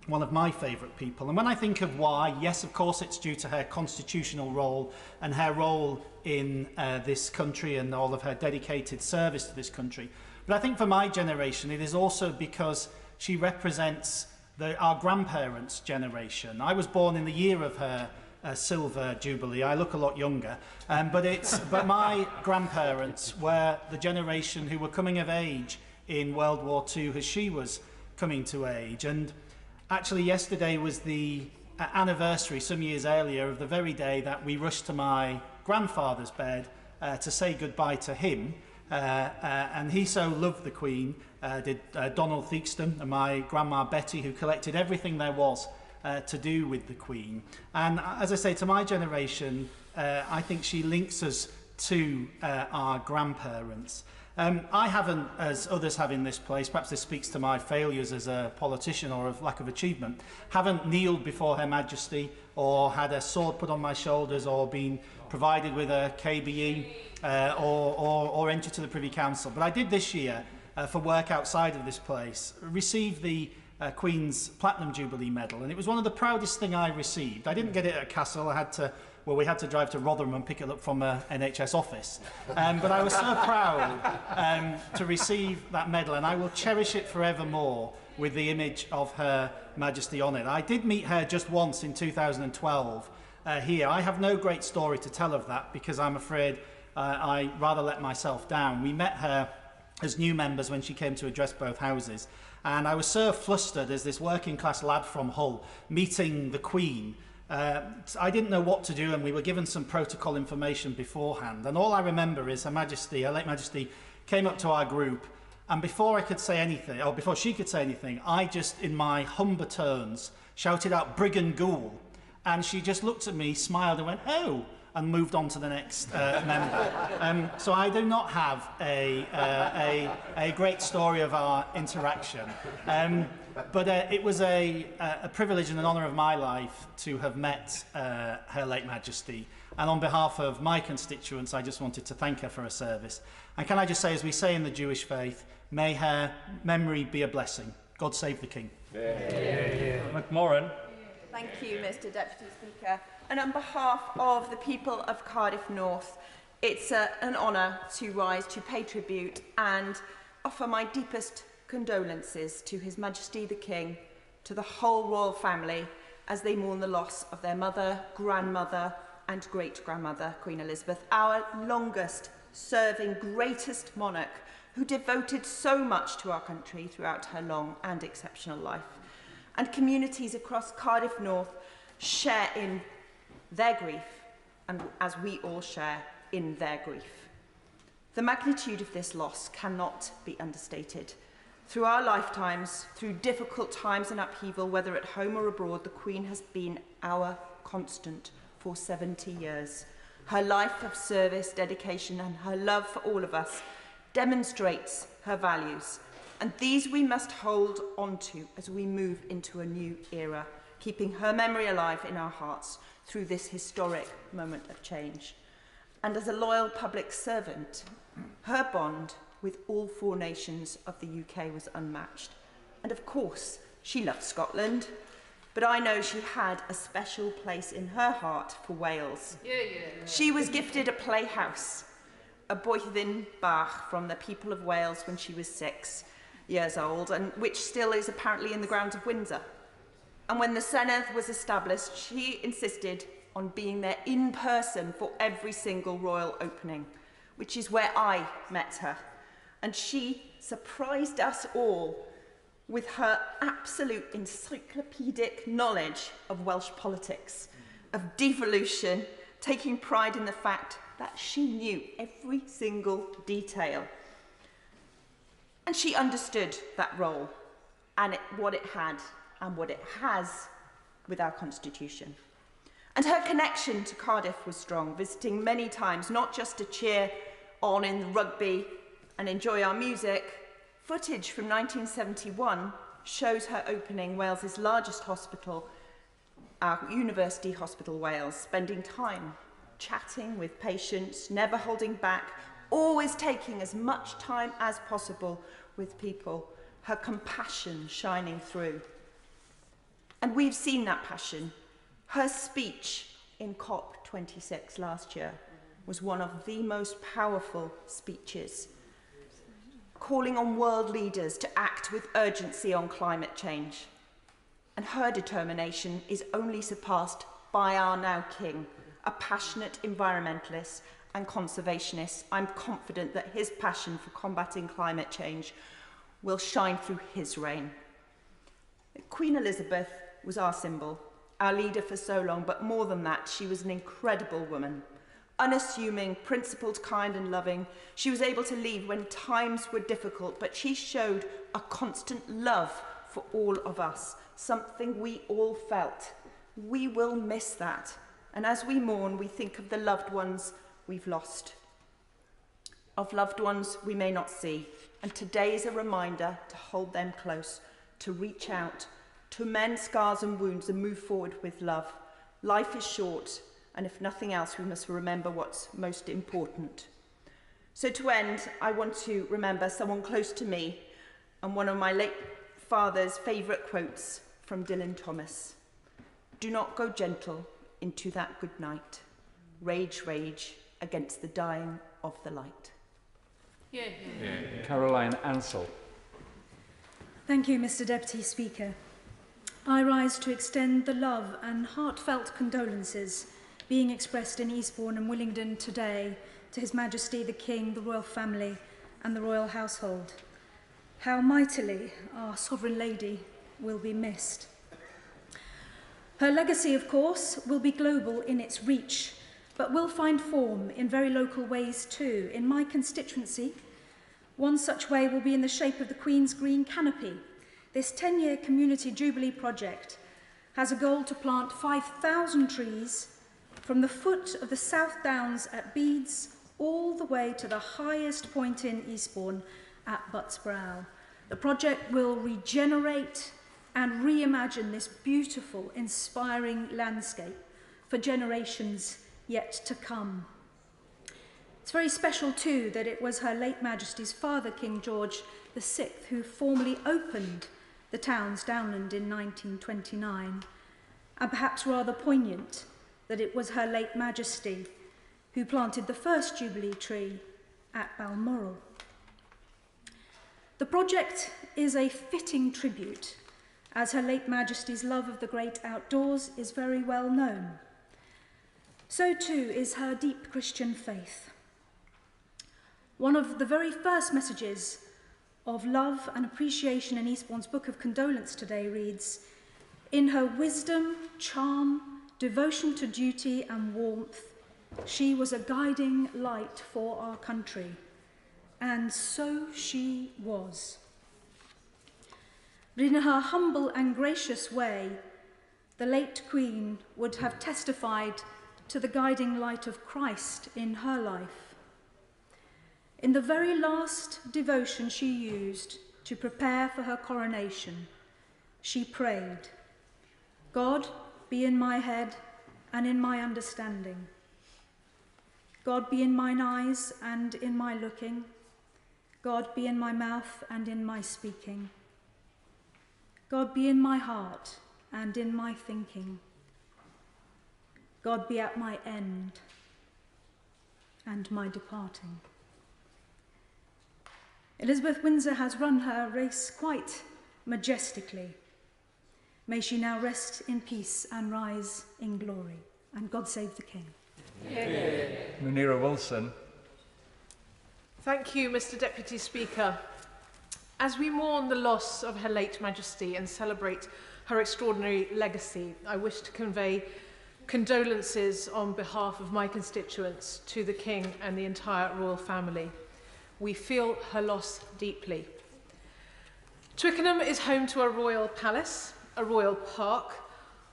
one of my favourite people. And when I think of why, yes, of course, it's due to her constitutional role and her role in this country and all of her dedicated service to this country. But I think for my generation, it is also because she represents our grandparents' generation. I was born in the year of her silver jubilee. I look a lot younger, but my grandparents were the generation who were coming of age in World War II as she was coming to age. And actually yesterday was the anniversary, some years earlier, of the very day that we rushed to my grandfather's bed to say goodbye to him. And he so loved the Queen, did Donald Theakston and my grandma Betty, who collected everything there was to do with the Queen. And as I say, to my generation, I think she links us to our grandparents. I haven't, as others have in this place, perhaps this speaks to my failures as a politician or of lack of achievement, haven't kneeled before Her Majesty or had a sword put on my shoulders or been provided with a KBE or entered to the Privy Council. But I did this year, for work outside of this place, receive the Queen's Platinum Jubilee Medal, and it was one of the proudest things I received. I didn't get it at Castle. We had to drive to Rotherham and pick it up from an NHS office. But I was so proud to receive that medal, and I will cherish it forevermore with the image of Her Majesty on it. I did meet her just once in 2012 here. I have no great story to tell of that because I'm afraid I rather let myself down. We met her as new members when she came to address both houses, and I was so flustered as this working class lad from Hull meeting the Queen. I didn't know what to do, and we were given some protocol information beforehand, and all I remember is Her late Majesty came up to our group, and before I could say anything, or before she could say anything, I just, in my humber tones, shouted out "Briggangool," and she just looked at me, smiled and went, "Oh," and moved on to the next member. So I do not have a great story of our interaction. But it was a privilege and an honour of my life to have met Her late Majesty. And on behalf of my constituents, I just wanted to thank her for her service. And can I just say, as we say in the Jewish faith, may her memory be a blessing. God save the King. McMorran. Thank you, Mr Deputy Speaker. And on behalf of the people of Cardiff North, it's an honour to rise to pay tribute and offer my deepest condolences to His Majesty the King, to the whole royal family, as they mourn the loss of their mother, grandmother and great-grandmother, Queen Elizabeth, our longest-serving, greatest monarch, who devoted so much to our country throughout her long and exceptional life. And communities across Cardiff North share in their grief, and as we all share in their grief. The magnitude of this loss cannot be understated. Through our lifetimes, through difficult times and upheaval, whether at home or abroad, the Queen has been our constant for 70 years. Her life of service, dedication, and her love for all of us demonstrates her values, and these we must hold on to as we move into a new era, keeping her memory alive in our hearts through this historic moment of change. And as a loyal public servant, her bond with all four nations of the UK was unmatched. And of course, she loved Scotland, but I know she had a special place in her heart for Wales. She was gifted a playhouse, a Boethyn Bach, from the people of Wales when she was 6 years old, and which still is apparently in the grounds of Windsor. And when the Senedd was established, she insisted on being there in person for every single royal opening, which is where I met her. And she surprised us all with her absolute encyclopedic knowledge of Welsh politics, of devolution, taking pride in the fact that she knew every single detail. And she understood that role and what it had and what it has with our constitution. And her connection to Cardiff was strong, visiting many times, not just to cheer on in the rugby and enjoy our music. Footage from 1971 shows her opening Wales's largest hospital, our University Hospital Wales, spending time chatting with patients, never holding back, always taking as much time as possible with people, her compassion shining through. And we've seen that passion. Her speech in COP26 last year was one of the most powerful speeches, calling on world leaders to act with urgency on climate change. And her determination is only surpassed by our now King, a passionate environmentalist and conservationist. I'm confident that his passion for combating climate change will shine through his reign. Queen Elizabeth was our symbol, our leader for so long, but more than that, she was an incredible woman. Unassuming, principled, kind and loving. She was able to leave when times were difficult, but she showed a constant love for all of us, something we all felt. We will miss that. And as we mourn, we think of the loved ones we've lost, of loved ones we may not see. And today is a reminder to hold them close, to reach out, to mend scars and wounds and move forward with love. Life is short, and if nothing else, we must remember what's most important. So to end, I want to remember someone close to me and one of my late father's favourite quotes from Dylan Thomas. Do not go gentle into that good night. Rage, rage against the dying of the light. Caroline Ansell. Thank you, Mr. Deputy Speaker. I rise to extend the love and heartfelt condolences being expressed in Eastbourne and Willingdon today to His Majesty the King, the royal family and the royal household. How mightily our sovereign lady will be missed. Her legacy, of course, will be global in its reach, but will find form in very local ways too. In my constituency, one such way will be in the shape of the Queen's Green Canopy. This 10-year community jubilee project has a goal to plant 5,000 trees from the foot of the South Downs at Beeds all the way to the highest point in Eastbourne at Butts Brow. The project will regenerate and reimagine this beautiful, inspiring landscape for generations yet to come. It's very special too that it was Her late Majesty's father, King George VI, who formally opened the town's downland in 1929, and perhaps rather poignant that it was Her late Majesty who planted the first Jubilee tree at Balmoral. The project is a fitting tribute, as Her late Majesty's love of the great outdoors is very well known. So too is her deep Christian faith. One of the very first messages of love and appreciation in Eastbourne's Book of Condolence today reads, "In her wisdom, charm, devotion to duty and warmth, she was a guiding light for our country." And so she was. But in her humble and gracious way, the late Queen would have testified to the guiding light of Christ in her life. In the very last devotion she used to prepare for her coronation, she prayed, "God, be in my head and in my understanding. God, be in mine eyes and in my looking. God, be in my mouth and in my speaking. God, be in my heart and in my thinking. God, be at my end and my departing." Elizabeth Windsor has run her race quite majestically. May she now rest in peace and rise in glory. And God save the King. Munira Wilson. Thank you, Mr. Deputy Speaker. As we mourn the loss of Her late Majesty and celebrate her extraordinary legacy, I wish to convey condolences on behalf of my constituents to the King and the entire royal family. We feel her loss deeply. Twickenham is home to a royal palace, a royal park,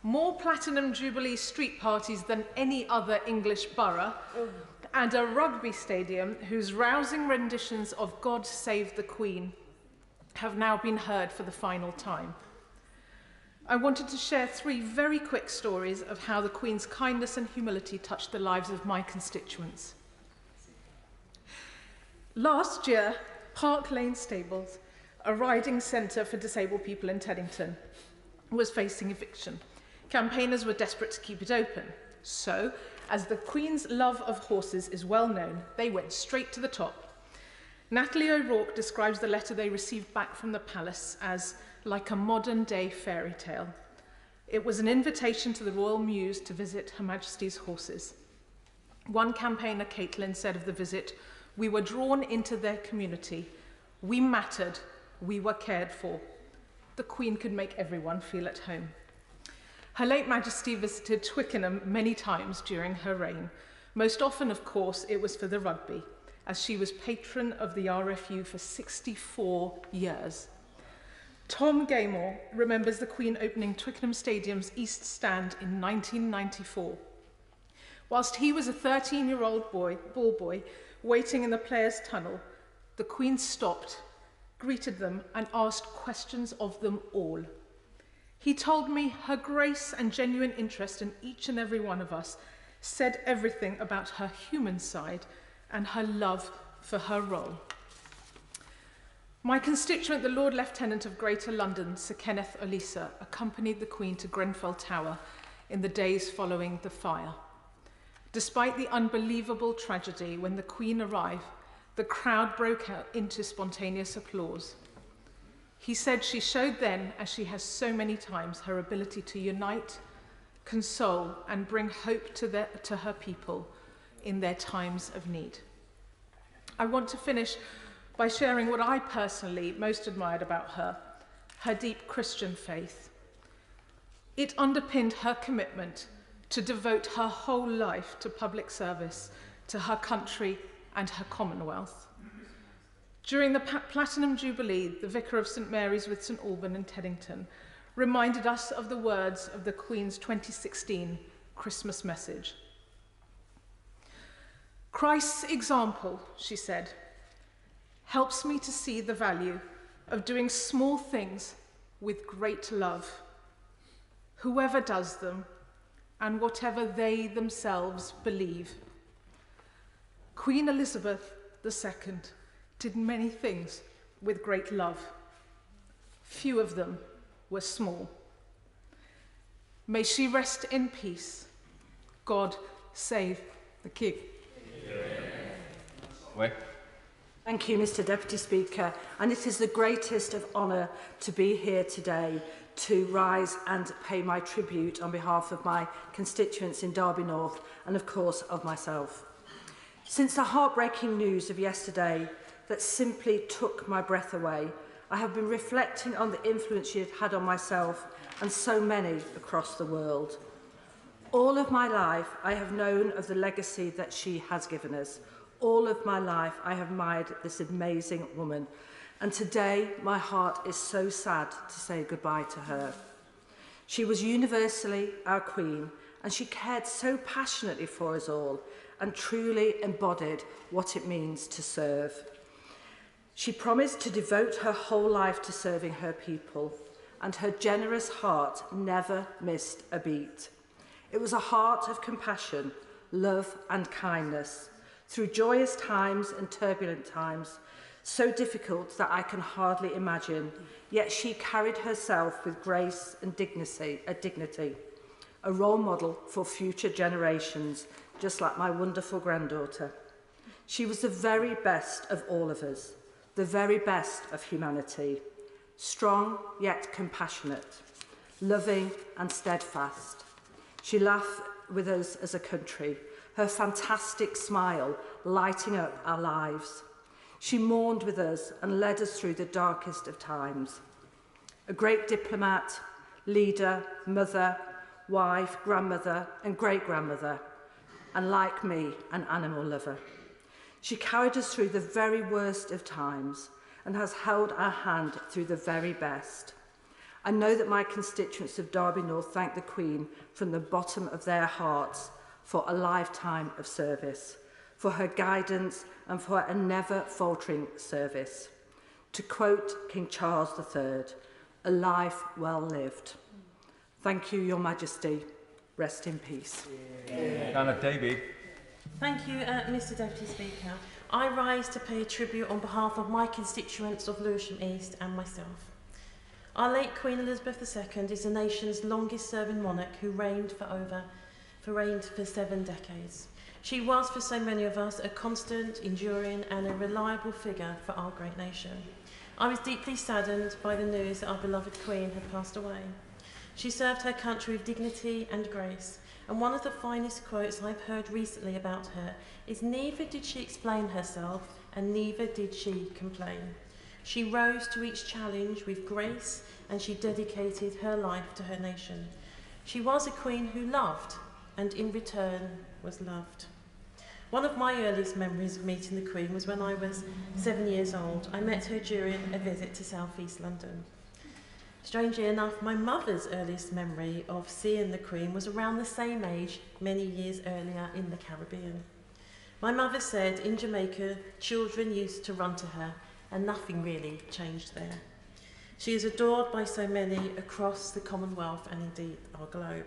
more Platinum Jubilee street parties than any other English borough, and a rugby stadium whose rousing renditions of God Save the Queen have now been heard for the final time. I wanted to share 3 very quick stories of how the Queen's kindness and humility touched the lives of my constituents. Last year, Park Lane Stables, a riding centre for disabled people in Teddington, was facing eviction. Campaigners were desperate to keep it open. So, as the Queen's love of horses is well known, they went straight to the top. Natalie O'Rourke describes the letter they received back from the palace as like a modern-day fairy tale. It was an invitation to the Royal Mews to visit Her Majesty's horses. One campaigner, Caitlin, said of the visit, "We were drawn into their community. We mattered. We were cared for." The Queen could make everyone feel at home. Her late Majesty visited Twickenham many times during her reign. Most often, of course, it was for the rugby, as she was patron of the RFU for 64 years. Tom Gaymore remembers the Queen opening Twickenham Stadium's East Stand in 1994. Whilst he was a 13-year-old ball boy waiting in the players' tunnel, the Queen stopped, greeted them, and asked questions of them all. He told me her grace and genuine interest in each and every one of us said everything about her human side and her love for her role. My constituent, the Lord Lieutenant of Greater London, Sir Kenneth Olisa, accompanied the Queen to Grenfell Tower in the days following the fire. Despite the unbelievable tragedy, when the Queen arrived, the crowd broke out into spontaneous applause. He said she showed then, as she has so many times, her ability to unite, console, and bring hope to her people in their times of need. I want to finish by sharing what I personally most admired about her, her deep Christian faith. It underpinned her commitment to devote her whole life to public service, to her country and her Commonwealth. During the Platinum Jubilee, the Vicar of St Mary's with St Alban in Teddington reminded us of the words of the Queen's 2016 Christmas message. Christ's example, she said, helps me to see the value of doing small things with great love, whoever does them and whatever they themselves believe. Queen Elizabeth II did many things with great love. Few of them were small. May she rest in peace. God save the King. Wait. Thank you, Mr. Deputy Speaker, and it is the greatest of honour to be here today to rise and pay my tribute on behalf of my constituents in Derby North and, of course, of myself. Since the heartbreaking news of yesterday that simply took my breath away, I have been reflecting on the influence she had had on myself and so many across the world. All of my life, I have known of the legacy that she has given us. All of my life, I have admired this amazing woman. And today, my heart is so sad to say goodbye to her. She was universally our Queen, and she cared so passionately for us all and truly embodied what it means to serve. She promised to devote her whole life to serving her people, and her generous heart never missed a beat. It was a heart of compassion, love and kindness, through joyous times and turbulent times, so difficult that I can hardly imagine, yet she carried herself with grace and dignity, a role model for future generations, just like my wonderful granddaughter. She was the very best of all of us, the very best of humanity, strong yet compassionate, loving and steadfast. She laughed with us as a country, her fantastic smile lighting up our lives. She mourned with us and led us through the darkest of times. A great diplomat, leader, mother, wife, grandmother and great-grandmother, and like me, an animal lover. She carried us through the very worst of times and has held our hand through the very best. I know that my constituents of Derby North thank the Queen from the bottom of their hearts for a lifetime of service, for her guidance and for a never-faltering service. To quote King Charles III, a life well lived. Thank you, Your Majesty. Rest in peace. Anna Davey. Thank you, Mr. Deputy Speaker. I rise to pay tribute on behalf of my constituents of Lewisham East and myself. Our late Queen Elizabeth II is the nation's longest-serving monarch who reigned for 7 decades. She was, for so many of us, a constant, enduring and a reliable figure for our great nation. I was deeply saddened by the news that our beloved Queen had passed away. She served her country with dignity and grace, and one of the finest quotes I've heard recently about her is, "Neither did she explain herself, and neither did she complain. She rose to each challenge with grace, and she dedicated her life to her nation. She was a queen who loved, and in return was loved." One of my earliest memories of meeting the Queen was when I was 7 years old. I met her during a visit to South East London. Strangely enough, my mother's earliest memory of seeing the Queen was around the same age, many years earlier in the Caribbean. My mother said in Jamaica, children used to run to her, and nothing really changed there. She is adored by so many across the Commonwealth and indeed our globe.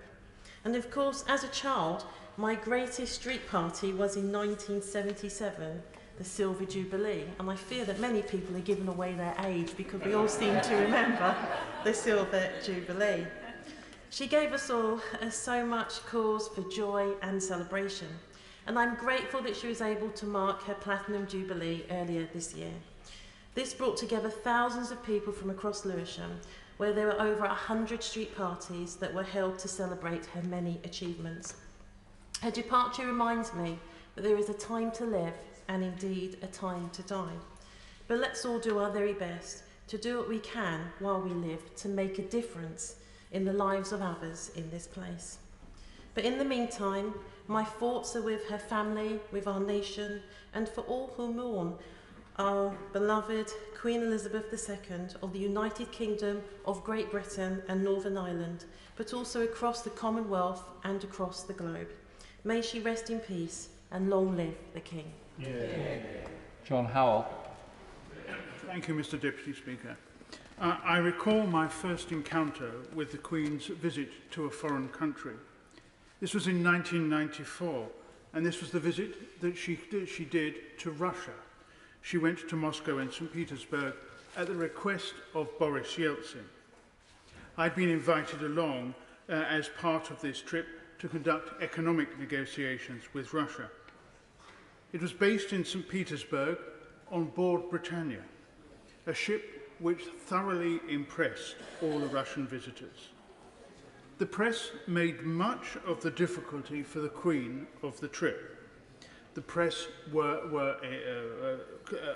And of course, as a child, my greatest street party was in 1977, the Silver Jubilee, and I fear that many people are giving away their age because we all seem to remember the Silver Jubilee. She gave us all so much cause for joy and celebration, and I'm grateful that she was able to mark her Platinum Jubilee earlier this year. This brought together thousands of people from across Lewisham, where there were over 100 street parties that were held to celebrate her many achievements. Her departure reminds me that there is a time to live and indeed a time to die. But let's all do our very best to do what we can while we live to make a difference in the lives of others in this place. But in the meantime, my thoughts are with her family, with our nation, and for all who mourn our beloved Queen Elizabeth II of the United Kingdom of Great Britain and Northern Ireland, but also across the Commonwealth and across the globe. May she rest in peace. and long live the King. John Howell. Thank you, Mr. Deputy Speaker. I recall my first encounter with the Queen's visit to a foreign country. This was in 1994, and this was the visit that she did to Russia. She went to Moscow and St. Petersburg at the request of Boris Yeltsin. I'd been invited along as part of this trip to conduct economic negotiations with Russia. It was based in St. Petersburg on board Britannia, a ship which thoroughly impressed all the Russian visitors. The press made much of the difficulty for the Queen of the trip. The press were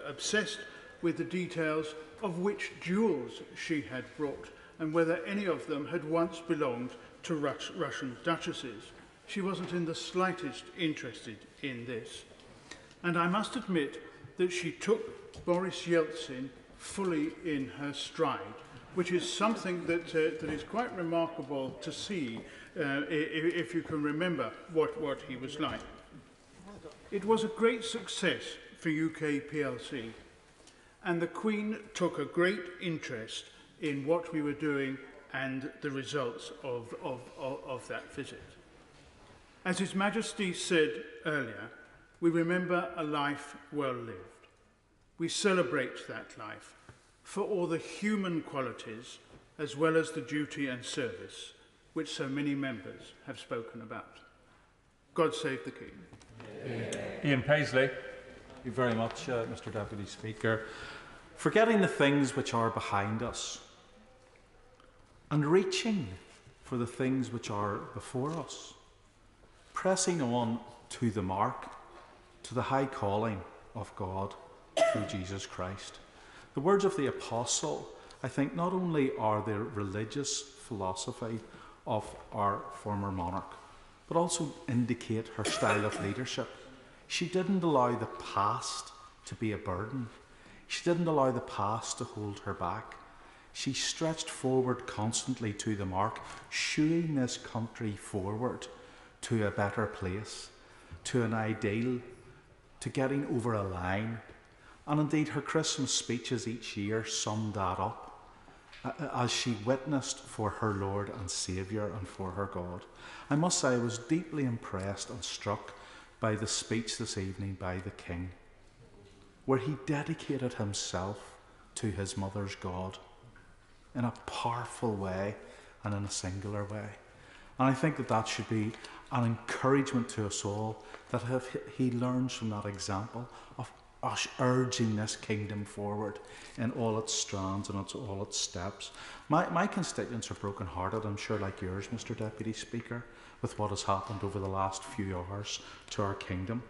obsessed with the details of which jewels she had brought and whether any of them had once belonged to Russian duchesses. She wasn't in the slightest interested in this. And I must admit that she took Boris Yeltsin fully in her stride, which is something that is quite remarkable to see if you can remember what he was like. It was a great success for UK PLC, and the Queen took a great interest in what we were doing and the results of that visit. As His Majesty said earlier, we remember a life well lived. We celebrate that life for all the human qualities as well as the duty and service which so many members have spoken about. God save the King. Ian Paisley. Thank you very much, Mr. Deputy Speaker. Forgetting the things which are behind us and reaching for the things which are before us, pressing on to the mark, to the high calling of God through Jesus Christ. The words of the Apostle, I think, not only are the religious philosophy of our former monarch, but also indicate her style of leadership. She didn't allow the past to be a burden. She didn't allow the past to hold her back. She stretched forward constantly to the mark, shooing this country forward to a better place, to an ideal, to getting over a line. And indeed, her Christmas speeches each year summed that up as she witnessed for her Lord and Saviour and for her God. I must say I was deeply impressed and struck by the speech this evening by the King, where he dedicated himself to his mother's God in a powerful way and in a singular way. And I think that that should be an encouragement to us all, that if he learns from that example of us urging this kingdom forward in all its strands and all its steps. My constituents are broken-hearted, I'm sure, like yours, Mr. Deputy Speaker, with what has happened over the last few hours to our kingdom.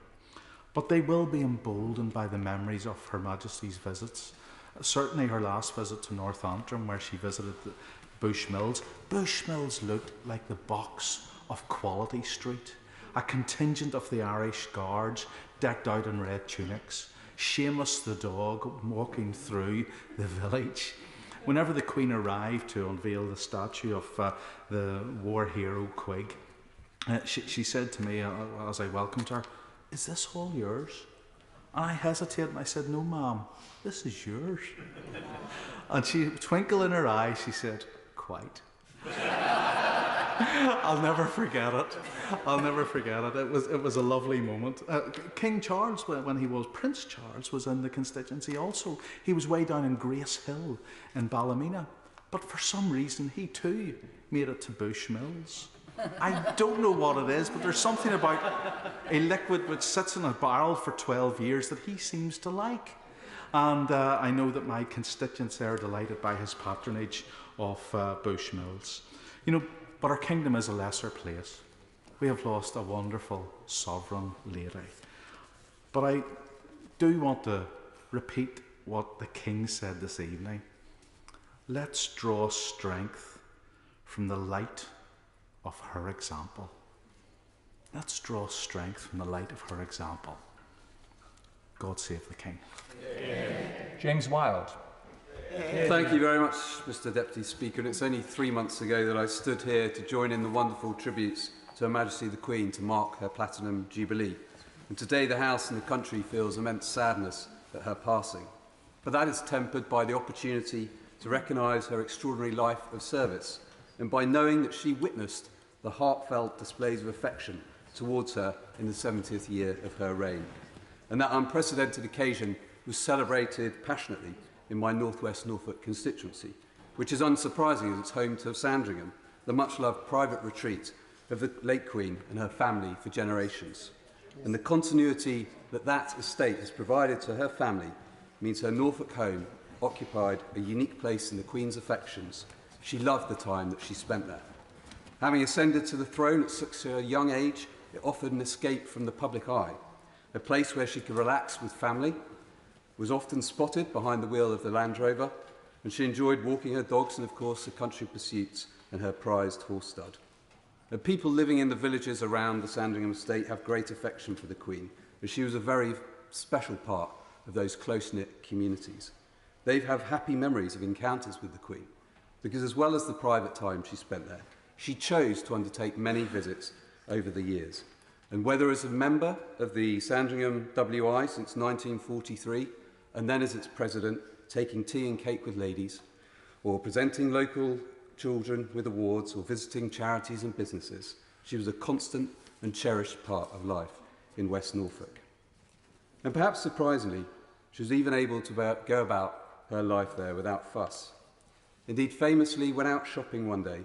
But they will be emboldened by the memories of Her Majesty's visits. Certainly her last visit to North Antrim, where she visited the Bushmills. Bushmills looked like the box of Quality Street. A contingent of the Irish Guards decked out in red tunics. Seamus the dog walking through the village. Whenever the Queen arrived to unveil the statue of the war hero Quig, she said to me as I welcomed her, "Is this all yours?" And I hesitated and I said, "No, ma'am, this is yours." And she, twinkle in her eye, she said, "Quite." I'll never forget it. I'll never forget it. It was a lovely moment. King Charles, Prince Charles was in the constituency also. He was way down in Grace Hill in Ballymena. But for some reason, he too made it to Bushmills. I don't know what it is, but there's something about a liquid which sits in a barrel for 12 years that he seems to like. And I know that my constituents are delighted by his patronage of Bushmills. You know, but our kingdom is a lesser place. We have lost a wonderful sovereign lady. But I do want to repeat what the King said this evening. Let's draw strength from the light of her example. Let's draw strength from the light of her example. God save the King. James Wilde. Thank you very much, Mr. Deputy Speaker. And it's only 3 months ago that I stood here to join in the wonderful tributes to Her Majesty the Queen to mark her Platinum Jubilee. and today the House and the country feels immense sadness at her passing. But that is tempered by the opportunity to recognise her extraordinary life of service, and by knowing that she witnessed the heartfelt displays of affection towards her in the 70th year of her reign. And that unprecedented occasion was celebrated passionately in my North West Norfolk constituency, which is unsurprising as it's home to Sandringham, the much-loved private retreat of the late Queen and her family for generations. And the continuity that that estate has provided to her family means her Norfolk home occupied a unique place in the Queen's affections. She loved the time that she spent there. Having ascended to the throne at such a young age, it offered an escape from the public eye, a place where she could relax with family, was often spotted behind the wheel of the Land Rover, and she enjoyed walking her dogs and, of course, her country pursuits and her prized horse stud. The people living in the villages around the Sandringham estate have great affection for the Queen, as she was a very special part of those close-knit communities. They have happy memories of encounters with the Queen, because as well as the private time she spent there, she chose to undertake many visits over the years. And whether as a member of the Sandringham WI since 1943, and then as its president, taking tea and cake with ladies, or presenting local children with awards, or visiting charities and businesses, she was a constant and cherished part of life in West Norfolk. And perhaps surprisingly, she was even able to go about her life there without fuss. Indeed, famously, when out shopping one day,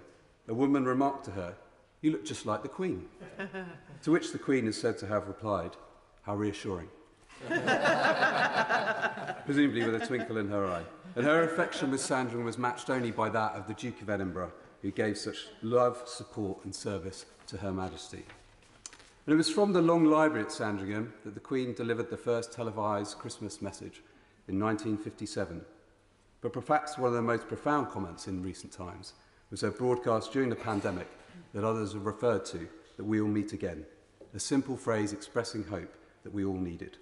a woman remarked to her, "You look just like the Queen." To which the Queen is said to have replied, "How reassuring." Presumably with a twinkle in her eye. And her affection with Sandringham was matched only by that of the Duke of Edinburgh, who gave such love, support and service to Her Majesty. And it was from the Long Library at Sandringham that the Queen delivered the first televised Christmas message in 1957. But perhaps one of the most profound comments in recent times was her broadcast during the pandemic that others have referred to, that we all meet again, a simple phrase expressing hope that we all needed.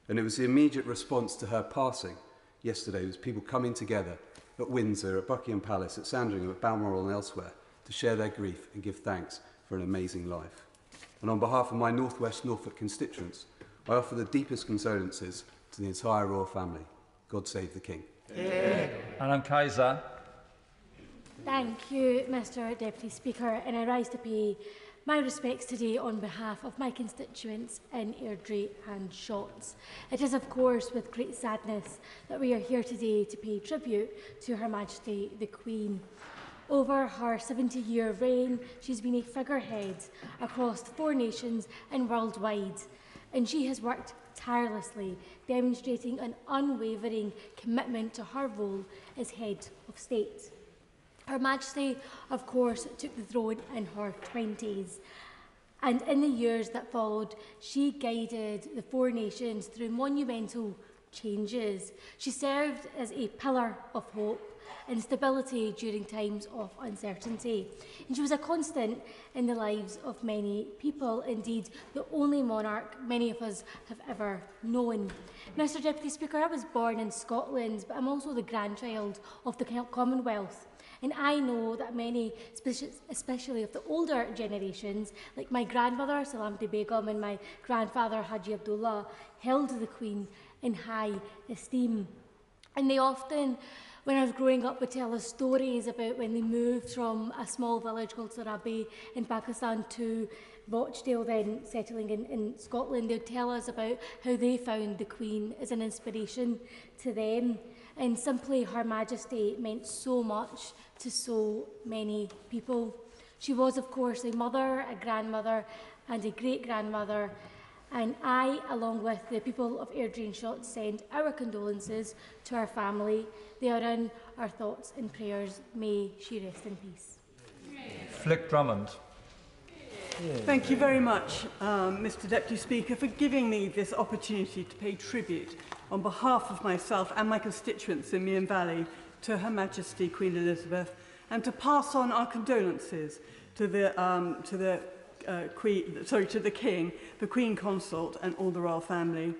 And it was the immediate response to her passing yesterday, was people coming together at Windsor, at Buckingham Palace, at Sandringham, at Balmoral and elsewhere to share their grief and give thanks for an amazing life. And on behalf of my North West Norfolk constituents, I offer the deepest condolences to the entire royal family. God save the King. And I'm Kaiser. Thank you, Mr Deputy Speaker, and I rise to pay my respects today on behalf of my constituents in Airdrie and Shotts. It is, of course, with great sadness that we are here today to pay tribute to Her Majesty the Queen. Over her 70-year reign, she's been a figurehead across 4 nations and worldwide, and she has worked tirelessly, demonstrating an unwavering commitment to her role as head of state. Her Majesty, of course, took the throne in her 20s, and in the years that followed, she guided the 4 nations through monumental changes. She served as a pillar of hope and stability during times of uncertainty, and she was a constant in the lives of many people, indeed the only monarch many of us have ever known. Mr Deputy Speaker, I was born in Scotland, but I'm also the grandchild of the Commonwealth. And I know that many, especially of the older generations, like my grandmother, Salamati Begum, and my grandfather, Haji Abdullah, held the Queen in high esteem. And they often, when I was growing up, would tell us stories about when they moved from a small village called Sarabi in Pakistan to Rochdale, then settling in Scotland. They would tell us about how they found the Queen as an inspiration to them. And simply, Her Majesty meant so much to so many people. She was, of course, a mother, a grandmother, and a great-grandmother. And I, along with the people of Airdrie and Shotts, send our condolences to her family. They are in our thoughts and prayers. May she rest in peace. Flick Drummond. Thank you very much, Mr Deputy Speaker, for giving me this opportunity to pay tribute on behalf of myself and my constituents in Meon Valley to Her Majesty Queen Elizabeth, and to pass on our condolences to the King, the Queen Consort, and all the royal family.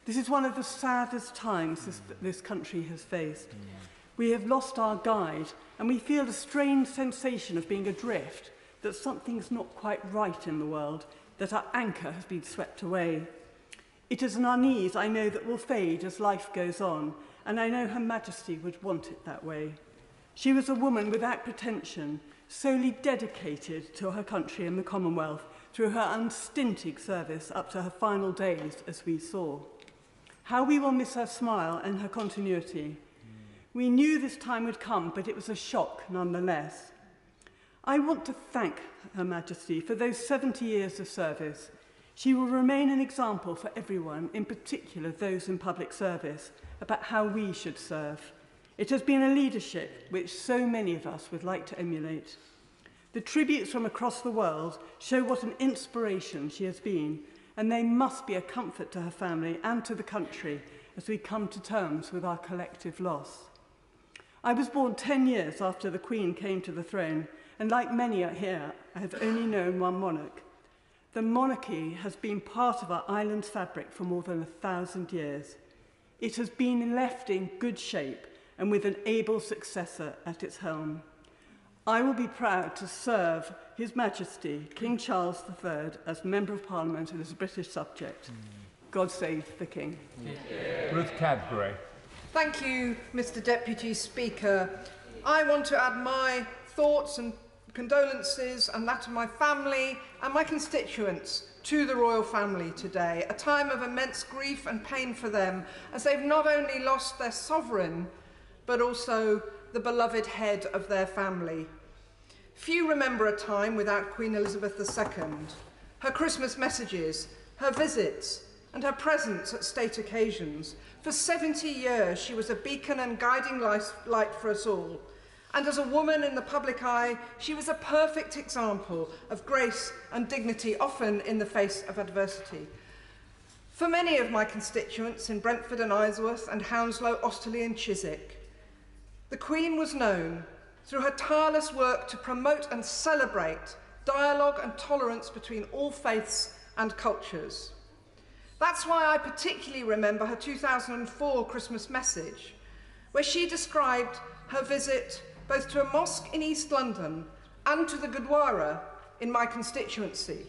This is one of the saddest times this country has faced. We have lost our guide, and we feel a strange sensation of being adrift, that something's not quite right in the world, that our anchor has been swept away. It is an unease I know that will fade as life goes on, and I know Her Majesty would want it that way. She was a woman without pretension, solely dedicated to her country and the Commonwealth through her unstinted service up to her final days, as we saw. How we will miss her smile and her continuity. We knew this time would come, but it was a shock nonetheless. I want to thank Her Majesty for those 70 years of service. She will remain an example for everyone, in particular those in public service, about how we should serve. It has been a leadership which so many of us would like to emulate. The tributes from across the world show what an inspiration she has been, and they must be a comfort to her family and to the country as we come to terms with our collective loss. I was born 10 years after the Queen came to the throne, and like many here, I have only known one monarch. The monarchy has been part of our island's fabric for more than 1,000 years. It has been left in good shape and with an able successor at its helm. I will be proud to serve His Majesty, King Charles III, as Member of Parliament and as a British subject. God save the King. Ruth Cadbury. Thank you, Mr. Deputy Speaker. I want to add my thoughts and condolences and that of my family and my constituents to the royal family today, a time of immense grief and pain for them, as they've not only lost their sovereign, but also the beloved head of their family. Few remember a time without Queen Elizabeth II. Her Christmas messages, her visits, and her presence at state occasions. For 70 years, she was a beacon and guiding light for us all. And as a woman in the public eye, she was a perfect example of grace and dignity, often in the face of adversity. For many of my constituents in Brentford and Isleworth and Hounslow, Osterley and Chiswick, the Queen was known through her tireless work to promote and celebrate dialogue and tolerance between all faiths and cultures. That's why I particularly remember her 2004 Christmas message, where she described her visit both to a mosque in East London and to the Gurdwara in my constituency.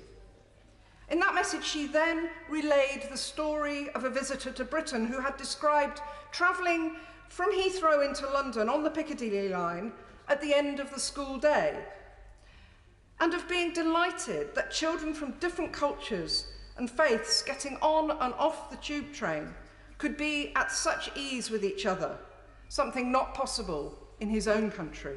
In that message, she then relayed the story of a visitor to Britain who had described travelling from Heathrow into London on the Piccadilly line at the end of the school day, and of being delighted that children from different cultures and faiths getting on and off the tube train could be at such ease with each other, something not possible in his own country.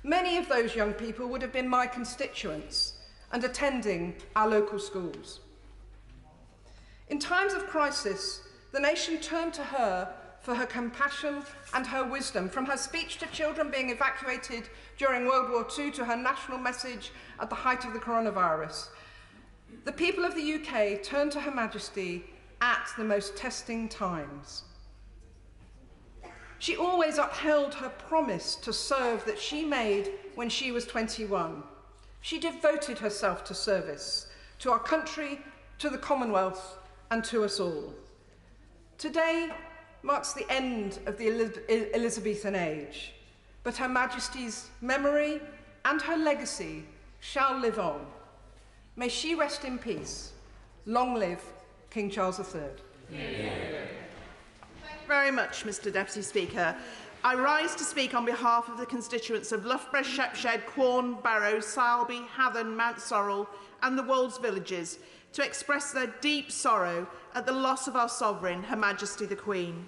Many of those young people would have been my constituents and attending our local schools. In times of crisis, the nation turned to her for her compassion and her wisdom, from her speech to children being evacuated during World War II to her national message at the height of the coronavirus. The people of the UK turned to Her Majesty at the most testing times. She always upheld her promise to serve that she made when she was 21. She devoted herself to service, to our country, to the Commonwealth, and to us all. Today marks the end of the Elizabethan age, but Her Majesty's memory and her legacy shall live on. May she rest in peace. Long live King Charles III. Very much, Mr. Deputy Speaker. I rise to speak on behalf of the constituents of Loughborough, Shepshed, Quorn, Barrow, Salby, Hathern, Mount Sorrel and the Wolds villages to express their deep sorrow at the loss of our sovereign, Her Majesty the Queen.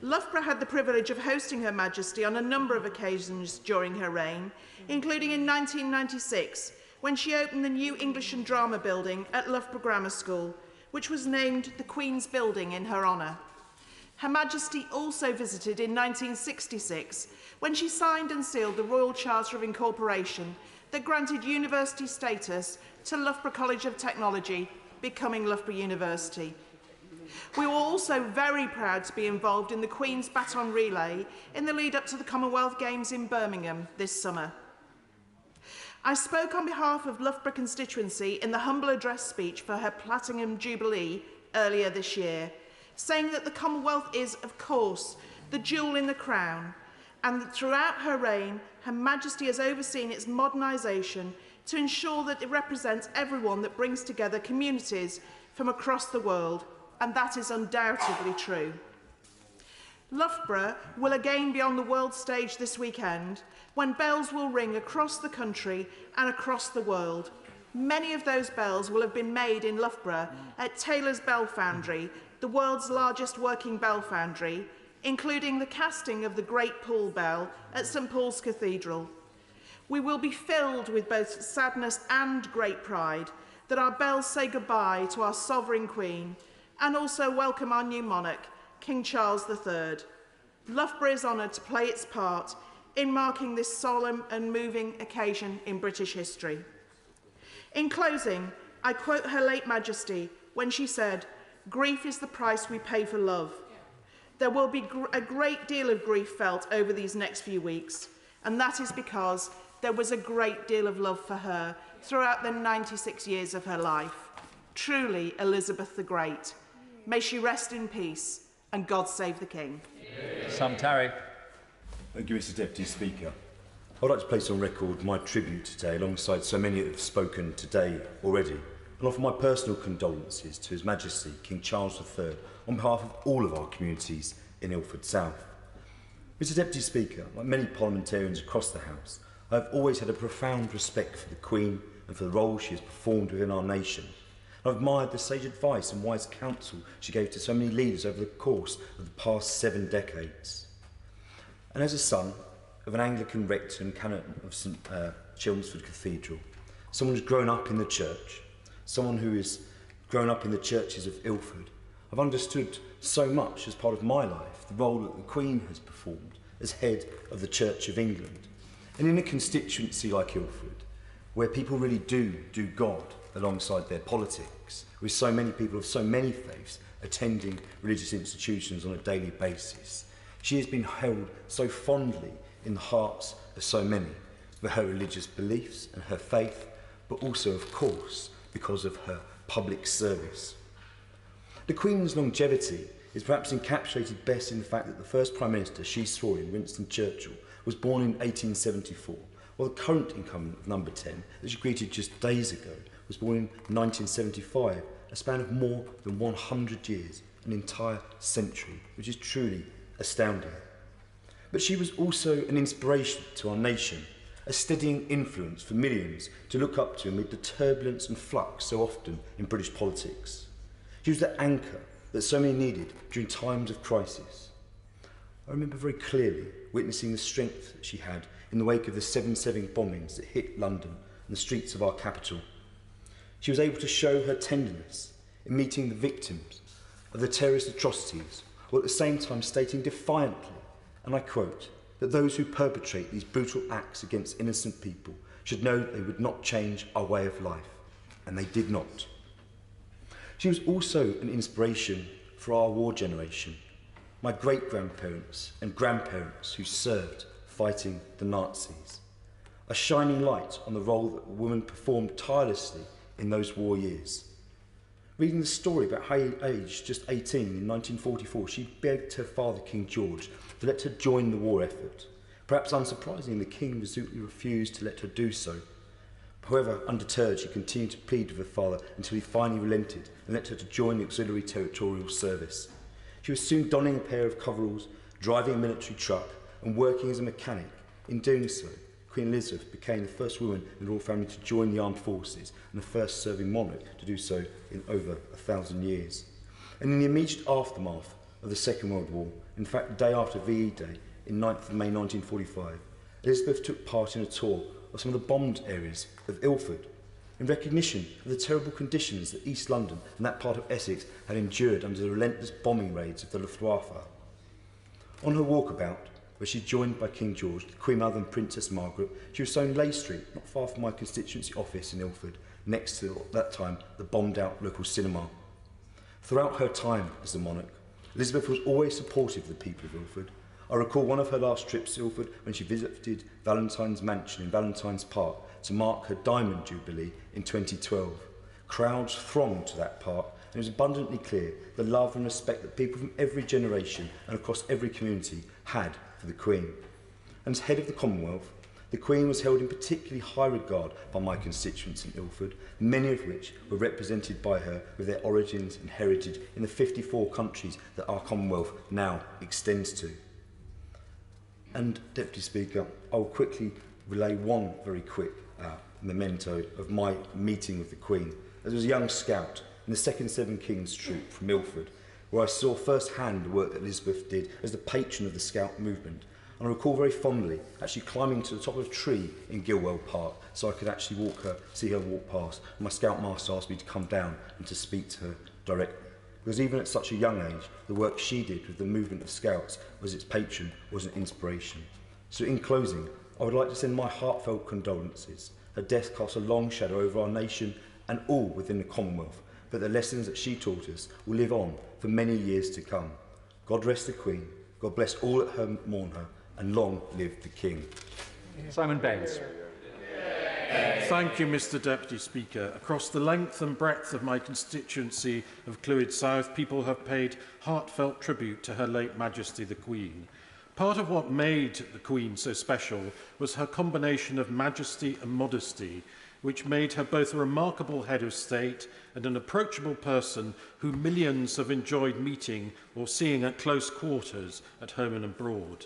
Loughborough had the privilege of hosting Her Majesty on a number of occasions during her reign, including in 1996, when she opened the new English and Drama building at Loughborough Grammar School, which was named the Queen's Building in her honour. Her Majesty also visited in 1966, when she signed and sealed the Royal Charter of Incorporation that granted university status to Loughborough College of Technology, becoming Loughborough University. We were also very proud to be involved in the Queen's Baton Relay in the lead-up to the Commonwealth Games in Birmingham this summer. I spoke on behalf of Loughborough constituency in the humble address speech for her Platinum Jubilee earlier this year, saying that the Commonwealth is, of course, the jewel in the crown, and that throughout her reign, Her Majesty has overseen its modernisation, to ensure that it represents everyone that brings together communities from across the world, and that is undoubtedly true. Loughborough will again be on the world stage this weekend, when bells will ring across the country and across the world. Many of those bells will have been made in Loughborough at Taylor's Bell Foundry, the world's largest working bell foundry, including the casting of the Great Paul Bell at St Paul's Cathedral. We will be filled with both sadness and great pride that our bells say goodbye to our sovereign Queen and also welcome our new monarch, King Charles III. Loughborough is honoured to play its part in marking this solemn and moving occasion in British history. In closing, I quote Her late Majesty when she said, "Grief is the price we pay for love." There will be a great deal of grief felt over these next few weeks, and that is because there was a great deal of love for her throughout the 96 years of her life. Truly, Elizabeth the Great. May she rest in peace, and God save the King. Sam Tarry. Thank you, Mr Deputy Speaker. I would like to place on record my tribute today alongside so many that have spoken today already and offer my personal condolences to His Majesty King Charles III on behalf of all of our communities in Ilford South. Mr Deputy Speaker, like many parliamentarians across the House, I have always had a profound respect for the Queen and for the role she has performed within our nation. I've admired the sage advice and wise counsel she gave to so many leaders over the course of the past 7 decades. And as a son of an Anglican rector and canon of St Chelmsford Cathedral, someone who's grown up in the church, someone who has grown up in the churches of Ilford, I've understood so much as part of my life the role that the Queen has performed as head of the Church of England. And in a constituency like Ilford, where people really do God alongside their politics, with so many people of so many faiths attending religious institutions on a daily basis, she has been held so fondly in the hearts of so many for her religious beliefs and her faith, but also, of course, because of her public service. The Queen's longevity is perhaps encapsulated best in the fact that the first Prime Minister she saw in, Winston Churchill, was born in 1874, while the current incumbent of number 10, that she greeted just days ago, was born in 1975, a span of more than 100 years, an entire century, which is truly astounding. But she was also an inspiration to our nation, a steadying influence for millions to look up to amid the turbulence and flux so often in British politics. She was the anchor that so many needed during times of crisis. I remember very clearly witnessing the strength that she had in the wake of the 7/7 bombings that hit London and the streets of our capital. She was able to show her tenderness in meeting the victims of the terrorist atrocities, while at the same time stating defiantly, and I quote, that those who perpetrate these brutal acts against innocent people should know that they would not change our way of life, and they did not. She was also an inspiration for our war generation, my great-grandparents and grandparents who served fighting the Nazis, a shining light on the role that a woman performed tirelessly in those war years. Reading the story about how, aged just 18 in 1944, she begged her father, King George, to let her join the war effort. Perhaps unsurprisingly, the King resolutely refused to let her do so. However, undeterred, she continued to plead with her father until he finally relented and let her to join the auxiliary territorial service. She was soon donning a pair of coveralls, driving a military truck and working as a mechanic. In doing so, Queen Elizabeth became the first woman in the royal family to join the armed forces and the first serving monarch to do so in over 1,000 years. And in the immediate aftermath of the Second World War, in fact the day after VE Day, in 9th of May 1945, Elizabeth took part in a tour of some of the bombed areas of Ilford, in recognition of the terrible conditions that East London and that part of Essex had endured under the relentless bombing raids of the Luftwaffe. On her walkabout, where she joined by King George, the Queen Mother and Princess Margaret, she was shown Leigh Street, not far from my constituency office in Ilford, next to, at that time, the bombed-out local cinema. Throughout her time as the monarch, Elizabeth was always supportive of the people of Ilford. I recall one of her last trips to Ilford when she visited Valentine's Mansion in Valentine's Park to mark her Diamond Jubilee in 2012. Crowds thronged to that park, and it was abundantly clear the love and respect that people from every generation and across every community had for the Queen. And as head of the Commonwealth, The Queen was held in particularly high regard by my constituents in Ilford, many of which were represented by her with their origins and heritage in the 54 countries that our Commonwealth now extends to. And, Deputy Speaker, I will quickly relay one very quick memento of my meeting with the Queen. As I was a young scout in the 2nd Seven Kings troop from Ilford, where I saw firsthand the work that Elizabeth did as the patron of the Scout movement. And I recall very fondly actually climbing to the top of a tree in Gilwell Park so I could actually see her walk past. And my Scoutmaster asked me to come down and to speak to her directly. Because even at such a young age, the work she did with the movement of Scouts as its patron was an inspiration. So in closing, I would like to send my heartfelt condolences. Her death casts a long shadow over our nation and all within the Commonwealth, but the lessons that she taught us will live on for many years to come. God rest the Queen, God bless all that mourn her, and long live the King. Simon Baines. Thank you, Mr Deputy Speaker. Across the length and breadth of my constituency of Clwyd South, people have paid heartfelt tribute to Her late Majesty the Queen. Part of what made the Queen so special was her combination of majesty and modesty, which made her both a remarkable head of state and an approachable person who millions have enjoyed meeting or seeing at close quarters at home and abroad.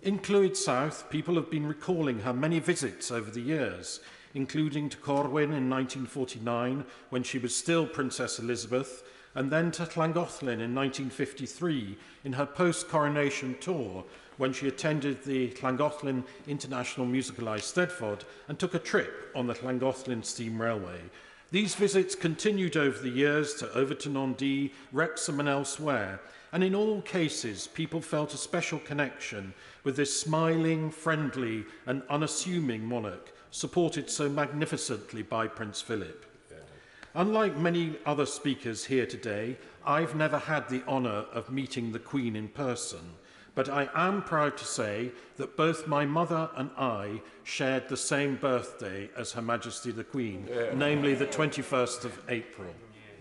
In Clwyd South, people have been recalling her many visits over the years, including to Corwin in 1949, when she was still Princess Elizabeth, and then to Llangollen in 1953 in her post-coronation tour, when she attended the Llangollen International Musical Eisteddfod and took a trip on the Llangollen Steam Railway. These visits continued over the years to Overton-on-Dee, Wrexham and elsewhere, and in all cases people felt a special connection with this smiling, friendly and unassuming monarch, supported so magnificently by Prince Philip. Unlike many other speakers here today, I've never had the honour of meeting the Queen in person, but I am proud to say that both my mother and I shared the same birthday as Her Majesty the Queen, namely the 21st of April.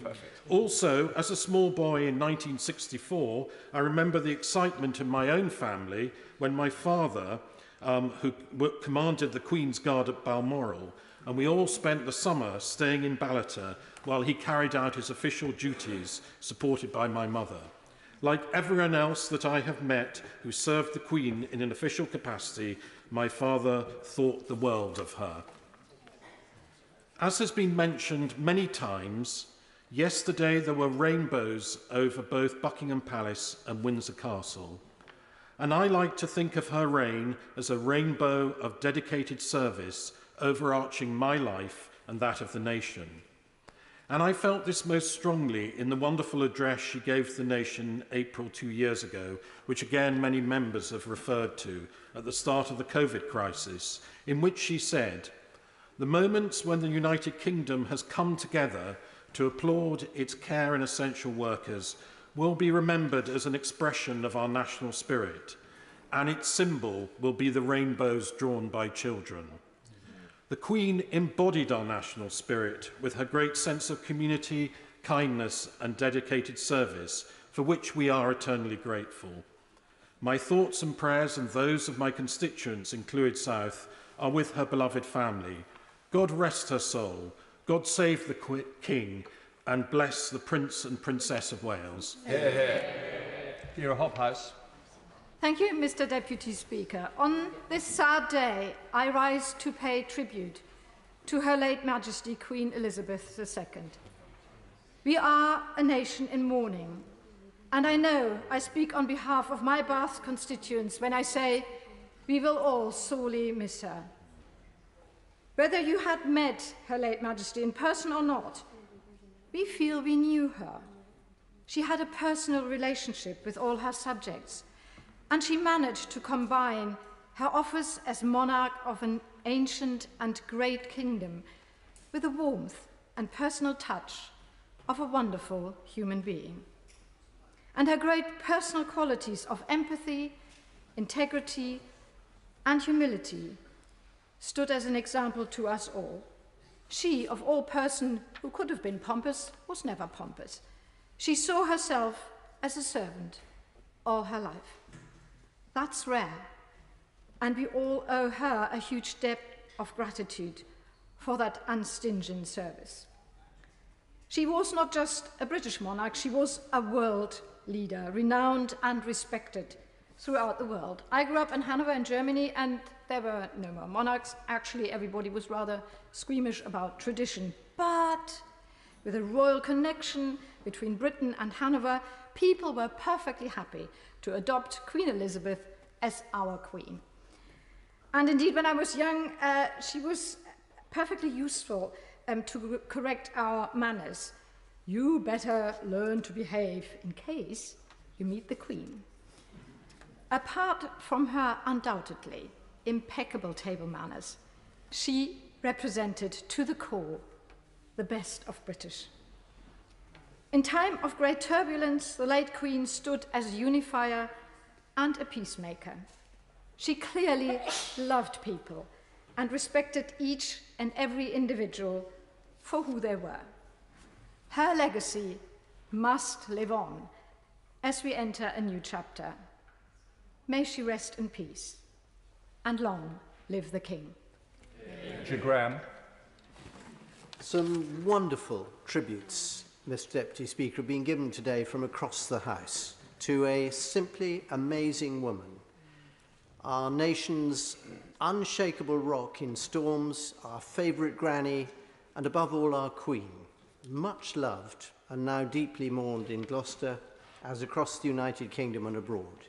Perfect. Also, as a small boy in 1964, I remember the excitement in my own family when my father, who commanded the Queen's Guard at Balmoral, and we all spent the summer staying in Ballater while he carried out his official duties, supported by my mother. Like everyone else that I have met who served the Queen in an official capacity, my father thought the world of her. As has been mentioned many times, yesterday there were rainbows over both Buckingham Palace and Windsor Castle. And I like to think of her reign as a rainbow of dedicated service overarching my life and that of the nation. And I felt this most strongly in the wonderful address she gave the nation April 2 years ago, which again many members have referred to at the start of the COVID crisis, in which she said, "The moments when the United Kingdom has come together to applaud its care and essential workers will be remembered as an expression of our national spirit, and its symbol will be the rainbows drawn by children." The Queen embodied our national spirit with her great sense of community, kindness and dedicated service, for which we are eternally grateful. My thoughts and prayers and those of my constituents in Clwyd South are with her beloved family. God rest her soul, God save the King, and bless the Prince and Princess of Wales. Vera Hophouse. Thank you, Mr Deputy Speaker. On this sad day, I rise to pay tribute to Her late Majesty Queen Elizabeth II. We are a nation in mourning, and I know I speak on behalf of my Bath constituents when I say we will all sorely miss her. Whether you had met Her late Majesty in person or not, we feel we knew her. She had a personal relationship with all her subjects, and she managed to combine her office as monarch of an ancient and great kingdom with the warmth and personal touch of a wonderful human being. And her great personal qualities of empathy, integrity, and humility stood as an example to us all. She, of all person who could have been pompous, was never pompous. She saw herself as a servant all her life. That's rare, and we all owe her a huge debt of gratitude for that unstingent service. She was not just a British monarch, she was a world leader, renowned and respected throughout the world. I grew up in Hanover in Germany, and there were no more monarchs. Actually, everybody was rather squeamish about tradition. But with a royal connection between Britain and Hanover, people were perfectly happy to adopt Queen Elizabeth as our queen. And indeed, when I was young, she was perfectly useful to correct our manners. You better learn to behave in case you meet the Queen. Apart from her undoubtedly impeccable table manners, she represented to the core the best of British. In time of great turbulence, the late Queen stood as a unifier and a peacemaker. She clearly loved people and respected each and every individual for who they were. Her legacy must live on as we enter a new chapter. May she rest in peace, and long live the King. Graham. Some wonderful tributes, Mr. Deputy Speaker, have been given today from across the House to a simply amazing woman, our nation's unshakable rock in storms, our favourite granny, and above all our Queen, much loved and now deeply mourned in Gloucester as across the United Kingdom and abroad.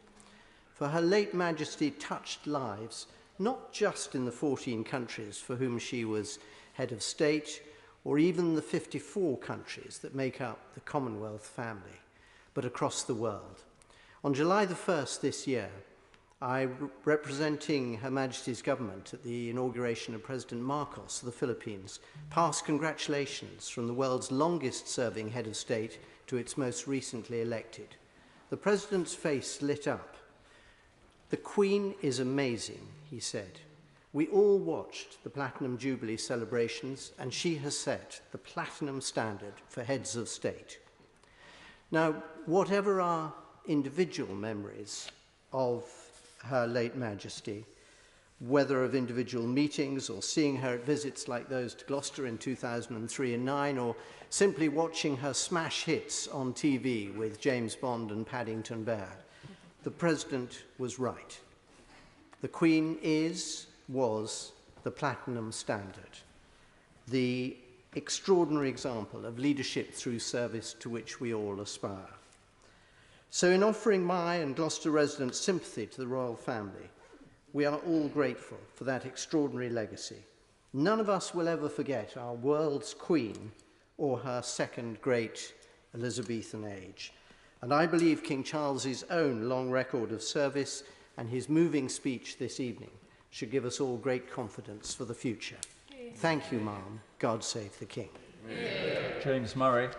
For her late Majesty touched lives not just in the 14 countries for whom she was head of state, or even the 54 countries that make up the Commonwealth family, but across the world. On July the 1st this year, I, representing Her Majesty's government at the inauguration of President Marcos of the Philippines, passed congratulations from the world's longest-serving head of state to its most recently elected. The President's face lit up. "The Queen is amazing," he said. "We all watched the Platinum Jubilee celebrations, and she has set the platinum standard for heads of state." Now, whatever our individual memories of Her late Majesty, whether of individual meetings or seeing her at visits like those to Gloucester in 2003 and 2009, or simply watching her smash hits on TV with James Bond and Paddington Bear, the President was right. The Queen was the platinum standard, the extraordinary example of leadership through service to which we all aspire. So in offering my and Gloucester residents' sympathy to the royal family, we are all grateful for that extraordinary legacy. None of us will ever forget our world's Queen or her second great Elizabethan age. And I believe King Charles's own long record of service and his moving speech this evening should give us all great confidence for the future. Thank you, ma'am. God save the King. James Murray.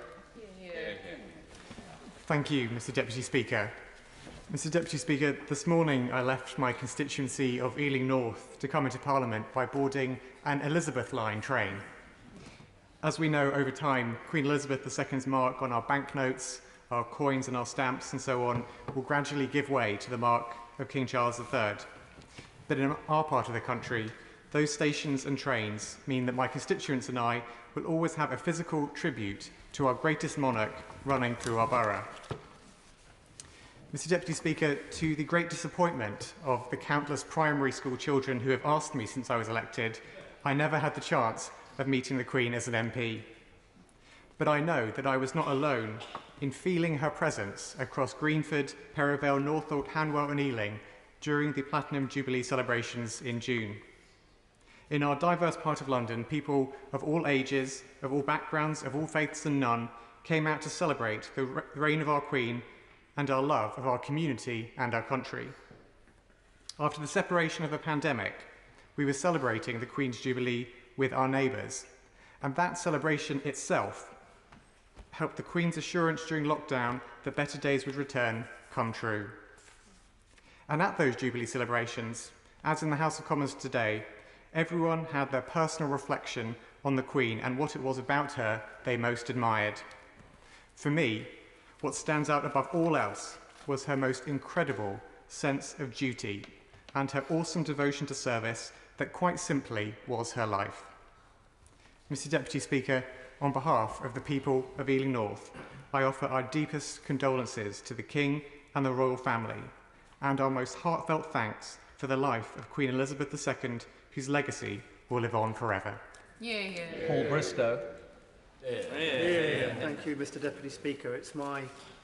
Thank you, Mr. Deputy Speaker. Mr. Deputy Speaker, this morning I left my constituency of Ealing North to come into Parliament by boarding an Elizabeth Line train. As we know, over time, Queen Elizabeth II's mark on our banknotes, our coins and our stamps and so on will gradually give way to the mark of King Charles III. But in our part of the country, those stations and trains mean that my constituents and I will always have a physical tribute to our greatest monarch running through our borough. Mr. Deputy Speaker, to the great disappointment of the countless primary school children who have asked me since I was elected, I never had the chance of meeting the Queen as an MP. But I know that I was not alone in feeling her presence across Greenford, Perivale, Northolt, Hanwell and Ealing during the Platinum Jubilee celebrations in June. In our diverse part of London, people of all ages, of all backgrounds, of all faiths and none, came out to celebrate the reign of our Queen and our love of our community and our country. After the separation of the pandemic, we were celebrating the Queen's Jubilee with our neighbours, and that celebration itself helped the Queen's assurance during lockdown that better days would return come true. And at those Jubilee celebrations, as in the House of Commons today, everyone had their personal reflection on the Queen and what it was about her they most admired. For me, what stands out above all else was her most incredible sense of duty, and her awesome devotion to service that quite simply was her life. Mr. Deputy Speaker, on behalf of the people of Ealing North, I offer our deepest condolences to the King and the royal family, and our most heartfelt thanks for the life of Queen Elizabeth II, whose legacy will live on forever. Paul Bristow. Thank you, Mr. Deputy Speaker. It's my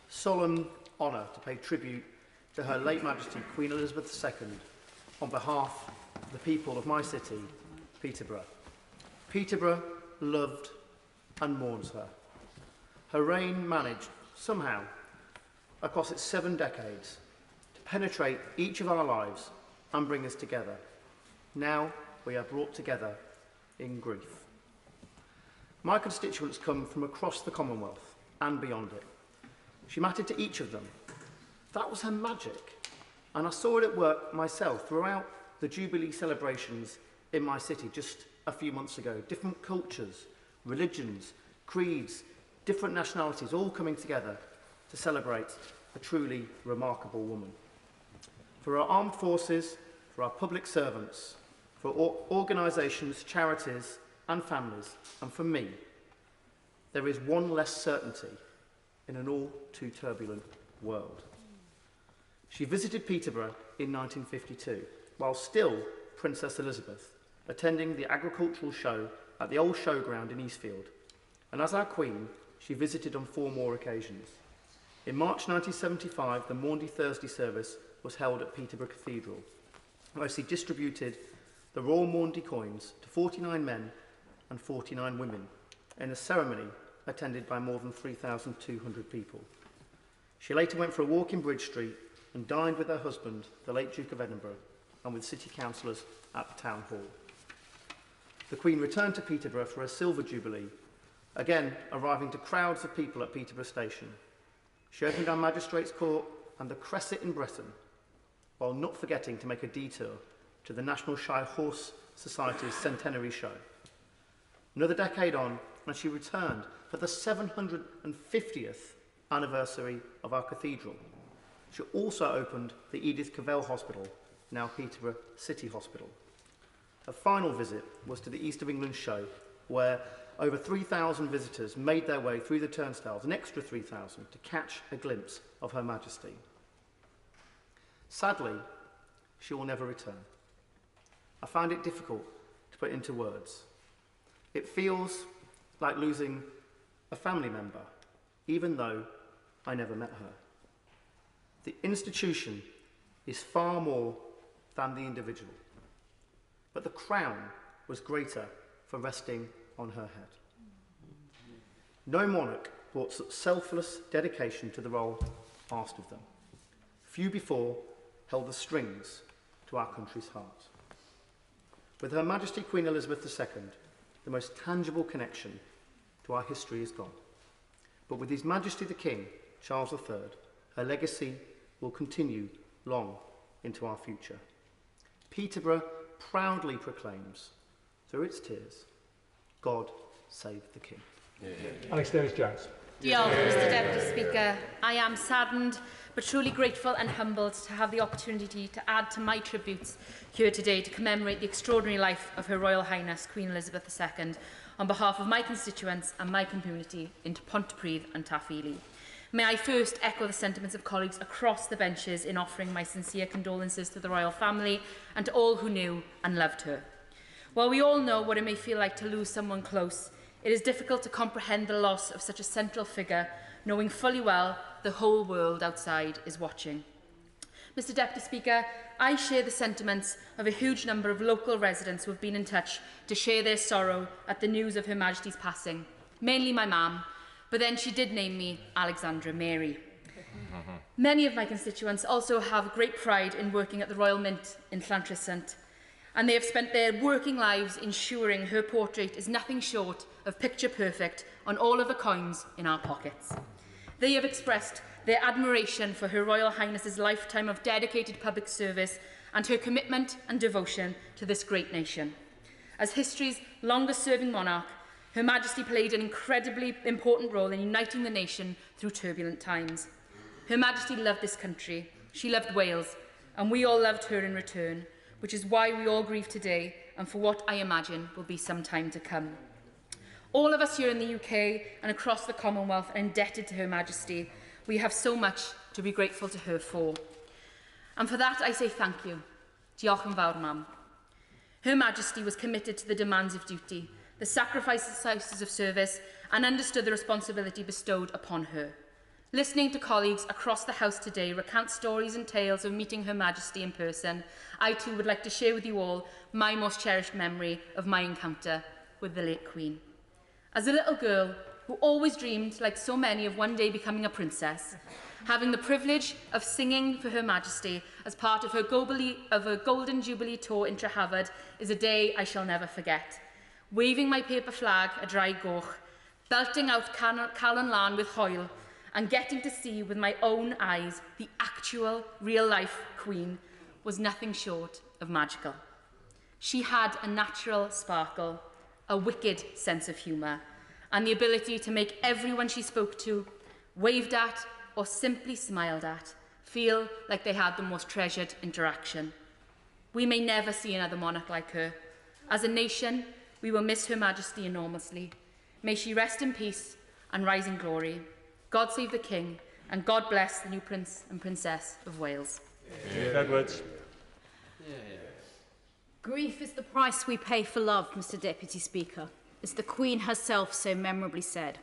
solemn honour to pay tribute to Her late Majesty Queen Elizabeth II on behalf of the people of my city, Peterborough. Peterborough loved and mourns her. Her reign managed, somehow, across its 7 decades, to penetrate each of our lives and bring us together. Now we are brought together in grief. My constituents come from across the Commonwealth and beyond it. She mattered to each of them. That was her magic, and I saw it at work myself throughout the Jubilee celebrations in my city just a few months ago. Different cultures, religions, creeds, different nationalities all coming together to celebrate a truly remarkable woman. For our armed forces, for our public servants, for organisations, charities and families, and for me, there is one less certainty in an all too turbulent world. She visited Peterborough in 1952, while still Princess Elizabeth, attending the agricultural show at the old showground in Eastfield. And as our Queen, she visited on 4 more occasions. In March 1975, the Maundy Thursday service was held at Peterborough Cathedral, where she distributed the Royal Maundy coins to 49 men and 49 women in a ceremony attended by more than 3,200 people. She later went for a walk in Bridge Street and dined with her husband, the late Duke of Edinburgh, and with city councillors at the Town Hall. The Queen returned to Peterborough for a Silver Jubilee, again arriving to crowds of people at Peterborough Station. She opened our Magistrates' Court and the Cresset in Breton, while not forgetting to make a detour to the National Shire Horse Society's centenary show. Another decade on, and she returned for the 750th anniversary of our cathedral. She also opened the Edith Cavell Hospital, now Peterborough City Hospital. Her final visit was to the East of England show, where over 3,000 visitors made their way through the turnstiles, an extra 3,000, to catch a glimpse of Her Majesty. Sadly, she will never return. I find it difficult to put into words. It feels like losing a family member, even though I never met her. The institution is far more than the individual, but the crown was greater for resting on her head. No monarch brought such selfless dedication to the role asked of them. Few before held the strings to our country's heart. With Her Majesty Queen Elizabeth II, the most tangible connection to our history is gone. But with His Majesty the King, Charles III, her legacy will continue long into our future. Peterborough proudly proclaims, through its tears, God save the King. Alex Davies-Jones. Diolch, Mr Deputy Speaker. I am saddened but truly grateful and humbled to have the opportunity to add to my tributes here today to commemorate the extraordinary life of Her Royal Highness Queen Elizabeth II on behalf of my constituents and my community in Pontypridd and Taffili. May I first echo the sentiments of colleagues across the benches in offering my sincere condolences to the royal family and to all who knew and loved her. While we all know what it may feel like to lose someone close, it is difficult to comprehend the loss of such a central figure, knowing fully well the whole world outside is watching. Mr Deputy Speaker, I share the sentiments of a huge number of local residents who have been in touch to share their sorrow at the news of Her Majesty's passing, mainly my mum, but then she did name me Alexandra Mary. Many of my constituents also have great pride in working at the Royal Mint in Llantrisant, and they have spent their working lives ensuring her portrait is nothing short of picture perfect on all of the coins in our pockets. They have expressed their admiration for Her Royal Highness's lifetime of dedicated public service and her commitment and devotion to this great nation. As history's longest-serving monarch, Her Majesty played an incredibly important role in uniting the nation through turbulent times. Her Majesty loved this country, she loved Wales, and we all loved her in return, which is why we all grieve today and for what I imagine will be some time to come. All of us here in the UK and across the Commonwealth are indebted to Her Majesty. We have so much to be grateful to her for. And for that I say thank you. Diolch yn fawr, Mam. Her Majesty was committed to the demands of duty, the sacrifices of service, and understood the responsibility bestowed upon her. Listening to colleagues across the House today recount stories and tales of meeting Her Majesty in person, I too would like to share with you all my most cherished memory of my encounter with the late Queen. As a little girl who always dreamed, like so many, of one day becoming a princess, having the privilege of singing for Her Majesty as part of her Golden Jubilee tour in Trehavard is a day I shall never forget. Waving my paper flag a dry goch, belting out Calon Lan with Hoyle, and getting to see with my own eyes the actual, real-life Queen was nothing short of magical. She had a natural sparkle, a wicked sense of humour, and the ability to make everyone she spoke to, waved at, or simply smiled at, feel like they had the most treasured interaction. We may never see another monarch like her. As a nation, we will miss Her Majesty enormously. May she rest in peace and rise in glory. God save the King, and God bless the new Prince and Princess of Wales. Edwards. Grief is the price we pay for love, Mr. Deputy Speaker, as the Queen herself so memorably said.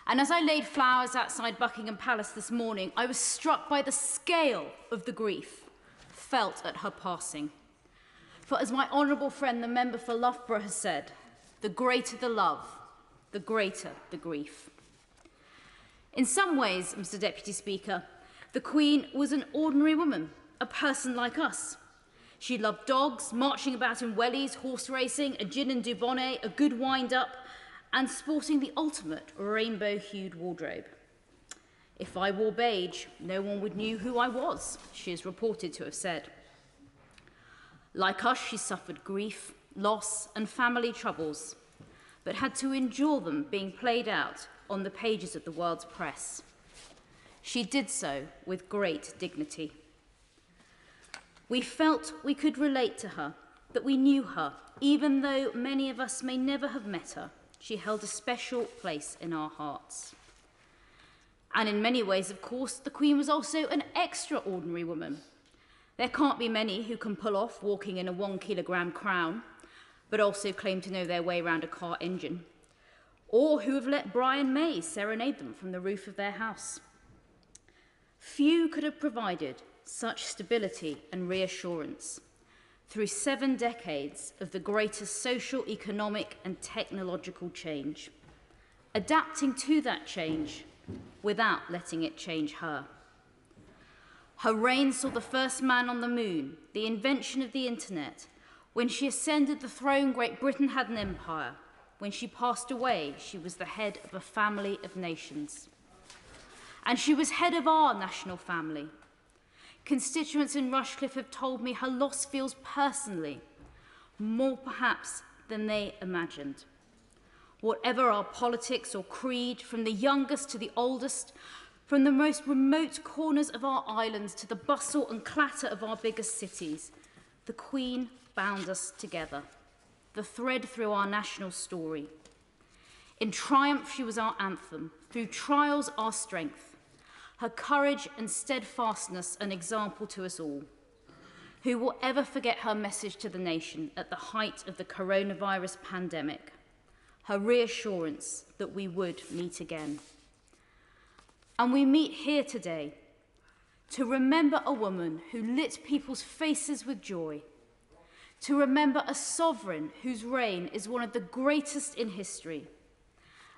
And as I laid flowers outside Buckingham Palace this morning, I was struck by the scale of the grief felt at her passing. For as my honourable friend, the member for Loughborough, has said, the greater the love, the greater the grief. In some ways, Mr. Deputy Speaker, the Queen was an ordinary woman, a person like us. She loved dogs, marching about in wellies, horse racing, a gin and dubonnet, a good wind-up, and sporting the ultimate rainbow-hued wardrobe. If I wore beige, no one would know who I was, she is reported to have said. Like us, she suffered grief, loss, and family troubles, but had to endure them being played out on the pages of the world's press. She did so with great dignity. We felt we could relate to her, that we knew her, even though many of us may never have met her. She held a special place in our hearts. And in many ways, of course, the Queen was also an extraordinary woman. There can't be many who can pull off walking in a 1 kilogram crown, but also claim to know their way around a car engine, or who have let Brian May serenade them from the roof of their house. Few could have provided such stability and reassurance through 7 decades of the greatest social, economic and technological change, adapting to that change without letting it change her. Her reign saw the first man on the moon, the invention of the internet. When she ascended the throne, Great Britain had an empire. When she passed away, she was the head of a family of nations. And she was head of our national family. Constituents in Rushcliffe have told me her loss feels personally, more perhaps than they imagined. Whatever our politics or creed, from the youngest to the oldest, from the most remote corners of our islands to the bustle and clatter of our biggest cities, the Queen bound us together, the thread through our national story. In triumph, she was our anthem, through trials, our strength. Her courage and steadfastness an example to us all. Who will ever forget her message to the nation at the height of the coronavirus pandemic? Her reassurance that we would meet again. And we meet here today to remember a woman who lit people's faces with joy, to remember a sovereign whose reign is one of the greatest in history,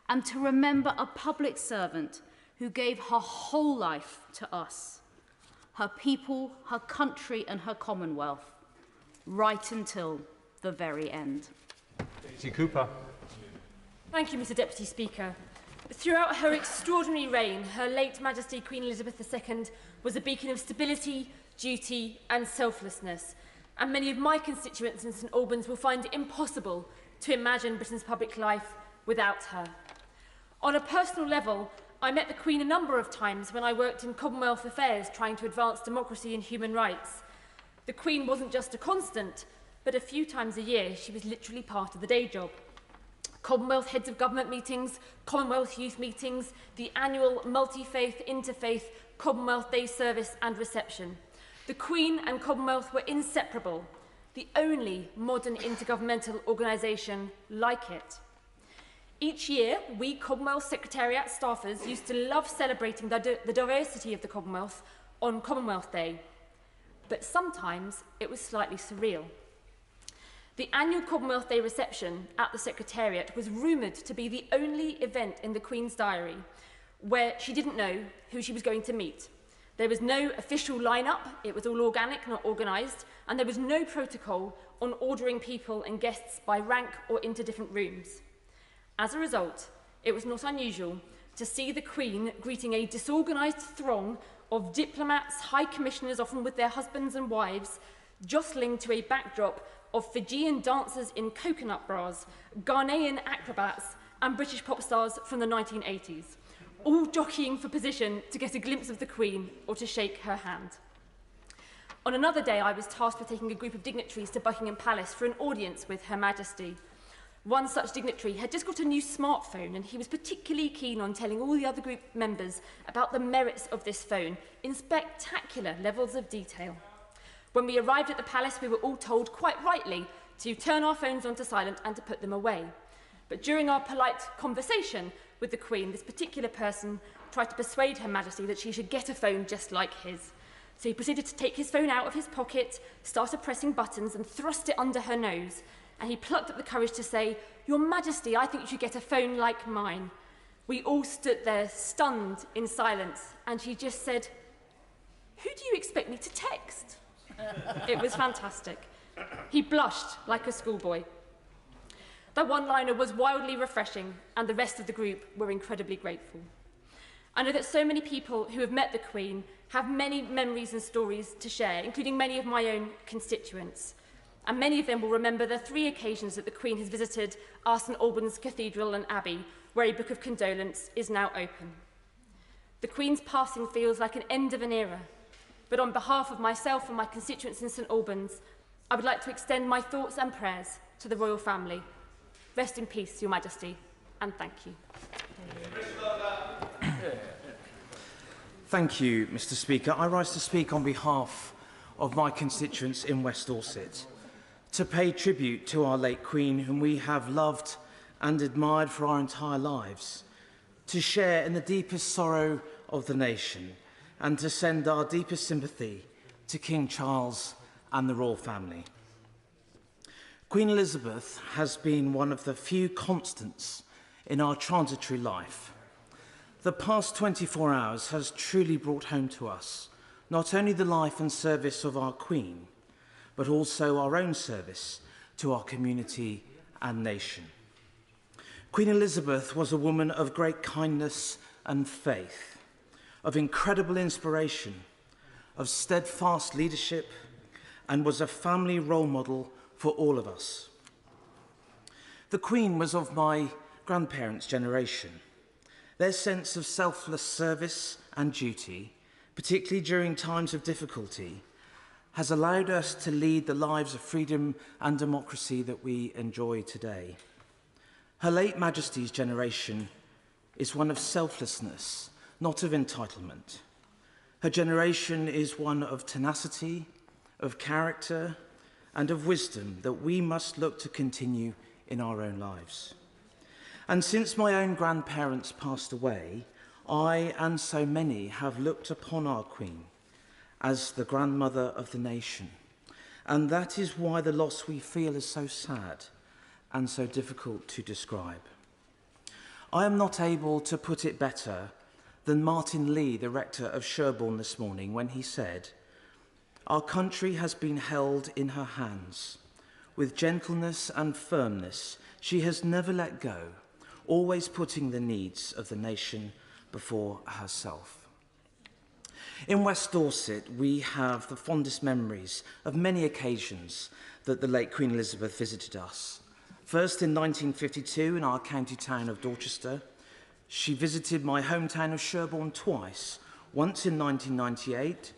and to remember a public servant who gave her whole life to us, her people, her country and her Commonwealth, right until the very end. Daisy Cooper. Thank you, Mr. Deputy Speaker. Throughout her extraordinary reign, Her late Majesty Queen Elizabeth II was a beacon of stability, duty and selflessness, and many of my constituents in St Albans will find it impossible to imagine Britain's public life without her. On a personal level, I met the Queen a number of times when I worked in Commonwealth affairs trying to advance democracy and human rights. The Queen wasn't just a constant, but a few times a year she was literally part of the day job. Commonwealth Heads of Government meetings, Commonwealth Youth meetings, the annual multi-faith, interfaith Commonwealth Day service and reception. The Queen and Commonwealth were inseparable, the only modern intergovernmental organisation like it. Each year, we Commonwealth Secretariat staffers used to love celebrating the diversity of the Commonwealth on Commonwealth Day. But sometimes it was slightly surreal. The annual Commonwealth Day reception at the Secretariat was rumoured to be the only event in the Queen's diary where she didn't know who she was going to meet. There was no official lineup, it was all organic, not organised, and there was no protocol on ordering people and guests by rank or into different rooms. As a result, it was not unusual to see the Queen greeting a disorganised throng of diplomats, high commissioners, often with their husbands and wives, jostling to a backdrop of Fijian dancers in coconut bras, Ghanaian acrobats, and British pop stars from the 1980s, all jockeying for position to get a glimpse of the Queen or to shake her hand. On another day, I was tasked with taking a group of dignitaries to Buckingham Palace for an audience with Her Majesty. One such dignitary had just got a new smartphone, and he was particularly keen on telling all the other group members about the merits of this phone in spectacular levels of detail. When we arrived at the palace, we were all told, quite rightly, to turn our phones onto silent and to put them away. But during our polite conversation with the Queen, this particular person tried to persuade Her Majesty that she should get a phone just like his. So he proceeded to take his phone out of his pocket, started pressing buttons and thrust it under her nose. And he plucked up the courage to say, "Your Majesty, I think you should get a phone like mine." We all stood there, stunned in silence, and she just said, "Who do you expect me to text?" It was fantastic. He blushed like a schoolboy. That one-liner was wildly refreshing, and the rest of the group were incredibly grateful. I know that so many people who have met the Queen have many memories and stories to share, including many of my own constituents. And many of them will remember the 3 occasions that the Queen has visited our St Albans Cathedral and Abbey, where a book of condolence is now open. The Queen's passing feels like an end of an era, but on behalf of myself and my constituents in St Albans, I would like to extend my thoughts and prayers to the royal family. Rest in peace, Your Majesty, and thank you. Thank you, Mr Speaker. I rise to speak on behalf of my constituents in West Dorset, to pay tribute to our late Queen, whom we have loved and admired for our entire lives, to share in the deepest sorrow of the nation, and to send our deepest sympathy to King Charles and the royal family. Queen Elizabeth has been one of the few constants in our transitory life. The past 24 hours has truly brought home to us not only the life and service of our Queen, but also our own service to our community and nation. Queen Elizabeth was a woman of great kindness and faith, of incredible inspiration, of steadfast leadership, and was a family role model for all of us. The Queen was of my grandparents' generation. Their sense of selfless service and duty, particularly during times of difficulty, has allowed us to lead the lives of freedom and democracy that we enjoy today. Her late Majesty's generation is one of selflessness, not of entitlement. Her generation is one of tenacity, of character, and of wisdom that we must look to continue in our own lives. And since my own grandparents passed away, I and so many have looked upon our Queen as the grandmother of the nation. And that is why the loss we feel is so sad and so difficult to describe. I am not able to put it better than Martin Lee, the rector of Sherborne this morning, when he said, "Our country has been held in her hands. With gentleness and firmness, she has never let go, always putting the needs of the nation before herself." In West Dorset, we have the fondest memories of many occasions that the late Queen Elizabeth visited us. First in 1952 in our county town of Dorchester, She visited my hometown of Sherborne twice, once in 1998,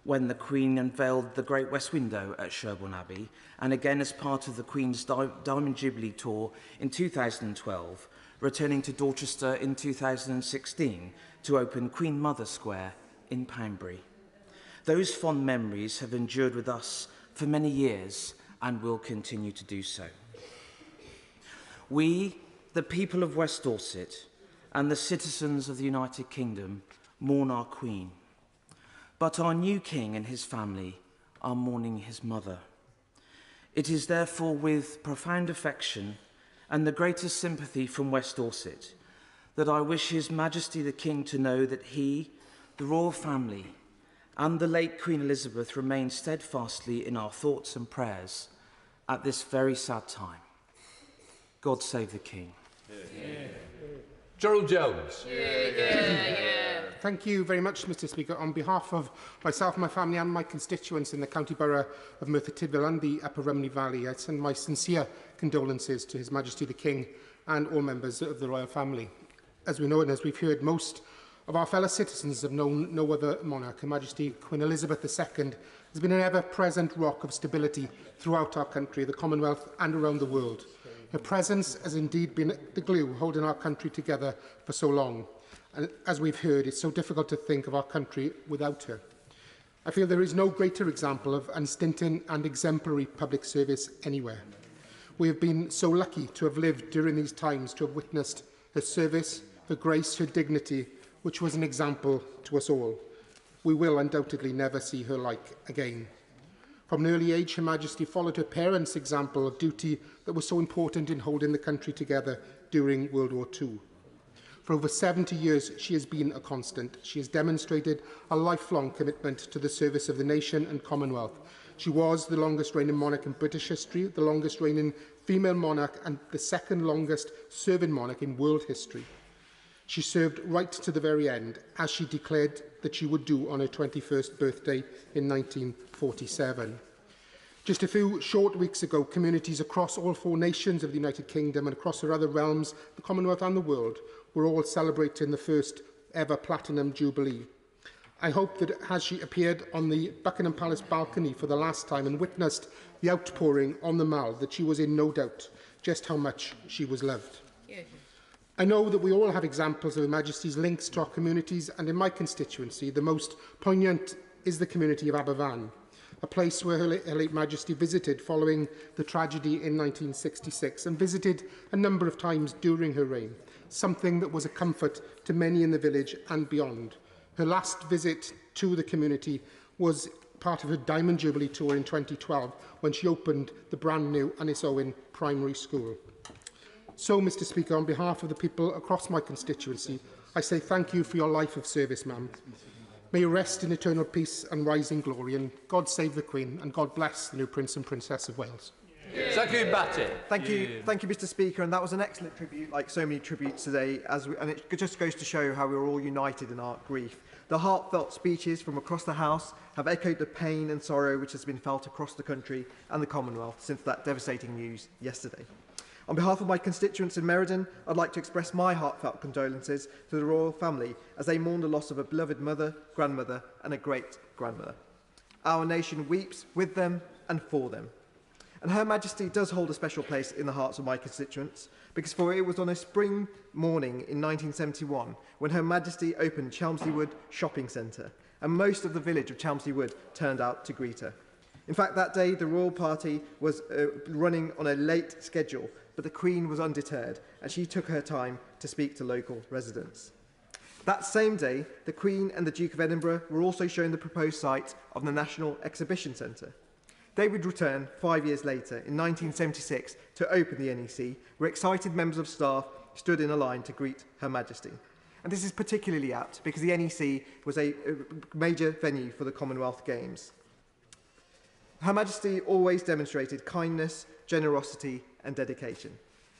when the Queen unveiled the Great West Window at Sherborne Abbey, and again as part of the Queen's Diamond Jubilee Tour in 2012, returning to Dorchester in 2016 to open Queen Mother Square in Poundbury. Those fond memories have endured with us for many years and will continue to do so. We, the people of West Dorset, and the citizens of the United Kingdom mourn our Queen. But our new king and his family are mourning his mother. It is therefore with profound affection and the greatest sympathy from West Dorset that I wish His Majesty the King to know that he, the royal family, and the late Queen Elizabeth remain steadfastly in our thoughts and prayers at this very sad time. God save the King. Yeah. Gerald Jones. Thank you very much, Mr Speaker. On behalf of myself, my family and my constituents in the County Borough of Merthyr Tydfil and the Upper Rumney Valley, I send my sincere condolences to His Majesty the King and all members of the royal family. As we know and as we've heard, most of our fellow citizens have known no other monarch. Her Majesty Queen Elizabeth II has been an ever-present rock of stability throughout our country, the Commonwealth and around the world. Her presence has indeed been the glue holding our country together for so long. And as we've heard, it's so difficult to think of our country without her. I feel there is no greater example of unstinting and exemplary public service anywhere. We have been so lucky to have lived during these times, to have witnessed her service, her grace, her dignity, which was an example to us all. We will undoubtedly never see her like again. From an early age, Her Majesty followed her parents' example of duty that was so important in holding the country together during World War II. For over 70 years, she has been a constant. She has demonstrated a lifelong commitment to the service of the nation and Commonwealth. She was the longest reigning monarch in British history, the longest reigning female monarch, and the second longest serving monarch in world history. She served right to the very end, as she declared that she would do on her 21st birthday in 1947. Just a few short weeks ago, communities across all 4 nations of the United Kingdom and across her other realms, the Commonwealth and the world, were all celebrating the first ever Platinum Jubilee. I hope that as she appeared on the Buckingham Palace balcony for the last time and witnessed the outpouring on the Mall, that she was in no doubt just how much she was loved. I know that we all have examples of Her Majesty's links to our communities, and in my constituency, the most poignant is the community of Aberfan, a place where her late Majesty visited following the tragedy in 1966 and visited a number of times during her reign, something that was a comfort to many in the village and beyond. Her last visit to the community was part of her Diamond Jubilee tour in 2012, when she opened the brand new Annis Owen Primary School. So, Mr Speaker, on behalf of the people across my constituency, I say thank you for your life of service, ma'am. May you rest in eternal peace and rising glory, and God save the Queen, and God bless the new Prince and Princess of Wales. Thank you, Batty. Thank you, Mr Speaker, and that was an excellent tribute, like so many tributes today, and it just goes to show how we're all united in our grief. The heartfelt speeches from across the House have echoed the pain and sorrow which has been felt across the country and the Commonwealth since that devastating news yesterday. On behalf of my constituents in Meriden, I'd like to express my heartfelt condolences to the royal family as they mourn the loss of a beloved mother, grandmother and a great-grandmother. Our nation weeps with them and for them. And Her Majesty does hold a special place in the hearts of my constituents, because for it was on a spring morning in 1971 when Her Majesty opened Chelmsley Wood Shopping Centre, and most of the village of Chelmsley Wood turned out to greet her. In fact, that day the royal party was running on a late schedule, but the Queen was undeterred, and she took her time to speak to local residents. That same day, the Queen and the Duke of Edinburgh were also shown the proposed site of the National Exhibition Centre. They would return 5 years later, in 1976, to open the NEC, where excited members of staff stood in a line to greet Her Majesty. And this is particularly apt because the NEC was a major venue for the Commonwealth Games. Her Majesty always demonstrated kindness, generosity and dedication.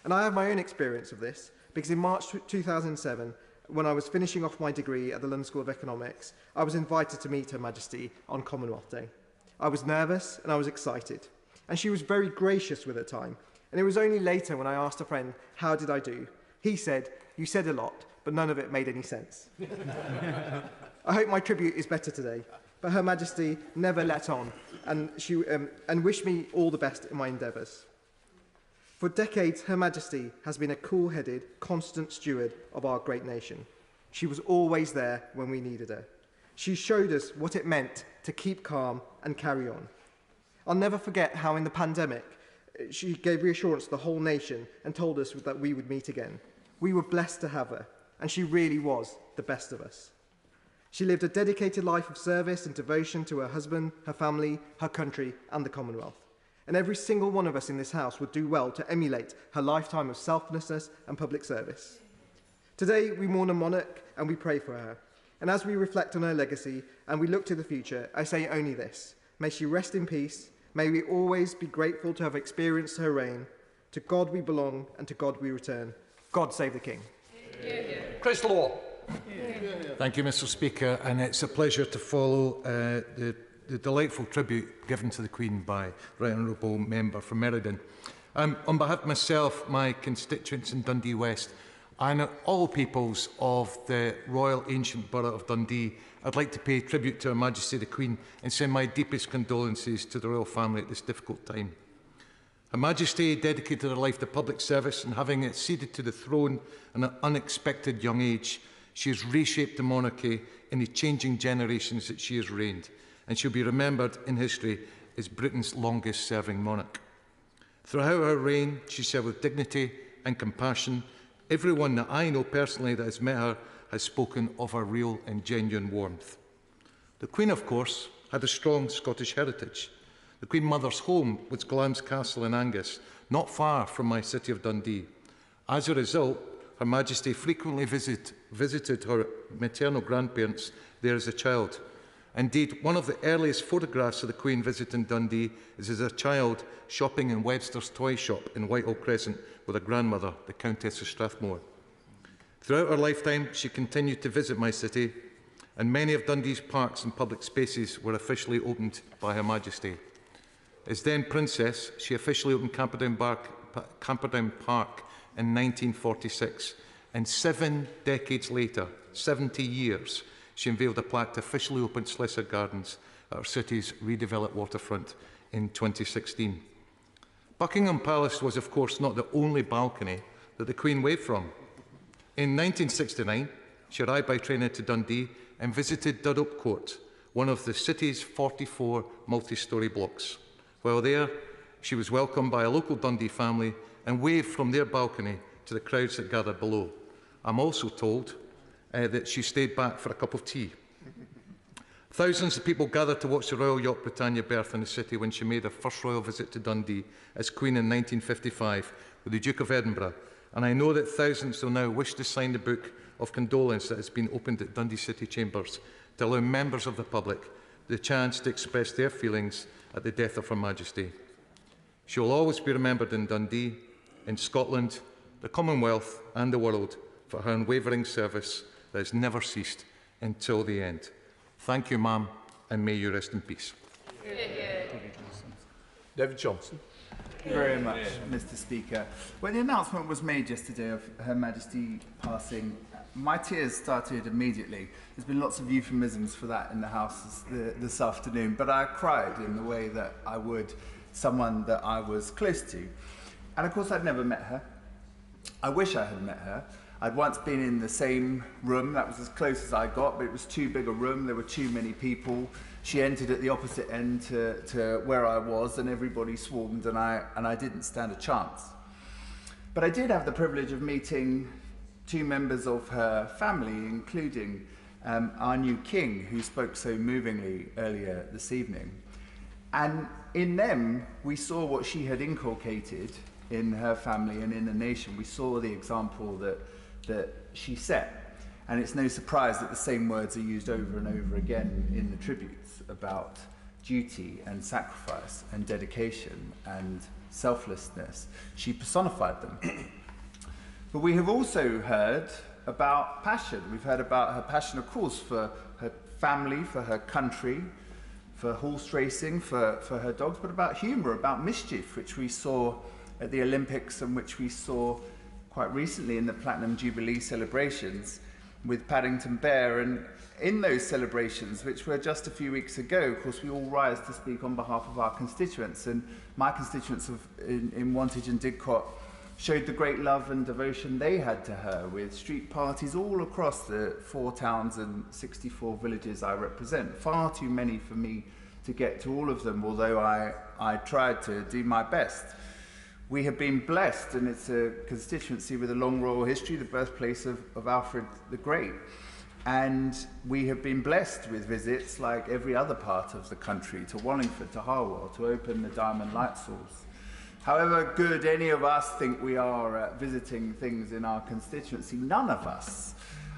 And I have my own experience of this, because in March 2007, when I was finishing off my degree at the London School of Economics, I was invited to meet Her Majesty on Commonwealth Day. I was nervous and I was excited, and she was very gracious with her time. And it was only later when I asked a friend, how did I do? He said, you said a lot, but none of it made any sense. I hope my tribute is better today, but Her Majesty never let on and wished me all the best in my endeavours. For decades, Her Majesty has been a cool-headed, constant steward of our great nation. She was always there when we needed her. She showed us what it meant to keep calm and carry on. I'll never forget how in the pandemic, she gave reassurance to the whole nation and told us that we would meet again. We were blessed to have her, and she really was the best of us. She lived a dedicated life of service and devotion to her husband, her family, her country, and the Commonwealth. And every single one of us in this house would do well to emulate her lifetime of selflessness and public service. Today, we mourn a monarch and we pray for her. And as we reflect on her legacy and we look to the future, I say only this: may she rest in peace. May we always be grateful to have experienced her reign. To God we belong and to God we return. God save the King. Chris Law. Thank you, Mr. Speaker, and it's a pleasure to follow the delightful tribute given to the Queen by Right Honourable Member from Meriden. On behalf of myself, my constituents in Dundee West, and all peoples of the Royal Ancient Borough of Dundee, I'd like to pay tribute to Her Majesty the Queen and send my deepest condolences to the royal family at this difficult time. Her Majesty dedicated her life to public service, and having acceded to the throne at an unexpected young age, she has reshaped the monarchy in the changing generations that she has reigned, and she'll be remembered in history as Britain's longest-serving monarch. Throughout her reign, she served with dignity and compassion. Everyone that I know personally that has met her has spoken of her real and genuine warmth. The Queen, of course, had a strong Scottish heritage. The Queen Mother's home was Glamis Castle in Angus, not far from my city of Dundee. As a result, Her Majesty frequently visited her maternal grandparents there as a child. Indeed, one of the earliest photographs of the Queen visiting Dundee is as a child shopping in Webster's toy shop in Whitehall Crescent with her grandmother, the Countess of Strathmore. Throughout her lifetime, she continued to visit my city, and many of Dundee's parks and public spaces were officially opened by Her Majesty. As then Princess, she officially opened Camperdown Park in 1946, and 7 decades later, 70 years, she unveiled a plaque to officially open Slessor Gardens at our city's redeveloped waterfront in 2016. Buckingham Palace was, of course, not the only balcony that the Queen waved from. In 1969, she arrived by train into Dundee and visited Dudhope Court, one of the city's 44 multi-storey blocks. While there, she was welcomed by a local Dundee family and waved from their balcony to the crowds that gathered below. I'm also told that she stayed back for a cup of tea. Thousands of people gathered to watch the Royal Yacht Britannia berth in the city when she made her first royal visit to Dundee as Queen in 1955 with the Duke of Edinburgh, and I know that thousands will now wish to sign the book of condolence that has been opened at Dundee City Chambers to allow members of the public the chance to express their feelings at the death of Her Majesty. She will always be remembered in Dundee, in Scotland, the Commonwealth and the world for her unwavering service that has never ceased until the end. Thank you, ma'am, and may you rest in peace. David Johnson. Thank you very much, Mr. Speaker. When the announcement was made yesterday of Her Majesty passing, my tears started immediately. There's been lots of euphemisms for that in the House this afternoon, but I cried in the way that I would someone that I was close to. And of course, I'd never met her. I wish I had met her. I'd once been in the same room. That was as close as I got, but it was too big a room. There were too many people. She entered at the opposite end to where I was, and everybody swarmed, and I didn't stand a chance. But I did have the privilege of meeting 2 members of her family, including our new king, who spoke so movingly earlier this evening. And in them, we saw what she had inculcated in her family and in the nation. We saw the example that she set. And it's no surprise that the same words are used over and over again in the tributes about duty and sacrifice and dedication and selflessness. She personified them. But we have also heard about passion. We've heard about her passion, of course, for her family, for her country, for horse racing, for her dogs, but about humour, about mischief, which we saw at the Olympics and which we saw quite recently in the Platinum Jubilee celebrations with Paddington Bear, and in those celebrations, which were just a few weeks ago, of course, we all rise to speak on behalf of our constituents, and my constituents in Wantage and Didcot showed the great love and devotion they had to her, with street parties all across the 4 towns and 64 villages I represent. Far too many for me to get to all of them, although I tried to do my best. We have been blessed, and it's a constituency with a long royal history, the birthplace of Alfred the Great. And we have been blessed with visits, like every other part of the country, to Wallingford, to Harwell, to open the Diamond Light Source. However good any of us think we are at visiting things in our constituency, none of us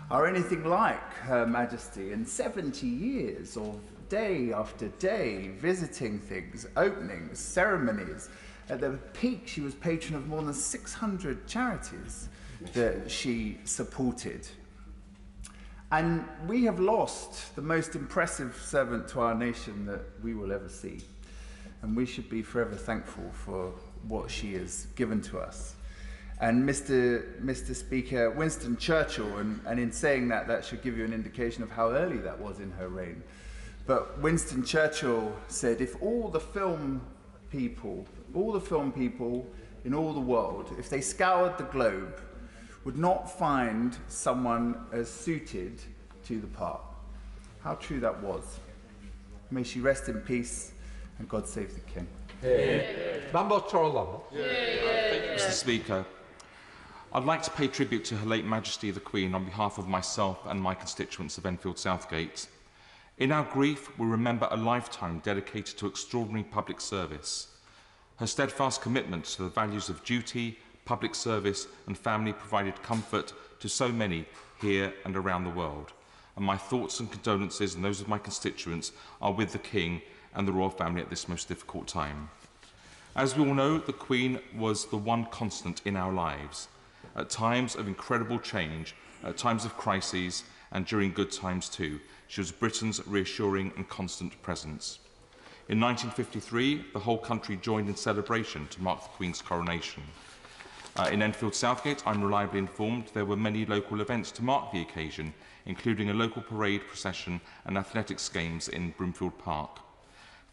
are anything like Her Majesty in 70 years of day after day visiting things, openings, ceremonies. At the peak, she was patron of more than 600 charities that she supported. And we have lost the most impressive servant to our nation that we will ever see. And we should be forever thankful for what she has given to us. And Mr. Speaker, Winston Churchill, and in saying that, that should give you an indication of how early that was in her reign. But Winston Churchill said, if all the film people in all the world, if they scoured the globe, would not find someone as suited to the part. How true that was. May she rest in peace, and God save the King. Member Torlon. Mr. Speaker, I'd like to pay tribute to Her late Majesty the Queen on behalf of myself and my constituents of Enfield Southgate. In our grief, we remember a lifetime dedicated to extraordinary public service. Her steadfast commitment to the values of duty, public service and family provided comfort to so many here and around the world. And my thoughts and condolences and those of my constituents are with the King and the royal family at this most difficult time. As we all know, the Queen was the one constant in our lives. At times of incredible change, at times of crises, and during good times too, she was Britain's reassuring and constant presence. In 1953, the whole country joined in celebration to mark the Queen's coronation. In Enfield Southgate, I'm reliably informed there were many local events to mark the occasion, including a local parade, procession and athletics games in Broomfield Park.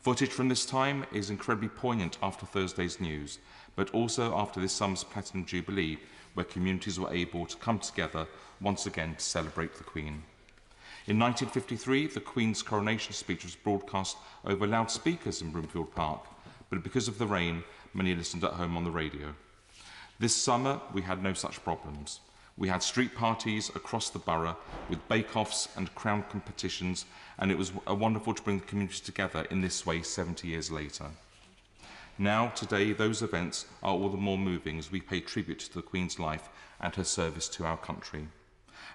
Footage from this time is incredibly poignant after Thursday's news, but also after this summer's Platinum Jubilee, where communities were able to come together once again to celebrate the Queen. In 1953, the Queen's coronation speech was broadcast over loudspeakers in Broomfield Park, but because of the rain, many listened at home on the radio. This summer, we had no such problems. We had street parties across the borough with bake-offs and crown competitions, and it was wonderful to bring the community together in this way 70 years later. Now, today, those events are all the more moving as we pay tribute to the Queen's life and her service to our country.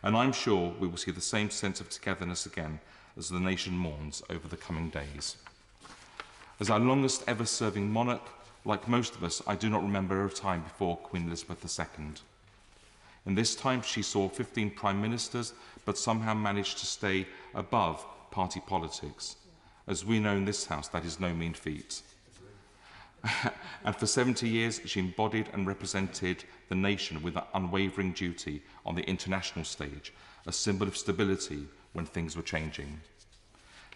And I'm sure we will see the same sense of togetherness again as the nation mourns over the coming days. As our longest ever serving monarch, like most of us, I do not remember a time before Queen Elizabeth II. In this time, she saw 15 prime ministers, but somehow managed to stay above party politics. As we know in this house, that is no mean feat. And for 70 years, she embodied and represented the nation with unwavering duty on the international stage, a symbol of stability when things were changing.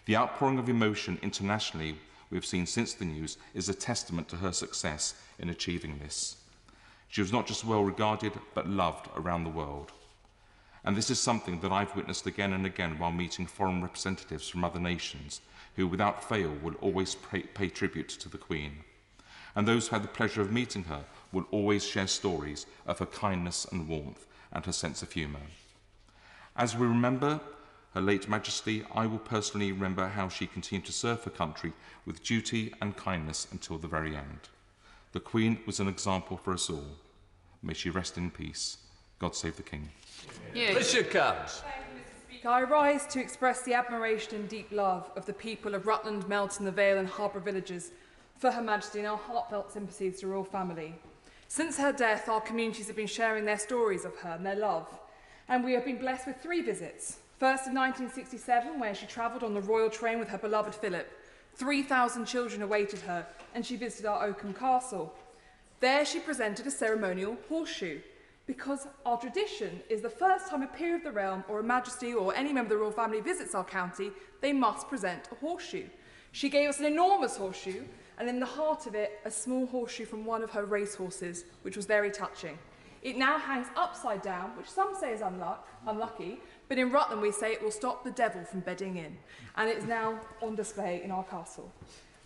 The outpouring of emotion internationally we have seen since the news is a testament to her success in achieving this. She was not just well regarded, but loved around the world. And this is something that I've witnessed again and again while meeting foreign representatives from other nations, who without fail will always pay tribute to the Queen. And those who had the pleasure of meeting her will always share stories of her kindness and warmth and her sense of humour. As we remember Her late Majesty, I will personally remember how she continued to serve her country with duty and kindness until the very end. The Queen was an example for us all. May she rest in peace. God save the King. Richard Cairns. I rise to express the admiration and deep love of the people of Rutland, Melton, the Vale and Harbour villages for Her Majesty and our heartfelt sympathies to the royal family. Since her death, our communities have been sharing their stories of her and their love, and we have been blessed with 3 visits. First in 1967, where she travelled on the royal train with her beloved Philip. 3,000 children awaited her, and she visited our Oakham Castle. There she presented a ceremonial horseshoe. because our tradition is the first time a peer of the realm or a majesty or any member of the royal family visits our county, they must present a horseshoe. She gave us an enormous horseshoe, and in the heart of it, a small horseshoe from one of her racehorses, which was very touching. It now hangs upside down, which some say is unlucky, but in Rutland we say it will stop the devil from bedding in, and it is now on display in our castle.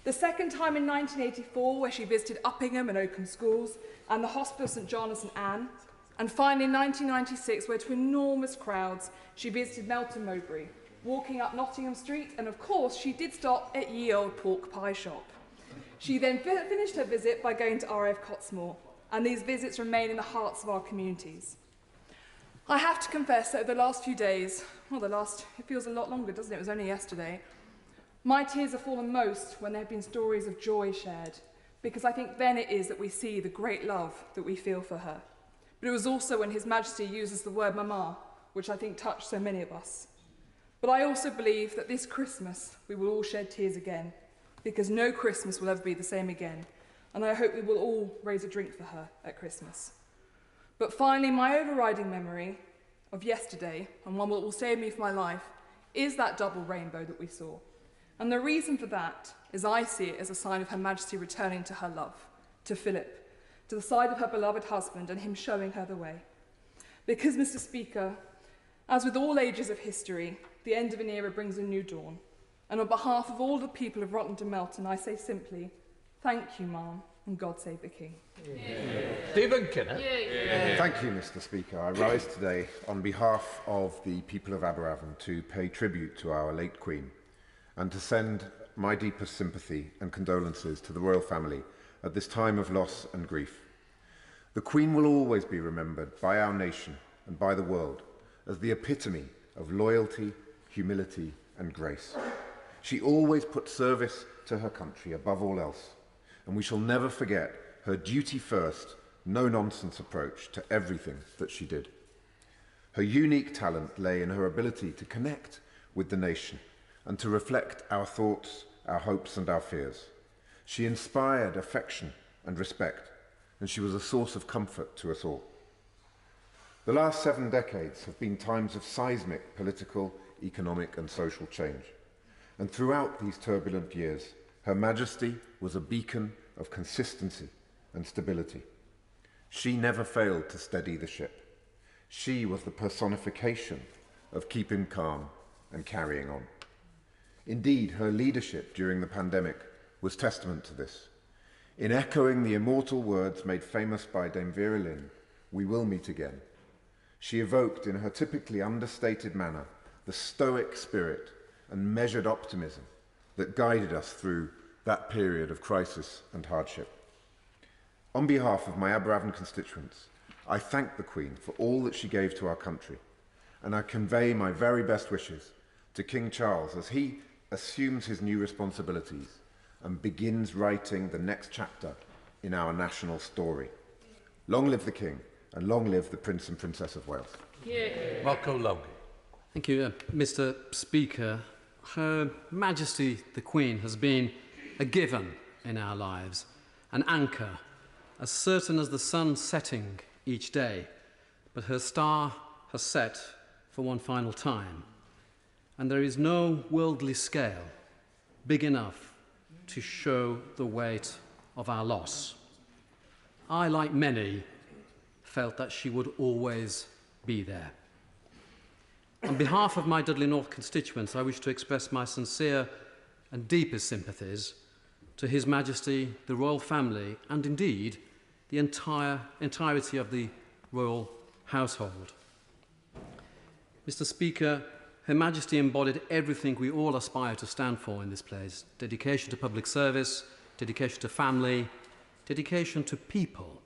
The second time in 1984, where she visited Uppingham and Oakham schools, and the Hospital of St John and St Anne, and finally in 1996, where to enormous crowds, she visited Melton Mowbray, walking up Nottingham Street, and of course she did stop at Ye Old Pork Pie Shop. She then finished her visit by going to RAF Cottesmore, and these visits remain in the hearts of our communities. I have to confess that over the last few days, it feels a lot longer, doesn't it? It was only yesterday. My tears have fallen most when there have been stories of joy shared, because I think then it is that we see the great love that we feel for her. But it was also when His Majesty uses the word mama, which I think touched so many of us. But I also believe that this Christmas we will all shed tears again, because no Christmas will ever be the same again, and I hope we will all raise a drink for her at Christmas. But finally, my overriding memory of yesterday, and one that will stay with me for my life, is that double rainbow that we saw. And the reason for that is I see it as a sign of Her Majesty returning to her love, to Philip, to the side of her beloved husband, and him showing her the way. Because, Mr. Speaker, as with all ages of history, the end of an era brings a new dawn. And on behalf of all the people of Rutland and Melton, I say simply, thank you, Ma'am, and God save the King. Stephen Kinnock. Thank you, Mr. Speaker. I rise today on behalf of the people of Aberavon to pay tribute to our late Queen and to send my deepest sympathy and condolences to the royal family at this time of loss and grief. The Queen will always be remembered by our nation and by the world as the epitome of loyalty, humility, and grace. She always put service to her country above all else, and we shall never forget her duty-first, no-nonsense approach to everything that she did. Her unique talent lay in her ability to connect with the nation and to reflect our thoughts, our hopes, and our fears. She inspired affection and respect, and she was a source of comfort to us all. The last 7 decades have been times of seismic political, economic, and social change. And throughout these turbulent years, Her Majesty was a beacon of consistency and stability. She never failed to steady the ship. She was the personification of keeping calm and carrying on. Indeed, her leadership during the pandemic was testament to this. In echoing the immortal words made famous by Dame Vera Lynn, "We will meet again," she evoked in her typically understated manner the stoic spirit and measured optimism that guided us through that period of crisis and hardship. On behalf of my Aberavon constituents, I thank the Queen for all that she gave to our country, and I convey my very best wishes to King Charles as he assumes his new responsibilities and begins writing the next chapter in our national story. Long live the King, and long live the Prince and Princess of Wales. Marco Logie. Thank you, Mr. Speaker. Her Majesty the Queen has been a given in our lives, an anchor, as certain as the sun setting each day, but her star has set for one final time, and there is no worldly scale big enough to show the weight of our loss. I, like many, felt that she would always be there. On behalf of my Dudley North constituents, I wish to express my sincere and deepest sympathies to His Majesty, the royal family, and indeed the entirety of the royal household. Mr. Speaker, Her Majesty embodied everything we all aspire to stand for in this place: dedication to public service, dedication to family, dedication to people.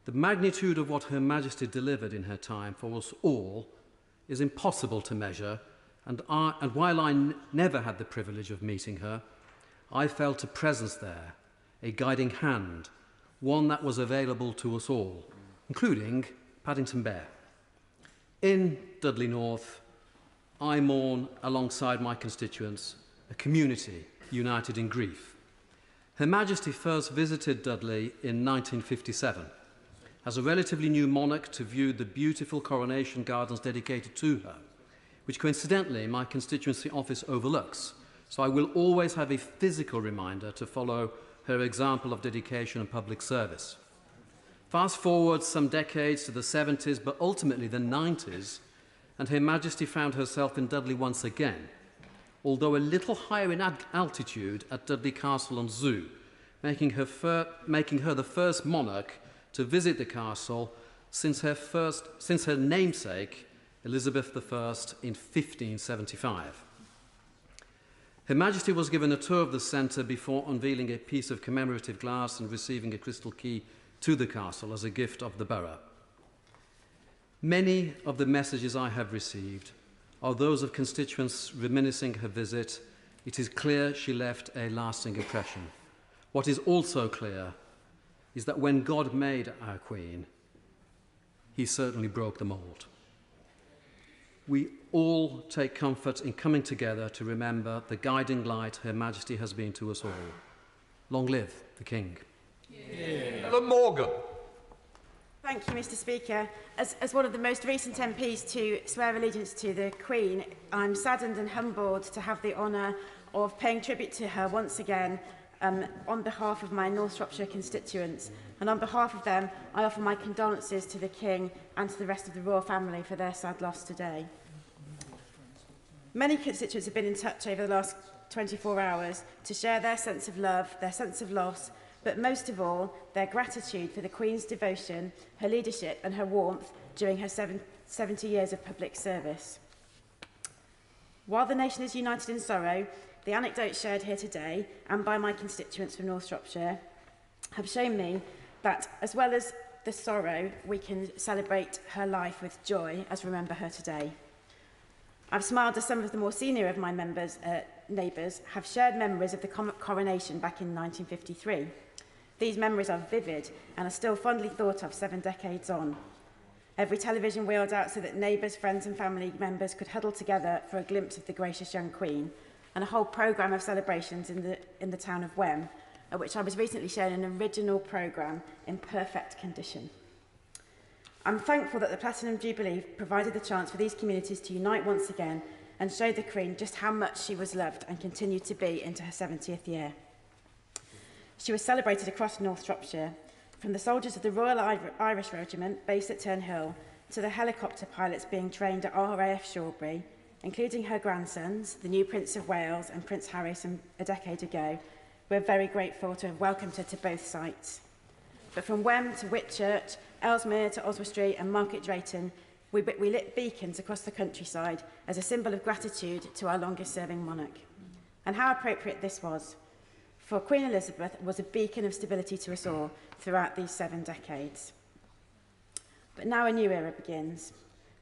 The magnitude of what Her Majesty delivered in her time for us all is impossible to measure, and while I never had the privilege of meeting her, I felt a presence there, a guiding hand, one that was available to us all, including Paddington Bear. In Dudley North, I mourn alongside my constituents, a community united in grief. Her Majesty first visited Dudley in 1957, as a relatively new monarch to view the beautiful coronation gardens dedicated to her, which coincidentally my constituency office overlooks. So I will always have a physical reminder to follow her example of dedication and public service. Fast forward some decades to the 70s, but ultimately the 90s, and Her Majesty found herself in Dudley once again, although a little higher in altitude at Dudley Castle on Zoo, making her the first monarch to visit the castle since her namesake, Elizabeth I, in 1575. Her Majesty was given a tour of the centre before unveiling a piece of commemorative glass and receiving a crystal key to the castle as a gift of the borough. Many of the messages I have received are those of constituents reminiscing her visit. It is clear she left a lasting impression. What is also clear is that when God made our Queen, he certainly broke the mould. We all take comfort in coming together to remember the guiding light Her Majesty has been to us all. Long live the King. Ellen Morgan. Thank you, Mr. Speaker. As one of the most recent MPs to swear allegiance to the Queen, I'm saddened and humbled to have the honour of paying tribute to her once again on behalf of my North Shropshire constituents. And on behalf of them, I offer my condolences to the King and to the rest of the royal family for their sad loss today. Many constituents have been in touch over the last 24 hours to share their sense of love, their sense of loss, but most of all, their gratitude for the Queen's devotion, her leadership and her warmth during her 70 years of public service. While the nation is united in sorrow, the anecdotes shared here today and by my constituents from North Shropshire have shown me that, as well as the sorrow, we can celebrate her life with joy as we remember her today. I've smiled as some of the more senior of my neighbours have shared memories of the coronation back in 1953. These memories are vivid and are still fondly thought of 7 decades on. Every television wheeled out so that neighbours, friends and family members could huddle together for a glimpse of the gracious young Queen, and a whole programme of celebrations in the town of Wem, at which I was recently shown an original programme in perfect condition. I'm thankful that the Platinum Jubilee provided the chance for these communities to unite once again and show the Queen just how much she was loved and continued to be into her 70th year. She was celebrated across North Shropshire, from the soldiers of the Royal Irish Regiment based at Turnhill to the helicopter pilots being trained at RAF Shawbury, including her grandsons, the new Prince of Wales and Prince Harry a decade ago. We're very grateful to have welcomed her to both sites. But from Wem to Whitchurch, Ellesmere to Oswestry and Market Drayton, we lit beacons across the countryside as a symbol of gratitude to our longest-serving monarch. And how appropriate this was, for Queen Elizabeth was a beacon of stability to us all throughout these 7 decades. But now a new era begins.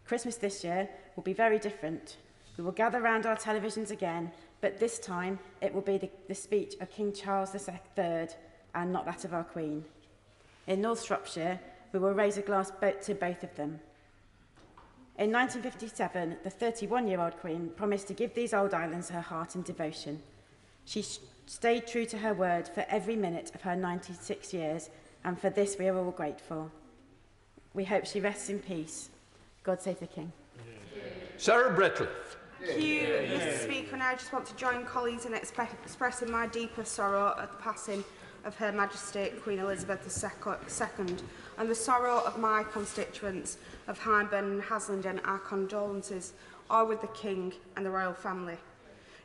Christmas this year will be very different. We will gather round our televisions again, but this time it will be the speech of King Charles III and not that of our Queen. In North Shropshire, we will raise a glass to both of them. In 1957, the 31-year-old Queen promised to give these old islands her heart and devotion. She stayed true to her word for every minute of her 96 years, and for this we are all grateful. We hope she rests in peace. God save the King. Sarah Bretliff. Thank you, Mr. Speaker, and I just want to join colleagues in expressing my deepest sorrow at the passing of Her Majesty Queen Elizabeth II and the sorrow of my constituents of Hyndburn and Haslingden. Our condolences are with the King and the royal family.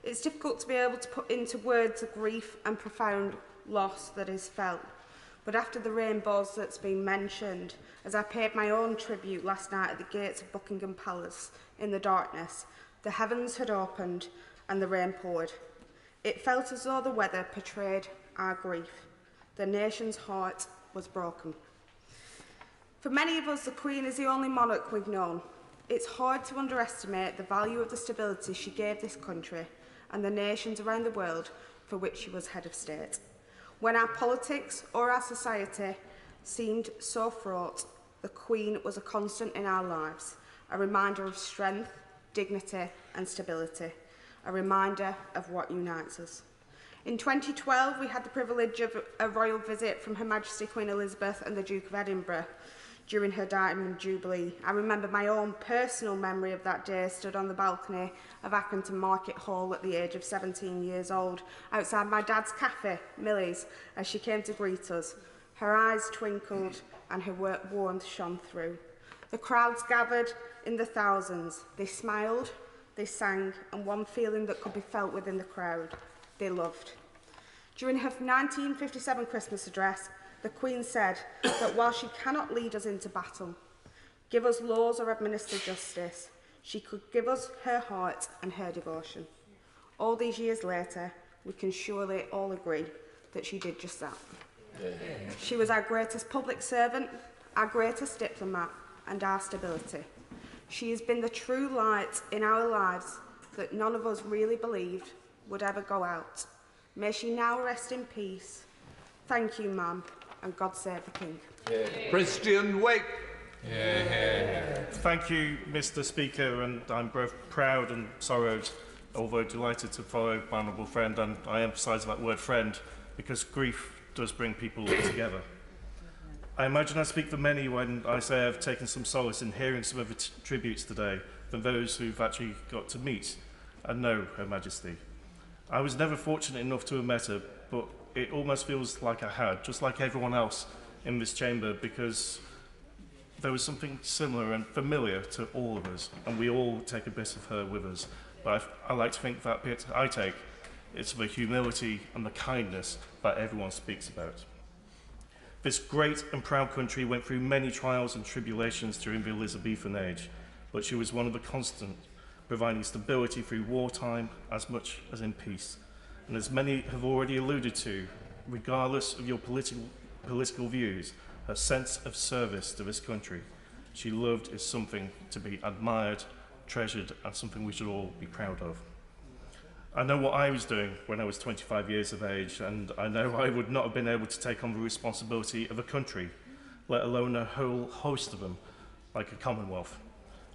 It's difficult to be able to put into words the grief and profound loss that is felt. But after the rainbows that's been mentioned, as I paid my own tribute last night at the gates of Buckingham Palace in the darkness, the heavens had opened and the rain poured. It felt as though the weather portrayed our grief. The nation's heart was broken. For many of us, the Queen is the only monarch we've known. It's hard to underestimate the value of the stability she gave this country and the nations around the world for which she was head of state. When our politics or our society seemed so fraught, the Queen was a constant in our lives, a reminder of strength, dignity and stability, a reminder of what unites us. In 2012, we had the privilege of a royal visit from Her Majesty Queen Elizabeth and the Duke of Edinburgh. during her Diamond Jubilee. I remember my own personal memory of that day stood on the balcony of Accrington Market Hall at the age of 17 years old, outside my dad's cafe, Millie's, as she came to greet us. Her eyes twinkled and her warmth shone through. The crowds gathered in the thousands. They smiled, they sang, and one feeling that could be felt within the crowd: they loved. During her 1957 Christmas address, the Queen said that while she cannot lead us into battle, give us laws or administer justice, she could give us her heart and her devotion. All these years later, we can surely all agree that she did just that. Yeah. She was our greatest public servant, our greatest diplomat, and our stability. She has been the true light in our lives that none of us really believed would ever go out. May she now rest in peace. Thank you, ma'am, and God save the King. Yeah. Christian Wake. Yeah. Thank you, Mr. Speaker, and I'm both proud and sorrowed, although delighted to follow my honourable friend, and I emphasise that word friend because grief does bring people together. I imagine I speak for many when I say I've taken some solace in hearing some of the tributes today from those who've actually got to meet and know Her Majesty. I was never fortunate enough to have met her, but it almost feels like I had, just like everyone else in this chamber, because there was something similar and familiar to all of us, and we all take a bit of her with us. But I like to think that bit I take is the humility and the kindness that everyone speaks about. This great and proud country went through many trials and tribulations during the Elizabethan age, but she was one of the constant, providing stability through wartime as much as in peace. And as many have already alluded to, regardless of your political views, her sense of service to this country she loved is something to be admired, treasured, and something we should all be proud of. I know what I was doing when I was 25 years of age, and I know I would not have been able to take on the responsibility of a country, let alone a whole host of them, like a Commonwealth.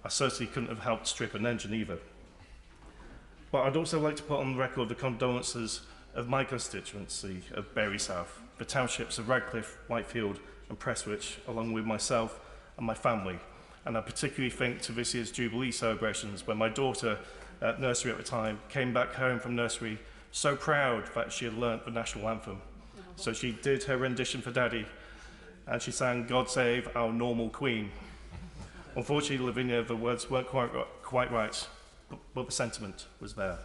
I certainly couldn't have helped strip an engine either. But I'd also like to put on the record the condolences of my constituency of Bury South, the townships of Radcliffe, Whitefield and Prestwich, along with myself and my family. And I particularly think to this year's Jubilee celebrations, when my daughter, at nursery at the time, came back home from nursery so proud that she had learnt the national anthem. So she did her rendition for Daddy, and she sang God Save Our Normal Queen. Unfortunately, Lavinia, the words weren't quite right, but the sentiment was there.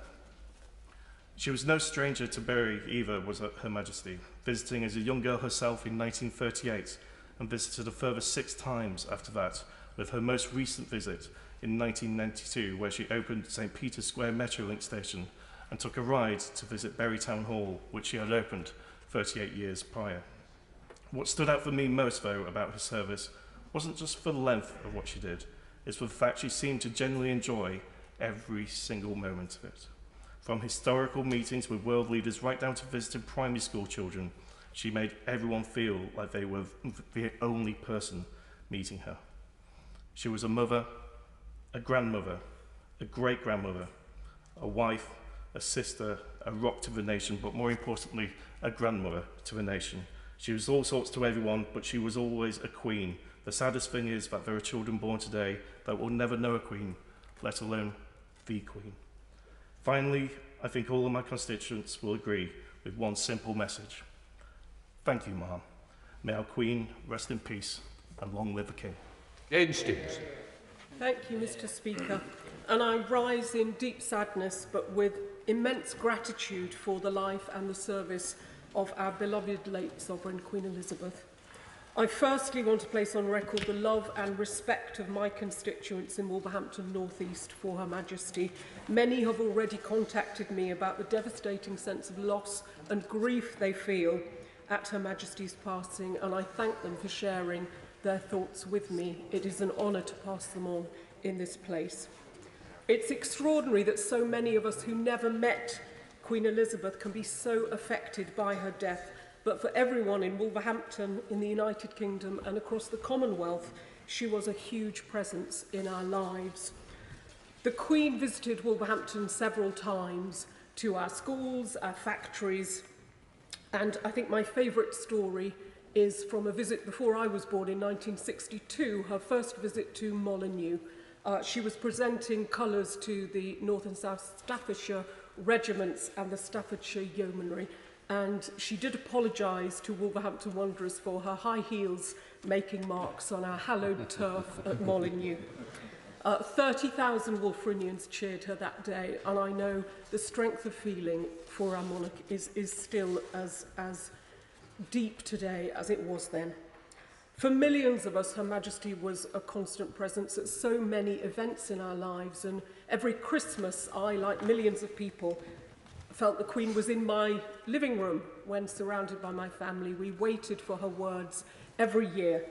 She was no stranger to Bury either, was Her Majesty, visiting as a young girl herself in 1938, and visited a further 6 times after that, with her most recent visit in 1992, where she opened St. Peter's Square Metrolink station and took a ride to visit Bury Town Hall, which she had opened 38 years prior. What stood out for me most, though, about her service wasn't just for the length of what she did, it's for the fact she seemed to genuinely enjoy every single moment of it. From historical meetings with world leaders right down to visiting primary school children, she made everyone feel like they were the only person meeting her. She was a mother, a grandmother, a great-grandmother, a wife, a sister, a rock to the nation, but more importantly, a grandmother to the nation. She was all sorts to everyone, but she was always a queen. The saddest thing is that there are children born today that will never know a queen, let alone the Queen. Finally, I think all of my constituents will agree with one simple message. Thank you, Ma'am. May our Queen rest in peace and long live the King. Instincts. Thank you, Mr. Speaker. And I rise in deep sadness, but with immense gratitude for the life and the service of our beloved late Sovereign Queen Elizabeth. I firstly want to place on record the love and respect of my constituents in Wolverhampton North East for Her Majesty. Many have already contacted me about the devastating sense of loss and grief they feel at Her Majesty's passing, and I thank them for sharing their thoughts with me. It is an honour to pass them on in this place. It's extraordinary that so many of us who never met Queen Elizabeth can be so affected by her death, but for everyone in Wolverhampton, in the United Kingdom and across the Commonwealth, she was a huge presence in our lives. The Queen visited Wolverhampton several times to our schools, our factories, and I think my favourite story is from a visit before I was born in 1962, her first visit to Molyneux. She was presenting colours to the North and South Staffordshire regiments and the Staffordshire Yeomanry, and she did apologise to Wolverhampton Wanderers for her high heels making marks on our hallowed turf at Molyneux. 30,000 Wolverinians cheered her that day, and I know the strength of feeling for our monarch is still as deep today as it was then. For millions of us, Her Majesty was a constant presence at so many events in our lives, and every Christmas I, like millions of people, felt the Queen was in my living room when surrounded by my family. We waited for her words every year,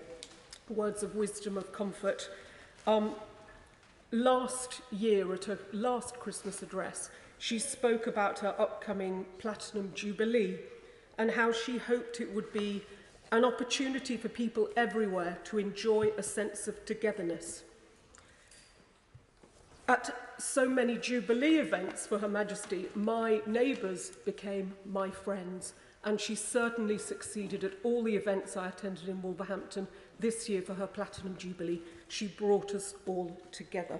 words of wisdom, of comfort. Last year, at her last Christmas address, she spoke about her upcoming Platinum Jubilee and how she hoped it would be an opportunity for people everywhere to enjoy a sense of togetherness. At so many Jubilee events for Her Majesty, my neighbours became my friends, and she certainly succeeded at all the events I attended in Wolverhampton this year for her Platinum Jubilee. She brought us all together.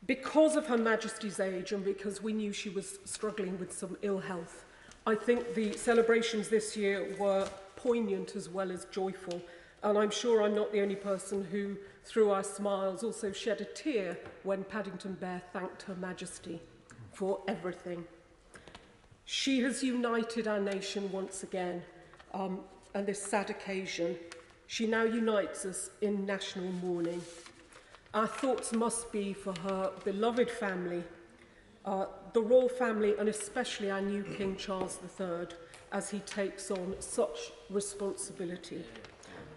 Because of Her Majesty's age and because we knew she was struggling with some ill health, I think the celebrations this year were poignant as well as joyful, and I'm sure I'm not the only person who, through our smiles, also shed a tear when Paddington Bear thanked Her Majesty for everything. She has united our nation once again, and this sad occasion, she now unites us in national mourning. Our thoughts must be for her beloved family, the royal family, and especially our new King Charles III, as he takes on such responsibility.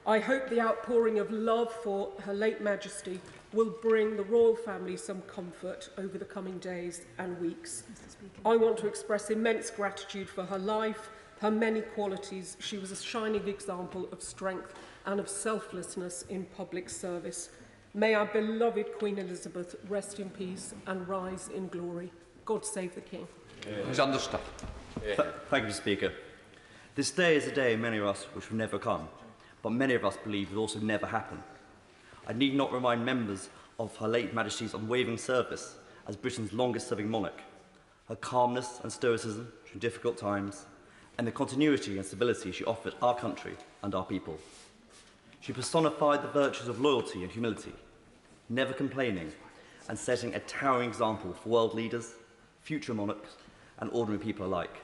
I hope the outpouring of love for Her late Majesty will bring the royal family some comfort over the coming days and weeks. I want to express immense gratitude for her life, her many qualities. She was a shining example of strength and of selflessness in public service. May our beloved Queen Elizabeth rest in peace and rise in glory. God save the King. He's understood. Thank you, Mr. Speaker. This day is a day many of us which will never come, but many of us believe will also never happen. I need not remind members of Her late Majesty's unwavering service as Britain's longest-serving monarch, her calmness and stoicism through difficult times, and the continuity and stability she offered our country and our people. She personified the virtues of loyalty and humility, never complaining, and setting a towering example for world leaders, future monarchs, and ordinary people alike.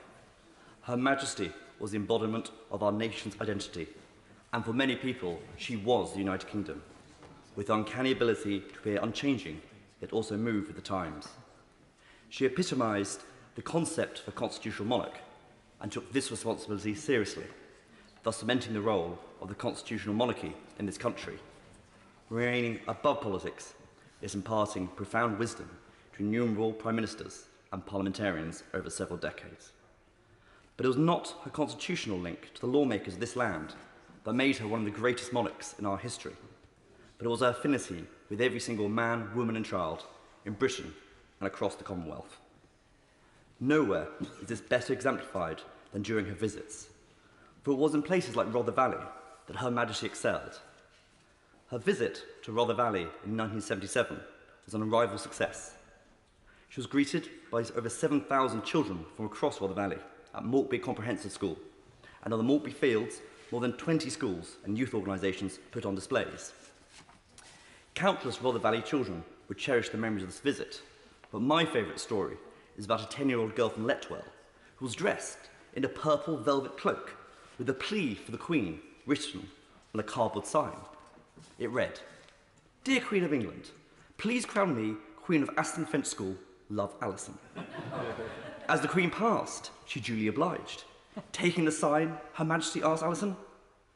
Her Majesty was the embodiment of our nation's identity, and for many people, she was the United Kingdom, with the uncanny ability to appear unchanging, yet also move with the times. She epitomised the concept of a constitutional monarch and took this responsibility seriously, thus cementing the role of the constitutional monarchy in this country. Remaining above politics is imparting profound wisdom to innumerable prime ministers and parliamentarians over several decades. But it was not her constitutional link to the lawmakers of this land that made her one of the greatest monarchs in our history, but it was her affinity with every single man, woman and child in Britain and across the Commonwealth. Nowhere is this better exemplified than during her visits, for it was in places like Rother Valley that Her Majesty excelled. Her visit to Rother Valley in 1977 was an unrivaled success. She was greeted by over 7,000 children from across Rother Valley at Maltby Comprehensive School, and on the Maltby Fields, more than 20 schools and youth organisations put on displays. Countless Rother Valley children would cherish the memories of this visit, but my favourite story is about a 10-year-old girl from Letwell who was dressed in a purple velvet cloak with a plea for the Queen written on a cardboard sign. It read, "Dear Queen of England, please crown me Queen of Aston Fench School, love Alison." As the Queen passed, she duly obliged. Taking the sign, Her Majesty asked Alison,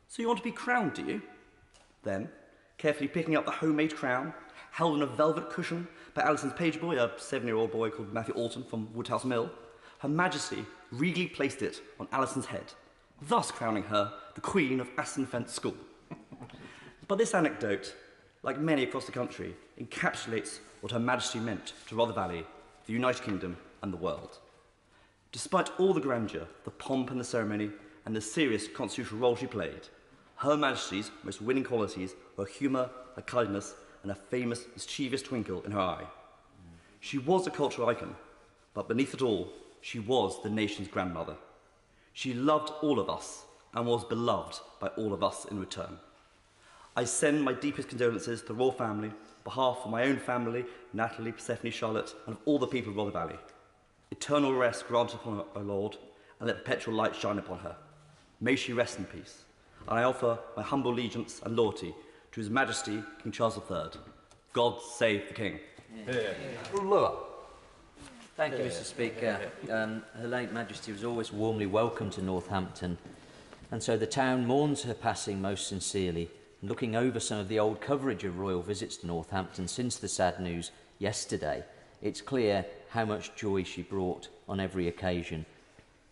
"So you want to be crowned, do you?" Then, carefully picking up the homemade crown, held on a velvet cushion by Alison's page boy, a 7-year-old boy called Matthew Alton from Woodhouse Mill, Her Majesty regally placed it on Alison's head, thus crowning her the Queen of Aston Fench School. But this anecdote, like many across the country, encapsulates what Her Majesty meant to Rother Valley, the United Kingdom and the world. Despite all the grandeur, the pomp and the ceremony, and the serious constitutional role she played. Her Majesty's most winning qualities were humour, her kindness, and a famous mischievous twinkle in her eye. She was a cultural icon, but beneath it all, she was the nation's grandmother. She loved all of us and was beloved by all of us in return. I send my deepest condolences to the royal family on behalf of my own family, Natalie, Persephone, Charlotte, and of all the people of Rother Valley. Eternal rest grant upon her, O Lord, and let perpetual light shine upon her. May she rest in peace. And I offer my humble allegiance and loyalty to His Majesty King Charles III. God save the King. Thank you, Mr. Speaker. Her late Majesty was always warmly welcome to Northampton, and so the town mourns her passing most sincerely. Looking over some of the old coverage of royal visits to Northampton since the sad news yesterday, it's clear how much joy she brought on every occasion.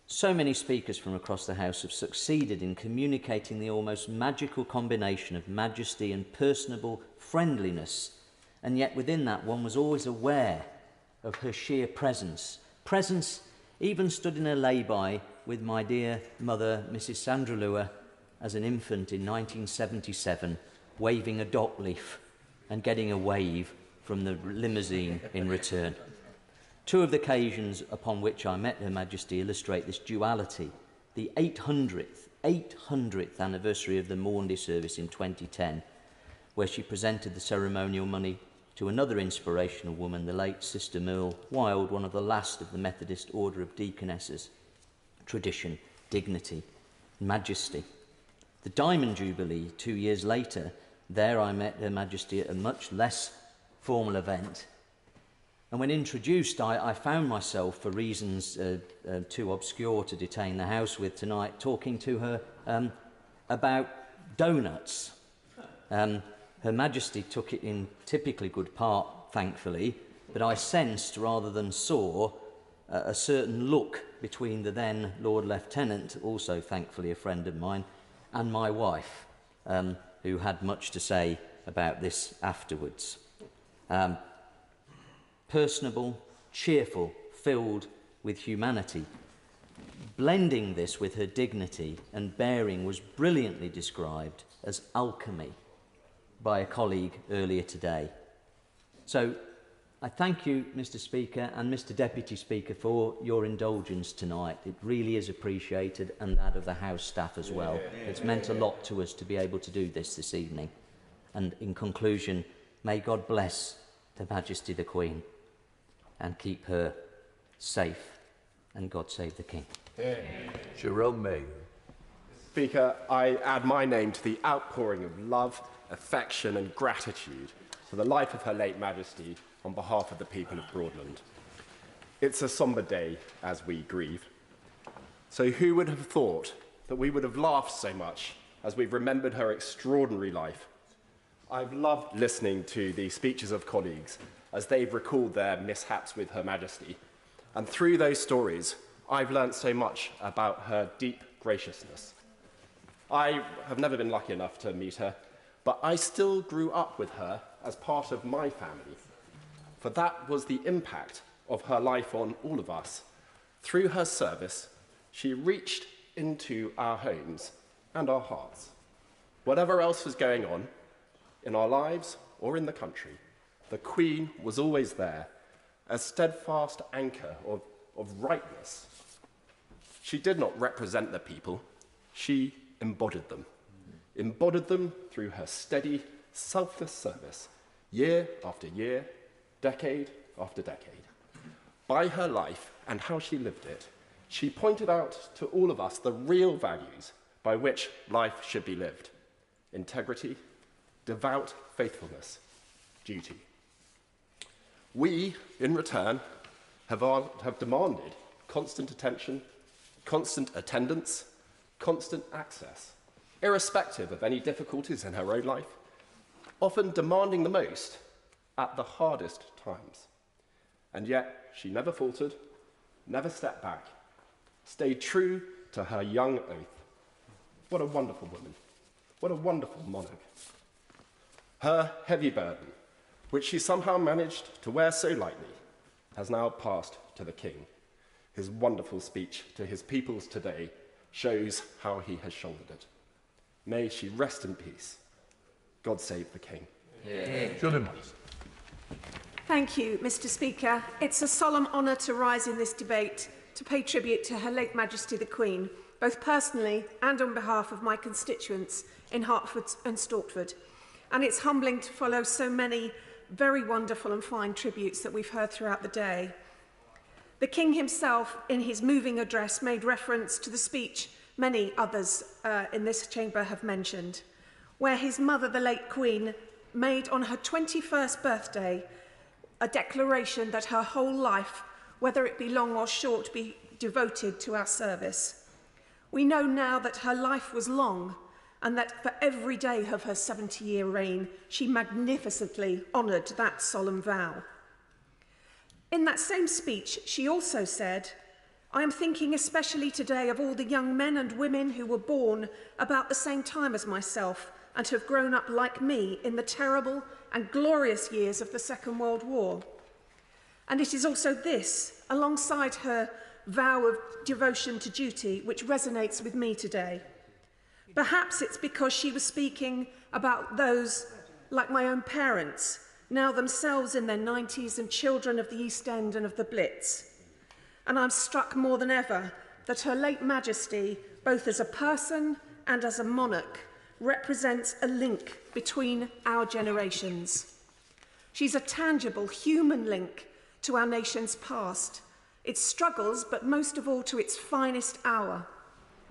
So many speakers from across the House have succeeded in communicating the almost magical combination of majesty and personable friendliness, and yet within that one was always aware of her sheer presence. Presence even stood in a lay-by with my dear mother, Mrs. Sandra Lewis, as an infant in 1977, waving a dock leaf and getting a wave from the limousine in return. Two of the occasions upon which I met Her Majesty illustrate this duality. The 800th anniversary of the Maundy service in 2010, where she presented the ceremonial money to another inspirational woman, the late Sister Merle Wilde, one of the last of the Methodist Order of Deaconesses. Tradition, dignity, majesty. The Diamond Jubilee 2 years later, there I met Her Majesty at a much less formal event. And when introduced, I found myself, for reasons too obscure to detain the House with tonight, talking to her about donuts. Her Majesty took it in typically good part, thankfully, but I sensed, rather than saw, a certain look between the then Lord Lieutenant, also thankfully a friend of mine, and my wife, who had much to say about this afterwards. Personable, cheerful, filled with humanity. Blending this with her dignity and bearing was brilliantly described as alchemy by a colleague earlier today. So I thank you, Mr. Speaker and Mr. Deputy Speaker, for your indulgence tonight. It really is appreciated, and that of the House staff as well. It's meant a lot to us to be able to do this evening. And in conclusion, may God bless Her Majesty the Queen and keep her safe, and God save the King. Jerome May. Speaker, I add my name to the outpouring of love, affection and gratitude for the life of Her late Majesty on behalf of the people of Broadland. It's a sombre day as we grieve. So who would have thought that we would have laughed so much as we've remembered her extraordinary life? I've loved listening to the speeches of colleagues as they've recalled their mishaps with Her Majesty. And through those stories, I've learnt so much about her deep graciousness. I have never been lucky enough to meet her, but I still grew up with her as part of my family. For that was the impact of her life on all of us. Through her service, she reached into our homes and our hearts. Whatever else was going on in our lives or in the country, the Queen was always there, a steadfast anchor of rightness. She did not represent the people, she embodied them through her steady, selfless service, year after year, decade after decade. By her life and how she lived it, she pointed out to all of us the real values by which life should be lived: integrity, devout faithfulness, duty. We, in return, have demanded constant attention, constant attendance, constant access, irrespective of any difficulties in her own life, often demanding the most at the hardest times. And yet, she never faltered, never stepped back, stayed true to her young oath. What a wonderful woman. What a wonderful monarch. Her heavy burden, which she somehow managed to wear so lightly, has now passed to the King. His wonderful speech to his peoples today shows how he has shouldered it. May she rest in peace. God save the King. Thank you, Mr. Speaker. It's a solemn honour to rise in this debate to pay tribute to Her late Majesty the Queen, both personally and on behalf of my constituents in Hertford and Stortford. And it's humbling to follow so many very wonderful and fine tributes that we've heard throughout the day. The King himself, in his moving address, made reference to the speech many others in this chamber have mentioned, where his mother, the late Queen, made on her 21st birthday a declaration that her whole life, whether it be long or short, be devoted to our service. We know now that her life was long, and that for every day of her 70-year reign, she magnificently honoured that solemn vow. In that same speech, she also said, "I am thinking especially today of all the young men and women who were born about the same time as myself and have grown up like me in the terrible and glorious years of the Second World War." And it is also this, alongside her vow of devotion to duty, which resonates with me today. Perhaps it's because she was speaking about those like my own parents, now themselves in their 90s and children of the East End and of the Blitz. And I'm struck more than ever that Her late Majesty, both as a person and as a monarch, represents a link between our generations. She's a tangible human link to our nation's past, its struggles, but most of all to its finest hour.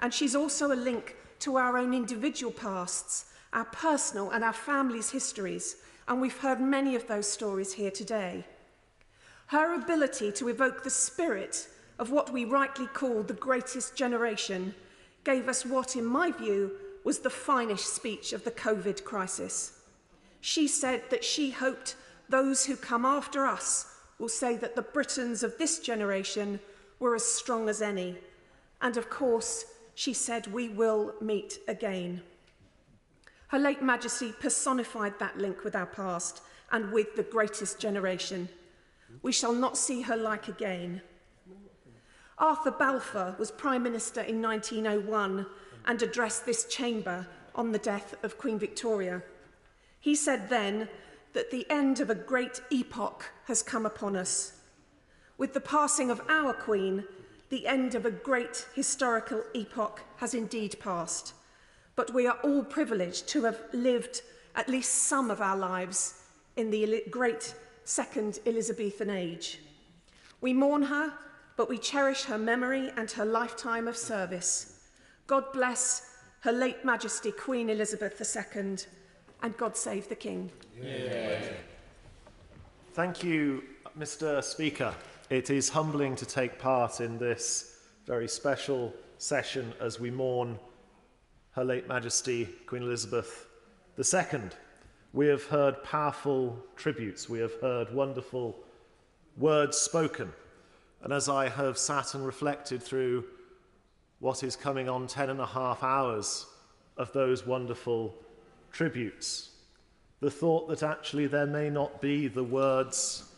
And she's also a link to our own individual pasts, our personal and our families' histories, and we've heard many of those stories here today. Her ability to evoke the spirit of what we rightly call the greatest generation gave us what, in my view, was the finest speech of the COVID crisis. She said that she hoped those who come after us will say that the Britons of this generation were as strong as any. And of course, she said we will meet again. Her late Majesty personified that link with our past and with the greatest generation. We shall not see her like again. Arthur Balfour was Prime Minister in 1901 and addressed this chamber on the death of Queen Victoria. He said then that the end of a great epoch has come upon us. With the passing of our Queen, the end of a great historical epoch has indeed passed. But we are all privileged to have lived at least some of our lives in the great Second Elizabethan age. We mourn her, but we cherish her memory and her lifetime of service. God bless Her late Majesty Queen Elizabeth II, and God save the King. Yeah. Thank you, Mr. Speaker. It is humbling to take part in this very special session as we mourn Her late Majesty Queen Elizabeth II. We have heard powerful tributes. We have heard wonderful words spoken. And as I have sat and reflected through what is coming on 10.5 hours of those wonderful tributes, the thought that actually there may not be the words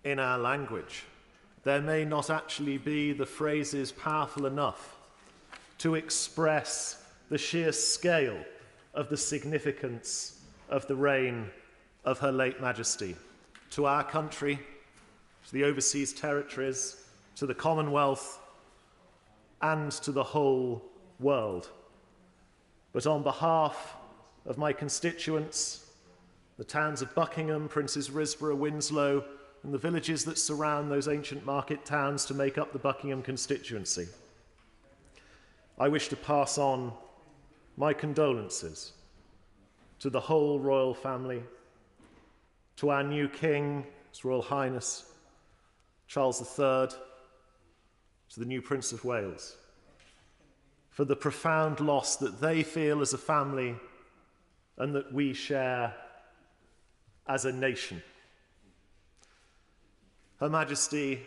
in our language, there may not actually be the phrases powerful enough to express the sheer scale of the significance of the reign of Her late Majesty to our country, to the overseas territories, to the Commonwealth, and to the whole world. But on behalf of my constituents, the towns of Buckingham, Princes Risborough, Winslow, and the villages that surround those ancient market towns to make up the Buckingham constituency, I wish to pass on my condolences to the whole royal family, to our new King, His Royal Highness Charles III, to the new Prince of Wales, for the profound loss that they feel as a family and that we share as a nation. Her Majesty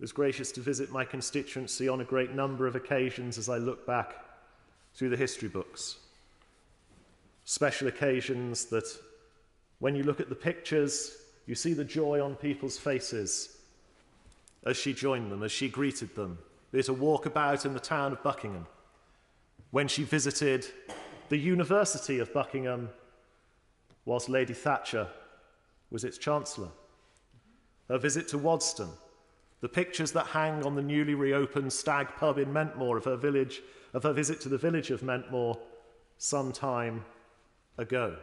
was gracious to visit my constituency on a great number of occasions as I look back through the history books. Special occasions that, when you look at the pictures, you see the joy on people's faces as she joined them, as she greeted them, be it a walkabout in the town of Buckingham, when she visited the University of Buckingham whilst Lady Thatcher was its Chancellor. Her visit to Wadston, the pictures that hang on the newly reopened Stag pub in Mentmore of her visit to the village of Mentmore some time ago.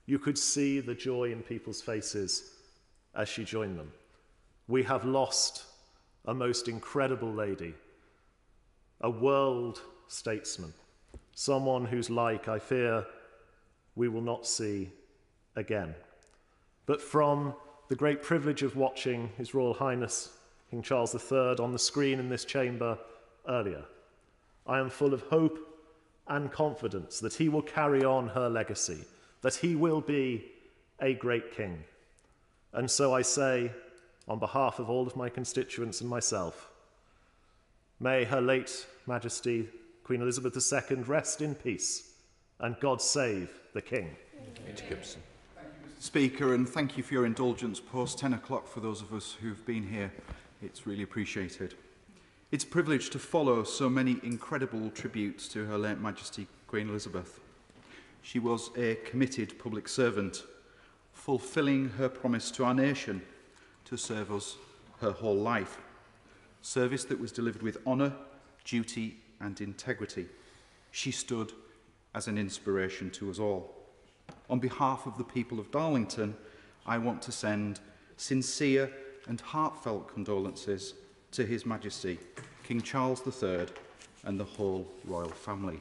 You could see the joy in people's faces as she joined them. We have lost a most incredible lady, a world statesman, someone whose like I fear we will not see again. But from the great privilege of watching His Royal Highness King Charles III on the screen in this chamber earlier, I am full of hope and confidence that he will carry on her legacy, that he will be a great king. And so I say, on behalf of all of my constituents and myself, may Her late Majesty Queen Elizabeth II rest in peace, and God save the King. Gibson. Speaker, and thank you for your indulgence post 10 o'clock for those of us who've been here. It's really appreciated. It's a privilege to follow so many incredible tributes to Her late Majesty Queen Elizabeth. She was a committed public servant, fulfilling her promise to our nation to serve us her whole life. Service that was delivered with honour, duty and integrity. She stood as an inspiration to us all. On behalf of the people of Darlington, I want to send sincere and heartfelt condolences to His Majesty, King Charles III, and the whole royal family.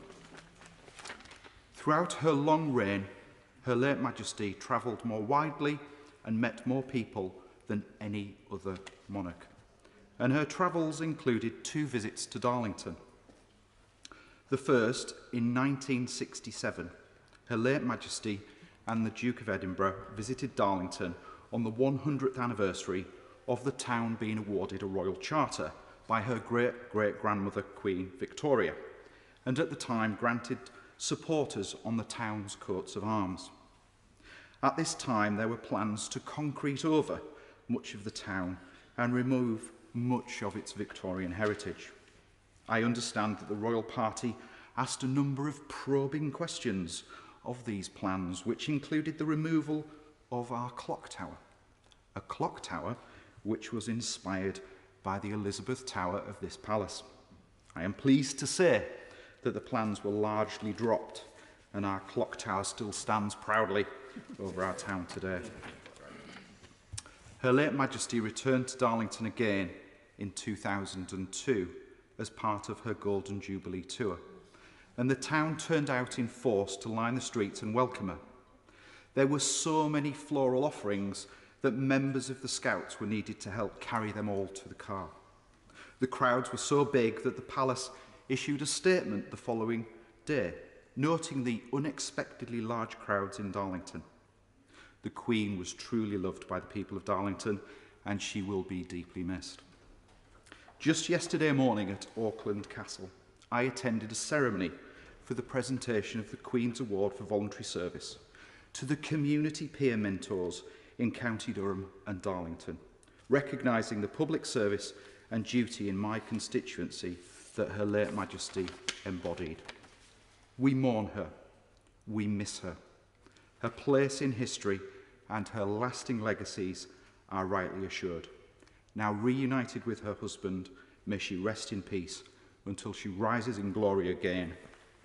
Throughout her long reign, Her late Majesty travelled more widely and met more people than any other monarch. And her travels included 2 visits to Darlington. The first, in 1967, Her late Majesty and the Duke of Edinburgh visited Darlington on the 100th anniversary of the town being awarded a royal charter by her great-great-grandmother, Queen Victoria, and at the time granted supporters on the town's coats of arms. At this time, there were plans to concrete over much of the town and remove much of its Victorian heritage. I understand that the royal party asked a number of probing questions of these plans, which included the removal of our clock tower, a clock tower which was inspired by the Elizabeth Tower of this palace. I am pleased to say that the plans were largely dropped and our clock tower still stands proudly over our town today. Her late Majesty returned to Darlington again in 2002 as part of her Golden Jubilee tour, and the town turned out in force to line the streets and welcome her. There were so many floral offerings that members of the Scouts were needed to help carry them all to the car. The crowds were so big that the palace issued a statement the following day, noting the unexpectedly large crowds in Darlington. The Queen was truly loved by the people of Darlington, and she will be deeply missed. Just yesterday morning at Auckland Castle, I attended a ceremony for the presentation of the Queen's Award for Voluntary Service to the community peer mentors in County Durham and Darlington, recognising the public service and duty in my constituency that Her late Majesty embodied. We mourn her, we miss her. Her place in history and her lasting legacies are rightly assured. Now reunited with her husband, may she rest in peace until she rises in glory again.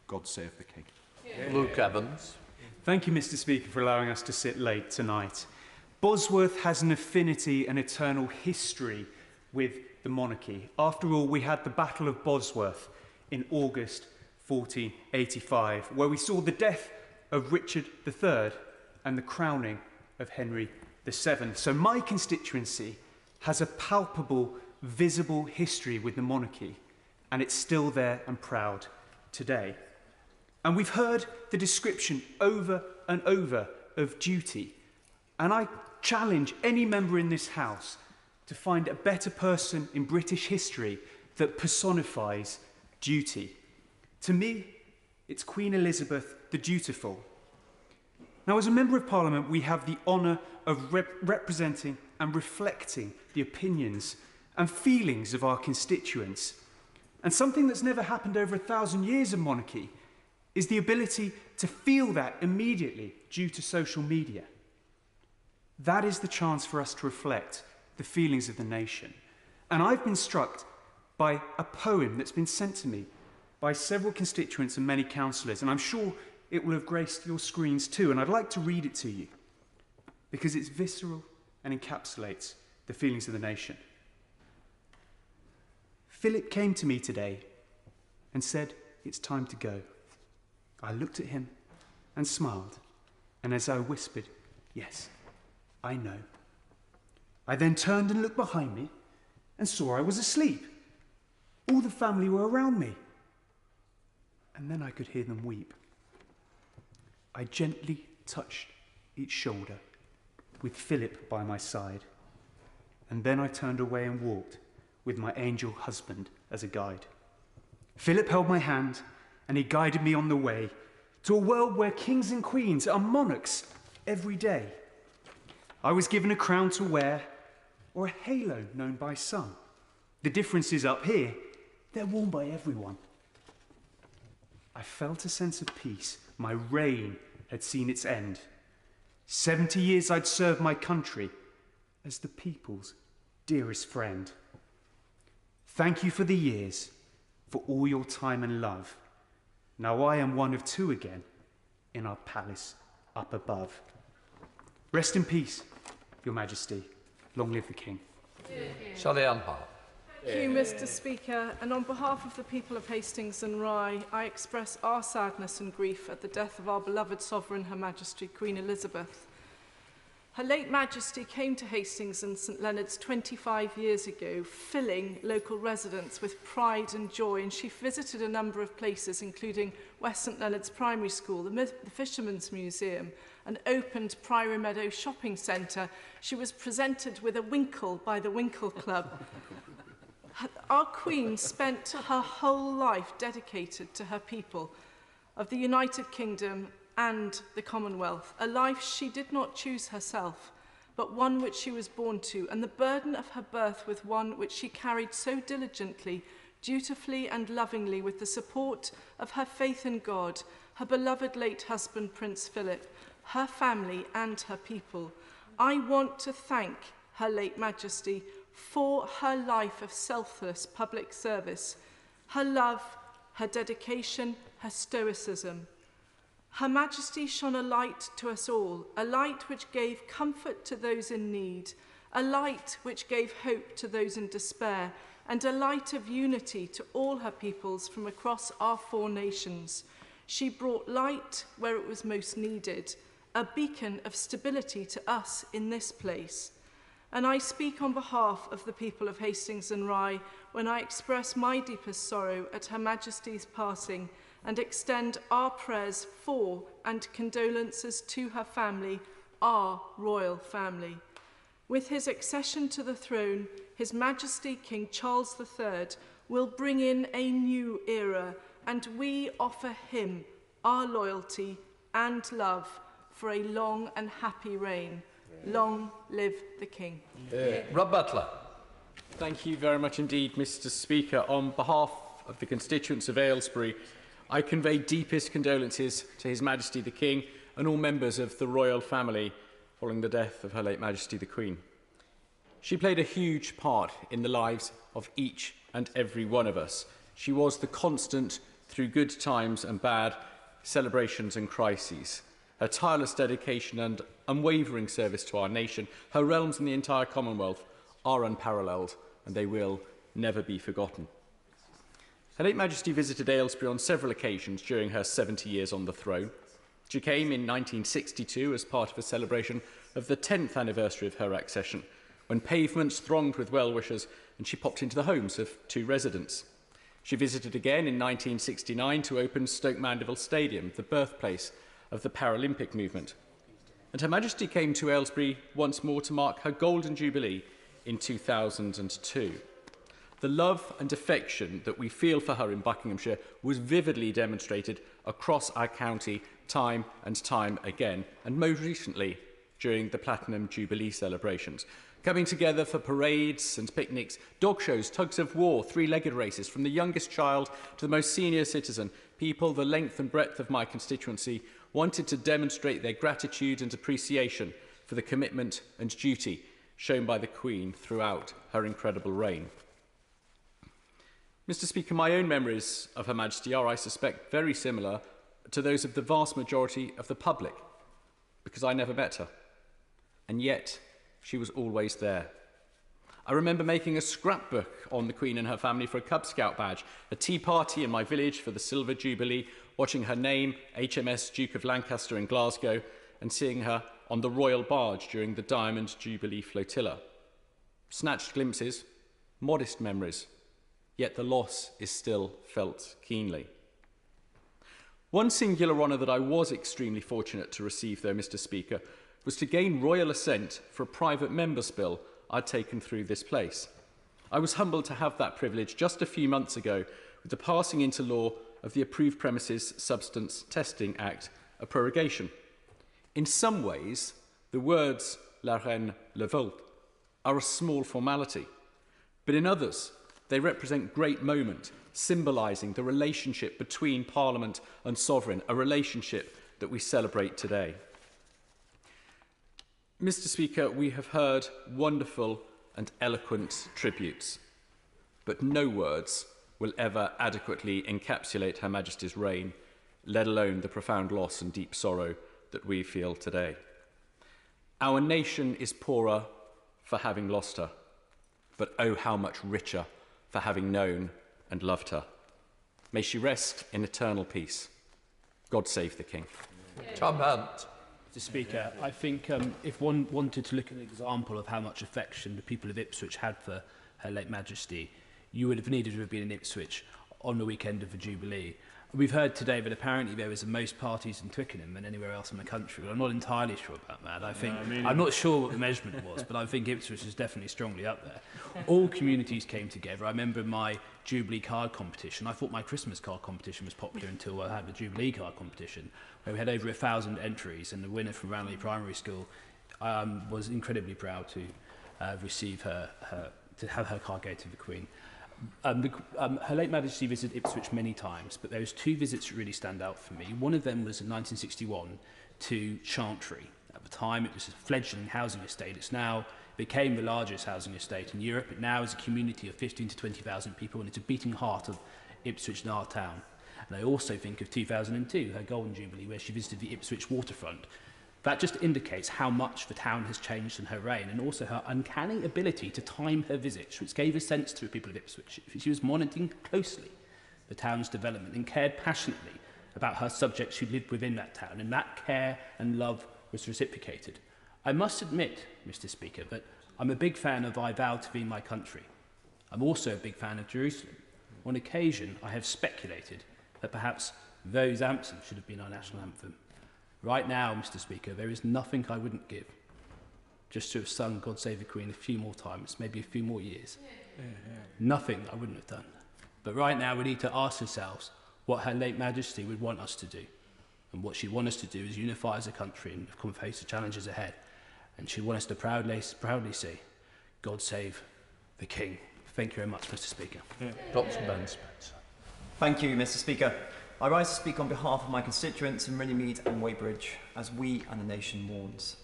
God save the King. Yeah. Luke Evans. Thank you, Mr. Speaker, for allowing us to sit late tonight. Bosworth has an affinity and eternal history with the monarchy. After all, we had the Battle of Bosworth in August 1485, where we saw the death of Richard III and the crowning of Henry VII. So my constituency has a palpable, visible history with the monarchy, and it's still there and proud today. And we've heard the description over and over of duty, and I challenge any member in this House to find a better person in British history that personifies duty. To me, it's Queen Elizabeth the Dutiful. Now, as a Member of Parliament, we have the honour of representing and reflecting the opinions and feelings of our constituents. And something that's never happened over 1,000 years of monarchy is the ability to feel that immediately due to social media. That is the chance for us to reflect the feelings of the nation. And I've been struck by a poem that's been sent to me by several constituents and many councillors, and I'm sure it will have graced your screens too, and I'd like to read it to you because it's visceral and encapsulates the feelings of the nation. Philip came to me today and said, "It's time to go." I looked at him and smiled, and as I whispered, "Yes, I know," I then turned and looked behind me and saw I was asleep. All the family were around me, and then I could hear them weep. I gently touched each shoulder with Philip by my side, and then I turned away and walked with my angel husband as a guide. Philip held my hand, and he guided me on the way to a world where kings and queens are monarchs every day. I was given a crown to wear, or a halo known by some. The difference is up here, they're worn by everyone. I felt a sense of peace. My reign had seen its end. 70 years I'd served my country as the people's dearest friend. Thank you for the years, for all your time and love. Now I am one of two again in our palace up above. Rest in peace, Your Majesty. Long live the King. Shall Anhart. Thank you, Mr. Speaker, and on behalf of the people of Hastings and Rye, I express our sadness and grief at the death of our beloved Sovereign, Her Majesty Queen Elizabeth. Her late Majesty came to Hastings and St Leonard's 25 years ago, filling local residents with pride and joy, and she visited a number of places, including West St Leonard's Primary School, the Fisherman's Museum, and opened Priory Meadow Shopping Centre. She was presented with a winkle by the Winkle Club. Our Queen spent her whole life dedicated to her people of the United Kingdom and the Commonwealth, a life she did not choose herself, but one which she was born to, and the burden of her birth was one which she carried so diligently, dutifully and lovingly, with the support of her faith in God, her beloved late husband Prince Philip, her family and her people. I want to thank Her late Majesty for her life of selfless public service, her love, her dedication, her stoicism. Her Majesty shone a light to us all, a light which gave comfort to those in need, a light which gave hope to those in despair, and a light of unity to all her peoples from across our 4 nations. She brought light where it was most needed, a beacon of stability to us in this place. And I speak on behalf of the people of Hastings and Rye when I express my deepest sorrow at Her Majesty's passing and extend our prayers for and condolences to her family, our royal family. With his accession to the throne, His Majesty King Charles III will bring in a new era, and we offer him our loyalty and love for a long and happy reign. Long live the King. Rob Butler. Thank you very much indeed, Mr. Speaker. On behalf of the constituents of Aylesbury, I convey deepest condolences to His Majesty the King and all members of the royal family following the death of Her late Majesty the Queen. She played a huge part in the lives of each and every one of us. She was the constant through good times and bad, celebrations and crises. Her tireless dedication and unwavering service to our nation, her realms and the entire Commonwealth are unparalleled, and they will never be forgotten. Her late Majesty visited Aylesbury on several occasions during her 70 years on the throne. She came in 1962 as part of a celebration of the 10th anniversary of her accession, when pavements thronged with well-wishers and she popped into the homes of 2 residents. She visited again in 1969 to open Stoke Mandeville Stadium, the birthplace of the Paralympic movement. And Her Majesty came to Aylesbury once more to mark her Golden Jubilee in 2002. The love and affection that we feel for her in Buckinghamshire was vividly demonstrated across our county time and time again, and most recently during the Platinum Jubilee celebrations. coming together for parades and picnics, dog shows, tugs of war, three-legged races, from the youngest child to the most senior citizen. People, the length and breadth of my constituency, wanted to demonstrate their gratitude and appreciation for the commitment and duty shown by the Queen throughout her incredible reign. Mr. Speaker, my own memories of Her Majesty are, I suspect, very similar to those of the vast majority of the public, because I never met her, and yet she was always there. I remember making a scrapbook on the Queen and her family for a Cub Scout badge, a tea party in my village for the Silver Jubilee, watching her name, HMS Duke of Lancaster in Glasgow, and seeing her on the royal barge during the Diamond Jubilee flotilla. Snatched glimpses, modest memories, yet the loss is still felt keenly. One singular honour that I was extremely fortunate to receive, though, Mr. Speaker, was to gain royal assent for a private member's bill I'd taken through this place. I was humbled to have that privilege just a few months ago with the passing into law of the Approved Premises Substance Testing Act, a prorogation. In some ways, the words La Reine le Vote are a small formality, but in others, they represent great moment, symbolising the relationship between Parliament and Sovereign, a relationship that we celebrate today. Mr. Speaker, we have heard wonderful and eloquent tributes, but no words will ever adequately encapsulate Her Majesty's reign, let alone the profound loss and deep sorrow that we feel today. Our nation is poorer for having lost her, but oh, how much richer for having known and loved her. May she rest in eternal peace. God save the King. Tom Hunt. Mr. Speaker, I think if one wanted to look at an example of how much affection the people of Ipswich had for Her late Majesty, you would have needed to have been in Ipswich on the weekend of the Jubilee. We've heard today that apparently there was the most parties in Twickenham than anywhere else in the country. Well, I'm not entirely sure about that. I'm not sure what the measurement was, but I think Ipswich is definitely strongly up there. All communities came together. I remember my Jubilee card competition. I thought my Christmas card competition was popular until I had the Jubilee card competition, where we had over 1,000 entries, and the winner from Ranelagh Primary School was incredibly proud to receive to have her card go to the Queen. Her late Majesty visited Ipswich many times, but there was two visits that really stand out for me. One of them was in 1961 to Chantry. At the time, it was a fledgling housing estate. It's now became the largest housing estate in Europe. It now is a community of 15 to 20,000 people, and it's a beating heart of Ipswich and our town. And I also think of 2002, her Golden Jubilee, where she visited the Ipswich waterfront. That just indicates how much the town has changed in her reign, and also her uncanny ability to time her visits, which gave a sense to the people of Ipswich. She was monitoring closely the town's development and cared passionately about her subjects who lived within that town, and that care and love was reciprocated. I must admit, Mr. Speaker, that I'm a big fan of I Vow to Thee My Country. I'm also a big fan of Jerusalem. On occasion, I have speculated that perhaps Those Anthem should have been our national anthem. Right now, Mr. Speaker, there is nothing I wouldn't give just to have sung God Save the Queen a few more times, maybe a few more years. Nothing I wouldn't have done. But right now, we need to ask ourselves what Her late Majesty would want us to do. And what she'd want us to do is unify as a country and come face the challenges ahead. And she'd want us to proudly say, God Save the King. Thank you very much, Mr. Speaker. Dr. Ben Spencer. Thank you, Mr. Speaker. I rise to speak on behalf of my constituents in Runnymede and Weybridge as we and the nation mourns.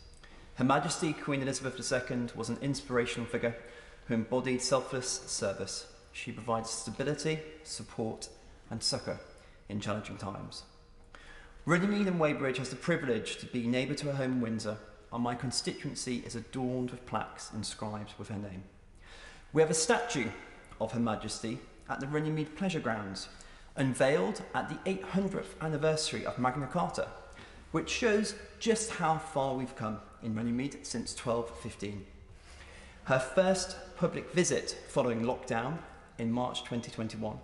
Her Majesty Queen Elizabeth II was an inspirational figure who embodied selfless service. She provides stability, support and succour in challenging times. Runnymede and Weybridge has the privilege to be neighbour to her home in Windsor, and my constituency is adorned with plaques inscribed with her name. We have a statue of Her Majesty at the Runnymede Pleasure Grounds, unveiled at the 800th anniversary of Magna Carta, which shows just how far we've come in Runnymede since 1215. Her first public visit following lockdown in March 2021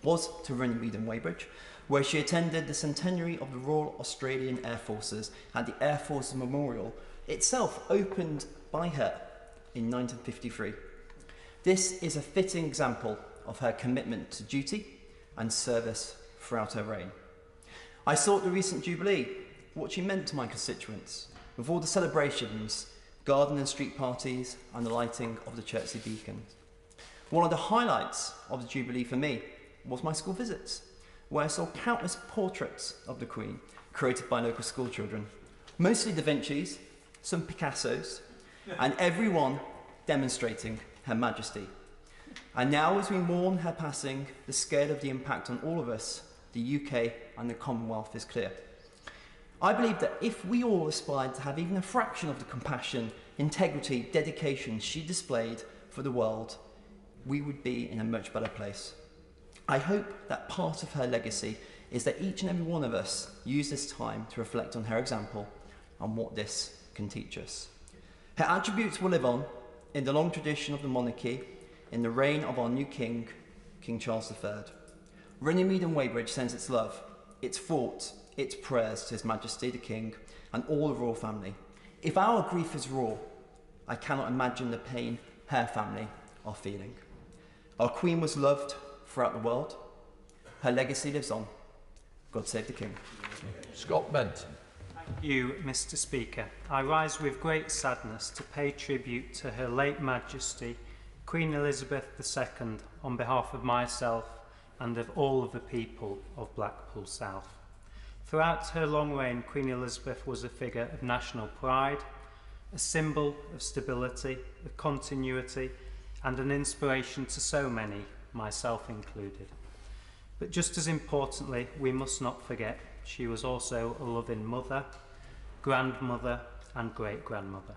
was to Runnymede and Weybridge, where she attended the centenary of the Royal Australian Air Forces at the Air Force Memorial, itself opened by her in 1953. This is a fitting example of her commitment to duty and service throughout her reign. I saw at the recent Jubilee what she meant to my constituents, with all the celebrations garden and street parties, and the lighting of the Chertsey beacons. One of the highlights of the Jubilee for me was my school visits, where I saw countless portraits of the Queen created by local school children, mostly Da Vinci's, some Picasso's, and everyone demonstrating Her Majesty. And now, as we mourn her passing, the scale of the impact on all of us, the UK and the Commonwealth, is clear. I believe that if we all aspired to have even a fraction of the compassion, integrity, dedication she displayed for the world, we would be in a much better place. I hope that part of her legacy is that each and every one of us use this time to reflect on her example and what this can teach us. Her attributes will live on in the long tradition of the monarchy, in the reign of our new king, King Charles III. Runnymede and Weybridge sends its love, its thoughts, its prayers to His Majesty the King and all the royal family. If our grief is raw, I cannot imagine the pain her family are feeling. Our Queen was loved throughout the world. Her legacy lives on. God save the King. Scott Benton. Thank you, Mr. Speaker. I rise with great sadness to pay tribute to Her late Majesty, Queen Elizabeth II, on behalf of myself and of all of the people of Blackpool South. Throughout her long reign, Queen Elizabeth was a figure of national pride, a symbol of stability, of continuity, and an inspiration to so many, myself included. But just as importantly, we must not forget she was also a loving mother, grandmother, and great-grandmother.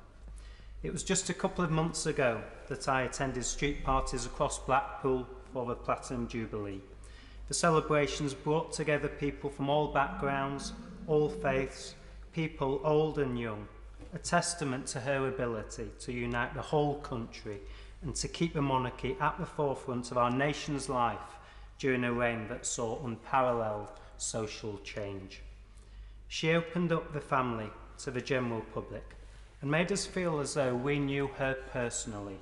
It was just a couple of months ago that I attended street parties across Blackpool for the Platinum Jubilee. The celebrations brought together people from all backgrounds, all faiths, people old and young, a testament to her ability to unite the whole country and to keep the monarchy at the forefront of our nation's life during a reign that saw unparalleled social change. She opened up the family to the general public and made us feel as though we knew her personally.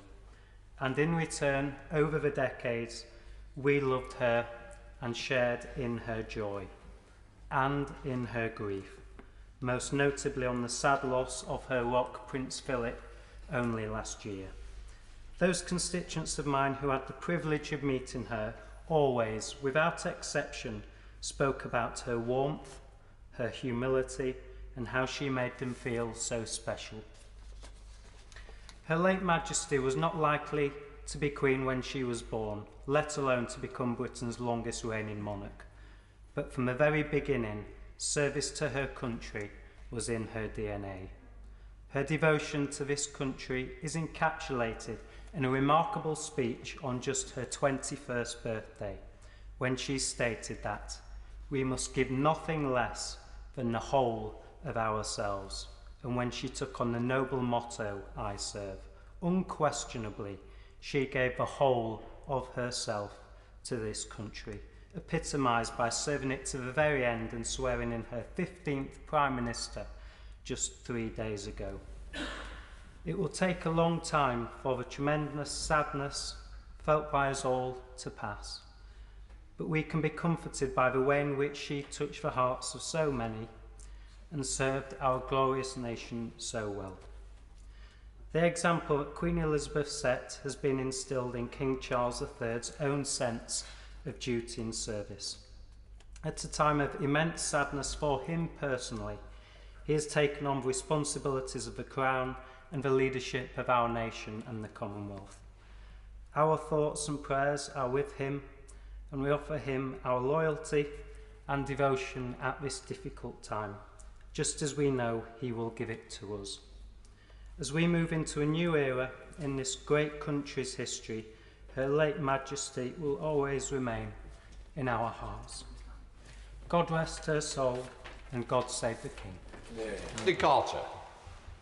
And in return, over the decades, we loved her and shared in her joy and in her grief, most notably on the sad loss of her rock, Prince Philip, only last year. Those constituents of mine who had the privilege of meeting her always, without exception, spoke about her warmth, her humility, and how she made them feel so special. Her late Majesty was not likely to be Queen when she was born, let alone to become Britain's longest reigning monarch. But from the very beginning, service to her country was in her DNA. Her devotion to this country is encapsulated in a remarkable speech on just her 21st birthday, when she stated that we must give nothing less than the whole of ourselves, and when she took on the noble motto, I serve. Unquestionably, she gave the whole of herself to this country, epitomised by serving it to the very end and swearing in her 15th Prime Minister just 3 days ago. It will take a long time for the tremendous sadness felt by us all to pass, but we can be comforted by the way in which she touched the hearts of so many and served our glorious nation so well. The example that Queen Elizabeth set has been instilled in King Charles III's own sense of duty and service. At a time of immense sadness for him personally, he has taken on the responsibilities of the Crown and the leadership of our nation and the Commonwealth. Our thoughts and prayers are with him, and we offer him our loyalty and devotion at this difficult time, just as we know he will give it to us. As we move into a new era in this great country's history, Her late Majesty will always remain in our hearts. God rest her soul, and God save the King. Nick Carter.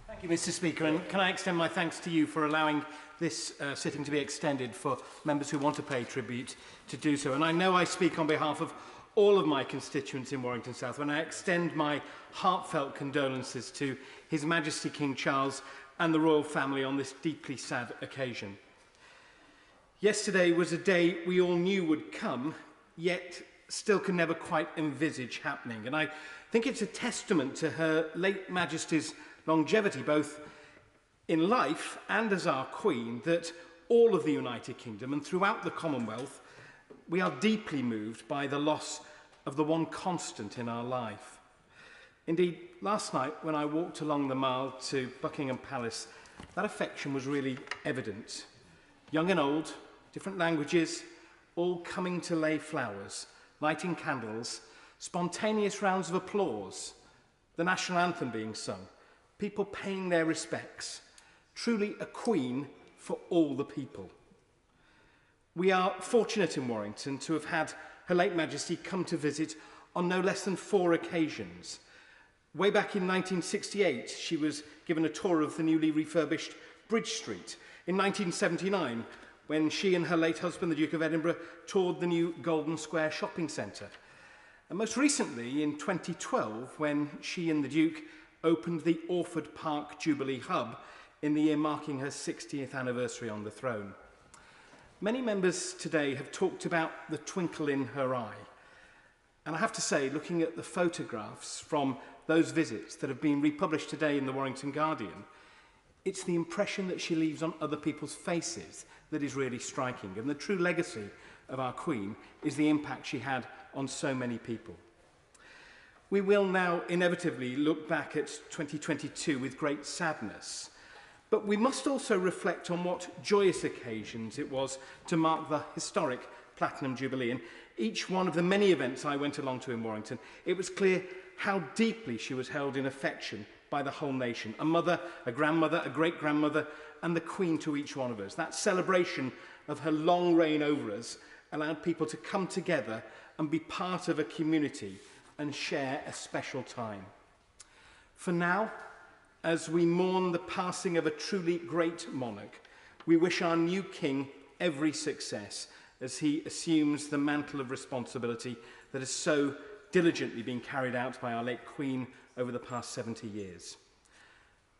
Thank you, Mr. Speaker, and can I extend my thanks to you for allowing this sitting to be extended for members who want to pay tribute to do so. And I know I speak on behalf of all of my constituents in Warrington South when I extend my heartfelt condolences to His Majesty King Charles and the royal family on this deeply sad occasion. Yesterday was a day we all knew would come, yet still can never quite envisage happening. And I think it's a testament to Her late Majesty's longevity, both in life and as our Queen that all of the United Kingdom and throughout the Commonwealth, we are deeply moved by the loss of the one constant in our life. Indeed, last night when I walked along the Mall to Buckingham Palace, that affection was really evident. Young and old, different languages, all coming to lay flowers, lighting candles, spontaneous rounds of applause, the national anthem being sung, people paying their respects. Truly a Queen for all the people. We are fortunate in Warrington to have had Her late Majesty come to visit on no less than 4 occasions. Way back in 1968, she was given a tour of the newly refurbished Bridge Street. In 1979, when she and her late husband, the Duke of Edinburgh, toured the new Golden Square shopping centre. And most recently, in 2012, when she and the Duke opened the Orford Park Jubilee Hub in the year marking her 60th anniversary on the throne. Many members today have talked about the twinkle in her eye. And I have to say, looking at the photographs from those visits that have been republished today in the Warrington Guardian, it's the impression that she leaves on other people's faces that is really striking. And the true legacy of our Queen is the impact she had on so many people. We will now inevitably look back at 2022 with great sadness. But we must also reflect on what joyous occasions it was to mark the historic Platinum Jubilee. And each one of the many events I went along to in Warrington, it was clear how deeply she was held in affection by the whole nation. A mother, a grandmother, a great-grandmother, and the Queen to each one of us. That celebration of her long reign over us allowed people to come together and be part of a community and share a special time. For now, as we mourn the passing of a truly great monarch, we wish our new king every success as he assumes the mantle of responsibility that has so diligently been carried out by our late Queen over the past 70 years.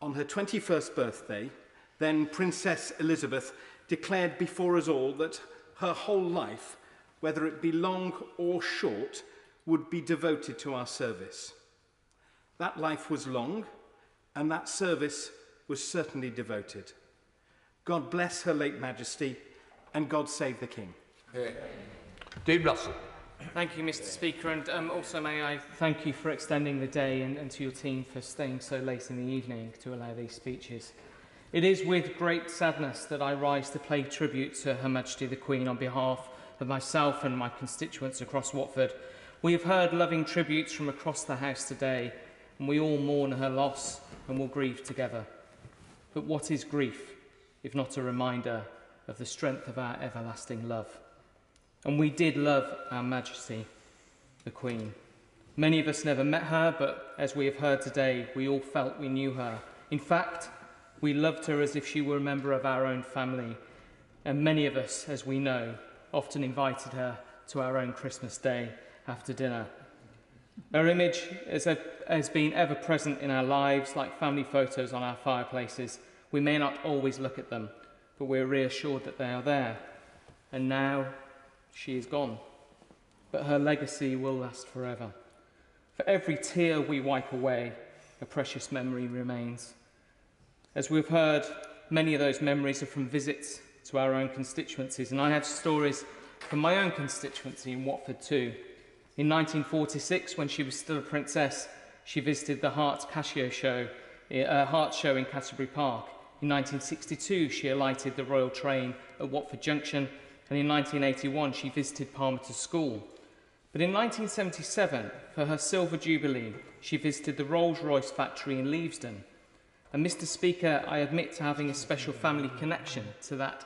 On her 21st birthday, then Princess Elizabeth declared before us all that her whole life, whether it be long or short, would be devoted to our service. That life was long, and that service was certainly devoted. God bless Her late Majesty, and God save the King. Dean Russell. Thank you, Mr. Speaker, and also may I thank you for extending the day and to your team for staying so late in the evening to allow these speeches. It is with great sadness that I rise to pay tribute to Her Majesty the Queen on behalf of myself and my constituents across Watford. We have heard loving tributes from across the House today, and we all mourn her loss and will grieve together. But what is grief, if not a reminder of the strength of our everlasting love? And we did love Our Majesty, the Queen. Many of us never met her, but as we have heard today, we all felt we knew her. In fact, we loved her as if she were a member of our own family. And many of us, as we know, often invited her to our own Christmas day after dinner. Her image has been ever present in our lives, like family photos on our fireplaces. We may not always look at them, but we're reassured that they are there. And now she is gone, but her legacy will last forever. For every tear we wipe away, a precious memory remains. As we've heard, many of those memories are from visits to our own constituencies, and I have stories from my own constituency in Watford too. In 1946, when she was still a princess, she visited the Heart Show in Canterbury Park. In 1962, she alighted the Royal Train at Watford Junction, and in 1981, she visited Parmenter School. But in 1977, for her Silver Jubilee, she visited the Rolls-Royce factory in Leavesden. And Mr. Speaker, I admit to having a special family connection to that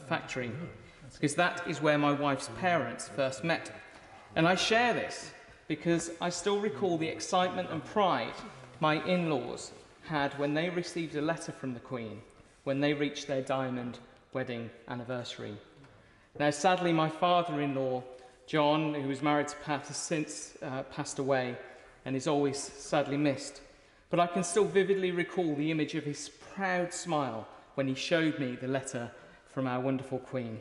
factory, because that is where my wife's parents first met. And I share this because I still recall the excitement and pride my in-laws had when they received a letter from the Queen when they reached their diamond wedding anniversary. Now, sadly, my father-in-law, John, who was married to Pat, has since passed away and is always sadly missed. But I can still vividly recall the image of his proud smile when he showed me the letter from our wonderful Queen.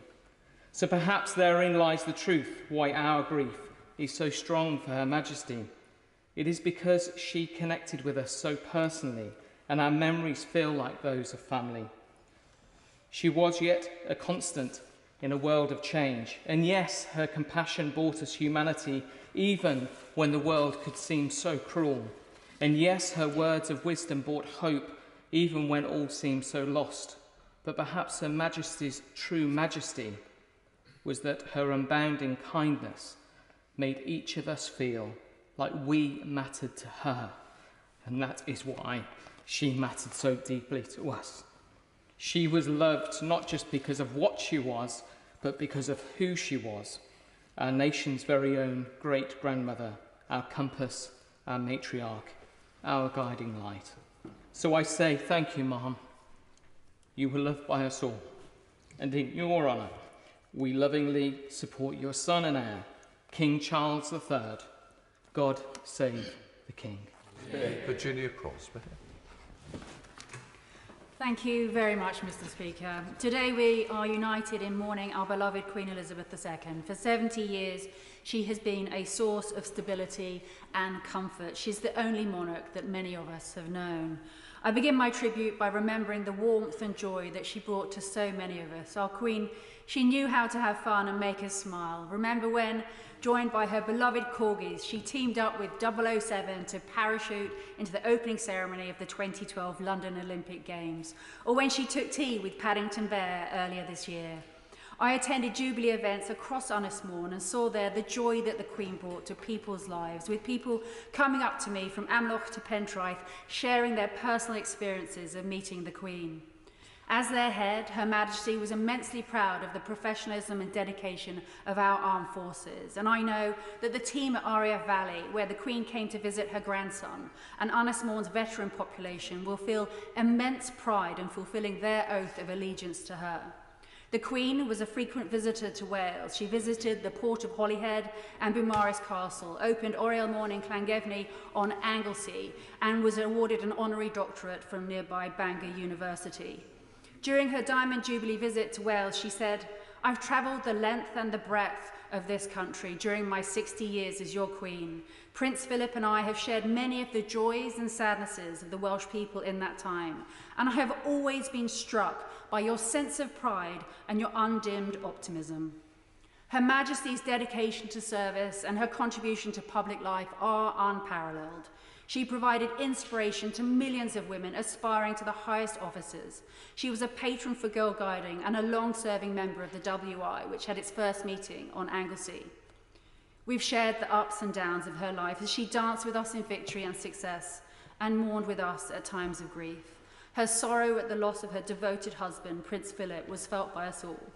So perhaps therein lies the truth why our grief is so strong for Her Majesty. It is because she connected with us so personally and our memories feel like those of family. She was yet a constant in a world of change, and yes, her compassion brought us humanity even when the world could seem so cruel. And yes, her words of wisdom brought hope even when all seemed so lost. But perhaps Her Majesty's true majesty was that her unbounding kindness made each of us feel like we mattered to her, and that is why she mattered so deeply to us. She was loved not just because of what she was, but because of who she was, our nation's very own great-grandmother, our compass, our matriarch, our guiding light. So I say thank you, Mom. You were loved by us all, and in your honour, we lovingly support your son and heir, King Charles III. God save the King. Virginia Crosby. Thank you very much, Mr. Speaker. Today we are united in mourning our beloved Queen Elizabeth II. For 70 years, she has been a source of stability and comfort. She's the only monarch that many of us have known. I begin my tribute by remembering the warmth and joy that she brought to so many of us. Our Queen, she knew how to have fun and make us smile. Remember when, joined by her beloved corgis, she teamed up with 007 to parachute into the opening ceremony of the 2012 London Olympic Games, or when she took tea with Paddington Bear earlier this year. I attended Jubilee events across Ynysmore and saw there the joy that the Queen brought to people's lives, with people coming up to me from Amlwch to Pentraeth, sharing their personal experiences of meeting the Queen. As their head, Her Majesty was immensely proud of the professionalism and dedication of our armed forces. And I know that the team at RAF Valley, where the Queen came to visit her grandson, and Ynysmore's veteran population will feel immense pride in fulfilling their oath of allegiance to her. The Queen was a frequent visitor to Wales. She visited the port of Holyhead and Beaumaris Castle, opened Oriel Morn in Llangefni on Anglesey, and was awarded an honorary doctorate from nearby Bangor University. During her Diamond Jubilee visit to Wales, she said, "I've travelled the length and the breadth of this country during my 60 years as your Queen. Prince Philip and I have shared many of the joys and sadnesses of the Welsh people in that time, and I have always been struck by your sense of pride and your undimmed optimism." Her Majesty's dedication to service and her contribution to public life are unparalleled. She provided inspiration to millions of women aspiring to the highest offices. She was a patron for Girl Guiding and a long-serving member of the WI, which had its first meeting on Anglesey. We've shared the ups and downs of her life as she danced with us in victory and success and mourned with us at times of grief. Her sorrow at the loss of her devoted husband, Prince Philip, was felt by us all.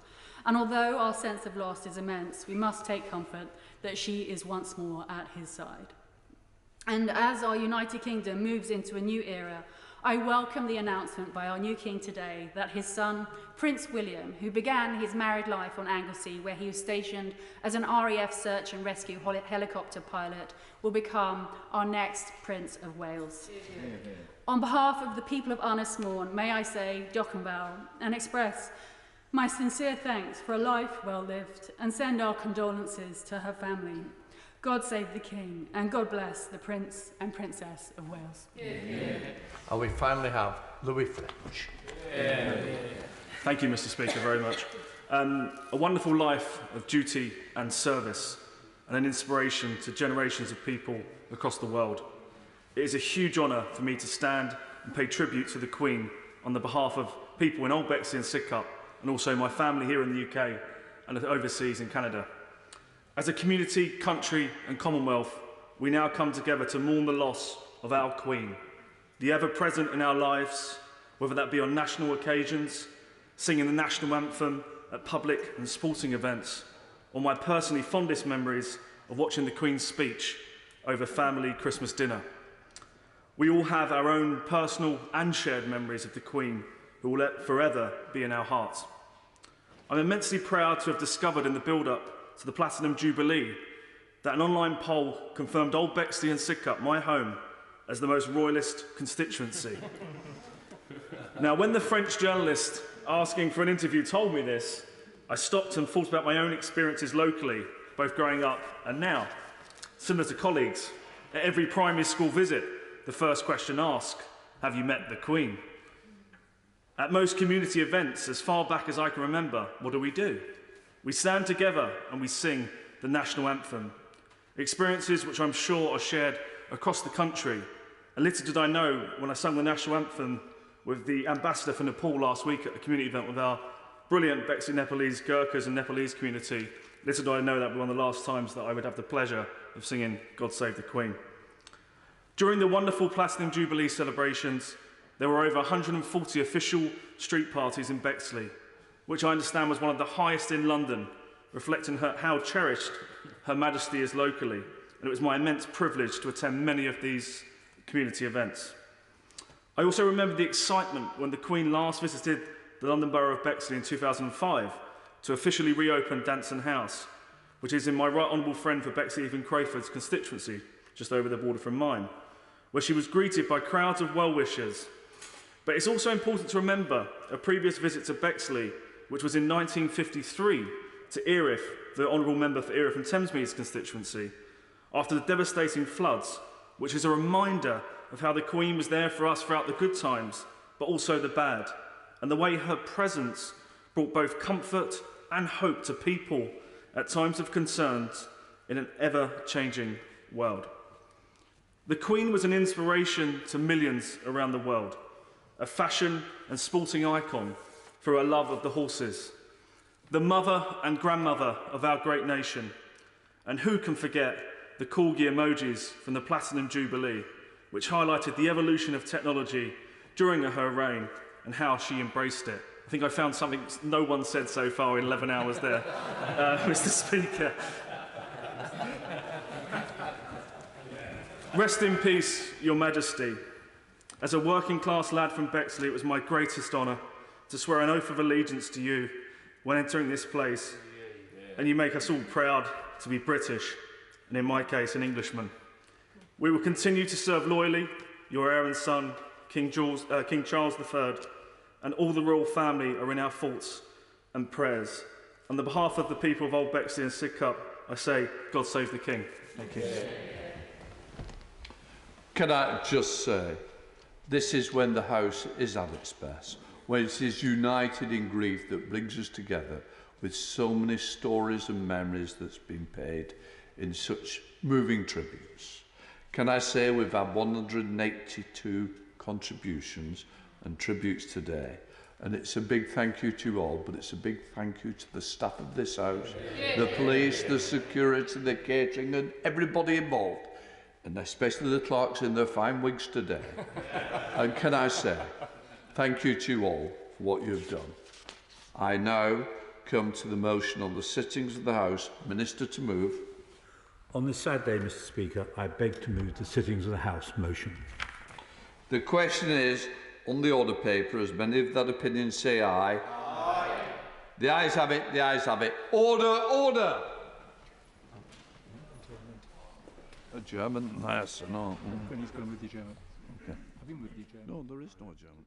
And although our sense of loss is immense, we must take comfort that she is once more at his side. And as our United Kingdom moves into a new era, I welcome the announcement by our new king today that his son, Prince William, who began his married life on Anglesey, where he was stationed as an RAF search and rescue helicopter pilot, will become our next Prince of Wales. On behalf of the people of Ynysmore, may I say Diolch yn fawr and express my sincere thanks for a life well lived and send our condolences to her family. God save the King, and God bless the Prince and Princess of Wales. And we finally have Louis French. Thank you, Mr. Speaker, very much. A wonderful life of duty and service, and an inspiration to generations of people across the world. It is a huge honour for me to stand and pay tribute to the Queen on the behalf of people in Old Bexley and Sidcup, and also my family here in the UK and overseas in Canada. As a community, country and Commonwealth, we now come together to mourn the loss of our Queen, the ever-present in our lives, whether that be on national occasions, singing the national anthem at public and sporting events, or my personally fondest memories of watching the Queen's speech over family Christmas dinner. We all have our own personal and shared memories of the Queen, who will forever be in our hearts. I'm immensely proud to have discovered in the build-up to the Platinum Jubilee that an online poll confirmed Old Bexley and Sidcup, my home, as the most royalist constituency. Now, when the French journalist asking for an interview told me this, I stopped and thought about my own experiences locally, both growing up and now. Similar to colleagues, at every primary school visit, the first question asked, Have you met the Queen? At most community events, as far back as I can remember, what do? We stand together and we sing the national anthem. Experiences which I'm sure are shared across the country. And little did I know when I sung the national anthem with the ambassador for Nepal last week at a community event with our brilliant Bexley Nepalese Gurkhas and Nepalese community, little did I know that would be one of the last times that I would have the pleasure of singing God Save the Queen. During the wonderful Platinum Jubilee celebrations, there were over 140 official street parties in Bexley, which I understand was one of the highest in London, reflecting how cherished Her Majesty is locally, and it was my immense privilege to attend many of these community events. I also remember the excitement when the Queen last visited the London Borough of Bexley in 2005 to officially reopen Danson House, which is in my right honourable friend for Bexley Evan Crayford's constituency, just over the border from mine, where she was greeted by crowds of well-wishers. But it's also important to remember a previous visit to Bexley, which was in 1953 to Erith, the honourable member for Erith and Thamesmead's constituency, after the devastating floods, which is a reminder of how the Queen was there for us throughout the good times, but also the bad, and the way her presence brought both comfort and hope to people at times of concerns in an ever-changing world. The Queen was an inspiration to millions around the world, a fashion and sporting icon for her love of the horses, the mother and grandmother of our great nation, and who can forget the corgi emojis from the Platinum Jubilee, which highlighted the evolution of technology during her reign and how she embraced it. I think I found something no one said so far in 11 hours there, Mr. Speaker. Rest in peace, Your Majesty. As a working-class lad from Bexley, it was my greatest honour to swear an oath of allegiance to you when entering this place, and you make us all proud to be British, and in my case, an Englishman. We will continue to serve loyally your heir and son, King Charles III, and all the royal family are in our thoughts and prayers. On the behalf of the people of Old Bexley and Sidcup, I say, God save the King. Thank you. Can I just say, this is when the House is at its best, when it is united in grief that brings us together with so many stories and memories that's been paid in such moving tributes. Can I say we've had 182 contributions and tributes today, and it's a big thank you to you all, but it's a big thank you to the staff of this House, the police, the security, the catering, and everybody involved, and especially the clerks in their fine wigs today. And can I say, thank you to you all for what you've done. I now come to the motion on the sittings of the House. Minister to move. On this sad day, Mr. Speaker, I beg to move the sittings of the House motion. The question is, on the order paper, as many of that opinion say aye. Aye. The ayes have it, the ayes have it. Order, order! A German? Yes, no. He's going with the German. Okay. Have you moved the German? No, there is no German.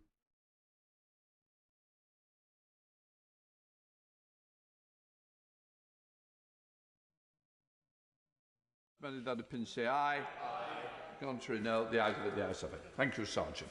Many that opinion say aye. Aye. Contrary, no. The ayes have it, the ayes have it. Thank you, Sergeant.